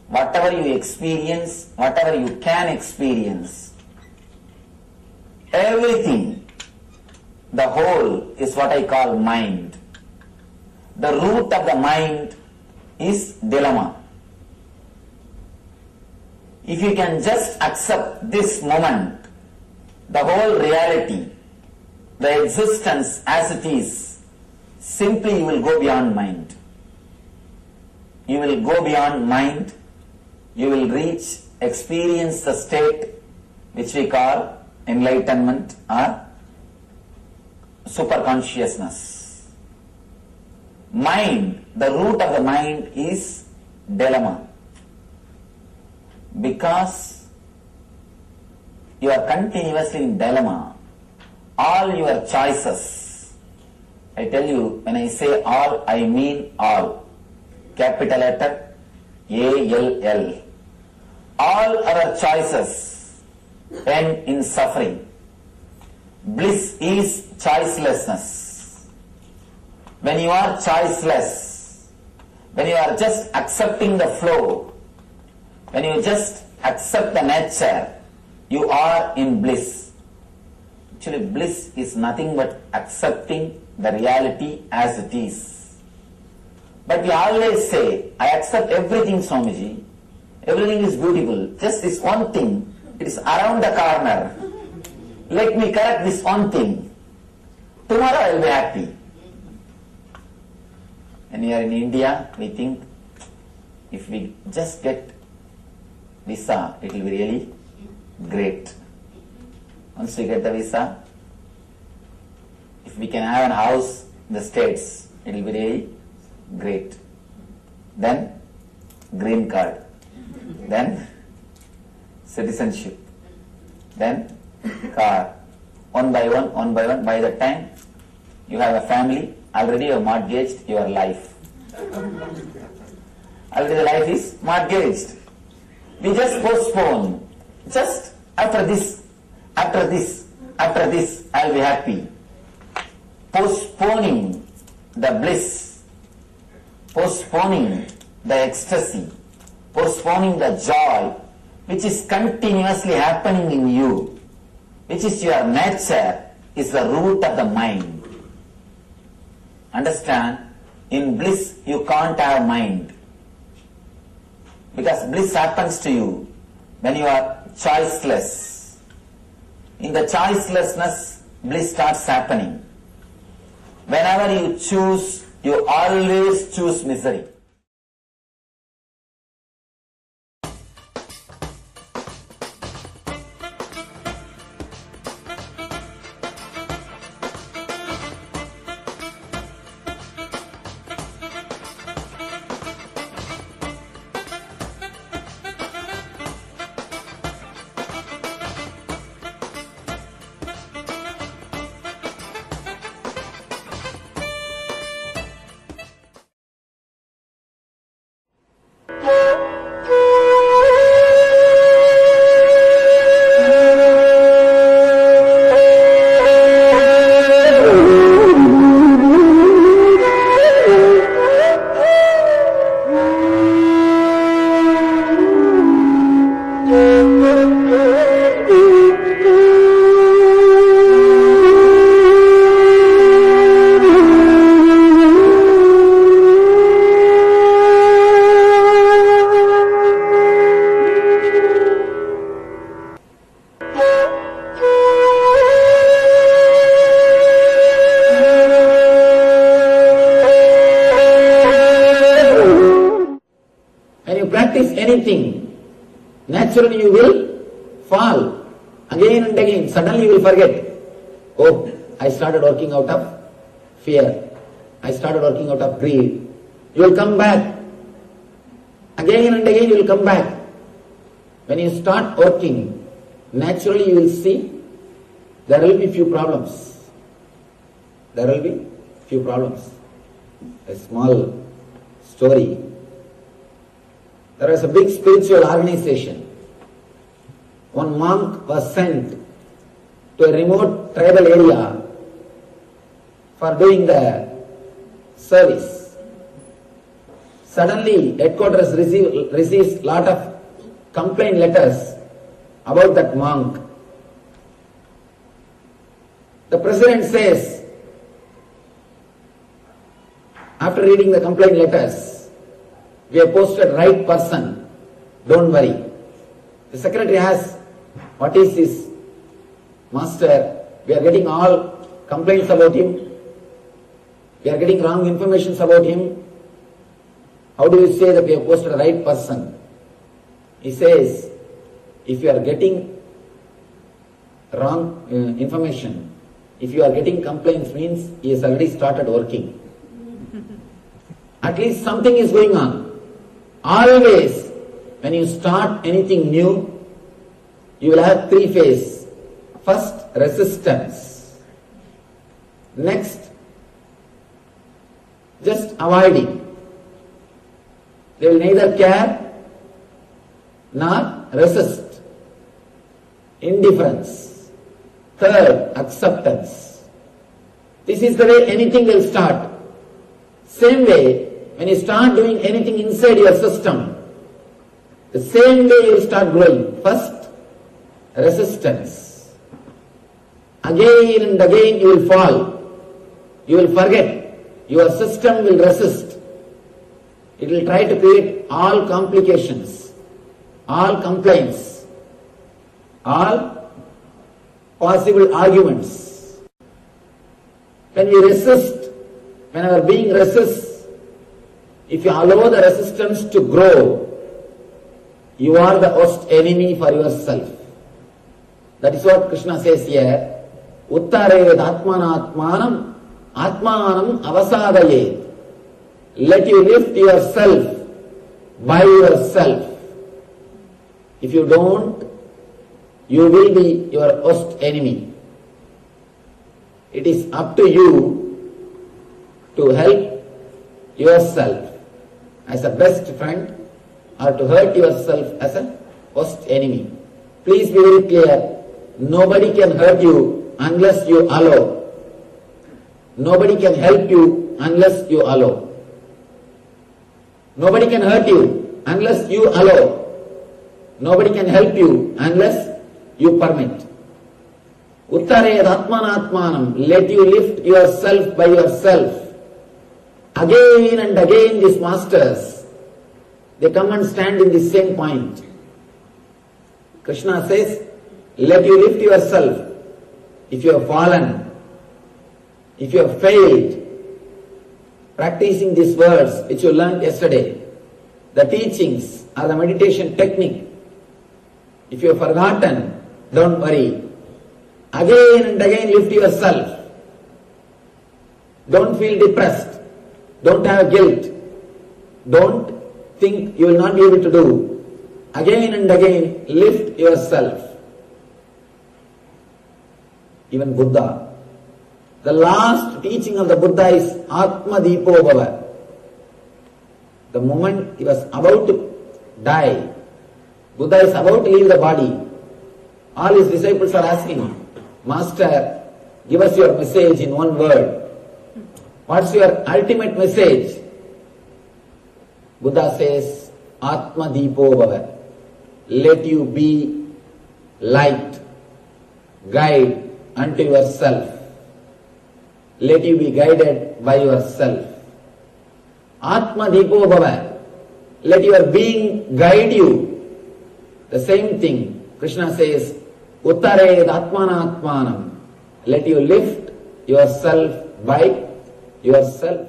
J: whatever you experience, whatever you can experience, everything, the whole is what I call mind. The root of the mind is dilemma. If you can just accept this moment, the whole reality, the existence as it is, simply you will go beyond mind. You will go beyond mind, you will reach, experience the state which we call enlightenment or superconsciousness. Mind, the root of the mind is dilemma. Because you are continuously in dilemma, all your choices, I tell you, when I say all, I mean all, capital letter A-L-L. All our choices end in suffering. Bliss is choicelessness. When you are choiceless, when you are just accepting the flow, when you just accept the nature, you are in bliss. Actually, bliss is nothing but accepting the reality as it is. But we always say, I accept everything, Swamiji. Everything is beautiful. Just this one thing, it is around the corner. Let me correct this one thing. Tomorrow I will be happy. When we are in India, we think if we just get visa, it will be really great. Once we get the visa, if we can have a house in the States, it will be really great. Then green card, then citizenship, then car. One by one, by the time you have a family, already you have mortgaged your life. Already the life is mortgaged. We just postpone. Just after this, I will be happy. Postponing the bliss, postponing the ecstasy, postponing the joy, which is continuously happening in you, which is your nature, is the root of the mind. Understand? In bliss you can't have mind. Because bliss happens to you when you are choiceless. In the choicelessness, bliss starts happening. Whenever you choose, you always choose misery. Anything, naturally you will fall again and again. Suddenly you will forget. Oh, I started working out of fear. I started working out of greed. You will come back. Again and again you will come back. When you start working, naturally you will see there will be few problems. There will be few problems. A small story. There was a big spiritual organization. One monk was sent to a remote tribal area for doing the service. Suddenly, headquarters receives lot of complaint letters about that monk. The president says, after reading the complaint letters, we have posted right person, don't worry. The secretary asks, what is this? Master, we are getting all complaints about him. We are getting wrong information about him. How do you say that we have posted the right person? He says, if you are getting wrong information, if you are getting complaints, means he has already started working. At least something is going on. Always, when you start anything new, you will have three phases. First, resistance. Next, just avoiding. They will neither care nor resist. Indifference. Third, acceptance. This is the way anything will start. Same way, when you start doing anything inside your system, the same way you will start growing. First, resistance. Again and again you will fall. You will forget. Your system will resist. It will try to create all complications. all complaints, all possible arguments. When we resist, when our being resists, if you allow the resistance to grow, you are the worst enemy for yourself. That is what Krishna says here. Uttarevad atmanatmanam atmanam avasadayet. Let you lift yourself by yourself. If you don't, you will be your worst enemy. It is up to you to help yourself as a best friend or to hurt yourself as a worst enemy. Please be very clear. Nobody can hurt you unless you allow. Nobody can help you unless you allow. Nobody can hurt you unless you allow. Nobody can help you unless you permit. Uttareyad atmanatmanam. Let you lift yourself by yourself. Again and again these masters, they come and stand in the same point. Krishna says, let you lift yourself. If you have fallen, if you have failed, practicing these words which you learned yesterday, the teachings or the meditation technique, if you have forgotten, don't worry. Again and again lift yourself. Don't feel depressed. Don't have guilt. Don't think you will not be able to do. Again and again lift yourself. Even Buddha, the last teaching of the Buddha is Atma Deepo Bhava. The moment he was about to die, Buddha is about to leave the body. All his disciples are asking, Master, give us your message in one word. What's your ultimate message? Buddha says, Atma Deepo Bhava. Let you be light, guide unto yourself. Let you be guided by yourself. Atma Deepo Bhava. Let your being guide you. The same thing, Krishna says, Uttareyad atmanatmanam. Let you lift yourself by yourself.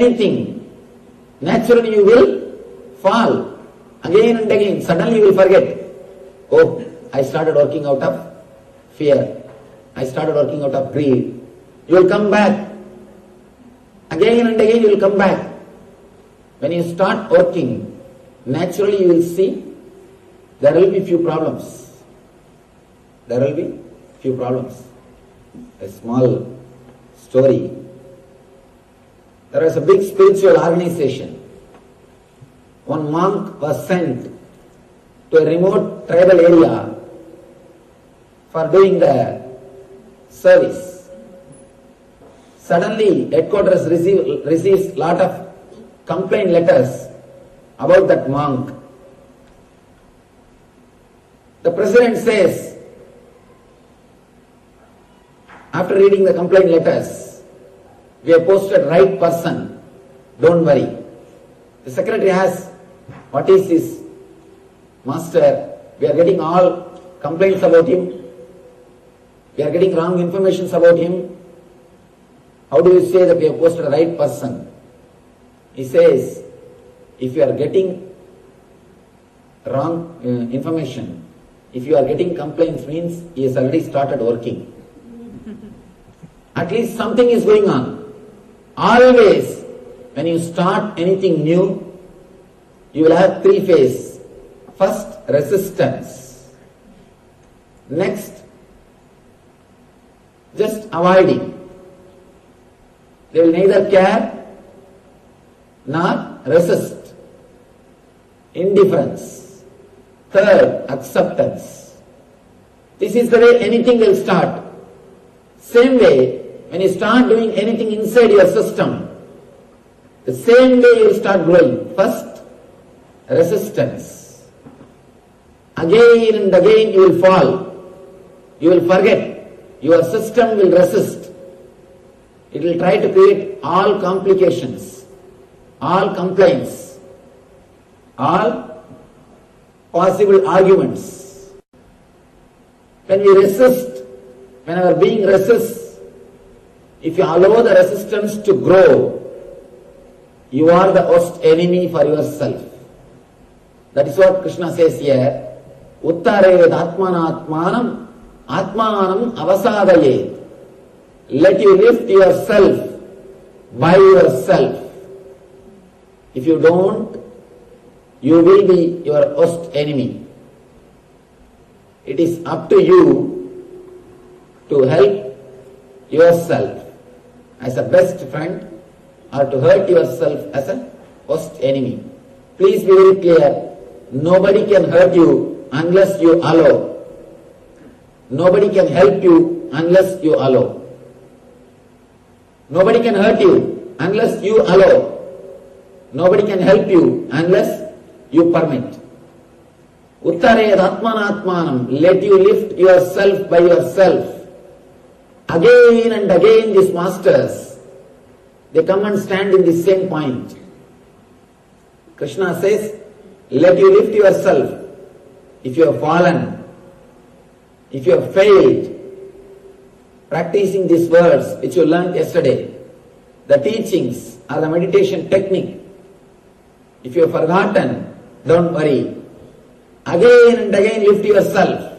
J: Anything, naturally you will fall again and again. Suddenly you will forget. Oh, I started working out of fear. I started working out of greed. You will come back. Again and again you will come back. When you start working, naturally you will see there will be few problems. There will be few problems. A small story. There was a big spiritual organization. One monk was sent to a remote tribal area for doing the service. Suddenly, headquarters receives lot of complaint letters about that monk. The president says, after reading the complaint letters, we have posted right person. Don't worry. The secretary asks, what is this? Master, we are getting all complaints about him. We are getting wrong information about him. How do you say that we have posted the right person? He says, if you are getting wrong information. If you are getting complaints, means he has already started working. At least something is going on. Always, when you start anything new, you will have three phases. First, resistance. Next, just avoiding. They will neither care nor resist. Indifference. Third, acceptance. This is the way anything will start. Same way, when you start doing anything inside your system, the same way you will start growing. First, resistance. Again and again you will fall. You will forget. Your system will resist. It will try to create all complications, all complaints, all possible arguments. When we resist, when our being resists, if you allow the resistance to grow, you are the worst enemy for yourself. That is what Krishna says here. Uttared atmanatmanam atmanam avasadayet. Let you lift yourself by yourself. If you don't, you will be your worst enemy. It is up to you to help yourself as a best friend or to hurt yourself as a worst enemy. Please be very clear. Nobody can hurt you unless you allow. Nobody can help you unless you allow. Nobody can hurt you unless you allow. Nobody can help you unless you permit. Uttared atmanatmanam. Let you lift yourself by yourself. Again and again these masters, they come and stand in the same point. Krishna says, let you lift yourself. If you have fallen, if you have failed, practicing these words which you learned yesterday, the teachings or the meditation technique, if you have forgotten, don't worry. Again and again lift yourself.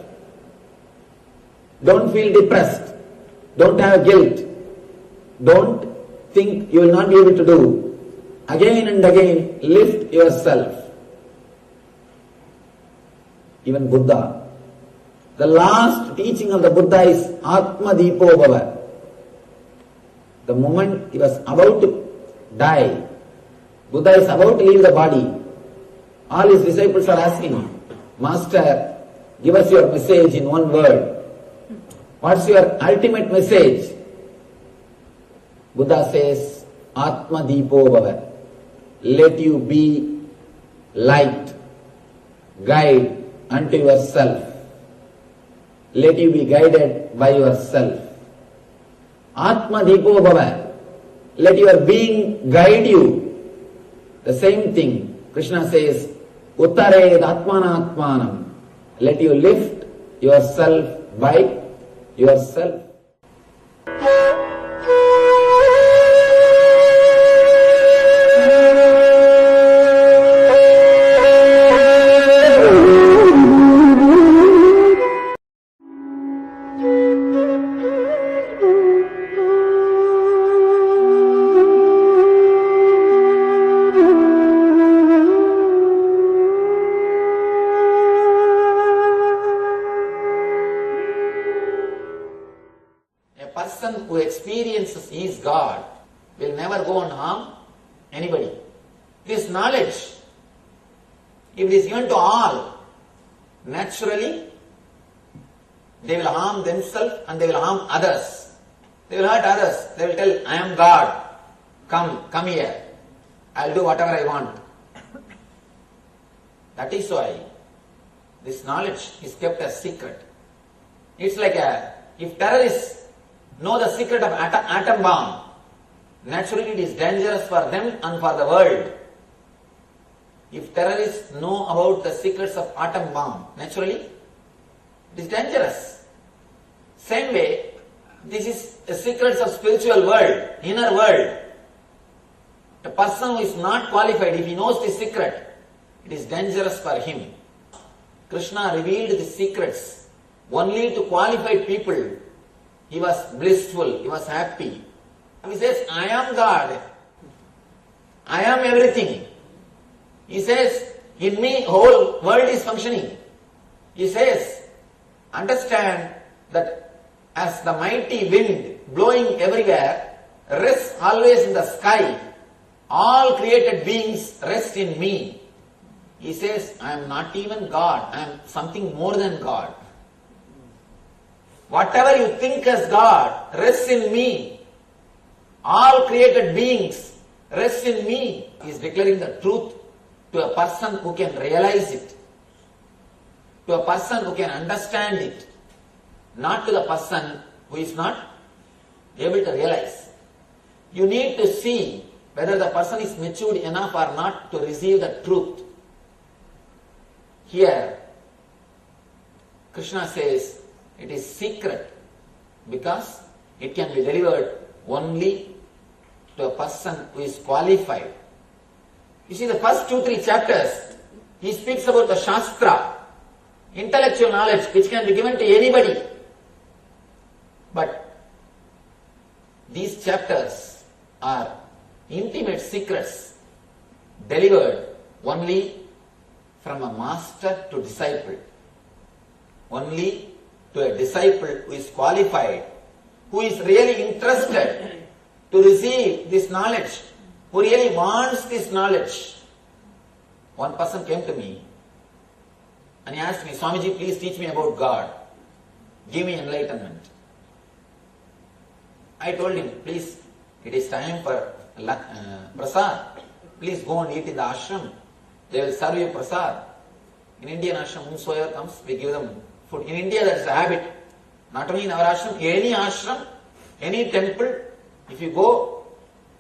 J: Don't feel depressed. Don't have guilt. Don't think you will not be able to do. Again and again lift yourself. Even Buddha, the last teaching of the Buddha is Atma Deepo Bhava. The moment he was about to die, Buddha is about to leave the body. All his disciples are asking, Master, give us your message in one word. What's your ultimate message? Buddha says, Atma Deepo Bhava. Let you be light, guide unto yourself. Let you be guided by yourself. Atma Deepo Bhava. Let your being guide you. The same thing, Krishna says, Uttared atmanatmanam. Let you lift yourself by yourself. Who experiences he is God will never go and harm anybody. This knowledge, if it is given to all, naturally they will harm themselves and they will harm others. They will hurt others. They will tell, I am God. Come here. I will do whatever I want. That is why this knowledge is kept as secret. It's like if terrorists know the secret of atom bomb, naturally it is dangerous for them and for the world. If terrorists know about the secrets of atom bomb, naturally it is dangerous. Same way, this is the secrets of spiritual world, inner world. A person who is not qualified, if he knows this secret, it is dangerous for him. Krishna revealed the secrets only to qualified people. He was blissful, he was happy. He says, I am God. I am everything. He says, in me whole world is functioning. He says, understand that as the mighty wind blowing everywhere rests always in the sky, all created beings rest in me. He says, I am not even God, I am something more than God. Whatever you think as God rests in me. All created beings rest in me. He is declaring the truth to a person who can realize it, to a person who can understand it, not to the person who is not able to realize. You need to see whether the person is matured enough or not to receive the truth. Here, Krishna says it is secret because it can be delivered only to a person who is qualified. You see, the first 2-3 chapters, he speaks about the Shastra, intellectual knowledge which can be given to anybody. But these chapters are intimate secrets delivered only from a master to disciple. Only to a disciple who is qualified, who is really interested to receive this knowledge, who really wants this knowledge. One person came to me and he asked me, Swamiji, please teach me about God. Give me enlightenment. I told him, please, it is time for prasad. Please go and eat in the ashram. They will serve you prasad. In Indian ashram, whomsoever comes, we give them food. In India, that is a habit. Not only in our ashram, any temple, if you go,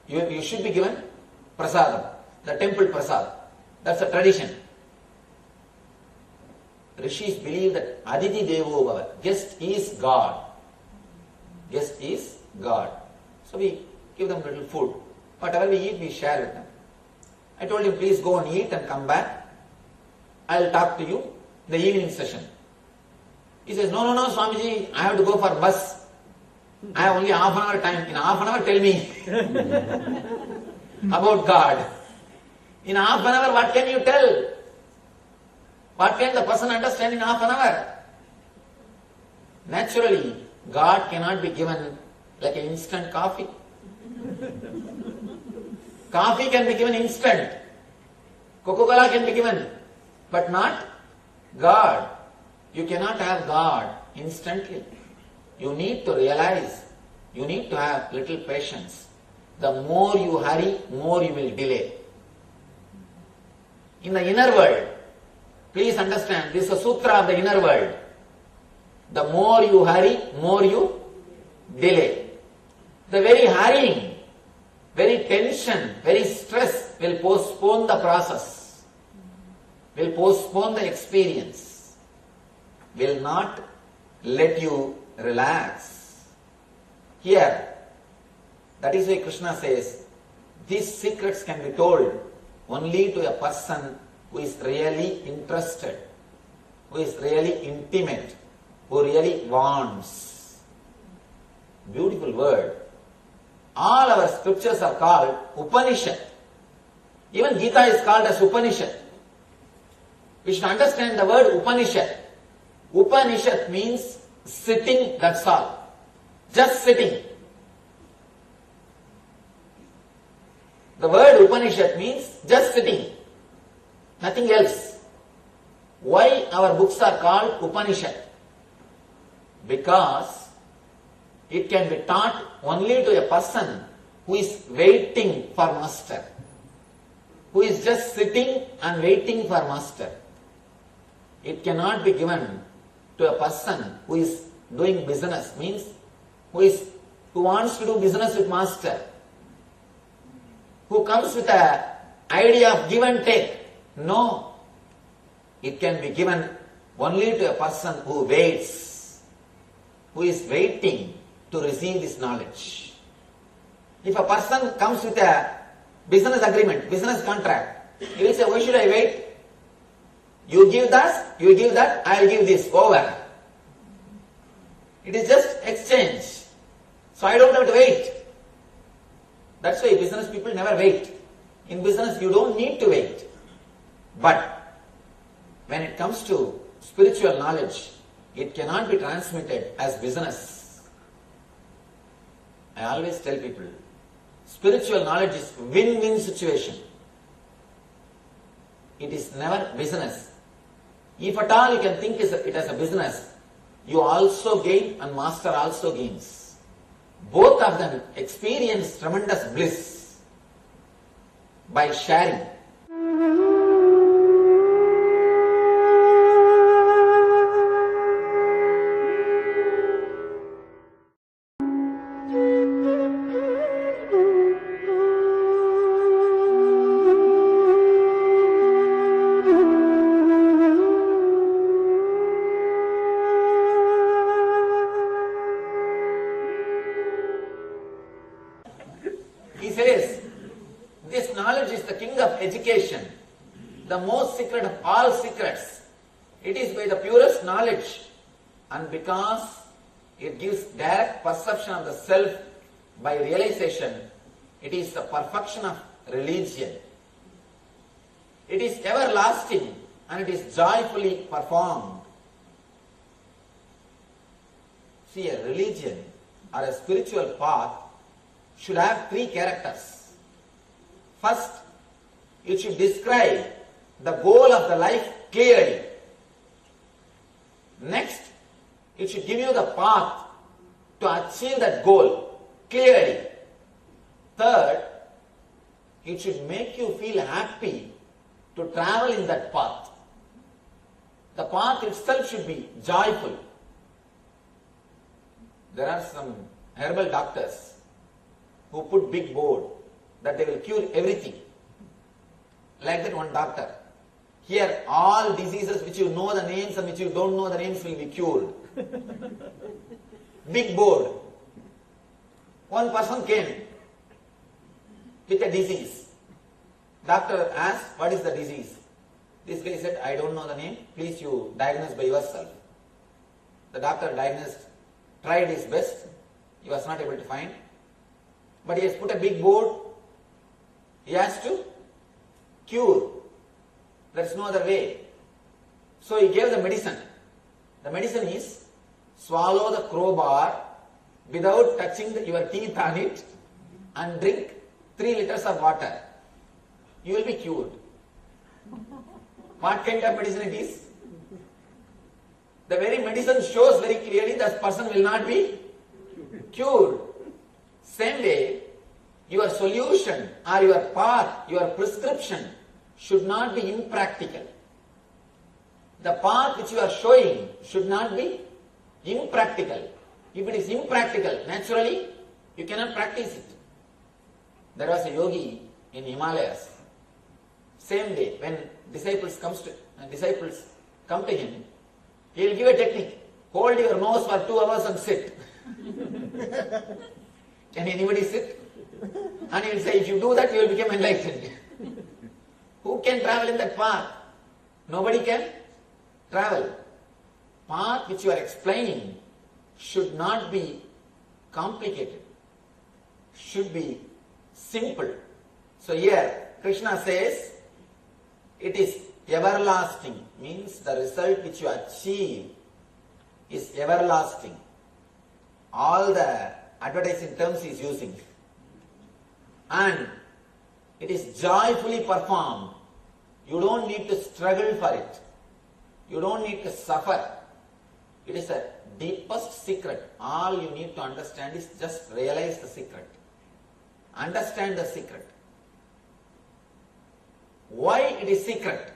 J: you should be given prasadam, the temple prasad. That's a tradition. Rishis believe that Aditi Devo Bhava, guest is God. Guest is God. So we give them little food. Whatever we eat, we share with them. I told him, please go and eat and come back. I will talk to you in the evening session. He says, no, Swamiji, I have to go for bus. I have only half an hour time. In half an hour, tell me about God. In half an hour, what can you tell? What can the person understand in half an hour? Naturally, God cannot be given like an instant coffee. Coffee can be given instant. Coca-Cola can be given. But not God. You cannot have God instantly. You need to realize, you need to have little patience. The more you hurry, more you will delay. In the inner world, please understand, this is a sutra of the inner world. The more you hurry, more you delay. The very hurrying, very tension, very stress will postpone the process, will postpone the experience, will not let you relax. Here, that is why Krishna says, these secrets can be told only to a person who is really interested, who is really intimate, who really wants. Beautiful word. All our scriptures are called Upanishad. Even Gita is called as Upanishad. We should understand the word Upanishad. Upanishad means sitting, that's all. Just sitting. The word Upanishad means just sitting. Nothing else. Why our books are called Upanishad? Because it can be taught only to a person who is waiting for master, who is just sitting and waiting for master. It cannot be given to a person who is doing business, means who wants to do business with master, who comes with an idea of give and take. No, it can be given only to a person who waits, who is waiting to receive this knowledge. If a person comes with a business agreement, business contract, he will say, why should I wait? You give that, I'll give this, over. It is just exchange. So I don't have to wait. That's why business people never wait. In business you don't need to wait. But when it comes to spiritual knowledge, it cannot be transmitted as business. I always tell people, spiritual knowledge is win-win situation. It is never business. If at all you can think it as a business, you also gain and master also gains. Both of them experience tremendous bliss by sharing. He says, this knowledge is the king of education, the most secret of all secrets. It is by the purest knowledge, and because it gives direct perception of the self by realization, it is the perfection of religion. It is everlasting and it is joyfully performed. See, a religion or a spiritual path should have three characters. First, it should describe the goal of the life clearly. Next, it should give you the path to achieve that goal clearly. Third, it should make you feel happy to travel in that path. The path itself should be joyful. There are some herbal doctors who put big board that they will cure everything. Like that one doctor. Here all diseases which you know the names and which you don't know the names will be cured. Big board. One person came with a disease. Doctor asked, what is the disease? This guy said, I don't know the name, please you diagnose by yourself. The doctor diagnosed, tried his best, he was not able to find. But he has put a big board, he has to cure. There is no other way. So he gave the medicine. The medicine is, swallow the crowbar without touching your teeth on it and drink 3 liters of water. You will be cured. What kind of medicine it is? The very medicine shows very clearly that person will not be cured. Same way, your solution or your path, your prescription should not be impractical. The path which you are showing should not be impractical. If it is impractical, naturally, you cannot practice it. There was a yogi in Himalayas. Same day, when disciples come to him, he will give a technique. Hold your nose for 2 hours and sit. Can anybody sit? And he will say, if you do that, you will become enlightened. Who can travel in that path? Nobody can travel. Path which you are explaining should not be complicated. Should be simple. So here, Krishna says, it is everlasting, means the result which you achieve is everlasting. All the advertising terms he is using. And it is joyfully performed. You don't need to struggle for it. You don't need to suffer. It is a deepest secret. All you need to understand is just realize the secret. Understand the secret. Why it is secret?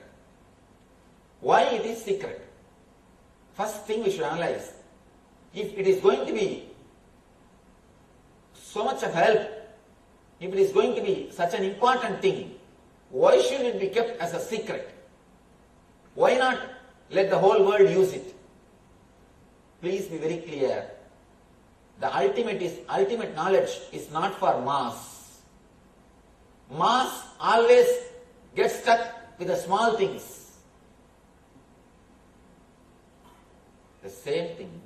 J: Why it is secret? First thing we should analyze. If it is going to be so much of help, if it is going to be such an important thing, why should it be kept as a secret? Why not let the whole world use it? Please be very clear. The ultimate knowledge is not for mass. Mass always gets stuck with the small things. The same thing.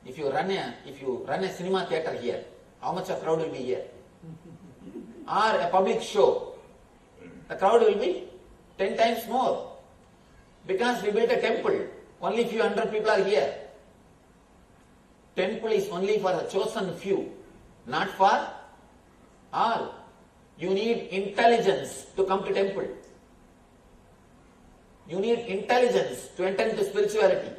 J: If you run a cinema theater here, how much a crowd will be here? Or a public show, the crowd will be 10 times more. Because we built a temple, only few hundred people are here. Temple is only for the chosen few, not for all. You need intelligence to come to temple. You need intelligence to enter into spirituality.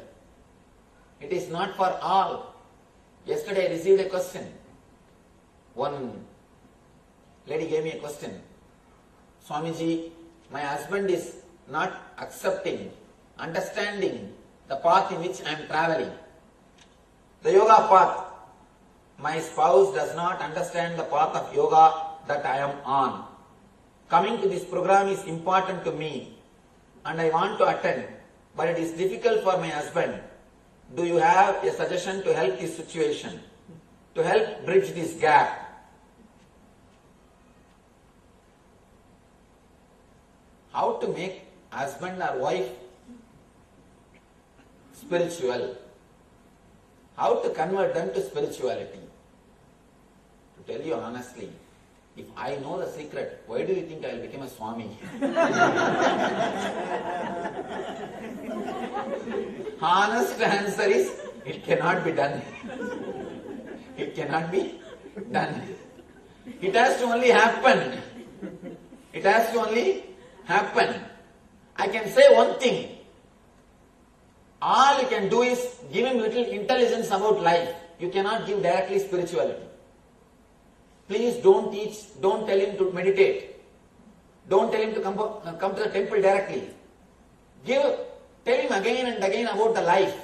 J: It is not for all. Yesterday I received a question. One lady gave me a question. Swamiji, my husband is not accepting, understanding the path in which I am traveling. The yoga path. My spouse does not understand the path of yoga that I am on. Coming to this program is important to me and I want to attend, but it is difficult for my husband. Do you have a suggestion to help this situation, to help bridge this gap? How to make husband or wife spiritual? How to convert them to spirituality? To tell you honestly, if I know the secret, why do you think I will become a Swami? Honest answer is, it cannot be done. It cannot be done. It has to only happen. It has to only happen. I can say one thing. All you can do is give him little intelligence about life. You cannot give directly spirituality. Please don't tell him to meditate. Don't tell him to come to the temple directly. Tell him again and again about the life.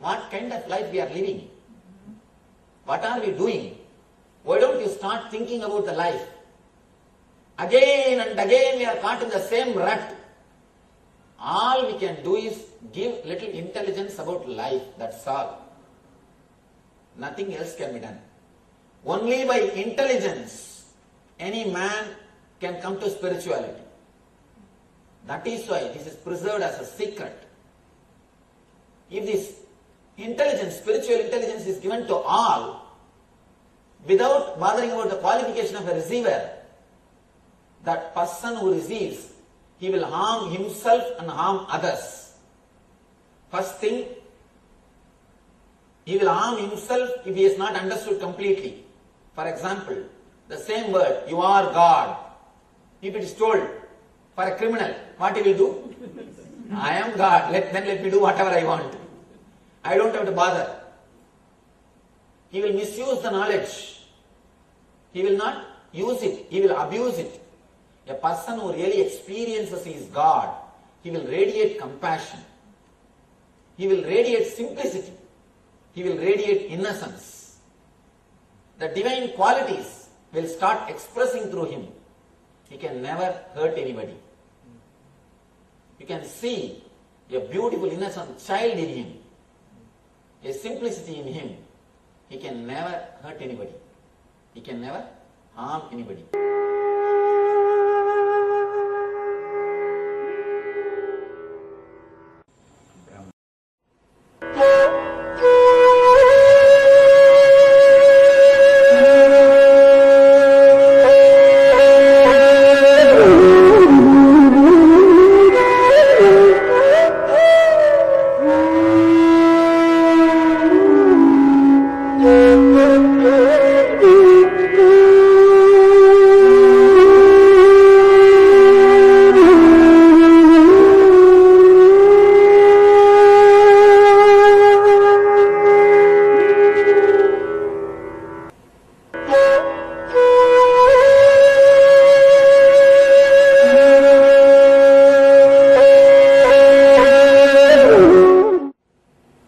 J: What kind of life we are living? What are we doing? Why don't you start thinking about the life? Again and again we are caught in the same rut. All we can do is give little intelligence about life, that's all. Nothing else can be done. Only by intelligence any man can come to spirituality. That is why this is preserved as a secret. If this intelligence, spiritual intelligence is given to all, without bothering about the qualification of a receiver, that person who receives, he will harm himself and harm others. First thing, he will harm himself if he is not understood completely. For example, the same word, you are God. If it is told for a criminal, what he will do? I am God, then let me do whatever I want. I don't have to bother. He will misuse the knowledge. He will not use it, he will abuse it. A person who really experiences his God, he will radiate compassion. He will radiate simplicity. He will radiate innocence. The divine qualities will start expressing through him. He can never hurt anybody. You can see a beautiful innocent child in him, a simplicity in him. He can never hurt anybody. He can never harm anybody.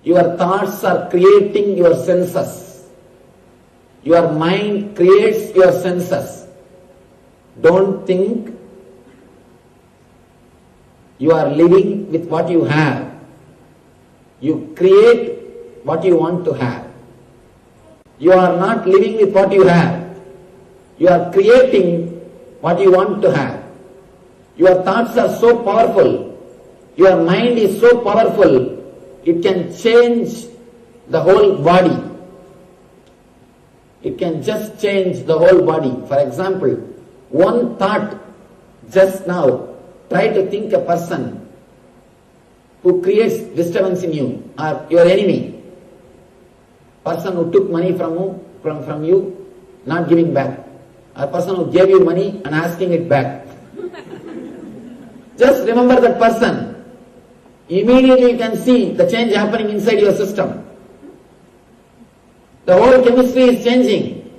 J: Your thoughts are creating your senses. Your mind creates your senses. Don't think you are living with what you have. You create what you want to have. You are not living with what you have. You are creating what you want to have. Your thoughts are so powerful. Your mind is so powerful. it can change the whole body. It can just change the whole body. For example, one thought just now, try to think a person who creates disturbance in you or your enemy. Person who took money from you, not giving back. A person who gave you money and asking it back. Just remember that person. Immediately you can see the change happening inside your system. The whole chemistry is changing.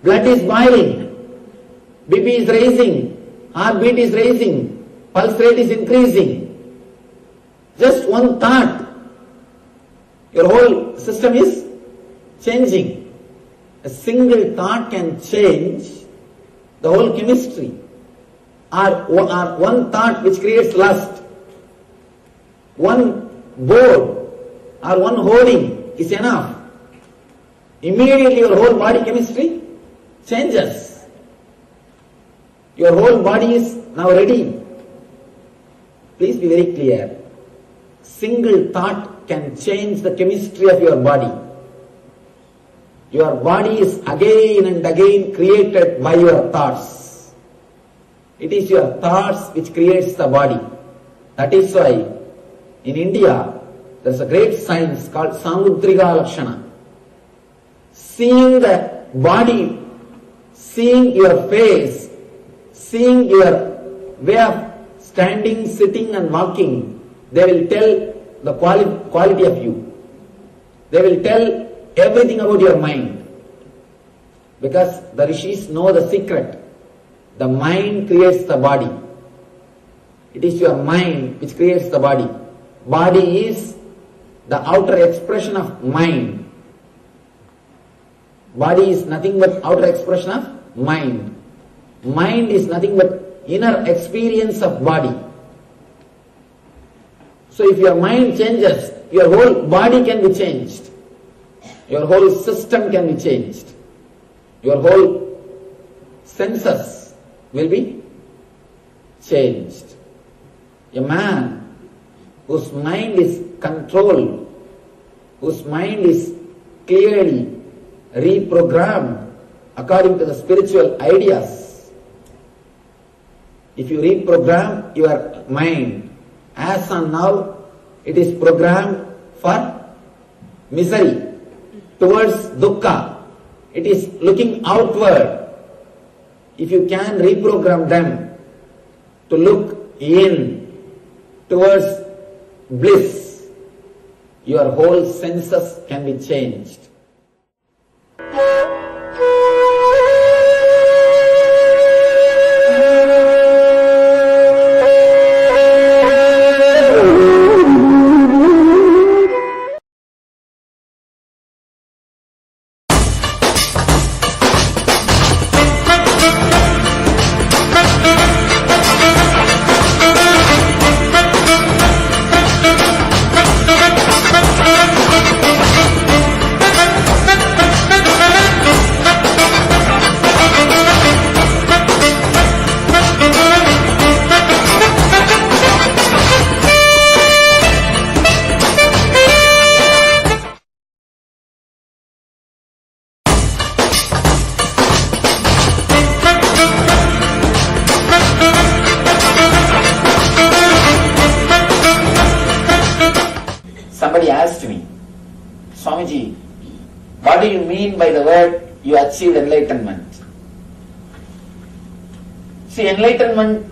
J: Blood is boiling. BP is rising. Heartbeat is rising. Pulse rate is increasing. Just one thought, your whole system is changing. A single thought can change the whole chemistry. Or one thought which creates lust. One board or one hoarding is enough. Immediately your whole body chemistry changes. Your whole body is now ready. Please be very clear. Single thought can change the chemistry of your body. Your body is again and again created by your thoughts. It is your thoughts which creates the body. That is why in India there is a great science called Samudrika Lakshana. Seeing the body, seeing your face, seeing your way of standing, sitting and walking, they will tell the quality of you. They will tell everything about your mind. Because the rishis know the secret. The mind creates the body. It is your mind which creates the body. Body is the outer expression of mind. Body is nothing but outer expression of mind. Mind is nothing but inner experience of body. So if your mind changes, your whole body can be changed. Your whole system can be changed. Your whole senses will be changed. A man whose mind is controlled, whose mind is clearly reprogrammed according to the spiritual ideas. If you reprogram your mind, as on now it is programmed for misery, towards dukkha. It is looking outward. If you can reprogram them to look in towards bliss, your whole senses can be changed. Somebody asked me, Swamiji, what do you mean by the word you achieved enlightenment? See, enlightenment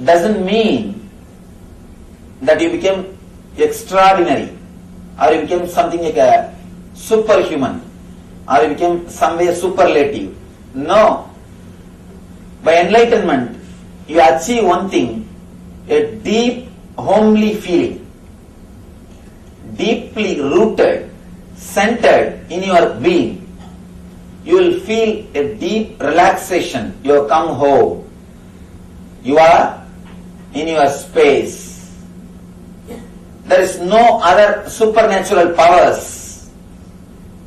J: doesn't mean that you became extraordinary or you became something like a superhuman or you became somewhere superlative. No. By enlightenment, you achieve one thing, a deep, homely feeling. Deeply rooted, centered in your being. You will feel a deep relaxation. You have come home. You are in your space. There is no other supernatural powers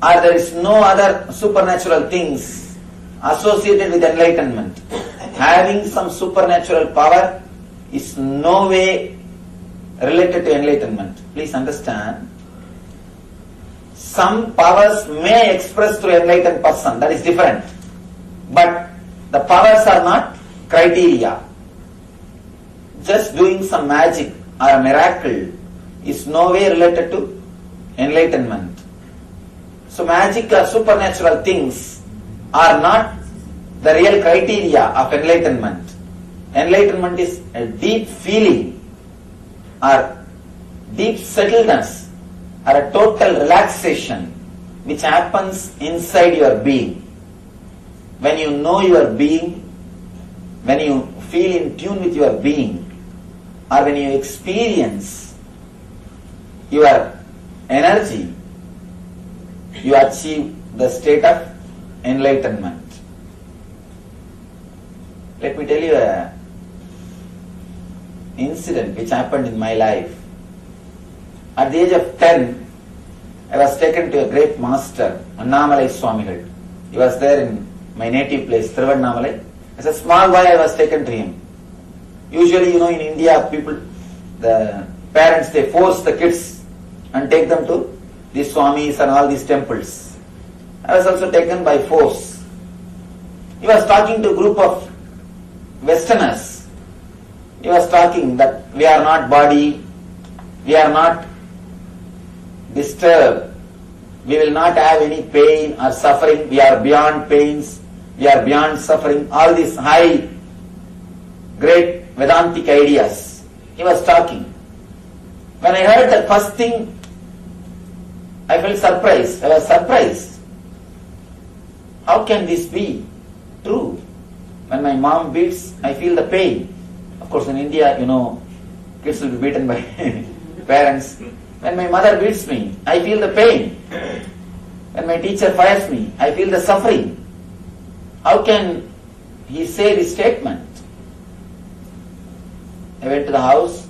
J: or there is no other supernatural things associated with enlightenment. Having some supernatural power is no way related to enlightenment. Please understand. Some powers may express through enlightened person, that is different. But the powers are not criteria. Just doing some magic or a miracle is no way related to enlightenment. So magic or supernatural things are not the real criteria of enlightenment. Enlightenment is a deep feeling or deep settledness or a total relaxation which happens inside your being. When you know your being, when you feel in tune with your being, or when you experience your energy, you achieve the state of enlightenment. Let me tell you an incident which happened in my life. At the age of 10, I was taken to a great master, Annamalai Swamigal. He was there in my native place, Thiruvannamalai. As a small boy, I was taken to him. Usually, in India, the parents, they force the kids and take them to these Swamis and all these temples. I was also taken by force. He was talking to a group of Westerners. He was talking that we are not body, we are not disturbed, we will not have any pain or suffering, we are beyond pains, we are beyond suffering, all these high, great Vedantic ideas. He was talking. When I heard the first thing, I felt surprised. I was surprised. How can this be true? When my mom beats, I feel the pain. Of course, in India, kids will be beaten by parents. When my mother beats me, I feel the pain. When my teacher fires me, I feel the suffering. How can he say this statement? I went to the house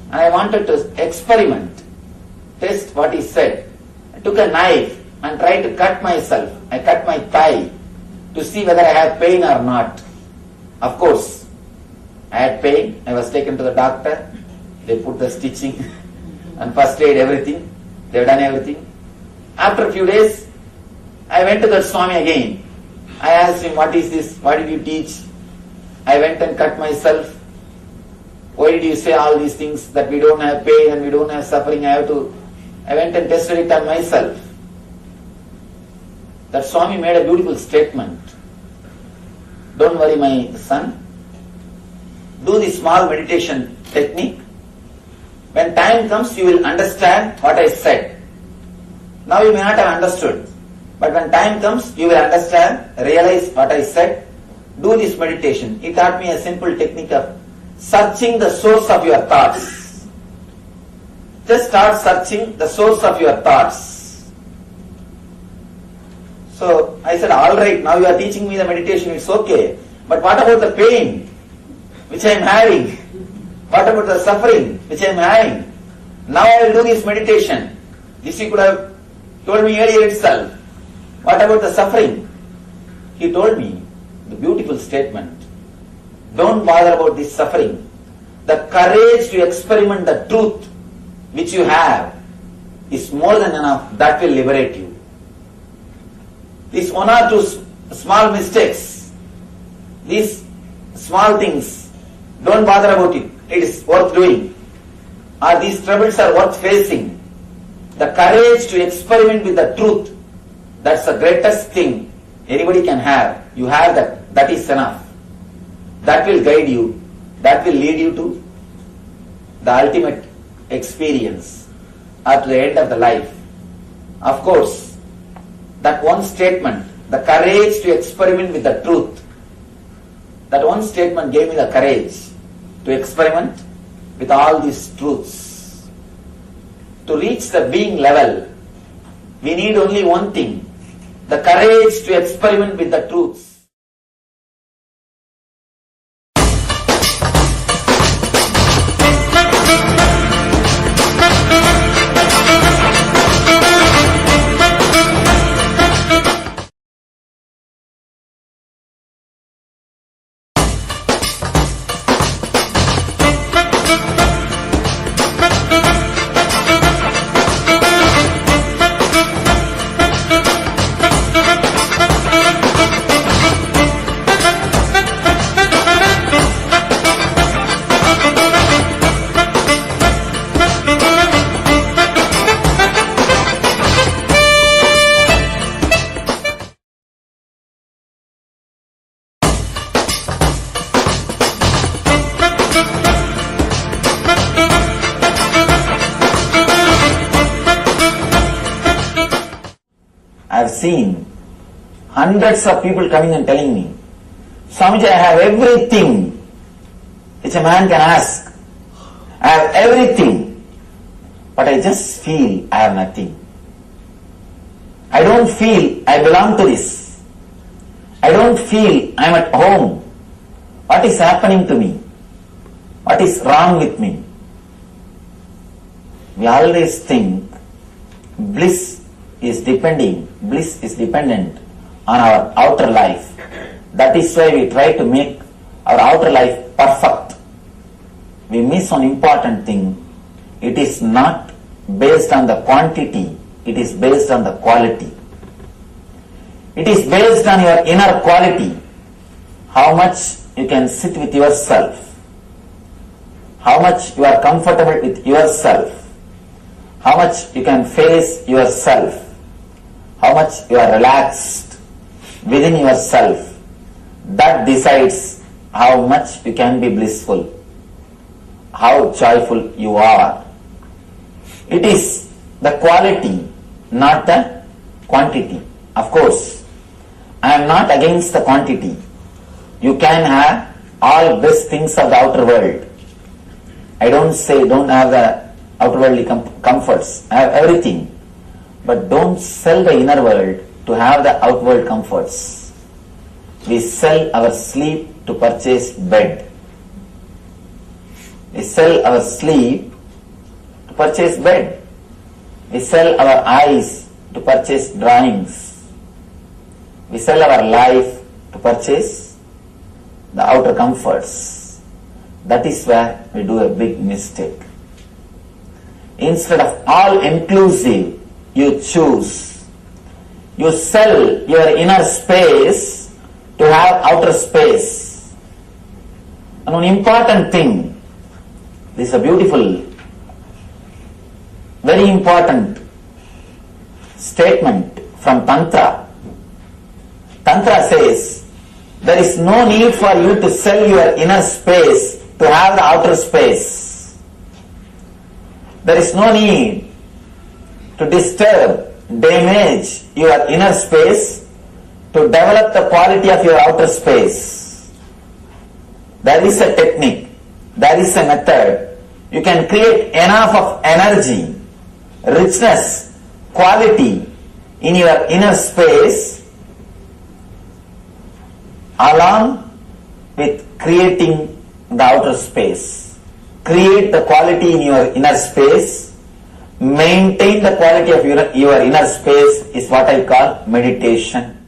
J: and I wanted to experiment, test what he said. I took a knife and tried to cut myself. I cut my thigh to see whether I have pain or not. Of course, I had pain. I was taken to the doctor. They put the stitching and first aid, everything. They have done everything. After a few days, I went to the Swami again. I asked him, what is this? What did you teach? I went and cut myself. Why did you say all these things that we don't have pain and we don't have suffering? I went and tested it on myself. That Swami made a beautiful statement. Don't worry, my son. Do the small meditation technique. When time comes, you will understand what I said. Now you may not have understood. But when time comes, you will understand, realize what I said. Do this meditation. He taught me a simple technique of searching the source of your thoughts. Just start searching the source of your thoughts. So I said, all right, now you are teaching me the meditation, it's okay. But what about the pain which I am having? What about the suffering which I am having? Now I will do this meditation. This you could have told me earlier itself. What about the suffering? He told me the beautiful statement. Don't bother about this suffering. The courage to experiment the truth which you have is more than enough. That will liberate you. These one or two small mistakes, these small things, don't bother about it. It is worth doing. Or these troubles are worth facing. The courage to experiment with the truth, that's the greatest thing anybody can have. You have that. That is enough. That will guide you. That will lead you to the ultimate experience or to the end of the life. Of course, that one statement, the courage to experiment with the truth, that one statement gave me the courage to experiment with all these truths. To reach the being level, we need only one thing, the courage to experiment with the truths. seen hundreds of people coming and telling me, Swamiji, I have everything which a man can ask. I have everything, but I just feel I have nothing. I don't feel I belong to this. I don't feel I am at home. What is happening to me? What is wrong with me? We always think bliss is dependent on our outer life. That is why we try to make our outer life perfect. We miss an important thing. It is not based on the quantity, it is based on the quality. It is based on your inner quality. How much you can sit with yourself. How much you are comfortable with yourself. How much you can face yourself. How much you are relaxed within yourself. That decides how much you can be blissful, how joyful you are. It is the quality, not the quantity. Of course, I am not against the quantity. You can have all best things of the outer world. I don't say don't have the outer worldly comforts. I have everything. But don't sell the inner world to have the outward comforts. We sell our sleep to purchase bed. We sell our sleep to purchase bed. We sell our eyes to purchase drawings. We sell our life to purchase the outer comforts. That is where we do a big mistake. Instead of all inclusive, you choose. You sell your inner space to have outer space. And one important thing, this is a beautiful, very important statement from Tantra. Tantra says, there is no need for you to sell your inner space to have the outer space. There is no need to disturb, damage your inner space to develop the quality of your outer space. There is a technique, there is a method. You can create enough of energy, richness, quality in your inner space along with creating the outer space. Create the quality in your inner space. Maintain the quality of your inner space is what I call meditation.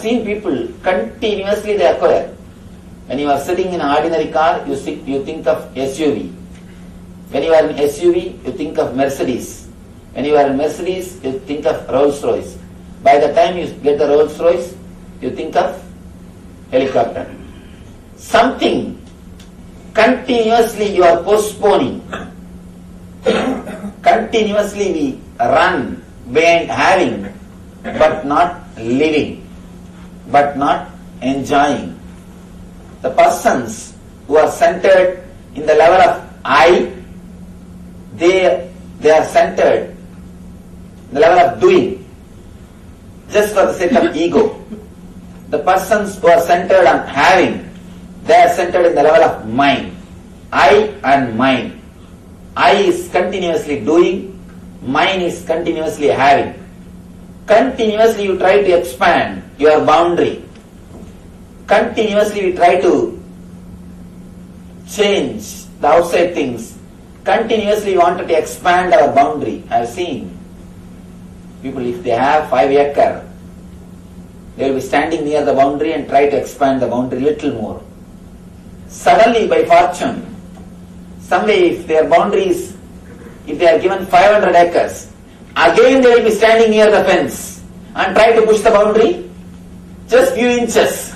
J: People continuously they acquire. When you are sitting in an ordinary car, you think of SUV. When you are in SUV, you think of Mercedes. When you are in Mercedes, you think of Rolls Royce. By the time you get the Rolls Royce, you think of helicopter. Something continuously you are postponing. Continuously we run behind having, but not living. But not enjoying. The persons who are centered in the level of I, they are centered in the level of doing, just for the sake of ego. The persons who are centered on having, they are centered in the level of mind. I and mine. I is continuously doing, mine is continuously having. Continuously you try to expand your boundary. Continuously we try to change the outside things. Continuously we wanted to expand our boundary. I have seen people, if they have 5 acres, they will be standing near the boundary and try to expand the boundary little more. Suddenly, by fortune, someday if their boundaries, if they are given 500 acres, again they will be standing near the fence and try to push the boundary just few inches,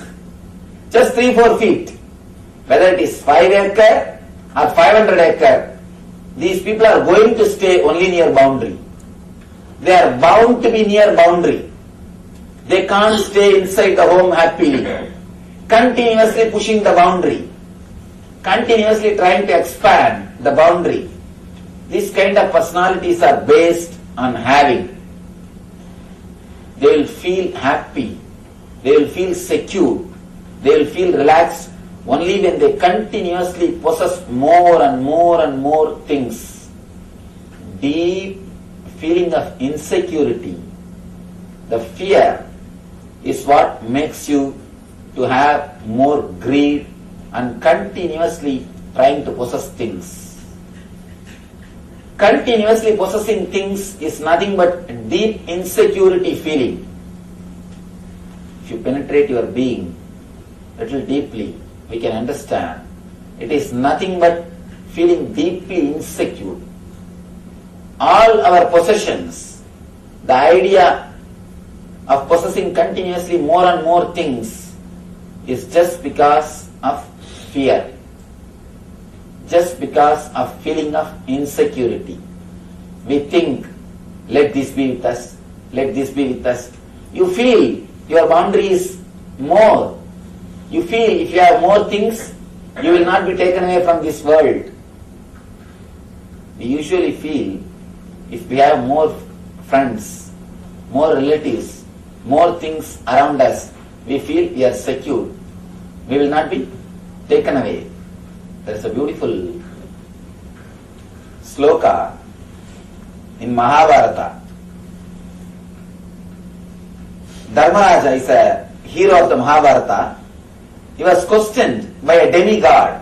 J: just 3-4 feet. Whether it is 5 acre or 500 acre, these people are going to stay only near boundary. They are bound to be near boundary. They can't stay inside the home happily. Continuously pushing the boundary. Continuously trying to expand the boundary. These kind of personalities are based on having. They will feel happy. They will feel secure. They will feel relaxed only when they continuously possess more and more and more things. Deep feeling of insecurity, the fear, is what makes you to have more greed and continuously trying to possess things. Continuously possessing things is nothing but deep insecurity feeling. If you penetrate your being little deeply, we can understand it is nothing but feeling deeply insecure. All our possessions, the idea of possessing continuously more and more things is just because of fear, just because of feeling of insecurity. We think, let this be with us, let this be with us. You feel your boundary is more. You feel if you have more things, you will not be taken away from this world. We usually feel if we have more friends, more relatives, more things around us, we feel we are secure. We will not be taken away. There is a beautiful sloka in Mahabharata. Dharmaraja is a hero of the Mahabharata. He was questioned by a demigod.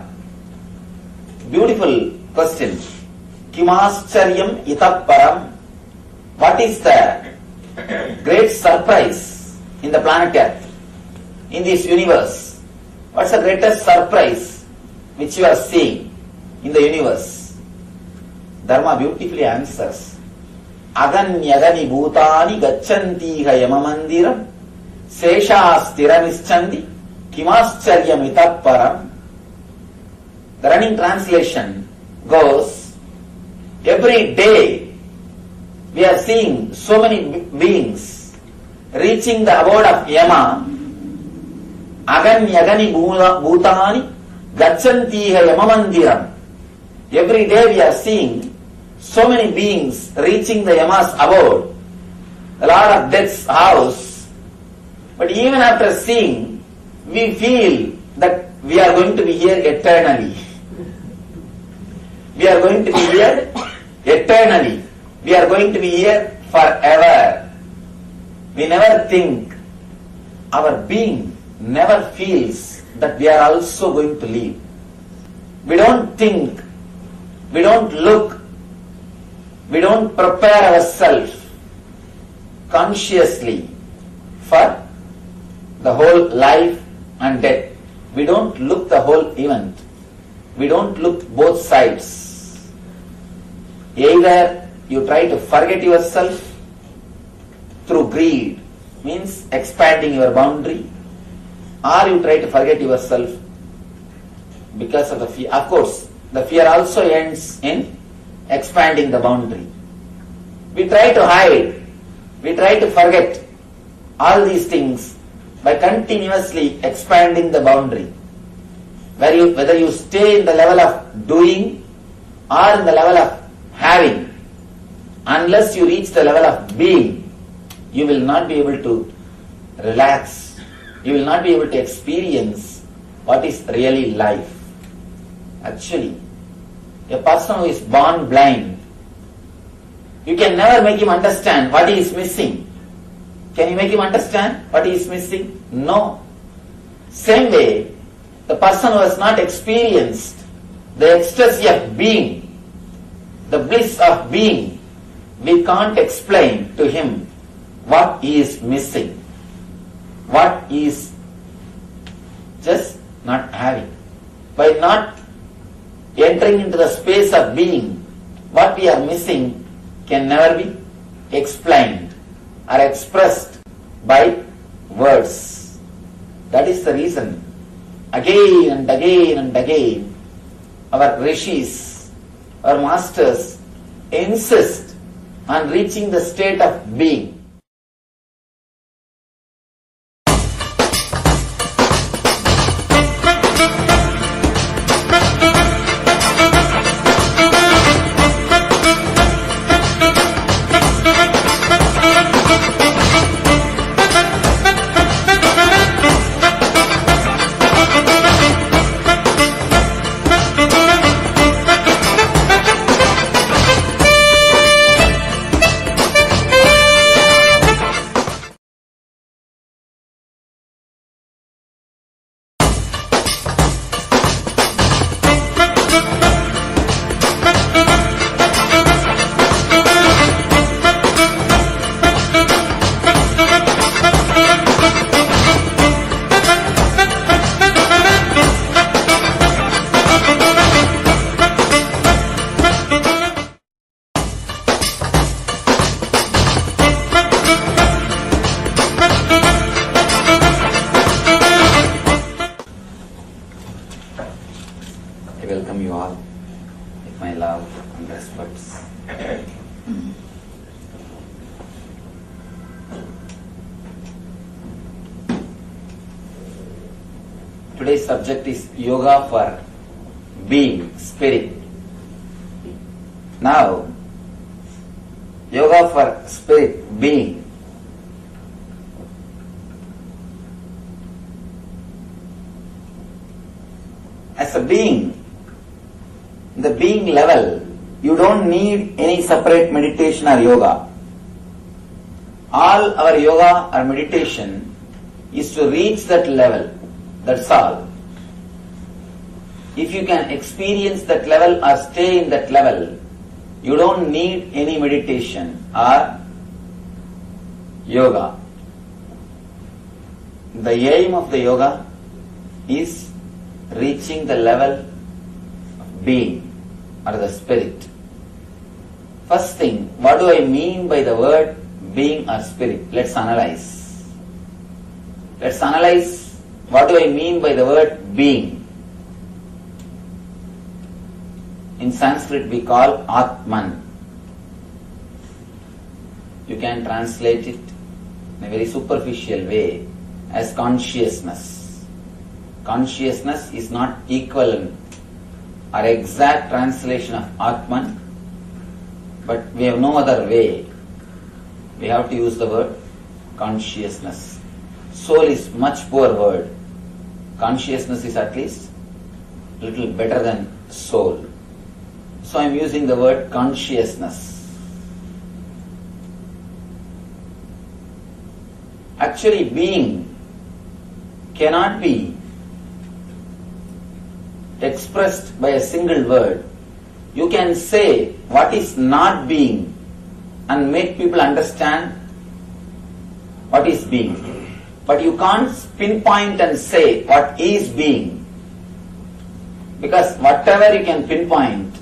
J: Beautiful question. Kimascharyam itaparam. What is the great surprise in the planet Earth, in this universe? What's the greatest surprise which you are seeing in the universe? Dharma beautifully answers. Aganyagani bhutani gacchantiha yamamandiram seshastiramischandi kimascharyam itaparam. The running translation goes, every day we are seeing so many beings reaching the abode of Yama. Aganyagani bhutani gacchantiha yamamandiram. Every day we are seeing so many beings reaching the Yama's abode, the Lord of Death's house. But even after seeing, we feel that we are going to be here eternally. We are going to be here eternally. We are going to be here forever. We never think, our being never feels that we are also going to leave. We don't think, we don't look, we don't prepare ourselves consciously for the whole life and death. We don't look the whole event. We don't look both sides. Either you try to forget yourself through greed, means expanding your boundary, or you try to forget yourself because of the fear. Of course, the fear also ends in expanding the boundary. We try to hide, we try to forget all these things by continuously expanding the boundary. Whether you stay in the level of doing or in the level of having, unless you reach the level of being, you will not be able to relax. You will not be able to experience what is really life. Actually, a person who is born blind, you can never make him understand what he is missing. Can you make him understand what he is missing? No. Same way, the person who has not experienced the ecstasy of being, the bliss of being, we can't explain to him what he is missing, what he is just not having. By not entering into the space of being, what we are missing can never be explained or expressed by words. That is the reason, again and again and again, our rishis, our masters insist on reaching the state of being. I welcome you all with my love and respects. Today's subject is yoga for being, spirit. Now, yoga for spirit, being. As a being, the being level, you don't need any separate meditation or yoga. All our yoga or meditation is to reach that level. That's all. If you can experience that level or stay in that level, you don't need any meditation or yoga. The aim of the yoga is reaching the level of being or the spirit. First thing, what do I mean by the word being or spirit? Let's analyze. Let's analyze what do I mean by the word being. In Sanskrit we call Atman. You can translate it in a very superficial way as consciousness. Consciousness is not equivalent or exact translation of Atman, but we have no other way. We have to use the word consciousness. Soul is much poor word. Consciousness is at least a little better than soul. So I am using the word consciousness. Actually, being cannot be expressed by a single word. You can say what is not being and make people understand what is being. But you can't pinpoint and say what is being, because whatever you can pinpoint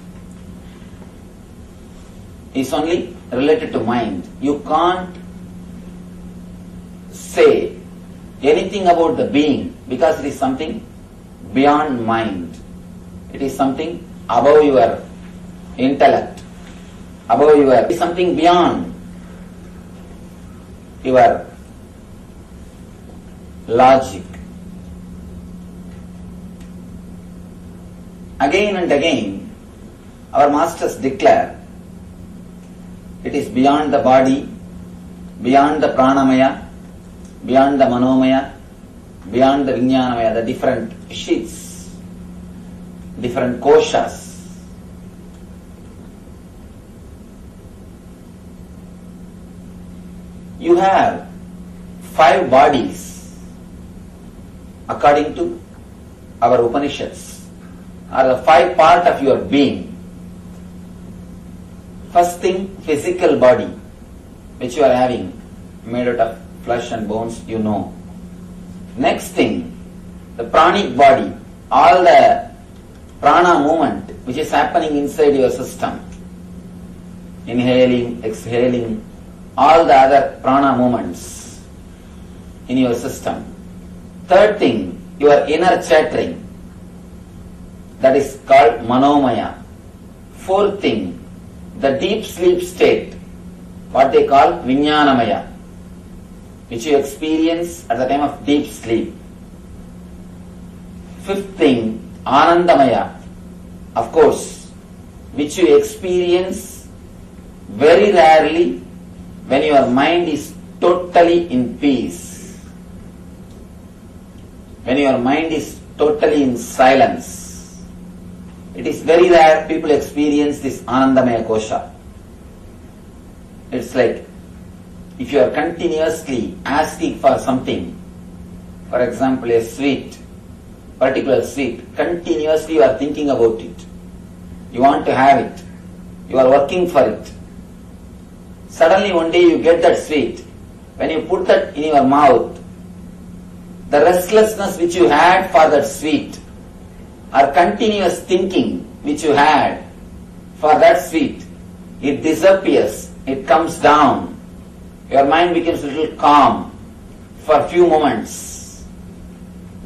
J: is only related to mind. You can't say anything about the being because it is something beyond mind. It is something above your intellect, above your, it is something beyond your logic. Again and again, our masters declare it is beyond the body, beyond the pranamaya, beyond the manomaya, beyond the vijnanamaya, the different sheets, different koshas. You have 5 bodies. according to our Upanishads, are the 5 parts of your being. First thing, physical body, which you are having, made out of flesh and bones, you know. Next thing, the pranic body, all the prana movement which is happening inside your system. Inhaling, exhaling, all the other prana movements in your system. Third thing, your inner chattering, that is called manomaya. Fourth thing, the deep sleep state, what they call vijnanamaya, which you experience at the time of deep sleep. Fifth thing, anandamaya, of course, which you experience very rarely when your mind is totally in peace, when your mind is totally in silence. It is very rare people experience this anandamaya kosha. It's like if you are continuously asking for something, for example a sweet, particular sweet, continuously you are thinking about it. You want to have it. You are working for it. Suddenly one day you get that sweet. When you put that in your mouth, the restlessness which you had for that sweet, or continuous thinking which you had for that sweet, it disappears, it comes down. Your mind becomes a little calm for a few moments.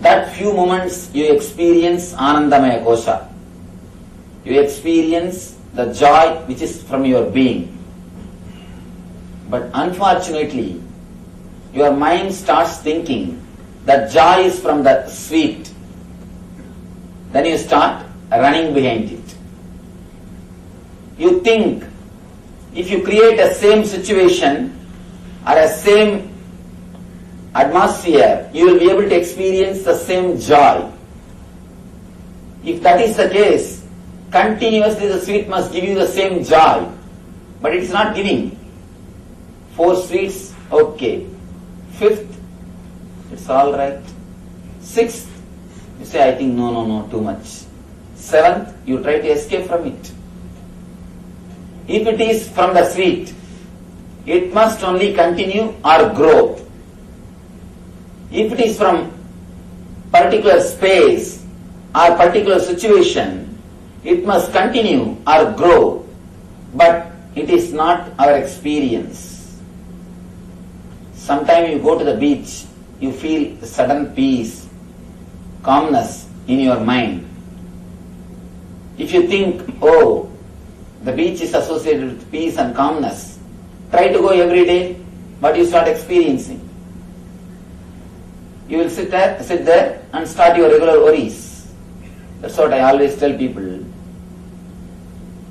J: That few moments you experience Anandamaya Kosha. You experience the joy which is from your being. But unfortunately, your mind starts thinking that joy is from the sweet. Then you start running behind it. You think if you create a same situation or a same atmosphere, you will be able to experience the same joy. If that is the case, continuously the sweet must give you the same joy. But it is not giving. 4 sweets, okay. 5th, it's all right. 6th, you say, I think no, too much. 7th, you try to escape from it. If it is from the sweet, it must only continue or grow. If it is from particular space or particular situation, it must continue or grow, but it is not our experience. Sometimes you go to the beach, you feel sudden peace, calmness in your mind. If you think, oh, the beach is associated with peace and calmness, try to go every day, but you start experiencing. You will sit there and start your regular worries. That's what I always tell people.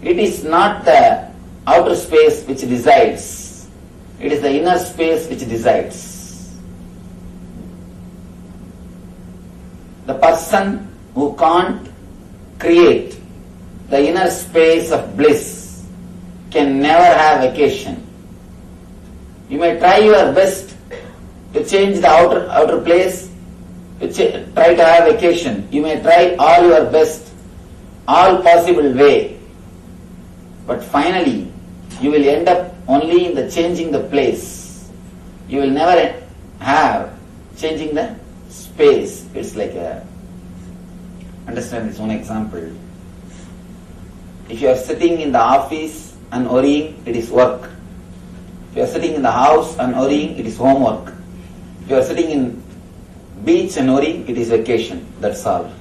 J: It is not the outer space which decides. It is the inner space which decides. The person who can't create the inner space of bliss can never have vacation. You may try your best to change the outer place, to try to have vacation. You may try all your best, all possible way. But finally, you will end up only in the changing the place. You will never have changing the space. It's like understand this one example. If you are sitting in the office and worrying, it is work. If you are sitting in the house and worrying, it is homework. If you are sitting in beach and worrying, it is vacation. That's all.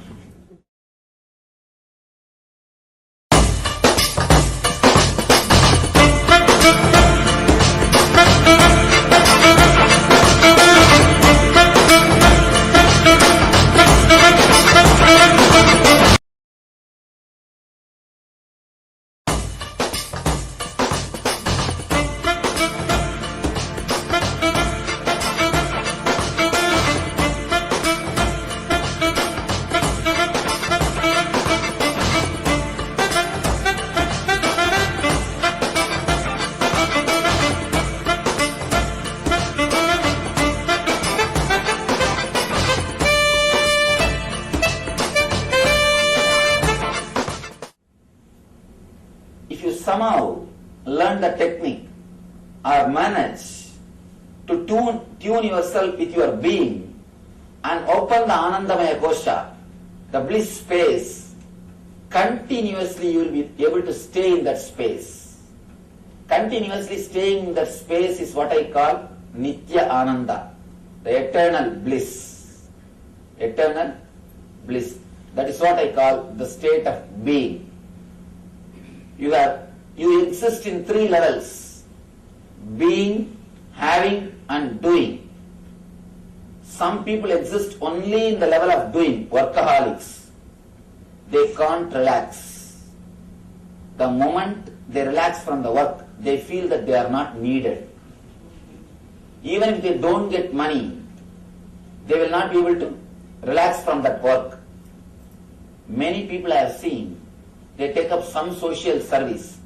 J: learn the technique or manage to tune yourself with your being and open the Anandamaya Kosha, the bliss space, continuously you will be able to stay in that space. Continuously staying in that space is what I call Nitya Ananda, the eternal bliss. Eternal bliss. That is what I call the state of being. You exist in three levels: being, having and doing. Some people exist only in the level of doing, workaholics. They can't relax. The moment they relax from the work, they feel that they are not needed. Even if they don't get money, they will not be able to relax from that work. Many people I have seen, they take up some social service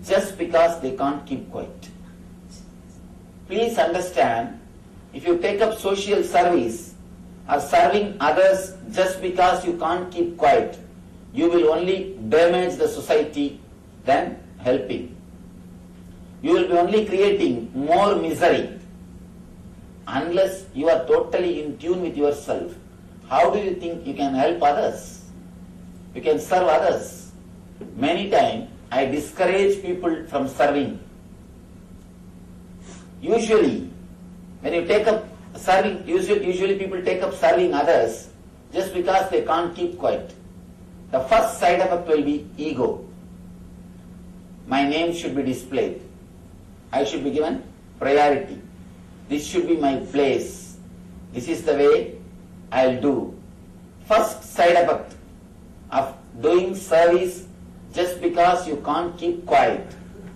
J: just because they can't keep quiet. Please understand, if you take up social service or serving others just because you can't keep quiet, you will only damage the society than helping. You will be only creating more misery. Unless you are totally in tune with yourself, how do you think you can help others? You can serve others. Many times I discourage people from serving. Usually, when you take up serving, usually people take up serving others just because they can't keep quiet. The first side effect will be ego. My name should be displayed. I should be given priority. This should be my place. This is the way I'll do. First side effect of doing service just because you can't keep quiet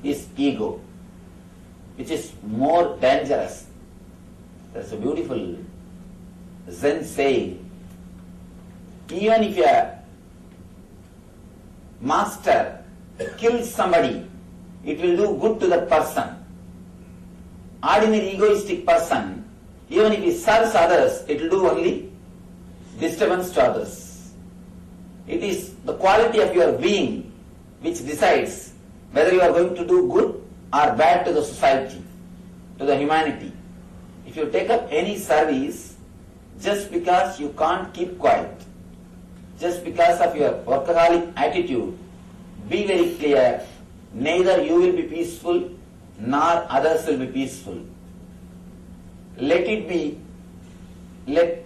J: is ego, which is more dangerous. There's a beautiful Zen saying, even if a master kills somebody, it will do good to that person. Ordinary egoistic person, even if he serves others, it will do only disturbance to others. It is the quality of your being which decides whether you are going to do good or bad to the society, to the humanity. If you take up any service just because you can't keep quiet, just because of your workaholic attitude, be very clear, neither you will be peaceful nor others will be peaceful. Let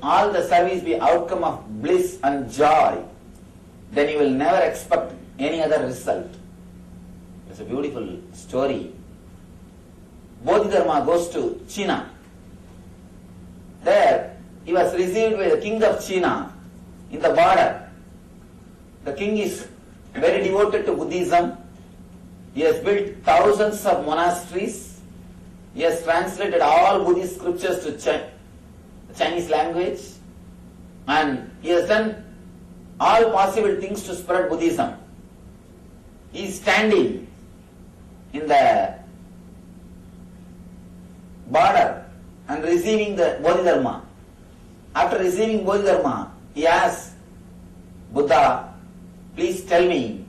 J: all the service be outcome of bliss and joy, then you will never expect any other result. It's a beautiful story. Bodhidharma goes to China. There he was received by the king of China in the border. The king is very devoted to Buddhism. He has built thousands of monasteries. He has translated all Buddhist scriptures to Chinese language. And he has done all possible things to spread Buddhism. He is standing in the border and receiving the Bodhidharma. After receiving Bodhidharma, he asks Buddha, please tell me,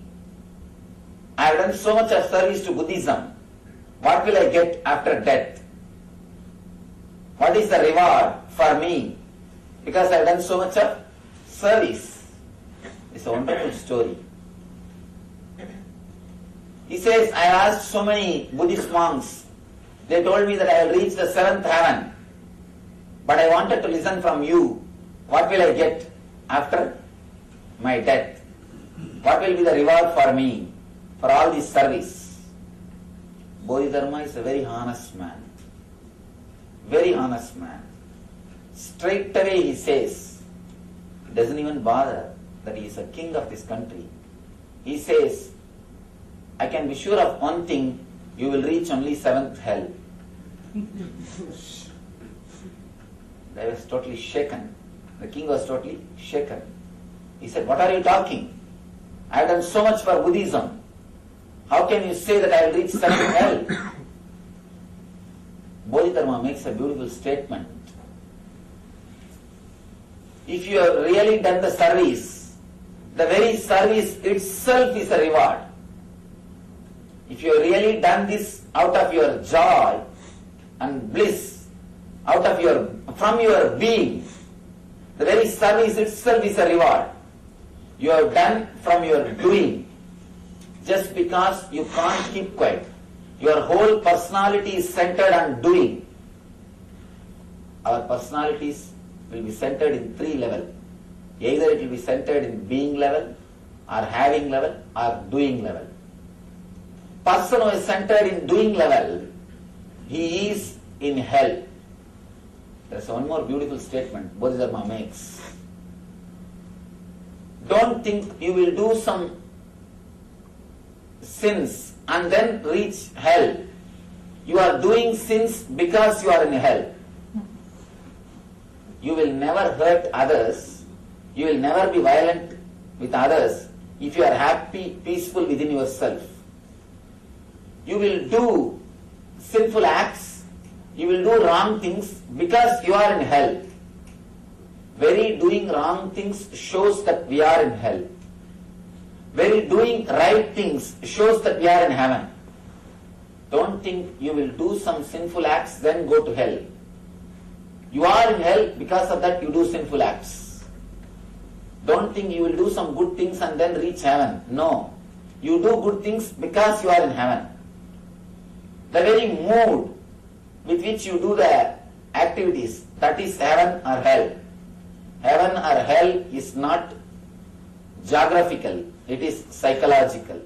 J: I have done so much of service to Buddhism. What will I get after death? What is the reward for me? Because I have done so much of service. It's a wonderful story. He says, I asked so many Buddhist monks. They told me that I will reach the seventh heaven. But I wanted to listen from you. What will I get after my death? What will be the reward for me for all this service? Bodhidharma is a very honest man. Very honest man. Straight away he says, he doesn't even bother that he is a king of this country. He says, I can be sure of one thing, you will reach only seventh hell. I was totally shaken. The king was totally shaken. He said, what are you talking? I have done so much for Buddhism. How can you say that I will reach seventh hell? Bodhidharma makes a beautiful statement. If you have really done the service, the very service itself is a reward. If you have really done this out of your joy and bliss, from your being, the very service itself is a reward. You have done from your doing, just because you can't keep quiet. Your whole personality is centered on doing. Our personalities will be centered in 3 levels. Either it will be centered in being level, or having level, or doing level. Person who is centered in doing level, he is in hell. There is one more beautiful statement Bodhidharma makes. Don't think you will do some sins and then reach hell. You are doing sins because you are in hell. You will never hurt others. You will never be violent with others if you are happy, peaceful within yourself. You will do sinful acts, you will do wrong things because you are in hell. Very doing wrong things shows that we are in hell. Very doing right things shows that we are in heaven. Don't think you will do some sinful acts then go to hell. You are in hell, because of that you do sinful acts. Don't think you will do some good things and then reach heaven. No. You do good things because you are in heaven. The very mood with which you do the activities, that is heaven or hell. Heaven or hell is not geographical, it is psychological.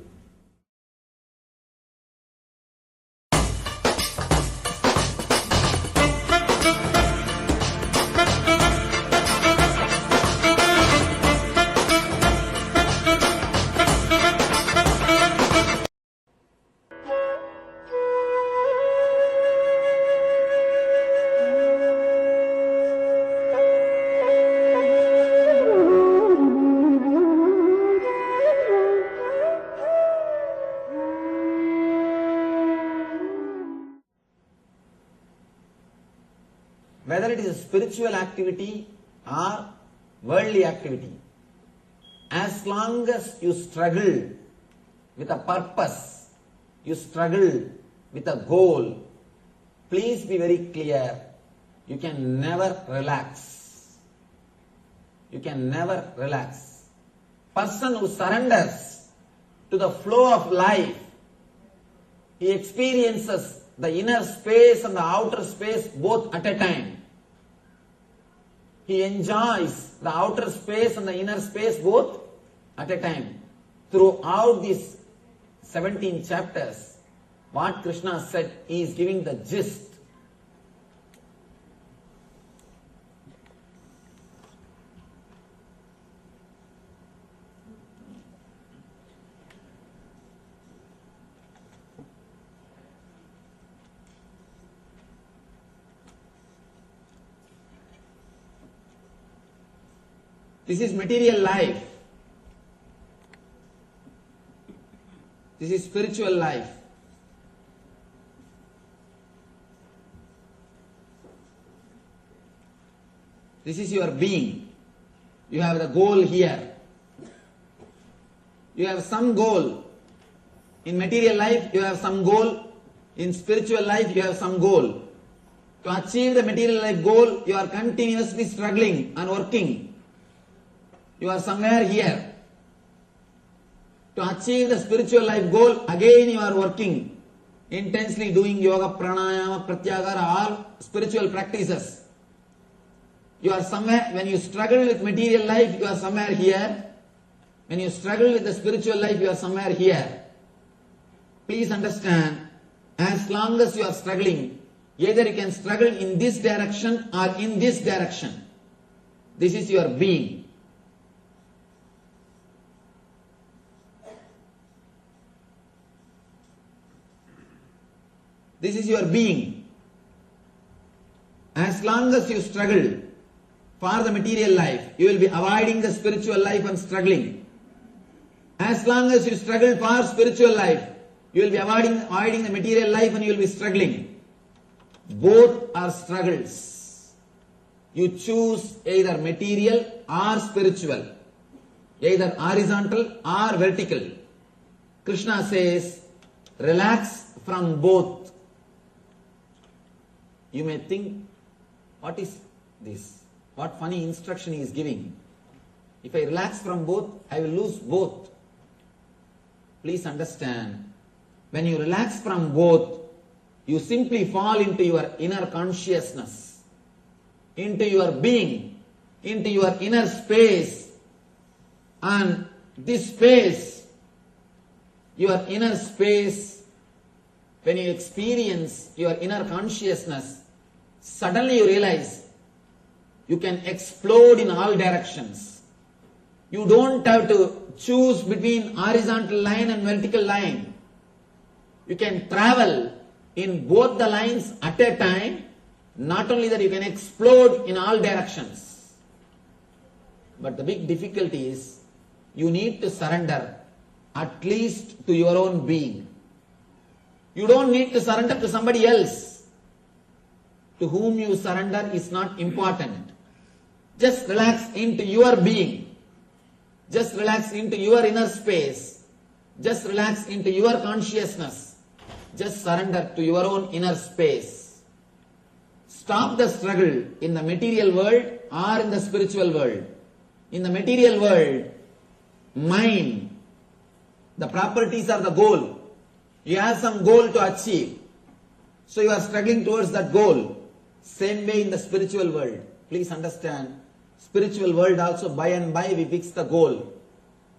J: Whether it is a spiritual activity or worldly activity, as long as you struggle with a purpose, you struggle with a goal, please be very clear, you can never relax. You can never relax. Person who surrenders to the flow of life, he experiences the inner space and the outer space both at a time. He enjoys the outer space and the inner space both at a time. Throughout these 17 chapters, what Krishna said, he is giving the gist. This is material life. This is spiritual life. This is your being. You have the goal here. You have some goal. In material life, you have some goal. In spiritual life, you have some goal. To achieve the material life goal, you are continuously struggling and working. You are somewhere here. To achieve the spiritual life goal, again you are working, intensely doing yoga, pranayama, pratyahara, all spiritual practices. You are somewhere, when you struggle with material life, you are somewhere here. When you struggle with the spiritual life, you are somewhere here. Please understand, as long as you are struggling, either you can struggle in this direction or in this direction. This is your being. This is your being. As long as you struggle for the material life, you will be avoiding the spiritual life and struggling. As long as you struggle for spiritual life, you will be avoiding the material life and you will be struggling. Both are struggles. You choose either material or spiritual, either horizontal or vertical. Krishna says, relax from both. You may think, what is this? What funny instruction he is giving? If I relax from both, I will lose both. Please understand, when you relax from both, you simply fall into your inner consciousness, into your being, into your inner space. And this space, your inner space, when you experience your inner consciousness, suddenly you realize you can explode in all directions. You don't have to choose between horizontal line and vertical line. You can travel in both the lines at a time. Not only that, you can explode in all directions. But the big difficulty is you need to surrender at least to your own being. You don't need to surrender to somebody else. To whom you surrender is not important. Just relax into your being. Just relax into your inner space. Just relax into your consciousness. Just surrender to your own inner space. Stop the struggle in the material world or in the spiritual world. In the material world, mind, the properties are the goal. You have some goal to achieve. So you are struggling towards that goal. Same way in the spiritual world. Please understand, spiritual world also by and by we fix the goal.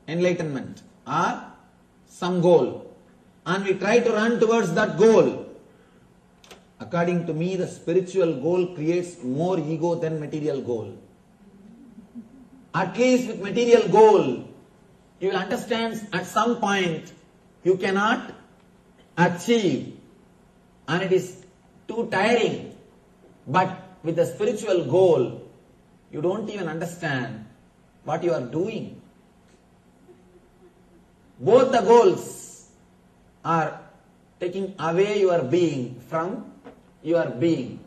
J: Enlightenment or some goal. And we try to run towards that goal. According to me, the spiritual goal creates more ego than material goal. At least with material goal, you will understand at some point you cannot achieve and it is too tiring. But with the spiritual goal, you don't even understand what you are doing. Both the goals are taking away your being from your being.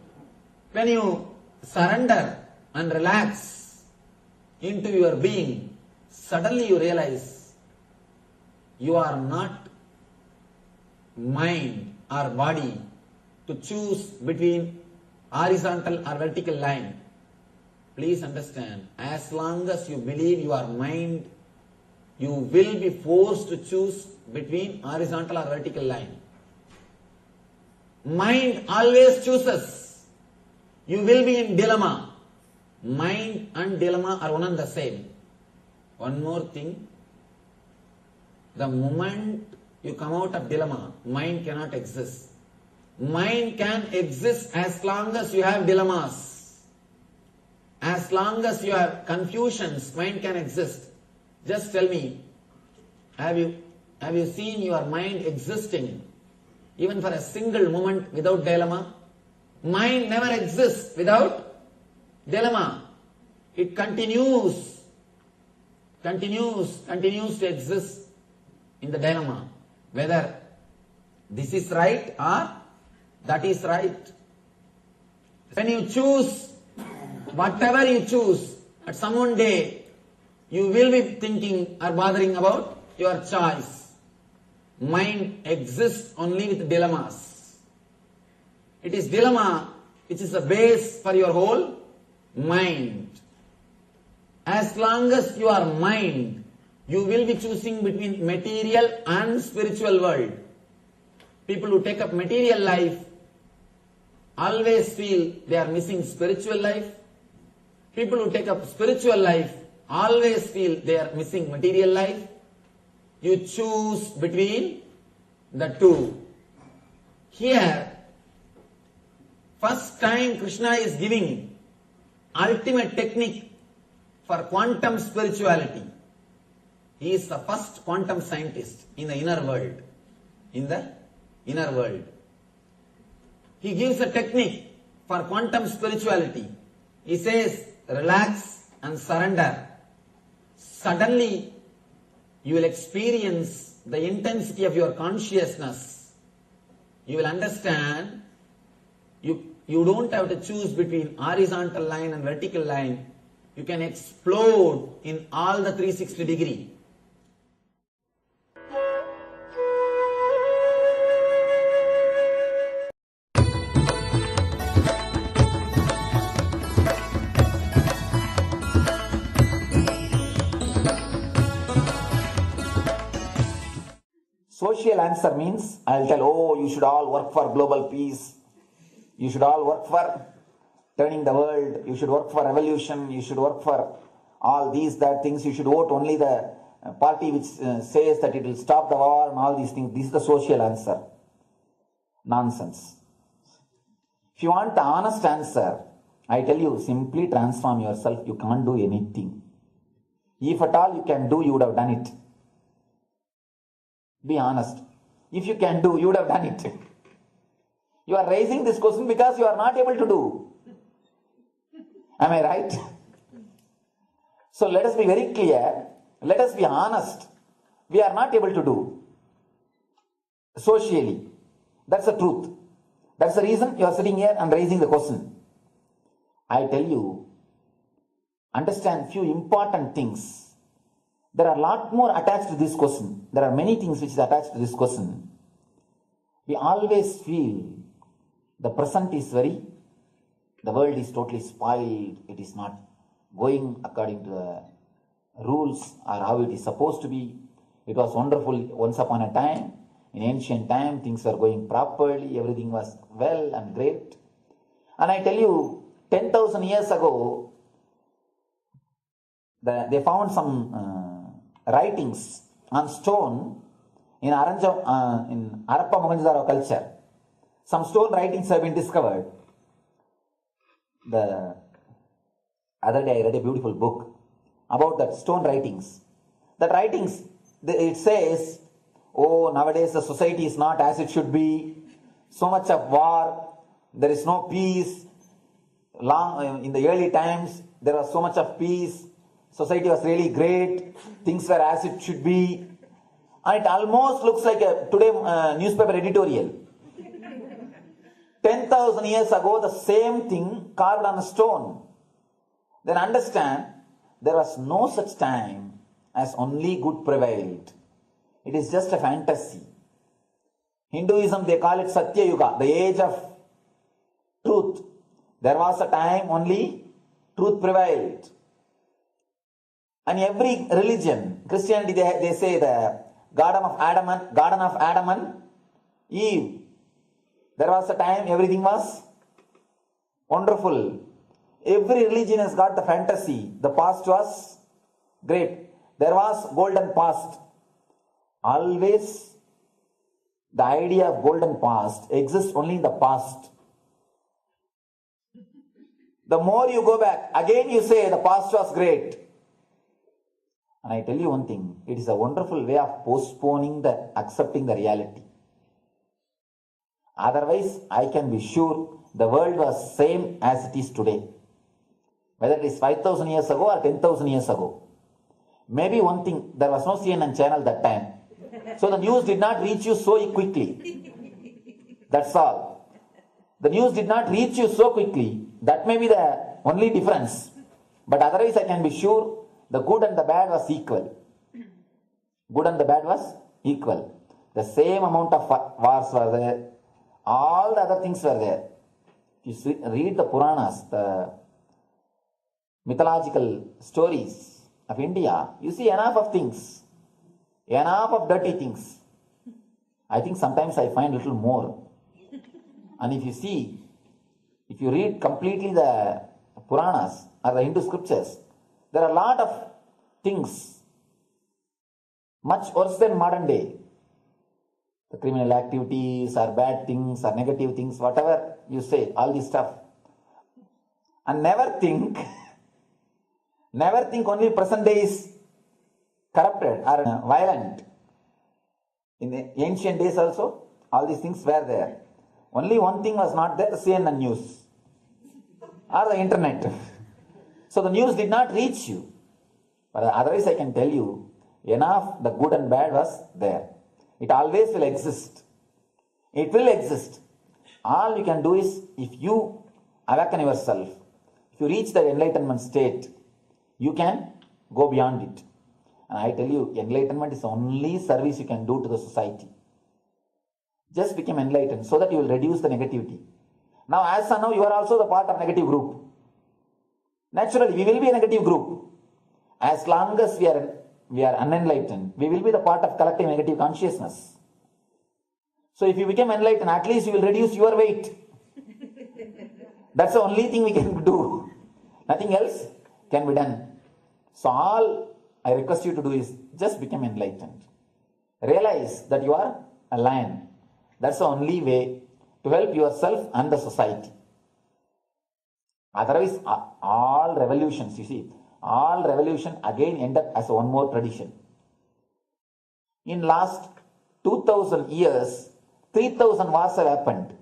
J: When you surrender and relax into your being, suddenly you realize you are not mind or body to choose between horizontal or vertical line. Please understand, as long as you believe you are mind, you will be forced to choose between horizontal or vertical line. Mind always chooses. You will be in dilemma. Mind and dilemma are one and the same. One more thing, the moment you come out of dilemma, mind cannot exist. Mind can exist as long as you have dilemmas. As long as you have confusions, mind can exist. Just tell me, have you seen your mind existing even for a single moment without dilemma? Mind never exists without dilemma. It continues to exist in the dilemma, whether this is right or that is right. When you choose, whatever you choose, at some one day, you will be thinking or bothering about your choice. Mind exists only with dilemmas. It is dilemma which is the base for your whole mind. As long as you are mind, you will be choosing between material and spiritual world. People who take up material life always feel they are missing spiritual life. People who take up spiritual life always feel they are missing material life. You choose between the two. Here, first time Krishna is giving ultimate technique for quantum spirituality. He is the first quantum scientist in the inner world. In the inner world. He gives a technique for quantum spirituality. He says, relax and surrender. Suddenly, you will experience the intensity of your consciousness. You will understand you don't have to choose between horizontal line and vertical line. You can explode in all the 360 degree. social answer means I'll tell, oh, you should all work for global peace. You should all work for turning the world. You should work for revolution. You should work for all these, that things. You should vote only the party which says that it will stop the war and all these things. This is the social answer. Nonsense. If you want the honest answer, I tell you, simply transform yourself. You can't do anything. If at all you can do, you would have done it. Be honest. If you can do, you would have done it. You are raising this question because you are not able to do. Am I right? So let us be very clear. Let us be honest. We are not able to do socially. That's the truth. That's the reason you are sitting here and raising the question. I tell you, understand few important things. There are a lot more attached to this question. There are many things which is attached to this question. We always feel the present is the world is totally spoiled. It is not going according to the rules or how it is supposed to be. It was wonderful once upon a time. In ancient time, things were going properly. Everything was well and great. And I tell you, 10,000 years ago, they found some writings on stone in Harappa Mohenjo-daro culture. Some stone writings have been discovered. The other day I read a beautiful book about that stone writings. That writings, it says, oh, nowadays the society is not as it should be. So much of war. There is no peace. In the early times, there was so much of peace. Society was really great. Things were as it should be. And it almost looks like a today newspaper editorial. 10,000 years ago, the same thing carved on a stone. Then understand, there was no such time as only good prevailed. It is just a fantasy. Hinduism, they call it Satya Yuga, the age of truth. There was a time only truth prevailed. And every religion, Christianity, they say the Garden of Adam and Eve. There was a time everything was wonderful. Every religion has got the fantasy. The past was great. There was golden past. Always the idea of golden past exists only in the past. The more you go back, again you say the past was great. And I tell you one thing, it is a wonderful way of postponing accepting the reality. Otherwise, I can be sure the world was same as it is today. Whether it is 5,000 years ago or 10,000 years ago. Maybe one thing, there was no CNN channel that time. So the news did not reach you so quickly. That's all. The news did not reach you so quickly. That may be the only difference. But otherwise, I can be sure the good and the bad was equal. Good and the bad was equal. The same amount of wars were there. All the other things were there. If you read the Puranas, the mythological stories of India, you see enough of things. Enough of dirty things. I think sometimes I find a little more. And if you read completely the Puranas or the Hindu scriptures, there are a lot of things much worse than modern day. The criminal activities or bad things or negative things, whatever you say, all this stuff. And never think only present day is corrupted or violent. In the ancient days also, all these things were there. Only one thing was not there, CNN news or the internet. So the news did not reach you. But otherwise I can tell you, enough the good and bad was there. It always will exist. It will exist. All you can do is, if you awaken yourself, if you reach the enlightenment state, you can go beyond it. And I tell you, enlightenment is the only service you can do to the society. Just become enlightened so that you will reduce the negativity. Now, as of now, you are also the part of negative group. Naturally, we will be a negative group. As long as we are unenlightened, we will be the part of collective negative consciousness. So if you become enlightened, at least you will reduce your weight. That's the only thing we can do. Nothing else can be done. So all I request you to do is just become enlightened. Realize that you are a lion. That's the only way to help yourself and the society. Otherwise, all revolutions, you see, all revolution again end up as one more tradition. In last 2000 years, 3000 wars have happened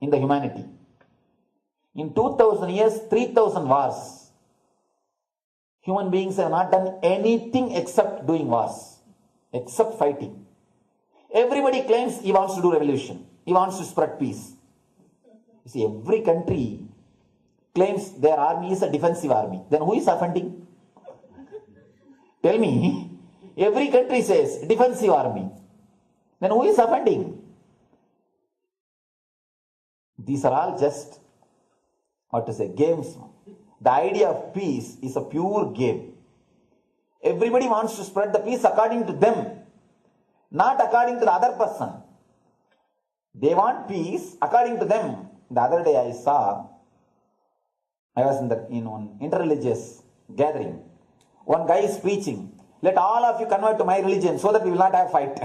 J: in the humanity. In 2000 years, 3000 wars. Human beings have not done anything except doing wars, except fighting. Everybody claims he wants to do revolution. He wants to spread peace. You see, every country claims their army is a defensive army. Then who is offending? Tell me. Every country says defensive army. Then who is offending? These are all just, games. The idea of peace is a pure game. Everybody wants to spread the peace according to them, not according to the other person. They want peace according to them. The other day I was in one interreligious gathering. One guy is preaching, let all of you convert to my religion so that we will not have fight.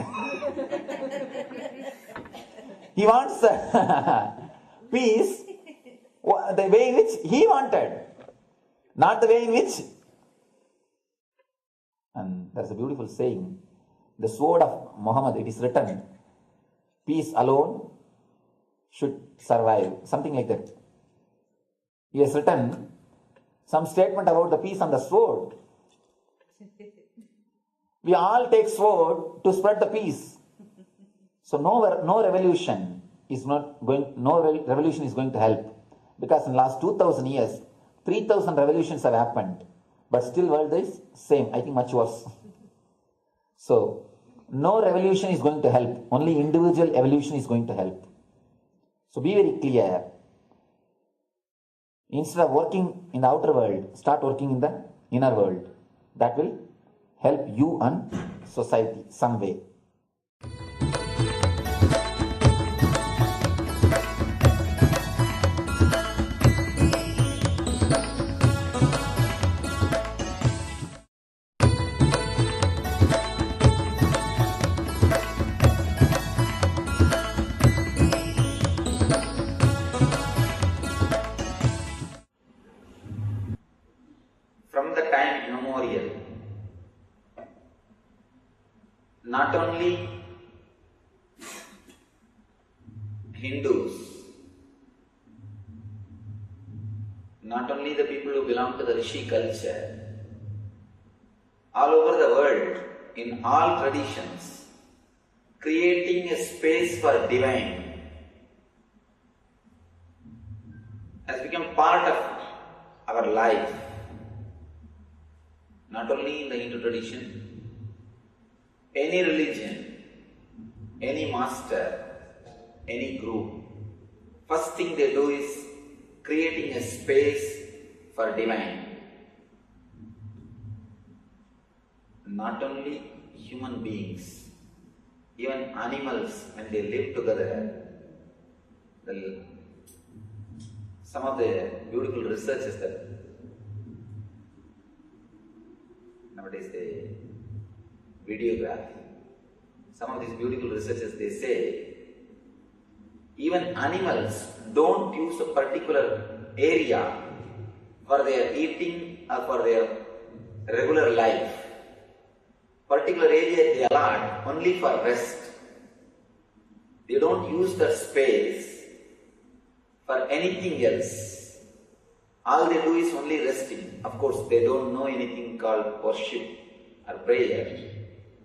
J: He wants peace the way in which he wanted, not the way in which. And there's a beautiful saying, the sword of Muhammad, it is written, peace alone should survive. Something like that. He has written some statement about the peace on the sword. We all take sword to spread the peace. So no revolution is going to help. Because in the last 2000 years, 3000 revolutions have happened. But still world is same. I think much worse. So no revolution is going to help. Only individual evolution is going to help. So be very clear. Instead of working in the outer world, start working in the inner world. That will help you and society some way. From the time immemorial, not only Hindus, not only the people who belong to the Rishi culture, all over the world, in all traditions, creating a space for divine has become part of our life. Not only in the Hindu tradition, any religion, any master, any group, first thing they do is creating a space for divine. Not only human beings, even animals, when they live together, some of the beautiful researches that nowadays they videograph, some of these beautiful researchers, they say even animals don't use a particular area for their eating or for their regular life. Particular area they allot only for rest. They don't use that space for anything else. All they do is only resting. Of course, they don't know anything called worship or prayer.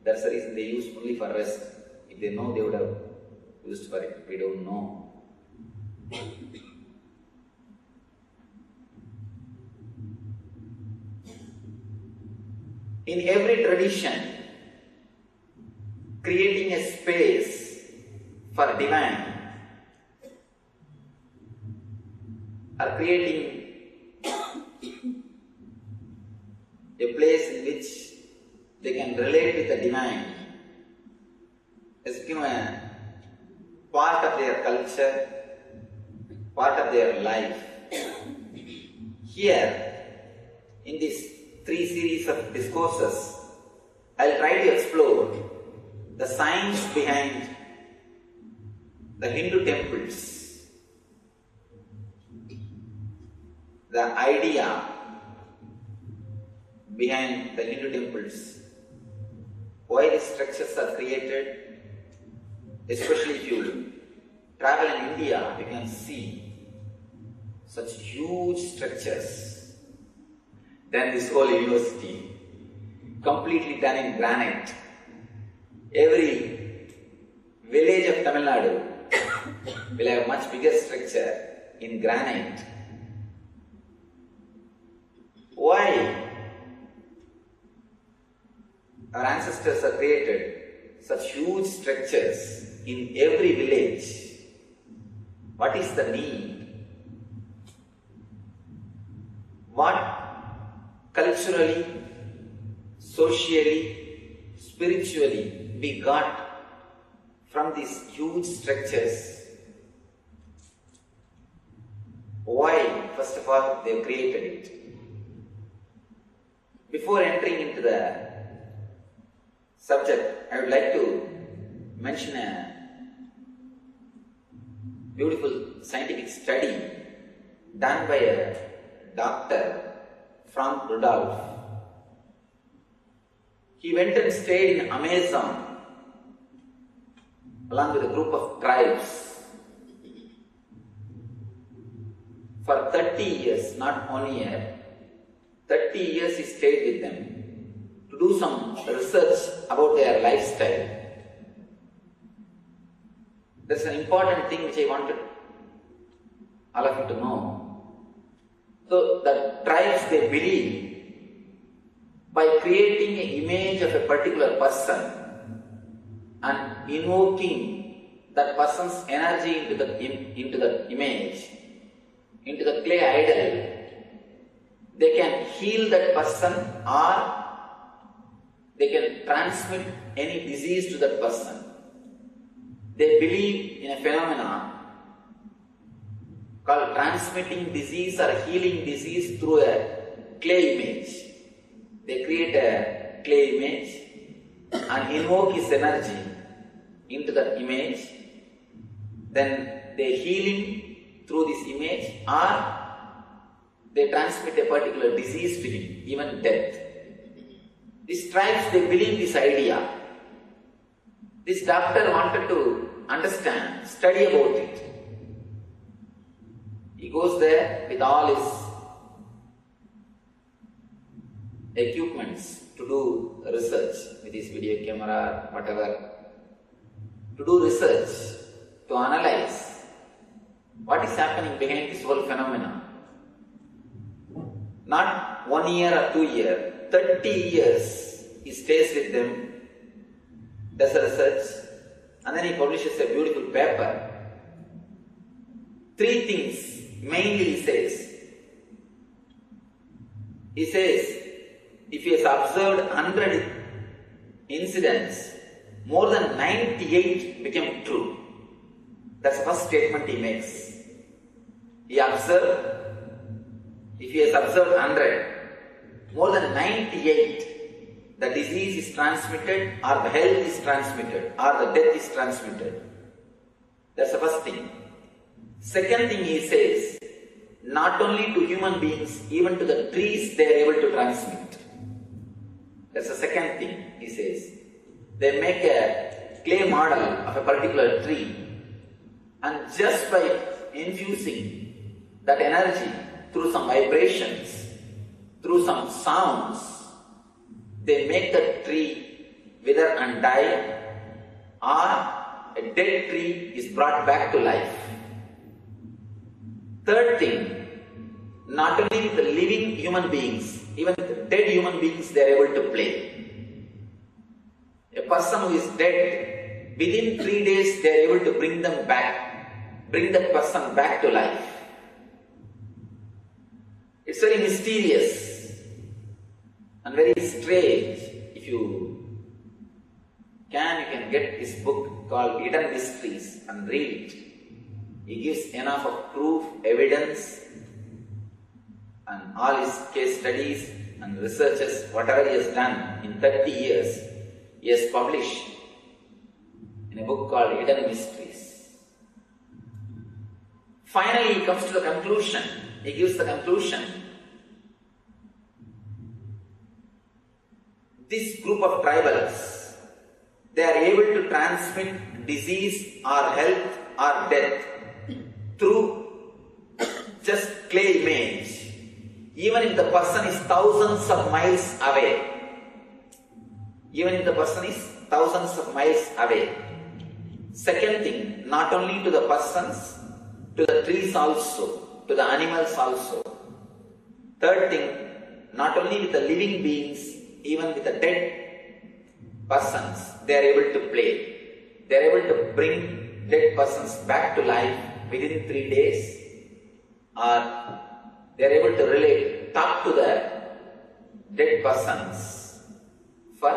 J: That's the reason they use only for rest. If they know, they would have used for it. We don't know. In every tradition, creating a space for divine or creating a place in which they can relate with the divine has become a of their culture, part of their life. Here, in these 3 series of discourses, I'll try to explore the science behind the Hindu temples, the idea behind the Hindu temples, why these structures are created. Especially if you travel in India, you can see such huge structures. Then this whole university, completely done in granite. Every village of Tamil Nadu will have much bigger structure in granite. Why our ancestors have created such huge structures in every village? What is the need? What culturally, socially, spiritually we got from these huge structures? Why, first of all, they created it? Before entering into the subject, I would like to mention a beautiful scientific study done by a doctor, Frank Rudolph. He went and stayed in Amazon along with a group of tribes for 30 years, not 1 year. 30 years he stayed with them to do some research about their lifestyle. There's an important thing which I wanted all of you to know. So the tribes, they believe by creating an image of a particular person and invoking that person's energy into the image, into the clay idol, they can heal that person or they can transmit any disease to that person. They believe in a phenomenon called transmitting disease or healing disease through a clay image. They create a clay image and invoke his energy into that image. Then they heal him through this image or they transmit a particular disease to him, even death. These tribes, they believe this idea. This doctor wanted to understand, study about it. He goes there with all his equipments to do research, with his video camera, whatever, to do research, to analyze what is happening behind this whole phenomenon. Not 1 year or 2 years, 30 years he stays with them, does a research, and then he publishes a beautiful paper. 3 things mainly he says. He says, if he has observed 100 incidents, more than 98 became true. That's the first statement he makes. He observed, if he has observed 100, more than 98, the disease is transmitted, or the health is transmitted, or the death is transmitted. That's the first thing. Second thing he says, not only to human beings, even to the trees they are able to transmit. That's the second thing he says. They make a clay model of a particular tree, and just by infusing that energy through some vibrations, through some sounds, they make the tree wither and die, or a dead tree is brought back to life. Third thing, not only with the living human beings, even with the dead human beings they are able to play. A person who is dead, within 3 days they are able to bring them back, bring that person back to life. It's very mysterious and very strange. If you can get this book called Hidden Mysteries and read it. He gives enough of proof, evidence, and all his case studies and researches, whatever he has done in 30 years, he has published in a book called Hidden Mysteries. Finally, he comes to the conclusion. He gives the conclusion. This group of tribals, they are able to transmit disease or health or death through just clay image, even if the person is thousands of miles away. Even if the person is thousands of miles away. Second thing, not only to the persons, to the trees also, to the animals also. Third thing, not only with the living beings, even with the dead persons, they are able to play. They are able to bring dead persons back to life within 3 days, or they are able to talk to the dead persons for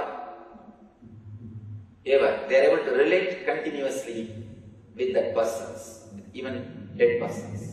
J: ever. They are able to relate continuously with that persons, even dead persons.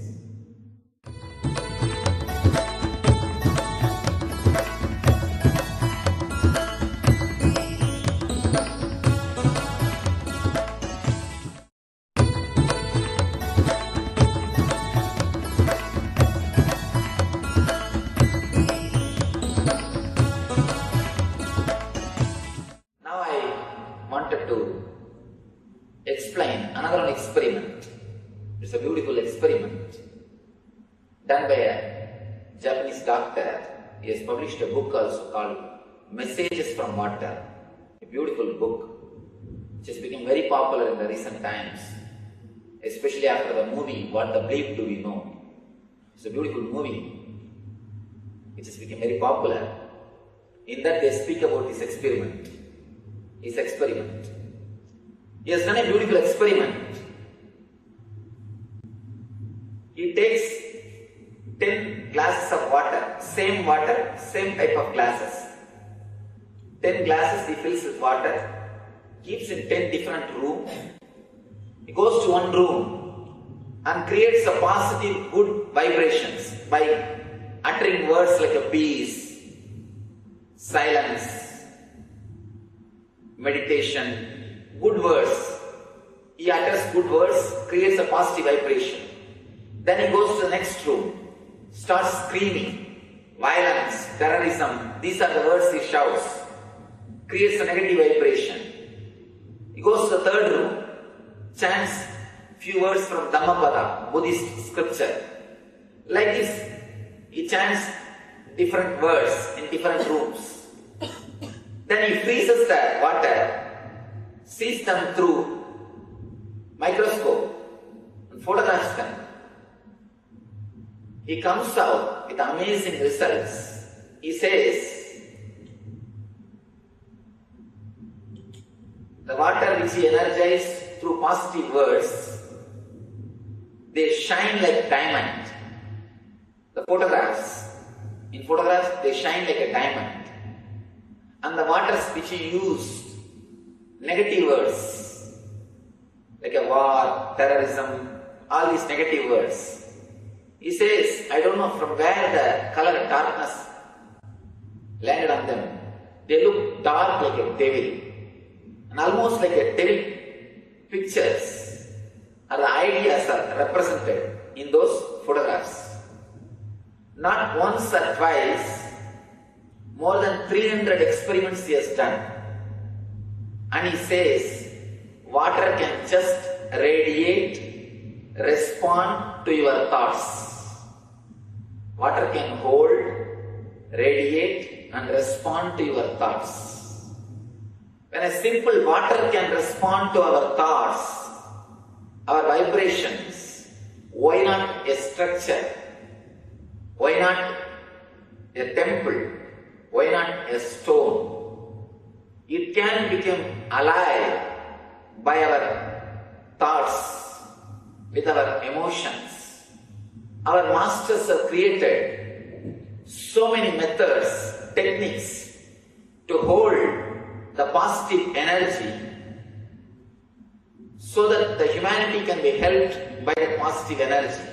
J: It's a beautiful experiment done by a Japanese doctor. He has published a book also called Messages from Water. A beautiful book which has become very popular in the recent times, especially after the movie What the Bleep Do We Know. It's a beautiful movie which has become very popular. In that they speak about his experiment. He has done a beautiful experiment. He takes 10 glasses of water, same type of glasses. 10 glasses he fills with water, keeps in 10 different rooms. He goes to one room and creates a positive, good vibrations by uttering words like a peace, silence, meditation, good words. He utters good words, creates a positive vibration. Then he goes to the next room, starts screaming, violence, terrorism, these are the words he shouts, creates a negative vibration. He goes to the third room, chants few words from Dhammapada, Buddhist scripture. Like this, he chants different words in different rooms. Then he freezes the water, sees them through microscope, and photographs them. He comes out with amazing results. He says, the water which he energized through positive words, they shine like diamond. The photographs, in photographs they shine like a diamond. And the waters which he used, negative words, like a war, terrorism, all these negative words. He says, I don't know from where the color of darkness landed on them. They look dark like a devil, and almost like a devil pictures or the ideas are represented in those photographs. Not once or twice, more than 300 experiments he has done. And he says, water can just radiate, respond to your thoughts. Water can hold, radiate and respond to your thoughts. When a simple water can respond to our thoughts, our vibrations, why not a structure? Why not a temple? Why not a stone? It can become alive by our thoughts, with our emotions. Our masters have created so many methods, techniques to hold the positive energy so that the humanity can be helped by the positive energy.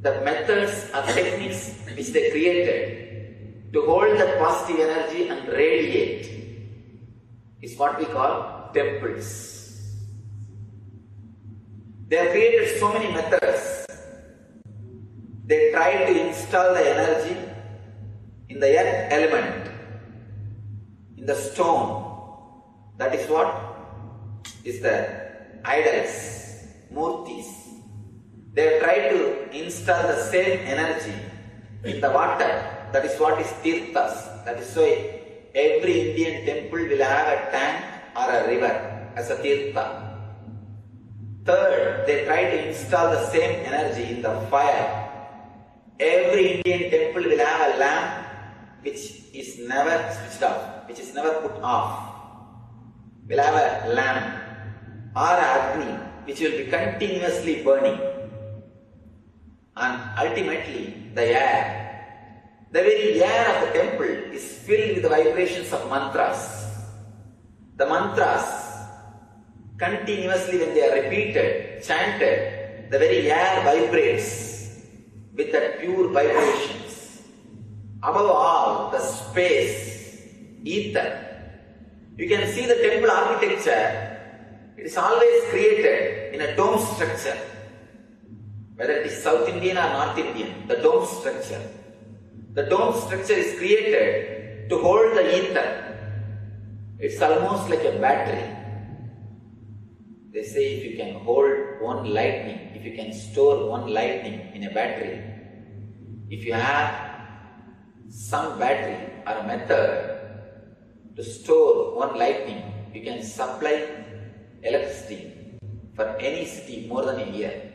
J: The methods or techniques which they created to hold the positive energy and radiate is what we call temples. They have created so many methods. They try to install the energy in the earth element, in the stone. That is what is the idols, murtis. They have tried to install the same energy in the water. That is what is tirthas. That is why every Indian temple will have a tank or a river as a tirtha. Third, they try to install the same energy in the fire. Every Indian temple will have a lamp which is never switched off, which is never put off. Will have a lamp or agni which will be continuously burning. And ultimately, the air. The very air of the temple is filled with the vibrations of mantras. The mantras, continuously when they are repeated, chanted, the very air vibrates with that pure vibrations. Above all, the space, ether. You can see the temple architecture, it is always created in a dome structure. Whether it is South Indian or North Indian, the dome structure. The dome structure is created to hold the ether. It's almost like a battery. They say if you can hold one lightning, if you can store one lightning in a battery, if you have some battery or a method to store one lightning, you can supply electricity for any city more than a year.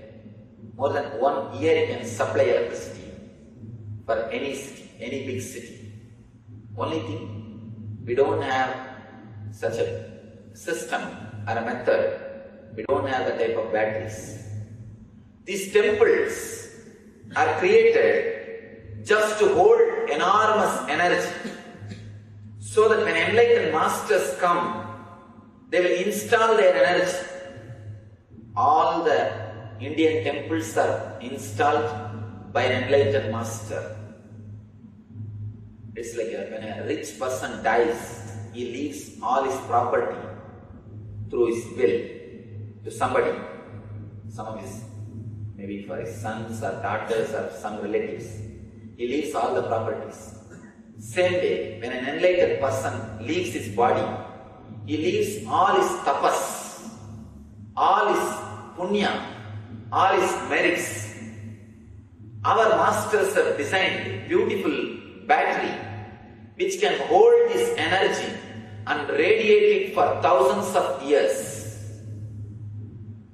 J: More than 1 year you can supply electricity for any city, any big city. Only thing, we don't have such a system or a method. We don't have the type of batteries. These temples are created just to hold enormous energy, so that when enlightened masters come, they will install their energy. All the Indian temples are installed by an enlightened master. It's like when a rich person dies, he leaves all his property through his will to somebody, some of his, maybe for his sons or daughters or some relatives. He leaves all the properties. Same way, when an enlightened person leaves his body, he leaves all his tapas, all his punya, all his merits. Our masters have designed beautiful battery which can hold this energy and radiate it for thousands of years.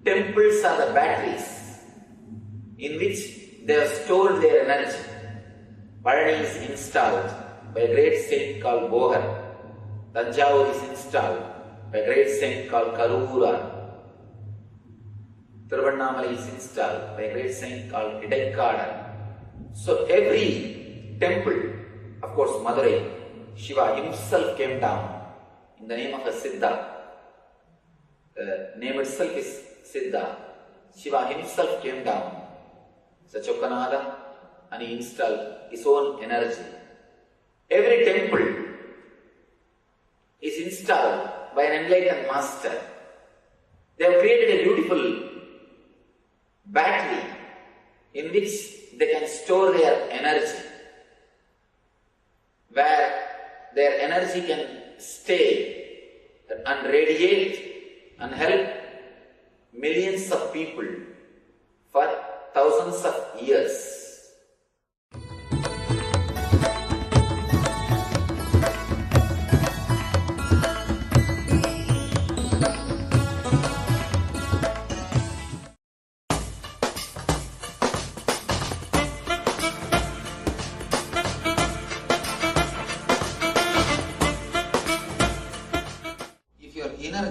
J: Temples are the batteries in which they have stored their energy. Parani is installed by a great saint called Bohar. Tanjavur is installed by a great saint called Karura. Tiruvannamalai is installed by a great saint called Idaikada. So every temple, of course Madurai, Shiva himself came down in the name of a Siddha. The name itself is Siddha. Shiva himself came down as a Chokkanada and he installed his own energy. Every temple is installed by an enlightened master. They have created a beautiful battery in which they can store their energy, where their energy can stay and radiate and help millions of people for thousands of years.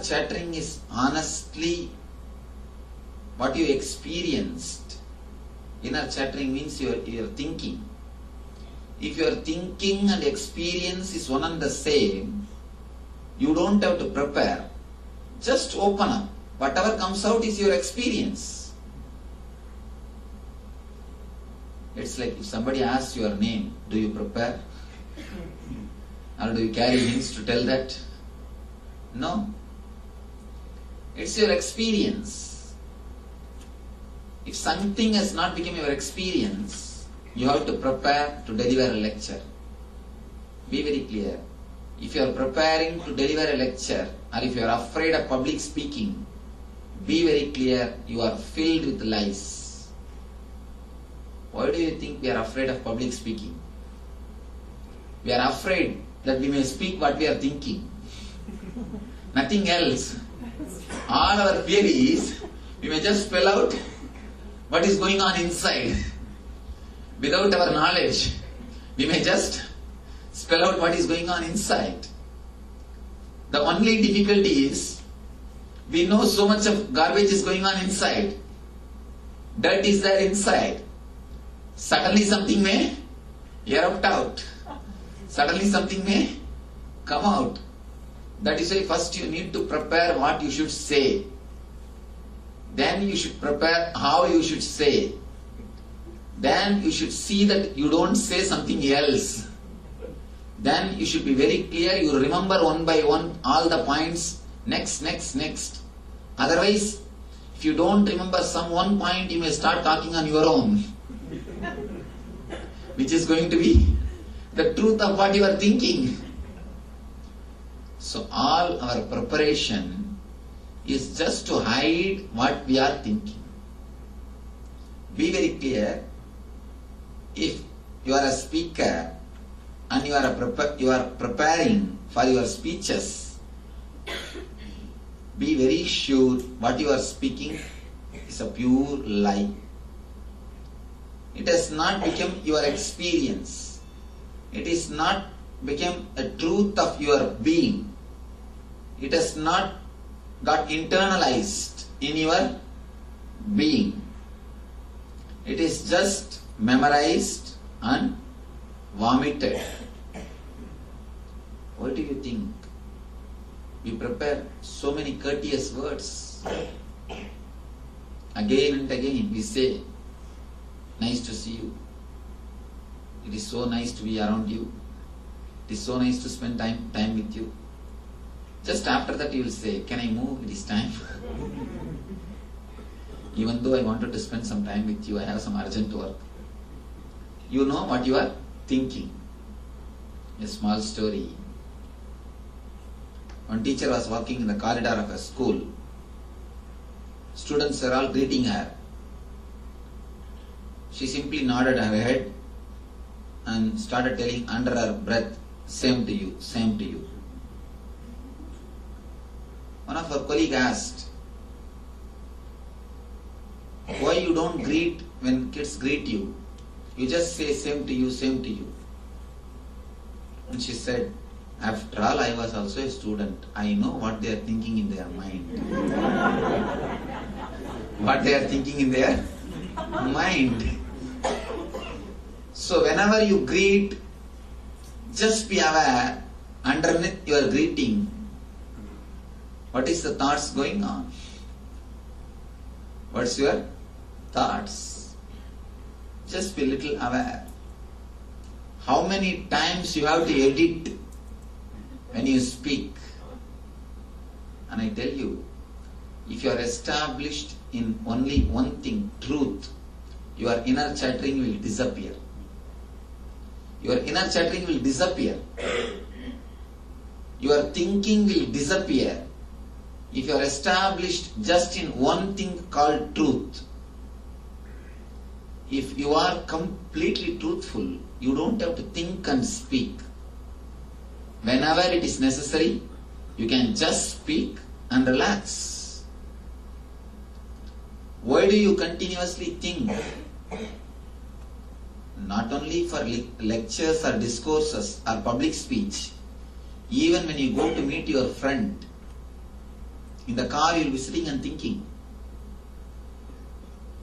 J: Chattering is honestly what you experienced. Inner chattering means your thinking. If your thinking and experience is one and the same, you don't have to prepare. Just open up. Whatever comes out is your experience. It's like if somebody asks your name, do you prepare? Or do you carry hints to tell that? No. It's your experience. If something has not become your experience, you have to prepare to deliver a lecture. Be very clear. If you are preparing to deliver a lecture, or if you are afraid of public speaking, be very clear, you are filled with lies. Why do you think we are afraid of public speaking? We are afraid that we may speak what we are thinking. Nothing else. All our fear is, we may just spell out what is going on inside. Without our knowledge, we may just spell out what is going on inside. The only difficulty is, we know so much of garbage is going on inside. Dirt is there inside. Suddenly something may erupt out. Suddenly something may come out. That is why first you need to prepare what you should say. Then you should prepare how you should say. Then you should see that you don't say something else. Then you should be very clear, you remember one by one all the points, next. Otherwise, if you don't remember some one point, you may start talking on your own, which is going to be the truth of what you are thinking. So all our preparation is just to hide what we are thinking. Be very clear, if you are a speaker and you are preparing for your speeches, be very sure what you are speaking is a pure lie. It has not become your experience. It is not become a truth of your being. It has not got internalized in your being. It is just memorized and vomited. What do you think? We prepare so many courteous words. Again and again we say, nice to see you. It is so nice to be around you. It is so nice to spend time with you. Just after that you will say, can I move? It is time. Even though I wanted to spend some time with you, I have some urgent work. You know what you are thinking. A small story. One teacher was walking in the corridor of a school. Students were all greeting her. She simply nodded her head and started telling under her breath, same to you, same to you. One of her colleagues asked, why you don't greet when kids greet you? You just say same to you, same to you. And she said, after all, I was also a student. I know what they are thinking in their mind. What they are thinking in their mind. So whenever you greet, just be aware, underneath your greeting, what is the thoughts going on? What's your thoughts? Just be little aware. How many times you have to edit when you speak? And I tell you, if you are established in only one thing, truth, your inner chattering will disappear. Your inner chattering will disappear. Your thinking will disappear. If you are established just in one thing called truth, if you are completely truthful, you don't have to think and speak. Whenever it is necessary, you can just speak and relax. Why do you continuously think? Not only for lectures or discourses or public speech, even when you go to meet your friend, in the car you will be sitting and thinking.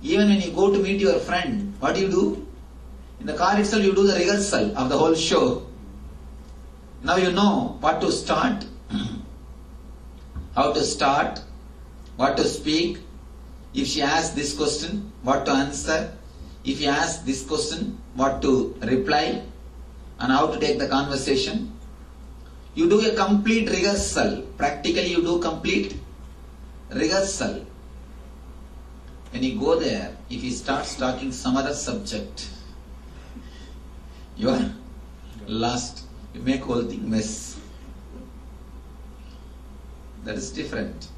J: Even when you go to meet your friend, what do? In the car itself you do the rehearsal of the whole show. Now you know what to start, how to start, what to speak. If she asks this question, what to answer.
H: if you ask this question, what to reply and how to take the conversation. You do a complete rehearsal. Practically you do complete rehearsal. When you go there, if he starts talking some other subject, you are lost. You make whole thing mess. That is different.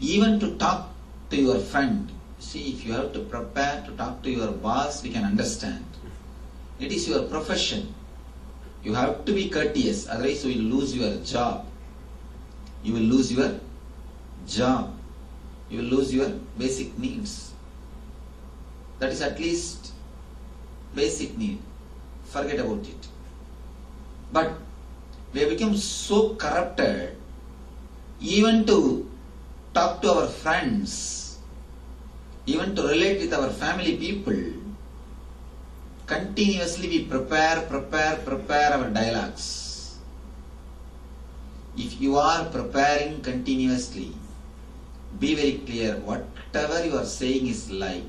H: Even to talk to your friend, see, if you have to prepare to talk to your boss, we can understand. It is your profession. You have to be courteous, otherwise you will lose your job. You will lose your job. You will lose your basic needs. That is at least basic need. Forget about it. But we have become so corrupted, even to talk to our friends, even to relate with our family people, continuously we prepare our dialogues. If you are preparing continuously, be very clear, whatever you are saying is lie.